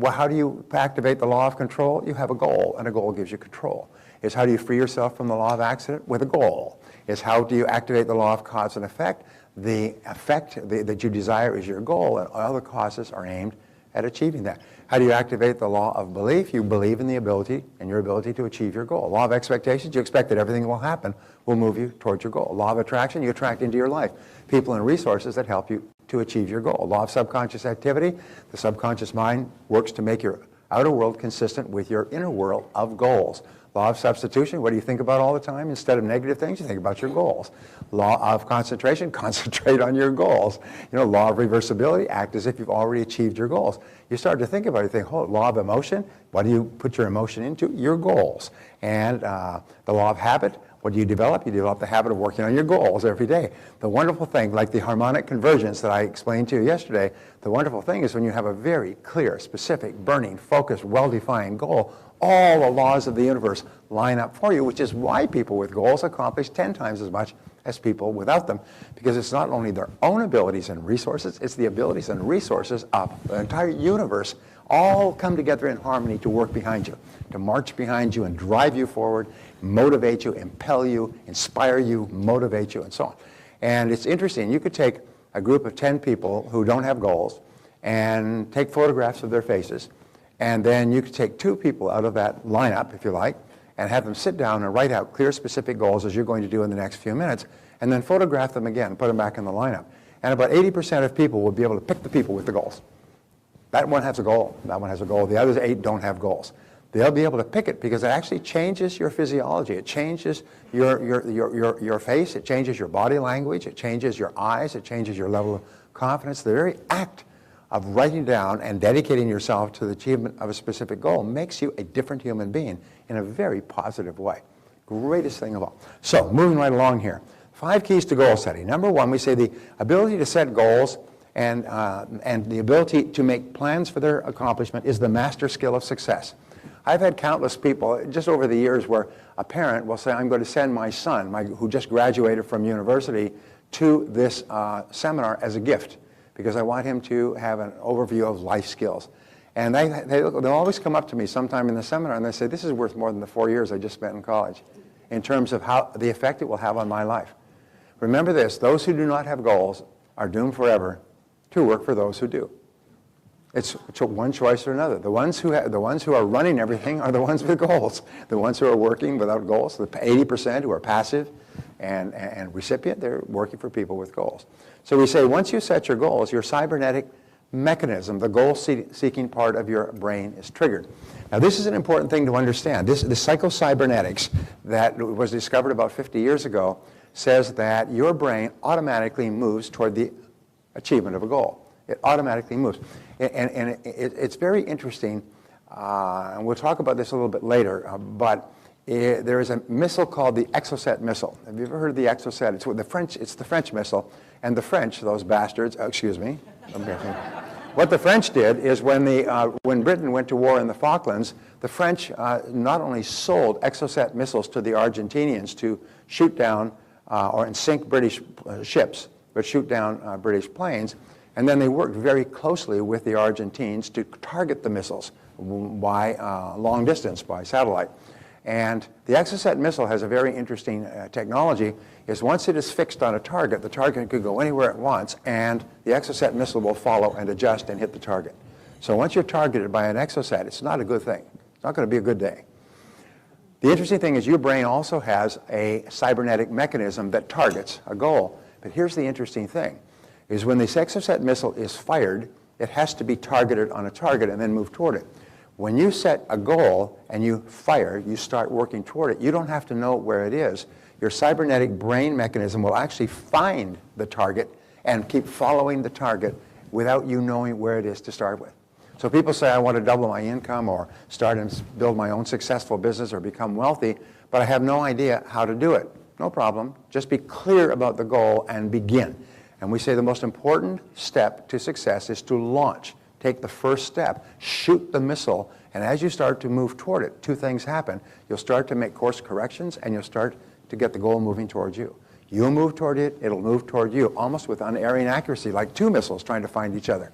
how do you activate the law of control? You have a goal, and a goal gives you control. Is how do you free yourself from the law of accident? With a goal. Is how do you activate the law of cause and effect? The effect that you desire is your goal, and other causes are aimed at achieving that. How do you activate the law of belief? You believe in the ability and your ability to achieve your goal. Law of expectations, you expect that everything that will happen will move you towards your goal. Law of attraction, you attract into your life people and resources that help you to achieve your goal. Law of subconscious activity, the subconscious mind works to make your outer world consistent with your inner world of goals. Law of substitution, what do you think about all the time? Instead of negative things, you think about your goals. Law of concentration, concentrate on your goals. Law of reversibility, act as if you've already achieved your goals. You start to think about it, you think, law of emotion, what do you put your emotion into? Your goals. And the law of habit, what do you develop? You develop the habit of working on your goals every day. The wonderful thing, like the harmonic convergence that I explained to you yesterday, the wonderful thing is when you have a very clear, specific, burning, focused, well-defined goal, all the laws of the universe line up for you, which is why people with goals accomplish 10 times as much as people without them, because it's not only their own abilities and resources, it's the abilities and resources of the entire universe all come together in harmony to work behind you, to march behind you and drive you forward, motivate you, impel you, inspire you, motivate you, and so on. And it's interesting. You could take a group of 10 people who don't have goals and take photographs of their faces, and then you could take 2 people out of that lineup, if you like, and have them sit down and write out clear, specific goals as you're going to do in the next few minutes, and then photograph them again, put them back in the lineup. And about 80% of people will be able to pick the people with the goals. That one has a goal. That one has a goal. The other 8 don't have goals. They'll be able to pick it because it actually changes your physiology. It changes your face. It changes your body language. It changes your eyes. It changes your level of confidence. The very act of writing down and dedicating yourself to the achievement of a specific goal makes you a different human being in a very positive way. Greatest thing of all. So, moving right along here. 5 keys to goal setting. Number 1, we say the ability to set goals and the ability to make plans for their accomplishment is the master skill of success. I've had countless people just over the years where a parent will say, I'm going to send my son, who just graduated from university, to this seminar as a gift because I want him to have an overview of life skills. And they'll always come up to me sometime in the seminar and they say, this is worth more than the 4 years I just spent in college in terms of how the effect it will have on my life. Remember this, those who do not have goals are doomed forever to work for those who do. It's one choice or another. The ones who are running everything are the ones with goals. The ones who are working without goals, the 80% who are passive and recipient, they're working for people with goals. So we say once you set your goals, your cybernetic mechanism, the goal-seeking part of your brain is triggered. Now this is an important thing to understand. The psychocybernetics that was discovered about 50 years ago says that your brain automatically moves toward the achievement of a goal. It automatically moves. And it's very interesting, and we'll talk about this a little bit later, but there is a missile called the Exocet missile. Have you ever heard of the Exocet? It's the French missile, and the French, those bastards, what the French did is when Britain went to war in the Falklands, the French not only sold Exocet missiles to the Argentinians to shoot down and sink British ships, but shoot down British planes, and then they worked very closely with the Argentines to target the missiles by long distance, by satellite. And the Exocet missile has a very interesting technology, is once it is fixed on a target, the target could go anywhere it wants, and the Exocet missile will follow and adjust and hit the target. So once you're targeted by an Exocet, it's not a good thing. It's not going to be a good day. The interesting thing is your brain also has a cybernetic mechanism that targets a goal. But here's the interesting thing, is when this Exocet missile is fired, it has to be targeted on a target and then move toward it. When you set a goal and you fire, you start working toward it, you don't have to know where it is. Your cybernetic brain mechanism will actually find the target and keep following the target without you knowing where it is to start with. So people say, I want to double my income or start and build my own successful business or become wealthy, but I have no idea how to do it. No problem. Just be clear about the goal and begin. And we say the most important step to success is to launch. Take the first step, shoot the missile, and as you start to move toward it, 2 things happen. You'll start to make course corrections, and you'll start to get the goal moving towards you. You'll move toward it, it'll move toward you, almost with unerring accuracy, like 2 missiles trying to find each other.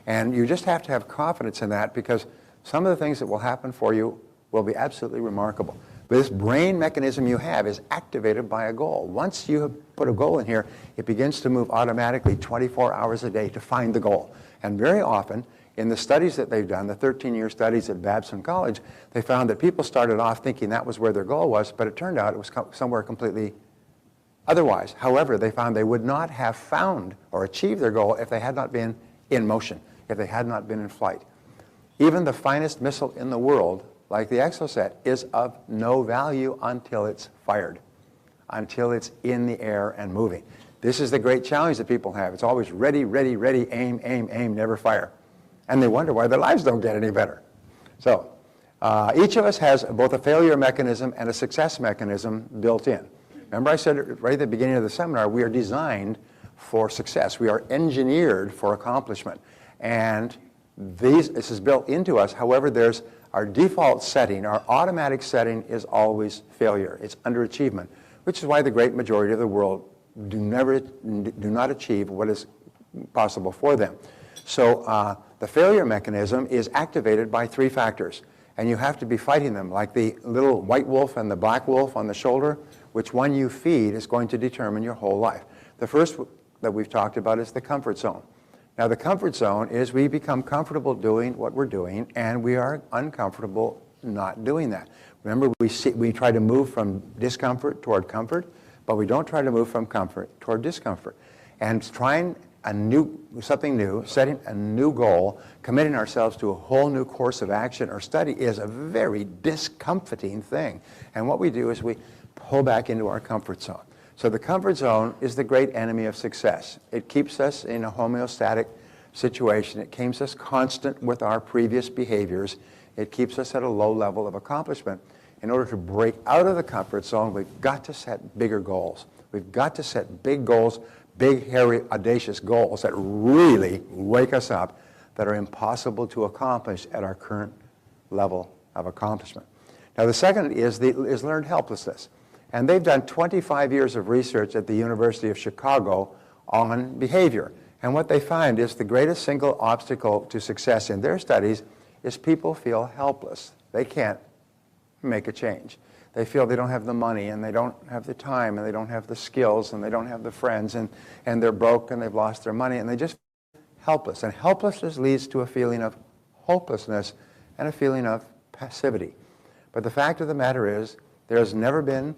And you just have to have confidence in that because some of the things that will happen for you will be absolutely remarkable. But this brain mechanism you have is activated by a goal. Once you have put a goal in here, it begins to move automatically 24 hours a day to find the goal. And very often, in the studies that they've done, the 13-year studies at Babson College, they found that people started off thinking that was where their goal was, but it turned out it was somewhere completely otherwise. However, they found they would not have found or achieved their goal if they had not been in motion, if they had not been in flight. Even the finest missile in the world like the Exocet, is of no value until it's fired, until it's in the air and moving. This is the great challenge that people have. It's always ready, ready, ready, aim, aim, aim, never fire. And they wonder why their lives don't get any better. So each of us has both a failure mechanism and a success mechanism built in. Remember I said right at the beginning of the seminar, we are designed for success. We are engineered for accomplishment. And this is built into us. However, there's our default setting, our automatic setting is always failure. It's underachievement, which is why the great majority of the world do not achieve what is possible for them. So the failure mechanism is activated by three factors, and you have to be fighting them, like the little white wolf and the black wolf on the shoulder. Which one you feed is going to determine your whole life. The first that we've talked about is the comfort zone. Now the comfort zone is we become comfortable doing what we're doing, and we are uncomfortable not doing that. Remember, we try to move from discomfort toward comfort, but we don't try to move from comfort toward discomfort. And trying something new, setting a new goal, committing ourselves to a whole new course of action or study is a very discomforting thing. And what we do is we pull back into our comfort zone. So the comfort zone is the great enemy of success. It keeps us in a homeostatic situation. It keeps us constant with our previous behaviors. It keeps us at a low level of accomplishment. In order to break out of the comfort zone, we've got to set bigger goals. We've got to set big goals, big, hairy, audacious goals that really wake us up, that are impossible to accomplish at our current level of accomplishment. Now the second is learned helplessness. And they've done 25 years of research at the University of Chicago on behavior. And what they find is the greatest single obstacle to success in their studies is people feel helpless. They can't make a change. They feel they don't have the money, and they don't have the time, and they don't have the skills, and they don't have the friends, and they're broke, and they've lost their money, and they just feel helpless. And helplessness leads to a feeling of hopelessness and a feeling of passivity. But the fact of the matter is, there has never been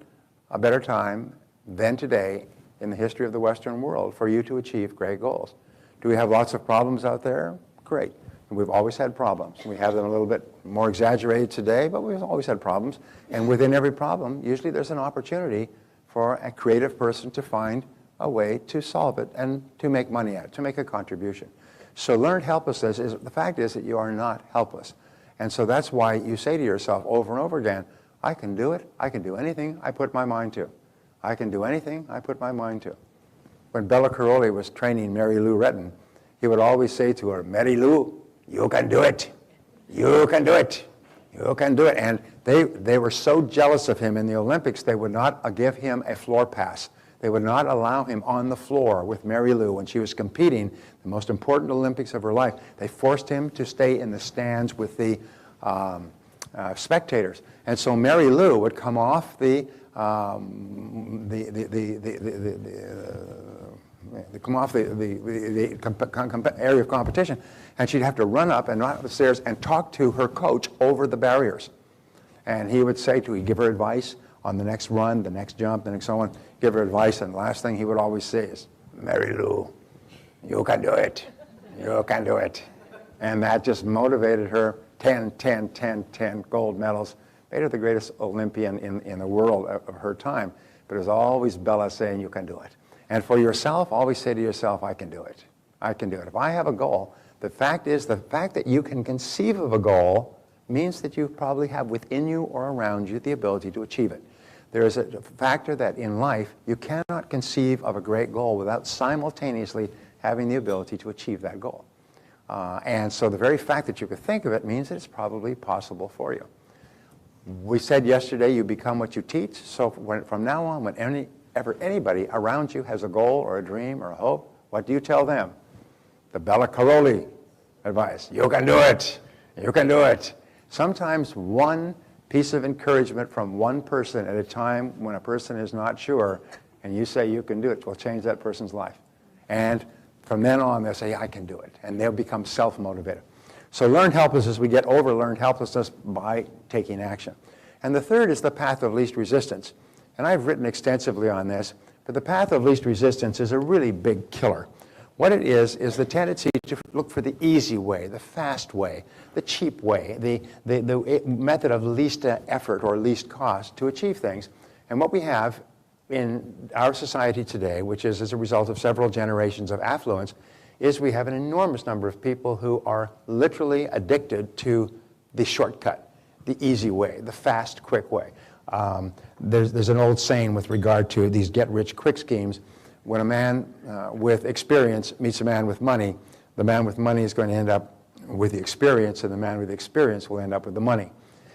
a better time than today in the history of the Western world for you to achieve great goals. Do we have lots of problems out there? Great. And we've always had problems. We have them a little bit more exaggerated today, but we've always had problems. And within every problem, usually there's an opportunity for a creative person to find a way to solve it and to make money at it, to make a contribution. So learned helplessness is, the fact is that you are not helpless. And so that's why you say to yourself over and over again, I can do it. I can do anything I put my mind to. I can do anything I put my mind to. When Bella Caroli was training Mary Lou Retton, he would always say to her, Mary Lou, you can do it. You can do it. You can do it. And they were so jealous of him in the Olympics, they would not give him a floor pass. They would not allow him on the floor with Mary Lou when she was competing, the most important Olympics of her life. They forced him to stay in the stands with the spectators. And so Mary Lou would come off the area of competition, and she'd have to run up and run up the stairs and talk to her coach over the barriers. And he would say he'd give her advice on the next run, the next jump, the next so on, give her advice, and the last thing he would always say is, Mary Lou, you can do it. You can do it. And that just motivated her. 10 gold medals, made her the greatest Olympian in the world of her time. But it was always Bella saying, you can do it. And for yourself, always say to yourself, I can do it. I can do it. If I have a goal, the fact that you can conceive of a goal means that you probably have within you or around you the ability to achieve it. There is a factor that in life, you cannot conceive of a great goal without simultaneously having the ability to achieve that goal. And so the very fact that you could think of it means that it's probably possible for you. We said yesterday you become what you teach, so from now on, whenever anybody around you has a goal or a dream or a hope, what do you tell them? The Bella Caroli advice, you can do it, you can do it. Sometimes one piece of encouragement from one person at a time when a person is not sure, and you say you can do it, will change that person's life. And from then on, they'll say, I can do it. And they'll become self-motivated. So learned helplessness, we get over learned helplessness by taking action. And the third is the path of least resistance. And I've written extensively on this, but the path of least resistance is a really big killer. What it is the tendency to look for the easy way, the fast way, the cheap way, the method of least effort or least cost to achieve things. And what we have in our society today, which is as a result of several generations of affluence, is we have an enormous number of people who are literally addicted to the shortcut, the easy way, the fast, quick way. There's an old saying with regard to these get-rich-quick schemes. When a man with experience meets a man with money, the man with money is going to end up with the experience, and the man with the experience will end up with the money.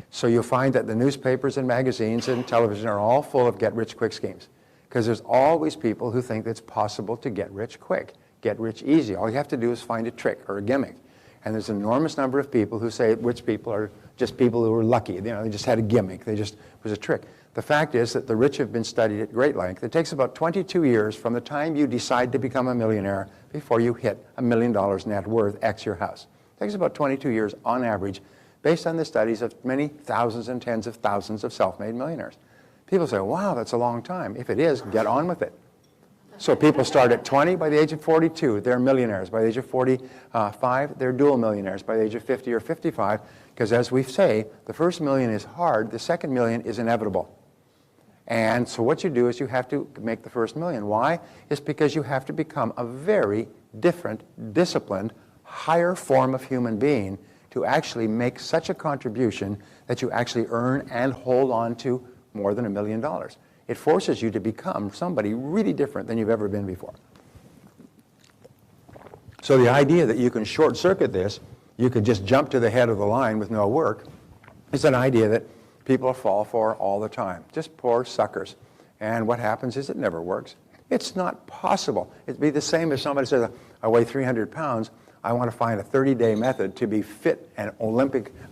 So you'll find that the newspapers and magazines and television are all full of get-rich-quick schemes, because there's always people who think it's possible to get rich quick, get rich easy. All you have to do is find a trick or a gimmick. And there's an enormous number of people who say rich people are just people who were lucky. You know, they just had a gimmick. It was a trick. The fact is that the rich have been studied at great length. It takes about 22 years from the time you decide to become a millionaire before you hit $1 million net worth, X your house. It takes about 22 years on average, based on the studies of many thousands and tens of thousands of self-made millionaires. People say, wow, that's a long time. If it is, get on with it. So people start at 20, by the age of 42, they're millionaires. By the age of 45, they're dual millionaires. By the age of 50 or 55, because as we say, the first million is hard, the second million is inevitable. And so what you do is you have to make the first million. Why? It's because you have to become a very different, disciplined, higher form of human being to actually make such a contribution that you actually earn and hold on to more than $1 million. It forces you to become somebody really different than you've ever been before. So the idea that you can short-circuit this, you could just jump to the head of the line with no work, is an idea that people fall for all the time. Just poor suckers. And what happens is it never works. It's not possible. It'd be the same if somebody says, I weigh 300 pounds, I want to find a 30-day method to be fit and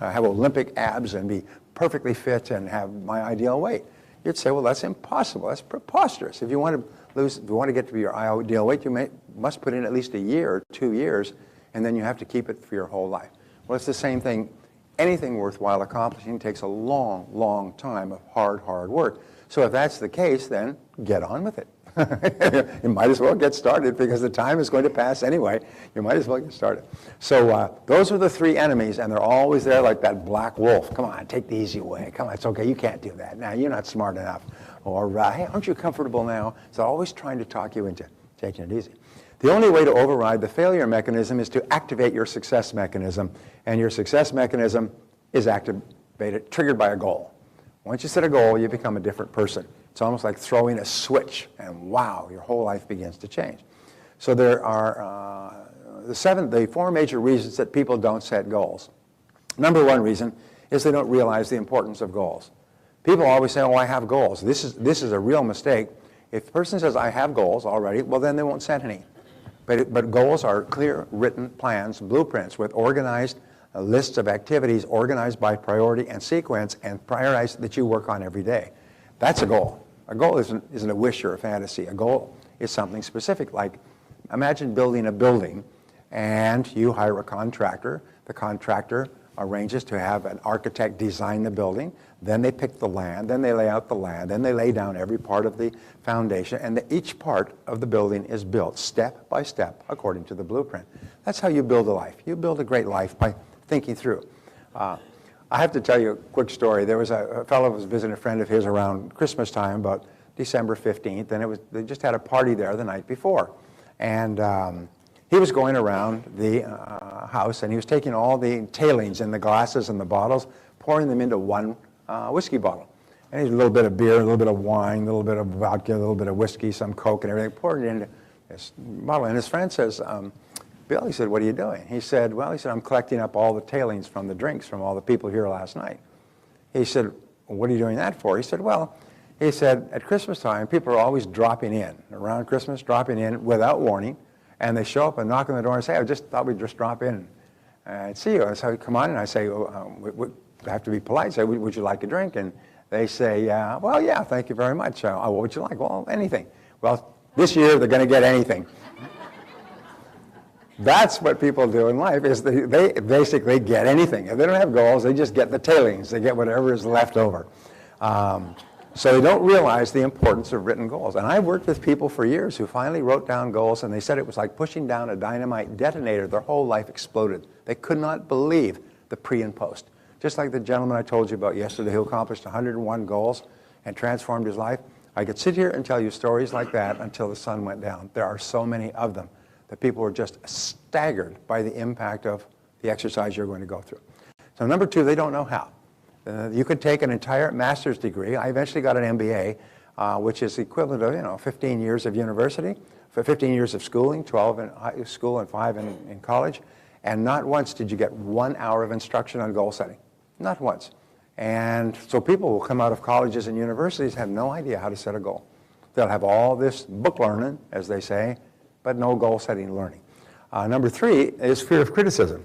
have Olympic abs and be perfectly fit and have my ideal weight. You'd say, well, that's impossible. That's preposterous. If you want to get to your ideal weight, you must put in at least a year or 2 years, and then you have to keep it for your whole life. Well, it's the same thing. Anything worthwhile accomplishing takes a long, long time of hard work. So if that's the case, then get on with it. You might as well get started because the time is going to pass anyway. You might as well get started. So those are the three enemies, and they're always there like that black wolf. Come on, take the easy way. Come on, it's okay. You can't do that. Now, you're not smart enough. Or, hey, aren't you comfortable now? So always trying to talk you into taking it easy. The only way to override the failure mechanism is to activate your success mechanism. And your success mechanism is triggered by a goal. Once you set a goal, you become a different person. It's almost like throwing a switch, and wow, your whole life begins to change. So there are the four major reasons that people don't set goals. Number one reason is they don't realize the importance of goals. People always say, oh, I have goals. This is a real mistake. If a person says, I have goals already, well, then they won't set any. But goals are clear, written plans, blueprints with organized lists of activities organized by priority and sequence and prioritized that you work on every day. That's a goal. A goal isn't a wish or a fantasy. A goal is something specific. Like, imagine building a building, and you hire a contractor. The contractor arranges to have an architect design the building. Then they pick the land. Then they lay out the land. Then they lay down every part of the foundation. And each part of the building is built step by step according to the blueprint. That's how you build a life. You build a great life by thinking through. I have to tell you a quick story. There was a fellow who was visiting a friend of his around Christmas time, about December 15th, and they just had a party there the night before. And he was going around the house, and he was taking all the tailings in the glasses and the bottles, pouring them into one whiskey bottle. And he had a little bit of beer, a little bit of wine, a little bit of vodka, a little bit of whiskey, some Coke and everything, poured it into this bottle. And his friend says, Bill, he said, what are you doing? He said, I'm collecting up all the tailings from the drinks from all the people here last night. He said, well, what are you doing that for? He said, at Christmas time, people are always dropping in, around Christmas, dropping in without warning, and they show up and knock on the door and say, I just thought we'd just drop in and see you. So I come on, and I say, we have to be polite, say, would you like a drink? And they say, well, yeah, thank you very much. What would you like? Well, anything. Well, this year they're going to get anything. That's what people do in life, is they basically get anything. If they don't have goals, they just get the tailings. They get whatever is left over. So they don't realize the importance of written goals. And I've worked with people for years who finally wrote down goals, and they said it was like pushing down a dynamite detonator. Their whole life exploded. They could not believe the pre and post. Just like the gentleman I told you about yesterday who accomplished 101 goals and transformed his life. I could sit here and tell you stories like that until the sun went down. There are so many of them that people were just staggered by the impact of the exercise you're going to go through. So number two, they don't know how. You could take an entire master's degree. I eventually got an MBA, which is equivalent of 15 years of university, for 15 years of schooling, 12 in high school and 5 in college, and not once did you get 1 hour of instruction on goal setting. Not once. And so people will come out of colleges and universities have no idea how to set a goal. They'll have all this book learning, as they say, but no goal setting learning. Number three is fear of criticism.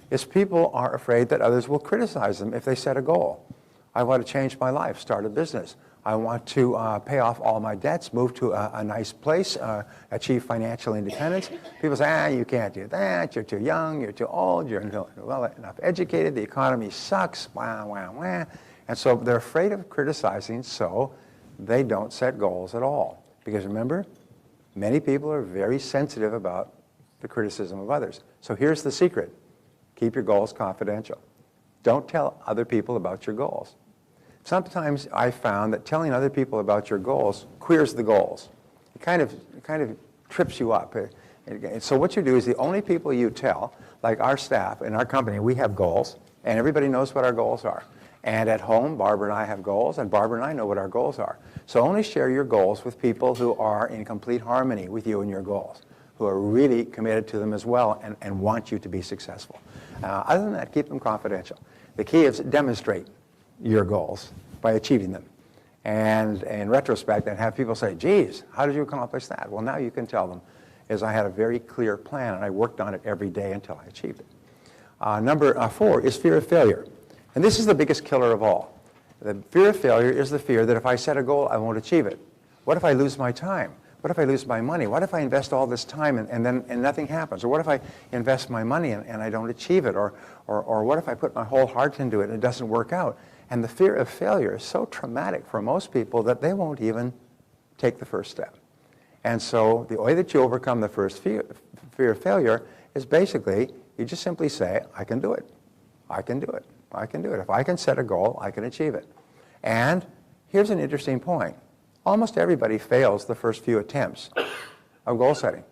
Is people are afraid that others will criticize them if they set a goal. I want to change my life, start a business. I want to pay off all my debts, move to a nice place, achieve financial independence. People say, you can't do that, you're too young, you're too old, you're not well enough educated, the economy sucks, wah, wah, wah. And so they're afraid of criticizing, so they don't set goals at all. Because remember, many people are very sensitive about the criticism of others. So here's the secret. Keep your goals confidential. Don't tell other people about your goals. Sometimes I found that telling other people about your goals queers the goals. It kind of trips you up. So what you do is the only people you tell, like our staff in our company, we have goals, and everybody knows what our goals are. And at home, Barbara and I have goals, and Barbara and I know what our goals are. So only share your goals with people who are in complete harmony with you and your goals, who are really committed to them as well and want you to be successful. Other than that, keep them confidential. The key is demonstrate your goals by achieving them. And in retrospect, and have people say, geez, how did you accomplish that? Well, now you can tell them, is I had a very clear plan, and I worked on it every day until I achieved it. Number four is fear of failure. And this is the biggest killer of all. The fear of failure is the fear that if I set a goal, I won't achieve it. What if I lose my time? What if I lose my money? What if I invest all this time and nothing happens? Or what if I invest my money and I don't achieve it? Or what if I put my whole heart into it and it doesn't work out? And the fear of failure is so traumatic for most people that they won't even take the first step. And so the way that you overcome the first fear of failure is basically you just simply say, I can do it. I can do it. I can do it. If I can set a goal, I can achieve it. And here's an interesting point. Almost everybody fails the first few attempts of goal setting.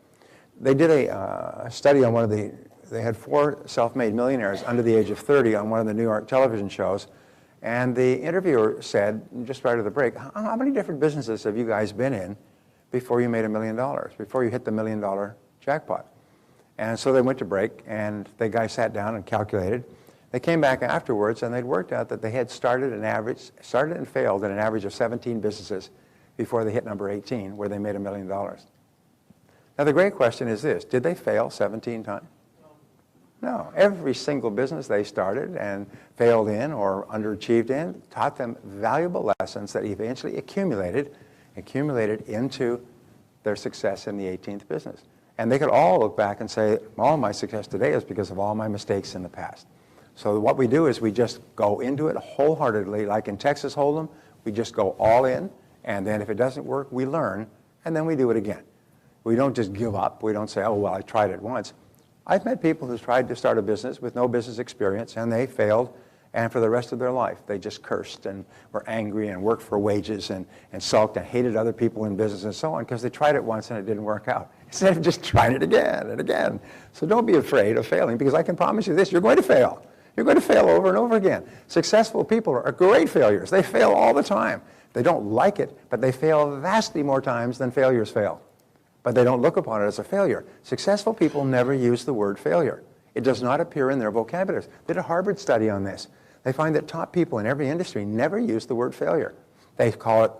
They did a study on they had 4 self-made millionaires under the age of 30 on one of the New York television shows, and the interviewer said, just right at the break, how many different businesses have you guys been in before you made $1 million, before you hit the $1 million jackpot? And so they went to break, and the guy sat down and calculated. They came back afterwards, and they'd worked out that they had started and failed in an average of 17 businesses before they hit number 18, where they made $1 million. Now, the great question is this. Did they fail 17 times? No. Every single business they started and failed in or underachieved in taught them valuable lessons that eventually accumulated into their success in the 18th business. And they could all look back and say, all my success today is because of all my mistakes in the past. So what we do is we just go into it wholeheartedly, like in Texas Hold'em, we just go all in. And then if it doesn't work, we learn, and then we do it again. We don't just give up. We don't say, oh, well, I tried it once. I've met people who tried to start a business with no business experience, and they failed, and for the rest of their life, they just cursed and were angry and worked for wages and sulked and hated other people in business and so on because they tried it once and it didn't work out, instead of just trying it again and again. So don't be afraid of failing, because I can promise you this, you're going to fail. You're going to fail over and over again. Successful people are great failures. They fail all the time. They don't like it, but they fail vastly more times than failures fail. But they don't look upon it as a failure. Successful people never use the word failure. It does not appear in their vocabularies. They did a Harvard study on this. They find that top people in every industry never use the word failure. They call it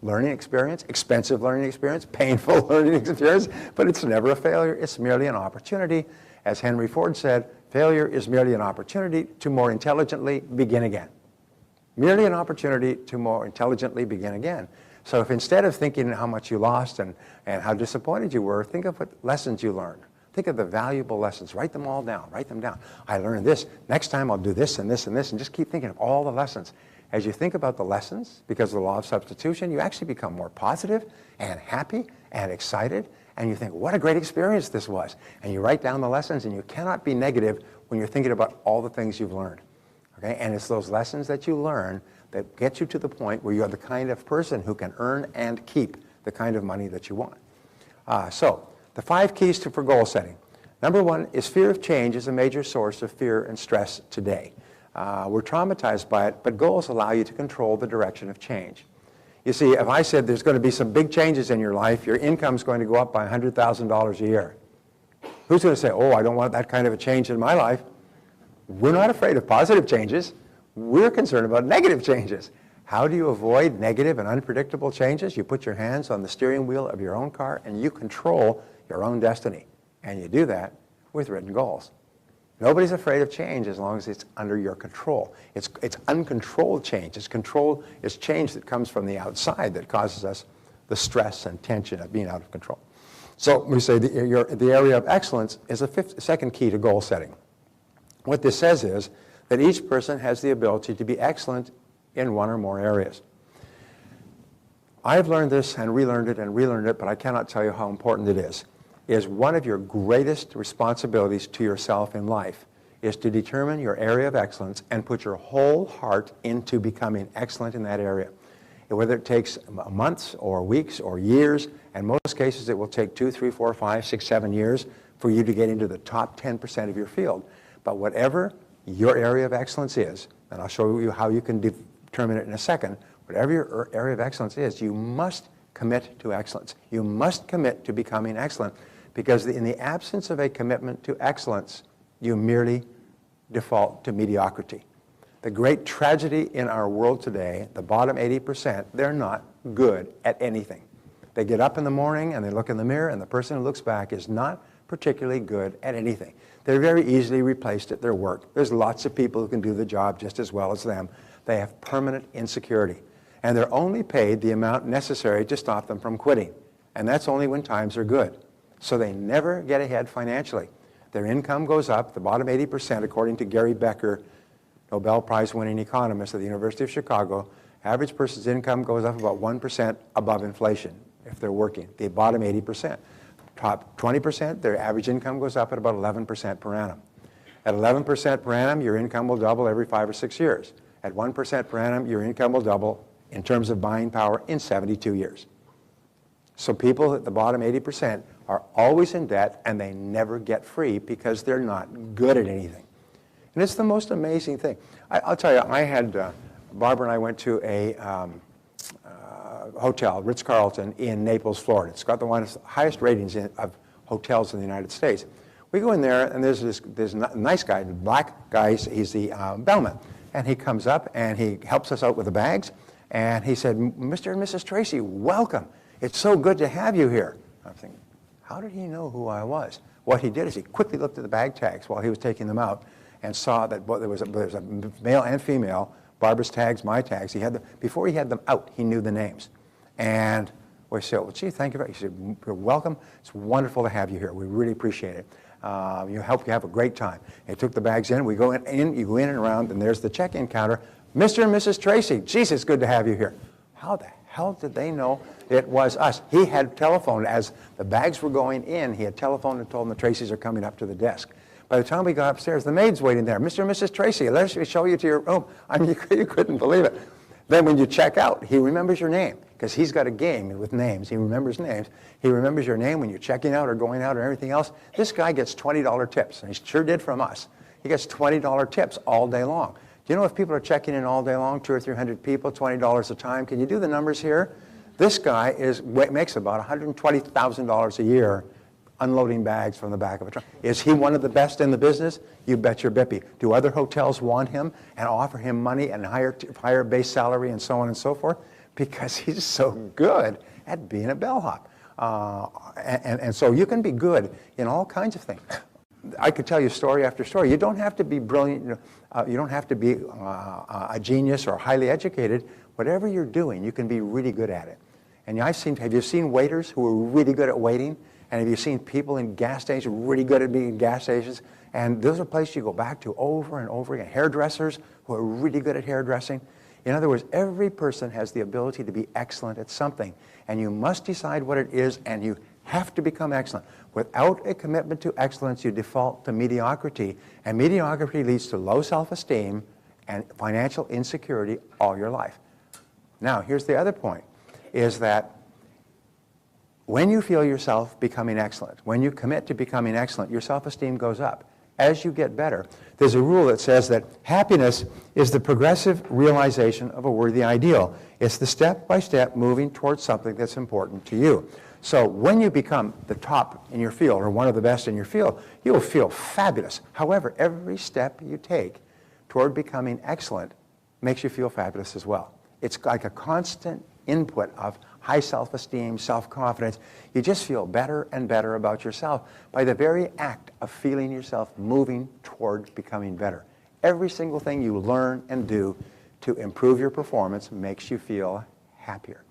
learning experience, expensive learning experience, painful learning experience, but it's never a failure. It's merely an opportunity. As Henry Ford said, failure is merely an opportunity to more intelligently begin again. Merely an opportunity to more intelligently begin again. So if instead of thinking how much you lost and how disappointed you were, think of what lessons you learned. Think of the valuable lessons. Write them all down. Write them down. I learned this. Next time I'll do this and this and this, and just keep thinking of all the lessons. as you think about the lessons, because of the law of substitution, you actually become more positive and happy and excited, and you think, what a great experience this was. And you write down the lessons, and you cannot be negative when you're thinking about all the things you've learned. Okay? And it's those lessons that you learn that get you to the point where you're the kind of person who can earn and keep the kind of money that you want. So, the 5 keys for goal setting. Number 1 is fear of change is a major source of fear and stress today. We're traumatized by it, but goals allow you to control the direction of change. You see, if I said there's going to be some big changes in your life, your income's going to go up by $100,000 a year. Who's going to say, oh, I don't want that kind of a change in my life? We're not afraid of positive changes. We're concerned about negative changes. How do you avoid negative and unpredictable changes? You put your hands on the steering wheel of your own car and you control your own destiny. And you do that with written goals. Nobody's afraid of change as long as it's under your control. It's uncontrolled change. It's change that comes from the outside that causes us the stress and tension of being out of control. So we say the area of excellence is a second key to goal setting. What this says is that each person has the ability to be excellent in one or more areas. I've learned this and relearned it, but I cannot tell you how important it is one of your greatest responsibilities to yourself in life is to determine your area of excellence and put your whole heart into becoming excellent in that area. And whether it takes months or weeks or years, in most cases it will take 2, 3, 4, 5, 6, 7 years for you to get into the top 10% of your field. But whatever your area of excellence is, and I'll show you how you can determine it in a second, whatever your area of excellence is, you must commit to excellence. You must commit to becoming excellent, because in the absence of a commitment to excellence, you merely default to mediocrity. The great tragedy in our world today, the bottom 80%, they're not good at anything. They get up in the morning and they look in the mirror, and the person who looks back is not particularly good at anything. They're very easily replaced at their work. There's lots of people who can do the job just as well as them. They have permanent insecurity. And they're only paid the amount necessary to stop them from quitting. And that's only when times are good. So they never get ahead financially. Their income goes up, the bottom 80%, according to Gary Becker, Nobel Prize-winning economist at the University of Chicago, average person's income goes up about 1% above inflation if they're working, the bottom 80%. Top 20%, their average income goes up at about 11% per annum. At 11% per annum, your income will double every 5 or 6 years. At 1% per annum, your income will double in terms of buying power in 72 years. So people at the bottom 80% are always in debt, and they never get free because they're not good at anything. And it's the most amazing thing. I'll tell you, Barbara and I went to a hotel, Ritz-Carlton, in Naples, Florida. It's got the highest ratings of hotels in the United States. We go in there, and there's this nice guy, the black guy, he's the bellman. And he comes up, and he helps us out with the bags. And he said, Mr. and Mrs. Tracy, welcome. It's so good to have you here. I'm thinking, how did he know who I was? What he did is he quickly looked at the bag tags while he was taking them out and saw that there was a male and female, Barbara's tags, my tags. Before he had them out, he knew the names. And we said, well, gee, thank you very much. He said, you're welcome. It's wonderful to have you here. We really appreciate it. You help you have a great time. He took the bags in. We go in, you go in and around, and there's the check-in counter. Mr. and Mrs. Tracy, geez, it's good to have you here. How the hell did they know it was us? He had telephoned as the bags were going in. He had telephoned and told them the Tracys are coming up to the desk. By the time we got upstairs, the maid's waiting there. Mr. and Mrs. Tracy, let us show you to your room. I mean, you couldn't believe it. Then when you check out, he remembers your name, because he's got a game with names. He remembers names. He remembers your name when you're checking out or going out or everything else. This guy gets $20 tips, and he sure did from us. He gets $20 tips all day long. Do you know if people are checking in all day long, 200 or 300 people, $20 a time? Can you do the numbers here? This guy makes about $120,000 a year unloading bags from the back of a truck. Is he one of the best in the business? You bet your bippy. Do other hotels want him and offer him money and higher base salary and so on and so forth? Because he's so good at being a bellhop. And so you can be good in all kinds of things. I could tell you story after story. You don't have to be brilliant. You don't have to be a genius or highly educated. Whatever you're doing, you can be really good at it. And have you seen waiters who are really good at waiting? And have you seen people in gas stations really good at being in gas stations? And those are places you go back to over and over again. Hairdressers who are really good at hairdressing. In other words, every person has the ability to be excellent at something, and you must decide what it is, and you have to become excellent. Without a commitment to excellence, you default to mediocrity, and mediocrity leads to low self-esteem and financial insecurity all your life. Now, here's the other point, is that when you feel yourself becoming excellent, when you commit to becoming excellent, your self-esteem goes up. As you get better, there's a rule that says that happiness is the progressive realization of a worthy ideal. It's the step-by-step moving towards something that's important to you. So when you become the top in your field or one of the best in your field, you'll feel fabulous. However, every step you take toward becoming excellent makes you feel fabulous as well. It's like a constant input of high self-esteem, self-confidence. You just feel better and better about yourself by the very act of feeling yourself moving toward becoming better. Every single thing you learn and do to improve your performance makes you feel happier.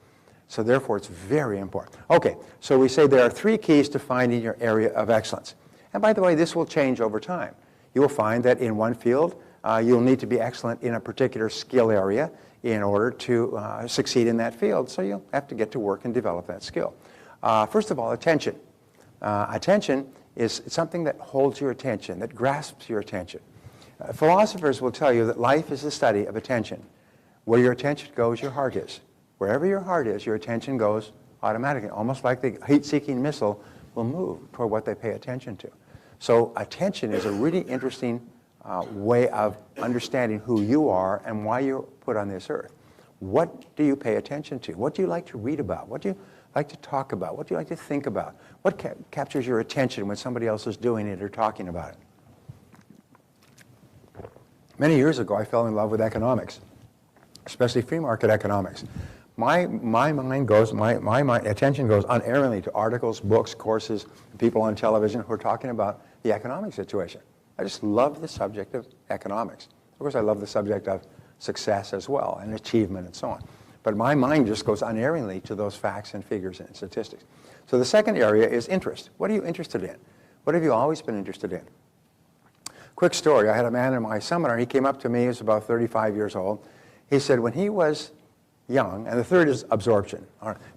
So therefore, it's very important. Okay, so we say there are 3 keys to finding your area of excellence. And by the way, this will change over time. You will find that in one field, you'll need to be excellent in a particular skill area in order to succeed in that field. So you'll have to get to work and develop that skill. First of all, attention. Attention is something that holds your attention, that grasps your attention. Philosophers will tell you that life is the study of attention. Where your attention goes, your heart is. Wherever your heart is, your attention goes automatically, almost like the heat-seeking missile will move toward what they pay attention to. So attention is a really interesting way of understanding who you are and why you're put on this earth. What do you pay attention to? What do you like to read about? What do you like to talk about? What do you like to think about? What captures your attention when somebody else is doing it or talking about it? Many years ago, I fell in love with economics, especially free market economics. My attention goes unerringly to articles, books, courses, people on television who are talking about the economic situation. I just love the subject of economics. Of course, I love the subject of success as well, and achievement and so on. But my mind just goes unerringly to those facts and figures and statistics. So the second area is interest. What are you interested in? What have you always been interested in? Quick story, I had a man in my seminar, he came up to me, he was about 35 years old. He said when he was young, and the third is absorption.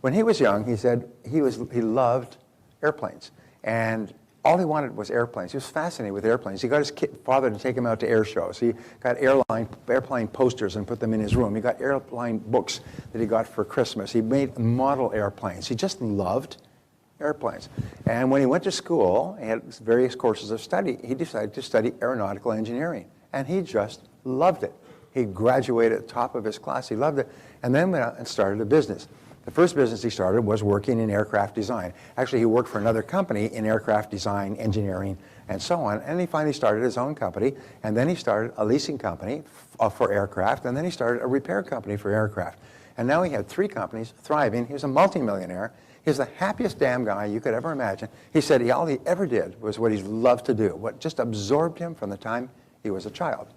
When he was young, he said he loved airplanes. And all he wanted was airplanes. He was fascinated with airplanes. He got his father to take him out to air shows. He got airplane posters and put them in his room. He got airplane books that he got for Christmas. He made model airplanes. He just loved airplanes. And when he went to school, he had various courses of study. He decided to study aeronautical engineering. And he just loved it. He graduated at the top of his class. He loved it. And then went out and started a business. The first business he started was working in aircraft design. Actually, he worked for another company in aircraft design, engineering, and so on. And he finally started his own company. And then he started a leasing company for aircraft. And then he started a repair company for aircraft. And now he had 3 companies thriving. He was a multimillionaire. He was the happiest damn guy you could ever imagine. He said all he ever did was what he loved to do, what just absorbed him from the time he was a child.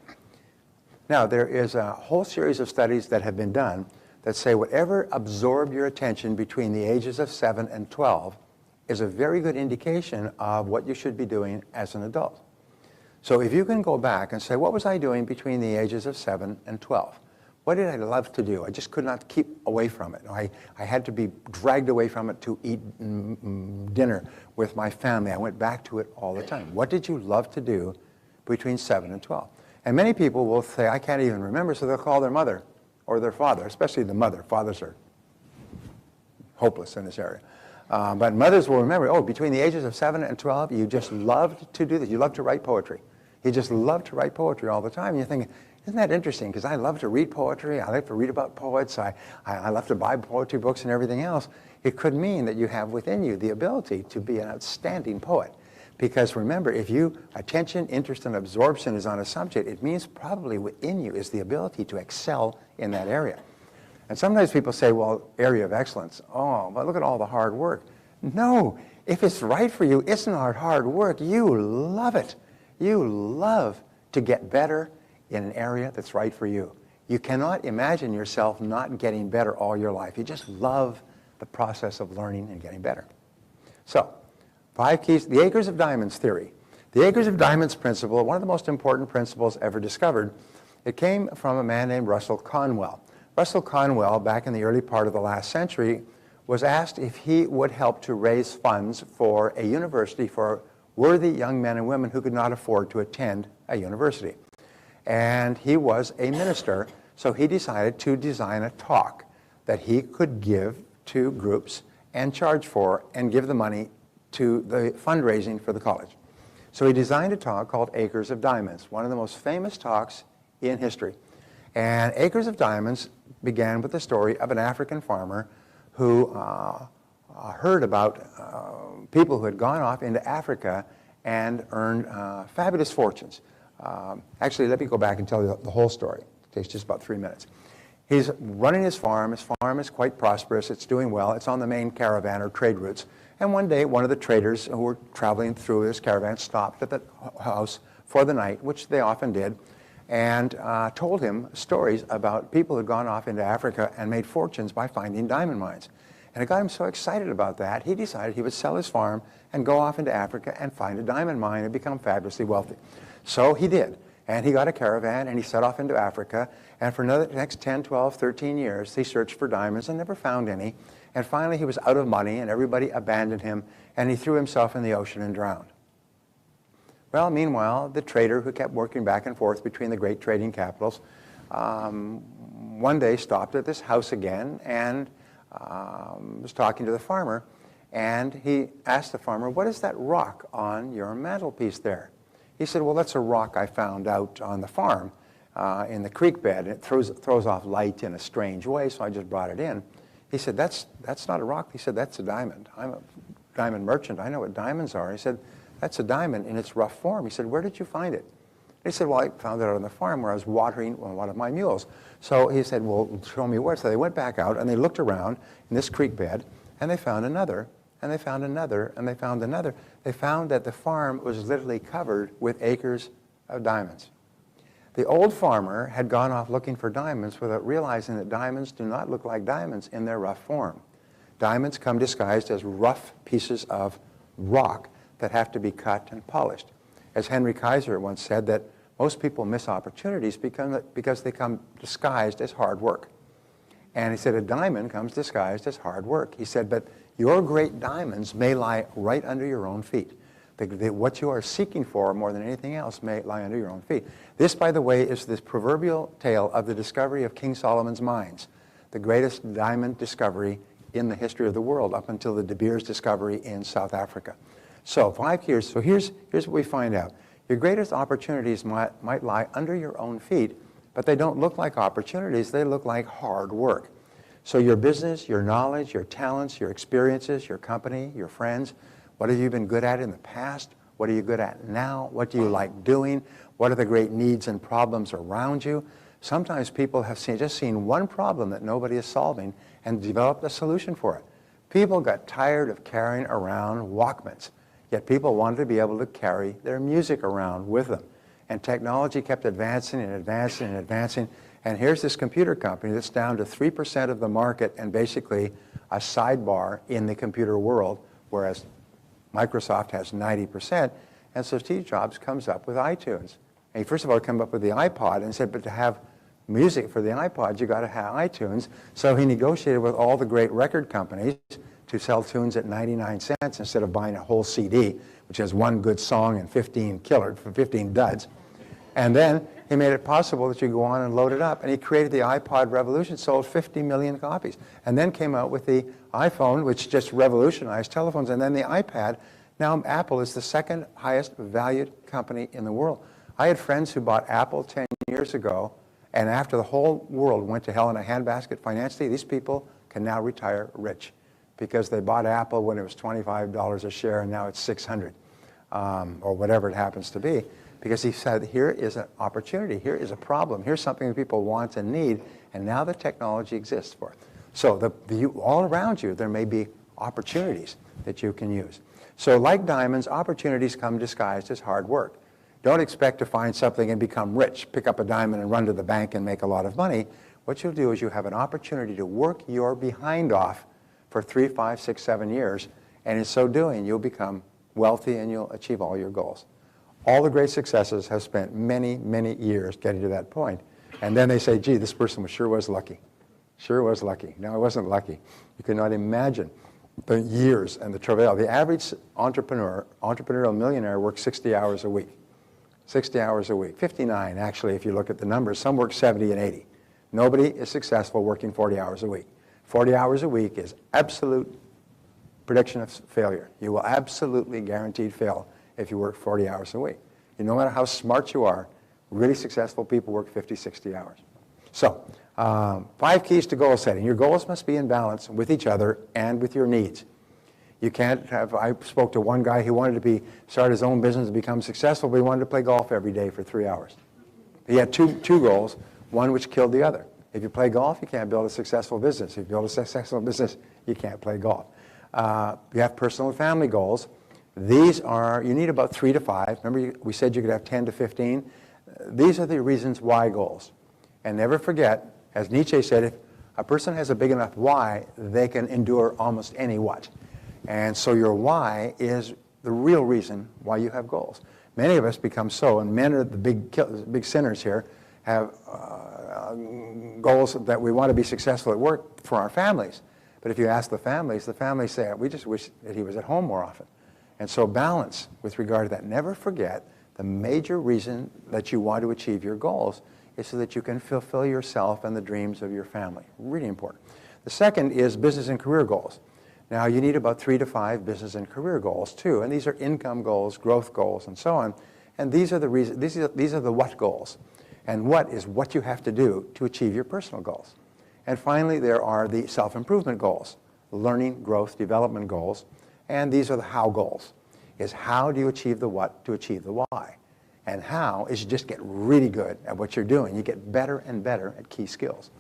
Now, there is a whole series of studies that have been done that say whatever absorbed your attention between the ages of 7 and 12 is a very good indication of what you should be doing as an adult. So if you can go back and say, what was I doing between the ages of 7 and 12? What did I love to do? I just could not keep away from it. I had to be dragged away from it to eat dinner with my family. I went back to it all the time. What did you love to do between 7 and 12? And many people will say, I can't even remember, so they'll call their mother or their father, especially the mother. Fathers are hopeless in this area. But mothers will remember, between the ages of 7 and 12, you just loved to do this. You loved to write poetry. You just loved to write poetry all the time. And you're thinking, isn't that interesting? Because I love to read poetry. I like to read about poets. I love to buy poetry books and everything else. It could mean that you have within you the ability to be an outstanding poet. Because remember, if attention, interest, and absorption is on a subject, it means probably within you is the ability to excel in that area. And sometimes people say, well, area of excellence. Oh, but look at all the hard work. No, if it's right for you, it's not hard work. You love it. You love to get better in an area that's right for you. You cannot imagine yourself not getting better all your life. You just love the process of learning and getting better. So, 5 keys, the Acres of Diamonds theory. The Acres of Diamonds principle, one of the most important principles ever discovered, it came from a man named Russell Conwell. Russell Conwell, back in the early part of the last century, was asked if he would help to raise funds for a university for worthy young men and women who could not afford to attend a university. And he was a minister, so he decided to design a talk that he could give to groups and charge for and give the money to the fundraising for the college. So he designed a talk called Acres of Diamonds, one of the most famous talks in history. And Acres of Diamonds began with the story of an African farmer who heard about people who had gone off into Africa and earned fabulous fortunes. Actually, let me go back and tell you the whole story. It takes just about 3 minutes. He's running his farm. His farm is quite prosperous. It's doing well. It's on the main caravan or trade routes. And one day, one of the traders who were traveling through this caravan stopped at the house for the night, which they often did, and told him stories about people who had gone off into Africa and made fortunes by finding diamond mines. And it got him so excited about that, he decided he would sell his farm and go off into Africa and find a diamond mine and become fabulously wealthy. So he did. And he got a caravan and he set off into Africa. And for the next 10, 12, 13 years, he searched for diamonds and never found any. And finally, he was out of money and everybody abandoned him. And he threw himself in the ocean and drowned. Well, meanwhile, the trader who kept working back and forth between the great trading capitals one day stopped at this house again and was talking to the farmer. And he asked the farmer, "What is that rock on your mantelpiece there?" He said, "Well, that's a rock I found out on the farm in the creek bed. And it throws off light in a strange way, so I just brought it in." He said, that's not a rock. He said, "That's a diamond. I'm a diamond merchant. I know what diamonds are." He said, "That's a diamond in its rough form." He said, "Where did you find it?" He said, "Well, I found it out on the farm where I was watering one of my mules." So he said, "Well, show me where." So they went back out and they looked around in this creek bed and they found another, and they found another, and they found another. They found that the farm was literally covered with acres of diamonds. The old farmer had gone off looking for diamonds without realizing that diamonds do not look like diamonds in their rough form. Diamonds come disguised as rough pieces of rock that have to be cut and polished. As Henry Kaiser once said, that most people miss opportunities because they come disguised as hard work. And he said a diamond comes disguised as hard work. He said, but your great diamonds may lie right under your own feet. What you are seeking for more than anything else may lie under your own feet. This, by the way, is this proverbial tale of the discovery of King Solomon's mines, the greatest diamond discovery in the history of the world up until the De Beers discovery in South Africa. So 5 years. So here's what we find out. Your greatest opportunities might lie under your own feet, but they don't look like opportunities. They look like hard work. So your business, your knowledge, your talents, your experiences, your company, your friends, what have you been good at in the past? What are you good at now? What do you like doing? What are the great needs and problems around you? Sometimes people have just seen one problem that nobody is solving and developed a solution for it. People got tired of carrying around Walkmans, yet people wanted to be able to carry their music around with them. And technology kept advancing and advancing and advancing. And here's this computer company that's down to 3% of the market and basically a sidebar in the computer world, whereas Microsoft has 90%. And so Steve Jobs comes up with iTunes. And he first of all came up with the iPod and said, but to have music for the iPod, you got to have iTunes. So he negotiated with all the great record companies to sell tunes at 99 cents instead of buying a whole CD, which has one good song and 15 duds. And then he made it possible that you go on and load it up. And he created the iPod revolution, sold 50 million copies. And then came out with the iPhone, which just revolutionized telephones, and then the iPad. Now Apple is the second highest valued company in the world. I had friends who bought Apple 10 years ago, and after the whole world went to hell in a handbasket financially, these people can now retire rich because they bought Apple when it was $25 a share, and now it's $600, or whatever it happens to be. Because he said, here is an opportunity, here is a problem, here's something that people want and need, and now the technology exists for it. So all around you, there may be opportunities that you can use. So like diamonds, opportunities come disguised as hard work. Don't expect to find something and become rich, pick up a diamond and run to the bank and make a lot of money. What you'll do is you have an opportunity to work your behind off for 3, 5, 6, 7 years, and in so doing, you'll become wealthy and you'll achieve all your goals. All the great successes have spent many, many years getting to that point. And then they say, gee, this person sure was lucky. Sure was lucky. No, I wasn't lucky. You cannot imagine the years and the travail. The average entrepreneurial millionaire works 60 hours a week. 60 hours a week. 59, actually, if you look at the numbers. Some work 70 and 80. Nobody is successful working 40 hours a week. 40 hours a week is absolute prediction of failure. You will absolutely guaranteed fail if you work 40 hours a week. No matter how smart you are, really successful people work 50, 60 hours. So, 5 keys to goal setting. Your goals must be in balance with each other and with your needs. You can't have, I spoke to one guy, he wanted to start his own business and become successful, but he wanted to play golf every day for 3 hours. He had two goals, one which killed the other. If you play golf, you can't build a successful business. If you build a successful business, you can't play golf. You have personal and family goals. These are, you need about 3 to 5. Remember, we said you could have 10 to 15. These are the reasons why goals. And never forget, as Nietzsche said, if a person has a big enough why, they can endure almost any what. And so your why is the real reason why you have goals. Many of us become so, and men are the big sinners here, have goals that we want to be successful at work for our families. But if you ask the families say, we just wish that he was at home more often. And so balance with regard to that. Never forget the major reason that you want to achieve your goals is so that you can fulfill yourself and the dreams of your family. Really important. The second is business and career goals. Now, you need about 3 to 5 business and career goals too, and these are income goals, growth goals, and so on. And these are the reasons. These are the what goals, and what is what you have to do to achieve your personal goals. And finally, there are the self-improvement goals, learning, growth, development goals, and these are the how goals. Is how do you achieve the what to achieve the why? And how is you just get really good at what you're doing. You get better and better at key skills.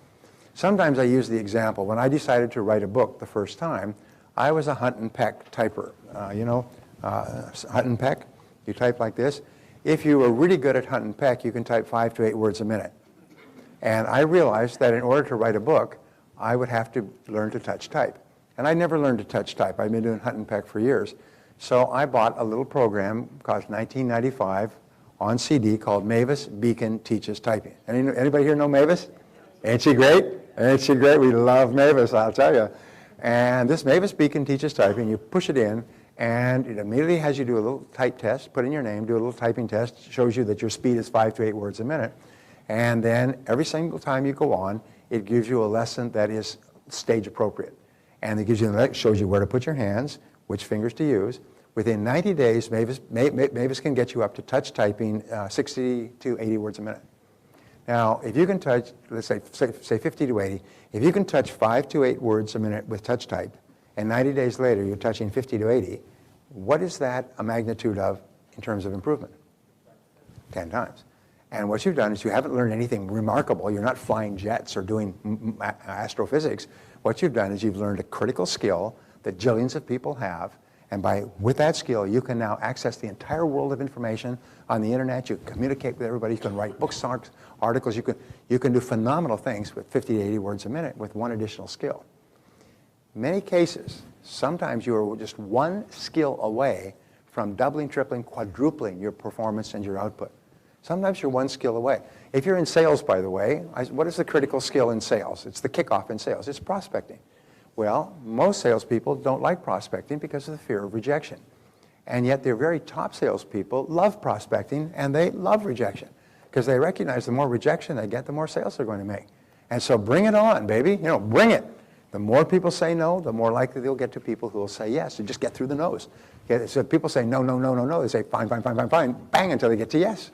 Sometimes I use the example, when I decided to write a book the first time, I was a hunt and peck typer. Hunt and peck, you type like this. If you were really good at hunt and peck, you can type 5 to 8 words a minute. And I realized that in order to write a book, I would have to learn to touch type. And I never learned to touch type. I've been doing hunt and peck for years. So I bought a little program called 1995 on CD called Mavis Beacon Teaches Typing. Anybody here know Mavis? Ain't she great? Ain't she great? We love Mavis, I'll tell you. And this Mavis Beacon Teaches Typing. You push it in, and it immediately has you do a little type test, put in your name, do a little typing test, shows you that your speed is 5 to 8 words a minute. And then every single time you go on, it gives you a lesson that is stage appropriate. And it gives you, shows you where to put your hands, which fingers to use. Within 90 days, Mavis can get you up to touch typing 60 to 80 words a minute. Now, if you can touch, let's say 50 to 80, if you can touch 5 to 8 words a minute with touch type, and 90 days later you're touching 50 to 80, what is that a magnitude of in terms of improvement? 10 times. And what you've done is you haven't learned anything remarkable. You're not flying jets or doing astrophysics. What you've done is you've learned a critical skill that jillions of people have, and with that skill, you can now access the entire world of information on the internet. You can communicate with everybody. You can write books, articles. You can do phenomenal things with 50 to 80 words a minute with one additional skill. In many cases, sometimes you are just one skill away from doubling, tripling, quadrupling your performance and your output. Sometimes you're one skill away. If you're in sales, by the way, what is the critical skill in sales? It's the kickoff in sales. It's prospecting. Well, most salespeople don't like prospecting because of the fear of rejection. And yet their very top salespeople love prospecting and they love rejection because they recognize the more rejection they get, the more sales they're going to make. And so bring it on, baby. Bring it. The more people say no, the more likely they'll get to people who will say yes. You just get through the no's. Okay? So people say no, no, no, no, no. They say fine, fine, fine, fine, fine, bang, until they get to yes.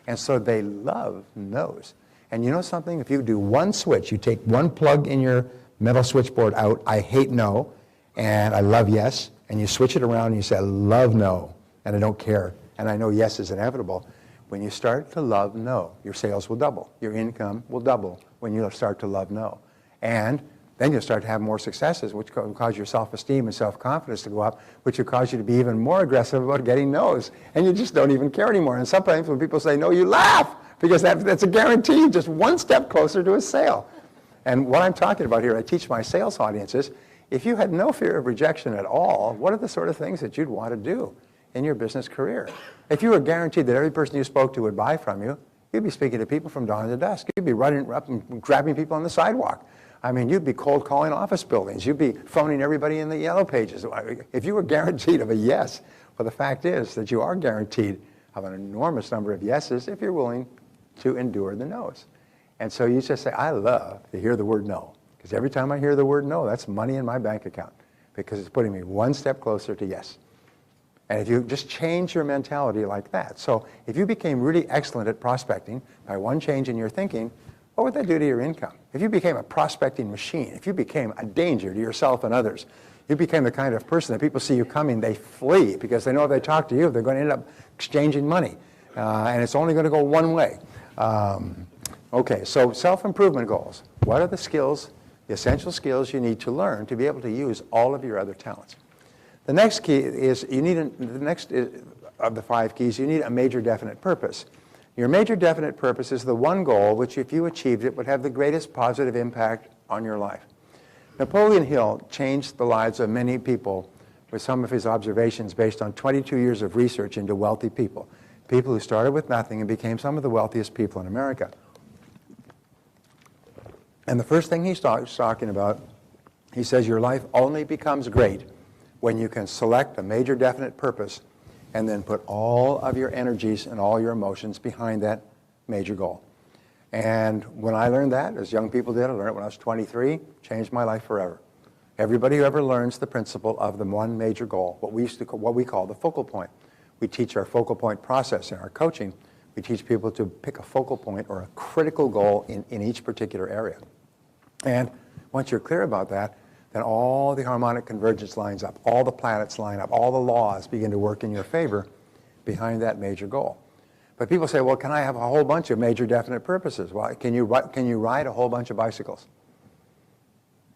And so they love no's. And you know something? If you do one switch, you take one plug in your metal switchboard out, I hate no, and I love yes, and you switch it around and you say, I love no, and I don't care, and I know yes is inevitable. When you start to love no, your sales will double. Your income will double when you start to love no. And then you'll start to have more successes, which will cause your self-esteem and self-confidence to go up, which will cause you to be even more aggressive about getting no's, and you just don't even care anymore. And sometimes when people say no, you laugh, because that's a guarantee, just one step closer to a sale. And what I'm talking about here, I teach my sales audiences, if you had no fear of rejection at all, what are the sort of things that you'd want to do in your business career? If you were guaranteed that every person you spoke to would buy from you, you'd be speaking to people from dawn to dusk. You'd be running up and grabbing people on the sidewalk. I mean, you'd be cold calling office buildings. You'd be phoning everybody in the yellow pages. If you were guaranteed of a yes, well, the fact is that you are guaranteed of an enormous number of yeses if you're willing to endure the no's. And so you just say, I love to hear the word no. Because every time I hear the word no, that's money in my bank account. Because it's putting me one step closer to yes. And if you just change your mentality like that. So if you became really excellent at prospecting by one change in your thinking, what would that do to your income? If you became a prospecting machine, if you became a danger to yourself and others, you became the kind of person that people see you coming, they flee because they know if they talk to you, they're going to end up exchanging money. And it's only going to go one way. Okay, so self-improvement goals. What are the skills, the essential skills you need to learn to be able to use all of your other talents? The next key is of the 5 keys, you need a major definite purpose. Your major definite purpose is the one goal which, if you achieved it, would have the greatest positive impact on your life. Napoleon Hill changed the lives of many people with some of his observations based on 22 years of research into wealthy people. People who started with nothing and became some of the wealthiest people in America. And the first thing he starts talking about, he says your life only becomes great when you can select a major definite purpose and then put all of your energies and all your emotions behind that major goal. And when I learned that, as young people did, I learned it when I was 23, changed my life forever. Everybody who ever learns the principle of the one major goal, what we call the focal point. We teach our focal point process in our coaching. We teach people to pick a focal point or a critical goal in each particular area. And once you're clear about that, then all the harmonic convergence lines up, all the planets line up, all the laws begin to work in your favor behind that major goal. But people say, well, can I have a whole bunch of major definite purposes? Well, can you ride a whole bunch of bicycles?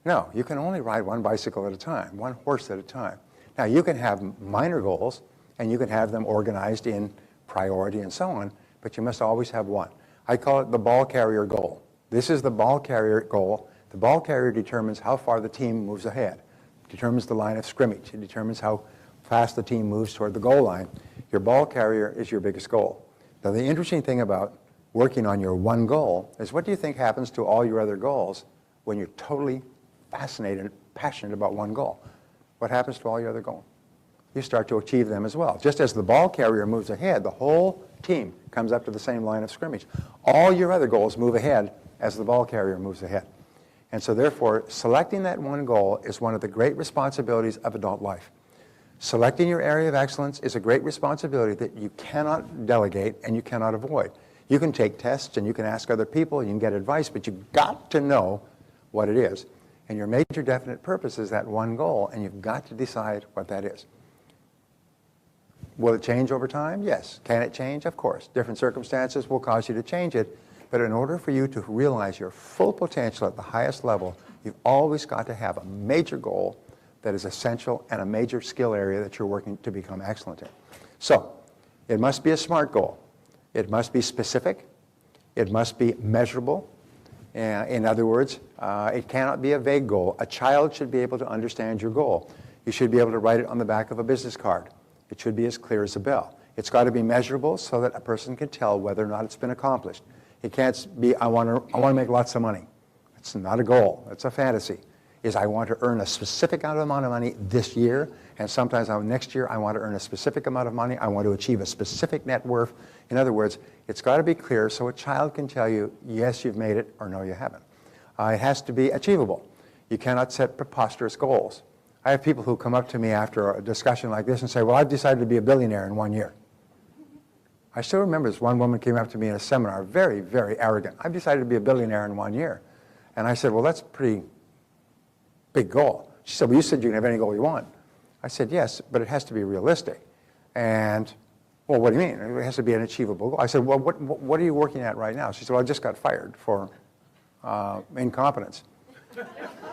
No, you can only ride one bicycle at a time, one horse at a time. Now, you can have minor goals, and you can have them organized in priority and so on, but you must always have one. I call it the ball carrier goal. This is the ball carrier goal. The ball carrier determines how far the team moves ahead. It determines the line of scrimmage. It determines how fast the team moves toward the goal line. Your ball carrier is your biggest goal. Now, the interesting thing about working on your one goal is, what do you think happens to all your other goals when you're totally fascinated, passionate about one goal? What happens to all your other goals? You start to achieve them as well. Just as the ball carrier moves ahead, the whole team comes up to the same line of scrimmage. All your other goals move ahead as the ball carrier moves ahead. And so therefore, selecting that one goal is one of the great responsibilities of adult life. Selecting your area of excellence is a great responsibility that you cannot delegate and you cannot avoid. You can take tests and you can ask other people and you can get advice, but you've got to know what it is. And your major definite purpose is that one goal, and you've got to decide what that is. Will it change over time? Yes. Can it change? Of course. Different circumstances will cause you to change it. But in order for you to realize your full potential at the highest level, you've always got to have a major goal that is essential and a major skill area that you're working to become excellent in. So, it must be a SMART goal. It must be specific. It must be measurable. In other words, it cannot be a vague goal. A child should be able to understand your goal. You should be able to write it on the back of a business card. It should be as clear as a bell. It's got to be measurable so that a person can tell whether or not it's been accomplished. It can't be, I want to make lots of money. It's not a goal. It's a fantasy. Is I want to earn a specific amount of money this year, and sometimes next year I want to earn a specific amount of money. I want to achieve a specific net worth. In other words, it's got to be clear so a child can tell you, yes, you've made it, or no, you haven't. It has to be achievable. You cannot set preposterous goals. I have people who come up to me after a discussion like this and say, well, I've decided to be a billionaire in 1 year. I still remember this one woman came up to me in a seminar, very, very arrogant. I've decided to be a billionaire in 1 year. And I said, well, that's a pretty big goal. She said, well, you said you can have any goal you want. I said, yes, but it has to be realistic. And, well, what do you mean? It has to be an achievable goal. I said, well, what are you working at right now? She said, well, I just got fired for incompetence.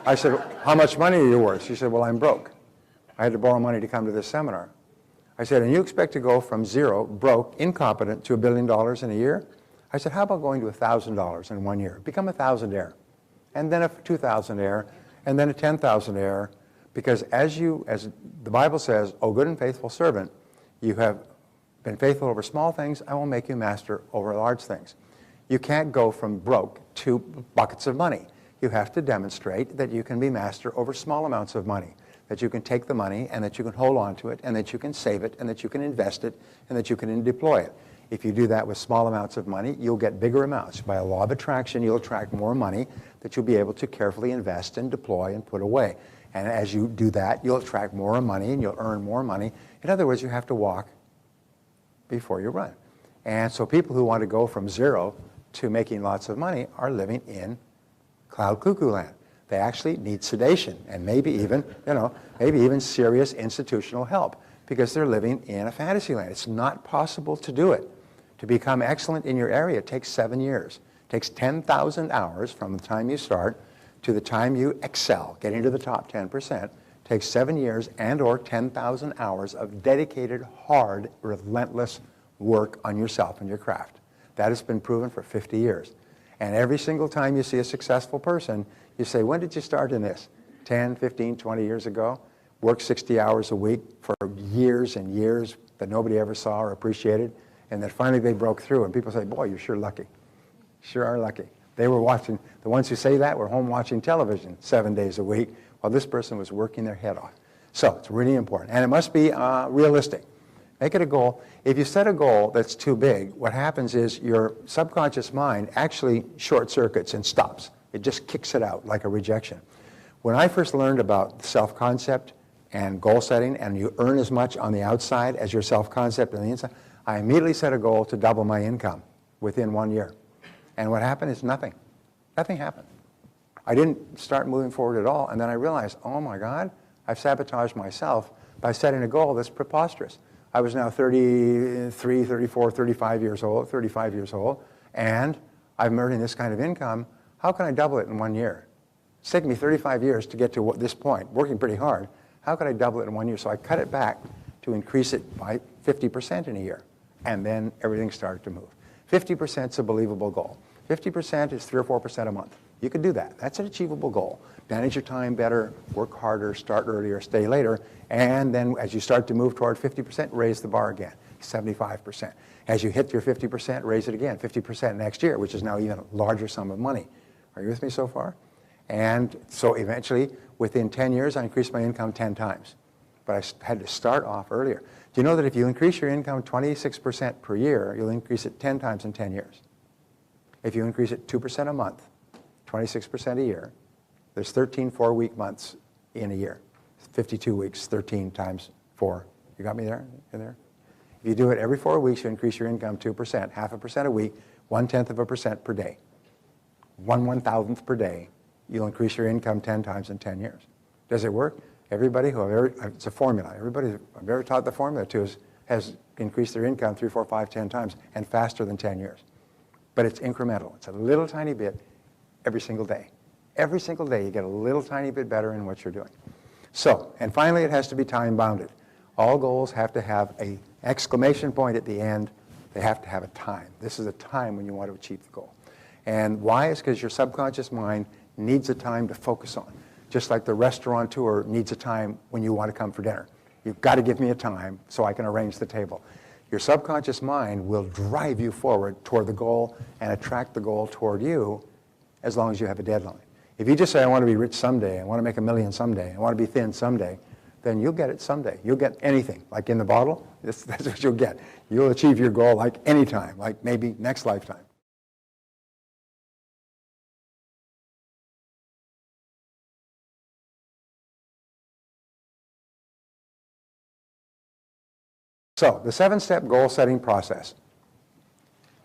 I said, how much money are you worth? She said, well, I'm broke. I had to borrow money to come to this seminar. I said, and you expect to go from zero, broke, incompetent, to $1 billion in a year? I said, how about going to $1,000 in 1 year? Become a thousandaire, and then a 2,000-aire, and then a 10,000-aire, because as the Bible says, O good and faithful servant, you have been faithful over small things, I will make you master over large things. You can't go from broke to buckets of money. you have to demonstrate that you can be master over small amounts of money, that you can take the money and that you can hold on to it and that you can save it and that you can invest it and that you can deploy it. If you do that with small amounts of money, you'll get bigger amounts. By a law of attraction, you'll attract more money that you'll be able to carefully invest and deploy and put away. And as you do that, you'll attract more money and you'll earn more money. In other words, you have to walk before you run. And so people who want to go from zero to making lots of money are living in cloud cuckoo land. They actually need sedation and maybe even serious institutional help because they're living in a fantasy land. It's not possible to do it. To become excellent in your area, it takes 7 years. It takes 10,000 hours from the time you start to the time you excel, getting to the top 10%. It takes 7 years and or 10,000 hours of dedicated, hard, relentless work on yourself and your craft. That has been proven for 50 years. And every single time you see a successful person, you say, when did you start in this? 10, 15, 20 years ago? Worked 60 hours a week for years and years that nobody ever saw or appreciated. And then finally they broke through. And people say, boy, you're sure lucky. Sure are lucky. They were watching, the ones who say that were home watching television 7 days a week while this person was working their head off. So it's really important. And it must be realistic. Make it a goal. If you set a goal that's too big, what happens is your subconscious mind actually short circuits and stops. It just kicks it out like a rejection. When I first learned about self-concept and goal setting, and you earn as much on the outside as your self-concept on the inside, I immediately set a goal to double my income within 1 year. And what happened is nothing. Nothing happened. I didn't start moving forward at all, and then I realized, oh my God, I've sabotaged myself by setting a goal that's preposterous. I was now 33, 34, 35 years old, and I'm earning this kind of income. How can I double it in 1 year? It's taken me 35 years to get to this point, working pretty hard. How could I double it in 1 year? So I cut it back to increase it by 50% in a year, and then everything started to move. 50% is a believable goal. 50% is 3 or 4% a month. You could do that. That's an achievable goal. Manage your time better, work harder, start earlier, stay later, and then as you start to move toward 50%, raise the bar again, 75%. As you hit your 50%, raise it again, 50% next year, which is now even a larger sum of money. Are you with me so far? And so eventually, within 10 years, I increased my income 10 times. But I had to start off earlier. Do you know that if you increase your income 26% per year, you'll increase it 10 times in 10 years? If you increase it 2% a month, 26% a year, there's 13 4-week months in a year. 52 weeks, 13 times 4. You got me there? You there? If you do it every 4 weeks, you increase your income 2%, 0.5% a week, 1/10% per day. 1/1000th per day, you'll increase your income 10 times in 10 years. Does it work? Everybody who it's a formula. Everybody I've ever taught the formula to has increased their income 3, 4, 5, 10 times and faster than 10 years. But it's incremental. It's a little tiny bit every single day. Every single day you get a little tiny bit better in what you're doing. So, and finally it has to be time bounded. All goals have to have an exclamation point at the end. They have to have a time. This is a time when you want to achieve the goal. And why? Is because your subconscious mind needs a time to focus on. Just like the restaurateur needs a time when you want to come for dinner. You've got to give me a time so I can arrange the table. Your subconscious mind will drive you forward toward the goal and attract the goal toward you as long as you have a deadline. If you just say, I want to be rich someday, I want to make $1 million someday, I want to be thin someday, then you'll get it someday. You'll get anything. Like in the bottle, that's what you'll get. You'll achieve your goal like any time, like maybe next lifetime. So, the 7-step goal setting process.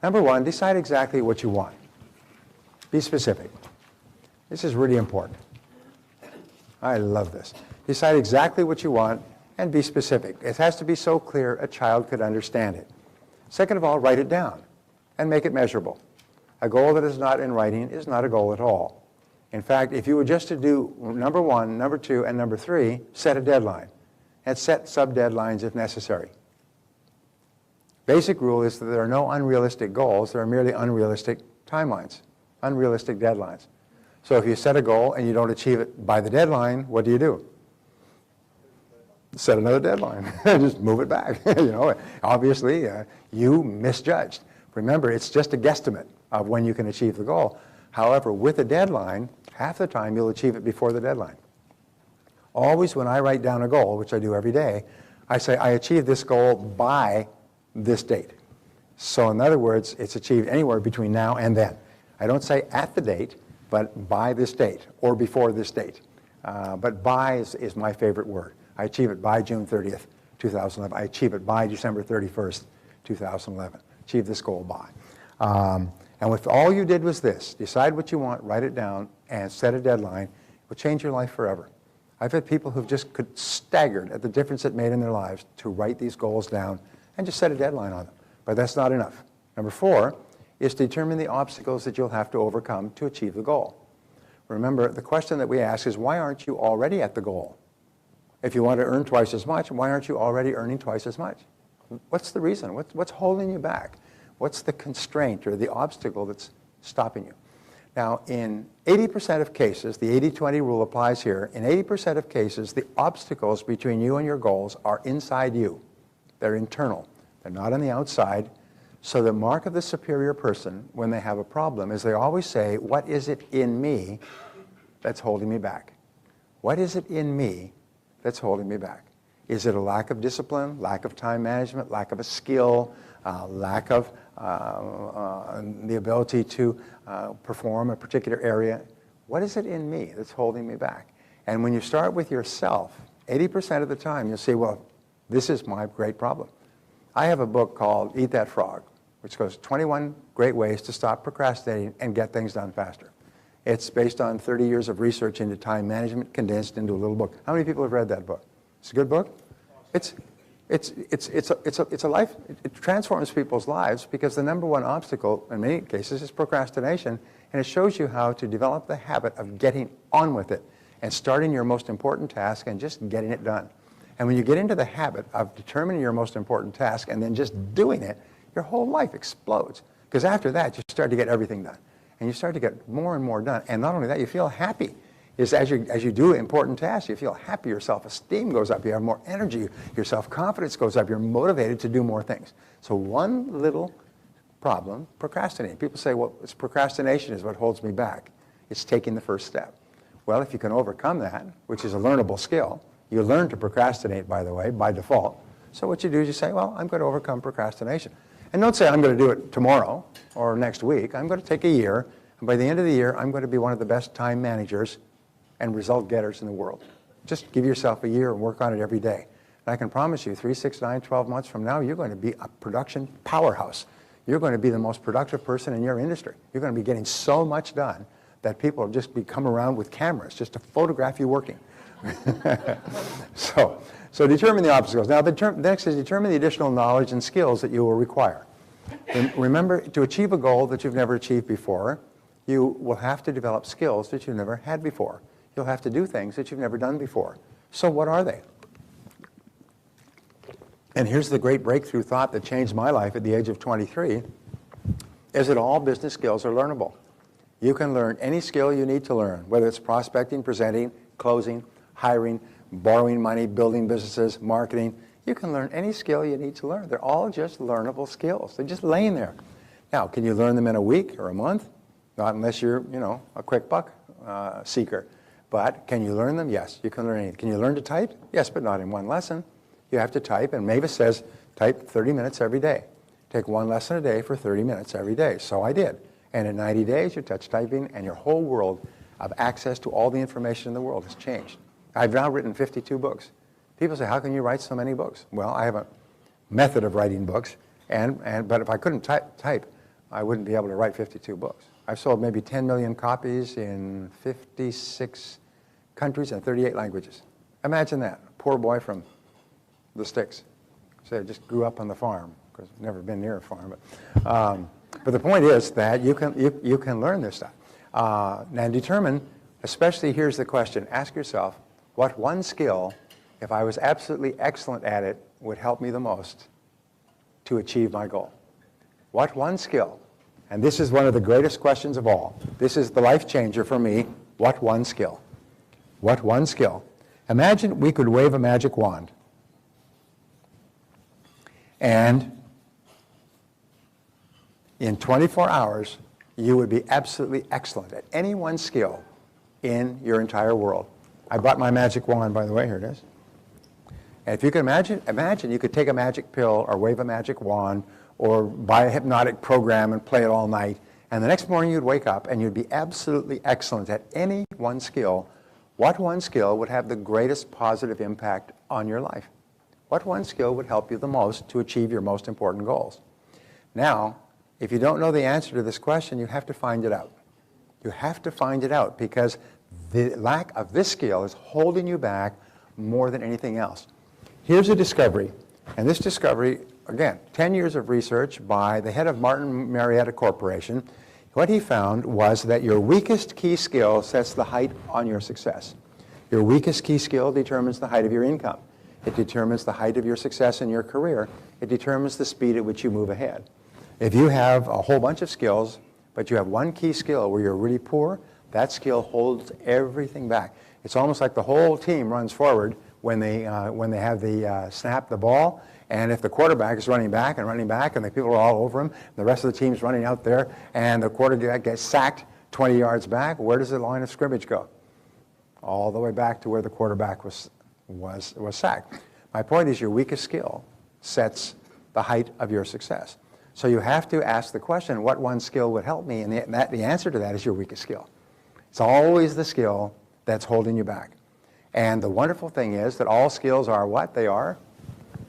Number 1, decide exactly what you want. Be specific. This is really important. I love this. Decide exactly what you want and be specific. It has to be so clear a child could understand it. Second of all, write it down and make it measurable. A goal that is not in writing is not a goal at all. In fact, if you were just to do number 1, number 2, and number 3, set a deadline and set sub-deadlines if necessary. Basic rule is that there are no unrealistic goals, there are merely unrealistic timelines, unrealistic deadlines. So if you set a goal and you don't achieve it by the deadline, what do? Set another deadline. Just move it back. Obviously, you misjudged. Remember, it's just a guesstimate of when you can achieve the goal. However, with a deadline, half the time you'll achieve it before the deadline. Always when I write down a goal, which I do every day, I say I achieve this goal by this date. So in other words, it's achieved anywhere between now and then. I don't say at the date, but by this date or before this date. But by is my favorite word. I achieve it by June 30th, 2011. I achieve it by December 31st, 2011. Achieve this goal by. And if all you did was this, decide what you want, write it down, and set a deadline, it will change your life forever. I've had people who've just staggered at the difference it made in their lives to write these goals down and just set a deadline on them. But that's not enough. Number 4 is to determine the obstacles that you'll have to overcome to achieve the goal. Remember, the question that we ask is, why aren't you already at the goal? If you want to earn twice as much, why aren't you already earning twice as much? What's the reason? What's holding you back? What's the constraint or the obstacle that's stopping you? Now, in 80% of cases, the 80-20 rule applies here. In 80% of cases, the obstacles between you and your goals are inside you. They're internal. They're not on the outside. So the mark of the superior person, when they have a problem, is they always say, what is it in me that's holding me back? What is it in me that's holding me back? Is it a lack of discipline, lack of time management, lack of a skill, lack of the ability to perform a particular area? What is it in me that's holding me back? And when you start with yourself, 80% of the time you'll say, well, this is my great problem. I have a book called Eat That Frog, which goes 21 great ways to stop procrastinating and get things done faster. It's based on 30 years of research into time management condensed into a little book. How many people have read that book? It's a good book? It's a life. It transforms people's lives because the number one obstacle in many cases is procrastination, and it shows you how to develop the habit of getting on with it and starting your most important task and just getting it done. And when you get into the habit of determining your most important task and then just doing it, your whole life explodes. Because after that, you start to get everything done. And you start to get more and more done. And not only that, you feel happy. As you do important tasks, you feel happy. Your self-esteem goes up. You have more energy. Your self-confidence goes up. You're motivated to do more things. So one little problem, procrastinating. People say, well, it's procrastination is what holds me back. It's taking the first step. Well, if you can overcome that, which is a learnable skill, you learn to procrastinate, by the way, by default. So what you do is you say, well, I'm going to overcome procrastination. And don't say I'm going to do it tomorrow or next week. I'm going to take a year, and by the end of the year, I'm going to be one of the best time managers and result getters in the world. Just give yourself a year and work on it every day. And I can promise you, 3, 6, 9, 12 months from now, you're going to be a production powerhouse. You're going to be the most productive person in your industry. You're going to be getting so much done that people will just come around with cameras just to photograph you working. So determine the obstacles. Now, next is determine the additional knowledge and skills that you will require. And remember, to achieve a goal that you've never achieved before, you will have to develop skills that you've never had before. You'll have to do things that you've never done before. So what are they? And here's the great breakthrough thought that changed my life at the age of 23, is that all business skills are learnable. You can learn any skill you need to learn, whether it's prospecting, presenting, closing, hiring, borrowing money, building businesses, marketing. You can learn any skill you need to learn. They're all just learnable skills. They're just laying there. Now, can you learn them in a week or a month? Not unless you're, a quick buck seeker. But can you learn them? Yes, you can learn anything. Can you learn to type? Yes, but not in one lesson. You have to type, and Mavis says, type 30 minutes every day. Take one lesson a day for 30 minutes every day. So I did. And in 90 days, you're touch typing, and your whole world of access to all the information in the world has changed. I've now written 52 books. People say, how can you write so many books? Well, I have a method of writing books, but if I couldn't type, I wouldn't be able to write 52 books. I've sold maybe 10 million copies in 56 countries and 38 languages. Imagine that. A poor boy from the sticks. So I just grew up on the farm, because I've never been near a farm. But the point is that you can learn this stuff. And determine, especially here's the question, ask yourself, what one skill, if I was absolutely excellent at it, would help me the most to achieve my goal? What one skill? And this is one of the greatest questions of all. This is the life changer for me. What one skill? What one skill? Imagine we could wave a magic wand. And in 24 hours, you would be absolutely excellent at any one skill in your entire world. I bought my magic wand, by the way. Here it is. And if you can imagine you could take a magic pill or wave a magic wand or buy a hypnotic program and play it all night, and the next morning you'd wake up and you'd be absolutely excellent at any one skill. What one skill would have the greatest positive impact on your life? What one skill would help you the most to achieve your most important goals? Now, if you don't know the answer to this question, you have to find it out. You have to find it out because the lack of this skill is holding you back more than anything else. Here's a discovery, and this discovery, again, 10 years of research by the head of Martin Marietta Corporation. What he found was that your weakest key skill sets the height on your success. Your weakest key skill determines the height of your income. It determines the height of your success in your career. It determines the speed at which you move ahead. If you have a whole bunch of skills, but you have one key skill where you're really poor, that skill holds everything back. It's almost like the whole team runs forward when they have the snap the ball, and if the quarterback is running back, and the people are all over him, the rest of the team's running out there, and the quarterback gets sacked 20 yards back, where does the line of scrimmage go? All the way back to where the quarterback was sacked. My point is your weakest skill sets the height of your success. So you have to ask the question, what one skill would help me? And the answer to that is your weakest skill. It's always the skill that's holding you back. And the wonderful thing is that all skills are what? They are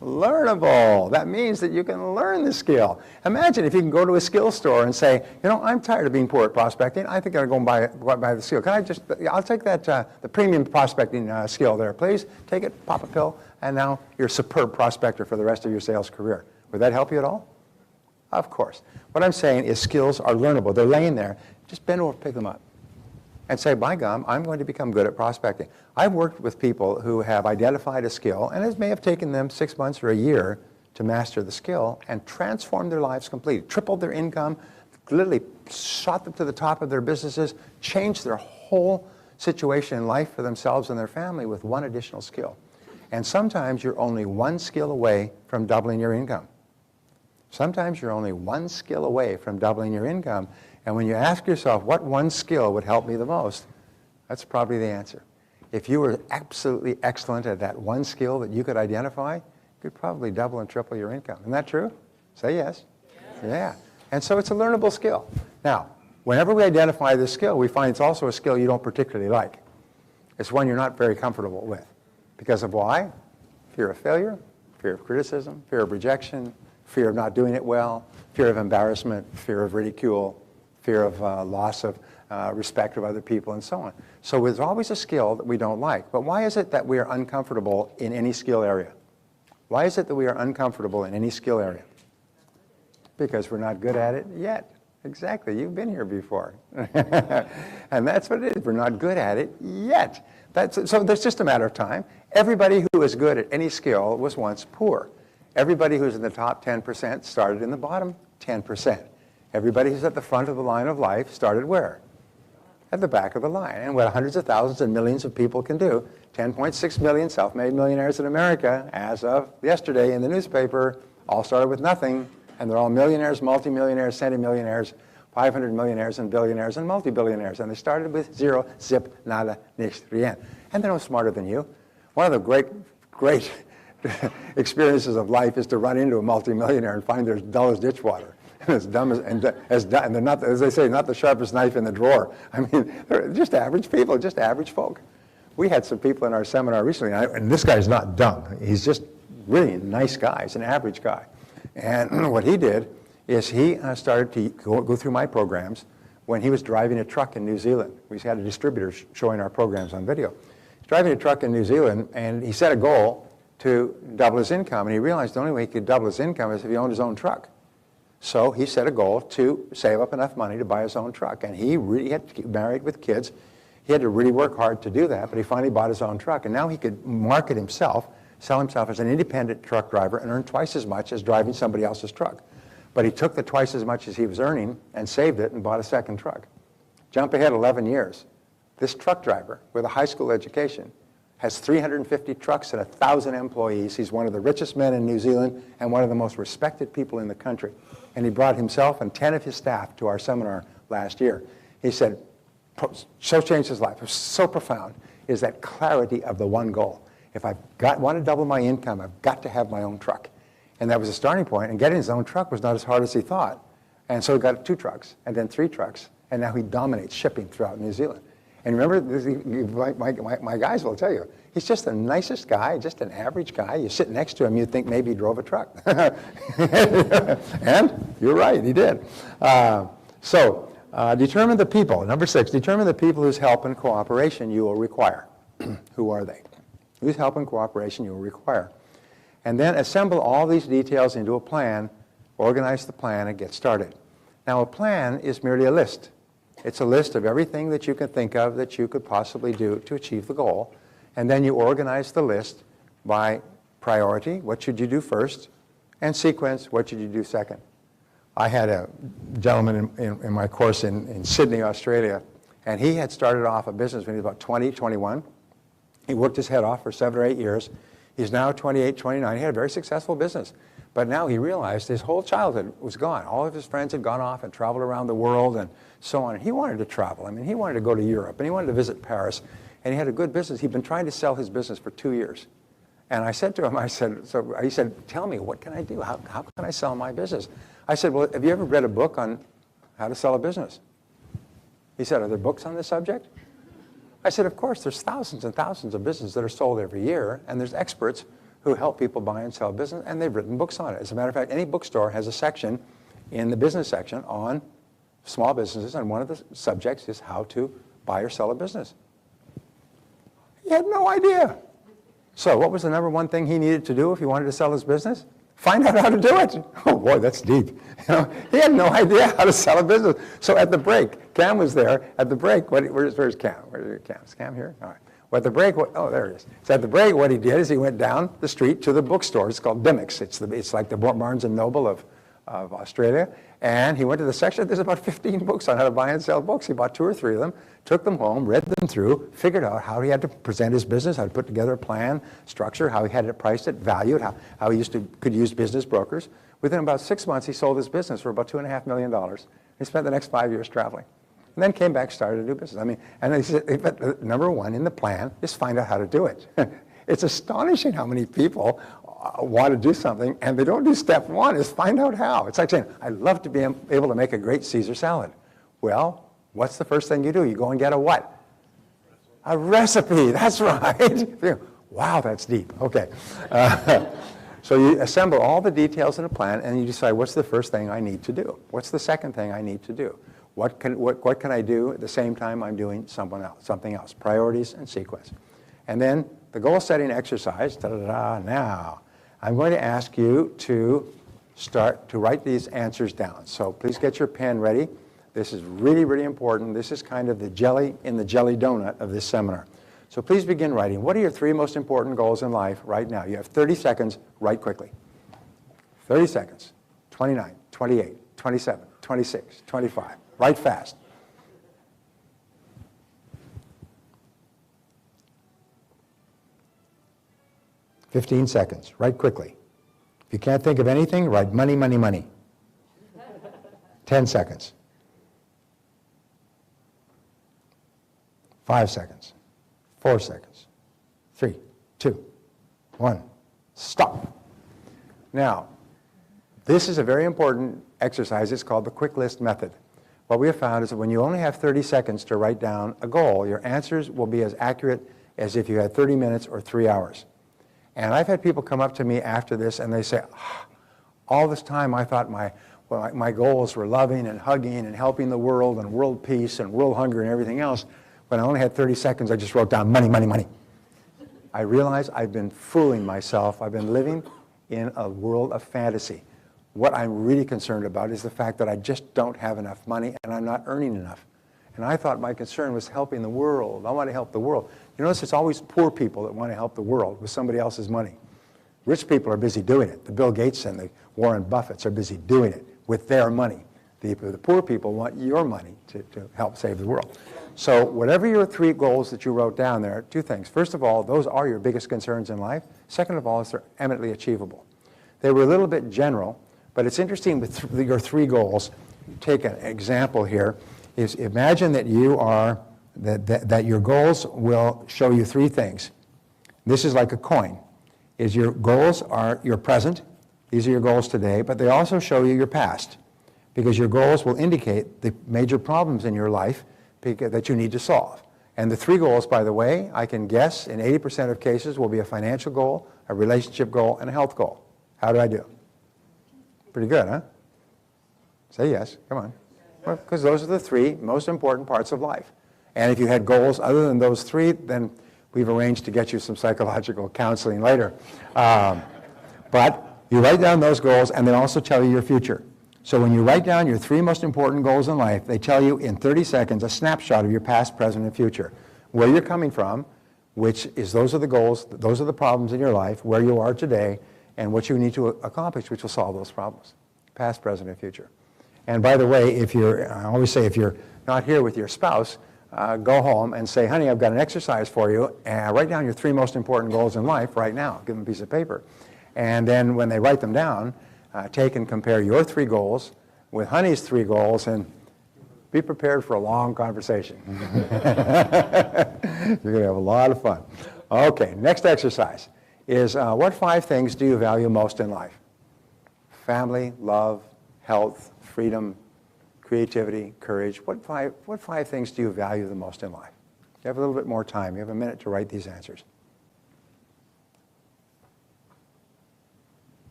learnable. That means that you can learn the skill. Imagine if you can go to a skill store and say, you know, I'm tired of being poor at prospecting. I think I'll go and buy the skill. I'll take that, the premium prospecting skill there, please. Take it, pop a pill, and now you're a superb prospector for the rest of your sales career. Would that help you at all? Of course. What I'm saying is skills are learnable. They're laying there. Just bend over, pick them up, and say, by gum, I'm going to become good at prospecting. I've worked with people who have identified a skill, and it may have taken them 6 months or a year to master the skill and transform their lives completely, tripled their income, literally shot them to the top of their businesses, changed their whole situation in life for themselves and their family with one additional skill. And sometimes you're only one skill away from doubling your income. Sometimes you're only one skill away from doubling your income. And when you ask yourself, what one skill would help me the most? That's probably the answer. If you were absolutely excellent at that one skill that you could identify, you could probably double and triple your income. Isn't that true? Say yes. Yeah. And so it's a learnable skill. Now, whenever we identify this skill, we find it's also a skill you don't particularly like. It's one you're not very comfortable with. Because of why? Fear of failure, fear of criticism, fear of rejection, fear of not doing it well, fear of embarrassment, fear of ridicule, fear of loss of respect of other people, and so on. So there's always a skill that we don't like. But why is it that we are uncomfortable in any skill area? Why is it that we are uncomfortable in any skill area? Because we're not good at it yet. Exactly. You've been here before. And that's what it is. We're not good at it yet. So that's just a matter of time. Everybody who is good at any skill was once poor. Everybody who's in the top 10% started in the bottom 10%. Everybody who's at the front of the line of life started where? At the back of the line. And what hundreds of thousands and millions of people can do, 10.6 million self-made millionaires in America, as of yesterday in the newspaper, all started with nothing, and they're all millionaires, multimillionaires, centimillionaires, 500 millionaires and billionaires and multi-billionaires. And they started with zero, zip, nada, nichts, rien. And they're no smarter than you. One of the great experiences of life is to run into a multimillionaire and find they're as dull as ditch water. As dumb and they're not, as they say, not the sharpest knife in the drawer. I mean, they're just average people, just average folk. We had some people in our seminar recently, and this guy's not dumb. He's just really a nice guy. He's an average guy. And what he did is he started to go through my programs when he was driving a truck in New Zealand. We had a distributor showing our programs on video. He's driving a truck in New Zealand, and he set a goal to double his income. And he realized the only way he could double his income is if he owned his own truck. So he set a goal to save up enough money to buy his own truck. And he really had to get married with kids. He had to really work hard to do that, but he finally bought his own truck. And now he could market himself, sell himself as an independent truck driver, and earn twice as much as driving somebody else's truck. But he took the twice as much as he was earning and saved it and bought a second truck. Jump ahead 11 years. This truck driver with a high school education has 350 trucks and 1,000 employees. He's one of the richest men in New Zealand and one of the most respected people in the country. And he brought himself and 10 of his staff to our seminar last year. He said, so changed his life. It was so profound, is that clarity of the one goal. If want to double my income, I've got to have my own truck. And that was a starting point, and getting his own truck was not as hard as he thought. And so he got 2 trucks, and then 3 trucks, and now he dominates shipping throughout New Zealand. And remember, my guys will tell you, he's just the nicest guy, just an average guy. You sit next to him, you'd think maybe he drove a truck. And you're right, he did. Determine the people. Number 6, determine the people whose help and cooperation you will require. Who are they? Whose help and cooperation you will require. And then assemble all these details into a plan, organize the plan, and get started. Now, a plan is merely a list. It's a list of everything that you can think of that you could possibly do to achieve the goal. And then you organize the list by priority, what should you do first, and sequence, what should you do second. I had a gentleman in my course in Sydney, Australia, and he had started off a business when he was about 20, 21. He worked his head off for 7 or 8 years. He's now 28, 29. He had a very successful business. But now he realized his whole childhood was gone. All of his friends had gone off and traveled around the world and so on. And he wanted to travel. I mean, he wanted to go to Europe, and he wanted to visit Paris. And he had a good business. He'd been trying to sell his business for 2 years. And I said to him, he said, tell me, what can I do? How can I sell my business? I said, well, have you ever read a book on how to sell a business? He said, are there books on this subject? I said, of course, there's thousands and thousands of businesses that are sold every year, and there's experts who help people buy and sell business, and they've written books on it. As a matter of fact, any bookstore has a section in the business section on small businesses, and one of the subjects is how to buy or sell a business. He had no idea. So what was the number one thing he needed to do if he wanted to sell his business? Find out how to do it. Oh boy, that's deep. He had no idea how to sell a business. So at the break, Cam was there. At the break, where's Cam? Where's Cam? Is Cam here? All right. Well, at the break, oh, there he is. So at the break, what he did is he went down the street to the bookstore. It's called Dymocks. It's like the Barnes and Noble of Australia. And he went to the section. There's about 15 books on how to buy and sell books. He bought 2 or 3 of them, took them home, read them through, figured out how he had to present his business, how to put together a plan, structure, how he had it priced it, valued, how he could use business brokers. Within about 6 months, he sold his business for about $2.5 million. He spent the next 5 years traveling. And then came back, started a new business. I mean, and he said, but number one in the plan is find out how to do it. It's astonishing how many people want to do something, and they don't do step 1, is find out how. It's like saying, I'd love to be able to make a great Caesar salad. Well, what's the first thing you do? You go and get a what? A recipe, that's right. Wow, that's deep. Okay. So you assemble all the details in a plan, and you decide, what's the first thing I need to do? What's the second thing I need to do? What can I do at the same time I'm doing something else? Priorities and sequence. And then the goal setting exercise, now, I'm going to ask you to start to write these answers down. So please get your pen ready. This is really, really important. This is kind of the jelly in the jelly donut of this seminar. So please begin writing. What are your 3 most important goals in life right now? You have 30 seconds. Write quickly. 30 seconds. 29, 28, 27, 26, 25. Write fast. "15 seconds. Write quickly. If you can't think of anything, write money, money, money. 10 seconds. 5 seconds. 4 seconds. 3, 2, 1. Stop. Now, this is a very important exercise. It's called the quick list method. What we have found is that when you only have 30 seconds to write down a goal, your answers will be as accurate as if you had 30 minutes or 3 hours. And I've had people come up to me after this and they say, all this time I thought my goals were loving and hugging and helping the world and world peace and world hunger and everything else. When I only had 30 seconds, I just wrote down money, money, money. I realize I've been fooling myself. I've been living in a world of fantasy. What I'm really concerned about is the fact that I just don't have enough money and I'm not earning enough. And I thought my concern was helping the world. I want to help the world. You notice it's always poor people that want to help the world with somebody else's money. Rich people are busy doing it. The Bill Gates and the Warren Buffetts are busy doing it with their money. The poor people want your money to help save the world. So whatever your 3 goals that you wrote down there, 2 things. First of all, those are your biggest concerns in life. Second of all, they're eminently achievable. They were a little bit general, but it's interesting with your 3 goals. Take an example here. Is imagine that you are that your goals will show you three things. This is like a coin. Your goals are your present. These are your goals today, but they also show you your past, because your goals will indicate the major problems in your life that you need to solve. And the three goals, by the way, I can guess in 80% of cases will be a financial goal, a relationship goal, and a health goal. How do I do? Pretty good, huh? Say yes, come on. Well, because those are the three most important parts of life. And if you had goals other than those three, then we've arranged to get you some psychological counseling later. But you write down those goals and they also tell you your future. So when you write down your three most important goals in life, they tell you in 30 seconds a snapshot of your past, present, and future. Where you're coming from, which is those are the goals, those are the problems in your life, where you are today, and what you need to accomplish, which will solve those problems. Past, present, and future. And by the way, I always say if you're not here with your spouse, go home and say, honey, I've got an exercise for you, and write down your three most important goals in life right now. Give them a piece of paper. And then when they write them down, take and compare your three goals with honey's three goals, and be prepared for a long conversation. You're going to have a lot of fun. Okay, next exercise is what five things do you value most in life? Family, love, health, freedom, creativity, courage. What five things do you value the most in life? You have a little bit more time. You have a minute to write these answers.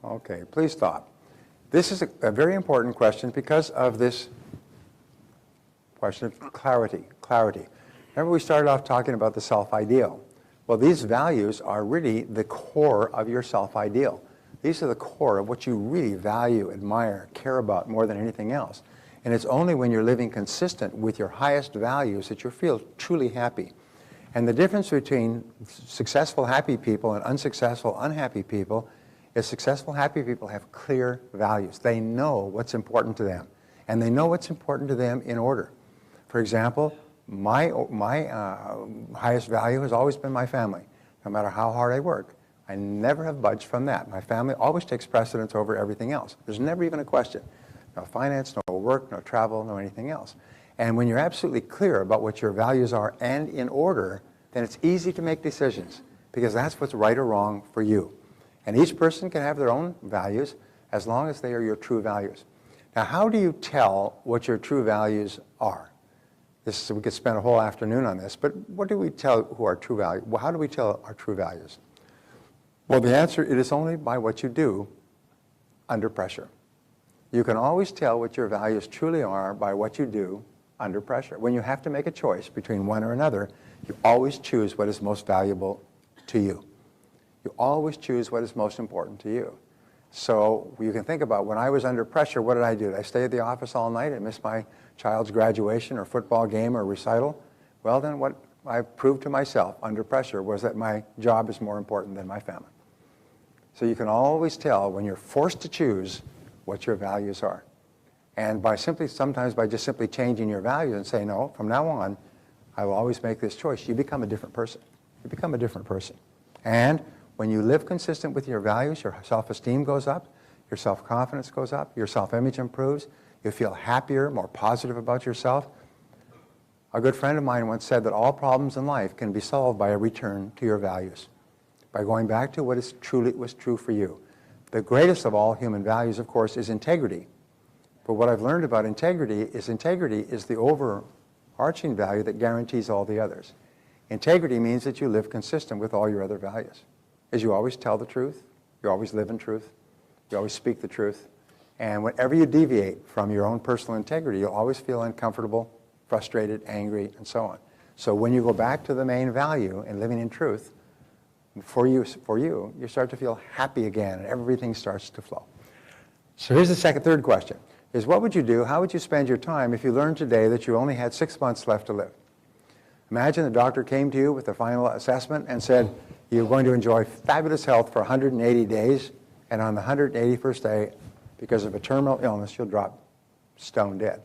Okay, please stop. This is a very important question because of this question of clarity. Remember we started off talking about the self-ideal. Well, these values are really the core of your self-ideal. These are the core of what you really value, admire, care about more than anything else. And it's only when you're living consistent with your highest values that you feel truly happy. And the difference between successful, happy people and unsuccessful, unhappy people is successful, happy people have clear values. They know what's important to them. And they know what's important to them in order. For example, my highest value has always been my family. No matter how hard I work, I never have budged from that. My family always takes precedence over everything else. There's never even a question. No finance, no work, no travel, no anything else. And when you're absolutely clear about what your values are and in order, then it's easy to make decisions because that's what's right or wrong for you. And each person can have their own values as long as they are your true values. Now, how do you tell what your true values are? We could spend a whole afternoon on this, but what do we tell who are true values? Well, how do we tell our true values? Well, the answer, it is only by what you do under pressure. You can always tell what your values truly are by what you do under pressure. When you have to make a choice between one or another, you always choose what is most valuable to you. You always choose what is most important to you. So you can think about when I was under pressure, what did I do? Did I stay at the office all night and miss my child's graduation or football game or recital? Well, then what I proved to myself under pressure was that my job is more important than my family. So you can always tell when you're forced to choose what your values are. And sometimes by just simply changing your values and saying, no, from now on, I will always make this choice, you become a different person. You become a different person. And when you live consistent with your values, your self-esteem goes up, your self-confidence goes up, your self-image improves, you feel happier, more positive about yourself. A good friend of mine once said that all problems in life can be solved by a return to your values, by going back to what was true for you. The greatest of all human values, of course, is integrity. But what I've learned about integrity is the overarching value that guarantees all the others. Integrity means that you live consistent with all your other values. Is you always tell the truth, you always live in truth, you always speak the truth. And whenever you deviate from your own personal integrity, you'll always feel uncomfortable, frustrated, angry, and so on. So when you go back to the main value and living in truth, for you, you start to feel happy again, and everything starts to flow. So here's the third question, is what would you do, how would you spend your time if you learned today that you only had 6 months left to live? Imagine the doctor came to you with the final assessment and said, you're going to enjoy fabulous health for 180 days, and on the 181st day, because of a terminal illness, you'll drop stone dead.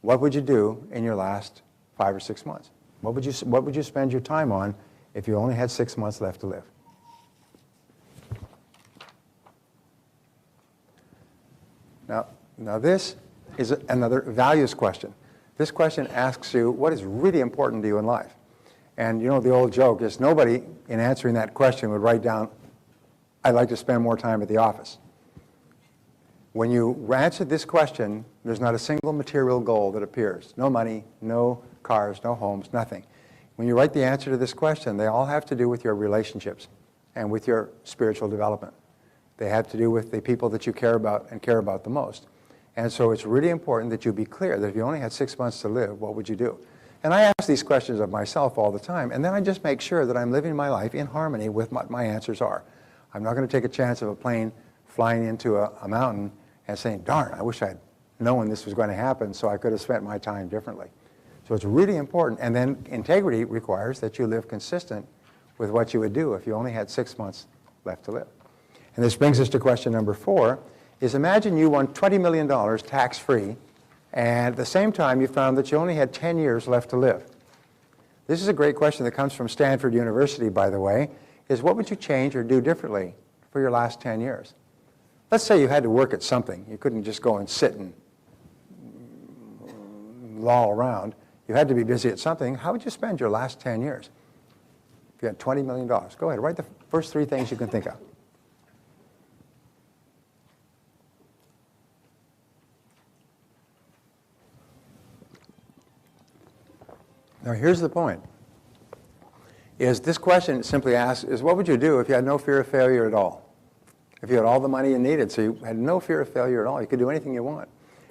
What would you do in your last 5 or 6 months? What would you spend your time on if you only had 6 months left to live? Now, Now this is another values question. This question asks you what is really important to you in life. And you know the old joke is nobody in answering that question would write down, I'd like to spend more time at the office. When you answer this question, there's not a single material goal that appears. No money, no cars, no homes, nothing. When you write the answer to this question, they all have to do with your relationships and with your spiritual development. They have to do with the people that you care about and care about the most. And so it's really important that you be clear that if you only had 6 months to live, what would you do? And I ask these questions of myself all the time, and then I just make sure that I'm living my life in harmony with what my answers are. I'm not going to take a chance of a plane flying into a mountain and saying, darn, I wish I'd known this was going to happen so I could have spent my time differently. So it's really important. And then integrity requires that you live consistent with what you would do if you only had 6 months left to live. And this brings us to question number 4, is imagine you won $20 million tax-free, and at the same time you found that you only had 10 years left to live. This is a great question that comes from Stanford University, by the way, is what would you change or do differently for your last 10 years? Let's say you had to work at something. You couldn't just go and sit and loll around. You had to be busy at something. How would you spend your last 10 years? If you had $20 million. Go ahead, write the first 3 things you can think of. Now here's the point, is this question simply asks, is what would you do if you had no fear of failure at all? If you had all the money you needed, so you had no fear of failure at all, you could do anything you want.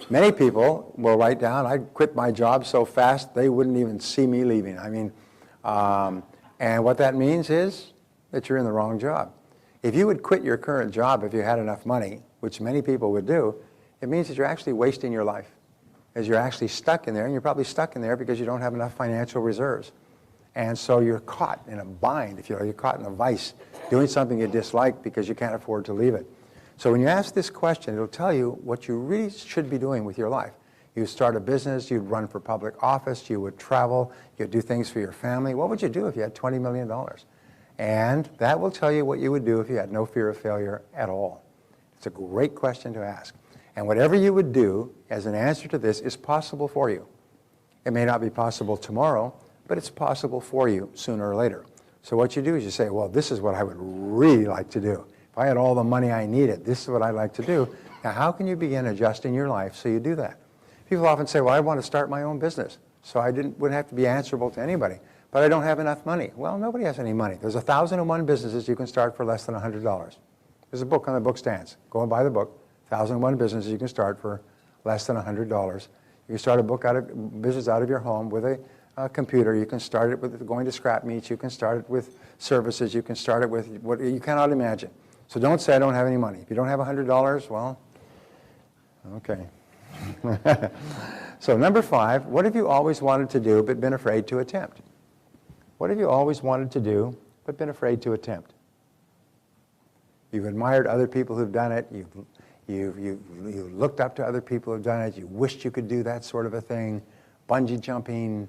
Many people will write down, I'd quit my job so fast they wouldn't even see me leaving. I mean, and what that means is that you're in the wrong job. If you would quit your current job if you had enough money, which many people would do, it means that you're actually wasting your life. As you're actually stuck in there, and you're probably stuck in there because you don't have enough financial reserves. And so you're caught in a bind, if you will. You're caught in a vice, doing something you dislike because you can't afford to leave it. So when you ask this question, it'll tell you what you really should be doing with your life. You'd start a business, you'd run for public office, you would travel, you'd do things for your family. What would you do if you had $20 million? And that will tell you what you would do if you had no fear of failure at all. It's a great question to ask. And whatever you would do as an answer to this is possible for you. It may not be possible tomorrow, but it's possible for you sooner or later. So what you do is you say, well, this is what I would really like to do. If I had all the money I needed, this is what I'd like to do. Now, how can you begin adjusting your life so you do that? People often say, well, I want to start my own business, so I wouldn't have to be answerable to anybody, but I don't have enough money. Well, nobody has any money. There's 1,001 businesses you can start for less than $100. There's a book on the book stands. Go and buy the book. 1,001 businesses you can start for less than $100. You can start a business out of your home with a computer. You can start it with going to scrap meets. You can start it with services. You can start it with what you cannot imagine. So don't say I don't have any money. If you don't have $100, well, okay. So number 5, what have you always wanted to do but been afraid to attempt? What have you always wanted to do but been afraid to attempt? You've admired other people who've done it. You've looked up to other people who've done it. You wished you could do that sort of a thing. Bungee jumping,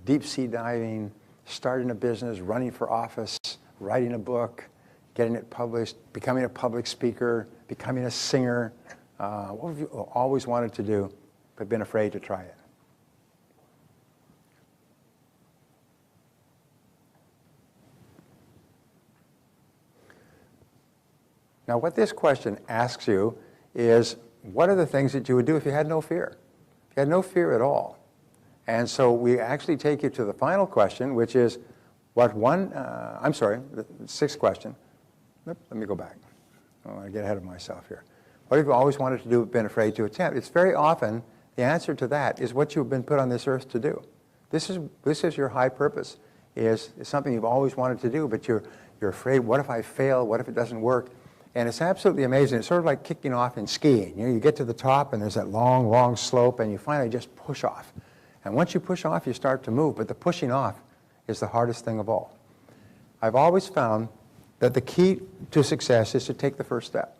deep sea diving, starting a business, running for office, writing a book, getting it published, becoming a public speaker, becoming a singer. What have you always wanted to do but been afraid to try it? Now, what this question asks you is, what are the things that you would do if you had no fear? If you had no fear at all. And so we actually take you to the final question, which is, the 6th question. Let me go back. I want to get ahead of myself here. What have you always wanted to do but been afraid to attempt? It's very often, the answer to that is what you've been put on this earth to do. This is your high purpose, is something you've always wanted to do, but you're afraid, what if I fail? What if it doesn't work? And it's absolutely amazing. It's sort of like kicking off in skiing. You know, you get to the top and there's that long, long slope and you finally just push off. And once you push off, you start to move, but the pushing off is the hardest thing of all. I've always found that the key to success is to take the first step.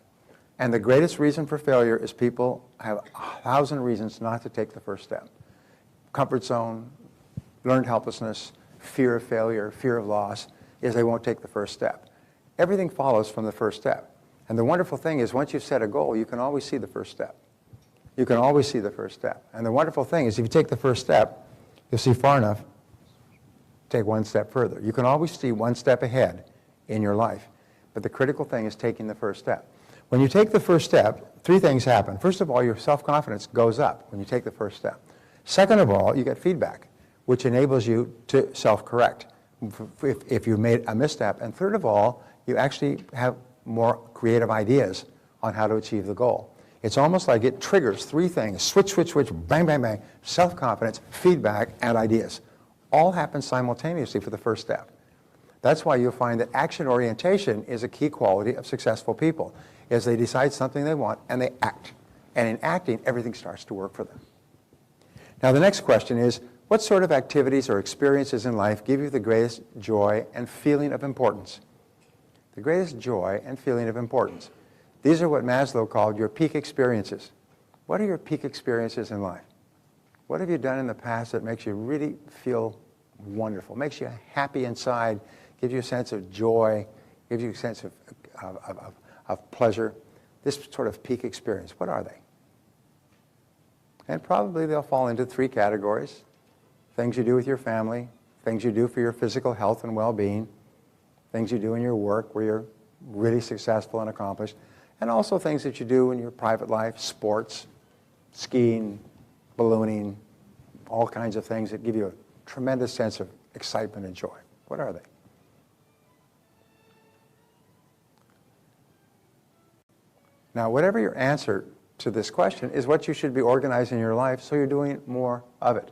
And the greatest reason for failure is people have 1,000 reasons not to take the first step. Comfort zone, learned helplessness, fear of failure, fear of loss, is they won't take the first step. Everything follows from the first step. And the wonderful thing is once you've set a goal, you can always see the first step. you can always see the first step. And the wonderful thing is if you take the first step, you'll see far enough, take one step further. You can always see one step ahead in your life. But the critical thing is taking the first step. When you take the first step, three things happen. First of all, your self-confidence goes up when you take the first step. Second of all, you get feedback, which enables you to self-correct if you made a misstep. And third of all, you actually have more creative ideas on how to achieve the goal. It's almost like it triggers three things: switch, switch, switch, bang, bang, bang, self-confidence, feedback, and ideas. All happen simultaneously for the first step. That's why you'll find that action orientation is a key quality of successful people, is they decide something they want and they act. And in acting, everything starts to work for them. Now the next question is, what sort of activities or experiences in life give you the greatest joy and feeling of importance? The greatest joy and feeling of importance. These are what Maslow called your peak experiences. What are your peak experiences in life? What have you done in the past that makes you really feel wonderful, makes you happy inside, gives you a sense of joy, gives you a sense of pleasure? This sort of peak experience, what are they? And probably they'll fall into three categories: things you do with your family, things you do for your physical health and well-being, things you do in your work where you're really successful and accomplished, and also things that you do in your private life: sports, skiing, ballooning, all kinds of things that give you a tremendous sense of excitement and joy. What are they? Now, whatever your answer to this question is what you should be organizing your life so you're doing more of it.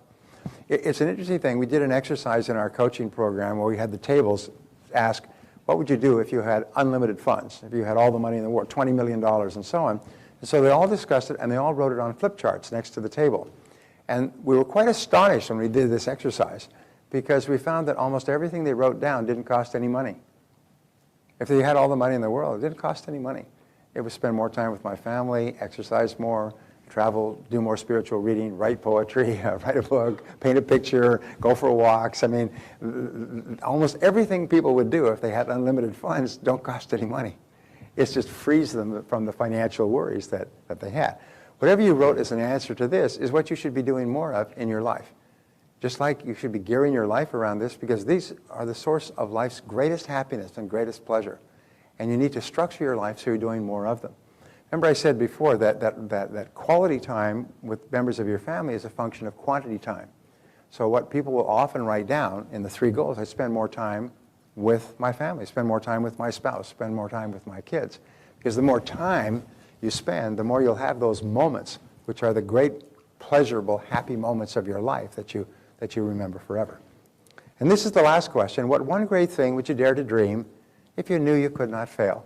It's an interesting thing. We did an exercise in our coaching program where we had the tables ask, what would you do if you had unlimited funds, if you had all the money in the world, $20 million and so on? And so they all discussed it and they all wrote it on flip charts next to the table. And we were quite astonished when we did this exercise because we found that almost everything they wrote down didn't cost any money. If they had all the money in the world, it didn't cost any money. It was spend more time with my family, exercise more, travel, do more spiritual reading, write poetry, write a book, paint a picture, go for walks. I mean, almost everything people would do if they had unlimited funds don't cost any money. It just frees them from the financial worries that they had. Whatever you wrote as an answer to this is what you should be doing more of in your life. Just like you should be gearing your life around this, because these are the source of life's greatest happiness and greatest pleasure. And you need to structure your life so you're doing more of them. Remember I said before that quality time with members of your family is a function of quantity time. So what people will often write down in the three goals: I spend more time with my family, spend more time with my spouse, spend more time with my kids. Because the more time you spend, the more you'll have those moments, which are the great, pleasurable, happy moments of your life that you remember forever. And this is the last question: what one great thing would you dare to dream if you knew you could not fail?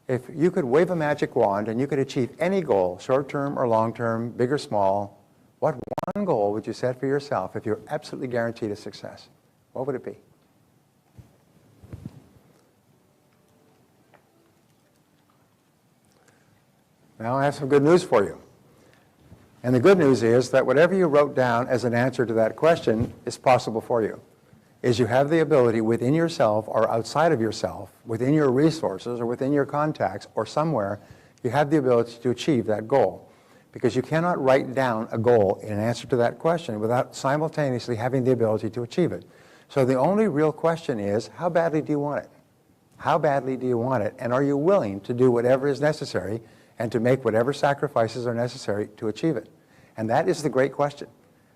If you could wave a magic wand and you could achieve any goal, short-term or long-term, big or small, what one goal would you set for yourself if you're absolutely guaranteed a success? What would it be? Now I have some good news for you. And the good news is that whatever you wrote down as an answer to that question is possible for you. Is you have the ability within yourself or outside of yourself, within your resources or within your contacts or somewhere, you have the ability to achieve that goal. Because you cannot write down a goal in answer to that question without simultaneously having the ability to achieve it. So the only real question is, how badly do you want it? How badly do you want it? And are you willing to do whatever is necessary and to make whatever sacrifices are necessary to achieve it? And that is the great question.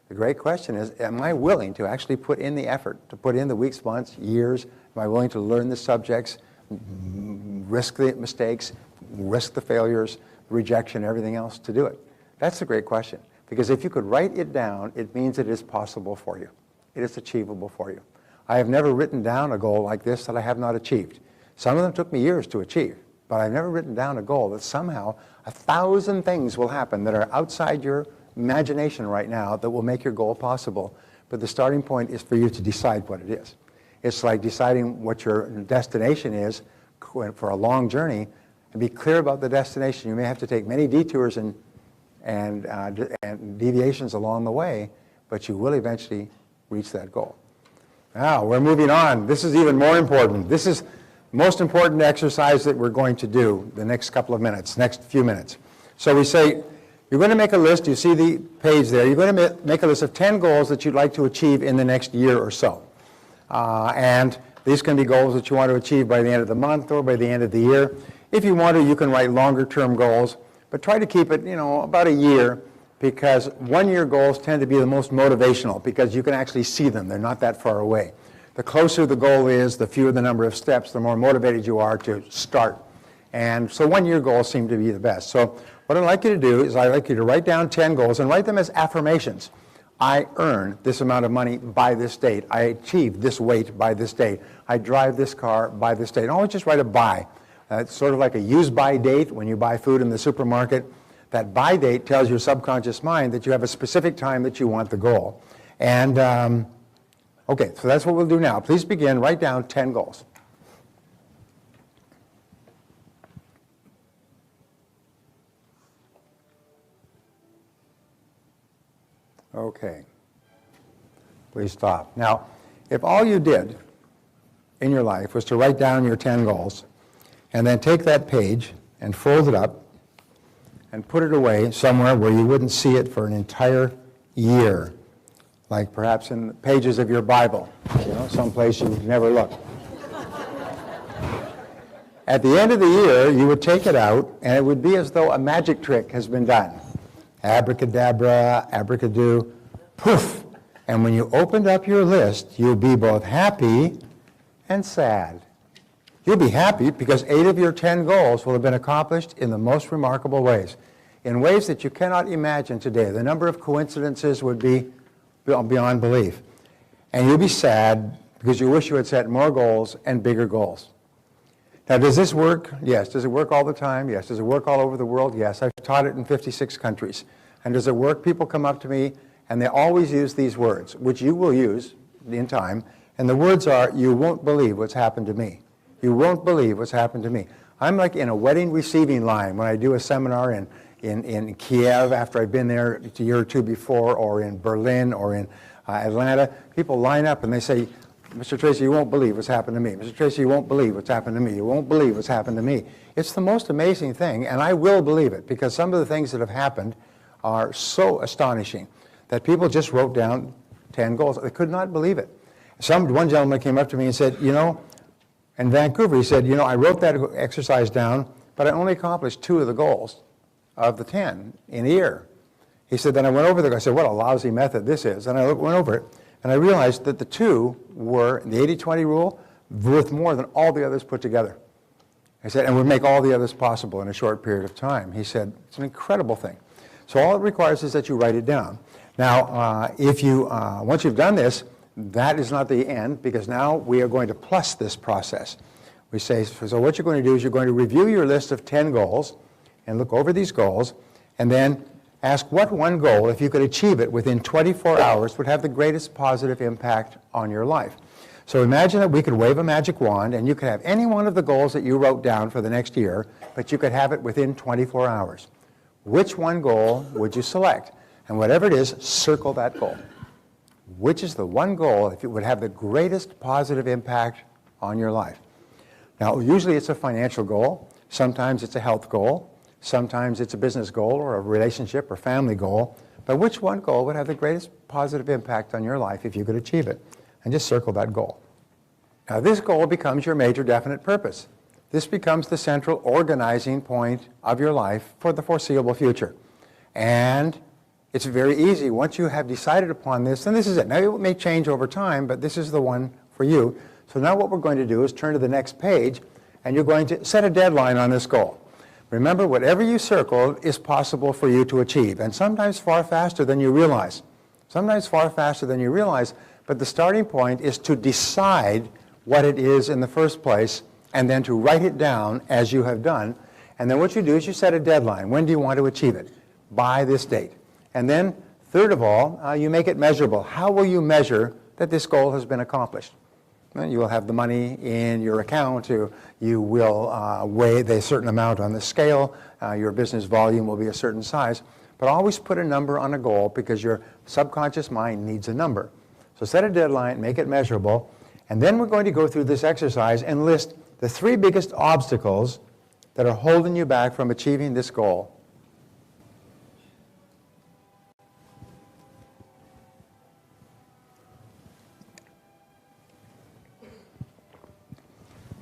The great question is, am I willing to actually put in the effort, to put in the weeks, months, years? Am I willing to learn the subjects, risk the mistakes, risk the failures, rejection, everything else to do it? That's the great question. Because if you could write it down, it means it is possible for you. It is achievable for you. I have never written down a goal like this that I have not achieved. Some of them took me years to achieve, but I've never written down a goal that somehow 1,000 things will happen that are outside your imagination right now that will make your goal possible. But the starting point is for you to decide what it is. It's like deciding what your destination is for a long journey and be clear about the destination. You may have to take many detours and deviations along the way, but you will eventually reach that goal. Now, we're moving on. This is even more important. This is the most important exercise that we're going to do the next couple of minutes, next few minutes. So we say, You're going to make a list. You see the page there. You're going to make a list of 10 goals that you'd like to achieve in the next year or so. And these can be goals that you want to achieve by the end of the month or by the end of the year. If you want to, you can write longer-term goals, but try to keep it, about a year, because one-year goals tend to be the most motivational because you can actually see them. They're not that far away. The closer the goal is, the fewer the number of steps, the more motivated you are to start. And so one-year goals seem to be the best. So what I'd like you to do is I'd like you to write down 10 goals and write them as affirmations. I earn this amount of money by this date. I achieve this weight by this date. I drive this car by this date. And always just write a by. It's sort of like a use-by date when you buy food in the supermarket. That by date tells your subconscious mind that you have a specific time that you want the goal. And, okay, so that's what we'll do now. Please begin. Write down 10 goals. Okay. Please stop. Now, if all you did in your life was to write down your 10 goals and then take that page and fold it up and put it away somewhere where you wouldn't see it for an entire year, like perhaps in the pages of your Bible, someplace you would never look. At the end of the year, you would take it out, and it would be as though a magic trick has been done. Abracadabra, abracadoo, poof. And when you opened up your list, you'll be both happy and sad. You'll be happy because 8 of your 10 goals will have been accomplished in the most remarkable ways, in ways that you cannot imagine today. The number of coincidences would be beyond belief. And you'll be sad because you wish you had set more goals and bigger goals. Now, does this work? Yes. Does it work all the time? Yes. Does it work all over the world? Yes. I've taught it in 56 countries. And does it work? People come up to me, and they always use these words, which you will use in time. And the words are, you won't believe what's happened to me. You won't believe what's happened to me. I'm like in a wedding receiving line when I do a seminar in Kiev after I've been there a year or two before, or in Berlin, or in Atlanta. People line up and they say, Mr. Tracy, you won't believe what's happened to me. Mr. Tracy, you won't believe what's happened to me. You won't believe what's happened to me. It's the most amazing thing, and I will believe it, because some of the things that have happened are so astonishing that people just wrote down 10 goals. They could not believe it. One gentleman came up to me and said, in Vancouver, he said, I wrote that exercise down, but I only accomplished 2 of the goals of the 10 in a year. He said, then I went over there. I said, what a lousy method this is. And I went over it. And I realized that the 2 were, the 80-20 rule, worth more than all the others put together. I said, and would make all the others possible in a short period of time. He said, it's an incredible thing. So all it requires is that you write it down. Now, once you've done this, that is not the end, because now we are going to plus this process. We say, so what you're going to do is you're going to review your list of 10 goals and look over these goals, and then ask what one goal, if you could achieve it within 24 hours, would have the greatest positive impact on your life. So imagine that we could wave a magic wand and you could have any one of the goals that you wrote down for the next year, but you could have it within 24 hours. Which one goal would you select? And whatever it is, circle that goal. Which is the one goal if it would have the greatest positive impact on your life? Now, usually it's a financial goal. Sometimes it's a health goal. Sometimes it's a business goal or a relationship or family goal. But which one goal would have the greatest positive impact on your life if you could achieve it? And just circle that goal. Now, this goal becomes your major definite purpose. This becomes the central organizing point of your life for the foreseeable future. And it's very easy. Once you have decided upon this, and this is it. Now, it may change over time, but this is the one for you. So now what we're going to do is turn to the next page, and you're going to set a deadline on this goal. Remember, whatever you circle is possible for you to achieve, and sometimes far faster than you realize. Sometimes far faster than you realize, but the starting point is to decide what it is in the first place, and then to write it down as you have done. And then what you do is you set a deadline. When do you want to achieve it? By this date. And then, third of all, you make it measurable. How will you measure that this goal has been accomplished? Well, you will have the money in your account. You will weigh a certain amount on the scale. Your business volume will be a certain size. But always put a number on a goal, because your subconscious mind needs a number. So set a deadline, make it measurable, and then we're going to go through this exercise and list the 3 biggest obstacles that are holding you back from achieving this goal.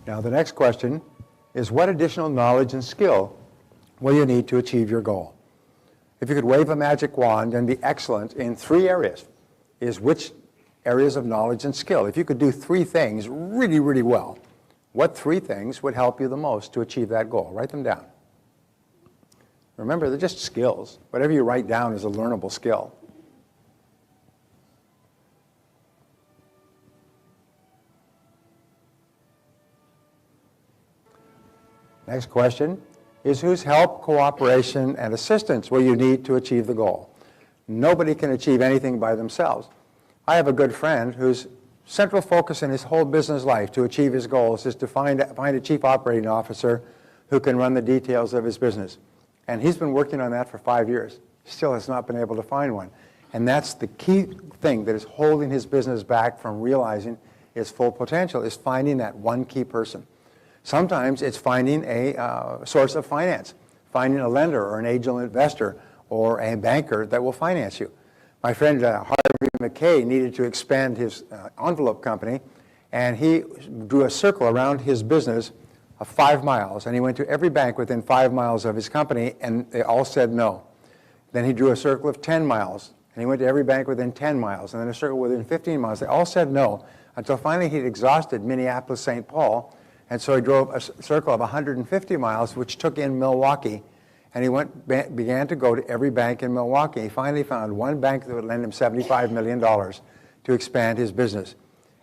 Now, the next question is, what additional knowledge and skill will you need to achieve your goal? If you could wave a magic wand and be excellent in 3 areas, is which areas of knowledge and skill? If you could do 3 things really, really well, what 3 things would help you the most to achieve that goal? Write them down. Remember, they're just skills. Whatever you write down is a learnable skill. Next question is, whose help, cooperation, and assistance will you need to achieve the goal? Nobody can achieve anything by themselves. I have a good friend whose central focus in his whole business life to achieve his goals is to find a chief operating officer who can run the details of his business. And he's been working on that for 5 years. Still has not been able to find one. And that's the key thing that is holding his business back from realizing its full potential, is finding that one key person. Sometimes it's finding a source of finance, finding a lender or an angel investor or a banker that will finance you. My friend Harvey McKay needed to expand his envelope company, and he drew a circle around his business of 5 miles, and he went to every bank within 5 miles of his company, and they all said no. Then he drew a circle of 10 miles, and he went to every bank within 10 miles, and then a circle within 15 miles. They all said no, until finally he'd exhausted Minneapolis-St. Paul, and so he drove a circle of 150 miles, which took in Milwaukee, and he began to go to every bank in Milwaukee. He finally found one bank that would lend him $75 million to expand his business.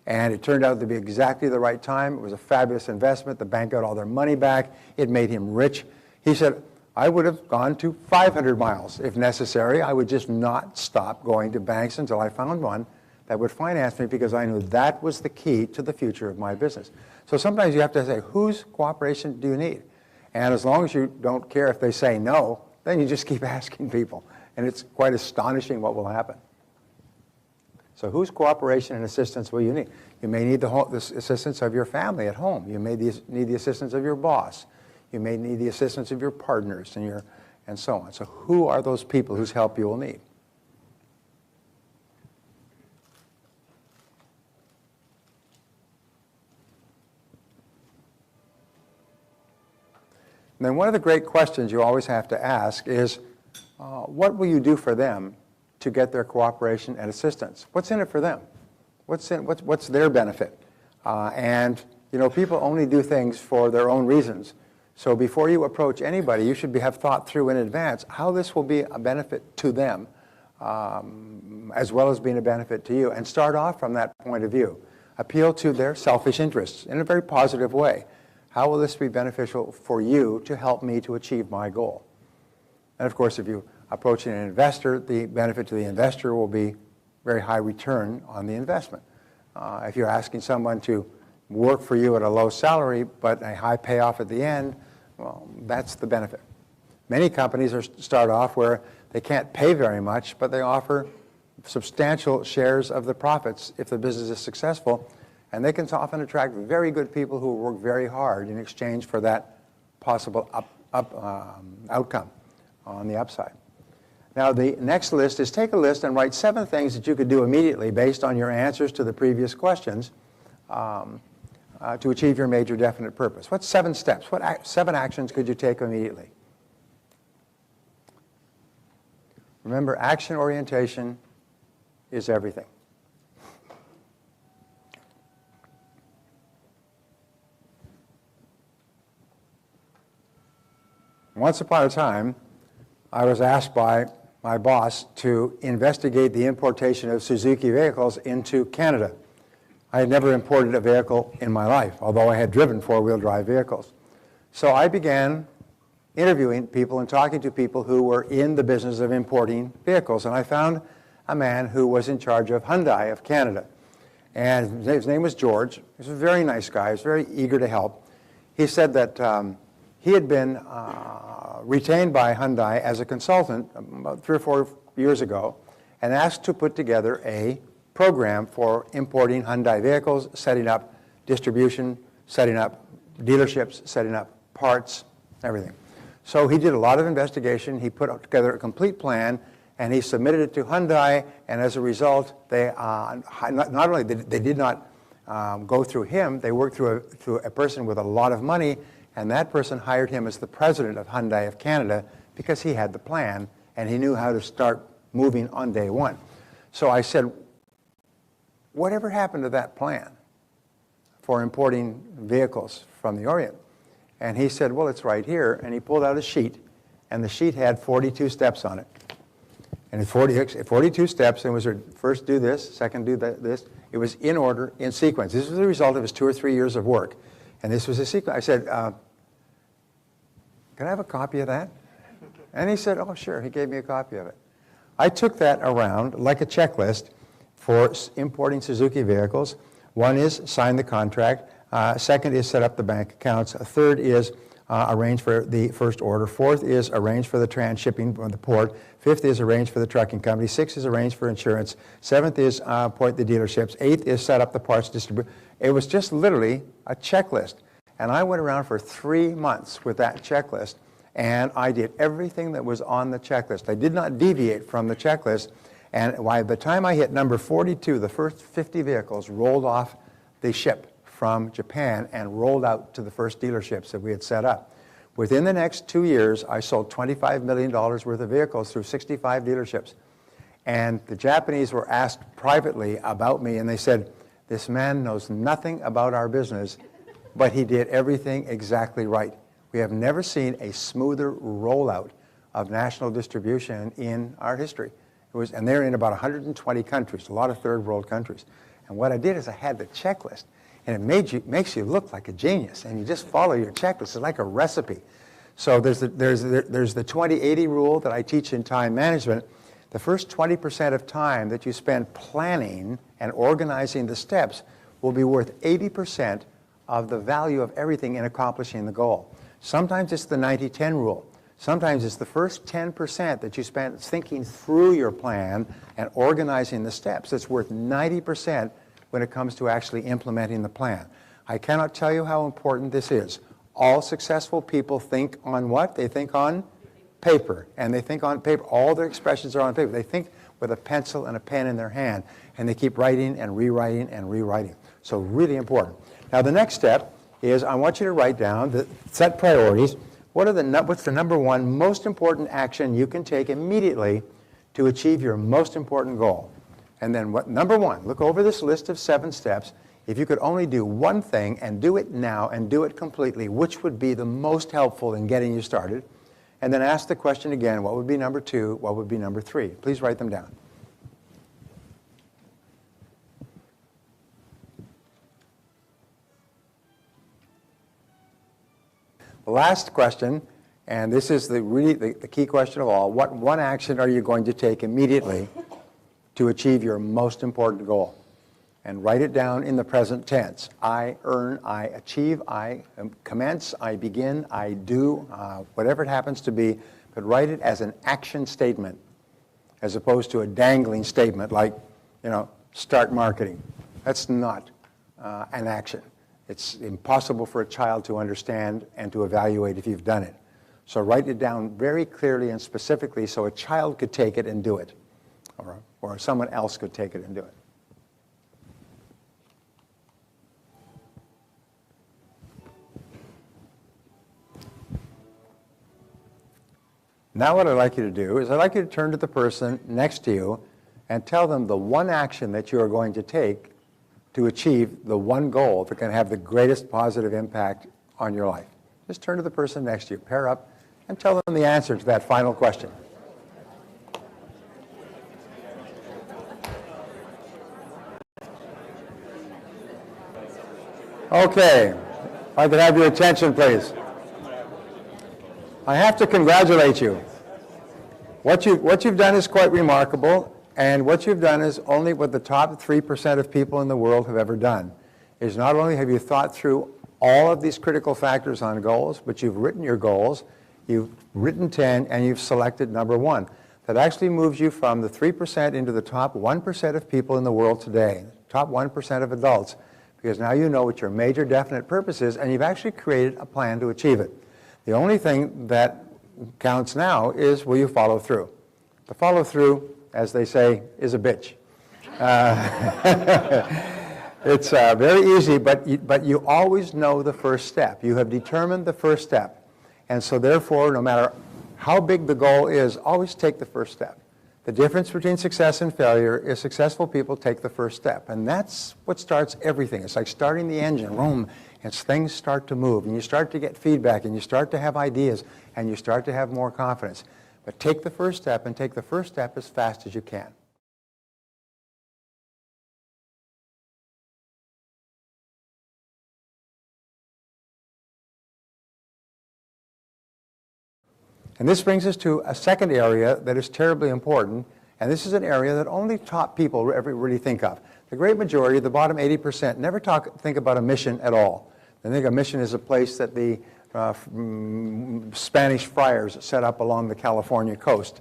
And it turned out to be exactly the right time. It was a fabulous investment. The bank got all their money back. It made him rich. He said, I would have gone to 500 miles if necessary. I would just not stop going to banks until I found one that would finance me, because I knew that was the key to the future of my business. So sometimes you have to say, whose cooperation do you need? And as long as you don't care if they say no, then you just keep asking people. And it's quite astonishing what will happen. So whose cooperation and assistance will you need? You may need the assistance of your family at home. You may need the assistance of your boss. You may need the assistance of your partners and so on. So who are those people whose help you will need? And then one of the great questions you always have to ask is, what will you do for them to get their cooperation and assistance? What's in it for them? What's their benefit? And people only do things for their own reasons. So before you approach anybody, you should have thought through in advance how this will be a benefit to them, as well as being a benefit to you. And start off from that point of view. Appeal to their selfish interests in a very positive way. How will this be beneficial for you to help me to achieve my goal? And of course, if you approach an investor, the benefit to the investor will be very high return on the investment. If you're asking someone to work for you at a low salary but a high payoff at the end, well, that's the benefit. Many companies start off where they can't pay very much, but they offer substantial shares of the profits if the business is successful. And they can often attract very good people who work very hard in exchange for that possible outcome on the upside. Now, the next list is, take a list and write 7 things that you could do immediately based on your answers to the previous questions to achieve your major definite purpose. What's 7 steps? What 7 actions could you take immediately? Remember, action orientation is everything. Once upon a time, I was asked by my boss to investigate the importation of Suzuki vehicles into Canada. I had never imported a vehicle in my life, although I had driven 4-wheel drive vehicles. So I began interviewing people and talking to people who were in the business of importing vehicles. And I found a man who was in charge of Hyundai of Canada. And his name was George. He was a very nice guy. He was very eager to help. He said that he had been retained by Hyundai as a consultant about 3 or 4 years ago and asked to put together a program for importing Hyundai vehicles, setting up distribution, setting up dealerships, setting up parts, everything. So he did a lot of investigation. He put together a complete plan, and he submitted it to Hyundai, and as a result, they not only they did not go through him. They worked through a person with a lot of money, and that person hired him as the president of Hyundai of Canada because he had the plan and he knew how to start moving on day one. So I said, whatever happened to that plan for importing vehicles from the Orient? And he said, well, it's right here. And he pulled out a sheet, and the sheet had 42 steps on it. And 42 steps, and it was first do this, second do this. It was in order, in sequence. This was the result of his 2 or 3 years of work. And this was a sequence. I said, can I have a copy of that? And he said, oh, sure. He gave me a copy of it. I took that around like a checklist for importing Suzuki vehicles. One is sign the contract. Second is set up the bank accounts. Third is arrange for the first order. Fourth is arrange for the trans-shipping from the port. Fifth is arrange for the trucking company. Sixth is arrange for insurance. Seventh is appoint the dealerships. Eighth is set up the parts distribution. It was just literally a checklist. And I went around for 3 months with that checklist, and I did everything that was on the checklist. I did not deviate from the checklist. And by the time I hit number 42, the first 50 vehicles rolled off the ship from Japan and rolled out to the first dealerships that we had set up. Within the next 2 years, I sold $25 million worth of vehicles through 65 dealerships. And the Japanese were asked privately about me, and they said, this man knows nothing about our business, but he did everything exactly right. We have never seen a smoother rollout of national distribution in our history. And they're in about 120 countries, a lot of third world countries. And what I did is I had the checklist. And it makes you look like a genius, and you just follow your checklist. It's like a recipe. So there's the 20-80 rule that I teach in time management. The first 20% of time that you spend planning and organizing the steps will be worth 80% of the value of everything in accomplishing the goal. Sometimes it's the 90-10 rule. Sometimes it's the first 10% that you spend thinking through your plan and organizing the steps that's worth 90% when it comes to actually implementing the plan. I cannot tell you how important this is. All successful people think on what? They think on paper. And they think on paper. All their expressions are on paper. They think with a pencil and a pen in their hand. And they keep writing and rewriting and rewriting. So really important. Now the next step is I want you to write down the set priorities. What's the number one most important action you can take immediately to achieve your most important goal? And then number one, look over this list of 7 steps. If you could only do one thing and do it now and do it completely, which would be the most helpful in getting you started? And then ask the question again, what would be number 2? What would be number 3? Please write them down. The last question, and this is the key question of all, what one action are you going to take immediately to achieve your most important goal? And write it down in the present tense. I earn, I achieve, I commence, I begin, I do, whatever it happens to be, but write it as an action statement as opposed to a dangling statement like, start marketing. That's not an action. It's impossible for a child to understand and to evaluate if you've done it. So write it down very clearly and specifically so a child could take it and do it, or someone else could take it and do it. Now what I'd like you to do is I'd like you to turn to the person next to you and tell them the one action that you are going to take to achieve the one goal that can have the greatest positive impact on your life. Just turn to the person next to you, pair up, and tell them the answer to that final question. Okay, if I could have your attention, please. I have to congratulate you. What you've done is quite remarkable, and what you've done is only what the top 3% of people in the world have ever done. Is not only have you thought through all of these critical factors on goals, but you've written your goals, you've written 10, and you've selected number 1. That actually moves you from the 3% into the top 1% of people in the world today, top 1% of adults, because now you know what your major definite purpose is, and you've actually created a plan to achieve it. The only thing that counts now is will you follow through. The follow through, as they say, is a bitch. It's very easy, but you always know the first step. You have determined the first step. And so therefore, no matter how big the goal is, always take the first step. The difference between success and failure is successful people take the first step. And that's what starts everything. It's like starting the engine, boom, and things start to move. And you start to get feedback, and you start to have ideas, and you start to have more confidence. But take the first step, and take the first step as fast as you can. And this brings us to a second area that is terribly important, and this is an area that only top people ever really think of. The great majority, the bottom 80%, never think about a mission at all. They think a mission is a place that the Spanish friars set up along the California coast.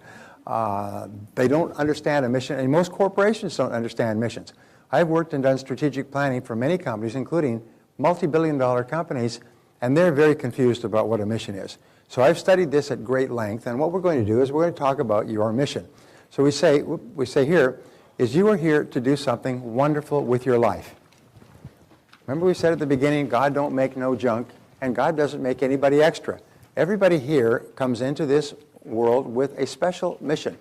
They don't understand a mission, and most corporations don't understand missions. I've worked and done strategic planning for many companies, including multi-billion-dollar companies, and they're very confused about what a mission is. So I've studied this at great length, and what we're going to do is we're going to talk about your mission. So we say here, is you are here to do something wonderful with your life. Remember we said at the beginning, God don't make no junk, and God doesn't make anybody extra. Everybody here comes into this world with a special mission.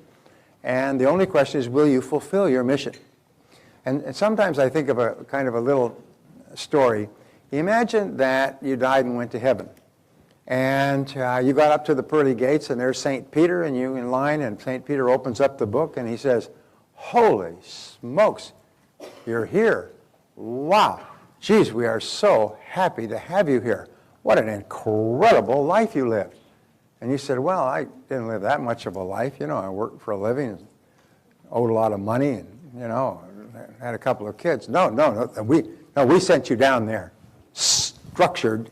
And the only question is, will you fulfill your mission? And sometimes I think of a kind of a little story. Imagine that you died and went to heaven. And you got up to the pearly gates, and there's St. Peter, and you in line, and St. Peter opens up the book, and he says, holy smokes, you're here. Wow. Geez, we are so happy to have you here. What an incredible life you lived. And you said, well, I didn't live that much of a life. You know, I worked for a living, owed a lot of money, and, you know, had a couple of kids. No, we sent you down there, structured,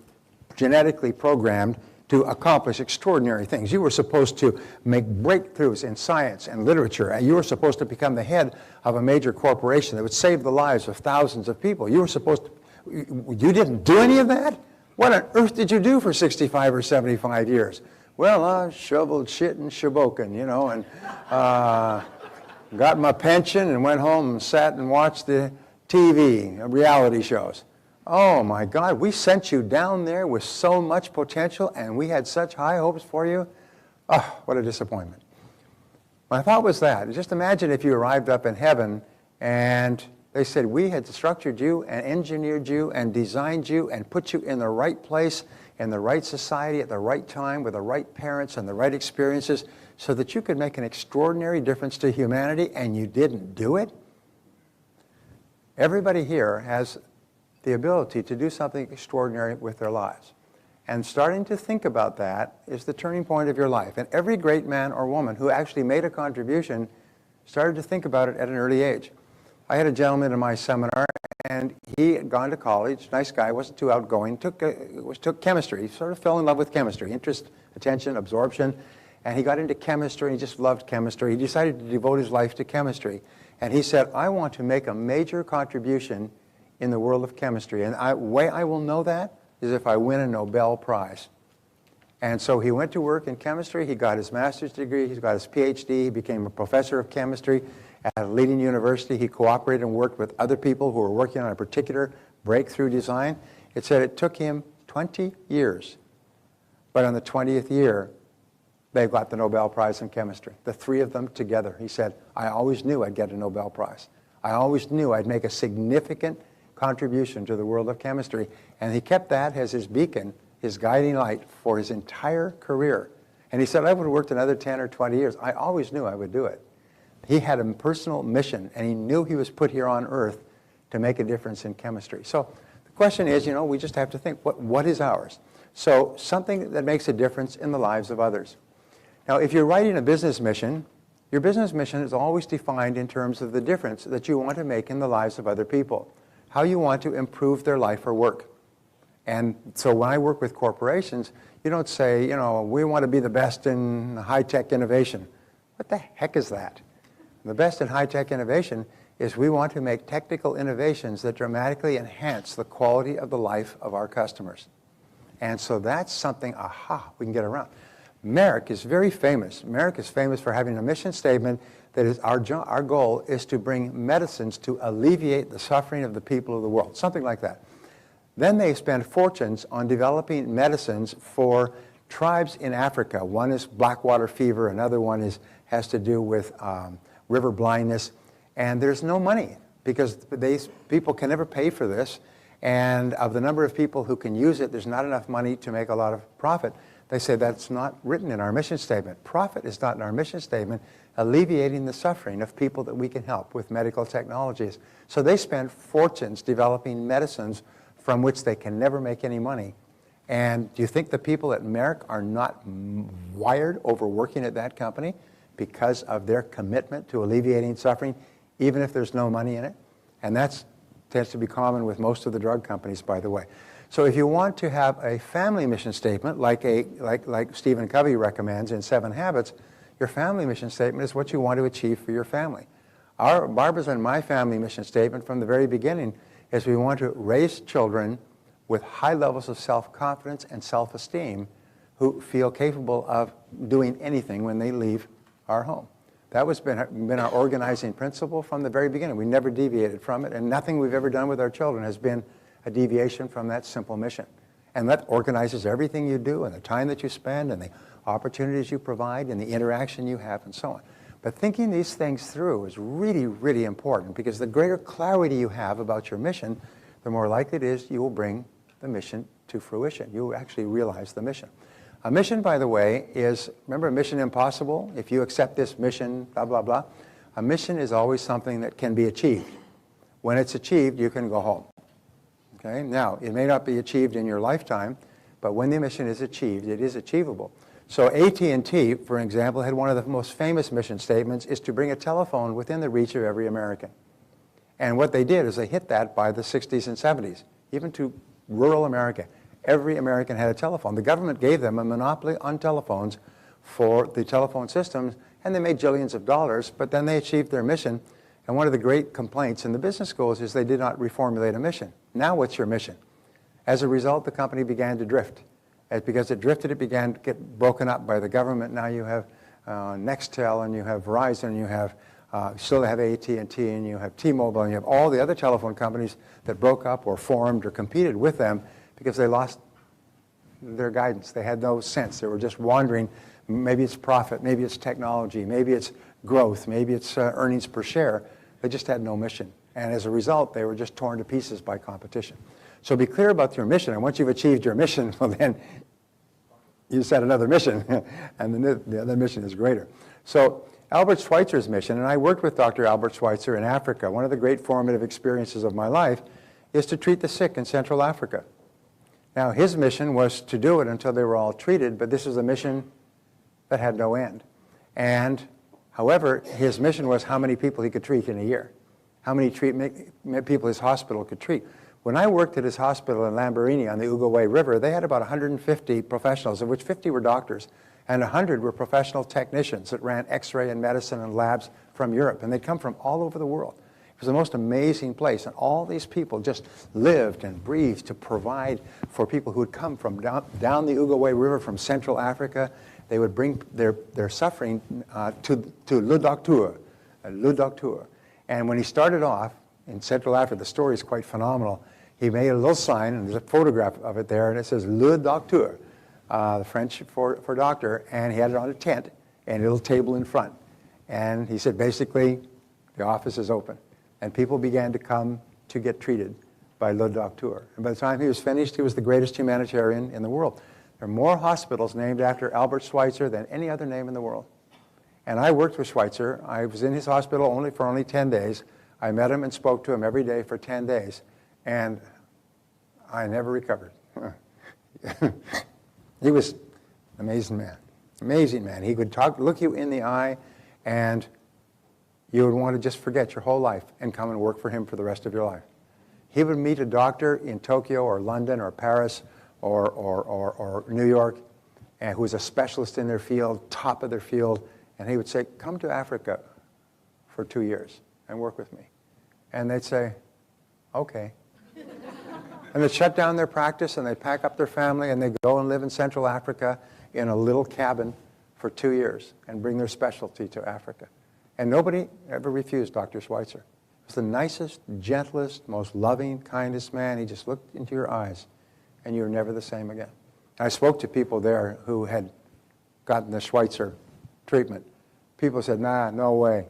genetically programmed to accomplish extraordinary things. You were supposed to make breakthroughs in science and literature, and you were supposed to become the head of a major corporation that would save the lives of thousands of people. You were supposed to, you didn't do any of that? What on earth did you do for 65 or 75 years? Well, I shoveled shit in Shabokin, you know, and got my pension and went home and sat and watched the TV, reality shows. Oh my God, we sent you down there with so much potential and we had such high hopes for you. Oh, what a disappointment. My thought was that, just imagine if you arrived up in heaven and they said, we had structured you and engineered you and designed you and put you in the right place, in the right society, at the right time, with the right parents and the right experiences so that you could make an extraordinary difference to humanity, and you didn't do it? Everybody here has the ability to do something extraordinary with their lives. And starting to think about that is the turning point of your life. And every great man or woman who actually made a contribution started to think about it at an early age. I had a gentleman in my seminar, and he had gone to college, nice guy, wasn't too outgoing, took chemistry, sort of fell in love with chemistry, interest, attention, absorption, and he got into chemistry, and he just loved chemistry. He decided to devote his life to chemistry. And he said, I want to make a major contribution in the world of chemistry. And the way I will know that is if I win a Nobel Prize. And so he went to work in chemistry. He got his master's degree. He got his PhD. He became a professor of chemistry at a leading university. He cooperated and worked with other people who were working on a particular breakthrough design. It said it took him 20 years. But on the 20th year, they got the Nobel Prize in chemistry, the three of them together. He said, I always knew I'd get a Nobel Prize. I always knew I'd make a significant contribution to the world of chemistry. And he kept that as his beacon, his guiding light for his entire career. And he said, I would have worked another 10 or 20 years. I always knew I would do it. He had a personal mission, and he knew he was put here on earth to make a difference in chemistry. So the question is, you know, we just have to think, what is ours? So something that makes a difference in the lives of others. Now, if you're writing a business mission, your business mission is always defined in terms of the difference that you want to make in the lives of other people, how you want to improve their life or work. And so when I work with corporations, you don't say, you know, we want to be the best in high-tech innovation. What the heck is that? The best in high-tech innovation is we want to make technical innovations that dramatically enhance the quality of the life of our customers. And so that's something, we can get around. Merck is very famous. Merck is famous for having a mission statement that is our goal is to bring medicines to alleviate the suffering of the people of the world, something like that. Then they spend fortunes on developing medicines for tribes in Africa. One is blackwater fever, another one has to do with river blindness, and there's no money because people can never pay for this, and of the number of people who can use it, there's not enough money to make a lot of profit. They say that's not written in our mission statement. Profit is not in our mission statement. Alleviating the suffering of people that we can help with medical technologies. So they spend fortunes developing medicines from which they can never make any money. And do you think the people at Merck are not wired overworking at that company because of their commitment to alleviating suffering, even if there's no money in it? And that tends to be common with most of the drug companies, by the way. So if you want to have a family mission statement, like Stephen Covey recommends in 7 Habits, your family mission statement is what you want to achieve for your family. Barbara's and my family mission statement from the very beginning is we want to raise children with high levels of self-confidence and self-esteem who feel capable of doing anything when they leave our home. That has been our organizing principle from the very beginning. We never deviated from it, and nothing we've ever done with our children has been a deviation from that simple mission. And that organizes everything you do and the time that you spend and the opportunities you provide and the interaction you have and so on. But thinking these things through is really, really important because the greater clarity you have about your mission, the more likely it is you will bring the mission to fruition. You will actually realize the mission. A mission, by the way, is, remember Mission Impossible? If you accept this mission, blah, blah, blah. A mission is always something that can be achieved. When it's achieved, you can go home. Okay? Now, it may not be achieved in your lifetime, but when the mission is achieved, it is achievable. So AT&T, for example, had one of the most famous mission statements is to bring a telephone within the reach of every American. And what they did is they hit that by the 60s and 70s, even to rural America. Every American had a telephone. The government gave them a monopoly on telephones for the telephone systems, and they made $jillions, but then they achieved their mission. And one of the great complaints in the business schools is they did not reformulate a mission. Now what's your mission? As a result, the company began to drift. And because it drifted, it began to get broken up by the government. Now you have Nextel, and you have Verizon, and you have still have AT&T, and you have T-Mobile, and you have all the other telephone companies that broke up or formed or competed with them because they lost their guidance. They had no sense. They were just wandering. Maybe it's profit, maybe it's technology, maybe it's growth, maybe it's earnings per share. They just had no mission. And as a result, they were just torn to pieces by competition. So be clear about your mission. And once you've achieved your mission, well then you set another mission. And then the other mission is greater. So Albert Schweitzer's mission, and I worked with Dr. Albert Schweitzer in Africa. One of the great formative experiences of my life is to treat the sick in Central Africa. Now, his mission was to do it until they were all treated, but this is a mission that had no end. And, however, his mission was how many people he could treat in a year, how many people his hospital could treat. When I worked at his hospital in Lamborghini on the Uruguay River, they had about 150 professionals, of which 50 were doctors, and 100 were professional technicians that ran X-ray and medicine and labs from Europe, and they'd come from all over the world. It was the most amazing place, and all these people just lived and breathed to provide for people who would come from down the Uruguay River from Central Africa. They would bring their suffering to Le Docteur. And when he started off in Central Africa, the story is quite phenomenal. He made a little sign, and there's a photograph of it there, and it says Le Docteur, the French for doctor, and he had it on a tent and a little table in front. And he said, basically, the office is open. And people began to come to get treated by Le Docteur. And by the time he was finished, he was the greatest humanitarian in the world. There are more hospitals named after Albert Schweitzer than any other name in the world. And I worked with Schweitzer. I was in his hospital for only 10 days. I met him and spoke to him every day for 10 days. And I never recovered. He was an amazing man. Amazing man. He could look you in the eye, and you would want to just forget your whole life and come and work for him for the rest of your life. He would meet a doctor in Tokyo or London or Paris or New York who was a specialist in their field, top of their field, and he would say, come to Africa for 2 years and work with me. And they'd say, okay. And they'd shut down their practice, and they'd pack up their family, and they'd go and live in Central Africa in a little cabin for 2 years and bring their specialty to Africa. And nobody ever refused Dr. Schweitzer. He was the nicest, gentlest, most loving, kindest man. He just looked into your eyes, and you were never the same again. I spoke to people there who had gotten the Schweitzer treatment. People said, nah, no way.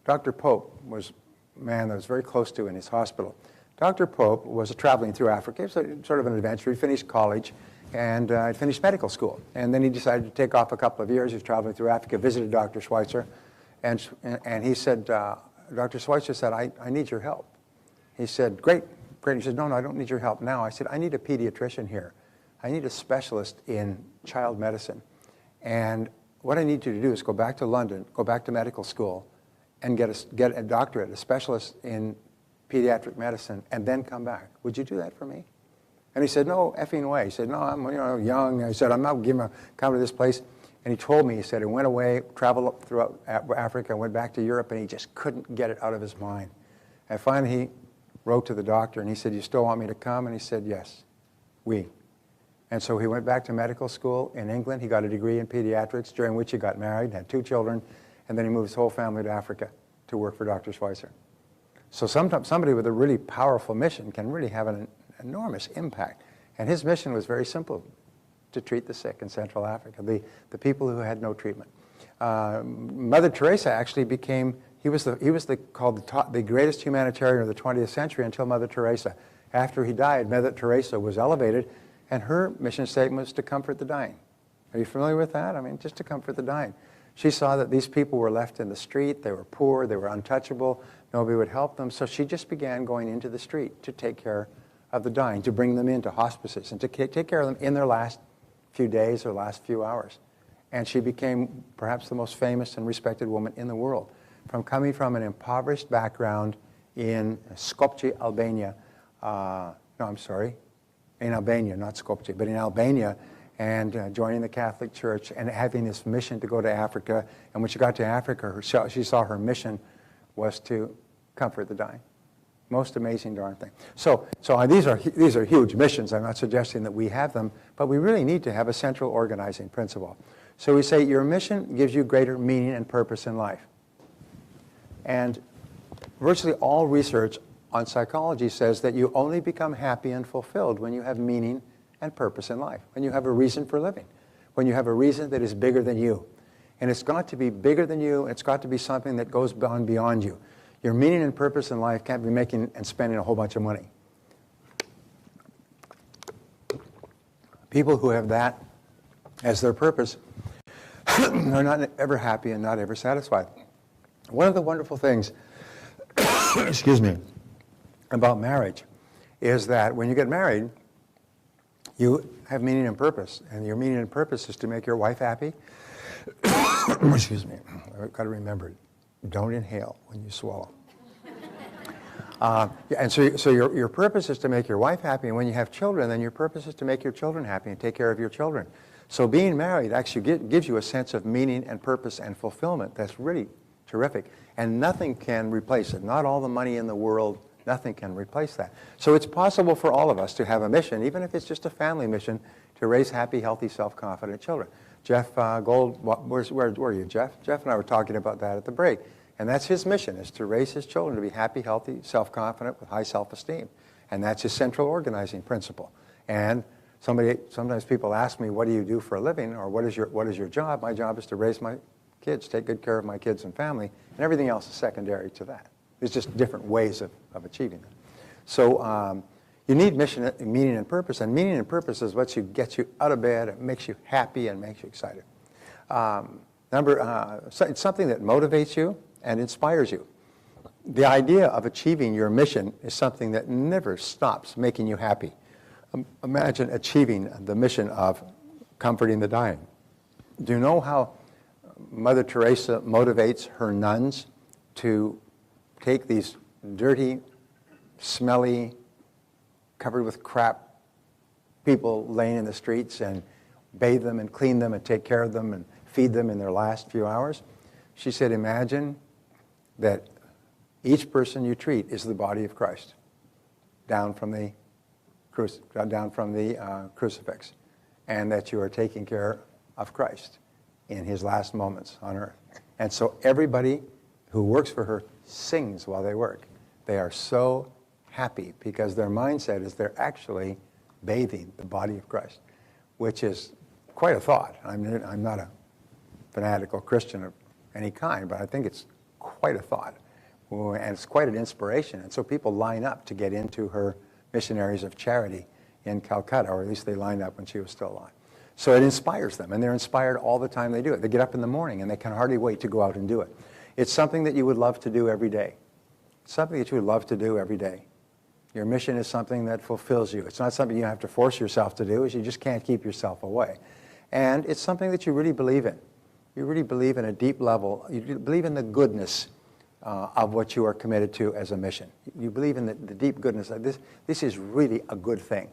Dr. Pope was a man that I was very close to in his hospital. Dr. Pope was traveling through Africa. It was sort of an adventure. He finished college and finished medical school. And then he decided to take off a couple of years. He was traveling through Africa, visited Dr. Schweitzer. And he said, Dr. Schweitzer said, I need your help. He said, great. He said, no, I don't need your help now. I said, I need a pediatrician here. I need a specialist in child medicine. And what I need you to do is go back to London, go back to medical school, and get a doctorate, a specialist in pediatric medicine, and then come back. Would you do that for me? And he said, no effing way. He said, no, I'm young. He said, I'm not going to come to this place. And he told me, he said, he went away, traveled throughout Africa, went back to Europe, and he just couldn't get it out of his mind. And finally, he wrote to the doctor, and he said, you still want me to come? And he said, yes, we. And so he went back to medical school in England. He got a degree in pediatrics, during which he got married, had 2 children, and then he moved his whole family to Africa to work for Dr. Schweitzer. So sometimes somebody with a really powerful mission can really have an enormous impact. And his mission was very simple, to treat the sick in Central Africa, the people who had no treatment. Mother Teresa actually became, he was called the greatest humanitarian of the 20th century until Mother Teresa. After he died, Mother Teresa was elevated, and her mission statement was to comfort the dying. Are you familiar with that? I mean, just to comfort the dying. She saw that these people were left in the street, they were poor, they were untouchable, nobody would help them, so she just began going into the street to take care of the dying, to bring them into hospices, and to take care of them in their last few days or last few hours. And she became perhaps the most famous and respected woman in the world, from coming from an impoverished background in Skopje, Albania. In Albania, not Skopje, but in Albania, and joining the Catholic Church and having this mission to go to Africa. And when she got to Africa, she saw her mission was to comfort the dying. Most amazing darn thing. So these are huge missions. I'm not suggesting that we have them, but we really need to have a central organizing principle. So we say your mission gives you greater meaning and purpose in life. And virtually all research on psychology says that you only become happy and fulfilled when you have meaning and purpose in life, when you have a reason for living, when you have a reason that is bigger than you. And it's got to be bigger than you, and it's got to be something that goes beyond you. Your meaning and purpose in life can't be making and spending a whole bunch of money. People who have that as their purpose are not ever happy and not ever satisfied. One of the wonderful things, excuse me, about marriage is that when you get married, you have meaning and purpose. And your meaning and purpose is to make your wife happy. Excuse me, I've got to remember it. Don't inhale when you swallow. And so your purpose is to make your wife happy, and when you have children, then your purpose is to make your children happy and take care of your children. So being married actually gives you a sense of meaning and purpose and fulfillment that's really terrific. And nothing can replace it. Not all the money in the world, nothing can replace that. So it's possible for all of us to have a mission, even if it's just a family mission, to raise happy, healthy, self-confident children. Jeff Gold, where are you, Jeff? Jeff and I were talking about that at the break. And that's his mission, is to raise his children to be happy, healthy, self-confident, with high self-esteem. And that's his central organizing principle. And sometimes people ask me, what do you do for a living, or what is your job? My job is to raise my kids, take good care of my kids and family, and everything else is secondary to that. There's just different ways of achieving that. So you need mission, meaning and purpose, and meaning and purpose is what gets you out of bed, it makes you happy and makes you excited. It's something that motivates you and inspires you. The idea of achieving your mission is something that never stops making you happy. Imagine achieving the mission of comforting the dying. Do you know how Mother Teresa motivates her nuns to take these dirty, smelly, covered with crap people laying in the streets and bathe them and clean them and take care of them and feed them in their last few hours? She said, imagine that each person you treat is the body of Christ down from the crucifix. and that you are taking care of Christ in his last moments on earth. And so everybody who works for her sings while they work. They are so happy because their mindset is they're actually bathing the body of Christ, which is quite a thought. I'm not a fanatical Christian of any kind, but I think it's quite a thought. And it's quite an inspiration. And so people line up to get into her Missionaries of Charity in Calcutta, or at least they lined up when she was still alive. So it inspires them, and they're inspired all the time they do it. They get up in the morning, and they can hardly wait to go out and do it. It's something that you would love to do every day. It's something that you would love to do every day. Your mission is something that fulfills you. It's not something you have to force yourself to do, as you just can't keep yourself away. And it's something that you really believe in. You really believe in a deep level. You believe in the goodness of what you are committed to as a mission. You believe in the deep goodness. This is really a good thing.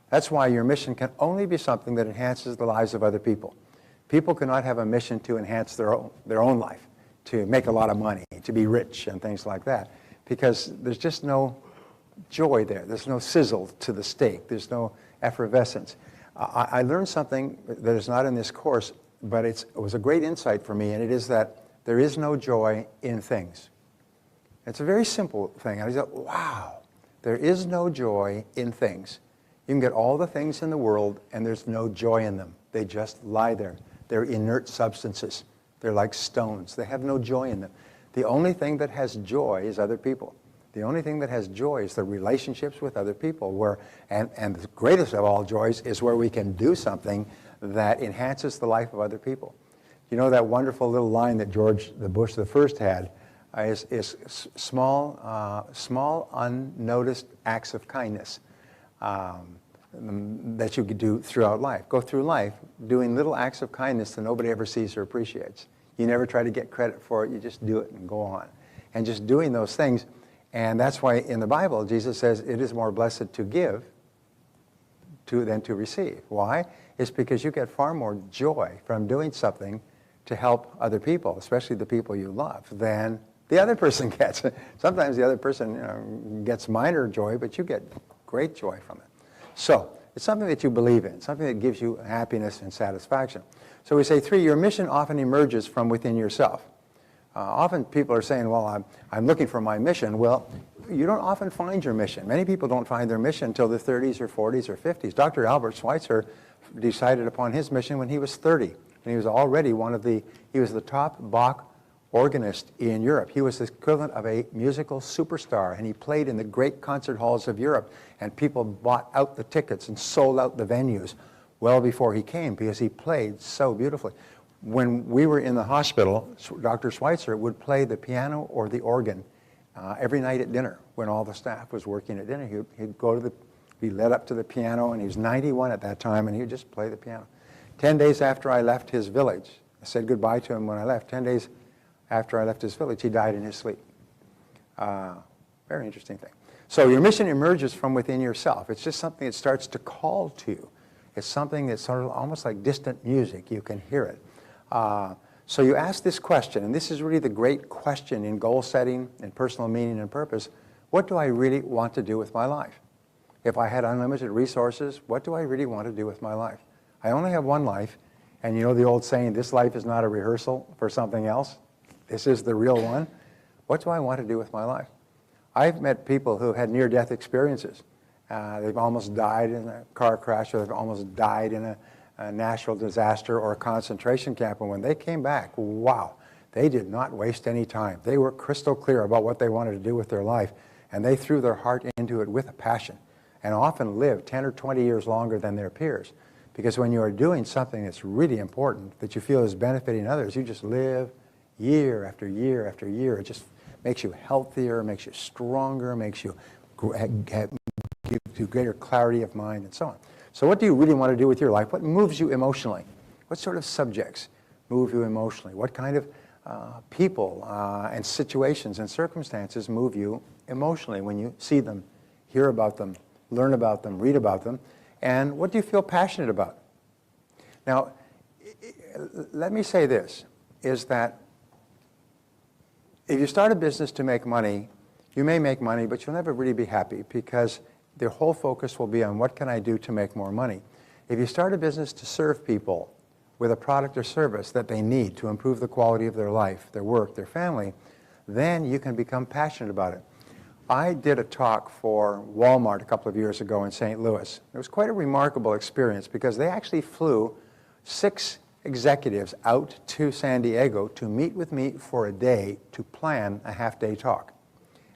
That's why your mission can only be something that enhances the lives of other people. People cannot have a mission to enhance their own life, to make a lot of money, to be rich and things like that, because there's just no joy there. There's no sizzle to the steak. There's no effervescence. I learned something that is not in this course, but it was a great insight for me, and it is that there is no joy in things. It's a very simple thing. I thought, wow, there is no joy in things. You can get all the things in the world, and there's no joy in them. They just lie there. They're inert substances. They're like stones. They have no joy in them. The only thing that has joy is other people. The only thing that has joy is the relationships with other people, and the greatest of all joys is where we can do something that enhances the life of other people. You know that wonderful little line that George the Bush the First had is small unnoticed acts of kindness that you could do throughout life. Go through life doing little acts of kindness that nobody ever sees or appreciates. You never try to get credit for it. You just do it and go on. And just doing those things. And that's why in the Bible, Jesus says it is more blessed to give than to receive. Why? It's because you get far more joy from doing something to help other people, especially the people you love, than the other person gets. Sometimes the other person gets minor joy, but you get great joy from it. So it's something that you believe in, something that gives you happiness and satisfaction. So we say 3, your mission often emerges from within yourself. Often people are saying, well, I'm looking for my mission. Well, you don't often find your mission. Many people don't find their mission until their 30s or 40s or 50s. Dr. Albert Schweitzer decided upon his mission when he was 30. And he was already he was the top Bach organist in Europe. He was the equivalent of a musical superstar, and he played in the great concert halls of Europe, and people bought out the tickets and sold out the venues well before he came because he played so beautifully. When we were in the hospital, Dr. Schweitzer would play the piano or the organ every night at dinner when all the staff was working at dinner. He'd be led up to the piano, and he was 91 at that time, and he would just play the piano. 10 days after I left his village, I said goodbye to him when I left. 10 days after I left his village, he died in his sleep. Very interesting thing. So your mission emerges from within yourself. It's just something that starts to call to you. It's something that's sort of almost like distant music. You can hear it. So you ask this question, and this is really the great question in goal setting and personal meaning and purpose. What do I really want to do with my life? If I had unlimited resources, what do I really want to do with my life? I only have one life, and you know the old saying, this life is not a rehearsal for something else. This is the real one. What do I want to do with my life? I've met people who had near-death experiences. They've almost died in a car crash, or they've almost died in a natural disaster or a concentration camp. And when they came back, wow, they did not waste any time. They were crystal clear about what they wanted to do with their life, and they threw their heart into it with a passion, and often lived 10 or 20 years longer than their peers. Because when you are doing something that's really important, that you feel is benefiting others, you just live year after year after year. It just makes you healthier, makes you stronger, makes you give you greater clarity of mind, and so on. So what do you really want to do with your life? What moves you emotionally? What sort of subjects move you emotionally? What kind of people and situations and circumstances move you emotionally when you see them, hear about them, learn about them, read about them? And what do you feel passionate about? Now, let me say this, is that if you start a business to make money, you may make money, but you'll never really be happy, because their whole focus will be on what can I do to make more money. If you start a business to serve people with a product or service that they need to improve the quality of their life, their work, their family, then you can become passionate about it. I did a talk for Walmart a couple of years ago in St. Louis. It was quite a remarkable experience because they actually flew 6 executives out to San Diego to meet with me for a day to plan a half-day talk.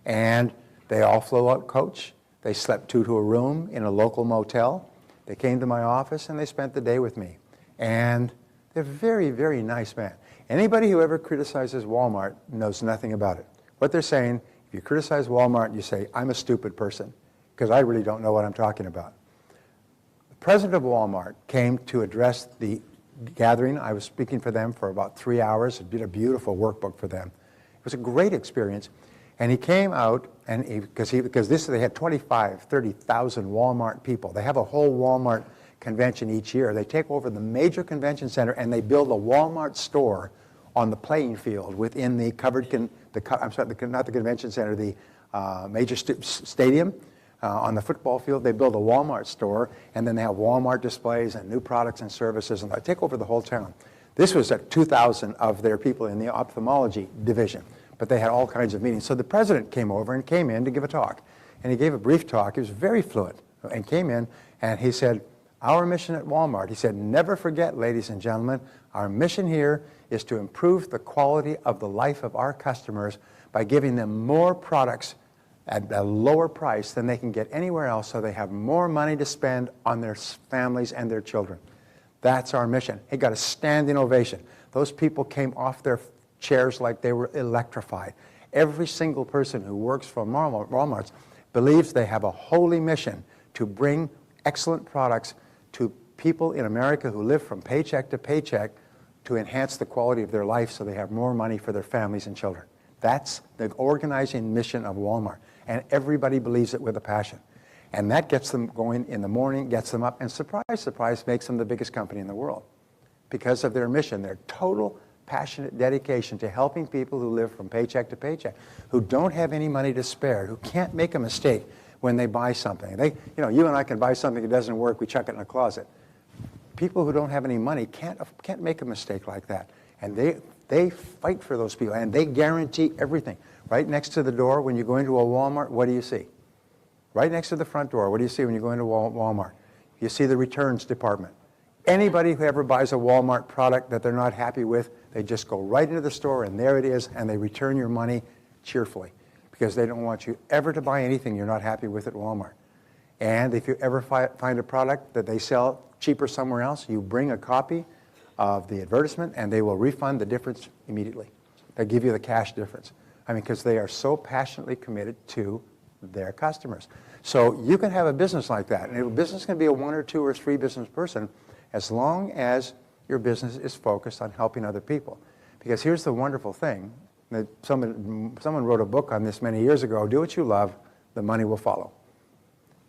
And they all flew out coach. They slept 2 to a room in a local motel. They came to my office and they spent the day with me. And they're very, very nice men. Anybody who ever criticizes Walmart knows nothing about it. What they're saying, if you criticize Walmart, you say, I'm a stupid person, because I really don't know what I'm talking about. The president of Walmart came to address the gathering. I was speaking for them for about 3 hours. I did a beautiful workbook for them. It was a great experience. And he came out, and because they had 30,000 Walmart people. They have a whole Walmart convention each year. They take over the major convention center and they build a Walmart store on the playing field within the not the convention center, the major stadium. On the football field, they build a Walmart store, and then they have Walmart displays and new products and services, and they take over the whole town. This was at 2,000 of their people in the ophthalmology division, but they had all kinds of meetings. So the president came over and came in to give a talk, and he gave a brief talk. He was very fluent, and came in, and he said, our mission at Walmart, he said, never forget, ladies and gentlemen, our mission here is to improve the quality of the life of our customers by giving them more products at a lower price than they can get anywhere else, so they have more money to spend on their families and their children. That's our mission. He got a standing ovation. Those people came off their chairs like they were electrified. Every single person who works for Walmart believes they have a holy mission to bring excellent products to people in America who live from paycheck to paycheck to enhance the quality of their life so they have more money for their families and children. That's the organizing mission of Walmart. And everybody believes it with a passion. And that gets them going in the morning, gets them up, and surprise, surprise, makes them the biggest company in the world because of their mission, their total passionate dedication to helping people who live from paycheck to paycheck, who don't have any money to spare, who can't make a mistake when they buy something. You and I can buy something that doesn't work, we chuck it in a closet. People who don't have any money can't make a mistake like that. And they fight for those people, and they guarantee everything. Right next to the door, when you go into a Walmart, what do you see? Right next to the front door, what do you see when you go into Walmart? You see the returns department. Anybody who ever buys a Walmart product that they're not happy with, they just go right into the store, and there it is, and they return your money cheerfully because they don't want you ever to buy anything you're not happy with at Walmart. And if you ever find a product that they sell cheaper somewhere else, you bring a copy of the advertisement, and they will refund the difference immediately. They give you the cash difference. Because they are so passionately committed to their customers. So you can have a business like that, and a business can be a 1 or 2 or 3 business person as long as your business is focused on helping other people. Because here's the wonderful thing, that someone wrote a book on this many years ago, do what you love, the money will follow.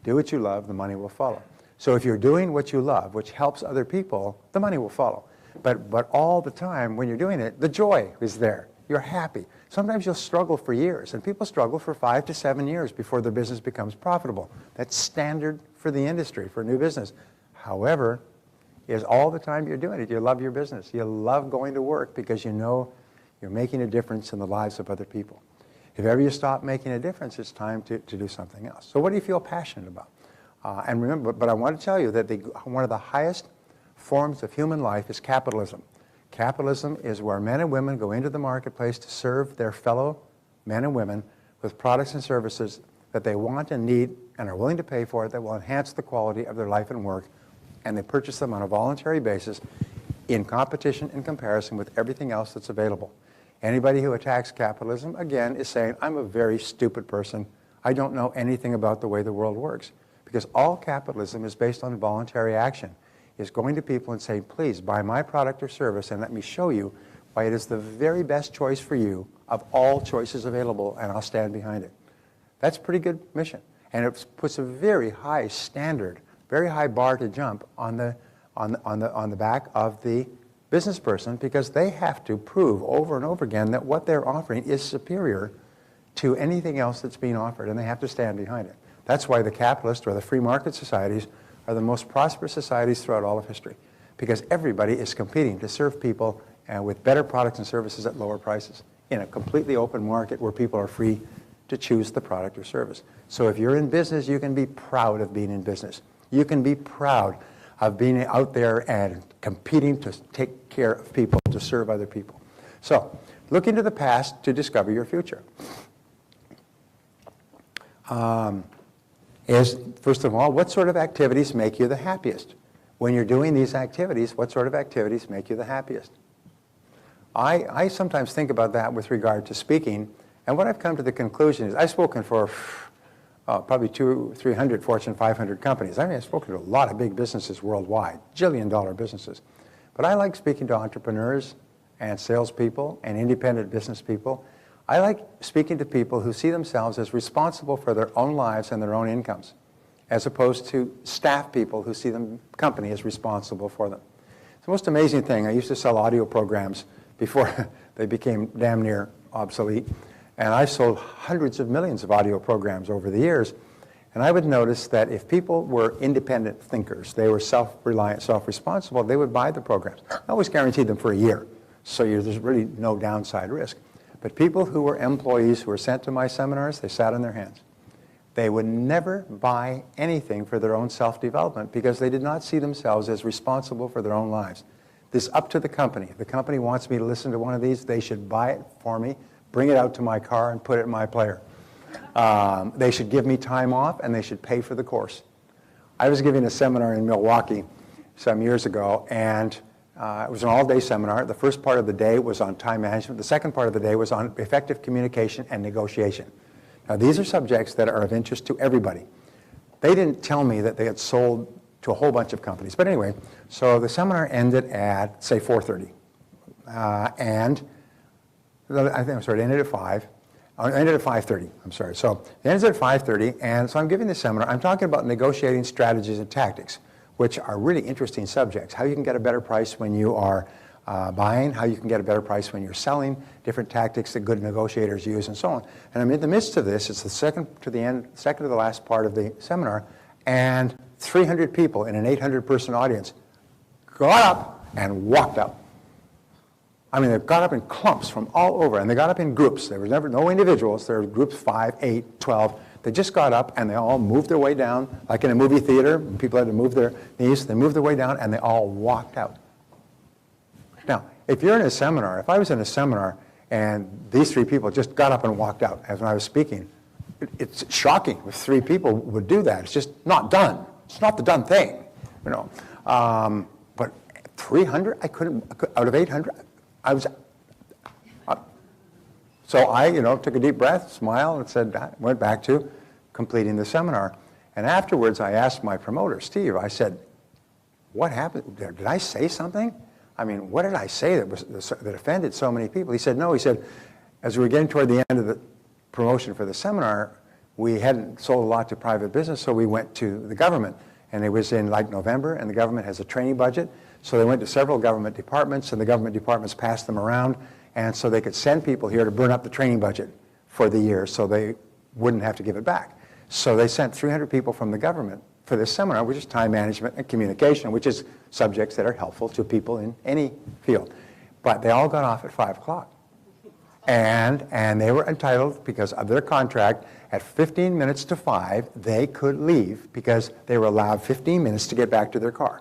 Do what you love, the money will follow. So if you're doing what you love, which helps other people, the money will follow. But all the time when you're doing it, the joy is there. You're happy. Sometimes you'll struggle for years, and people struggle for 5 to 7 years before their business becomes profitable. That's standard for the industry, for new business. However, is all the time you're doing it, you love your business. You love going to work because you know you're making a difference in the lives of other people. If ever you stop making a difference, it's time to do something else. So what do you feel passionate about? And remember, but I want to tell you that one of the highest forms of human life is capitalism. Capitalism is where men and women go into the marketplace to serve their fellow men and women with products and services that they want and need and are willing to pay for that will enhance the quality of their life and work, and they purchase them on a voluntary basis in competition and comparison with everything else that's available. Anybody who attacks capitalism, again, is saying, I'm a very stupid person. I don't know anything about the way the world works. Because all capitalism is based on voluntary action. Is going to people and saying, please buy my product or service and let me show you why it is the very best choice for you of all choices available, and I'll stand behind it. That's a pretty good mission. And it puts a very high standard, very high bar to jump on the back of the business person, because they have to prove over and over again that what they're offering is superior to anything else that's being offered, and they have to stand behind it. That's why the capitalist or the free market societies are the most prosperous societies throughout all of history because everybody is competing to serve people with better products and services at lower prices in a completely open market where people are free to choose the product or service. So if you're in business, you can be proud of being in business. You can be proud of being out there and competing to take care of people, to serve other people. So look into the past to discover your future. First of all, what sort of activities make you the happiest? When you're doing these activities, what sort of activities make you the happiest? I sometimes think about that with regard to speaking, and what I've come to the conclusion is I've spoken for probably 200-300 Fortune 500 companies. I mean, I've spoken to a lot of big businesses worldwide, $1 businesses. But I like speaking to entrepreneurs and salespeople and independent business people. I like speaking to people who see themselves as responsible for their own lives and their own incomes, as opposed to staff people who see the company as responsible for them. It's the most amazing thing. I used to sell audio programs before they became damn near obsolete. And I sold hundreds of millions of audio programs over the years. And I would notice that if people were independent thinkers, they were self-reliant, self-responsible, they would buy the programs. I always guaranteed them for a year, so there's really no downside risk. But people who were employees who were sent to my seminars, they sat on their hands. They would never buy anything for their own self-development because they did not see themselves as responsible for their own lives. This is up to the company. If the company wants me to listen to one of these, they should buy it for me, bring it out to my car, and put it in my player. They should give me time off, and they should pay for the course. I was giving a seminar in Milwaukee some years ago, and it was an all-day seminar. The first part of the day was on time management. The second part of the day was on effective communication and negotiation. Now, these are subjects that are of interest to everybody. They didn't tell me that they had sold to a whole bunch of companies. But anyway, so the seminar ended at, say, 4:30. And I think, I'm sorry, it ended at 5. It ended at 5:30, I'm sorry. So it ends at 5:30, and so I'm giving the seminar. I'm talking about negotiating strategies and tactics, which are really interesting subjects. How you can get a better price when you are buying, how you can get a better price when you're selling, different tactics that good negotiators use, and so on. And I'm in the midst of this. It's the second to the last part of the seminar, and 300 people in an 800-person audience got up and walked out. I mean, they got up in clumps from all over, and they got up in groups. There was never no individuals. There were groups 5, 8, 12. They just got up, and they all moved their way down, like in a movie theater. People had to move their knees. They moved their way down, and they all walked out. Now, if you're in a seminar, if I was in a seminar, and these 3 people just got up and walked out as when I was speaking, it's shocking if 3 people would do that. It's just not done. It's not the done thing, you know. But 300, I couldn't, out of 800, I was, so I, took a deep breath, smiled, and said, went back to completing the seminar. And afterwards, I asked my promoter, Steve, I said, what happened? Did I say something? I mean, what did I say that offended so many people? He said, no. He said, as we were getting toward the end of the promotion for the seminar, we hadn't sold a lot to private business, so we went to the government. And it was in like November, and the government has a training budget. So they went to several government departments, and the government departments passed them around, and so they could send people here to burn up the training budget for the year so they wouldn't have to give it back. So they sent 300 people from the government for this seminar, which is time management and communication, which is subjects that are helpful to people in any field. But they all got off at 5 o'clock. And they were entitled, because of their contract, at 15 minutes to 5, they could leave because they were allowed 15 minutes to get back to their car.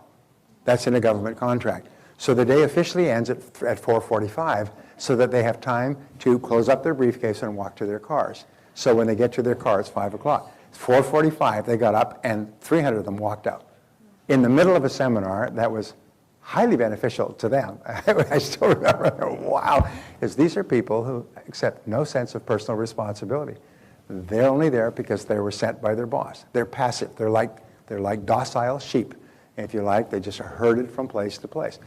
That's in a government contract. So the day officially ends at 4:45 so that they have time to close up their briefcase and walk to their cars. So when they get to their car, it's 5 o'clock. It's 4:45, they got up, and 300 of them walked out. In the middle of a seminar that was highly beneficial to them. I still remember, wow, because these are people who accept no sense of personal responsibility. They're only there because they were sent by their boss. They're passive. They're like docile sheep. If you like, they just are herded from place to place.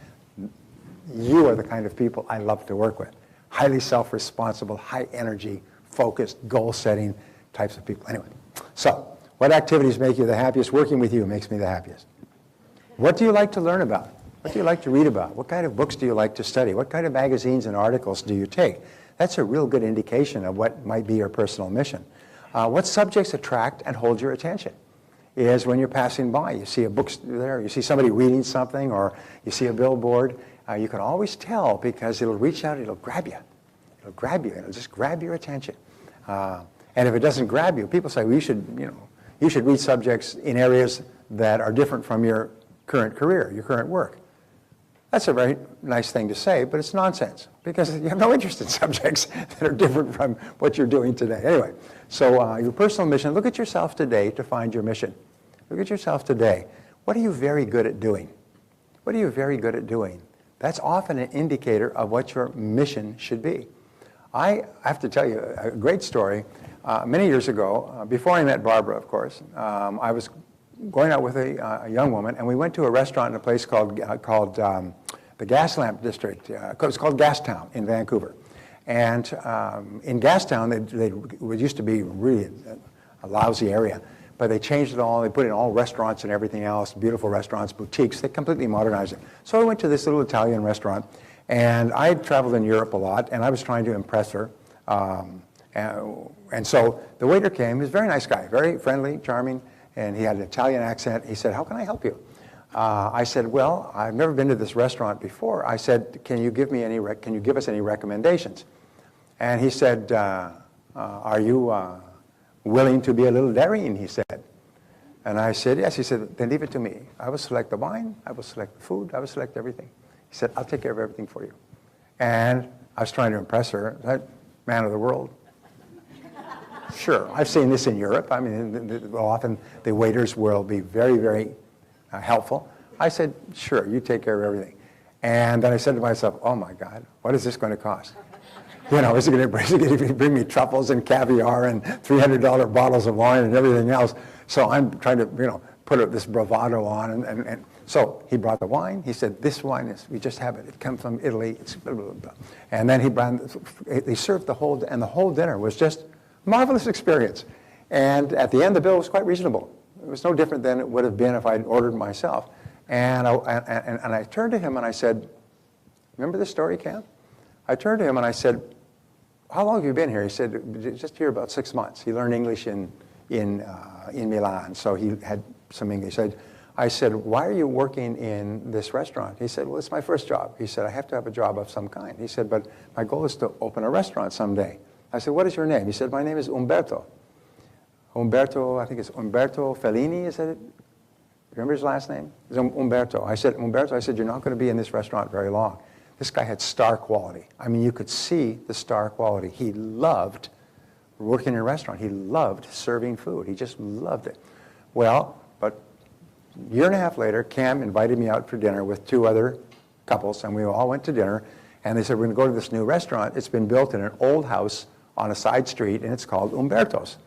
You are the kind of people I love to work with. Highly self-responsible, high energy, focused, goal-setting types of people. Anyway, so what activities make you the happiest? Working with you makes me the happiest. What do you like to learn about? What do you like to read about? What kind of books do you like to study? What kind of magazines and articles do you take? That's a real good indication of what might be your personal mission. What subjects attract and hold your attention? is when you're passing by. You see a book there, you see somebody reading something, or you see a billboard. You can always tell because it'll reach out, it'll grab you. It'll grab you, it'll just grab your attention. And if it doesn't grab you, people say, well, you should read subjects in areas that are different from your current career, your current work. That's a very nice thing to say, but it's nonsense because you have no interest in subjects that are different from what you're doing today. Anyway, so your personal mission, look at yourself today to find your mission. Look at yourself today. What are you very good at doing? What are you very good at doing? That's often an indicator of what your mission should be. I have to tell you a great story. Many years ago, before I met Barbara, of course, I was going out with a young woman, and we went to a restaurant in a place called the Gas Lamp District. It was called Gastown in Vancouver. And in Gastown, it used to be really a lousy area, but they changed it all. They put in all restaurants and everything else, beautiful restaurants, boutiques. They completely modernized it. So I went to this little Italian restaurant, and I had traveled in Europe a lot, and I was trying to impress her. And so the waiter came. He was a very nice guy, very friendly, charming, and he had an Italian accent. He said, "How can I help you?" I said, "Well, I've never been to this restaurant before." I said, "Can you give us any recommendations?" And he said, "Are you willing to be a little daring?" he said. And I said, "Yes." He said, "Then leave it to me. I will select the wine, I will select the food, I will select everything." He said, "I'll take care of everything for you." And I was trying to impress her, that man of the world. Sure, I've seen this in Europe. I mean, often the waiters will be very, very helpful. I said, "Sure, you take care of everything." And then I said to myself, "Oh my God, what is this going to cost? You know, is it going to bring me truffles and caviar and $300 bottles of wine and everything else?" So I'm trying to, put this bravado on. And so he brought the wine. He said, "This wine we just have it. It comes from Italy." It's blah, blah, blah. And then they served the whole dinner was just a marvelous experience. And at the end, the bill was quite reasonable. It was no different than it would have been if I'd ordered myself. And I turned to him and I said, "Remember this story, Cam?" I turned to him and I said, "How long have you been here?" He said, "Just here about 6 months." He learned English in Milan, so he had some English. I said, "Why are you working in this restaurant?" He said, "Well, it's my first job." He said, "I have to have a job of some kind." He said, "But my goal is to open a restaurant someday." I said, "What is your name?" He said, "My name is Umberto." Umberto, I think it's Umberto Fellini, is that it? Remember his last name? It's Umberto. I said, "Umberto," I said, "you're not going to be in this restaurant very long." This guy had star quality. I mean, you could see the star quality. He loved working in a restaurant. He loved serving food. He just loved it. Well, but a year and a half later, Cam invited me out for dinner with 2 other couples, and we all went to dinner. And they said, "We're going to go to this new restaurant. It's been built in an old house on a side street, and it's called Umberto's."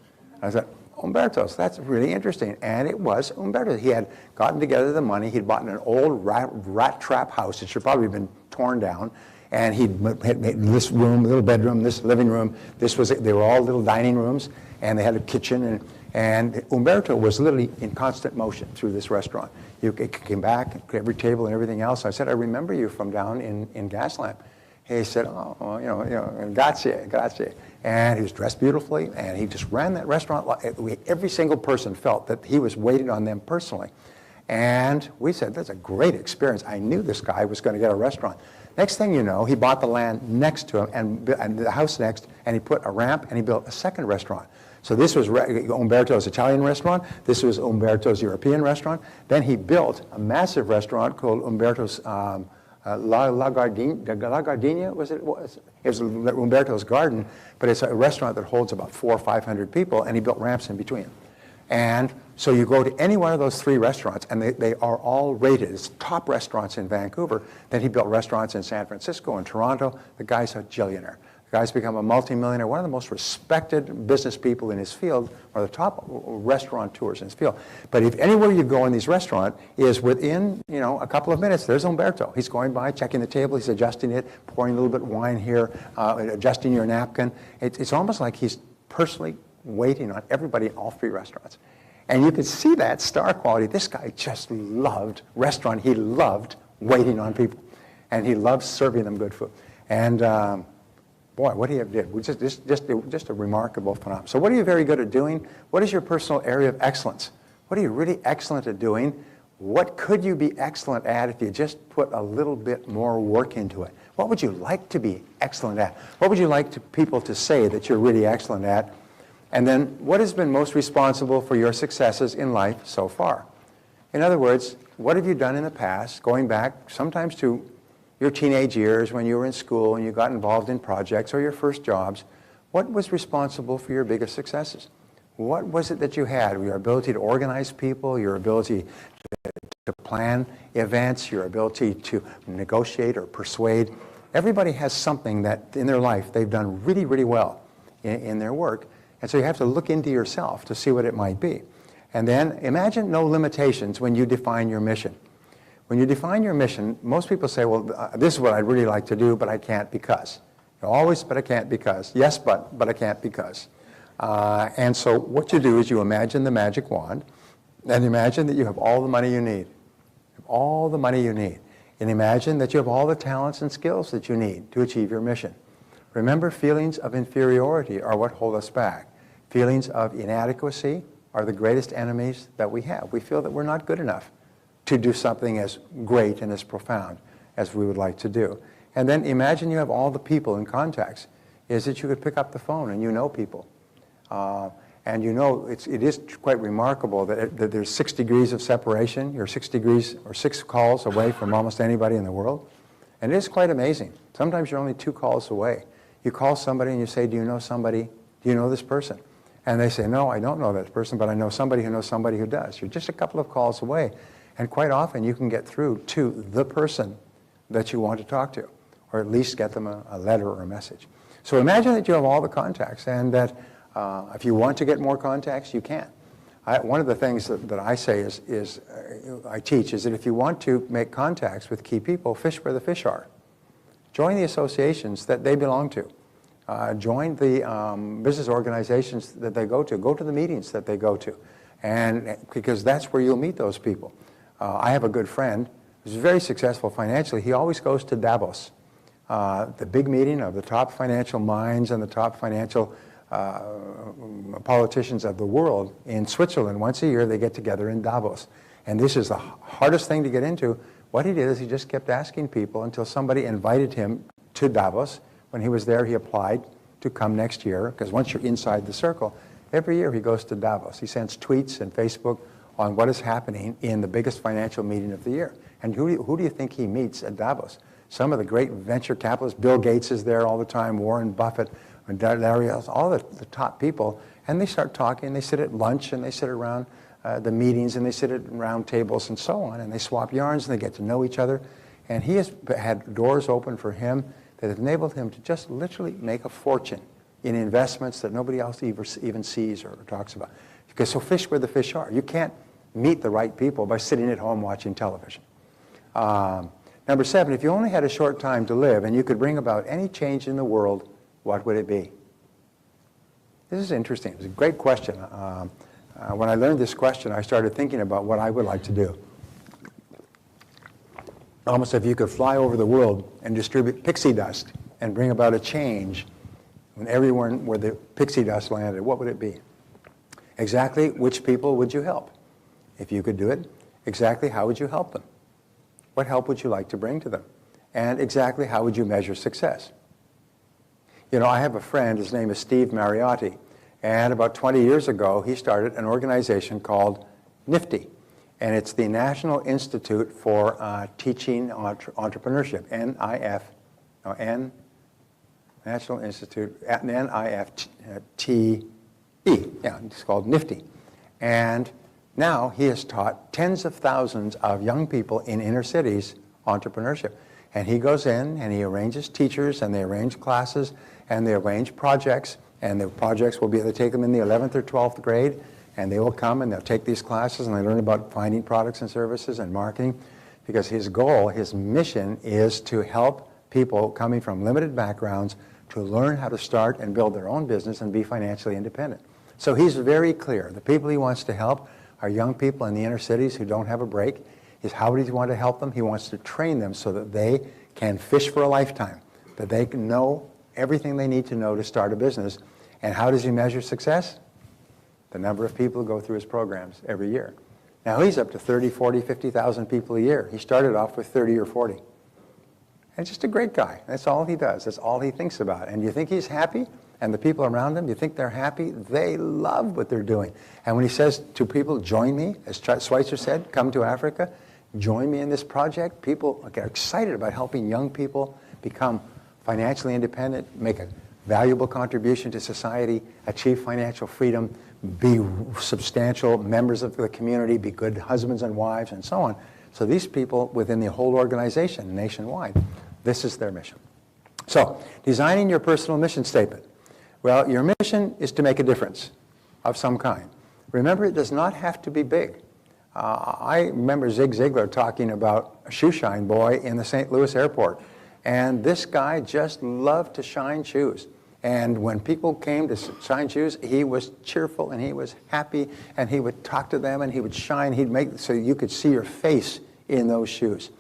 I said, "Umberto's, that's really interesting." And it was Umberto's. He had gotten together the money. He'd bought an old rat trap house. It should probably have been torn down. And had made this room, little bedroom, this living room. They were all little dining rooms, and they had a kitchen. And Umberto was literally in constant motion through this restaurant. It came back, every table and everything else. I said, "I remember you from down in Gaslamp." He said, "Oh, grazie, grazie." And he was dressed beautifully, and he just ran that restaurant. Every single person felt that he was waiting on them personally. And we said, "That's a great experience." I knew this guy was going to get a restaurant. Next thing you know, he bought the land next to him and the house next, and he put a ramp, and he built a second restaurant. So this was Umberto's Italian restaurant. This was Umberto's European restaurant. Then he built a massive restaurant called Umberto's La Gardenia, was it? It was Umberto's Garden, but it's a restaurant that holds about 400 or 500 people, and he built ramps in between. And so you go to any one of those 3 restaurants, and they are all rated as top restaurants in Vancouver. Then he built restaurants in San Francisco and Toronto. The guy's a gillionaire. The guy's become a multimillionaire, one of the most respected business people in his field, one of the top restaurateurs in his field. But if anywhere you go in these restaurants is within, a couple of minutes, there's Umberto. He's going by, checking the table, he's adjusting it, pouring a little bit of wine here, adjusting your napkin. It's almost like he's personally waiting on everybody in all 3 restaurants. And you could see that star quality. This guy just loved restaurant. He loved waiting on people. And he loved serving them good food. And boy, what he did was just a remarkable phenomenon. So what are you very good at doing? What is your personal area of excellence? What are you really excellent at doing? What could you be excellent at if you just put a little bit more work into it? What would you like to be excellent at? What would you like people to say that you're really excellent at? And then, what has been most responsible for your successes in life so far? In other words, what have you done in the past, going back sometimes to your teenage years when you were in school and you got involved in projects or your first jobs? What was responsible for your biggest successes? What was it that you had? Your ability to organize people, your ability to plan events, your ability to negotiate or persuade. Everybody has something that in their life they've done really, really well in their work. And so you have to look into yourself to see what it might be. And then imagine no limitations when you define your mission. When you define your mission, most people say, well, this is what I'd really like to do, but I can't because. Always, but I can't because. Yes, but I can't because. And so what you do is you imagine the magic wand, and imagine that you have all the money you need. All the money you need. And imagine that you have all the talents and skills that you need to achieve your mission. Remember, feelings of inferiority are what hold us back. Feelings of inadequacy are the greatest enemies that we have. We feel that we're not good enough to do something as great and as profound as we would like to do. And then imagine you have all the people and contacts. Is that you could pick up the phone and you know people. And you know, it is quite remarkable that there's 6 degrees of separation. You're 6 degrees or 6 calls away from almost anybody in the world. And it is quite amazing. Sometimes you're only 2 calls away. You call somebody and you say, do you know somebody? Do you know this person? And they say, no, I don't know that person, but I know somebody who knows somebody who does. You're just a couple of calls away. And quite often you can get through to the person that you want to talk to, or at least get them a letter or a message. So imagine that you have all the contacts, and that if you want to get more contacts, you can. One of the things that I say I teach is that if you want to make contacts with key people, fish where the fish are. Join the associations that they belong to. Join the business organizations that they go to. Go to the meetings that they go to. And because that's where you'll meet those people. I have a good friend who's very successful financially. He always goes to Davos, the big meeting of the top financial minds and the top financial politicians of the world in Switzerland. Once a year they get together in Davos. And this is the hardest thing to get into. What he did is he just kept asking people until somebody invited him to Davos. When he was there, he applied to come next year, because once you're inside the circle, every year he goes to Davos. He sends tweets and Facebook on what is happening in the biggest financial meeting of the year. And who do you think he meets at Davos? Some of the great venture capitalists. Bill Gates is there all the time, Warren Buffett, and Larry Ellison, all the top people, and they start talking. They sit at lunch and they sit around the meetings and they sit at round tables and so on, and they swap yarns and they get to know each other. And he has had doors open for him that have enabled him to just literally make a fortune in investments that nobody else even sees or talks about. Because so fish where the fish are. You can't meet the right people by sitting at home watching television. Number 7, if you only had a short time to live and you could bring about any change in the world, what would it be? This is interesting. It's a great question. When I learned this question, I started thinking about what I would like to do. Almost if you could fly over the world and distribute pixie dust and bring about a change in everywhere where the pixie dust landed, what would it be? Exactly which people would you help? If you could do it, exactly how would you help them? What help would you like to bring to them? And exactly how would you measure success? You know, I have a friend, his name is Steve Mariotti, and about 20 years ago, he started an organization called NIFTY, and it's the National Institute for Teaching Entrepreneurship, National Institute, N-I-F-T-E, yeah, it's called NIFTY. And now he has taught tens of thousands of young people in inner cities entrepreneurship. And he goes in and he arranges teachers, and they arrange classes, and they arrange projects, and the projects will be, they take them in the 11th or 12th grade, and they will come and they'll take these classes and they learn about finding products and services and marketing, because his goal, his mission is to help people coming from limited backgrounds to learn how to start and build their own business and be financially independent. So he's very clear. The people he wants to help are young people in the inner cities who don't have a break. How does he want to help them? He wants to train them so that they can fish for a lifetime, that they can know everything they need to know to start a business. And how does he measure success? the number of people who go through his programs every year. Now he's up to 30, 40, 50,000 people a year. He started off with 30 or 40. And just a great guy. That's all he does. That's all he thinks about. And you think he's happy? And the people around him, you think they're happy? They love what they're doing. And when he says to people, join me, as Schweitzer said, come to Africa, join me in this project, people get excited about helping young people become financially independent, make a valuable contribution to society, achieve financial freedom, be substantial members of the community, be good husbands and wives, and so on. So these people within the whole organization, nationwide, this is their mission. So, designing your personal mission statement. Well, your mission is to make a difference of some kind. Remember, it does not have to be big. I remember Zig Ziglar talking about a shoe shine boy in the St. Louis airport. And this guy just loved to shine shoes. And when people came to shine shoes, he was cheerful and he was happy and he would talk to them and he would shine. He'd make so you could see your face in those shoes.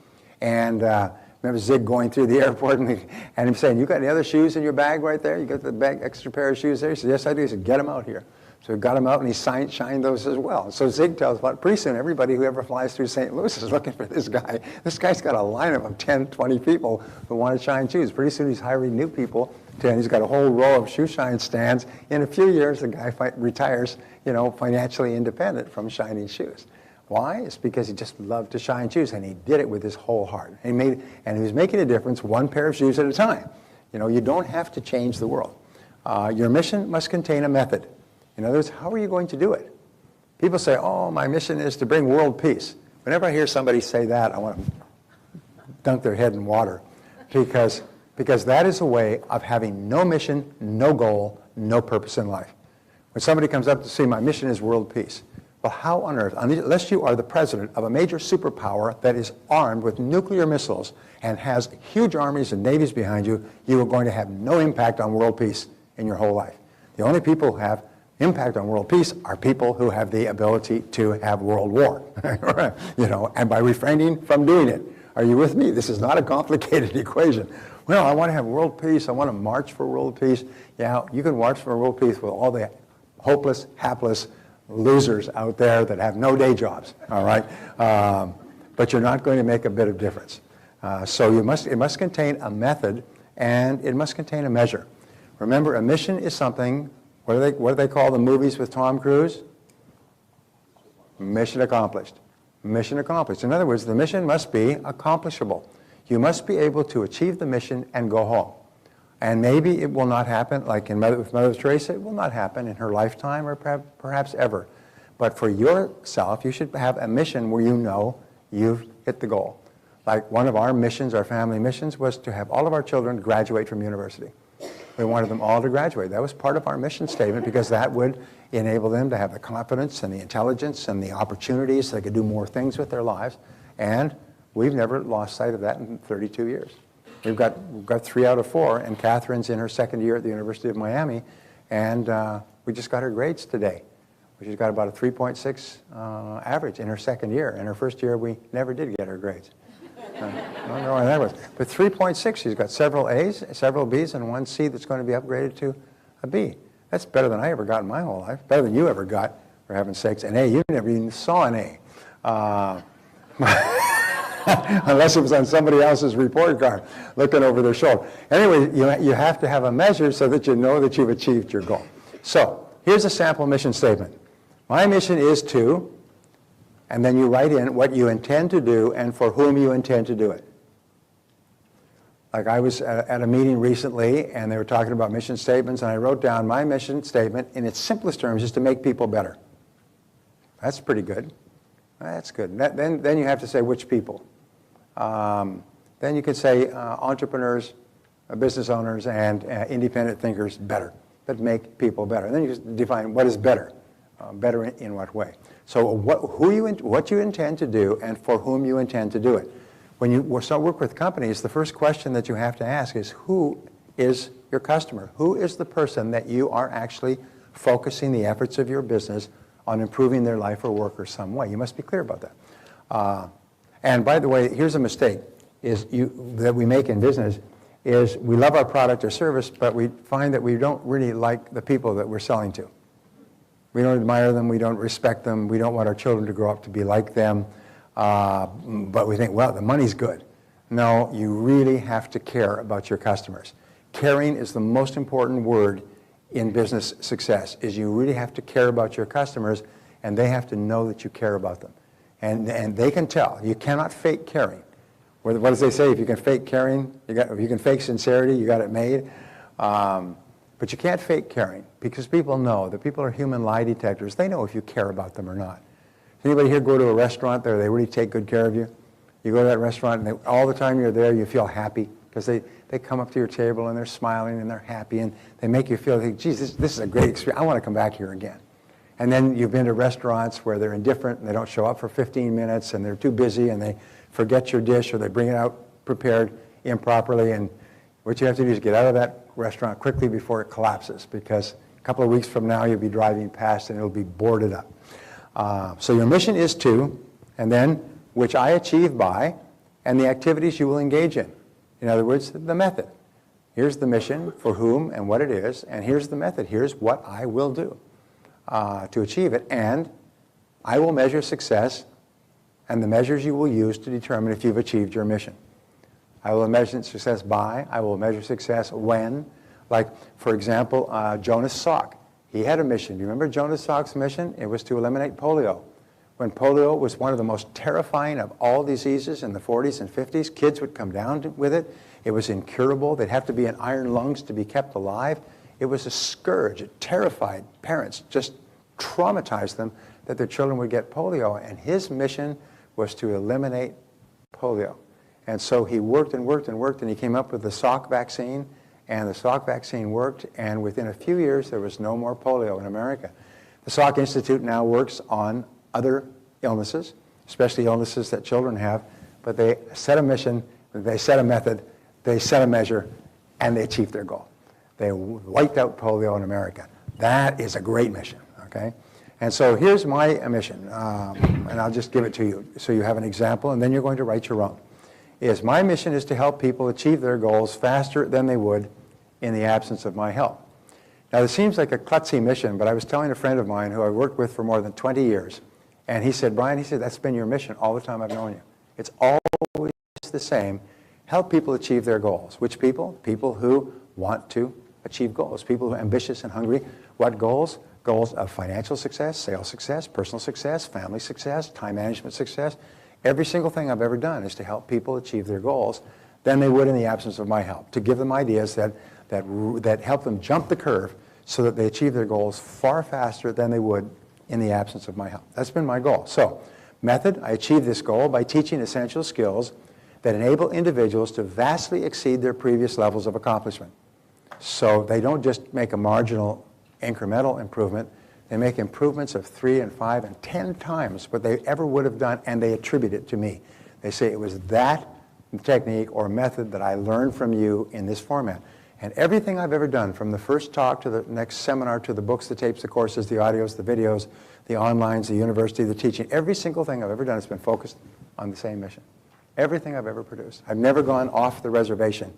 And remember Zig going through the airport and him saying, you got any other shoes in your bag right there? You got the bag, extra pair of shoes there? He said, yes, I do. He said, get them out here. So he got them out and he shined those as well. So Zig tells about pretty soon everybody who ever flies through St. Louis is looking for this guy. This guy's got a lineup of 10, 20 people who want to shine shoes. Pretty soon he's hiring new people. And he's got a whole row of shoe shine stands. In a few years, the guy retires, financially independent from shining shoes. Why? It's because he just loved to shine shoes, and he did it with his whole heart. And he was making a difference one pair of shoes at a time. You don't have to change the world. Your mission must contain a method. In other words, how are you going to do it? People say, oh, my mission is to bring world peace. Whenever I hear somebody say that, I want to dunk their head in water because that is a way of having no mission, no goal, no purpose in life. When somebody comes up to say, my mission is world peace. Well, how on earth, unless you are the president of a major superpower that is armed with nuclear missiles and has huge armies and navies behind you, you are going to have no impact on world peace in your whole life. The only people who have impact on world peace are people who have the ability to have world war, and by refraining from doing it. Are you with me? This is not a complicated equation. Well, I want to have world peace. I want to march for world peace. Yeah, you can march for world peace with all the hopeless, hapless losers out there that have no day jobs, all right? But you're not going to make a bit of difference. So it must contain a method, and it must contain a measure. Remember, a mission is something, what do they call the movies with Tom Cruise? Mission accomplished. Mission accomplished. In other words, the mission must be accomplishable. You must be able to achieve the mission and go home. And maybe it will not happen, like with Mother Teresa, it will not happen in her lifetime or perhaps ever. But for yourself, you should have a mission where you know you've hit the goal. Like one of our missions, our family missions, was to have all of our children graduate from university. We wanted them all to graduate. That was part of our mission statement because that would enable them to have the confidence and the intelligence and the opportunities so they could do more things with their lives. And we've never lost sight of that in 32 years. We've got 3 out of 4, and Catherine's in her second year at the University of Miami, and we just got her grades today. She's got about a 3.6 average in her second year. In her first year, we never did get her grades. I don't know why that was. But 3.6, she's got several A's, several B's, and 1 C that's going to be upgraded to a B. That's better than I ever got in my whole life. Better than you ever got, for heaven's sakes. An A, you never even saw an A. Unless it was on somebody else's report card, looking over their shoulder. Anyway, you have to have a measure so that you know that you've achieved your goal. So, here's a sample mission statement. My mission is to, and then you write in what you intend to do and for whom you intend to do it. Like I was at a meeting recently, and they were talking about mission statements, and I wrote down my mission statement in its simplest terms is to make people better. That's pretty good. That's good. Then you have to say which people. Then you could say entrepreneurs, business owners, and independent thinkers better, but make people better. And then you just define what is better. Better in what way? So what you intend to do and for whom you intend to do it. When you start work with companies, the first question that you have to ask is who is your customer? Who is the person that you are actually focusing the efforts of your business on improving their life or work or some way? You must be clear about that. And by the way, here's a mistake that we make in business is we love our product or service, but we find that we don't really like the people that we're selling to. We don't admire them, we don't respect them, we don't want our children to grow up to be like them, but we think, well, the money's good. No, you really have to care about your customers. Caring is the most important word in business success, is you really have to care about your customers, and they have to know that you care about them. And they can tell. You cannot fake caring. What does they say? If you can fake caring, if you can fake sincerity, you got it made. But you can't fake caring, because people know that people are human lie detectors. They know if you care about them or not. Anybody here go to a restaurant there, they really take good care of you? You go to that restaurant, and all the time you're there, you feel happy, because they come up to your table and they're smiling and they're happy, and they make you feel like, geez, this is a great experience. I want to come back here again. And then you've been to restaurants where they're indifferent and they don't show up for 15 minutes and they're too busy and they forget your dish or they bring it out prepared improperly, and what you have to do is get out of that restaurant quickly before it collapses, because a couple of weeks from now you'll be driving past and it'll be boarded up. So your mission is to, and then which I achieve by, and the activities you will engage in. In other words, the method. Here's the mission, for whom and what it is, and here's the method. Here's what I will do to achieve it, and I will measure success and the measures you will use to determine if you've achieved your mission. I will measure success by, I will measure success when. Like, for example, Jonas Salk. He had a mission. Do you remember Jonas Salk's mission? It was to eliminate polio. When polio was one of the most terrifying of all diseases in the 40s and 50s, kids would come down with it. It was incurable. They'd have to be in iron lungs to be kept alive. It was a scourge. It terrified parents, just traumatized them that their children would get polio. And his mission was to eliminate polio. And so he worked and worked and worked, and he came up with the Salk vaccine, and the Salk vaccine worked, and within a few years there was no more polio in America. The Salk Institute now works on other illnesses, especially illnesses that children have, but they set a mission, they set a method, they set a measure, and they achieved their goal. They wiped out polio in America. That is a great mission, okay? And so here's my mission, and I'll just give it to you so you have an example, and then you're going to write your own. My mission is to help people achieve their goals faster than they would in the absence of my help. Now, this seems like a klutzy mission, but I was telling a friend of mine who I worked with for more than 20 years, and he said, Brian, he said, that's been your mission all the time I've known you. It's always the same. Help people achieve their goals. Which people? People who want to achieve goals. People who are ambitious and hungry. What goals? Goals of financial success, sales success, personal success, family success, time management success. Every single thing I've ever done is to help people achieve their goals than they would in the absence of my help, to give them ideas that help them jump the curve so that they achieve their goals far faster than they would in the absence of my help. That's been my goal. So, method, I achieve this goal by teaching essential skills that enable individuals to vastly exceed their previous levels of accomplishment. So they don't just make a marginal incremental improvement, they make improvements of 3 and 5 and 10 times what they ever would have done, and they attribute it to me. They say it was that technique or method that I learned from you in this format. And everything I've ever done, from the first talk to the next seminar, to the books, the tapes, the courses, the audios, the videos, the onlines, the university, the teaching, every single thing I've ever done has been focused on the same mission. Everything I've ever produced. I've never gone off the reservation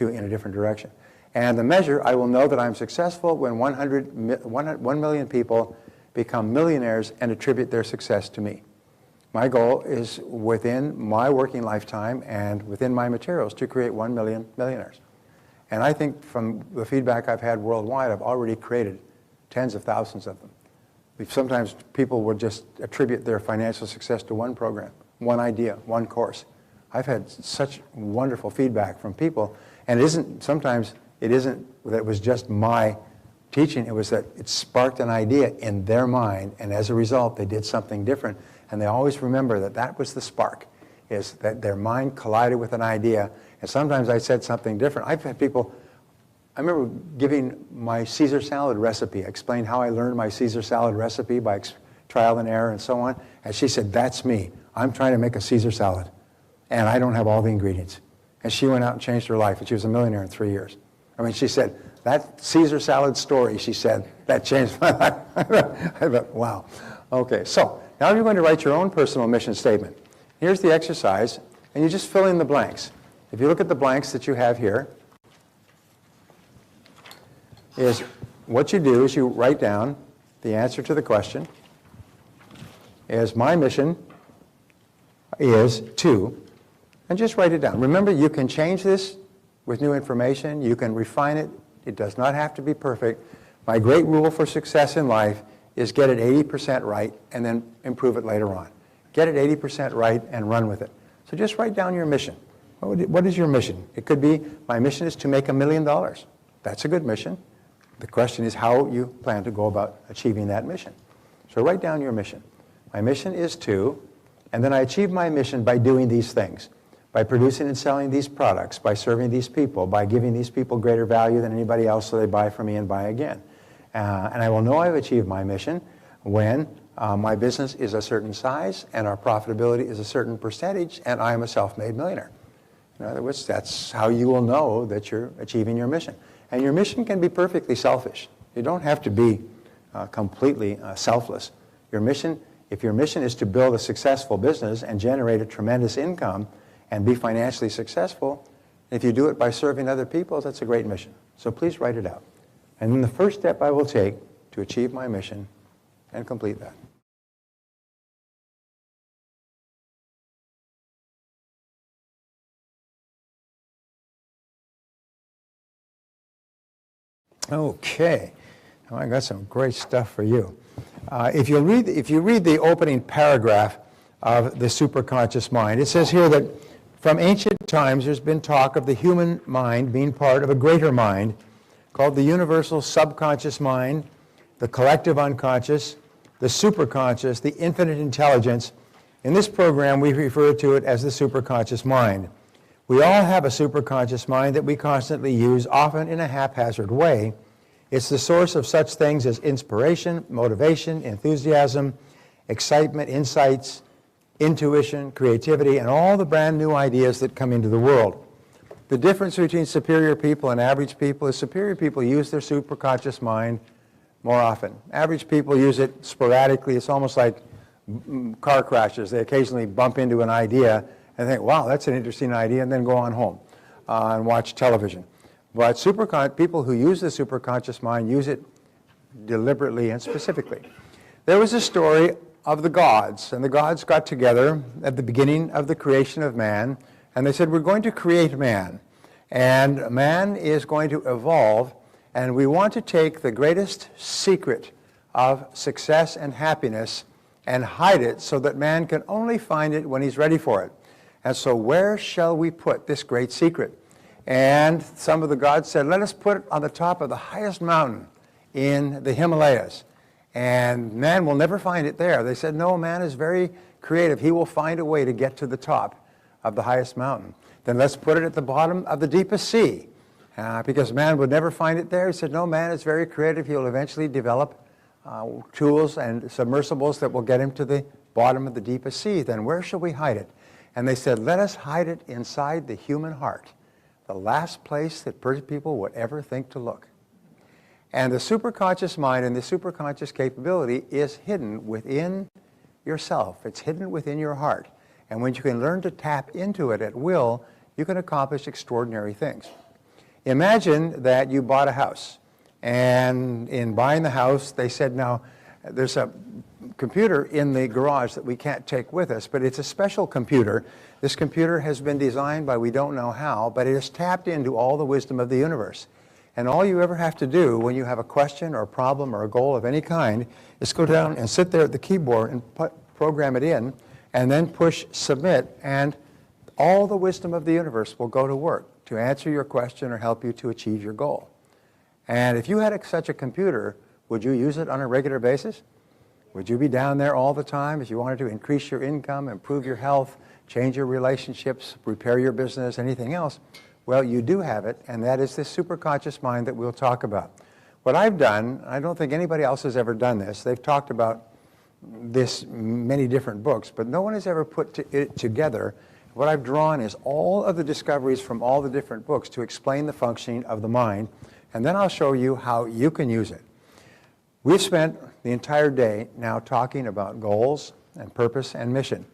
in a different direction. And the measure, I will know that I'm successful when 1 million people become millionaires and attribute their success to me. My goal is within my working lifetime and within my materials to create 1 million millionaires. And I think from the feedback I've had worldwide, I've already created tens of thousands of them. Sometimes people would just attribute their financial success to one program, one idea, one course. I've had such wonderful feedback from people, and sometimes it isn't that it was just my teaching, it was that it sparked an idea in their mind, and as a result they did something different, and they always remember that that was the spark, is that their mind collided with an idea, and sometimes I said something different. I've had people, I remember giving my Caesar salad recipe. I explained how I learned my Caesar salad recipe by trial and error and so on, and she said, that's me. I'm trying to make a Caesar salad, and I don't have all the ingredients. And she went out and changed her life, and she was a millionaire in 3 years. I mean, she said, that Caesar salad story, she said, that changed my life. I thought, wow. Okay, so now you're going to write your own personal mission statement. Here's the exercise, and you just fill in the blanks. If you look at the blanks that you have here, what you do is you write down The answer to the question is my mission is to, and just write it down. Remember, you can change this with new information. You can refine it. It does not have to be perfect. My great rule for success in life is get it 80% right and then improve it later on. Get it 80% right and run with it. So just write down your mission. What is your mission? It could be, my mission is to make $1 million. That's a good mission. The question is how you plan to go about achieving that mission. So write down your mission. My mission is to, and then I achieve my mission by doing these things, by producing and selling these products, by serving these people, by giving these people greater value than anybody else so they buy from me and buy again. And I will know I've achieved my mission when my business is a certain size and our profitability is a certain percentage and I am a self-made millionaire. In other words, that's how you will know that you're achieving your mission. And your mission can be perfectly selfish. You don't have to be completely selfless. Your mission, if your mission is to build a successful business and generate a tremendous income and be financially successful, if you do it by serving other people, that's a great mission. So please write it out. And then the first step I will take to achieve my mission and complete that. Okay, now I got some great stuff for you. If you read the opening paragraph of the Superconscious Mind, it says here that from ancient times there's been talk of the human mind being part of a greater mind called the universal subconscious mind, the collective unconscious, the superconscious, the infinite intelligence. In this program we refer to it as the superconscious mind. We all have a superconscious mind that we constantly use, often in a haphazard way. It's the source of such things as inspiration, motivation, enthusiasm, excitement, insights, intuition, creativity, and all the brand new ideas that come into the world. The difference between superior people and average people is superior people use their superconscious mind more often. Average people use it sporadically. It's almost like car crashes. They occasionally bump into an idea and think, wow, that's an interesting idea, and then go on home and watch television. But people who use the superconscious mind use it deliberately and specifically. There was a story of the gods, and the gods got together at the beginning of the creation of man, and they said, we're going to create man, and man is going to evolve, and we want to take the greatest secret of success and happiness and hide it so that man can only find it when he's ready for it. And so where shall we put this great secret? And some of the gods said, let us put it on the top of the highest mountain in the Himalayas. And man will never find it there. They said, no, man is very creative. He will find a way to get to the top of the highest mountain. Then let's put it at the bottom of the deepest sea. Because man would never find it there. He said, no, man is very creative. He'll eventually develop tools and submersibles that will get him to the bottom of the deepest sea. Then where shall we hide it? And they said, let us hide it inside the human heart, the last place that people would ever think to look. And the superconscious mind and the superconscious capability is hidden within yourself. It's hidden within your heart. And when you can learn to tap into it at will, you can accomplish extraordinary things. Imagine that you bought a house. And in buying the house, they said, now, there's a computer in the garage that we can't take with us, but it's a special computer. This computer has been designed by we don't know how, but it has tapped into all the wisdom of the universe. And all you ever have to do when you have a question or a problem or a goal of any kind is go down and sit there at the keyboard and program it in, and then push submit, and all the wisdom of the universe will go to work to answer your question or help you to achieve your goal. And if you had such a computer, would you use it on a regular basis? Would you be down there all the time if you wanted to increase your income, improve your health, change your relationships, repair your business, anything else? Well, you do have it, and that is this superconscious mind that we'll talk about. What I've done, I don't think anybody else has ever done this. They've talked about this many different books, but no one has ever put it together. What I've drawn is all of the discoveries from all the different books to explain the functioning of the mind, and then I'll show you how you can use it. We've spent the entire day now talking about goals and purpose and mission.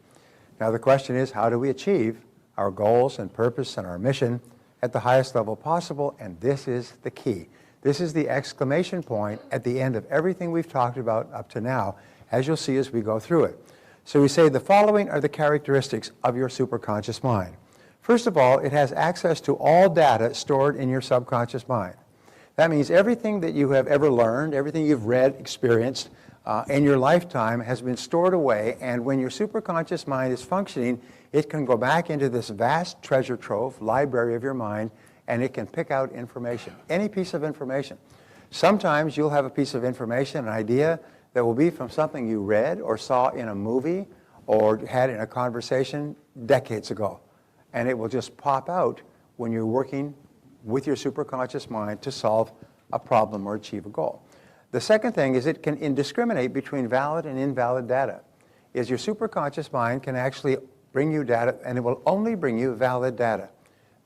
Now the question is, how do we achieve our goals and purpose and our mission at the highest level possible? And this is the key. This is the exclamation point at the end of everything we've talked about up to now, as you'll see as we go through it. So we say the following are the characteristics of your superconscious mind. First of all, it has access to all data stored in your subconscious mind. That means everything that you have ever learned, everything you've read, experienced in your lifetime has been stored away, and when your superconscious mind is functioning, it can go back into this vast treasure trove, library of your mind, and it can pick out information, any piece of information. Sometimes you'll have a piece of information, an idea, that will be from something you read or saw in a movie or had in a conversation decades ago. And it will just pop out when you're working with your superconscious mind to solve a problem or achieve a goal. The second thing is it can discriminate between valid and invalid data. Is your superconscious mind can actually bring you data, and it will only bring you valid data.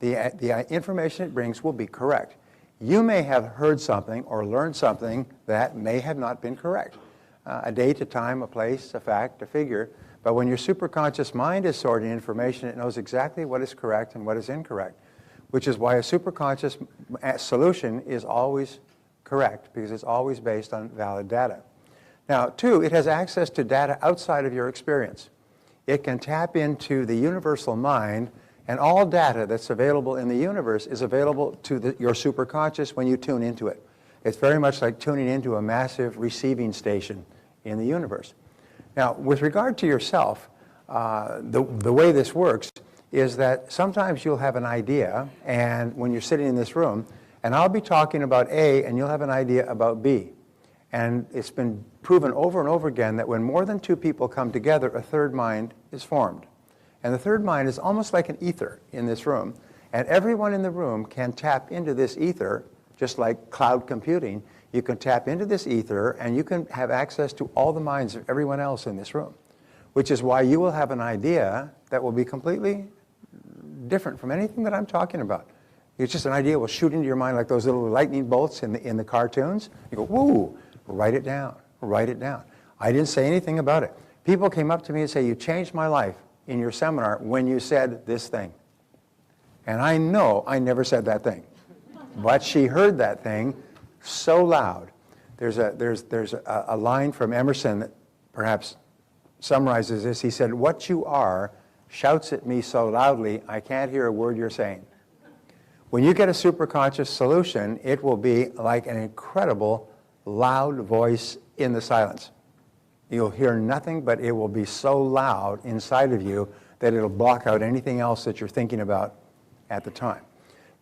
The information it brings will be correct. You may have heard something or learned something that may have not been correct. A date, a time, a place, a fact, a figure. But when your superconscious mind is sorting information, it knows exactly what is correct and what is incorrect, which is why a superconscious solution is always correct, because it's always based on valid data. Now, two, it has access to data outside of your experience. It can tap into the universal mind, and all data that's available in the universe is available to your superconscious when you tune into it. It's very much like tuning into a massive receiving station in the universe. Now, with regard to yourself, the way this works is that sometimes you'll have an idea, and when you're sitting in this room, and I'll be talking about A, and you'll have an idea about B. And it's been proven over and over again that when more than two people come together, a third mind is formed. And the third mind is almost like an ether in this room, and everyone in the room can tap into this ether, just like cloud computing. You can tap into this ether, and you can have access to all the minds of everyone else in this room, which is why you will have an idea that will be completely different from anything that I'm talking about. It's just an idea will shoot into your mind like those little lightning bolts in the cartoons. You go, woo, write it down, write it down. I didn't say anything about it. People came up to me and say, you changed my life in your seminar when you said this thing. And I know I never said that thing. But she heard that thing so loud. There's a line from Emerson that perhaps summarizes this. He said, what you are shouts at me so loudly, I can't hear a word you're saying. When you get a superconscious solution, it will be like an incredible loud voice in the silence. You'll hear nothing, but it will be so loud inside of you that it'll block out anything else that you're thinking about at the time.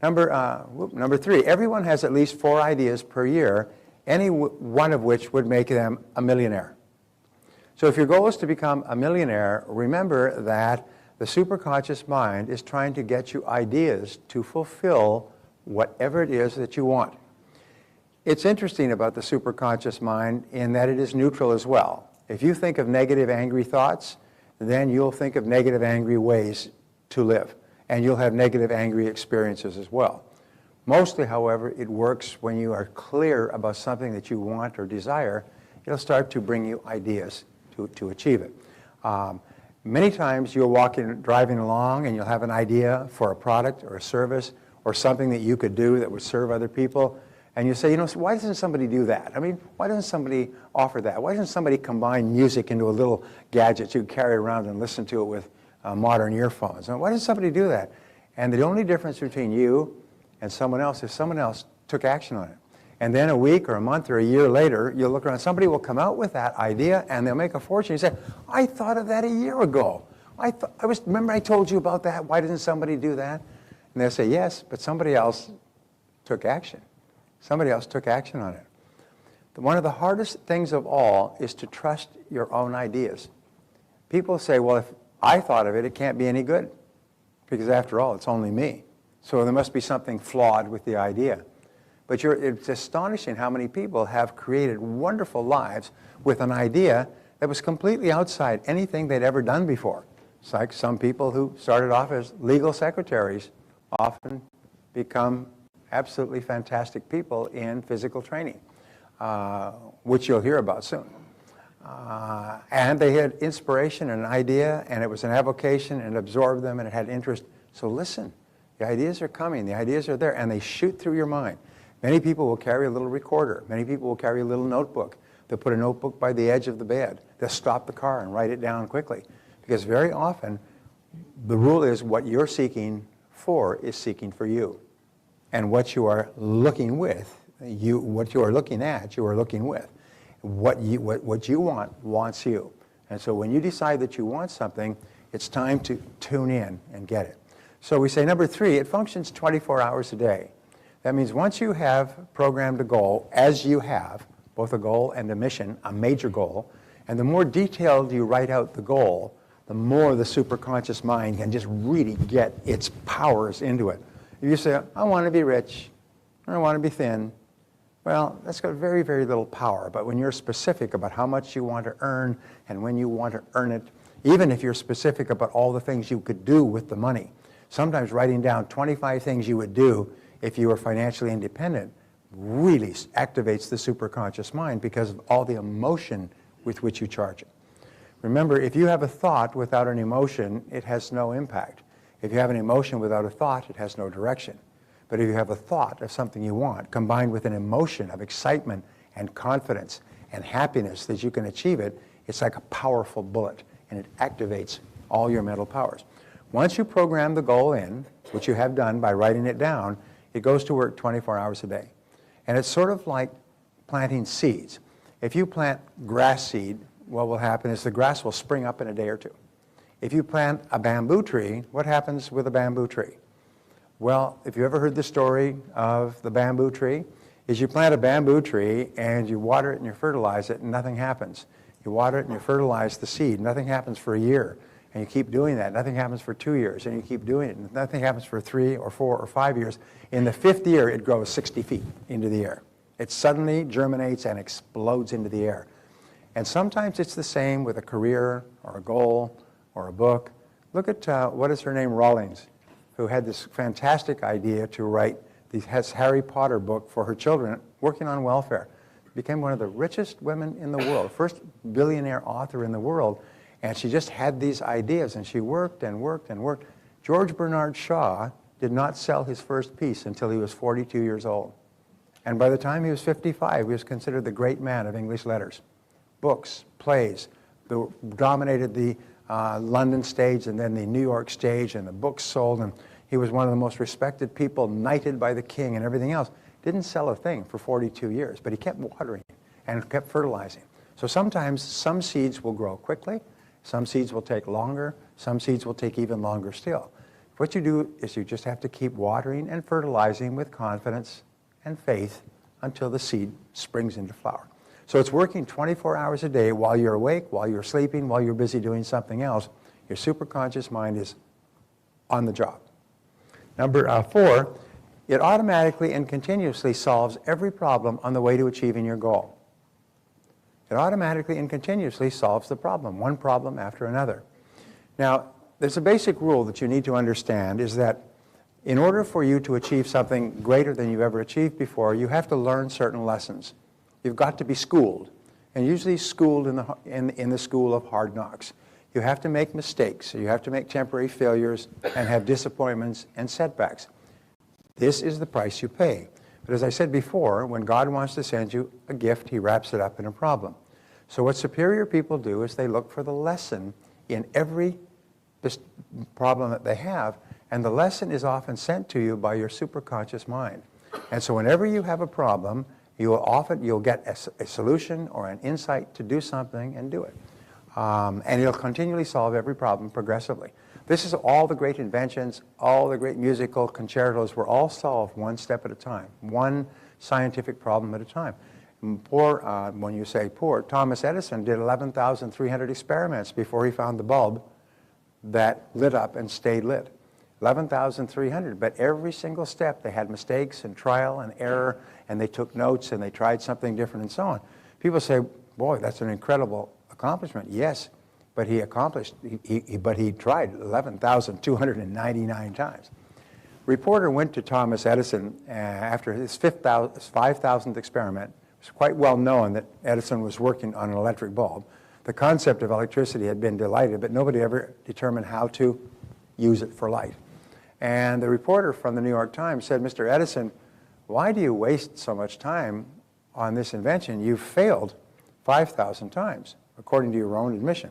Number three, everyone has at least 4 ideas per year, any one of which would make them a millionaire. So if your goal is to become a millionaire, remember that the superconscious mind is trying to get you ideas to fulfill whatever it is that you want. It's interesting about the superconscious mind in that it is neutral as well. If you think of negative, angry thoughts, then you'll think of negative, angry ways to live. And you'll have negative, angry experiences as well. Mostly, however, it works when you are clear about something that you want or desire. It'll start to bring you ideas to achieve it. Many times you're driving along, and you'll have an idea for a product or a service or something that you could do that would serve other people. And you say, you know, why doesn't somebody do that? I mean, why doesn't somebody offer that? Why doesn't somebody combine music into a little gadget you carry around and listen to it with modern earphones? And why doesn't somebody do that? And the only difference between you and someone else is someone else took action on it. And then a week or a month or a year later, you'll look around, somebody will come out with that idea, and they'll make a fortune. You say, I thought of that a year ago. Remember I told you about that? Why didn't somebody do that? And they'll say, yes, but somebody else took action. Somebody else took action on it. One of the hardest things of all is to trust your own ideas. People say, well, if I thought of it, it can't be any good, because after all, it's only me. So there must be something flawed with the idea. But it's astonishing how many people have created wonderful lives with an idea that was completely outside anything they'd ever done before. It's like some people who started off as legal secretaries often become absolutely fantastic people in physical training, which you'll hear about soon. And they had inspiration and an idea, and it was an avocation, and it absorbed them, and it had interest. So listen, the ideas are coming, the ideas are there, and they shoot through your mind. Many people will carry a little recorder. Many people will carry a little notebook. They'll put a notebook by the edge of the bed. They'll stop the car and write it down quickly. Because very often, the rule is what you're seeking for is seeking for you. And what you are looking with, what you are looking at, you are looking with. What you want wants you. And so when you decide that you want something, it's time to tune in and get it. So we say number 3, it functions 24 hours a day. That means once you have programmed a goal, as you have, both a goal and a mission, a major goal, and the more detailed you write out the goal, the more the superconscious mind can just really get its powers into it. If you say, I want to be rich, or I want to be thin, well, that's got very, very little power. But when you're specific about how much you want to earn and when you want to earn it, even if you're specific about all the things you could do with the money, sometimes writing down 25 things you would do if you were financially independent really activates the superconscious mind because of all the emotion with which you charge it. Remember, if you have a thought without an emotion, it has no impact. If you have an emotion without a thought, it has no direction. But if you have a thought of something you want, combined with an emotion of excitement and confidence and happiness that you can achieve it, it's like a powerful bullet, and it activates all your mental powers. Once you program the goal in, which you have done by writing it down, it goes to work 24 hours a day. And it's sort of like planting seeds. If you plant grass seed, what will happen is the grass will spring up in a day or two. If you plant a bamboo tree, what happens with a bamboo tree? Well, if you ever heard the story of the bamboo tree, is you plant a bamboo tree and you water it and you fertilize it and nothing happens. You water it and you fertilize the seed, nothing happens for a year. And you keep doing that, nothing happens for 2 years, and you keep doing it, and nothing happens for 3 or 4 or 5 years. In the 5th year, it grows 60 feet into the air. It suddenly germinates and explodes into the air. And sometimes it's the same with a career or a goal or a book. Look at, what is her name, Rawlings, who had this fantastic idea to write the Harry Potter book for her children, working on welfare. Became one of the richest women in the world, first billionaire author in the world. And she just had these ideas, and she worked and worked and worked. George Bernard Shaw did not sell his first piece until he was 42 years old. And by the time he was 55, he was considered the great man of English letters. Books, plays, dominated the London stage and then the New York stage, and the books sold, and he was one of the most respected people, knighted by the king and everything else. Didn't sell a thing for 42 years, but he kept watering and kept fertilizing. So sometimes some seeds will grow quickly, some seeds will take longer, some seeds will take even longer still. What you do is you just have to keep watering and fertilizing with confidence and faith until the seed springs into flower. So it's working 24 hours a day while you're awake, while you're sleeping, while you're busy doing something else. Your superconscious mind is on the job. Number 4, it automatically and continuously solves every problem on the way to achieving your goal. It automatically and continuously solves the problem, one problem after another. Now, there's a basic rule that you need to understand is that in order for you to achieve something greater than you've ever achieved before, you have to learn certain lessons. You've got to be schooled, and usually schooled in the school of hard knocks. You have to make mistakes, you have to make temporary failures and have disappointments and setbacks. This is the price you pay. But as I said before, when God wants to send you a gift, he wraps it up in a problem. So what superior people do is they look for the lesson in every problem that they have, and the lesson is often sent to you by your superconscious mind. And so whenever you have a problem, you'll get a solution or an insight to do something and do it. And it'll continually solve every problem progressively. This is all the great inventions, all the great musical concertos were all solved one step at a time, one scientific problem at a time. When you say poor, Thomas Edison did 11,300 experiments before he found the bulb that lit up and stayed lit. 11,300, but every single step they had mistakes and trial and error, and they took notes and they tried something different and so on. People say, boy, that's an incredible accomplishment. Yes, but he tried 11,299 times. Reporter went to Thomas Edison after his 5,000th experiment. It was quite well known that Edison was working on an electric bulb. The concept of electricity had been delighted, but nobody ever determined how to use it for light. And the reporter from the New York Times said, Mr. Edison, why do you waste so much time on this invention? You've failed 5,000 times, according to your own admission.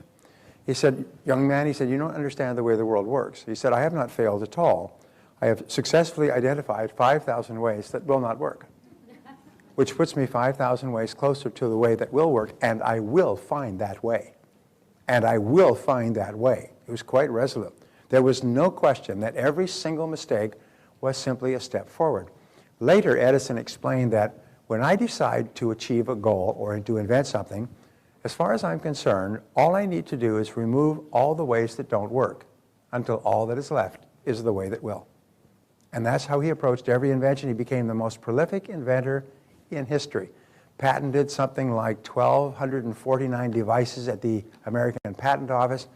He said, young man, he said, you don't understand the way the world works. He said, I have not failed at all. I have successfully identified 5,000 ways that will not work, which puts me 5,000 ways closer to the way that will work, and I will find that way. And I will find that way. It was quite resolute. There was no question that every single mistake was simply a step forward. Later, Edison explained that when I decide to achieve a goal or to invent something, as far as I'm concerned, all I need to do is remove all the ways that don't work until all that is left is the way that will. And that's how he approached every invention. He became the most prolific inventor in history. Patented something like 1,249 devices at the American Patent Office.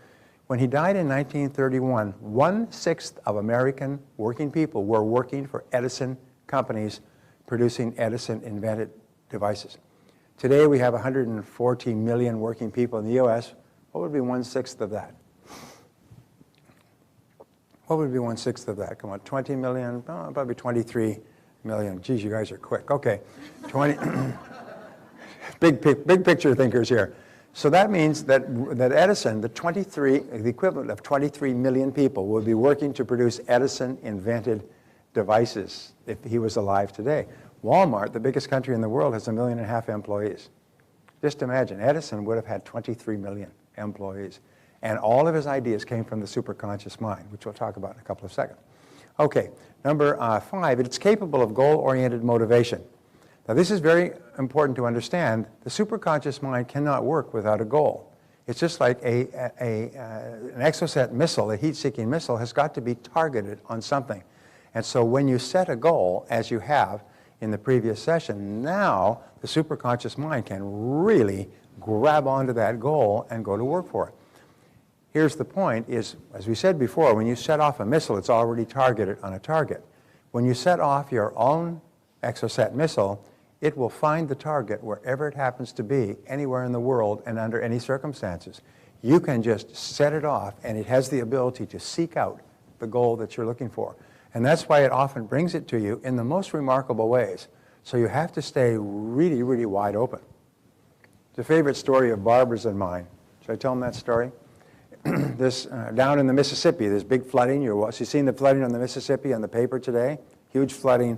When he died in 1931, 1/6 of American working people were working for Edison companies producing Edison-invented devices. Today we have 140 million working people in the U.S. What would be 1/6 of that? What would be 1/6 of that? Come on, 20 million? Oh, probably 23 million. Geez, you guys are quick. Okay, 20. Big picture thinkers here. So that means that Edison, the equivalent of 23 million people, would be working to produce Edison-invented devices if he was alive today. Walmart, the biggest country in the world, has 1.5 million employees. Just imagine, Edison would have had 23 million employees. And all of his ideas came from the superconscious mind, which we'll talk about in a couple of seconds. Okay, number 5, it's capable of goal-oriented motivation. Now this is very important to understand. The superconscious mind cannot work without a goal. It's just like an exocet missile, a heat-seeking missile, has got to be targeted on something. And so when you set a goal, as you have in the previous session, now the superconscious mind can really grab onto that goal and go to work for it. Here's the point is, as we said before, when you set off a missile, it's already targeted on a target. When you set off your own exocet missile, it will find the target wherever it happens to be, anywhere in the world and under any circumstances. You can just set it off, and it has the ability to seek out the goal that you're looking for. And that's why it often brings it to you in the most remarkable ways. So you have to stay really, really wide open. It's a favorite story of Barbara's and mine. Should I tell them that story? Down in the Mississippi, there's big flooding. You've seen the flooding on the Mississippi on the paper today. Huge flooding.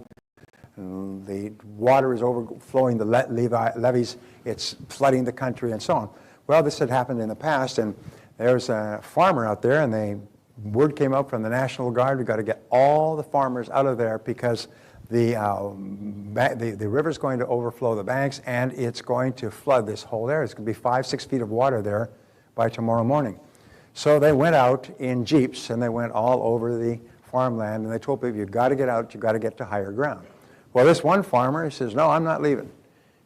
The water is overflowing the levees. It's flooding the country and so on. Well, this had happened in the past, and there's a farmer out there, and word came out from the National Guard, we've got to get all the farmers out of there because the river's going to overflow the banks, and it's going to flood this whole area. It's going to be 5-6 feet of water there by tomorrow morning. So they went out in jeeps, and they went all over the farmland, and they told people, you've got to get out, you've got to get to higher ground. Well, this one farmer, he says, no, I'm not leaving.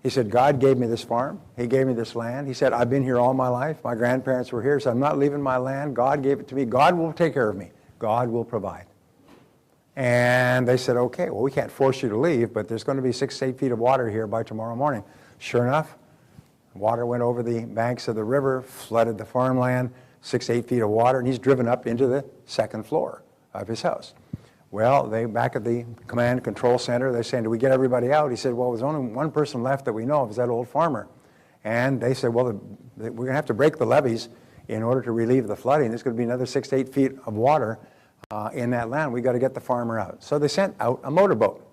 He said, God gave me this farm. He gave me this land. He said, I've been here all my life. My grandparents were here, so I'm not leaving my land. God gave it to me. God will take care of me. God will provide. And they said, okay, well, we can't force you to leave, but there's going to be 6-8 feet of water here by tomorrow morning. Sure enough, water went over the banks of the river, flooded the farmland, 6-8 feet of water, and he's driven up into the second floor of his house. Well, back at the command and control center, they're saying, do we get everybody out? He said, well, there's only one person left that we know of, is that old farmer. And they said, well, we're going to have to break the levees in order to relieve the flooding. There's going to be another 6-8 feet of water in that land. We've got to get the farmer out. So they sent out a motorboat.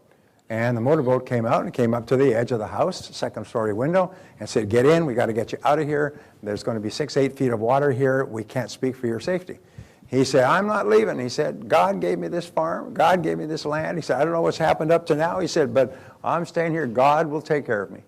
And the motorboat came out and came up to the edge of the house, second-story window, and said, get in, we got to get you out of here. There's going to be 6-8 feet of water here. We can't speak for your safety. He said, I'm not leaving. He said, God gave me this farm. God gave me this land. He said, I don't know what's happened up to now. He said, but I'm staying here. God will take care of me.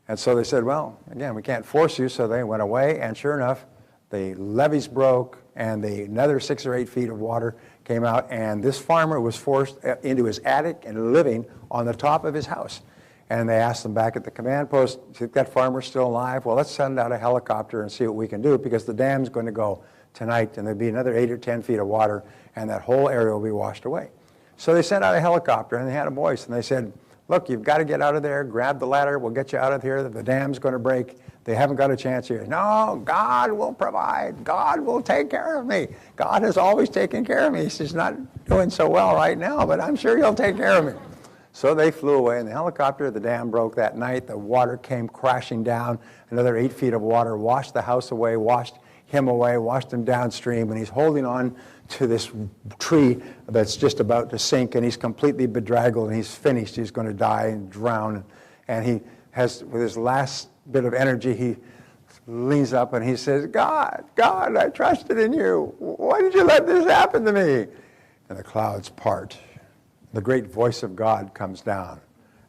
And so they said, well, again, we can't force you. So they went away, and sure enough, the levees broke, and another 6 or 8 feet of water came out, and this farmer was forced into his attic and living on the top of his house. And they asked them back at the command post, is that farmer still alive? Well, let's send out a helicopter and see what we can do, because the dam's going to go tonight, and there'll be another 8 or 10 feet of water, and that whole area will be washed away. So they sent out a helicopter, and they had a voice, and they said, look, you've got to get out of there, grab the ladder, we'll get you out of here, the dam's going to break, they haven't got a chance here. No, God will provide, God will take care of me. God has always taken care of me. He's just not doing so well right now, but I'm sure he'll take care of me. So they flew away in the helicopter. The dam broke that night. The water came crashing down. Another 8 feet of water washed the house away, washed him away, washed him downstream, and he's holding on to this tree that's just about to sink, and he's completely bedraggled, and he's finished. He's going to die and drown. And he has, with his last bit of energy, he leans up and he says, God, I trusted in you. Why did you let this happen to me? And the clouds part. The great voice of God comes down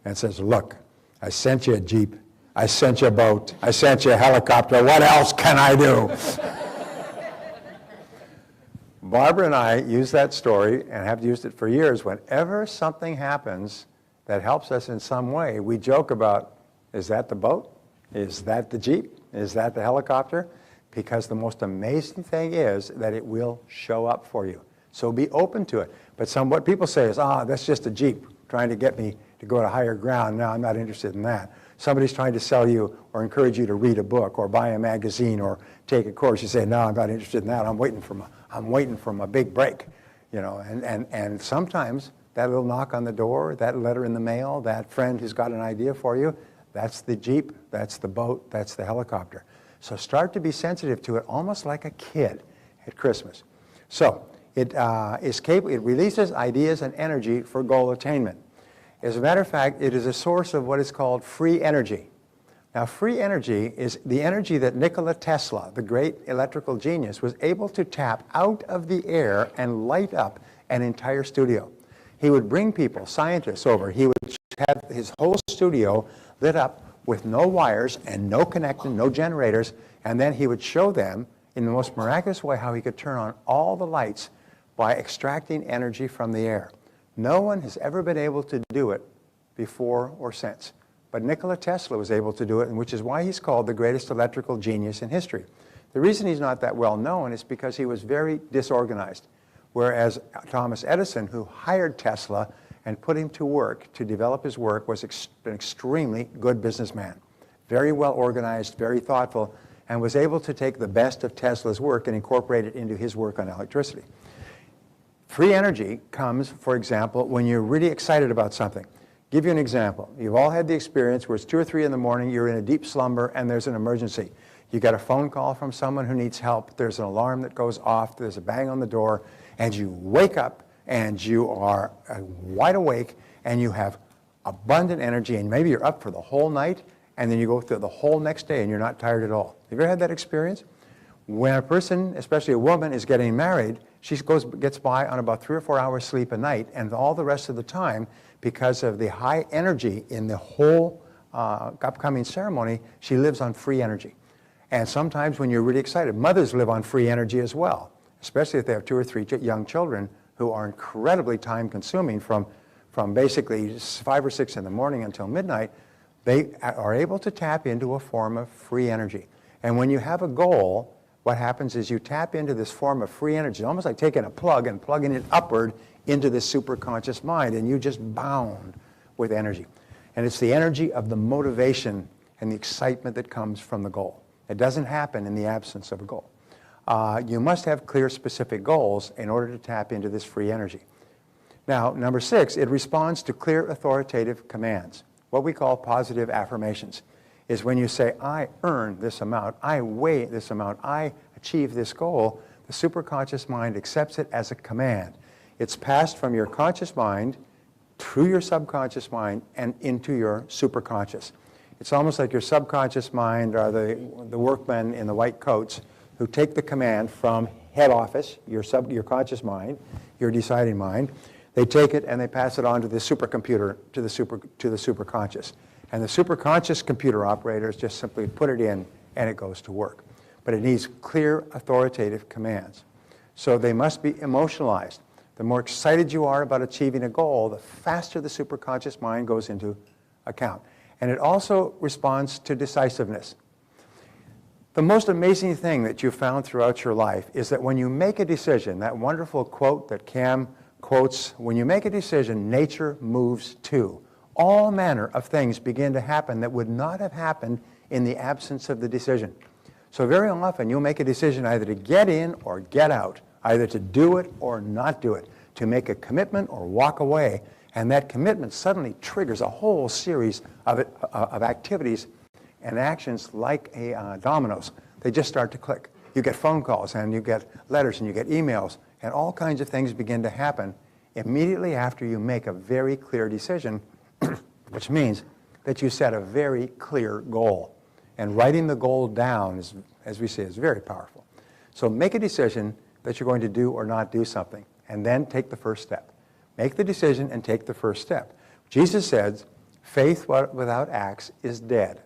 and says, look, I sent you a Jeep. I sent you a boat. I sent you a helicopter. What else can I do? Barbara and I use that story and have used it for years. Whenever something happens that helps us in some way, we joke about, is that the boat? Is that the Jeep? Is that the helicopter? Because the most amazing thing is that it will show up for you. So be open to it. But what people say is, that's just a Jeep trying to get me to go to higher ground. No, I'm not interested in that. Somebody's trying to sell you or encourage you to read a book or buy a magazine or take a course. You say, no, I'm not interested in that. I'm waiting for my big break. And sometimes that little knock on the door, that letter in the mail, that friend who's got an idea for you, that's the Jeep, that's the boat, that's the helicopter. So start to be sensitive to it almost like a kid at Christmas. So it releases ideas and energy for goal attainment. As a matter of fact, it is a source of what is called free energy. Now, free energy is the energy that Nikola Tesla, the great electrical genius, was able to tap out of the air and light up an entire studio. He would bring people, scientists, over. He would have his whole studio lit up with no wires and no connection, no generators, and then he would show them in the most miraculous way how he could turn on all the lights by extracting energy from the air. No one has ever been able to do it before or since. But Nikola Tesla was able to do it, and which is why he's called the greatest electrical genius in history. The reason he's not that well known is because he was very disorganized. Whereas Thomas Edison, who hired Tesla and put him to work to develop his work, was an extremely good businessman. Very well organized, very thoughtful, and was able to take the best of Tesla's work and incorporate it into his work on electricity. Free energy comes, for example, when you're really excited about something. Give you an example. You've all had the experience where it's 2 or 3 in the morning, you're in a deep slumber, and there's an emergency. You get a phone call from someone who needs help, there's an alarm that goes off, there's a bang on the door, and you wake up, and you are wide awake, and you have abundant energy, and maybe you're up for the whole night, and then you go through the whole next day, and you're not tired at all. Have you ever had that experience? When a person, especially a woman, is getting married, she gets by on about 3 or 4 hours sleep a night, and all the rest of the time, because of the high energy in the whole upcoming ceremony, she lives on free energy. And sometimes when you're really excited, mothers live on free energy as well, especially if they have 2 or 3 young children who are incredibly time-consuming from basically 5 or 6 in the morning until midnight. They are able to tap into a form of free energy. And when you have a goal, what happens is you tap into this form of free energy, almost like taking a plug and plugging it upward into this superconscious mind, and you just bound with energy. And it's the energy of the motivation and the excitement that comes from the goal. It doesn't happen in the absence of a goal. You must have clear, specific goals in order to tap into this free energy. Now, number 6, it responds to clear, authoritative commands. What we call positive affirmations is when you say, I earn this amount, I weigh this amount, I achieve this goal, the superconscious mind accepts it as a command. It's passed from your conscious mind through your subconscious mind and into your superconscious. It's almost like your subconscious mind are the workmen in the white coats who take the command from head office, your conscious mind, your deciding mind. They take it and they pass it on to the supercomputer, to the superconscious. And the superconscious computer operators just simply put it in and it goes to work. But it needs clear, authoritative commands. So they must be emotionalized. The more excited you are about achieving a goal, the faster the superconscious mind goes into account. And it also responds to decisiveness. The most amazing thing that you've found throughout your life is that when you make a decision, that wonderful quote that Cam quotes, when you make a decision, nature moves too. All manner of things begin to happen that would not have happened in the absence of the decision. So very often you'll make a decision either to get in or get out, either to do it or not do it, to make a commitment or walk away. And that commitment suddenly triggers a whole series of activities and actions like dominoes. They just start to click. You get phone calls, and you get letters, and you get emails, and all kinds of things begin to happen immediately after you make a very clear decision, which means that you set a very clear goal. And writing the goal down, is, as we say, is very powerful. So make a decision that you're going to do or not do something, and then take the first step. Make the decision and take the first step. Jesus says, faith without acts is dead.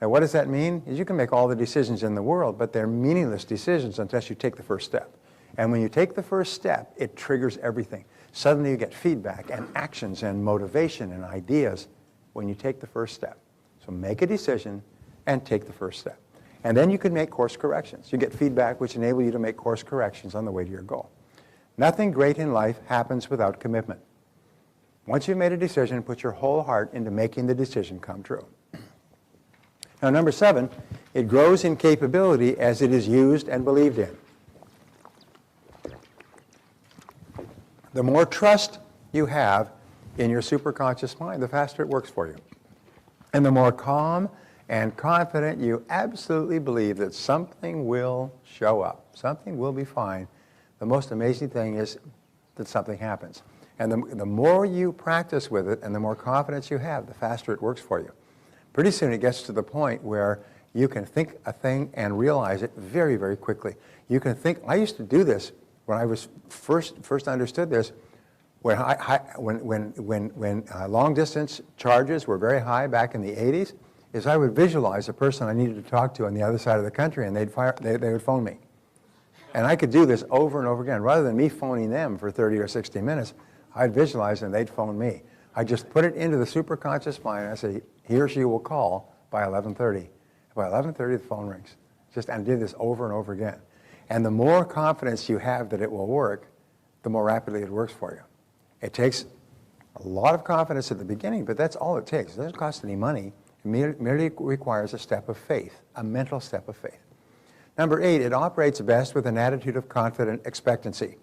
Now, what does that mean? Is you can make all the decisions in the world, but they're meaningless decisions unless you take the first step. And when you take the first step, it triggers everything. Suddenly you get feedback and actions and motivation and ideas when you take the first step. So make a decision and take the first step. And then you can make course corrections. You get feedback which enable you to make course corrections on the way to your goal. Nothing great in life happens without commitment. Once you've made a decision, put your whole heart into making the decision come true. Now, number 7, it grows in capability as it is used and believed in. The more trust you have in your superconscious mind, the faster it works for you. And the more calm and confident you absolutely believe that something will show up, something will be fine, the most amazing thing is that something happens. And the more you practice with it and the more confidence you have, the faster it works for you. Pretty soon it gets to the point where you can think a thing and realize it very, very quickly. You can think, I used to do this when I was first understood this, when long distance charges were very high back in the 80s, is I would visualize a person I needed to talk to on the other side of the country, and they would phone me. And I could do this over and over again. Rather than me phoning them for 30 or 60 minutes, I'd visualize and they'd phone me. I just put it into the superconscious mind, and I say, he or she will call by 11:30. By 11:30, the phone rings. And did this over and over again. And the more confidence you have that it will work, the more rapidly it works for you. It takes a lot of confidence at the beginning, but that's all it takes. It doesn't cost any money. It merely requires a step of faith, a mental step of faith. Number 8, it operates best with an attitude of confident expectancy.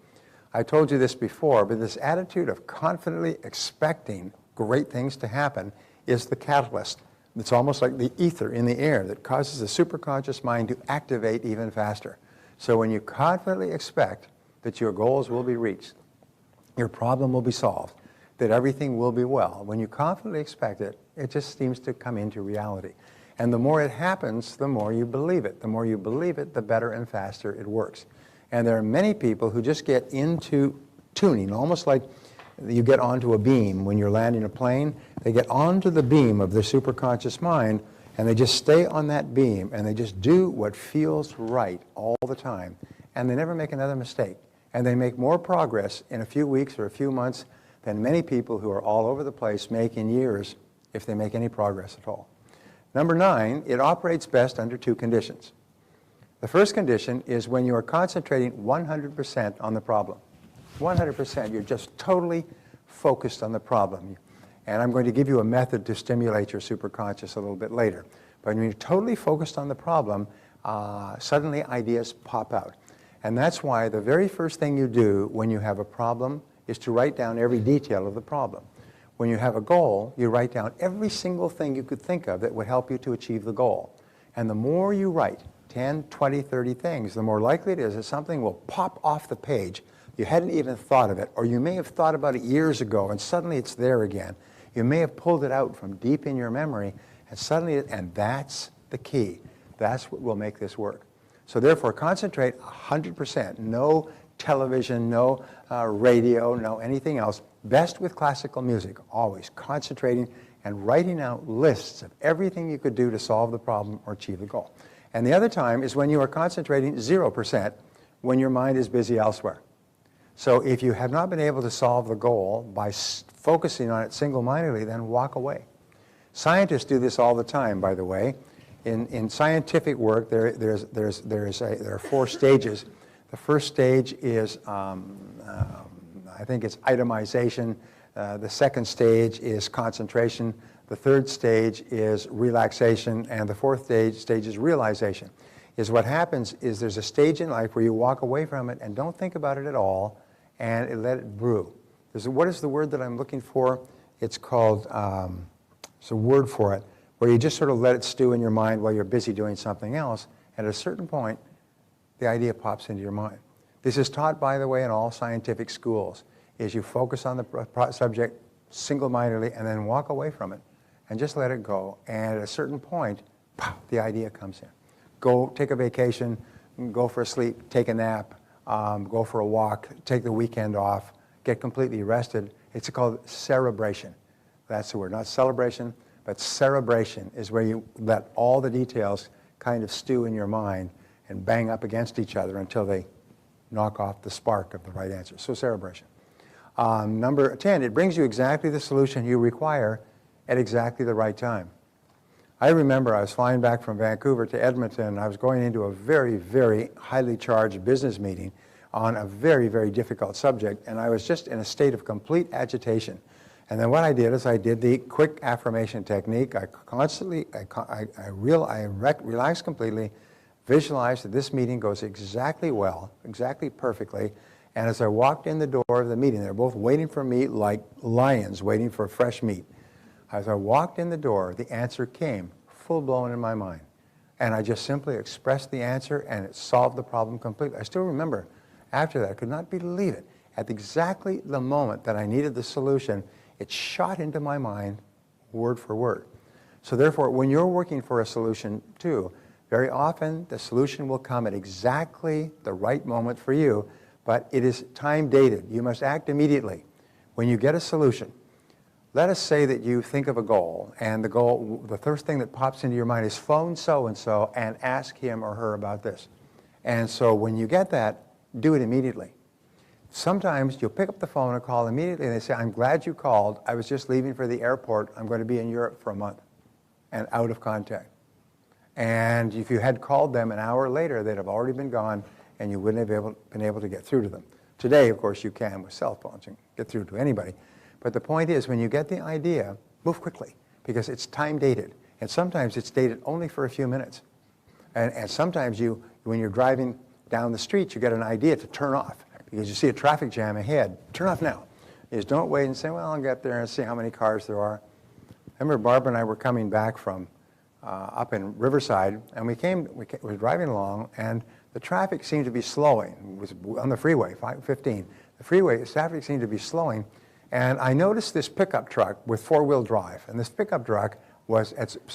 I told you this before, but this attitude of confidently expecting great things to happen is the catalyst. It's almost like the ether in the air that causes the superconscious mind to activate even faster. So when you confidently expect that your goals will be reached, your problem will be solved, that everything will be well, when you confidently expect it, it just seems to come into reality. And the more it happens, the more you believe it. The more you believe it, the better and faster it works. And there are many people who just get into tuning, almost like you get onto a beam when you're landing a plane. They get onto the beam of their superconscious mind, and they just stay on that beam, and they just do what feels right all the time. And they never make another mistake. And they make more progress in a few weeks or a few months than many people who are all over the place make in years, if they make any progress at all. Number 9, it operates best under 2 conditions. The first condition is when you are concentrating 100% on the problem. 100%, you're just totally focused on the problem. And I'm going to give you a method to stimulate your superconscious a little bit later. But when you're totally focused on the problem, suddenly ideas pop out. And that's why the very first thing you do when you have a problem is to write down every detail of the problem. When you have a goal, you write down every single thing you could think of that would help you to achieve the goal. And the more you write, 10, 20, 30 things, the more likely it is that something will pop off the page. You hadn't even thought of it, or you may have thought about it years ago, and suddenly it's there again. You may have pulled it out from deep in your memory, and suddenly, and that's the key. That's what will make this work. So therefore, concentrate 100%. No television, no radio, no anything else. Best with classical music, always concentrating and writing out lists of everything you could do to solve the problem or achieve the goal. And the other time is when you are concentrating 0%, when your mind is busy elsewhere. So if you have not been able to solve the goal by focusing on it single-mindedly, then walk away. Scientists do this all the time, by the way. In scientific work, there are 4 stages. The first stage is, I think it's itemization. The second stage is concentration. The third stage is relaxation. And the fourth stage is realization. Is what happens is there's a stage in life where you walk away from it and don't think about it at all, and let it brew. What is the word that I'm looking for? It's called, it's a word for it, where you just sort of let it stew in your mind while you're busy doing something else. And at a certain point, the idea pops into your mind. This is taught, by the way, in all scientific schools, is you focus on the subject single-mindedly and then walk away from it and just let it go. And at a certain point, pop, the idea comes in. Go take a vacation, go for a sleep, take a nap, go for a walk, take the weekend off, get completely rested. It's called cerebration. That's the word, not celebration, but cerebration is where you let all the details kind of stew in your mind and bang up against each other until they knock off the spark of the right answer. So cerebration. Number 10, it brings you exactly the solution you require at exactly the right time. I remember I was flying back from Vancouver to Edmonton. I was going into a very, very highly charged business meeting on a very, very difficult subject, and I was just in a state of complete agitation. And then what I did is I did the quick affirmation technique. I relaxed completely, visualized that this meeting goes exactly well, exactly perfectly. And as I walked in the door of the meeting, they were both waiting for me like lions waiting for fresh meat. As I walked in the door, the answer came full-blown in my mind. And I just simply expressed the answer, and it solved the problem completely. I still remember after that, I could not believe it. At exactly the moment that I needed the solution, it shot into my mind word for word. So therefore, when you're working for a solution too, very often the solution will come at exactly the right moment for you, but it is time dated. You must act immediately. When you get a solution, let us say that you think of a goal, and the first thing that pops into your mind is phone so-and-so and ask him or her about this. And so when you get that, do it immediately. Sometimes you'll pick up the phone and call immediately, and they say, I'm glad you called. I was just leaving for the airport. I'm going to be in Europe for a month, and out of contact. And if you had called them an hour later, they'd have already been gone, and you wouldn't have been able to get through to them. Today, of course, you can with cell phones and get through to anybody. But the point is, when you get the idea, move quickly, because it's time dated. And sometimes it's dated only for a few minutes. And sometimes when you're driving down the street, you get an idea to turn off, because you see a traffic jam ahead. Turn off now. You just don't wait and say, well, I'll get there and see how many cars there are. I remember Barbara and I were coming back from up in Riverside, and we were driving along, and the traffic seemed to be slowing. It was on the freeway, 15. The traffic seemed to be slowing, and I noticed this pickup truck with four-wheel drive, and this pickup truck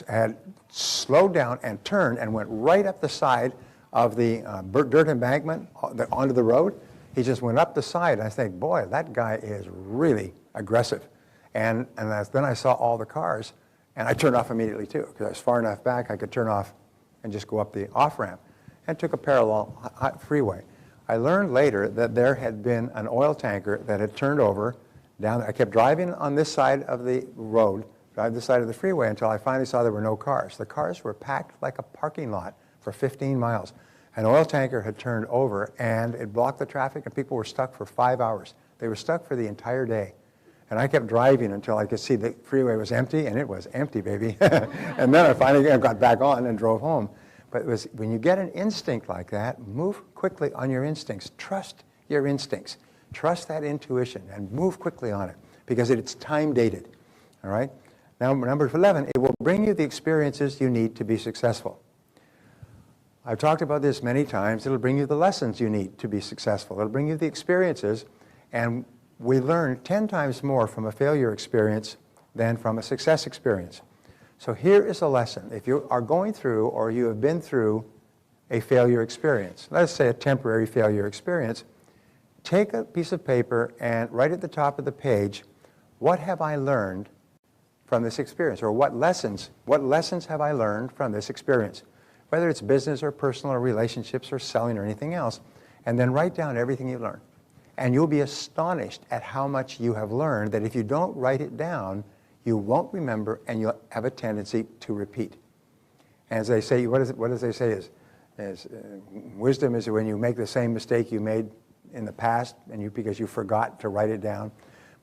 had slowed down and turned and went right up the side of the dirt embankment onto the road. He just went up the side, and I think, boy, that guy is really aggressive. And then I saw all the cars, and I turned off immediately too, because I was far enough back I could turn off and just go up the off-ramp, and took a parallel freeway. I learned later that there had been an oil tanker that had turned over down there. I kept driving on this side of the road, driving this side of the freeway, until I finally saw there were no cars. The cars were packed like a parking lot for 15 miles. An oil tanker had turned over, and it blocked the traffic, and people were stuck for 5 hours. They were stuck for the entire day. And I kept driving until I could see the freeway was empty, and it was empty, baby. And then I finally got back on and drove home. But it was, when you get an instinct like that, move quickly on your instincts. Trust your instincts. Trust that intuition, and move quickly on it, because it's time dated. All right? Now, number 11, it will bring you the experiences you need to be successful. I've talked about this many times. It'll bring you the lessons you need to be successful. It'll bring you the experiences, and we learn 10 times more from a failure experience than from a success experience. So here is a lesson. If you are going through, or you have been through, a failure experience, let's say a temporary failure experience, take a piece of paper and write at the top of the page, what have I learned from this experience? Or what lessons have I learned from this experience? Whether it's business or personal or relationships or selling or anything else, and then write down everything you learned. And you'll be astonished at how much you have learned, that if you don't write it down, you won't remember, and you'll have a tendency to repeat. As they say, what does they say is wisdom is when you make the same mistake you made in the past, and because you forgot to write it down.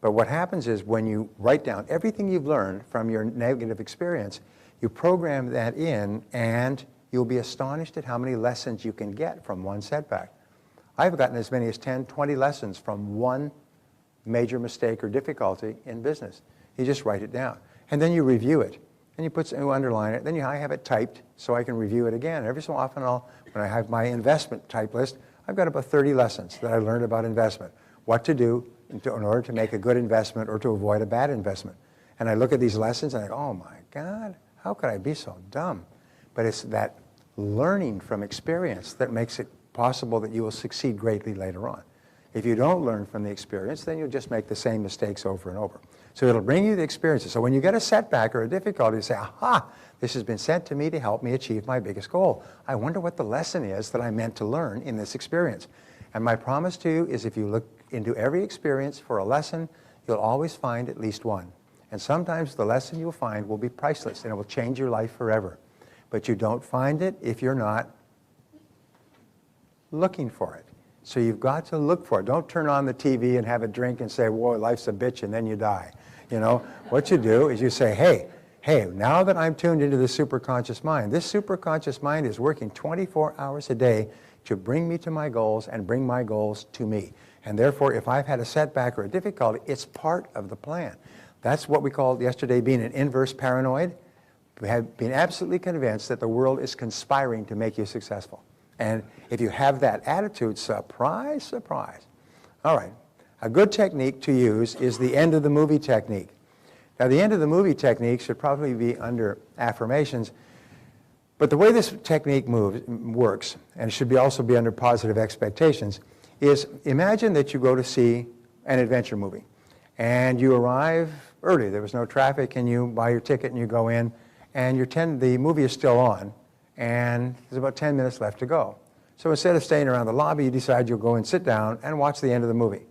But what happens is, when you write down everything you've learned from your negative experience, you program that in, and you'll be astonished at how many lessons you can get from one setback. I've gotten as many as 10, 20 lessons from one major mistake or difficulty in business. You just write it down. And then you review it. And you underline it. Then I have it typed so I can review it again. Every so often, when I have my investment type list, I've got about 30 lessons that I learned about investment. What to do in order to make a good investment or to avoid a bad investment. And I look at these lessons and I go, oh my God, how could I be so dumb? But it's that learning from experience that makes it possible that you will succeed greatly later on. If you don't learn from the experience, then you'll just make the same mistakes over and over. So it'll bring you the experiences. So when you get a setback or a difficulty, you say, aha, this has been sent to me to help me achieve my biggest goal. I wonder what the lesson is that I meant to learn in this experience. And my promise to you is if you look into every experience for a lesson, you'll always find at least one. And sometimes the lesson you'll find will be priceless and it will change your life forever. But you don't find it if you're not looking for it. So you've got to look for it. Don't turn on the TV and have a drink and say, whoa, life's a bitch, and then you die. You know, what you do is you say, hey, now that I'm tuned into the superconscious mind, this superconscious mind is working 24 hours a day to bring me to my goals and bring my goals to me. And therefore, if I've had a setback or a difficulty, it's part of the plan. That's what we called yesterday being an inverse paranoid. We have been absolutely convinced that the world is conspiring to make you successful. And if you have that attitude, surprise, surprise. All right, a good technique to use is the end of the movie technique. Now, the end of the movie technique should probably be under affirmations, but the way this technique works, and it should also be under positive expectations, is imagine that you go to see an adventure movie, and you arrive early. There was no traffic, and you buy your ticket, and you go in, and the movie is still on, and there's about 10 minutes left to go. So instead of staying around the lobby, you decide you'll go and sit down and watch the end of the movie.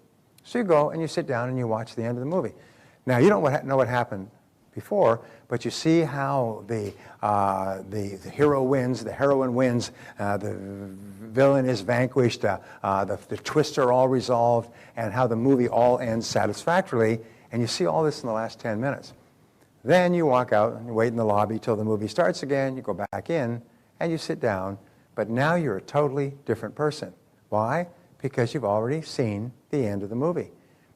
So you go and you sit down and you watch the end of the movie. Now, you don't know what happened before, but you see how the hero wins, the heroine wins, the villain is vanquished, the twists are all resolved, and how the movie all ends satisfactorily, and you see all this in the last 10 minutes. Then you walk out and you wait in the lobby till the movie starts again, you go back in, and you sit down, but now you're a totally different person. Why? Because you've already seen the end of the movie.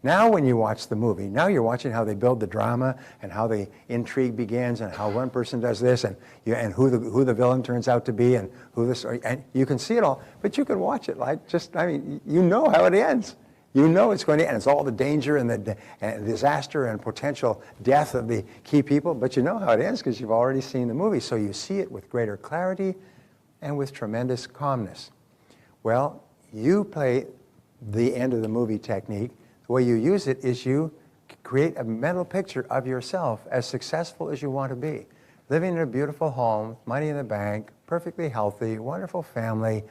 Now when you watch the movie, now you're watching how they build the drama and how the intrigue begins and how one person does this and who the villain turns out to be and and you can see it all, but you can watch it like you know how it ends. You know it's going to end. It's all the danger and the disaster and potential death of the key people, but you know how it ends because you've already seen the movie. So you see it with greater clarity and with tremendous calmness. Well, you play the end of the movie technique. The way you use it is you create a mental picture of yourself as successful as you want to be. Living in a beautiful home, money in the bank, perfectly healthy, wonderful family,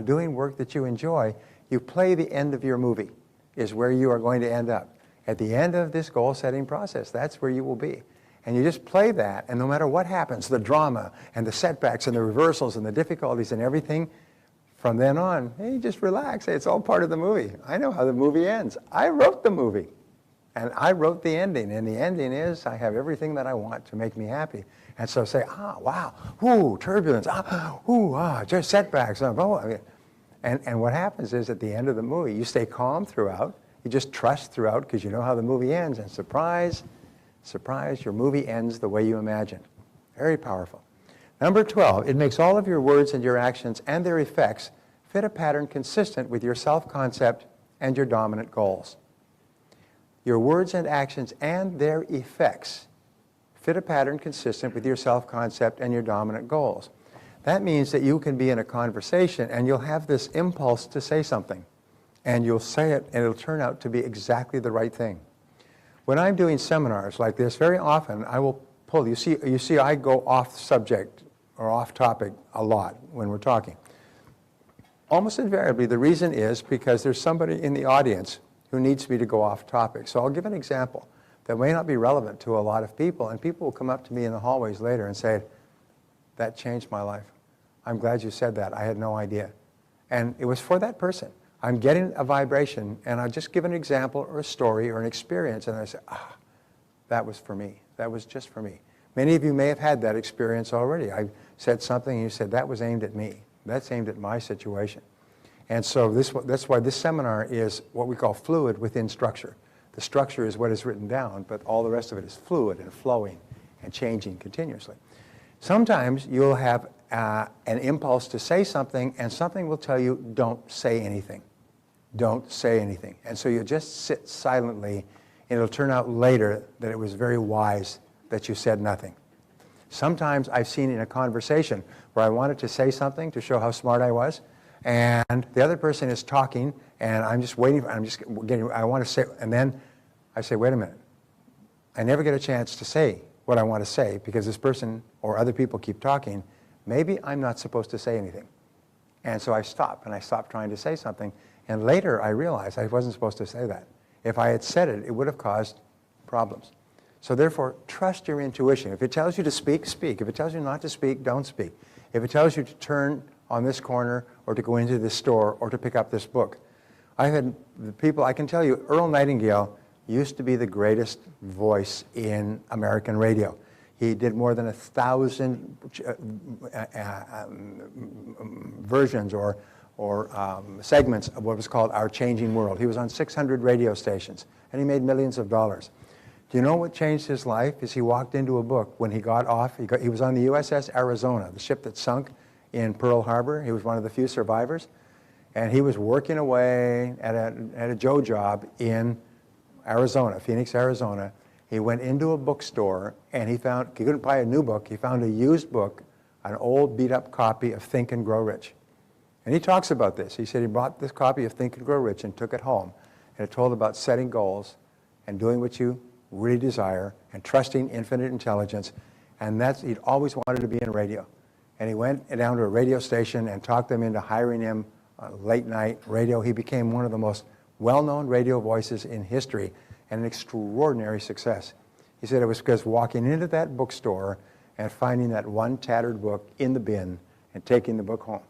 doing work that you enjoy. You play the end of your movie is where you are going to end up. At the end of this goal-setting process, that's where you will be. And you just play that, and no matter what happens, the drama and the setbacks and the reversals and the difficulties and everything, from then on, hey, just relax. Hey, it's all part of the movie. I know how the movie ends. I wrote the movie, and I wrote the ending. And the ending is I have everything that I want to make me happy. And so say, wow, ooh, turbulence, just setbacks. And what happens is at the end of the movie, you stay calm throughout. You just trust throughout because you know how the movie ends. And surprise, surprise, your movie ends the way you imagined. Very powerful. Number 12, it makes all of your words and your actions and their effects fit a pattern consistent with your self-concept and your dominant goals. Your words and actions and their effects fit a pattern consistent with your self-concept and your dominant goals. That means that you can be in a conversation and you'll have this impulse to say something. And you'll say it and it'll turn out to be exactly the right thing. When I'm doing seminars like this, very often I will pull, you see I go off subject or off topic a lot when we're talking. Almost invariably, the reason is because there's somebody in the audience who needs me to go off topic. So I'll give an example that may not be relevant to a lot of people, and people will come up to me in the hallways later and say, that changed my life. I'm glad you said that. I had no idea. And it was for that person. I'm getting a vibration, and I'll just give an example or a story or an experience, and I say, that was for me. That was just for me. Many of you may have had that experience already. I said something, and you said, that was aimed at me. That's aimed at my situation. And so that's why this seminar is what we call fluid within structure. The structure is what is written down, but all the rest of it is fluid and flowing and changing continuously. Sometimes you'll have an impulse to say something, and something will tell you, don't say anything. Don't say anything. And so you just sit silently, and it'll turn out later that it was very wise that you said nothing. Sometimes I've seen in a conversation where I wanted to say something to show how smart I was, and the other person is talking, and I'm just waiting, I want to say, and then I say, wait a minute. I never get a chance to say what I want to say because this person or other people keep talking. Maybe I'm not supposed to say anything. And so I stop, and I stop trying to say something, and later I realized I wasn't supposed to say that. If I had said it, it would have caused problems. So therefore, trust your intuition. If it tells you to speak, speak. If it tells you not to speak, don't speak. If it tells you to turn on this corner or to go into this store or to pick up this book. I've had the people, I can tell you, Earl Nightingale used to be the greatest voice in American radio. He did more than 1,000 versions or segments of what was called Our Changing World. He was on 600 radio stations, and he made millions of dollars. Do you know what changed his life? Is he walked into a book when he got off. He was on the USS Arizona, the ship that sunk in Pearl Harbor. He was one of the few survivors. And he was working away at a Joe job in Arizona, Phoenix, Arizona. He went into a bookstore, and he couldn't buy a new book. He found a used book, an old beat-up copy of Think and Grow Rich. And he talks about this. He said he bought this copy of Think and Grow Rich and took it home. And it told about setting goals and doing what you really desire and trusting infinite intelligence. And he'd always wanted to be in radio. And he went down to a radio station and talked them into hiring him late night radio. He became one of the most well-known radio voices in history and an extraordinary success. He said it was because walking into that bookstore and finding that one tattered book in the bin and taking the book home.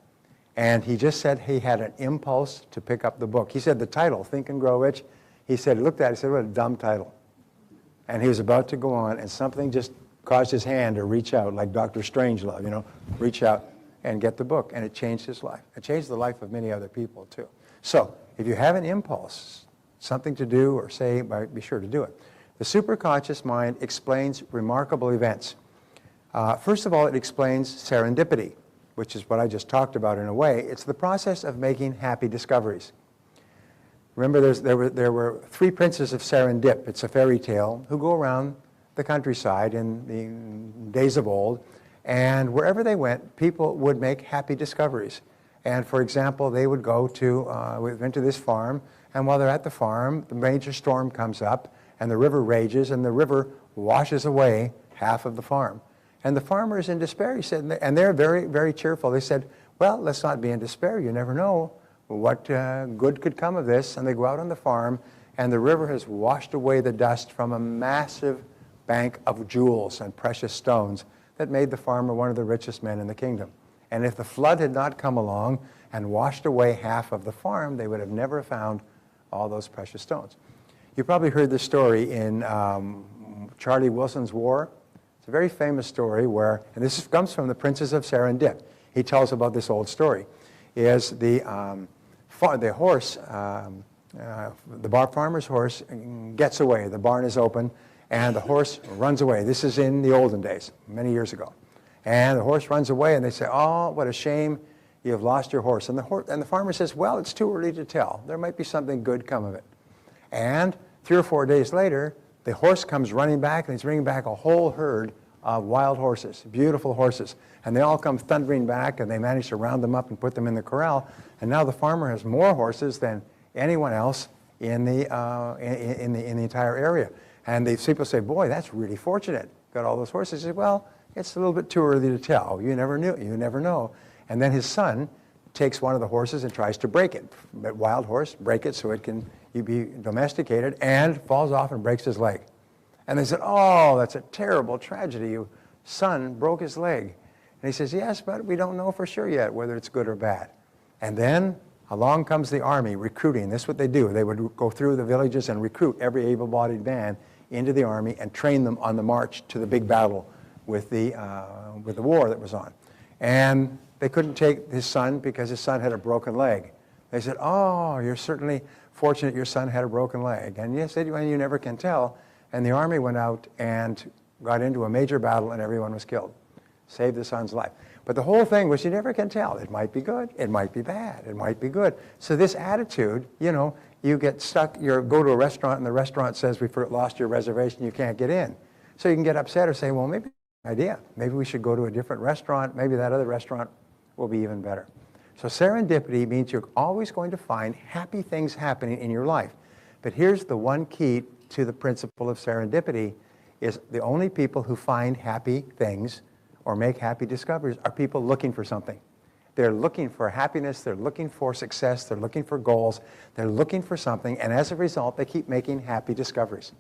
And he just said he had an impulse to pick up the book. He said the title, Think and Grow Rich, he said, he looked at it, he said, what a dumb title. And he was about to go on, and something just caused his hand to reach out, like Dr. Strangelove, reach out and get the book. And it changed his life. It changed the life of many other people, too. So if you have an impulse, something to do or say, be sure to do it. The superconscious mind explains remarkable events. First of all, it explains serendipity, which is what I just talked about in a way. It's the process of making happy discoveries. Remember, there were three princes of Serendip. It's a fairy tale who go around the countryside in the days of old, and wherever they went, people would make happy discoveries. And for example, they would go went to this farm, and while they're at the farm, the major storm comes up, and the river rages, and the river washes away half of the farm. And the farmer is in despair, he said, and they're very, very cheerful. They said, well, let's not be in despair. You never know what good could come of this. And they go out on the farm, and the river has washed away the dust from a massive bank of jewels and precious stones that made the farmer one of the richest men in the kingdom. And if the flood had not come along and washed away half of the farm, they would have never found all those precious stones. You probably heard this story in Charlie Wilson's War. It's a very famous story where, and this comes from the Princes of Serendip. He tells about this old story. Is the horse, the farmer's horse gets away. The barn is open, and the horse runs away. This is in the olden days, many years ago. And the horse runs away, and they say, oh, what a shame, you have lost your horse. And the farmer says, well, it's too early to tell. There might be something good come of it. And 3 or 4 days later, the horse comes running back, and he's bringing back a whole herd of wild horses, beautiful horses. And they all come thundering back, and they manage to round them up and put them in the corral. And now the farmer has more horses than anyone else in the entire area. And the people say, boy, that's really fortunate. Got all those horses. He says, well, it's a little bit too early to tell. You never know. And then his son takes one of the horses and tries to break it. That wild horse, break it so it can be domesticated, and falls off and breaks his leg. And they said, oh, that's a terrible tragedy. Your son broke his leg. And he says, yes, but we don't know for sure yet whether it's good or bad. And then along comes the army recruiting. This is what they do. They would go through the villages and recruit every able-bodied man into the army and train them on the march to the big battle with the war that was on. And they couldn't take his son because his son had a broken leg. They said, oh, you're certainly fortunate your son had a broken leg. And you said, well, you never can tell. And the Army went out and got into a major battle and everyone was killed. Saved the son's life. But the whole thing was you never can tell. It might be good, it might be bad, it might be good. So this attitude, you get stuck, you go to a restaurant and the restaurant says, we've lost your reservation, you can't get in. So you can get upset or say, well, maybe idea. Maybe we should go to a different restaurant. Maybe that other restaurant will be even better. So serendipity means you're always going to find happy things happening in your life. But here's the one key to the principle of serendipity is the only people who find happy things or make happy discoveries are people looking for something. They're looking for happiness, they're looking for success, they're looking for goals, they're looking for something, and as a result, they keep making happy discoveries.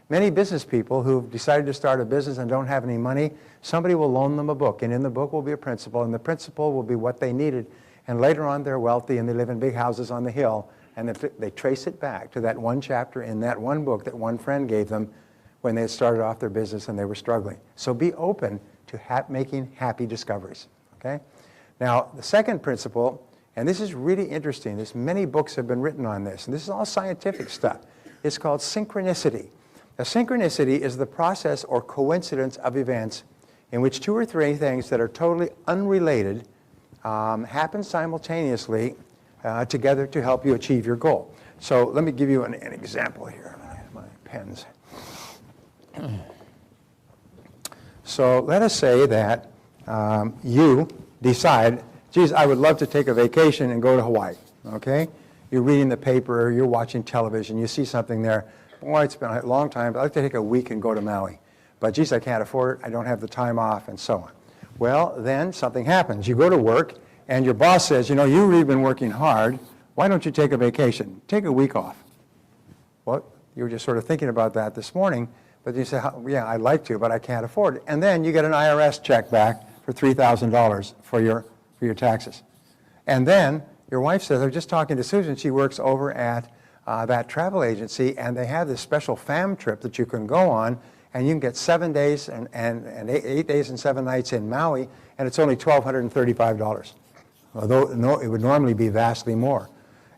Many business people who've decided to start a business and don't have any money, somebody will loan them a book, and in the book will be a principle, and the principle will be what they needed, and later on they're wealthy and they live in big houses on the hill, and they trace it back to that one chapter in that one book that one friend gave them when they started off their business and they were struggling. So be open to making happy discoveries, okay? Now, the second principle, and this is really interesting, many books have been written on this, and this is all scientific stuff. It's called synchronicity. Now, synchronicity is the process or coincidence of events in which two or three things that are totally unrelated happen simultaneously together to help you achieve your goal. So let me give you an example here. I have my pens. So let us say that you decide, geez, I would love to take a vacation and go to Hawaii, okay? You're reading the paper, you're watching television, you see something there. Boy, it's been a long time, but I'd like to take a week and go to Maui. But geez, I can't afford it, I don't have the time off, and so on. Well, then something happens. You go to work, and your boss says, you've really been working hard, why don't you take a vacation? Take a week off. Well, you were just sort of thinking about that this morning, but you say, yeah, I'd like to, but I can't afford it. And then you get an IRS check back for $3,000 for your taxes. And then your wife says, I was just talking to Susan, she works over at that travel agency, and they have this special fam trip that you can go on, and you can get 7 days and 8 days and 7 nights in Maui, and it's only $1,235. Although it would normally be vastly more.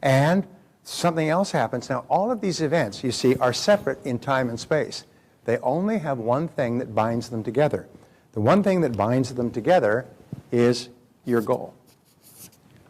And something else happens. Now, all of these events, you see, are separate in time and space. They only have one thing that binds them together. The one thing that binds them together is your goal.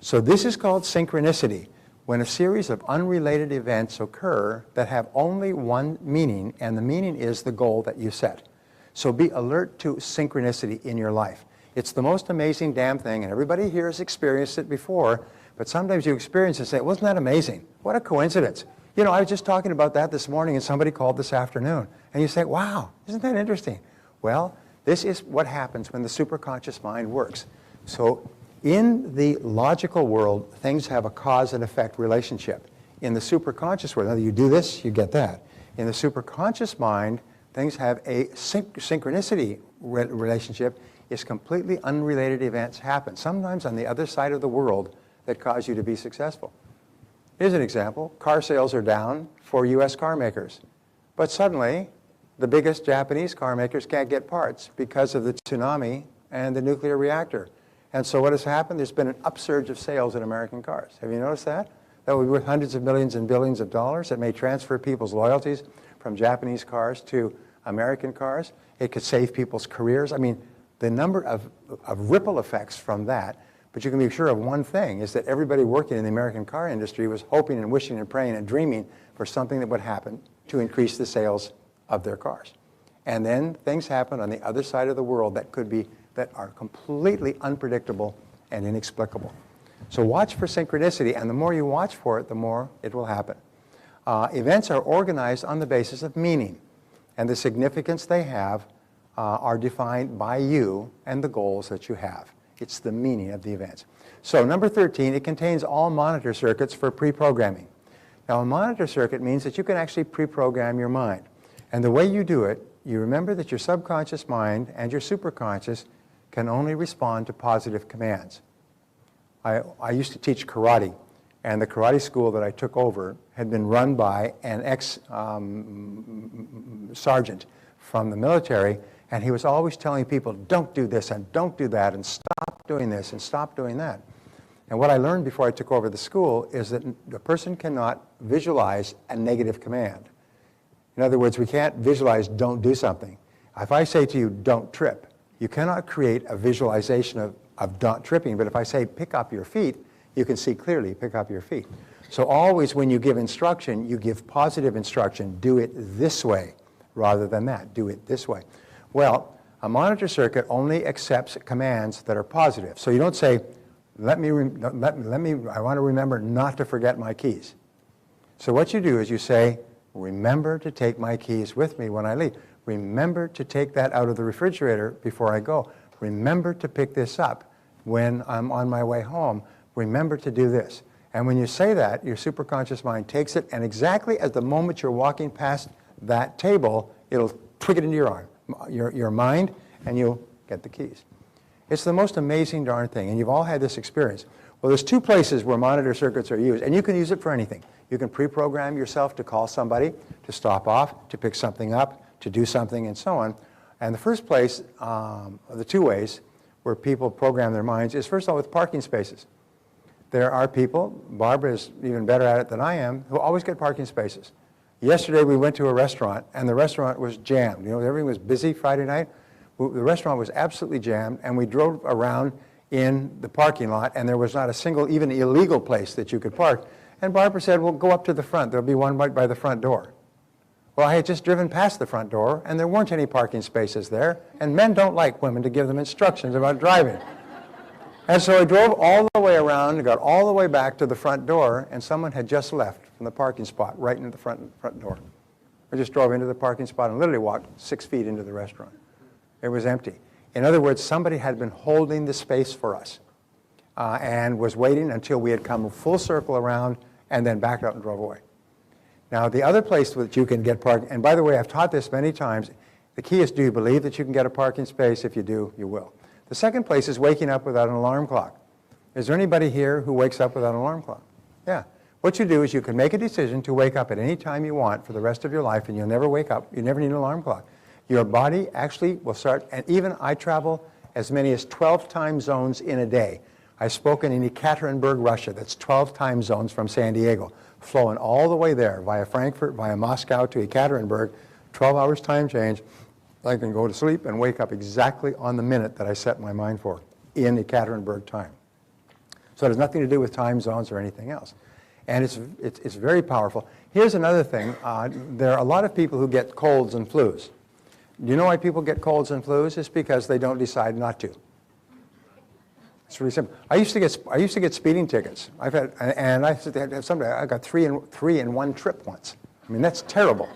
So this is called synchronicity, when a series of unrelated events occur that have only one meaning, and the meaning is the goal that you set. So be alert to synchronicity in your life. It's the most amazing damn thing, and everybody here has experienced it before, but sometimes you experience it and say, wasn't that amazing? What a coincidence. I was just talking about that this morning, and somebody called this afternoon. And you say, wow, isn't that interesting? Well, this is what happens when the superconscious mind works. So in the logical world, things have a cause and effect relationship. In the superconscious world, now you do this, you get that. In the superconscious mind, things have a synchronicity relationship. Is completely unrelated events happen, sometimes on the other side of the world, that cause you to be successful. Here's an example. Car sales are down for U.S. car makers. But suddenly, the biggest Japanese car makers can't get parts because of the tsunami and the nuclear reactor. And so what has happened? There's been an upsurge of sales in American cars. Have you noticed that? That would be worth hundreds of millions and billions of dollars. It may transfer people's loyalties from Japanese cars to American cars. It could save people's careers. I mean, the number of ripple effects from that, but you can be sure of one thing, is that everybody working in the American car industry was hoping and wishing and praying and dreaming for something that would happen to increase the sales of their cars. And then things happen on the other side of the world that are completely unpredictable and inexplicable. So watch for synchronicity, and the more you watch for it, the more it will happen. Events are organized on the basis of meaning, and the significance they have are defined by you and the goals that you have. It's the meaning of the events. So number 13, it contains all monitor circuits for pre-programming. Now, a monitor circuit means that you can actually pre-program your mind. And the way you do it, you remember that your subconscious mind and your superconscious can only respond to positive commands. I used to teach karate, and the karate school that I took over had been run by an ex-sergeant from the military, and he was always telling people, don't do this and don't do that and stop doing this and stop doing that. And what I learned before I took over the school is that a person cannot visualize a negative command. In other words, we can't visualize don't do something. If I say to you, don't trip, you cannot create a visualization of not tripping. But if I say pick up your feet, you can see clearly, pick up your feet. So always when you give instruction, you give positive instruction. Do it this way rather than that. Do it this way. Well, a monitor circuit only accepts commands that are positive. So you don't say, I want to remember not to forget my keys. So what you do is you say, remember to take my keys with me when I leave. Remember to take that out of the refrigerator before I go. Remember to pick this up when I'm on my way home. Remember to do this. And when you say that, your superconscious mind takes it, and exactly at the moment you're walking past that table, it'll twig it into your arm, your mind, and you'll get the keys. It's the most amazing darn thing, and you've all had this experience. Well, there's two places where monitor circuits are used, and you can use it for anything. You can pre-program yourself to call somebody, to stop off, to pick something up, to do something, and so on. And the first place, the two ways where people program their minds is, first of all, with parking spaces. There are people, Barbara is even better at it than I am, who always get parking spaces. Yesterday we went to a restaurant, and the restaurant was jammed. You know, everything was busy Friday night. The restaurant was absolutely jammed, and we drove around in the parking lot, and there was not a single, even illegal place that you could park. And Barbara said, well, go up to the front. There'll be one right by the front door. Well, I had just driven past the front door, and there weren't any parking spaces there, and men don't like women to give them instructions about driving. And so I drove all the way around and got all the way back to the front door, and someone had just left from the parking spot right into the front door. I just drove into the parking spot and literally walked 6 feet into the restaurant. It was empty. In other words, somebody had been holding the space for us and was waiting until we had come full circle around and then backed up and drove away. Now, the other place that you can get parking, and by the way, I've taught this many times, the key is, do you believe that you can get a parking space? If you do, you will. The second place is waking up without an alarm clock. Is there anybody here who wakes up without an alarm clock? Yeah. What you do is you can make a decision to wake up at any time you want for the rest of your life, and you'll never wake up. You never need an alarm clock. Your body actually will start, and even I travel as many as 12 time zones in a day. I've spoken in Ekaterinburg, Russia. That's 12 time zones from San Diego, flowing all the way there via Frankfurt, via Moscow to Ekaterinburg, 12 hours time change. I can go to sleep and wake up exactly on the minute that I set my mind for in Ekaterinburg time. So it has nothing to do with time zones or anything else. And it's very powerful. Here's another thing. There are a lot of people who get colds and flus. Do you know why people get colds and flus? It's because they don't decide not to. It's really simple. I used to get speeding tickets. I got three in one trip once. I mean, that's terrible.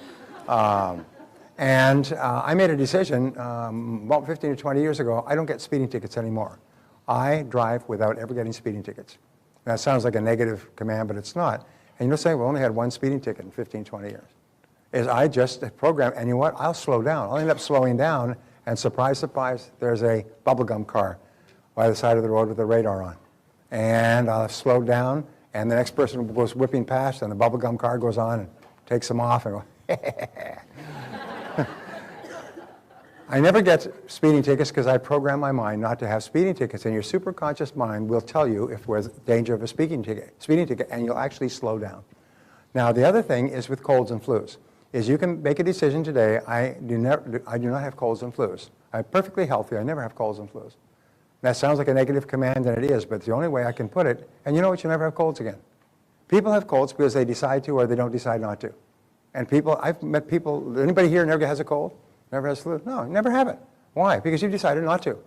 And I made a decision about 15 or 20 years ago. I don't get speeding tickets anymore. I drive without ever getting speeding tickets. That sounds like a negative command, but it's not. And you're saying, well, I only had one speeding ticket in 15, 20 years. Is I just program, and you know what? I'll slow down. I'll end up slowing down, and surprise, surprise, there's a bubblegum car by the side of the road with the radar on. And I'll slow down, and the next person goes whipping past, and the bubblegum car goes on and takes them off, and go, I never get speeding tickets because I program my mind not to have speeding tickets, and your superconscious mind will tell you if there's danger of a speeding ticket, and you'll actually slow down. Now, the other thing is with colds and flus, is you can make a decision today, I do not have colds and flus. I'm perfectly healthy, I never have colds and flus. That sounds like a negative command, and it is, but it's the only way I can put it, and you know what, you never have colds again. People have colds because they decide to or they don't decide not to. And I've met people, anybody here never has a cold? Never has flu? No, you never have it. Why? Because you've decided not to.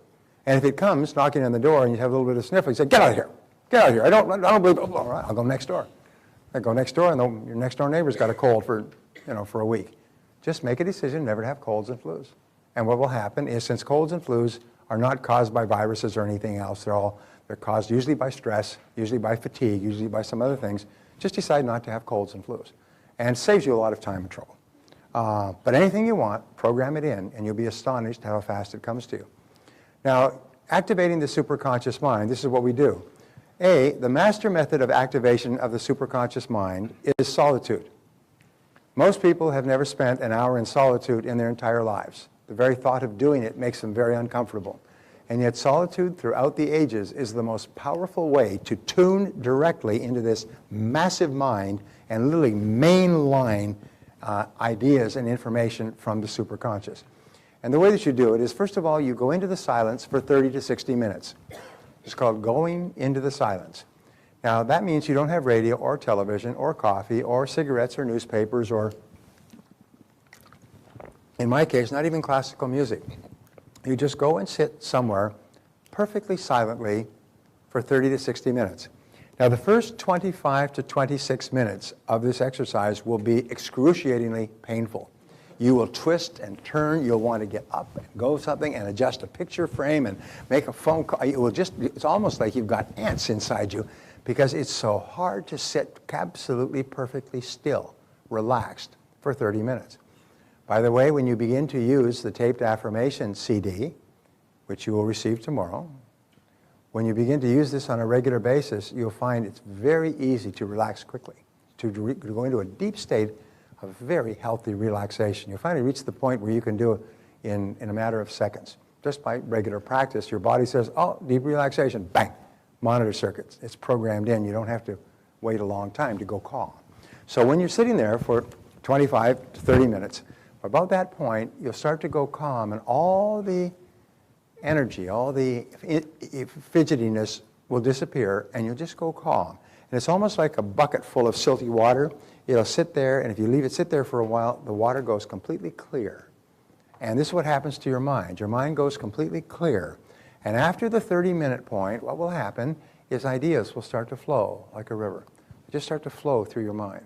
And if it comes knocking on the door and you have a little bit of sniffle, you say, get out of here. Get out of here. I don't believe, all right, I'll go next door. I go next door, and your next door neighbor's got a cold for a week. Just make a decision never to have colds and flus. And what will happen is, since colds and flus are not caused by viruses or anything else, they're caused usually by stress, usually by fatigue, usually by some other things, just decide not to have colds and flus. And it saves you a lot of time and trouble. But anything you want, program it in, and you'll be astonished how fast it comes to you. Now, activating the superconscious mind, this is what we do. The master method of activation of the superconscious mind is solitude. Most people have never spent an hour in solitude in their entire lives. The very thought of doing it makes them very uncomfortable. And yet solitude throughout the ages is the most powerful way to tune directly into this massive mind and literally mainline ideas and information from the superconscious. And the way that you do it is, first of all, you go into the silence for 30 to 60 minutes. It's called going into the silence. Now, that means you don't have radio or television or coffee or cigarettes or newspapers or, in my case, not even classical music. You just go and sit somewhere perfectly silently for 30 to 60 minutes. Now, the first 25 to 26 minutes of this exercise will be excruciatingly painful. You will twist and turn. You'll want to get up and go something and adjust a picture frame and make a phone call. It's almost like you've got ants inside you because it's so hard to sit absolutely perfectly still, relaxed for 30 minutes. By the way, when you begin to use the taped affirmation CD, which you will receive tomorrow, when you begin to use this on a regular basis, you'll find it's very easy to relax quickly, to go into a deep state of very healthy relaxation. You'll finally reach the point where you can do it in a matter of seconds. Just by regular practice, your body says, oh, deep relaxation, bang, monitor circuits. It's programmed in. You don't have to wait a long time to go calm. So when you're sitting there for 25 to 30 minutes, about that point, you'll start to go calm, and all the energy, all the fidgetiness will disappear, and you'll just go calm. And it's almost like a bucket full of silty water. It'll sit there, and if you leave it sit there for a while, the water goes completely clear. And this is what happens to your mind. Your mind goes completely clear. And after the 30-minute point, what will happen is ideas will start to flow like a river. They just start to flow through your mind.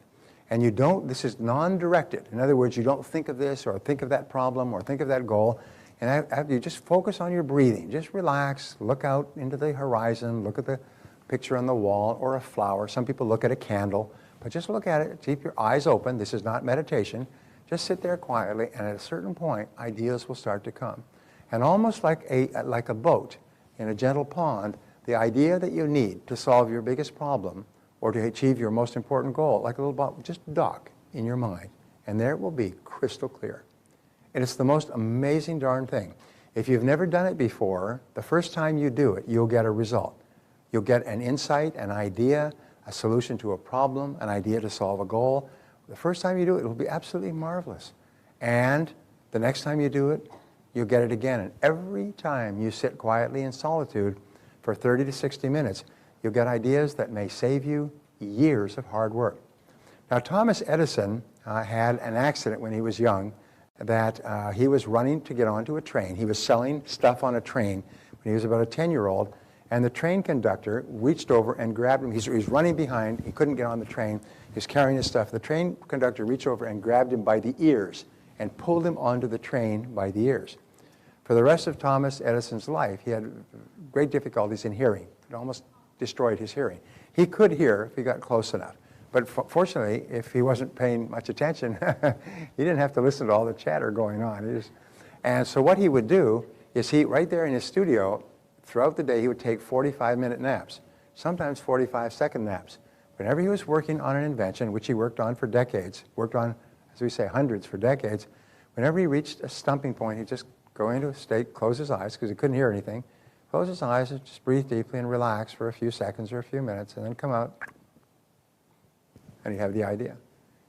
And you don't, this is non-directed. In other words, you don't think of this or think of that problem or think of that goal. And you just focus on your breathing. Just relax, look out into the horizon, look at the picture on the wall or a flower. Some people look at a candle, but just look at it, keep your eyes open. This is not meditation. Just sit there quietly, and at a certain point, ideas will start to come. And almost like a boat in a gentle pond, the idea that you need to solve your biggest problem or to achieve your most important goal, like a little boat, just dock in your mind, and there it will be crystal clear. And it's the most amazing darn thing. If you've never done it before, the first time you do it, you'll get a result. You'll get an insight, an idea, a solution to a problem, an idea to solve a goal. The first time you do it, it'll be absolutely marvelous. And the next time you do it, you'll get it again. And every time you sit quietly in solitude for 30 to 60 minutes, you'll get ideas that may save you years of hard work. Now, Thomas Edison had an accident when he was young that he was running to get onto a train. He was selling stuff on a train when he was about a 10-year-old, and the train conductor reached over and grabbed him. He's running behind. He couldn't get on the train. He's carrying his stuff. The train conductor reached over and grabbed him by the ears and pulled him onto the train by the ears. For the rest of Thomas Edison's life, he had great difficulties in hearing. It almost destroyed his hearing. He could hear if he got close enough. But fortunately, if he wasn't paying much attention, he didn't have to listen to all the chatter going on. And so what he would do is right there in his studio, throughout the day, he would take 45-minute naps, sometimes 45-second naps. Whenever he was working on an invention, which he worked on for decades, worked on, as we say, hundreds for decades, whenever he reached a stumping point, he'd just go into a state, close his eyes, because he couldn't hear anything, close his eyes and just breathe deeply and relax for a few seconds or a few minutes, and then come out, and you have the idea.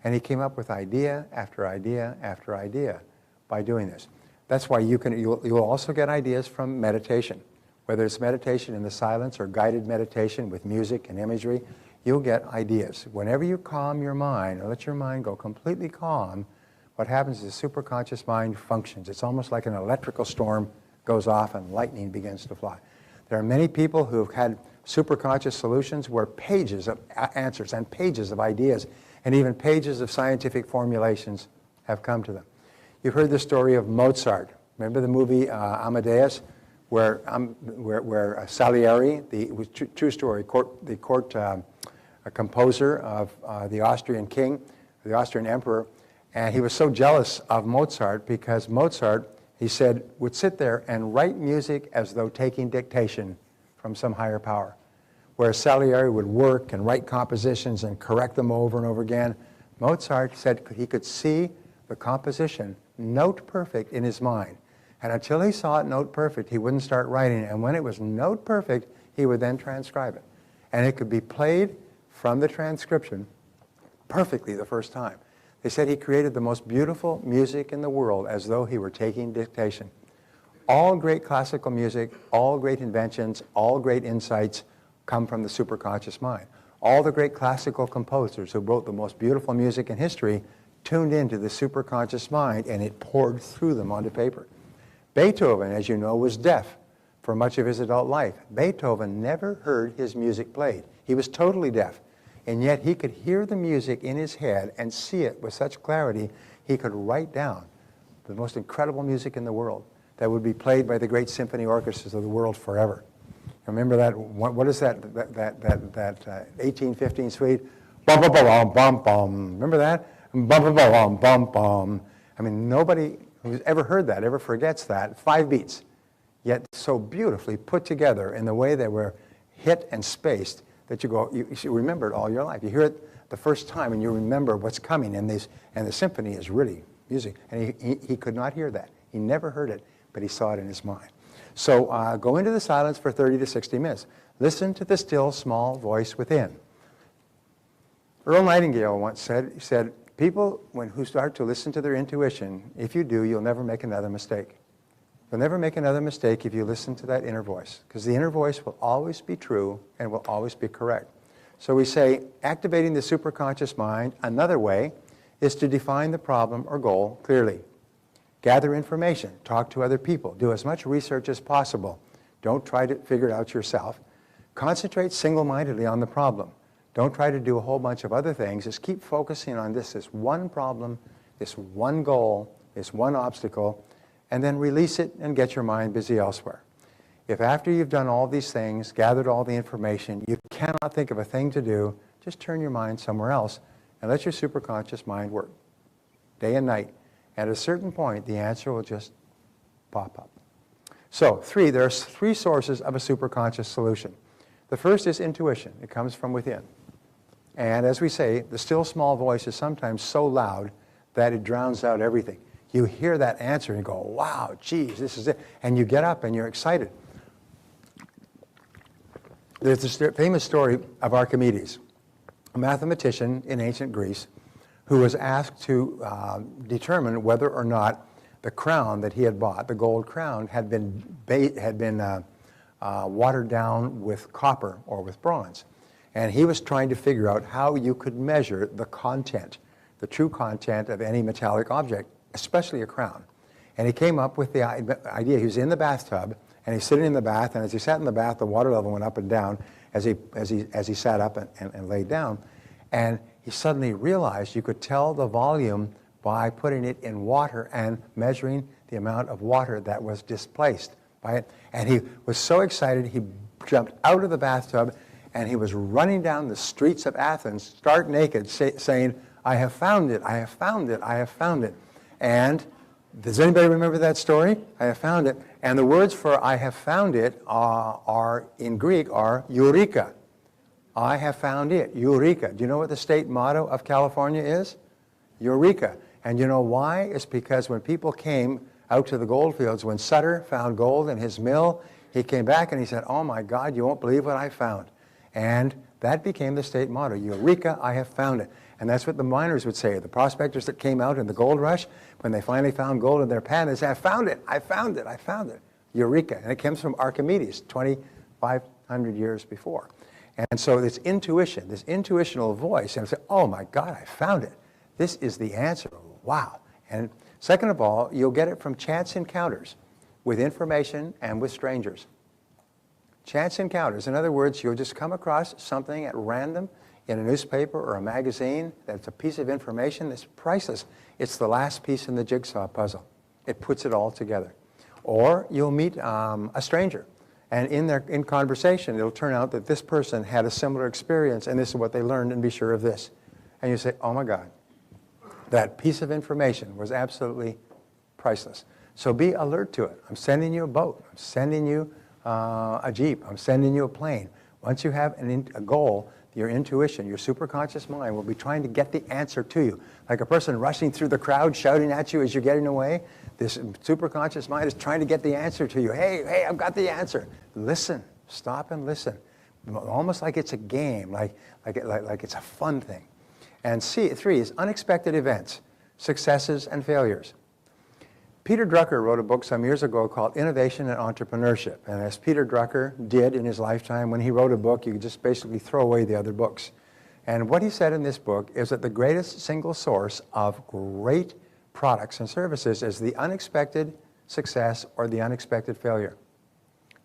And he came up with idea after idea after idea by doing this. That's why you'll also get ideas from meditation. Whether it's meditation in the silence or guided meditation with music and imagery, you'll get ideas. Whenever you calm your mind or let your mind go completely calm, what happens is the superconscious mind functions. It's almost like an electrical storm goes off and lightning begins to fly. There are many people who have had superconscious solutions where pages of answers and pages of ideas and even pages of scientific formulations have come to them. You've heard the story of Mozart. Remember the movie Amadeus, where Salieri, it was true story, the court composer of the Austrian king, the Austrian emperor, and he was so jealous of Mozart because Mozart, he said, would sit there and write music as though taking dictation from some higher power. Whereas Salieri would work and write compositions and correct them over and over again, Mozart said he could see the composition note perfect in his mind. And until he saw it note perfect, he wouldn't start writing. And when it was note perfect, he would then transcribe it. And it could be played from the transcription perfectly the first time. They said he created the most beautiful music in the world as though he were taking dictation. All great classical music, all great inventions, all great insights come from the superconscious mind. All the great classical composers who wrote the most beautiful music in history tuned into the superconscious mind, and it poured through them onto paper. Beethoven, as you know, was deaf for much of his adult life. Beethoven never heard his music played. He was totally deaf, and yet he could hear the music in his head and see it with such clarity he could write down the most incredible music in the world that would be played by the great symphony orchestras of the world forever. Remember that? What is that 1815 suite? Bum bum bum bum bum. Remember that? Bum bum bum bum bum. I mean, nobody who's ever heard that ever forgets that. 5 beats, yet so beautifully put together in the way they were hit and spaced that you remember it all your life. You hear it the first time and you remember what's coming, and the symphony is really music. And he could not hear that. He never heard it, but he saw it in his mind. So go into the silence for 30 to 60 minutes. Listen to the still, small voice within. Earl Nightingale once said, people who start to listen to their intuition, if you do, you'll never make another mistake. You'll never make another mistake if you listen to that inner voice, because the inner voice will always be true and will always be correct. So we say, activating the superconscious mind, another way, is to define the problem or goal clearly. Gather information, talk to other people, do as much research as possible. Don't try to figure it out yourself. Concentrate single-mindedly on the problem. Don't try to do a whole bunch of other things. Just keep focusing on this one problem, this one goal, this one obstacle, and then release it and get your mind busy elsewhere. If after you've done all these things, gathered all the information, you cannot think of a thing to do, just turn your mind somewhere else and let your superconscious mind work day and night. At a certain point, the answer will just pop up. So, there are 3 sources of a superconscious solution. The first is intuition. It comes from within. And as we say, the still small voice is sometimes so loud that it drowns out everything. You hear that answer and you go, wow, geez, this is it. And you get up and you're excited. There's this famous story of Archimedes, a mathematician in ancient Greece, who was asked to determine whether or not the crown that he had bought, the gold crown, had been watered down with copper or with bronze. And he was trying to figure out how you could measure the content, the true content of any metallic object, especially a crown. And he came up with the idea. He was in the bathtub, and he's sitting in the bath, and as he sat in the bath, the water level went up and down as he sat up and laid down. And he suddenly realized you could tell the volume by putting it in water and measuring the amount of water that was displaced by it. And he was so excited, he jumped out of the bathtub, and he was running down the streets of Athens, stark naked, saying, I have found it, I have found it, I have found it. And does anybody remember that story? I have found it. And the words for I have found it are in Greek are eureka. I have found it, eureka. Do you know what the state motto of California is? Eureka. And you know why? It's because when people came out to the gold fields, when Sutter found gold in his mill, he came back and he said, oh my God, you won't believe what I found. And that became the state motto, eureka, I have found it. And that's what the miners would say. The prospectors that came out in the gold rush, when they finally found gold in their pan, they said, I found it, I found it, I found it. Eureka. And it comes from Archimedes, 2,500 years before. And so this intuition, this intuitional voice, and I say, oh my God, I found it. This is the answer. Wow. And second of all, you'll get it from chance encounters with information and with strangers. Chance encounters. In other words, you'll just come across something at random in a newspaper or a magazine that's a piece of information that's priceless. It's the last piece in the jigsaw puzzle. It puts it all together. Or you'll meet a stranger. And in conversation, it'll turn out that this person had a similar experience, and this is what they learned, and be sure of this. And you say, oh my God, that piece of information was absolutely priceless. So be alert to it. I'm sending you a boat. I'm sending you a Jeep. I'm sending you a plane. Once you have a goal your intuition, your superconscious mind will be trying to get the answer to you. Like a person rushing through the crowd shouting at you as you're getting away, this superconscious mind is trying to get the answer to you. Hey, I've got the answer. Listen, stop and listen. Almost like it's a game, like it's a fun thing. And three is unexpected events, successes and failures. Peter Drucker wrote a book some years ago called Innovation and Entrepreneurship. And as Peter Drucker did in his lifetime, when he wrote a book, you could just basically throw away the other books. And what he said in this book is that the greatest single source of great products and services is the unexpected success or the unexpected failure.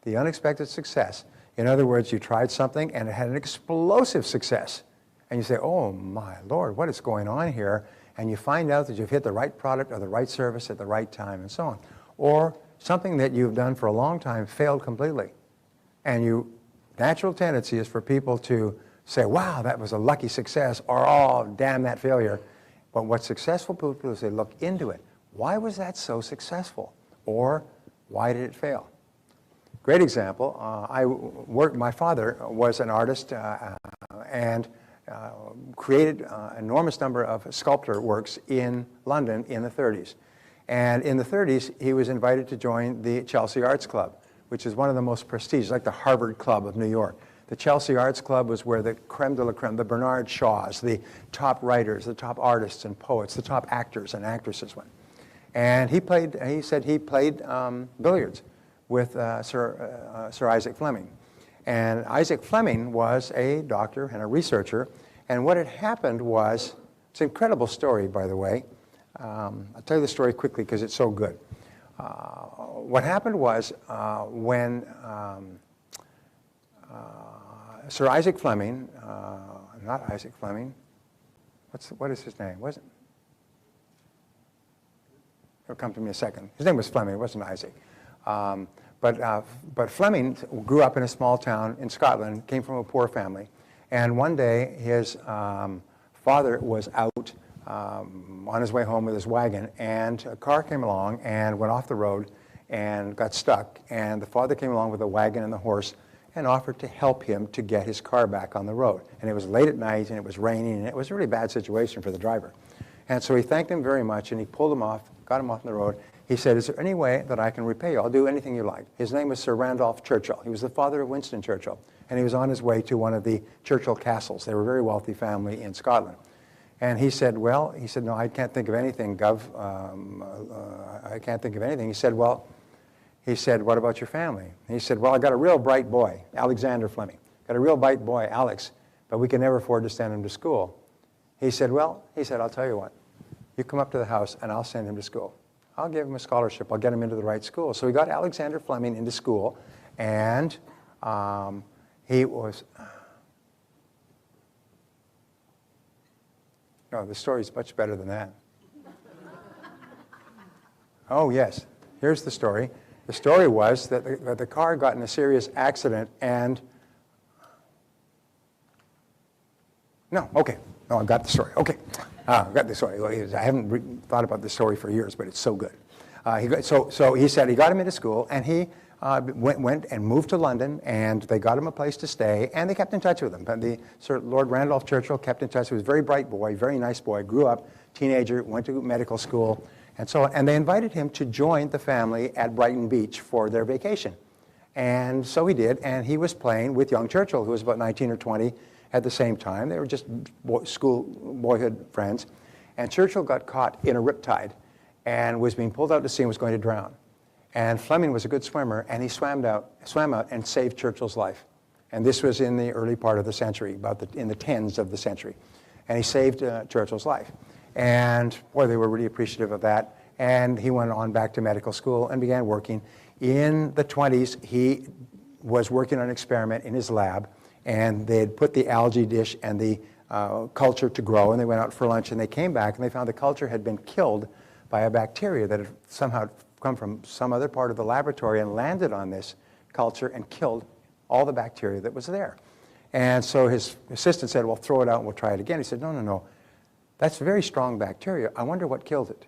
The unexpected success. In other words, you tried something and it had an explosive success. And you say, oh my Lord, what is going on here? And you find out that you've hit the right product or the right service at the right time and so on. Or something that you've done for a long time failed completely. And natural tendency is for people to say, wow, that was a lucky success, or oh, damn that failure. But what successful people do is they look into it. Why was that so successful? Or why did it fail? Great example, my father was an artist and created an enormous number of sculpture works in London in the 30s. And in the 30s, he was invited to join the Chelsea Arts Club, which is one of the most prestigious, like the Harvard Club of New York. The Chelsea Arts Club was where the creme de la creme, the Bernard Shaws, the top writers, the top artists and poets, the top actors and actresses went. And he said he played billiards with Sir Isaac Fleming. And Isaac Fleming was a doctor and a researcher. And what had happened was, it's an incredible story, by the way. I'll tell you the story quickly because it's so good. What happened was when Sir Isaac Fleming, not Isaac Fleming, what is his name? It'll come to me in a second. His name was Fleming, it wasn't Isaac. But Fleming grew up in a small town in Scotland, came from a poor family. And one day, his father was out on his way home with his wagon, and a car came along and went off the road and got stuck. And the father came along with the wagon and the horse and offered to help him to get his car back on the road. And it was late at night, and it was raining, and it was a really bad situation for the driver. And so he thanked him very much, and he pulled him off, got him off the road. He said, is there any way that I can repay you? I'll do anything you like. His name was Sir Randolph Churchill. He was the father of Winston Churchill. And he was on his way to one of the Churchill castles. They were a very wealthy family in Scotland. And he said, no, I can't think of anything, Gov. I can't think of anything. He said, what about your family? He said, well, I got a real bright boy, Alexander Fleming. Got a real bright boy, Alex, but we can never afford to send him to school. He said, I'll tell you what. You come up to the house and I'll send him to school. I'll give him a scholarship. I'll get him into the right school. So we got Alexander Fleming into school, and he was... No, the story's much better than that. Oh, yes. Here's the story. The story was that the car got in a serious accident, and... No, okay. No, I've got the story. Okay. I've got the story. I haven't thought about this story for years, but it's so good. So he said he got him into school, and he went and moved to London, and they got him a place to stay, and they kept in touch with him. And Sir Lord Randolph Churchill kept in touch. He was a very bright boy, very nice boy, grew up, teenager, went to medical school, and so on. And they invited him to join the family at Brighton Beach for their vacation. And so he did, and he was playing with young Churchill, who was about 19 or 20 at the same time. They were just boyhood friends. And Churchill got caught in a riptide and was being pulled out to sea and was going to drown. And Fleming was a good swimmer, and he swam out and saved Churchill's life. And this was in the early part of the century, in the tens of the century. And he saved Churchill's life. And boy, they were really appreciative of that. And he went on back to medical school and began working. In the 20s, he was working on an experiment in his lab, and they had put the algae dish and the culture to grow, and they went out for lunch, and they came back, and they found the culture had been killed by a bacteria that had somehow come from some other part of the laboratory and landed on this culture and killed all the bacteria that was there. And so his assistant said, well, throw it out and we'll try it again. He said, no, that's a very strong bacteria. I wonder what killed it.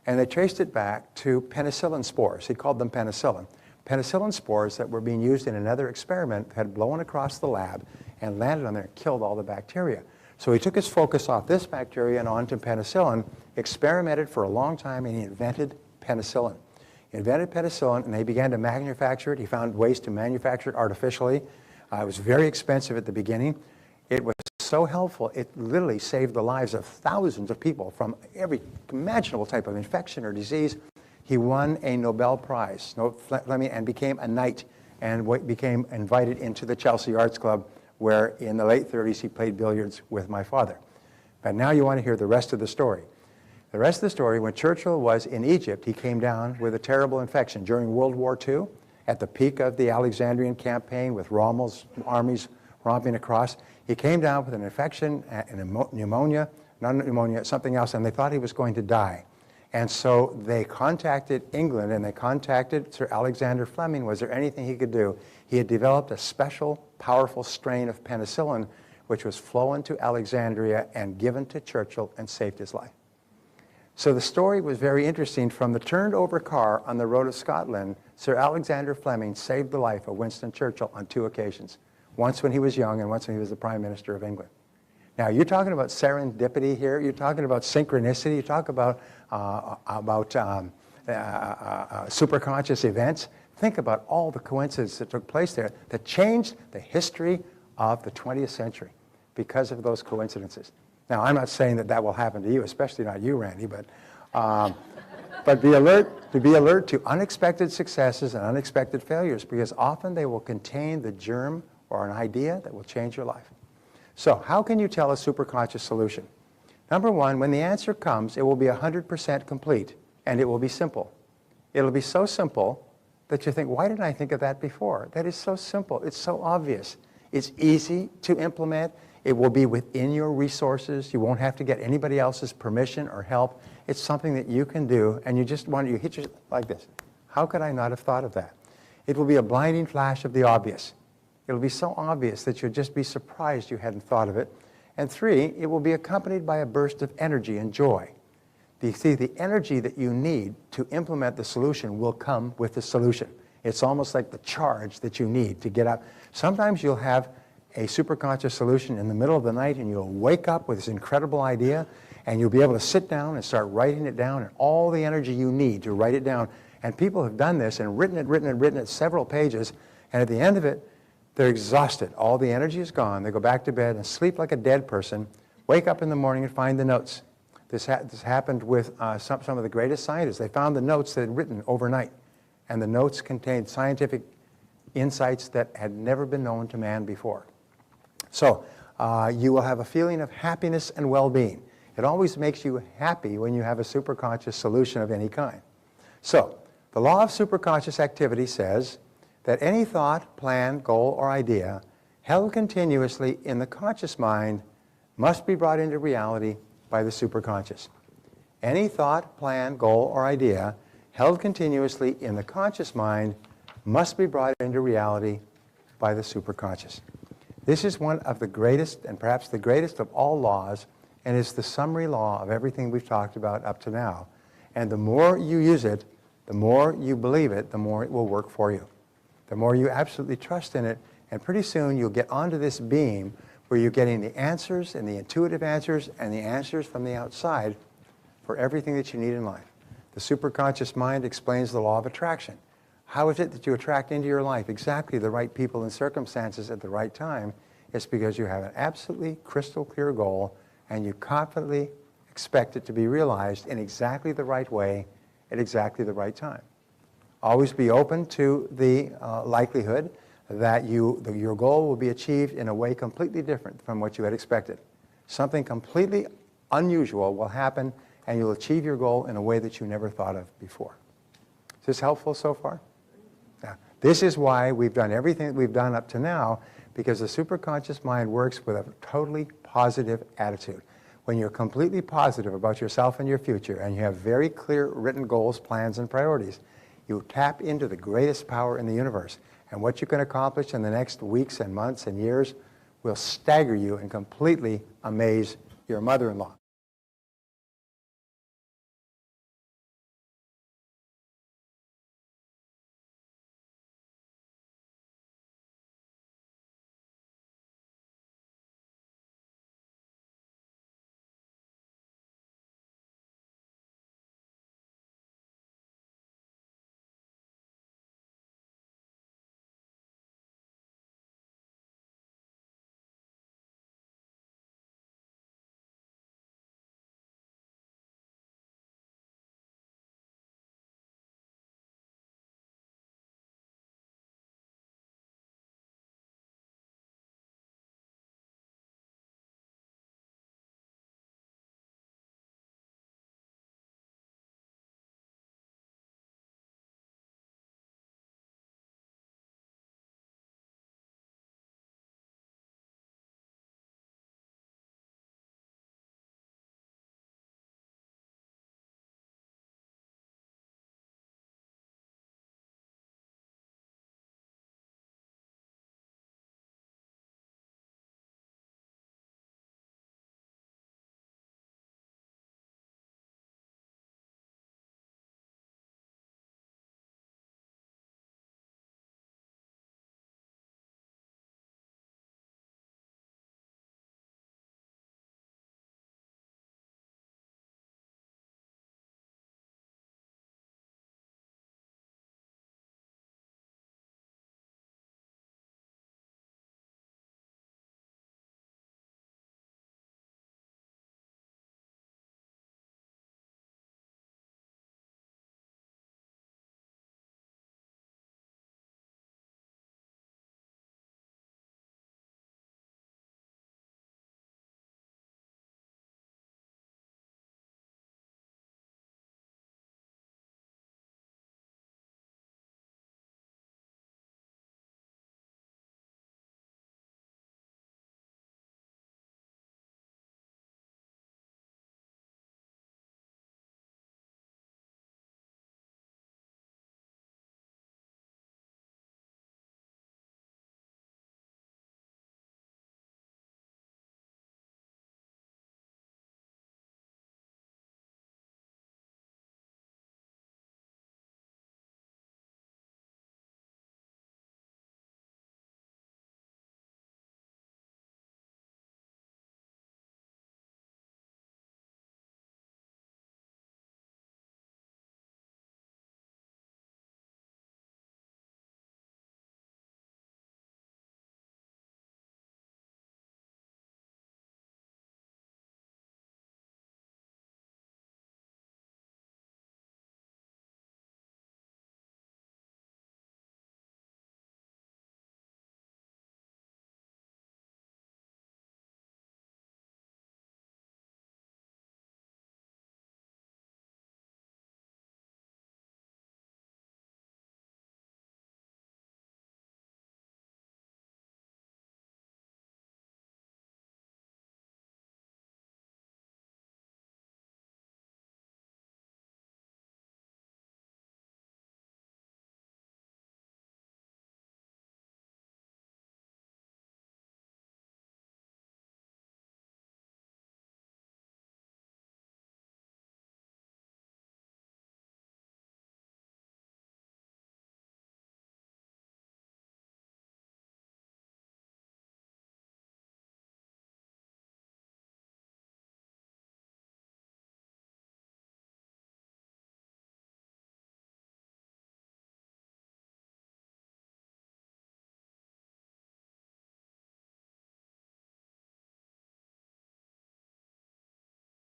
And they traced it back to penicillin spores. He called them penicillin. Penicillin spores that were being used in another experiment had blown across the lab and landed on there and killed all the bacteria. So he took his focus off this bacteria and onto penicillin, experimented for a long time, and he invented penicillin. He invented penicillin, and they began to manufacture it. He found ways to manufacture it artificially. It was very expensive at the beginning. It was so helpful, it literally saved the lives of thousands of people from every imaginable type of infection or disease. He won a Nobel Prize and became a knight and became invited into the Chelsea Arts Club, where in the late 30s he played billiards with my father. But now you want to hear the rest of the story. The rest of the story, when Churchill was in Egypt, he came down with a terrible infection during World War II, at the peak of the Alexandrian campaign with Rommel's armies romping across. He came down with an infection, pneumonia, not pneumonia, something else, and they thought he was going to die. And so they contacted England, and they contacted Sir Alexander Fleming. Was there anything he could do? He had developed a special, powerful strain of penicillin, which was flown to Alexandria and given to Churchill and saved his life. So the story was very interesting. From the turned-over car on the road of Scotland, Sir Alexander Fleming saved the life of Winston Churchill on 2 occasions, once when he was young and once when he was the Prime Minister of England. Now, you're talking about serendipity here. You're talking about synchronicity. You talk about superconscious events. Think about all the coincidences that took place there that changed the history of the 20th century because of those coincidences. Now, I'm not saying that that will happen to you, especially not you, Randy, but be alert to unexpected successes and unexpected failures, because often they will contain the germ or an idea that will change your life. So how can you tell a superconscious solution? Number one, when the answer comes, it will be 100% complete, and it will be simple. It'll be so simple that you think, why didn't I think of that before? That is so simple. It's so obvious. It's easy to implement. It will be within your resources. You won't have to get anybody else's permission or help. It's something that you can do, and you hit yourself like this. How could I not have thought of that? It will be a blinding flash of the obvious. It'll be so obvious that you'll just be surprised you hadn't thought of it. And 3, it will be accompanied by a burst of energy and joy. You see, the energy that you need to implement the solution will come with the solution. It's almost like the charge that you need to get up. Sometimes you'll have a superconscious solution in the middle of the night, and you'll wake up with this incredible idea, and you'll be able to sit down and start writing it down, and all the energy you need to write it down. And people have done this and written it several pages, and at the end of it, they're exhausted. All the energy is gone. They go back to bed and sleep like a dead person, wake up in the morning and find the notes. This happened with some of the greatest scientists. They found the notes they had written overnight, and the notes contained scientific insights that had never been known to man before. So you will have a feeling of happiness and well-being. It always makes you happy when you have a superconscious solution of any kind. So the law of superconscious activity says that any thought, plan, goal, or idea held continuously in the conscious mind must be brought into reality by the superconscious. Any thought, plan, goal, or idea held continuously in the conscious mind must be brought into reality by the superconscious. This is one of the greatest, and perhaps the greatest of all laws, and it's the summary law of everything we've talked about up to now. And the more you use it, the more you believe it, the more it will work for you. The more you absolutely trust in it, and pretty soon you'll get onto this beam where you're getting the answers and the intuitive answers and the answers from the outside for everything that you need in life. The superconscious mind explains the law of attraction. How is it that you attract into your life exactly the right people and circumstances at the right time? It's because you have an absolutely crystal clear goal, and you confidently expect it to be realized in exactly the right way at exactly the right time. Always be open to the likelihood that your goal will be achieved in a way completely different from what you had expected. Something completely unusual will happen, and you'll achieve your goal in a way that you never thought of before. Is this helpful so far? Yeah. This is why we've done everything that we've done up to now, because the superconscious mind works with a totally positive attitude. When you're completely positive about yourself and your future, and you have very clear written goals, plans, and priorities, you tap into the greatest power in the universe. And what you can accomplish in the next weeks and months and years will stagger you and completely amaze your mother-in-law.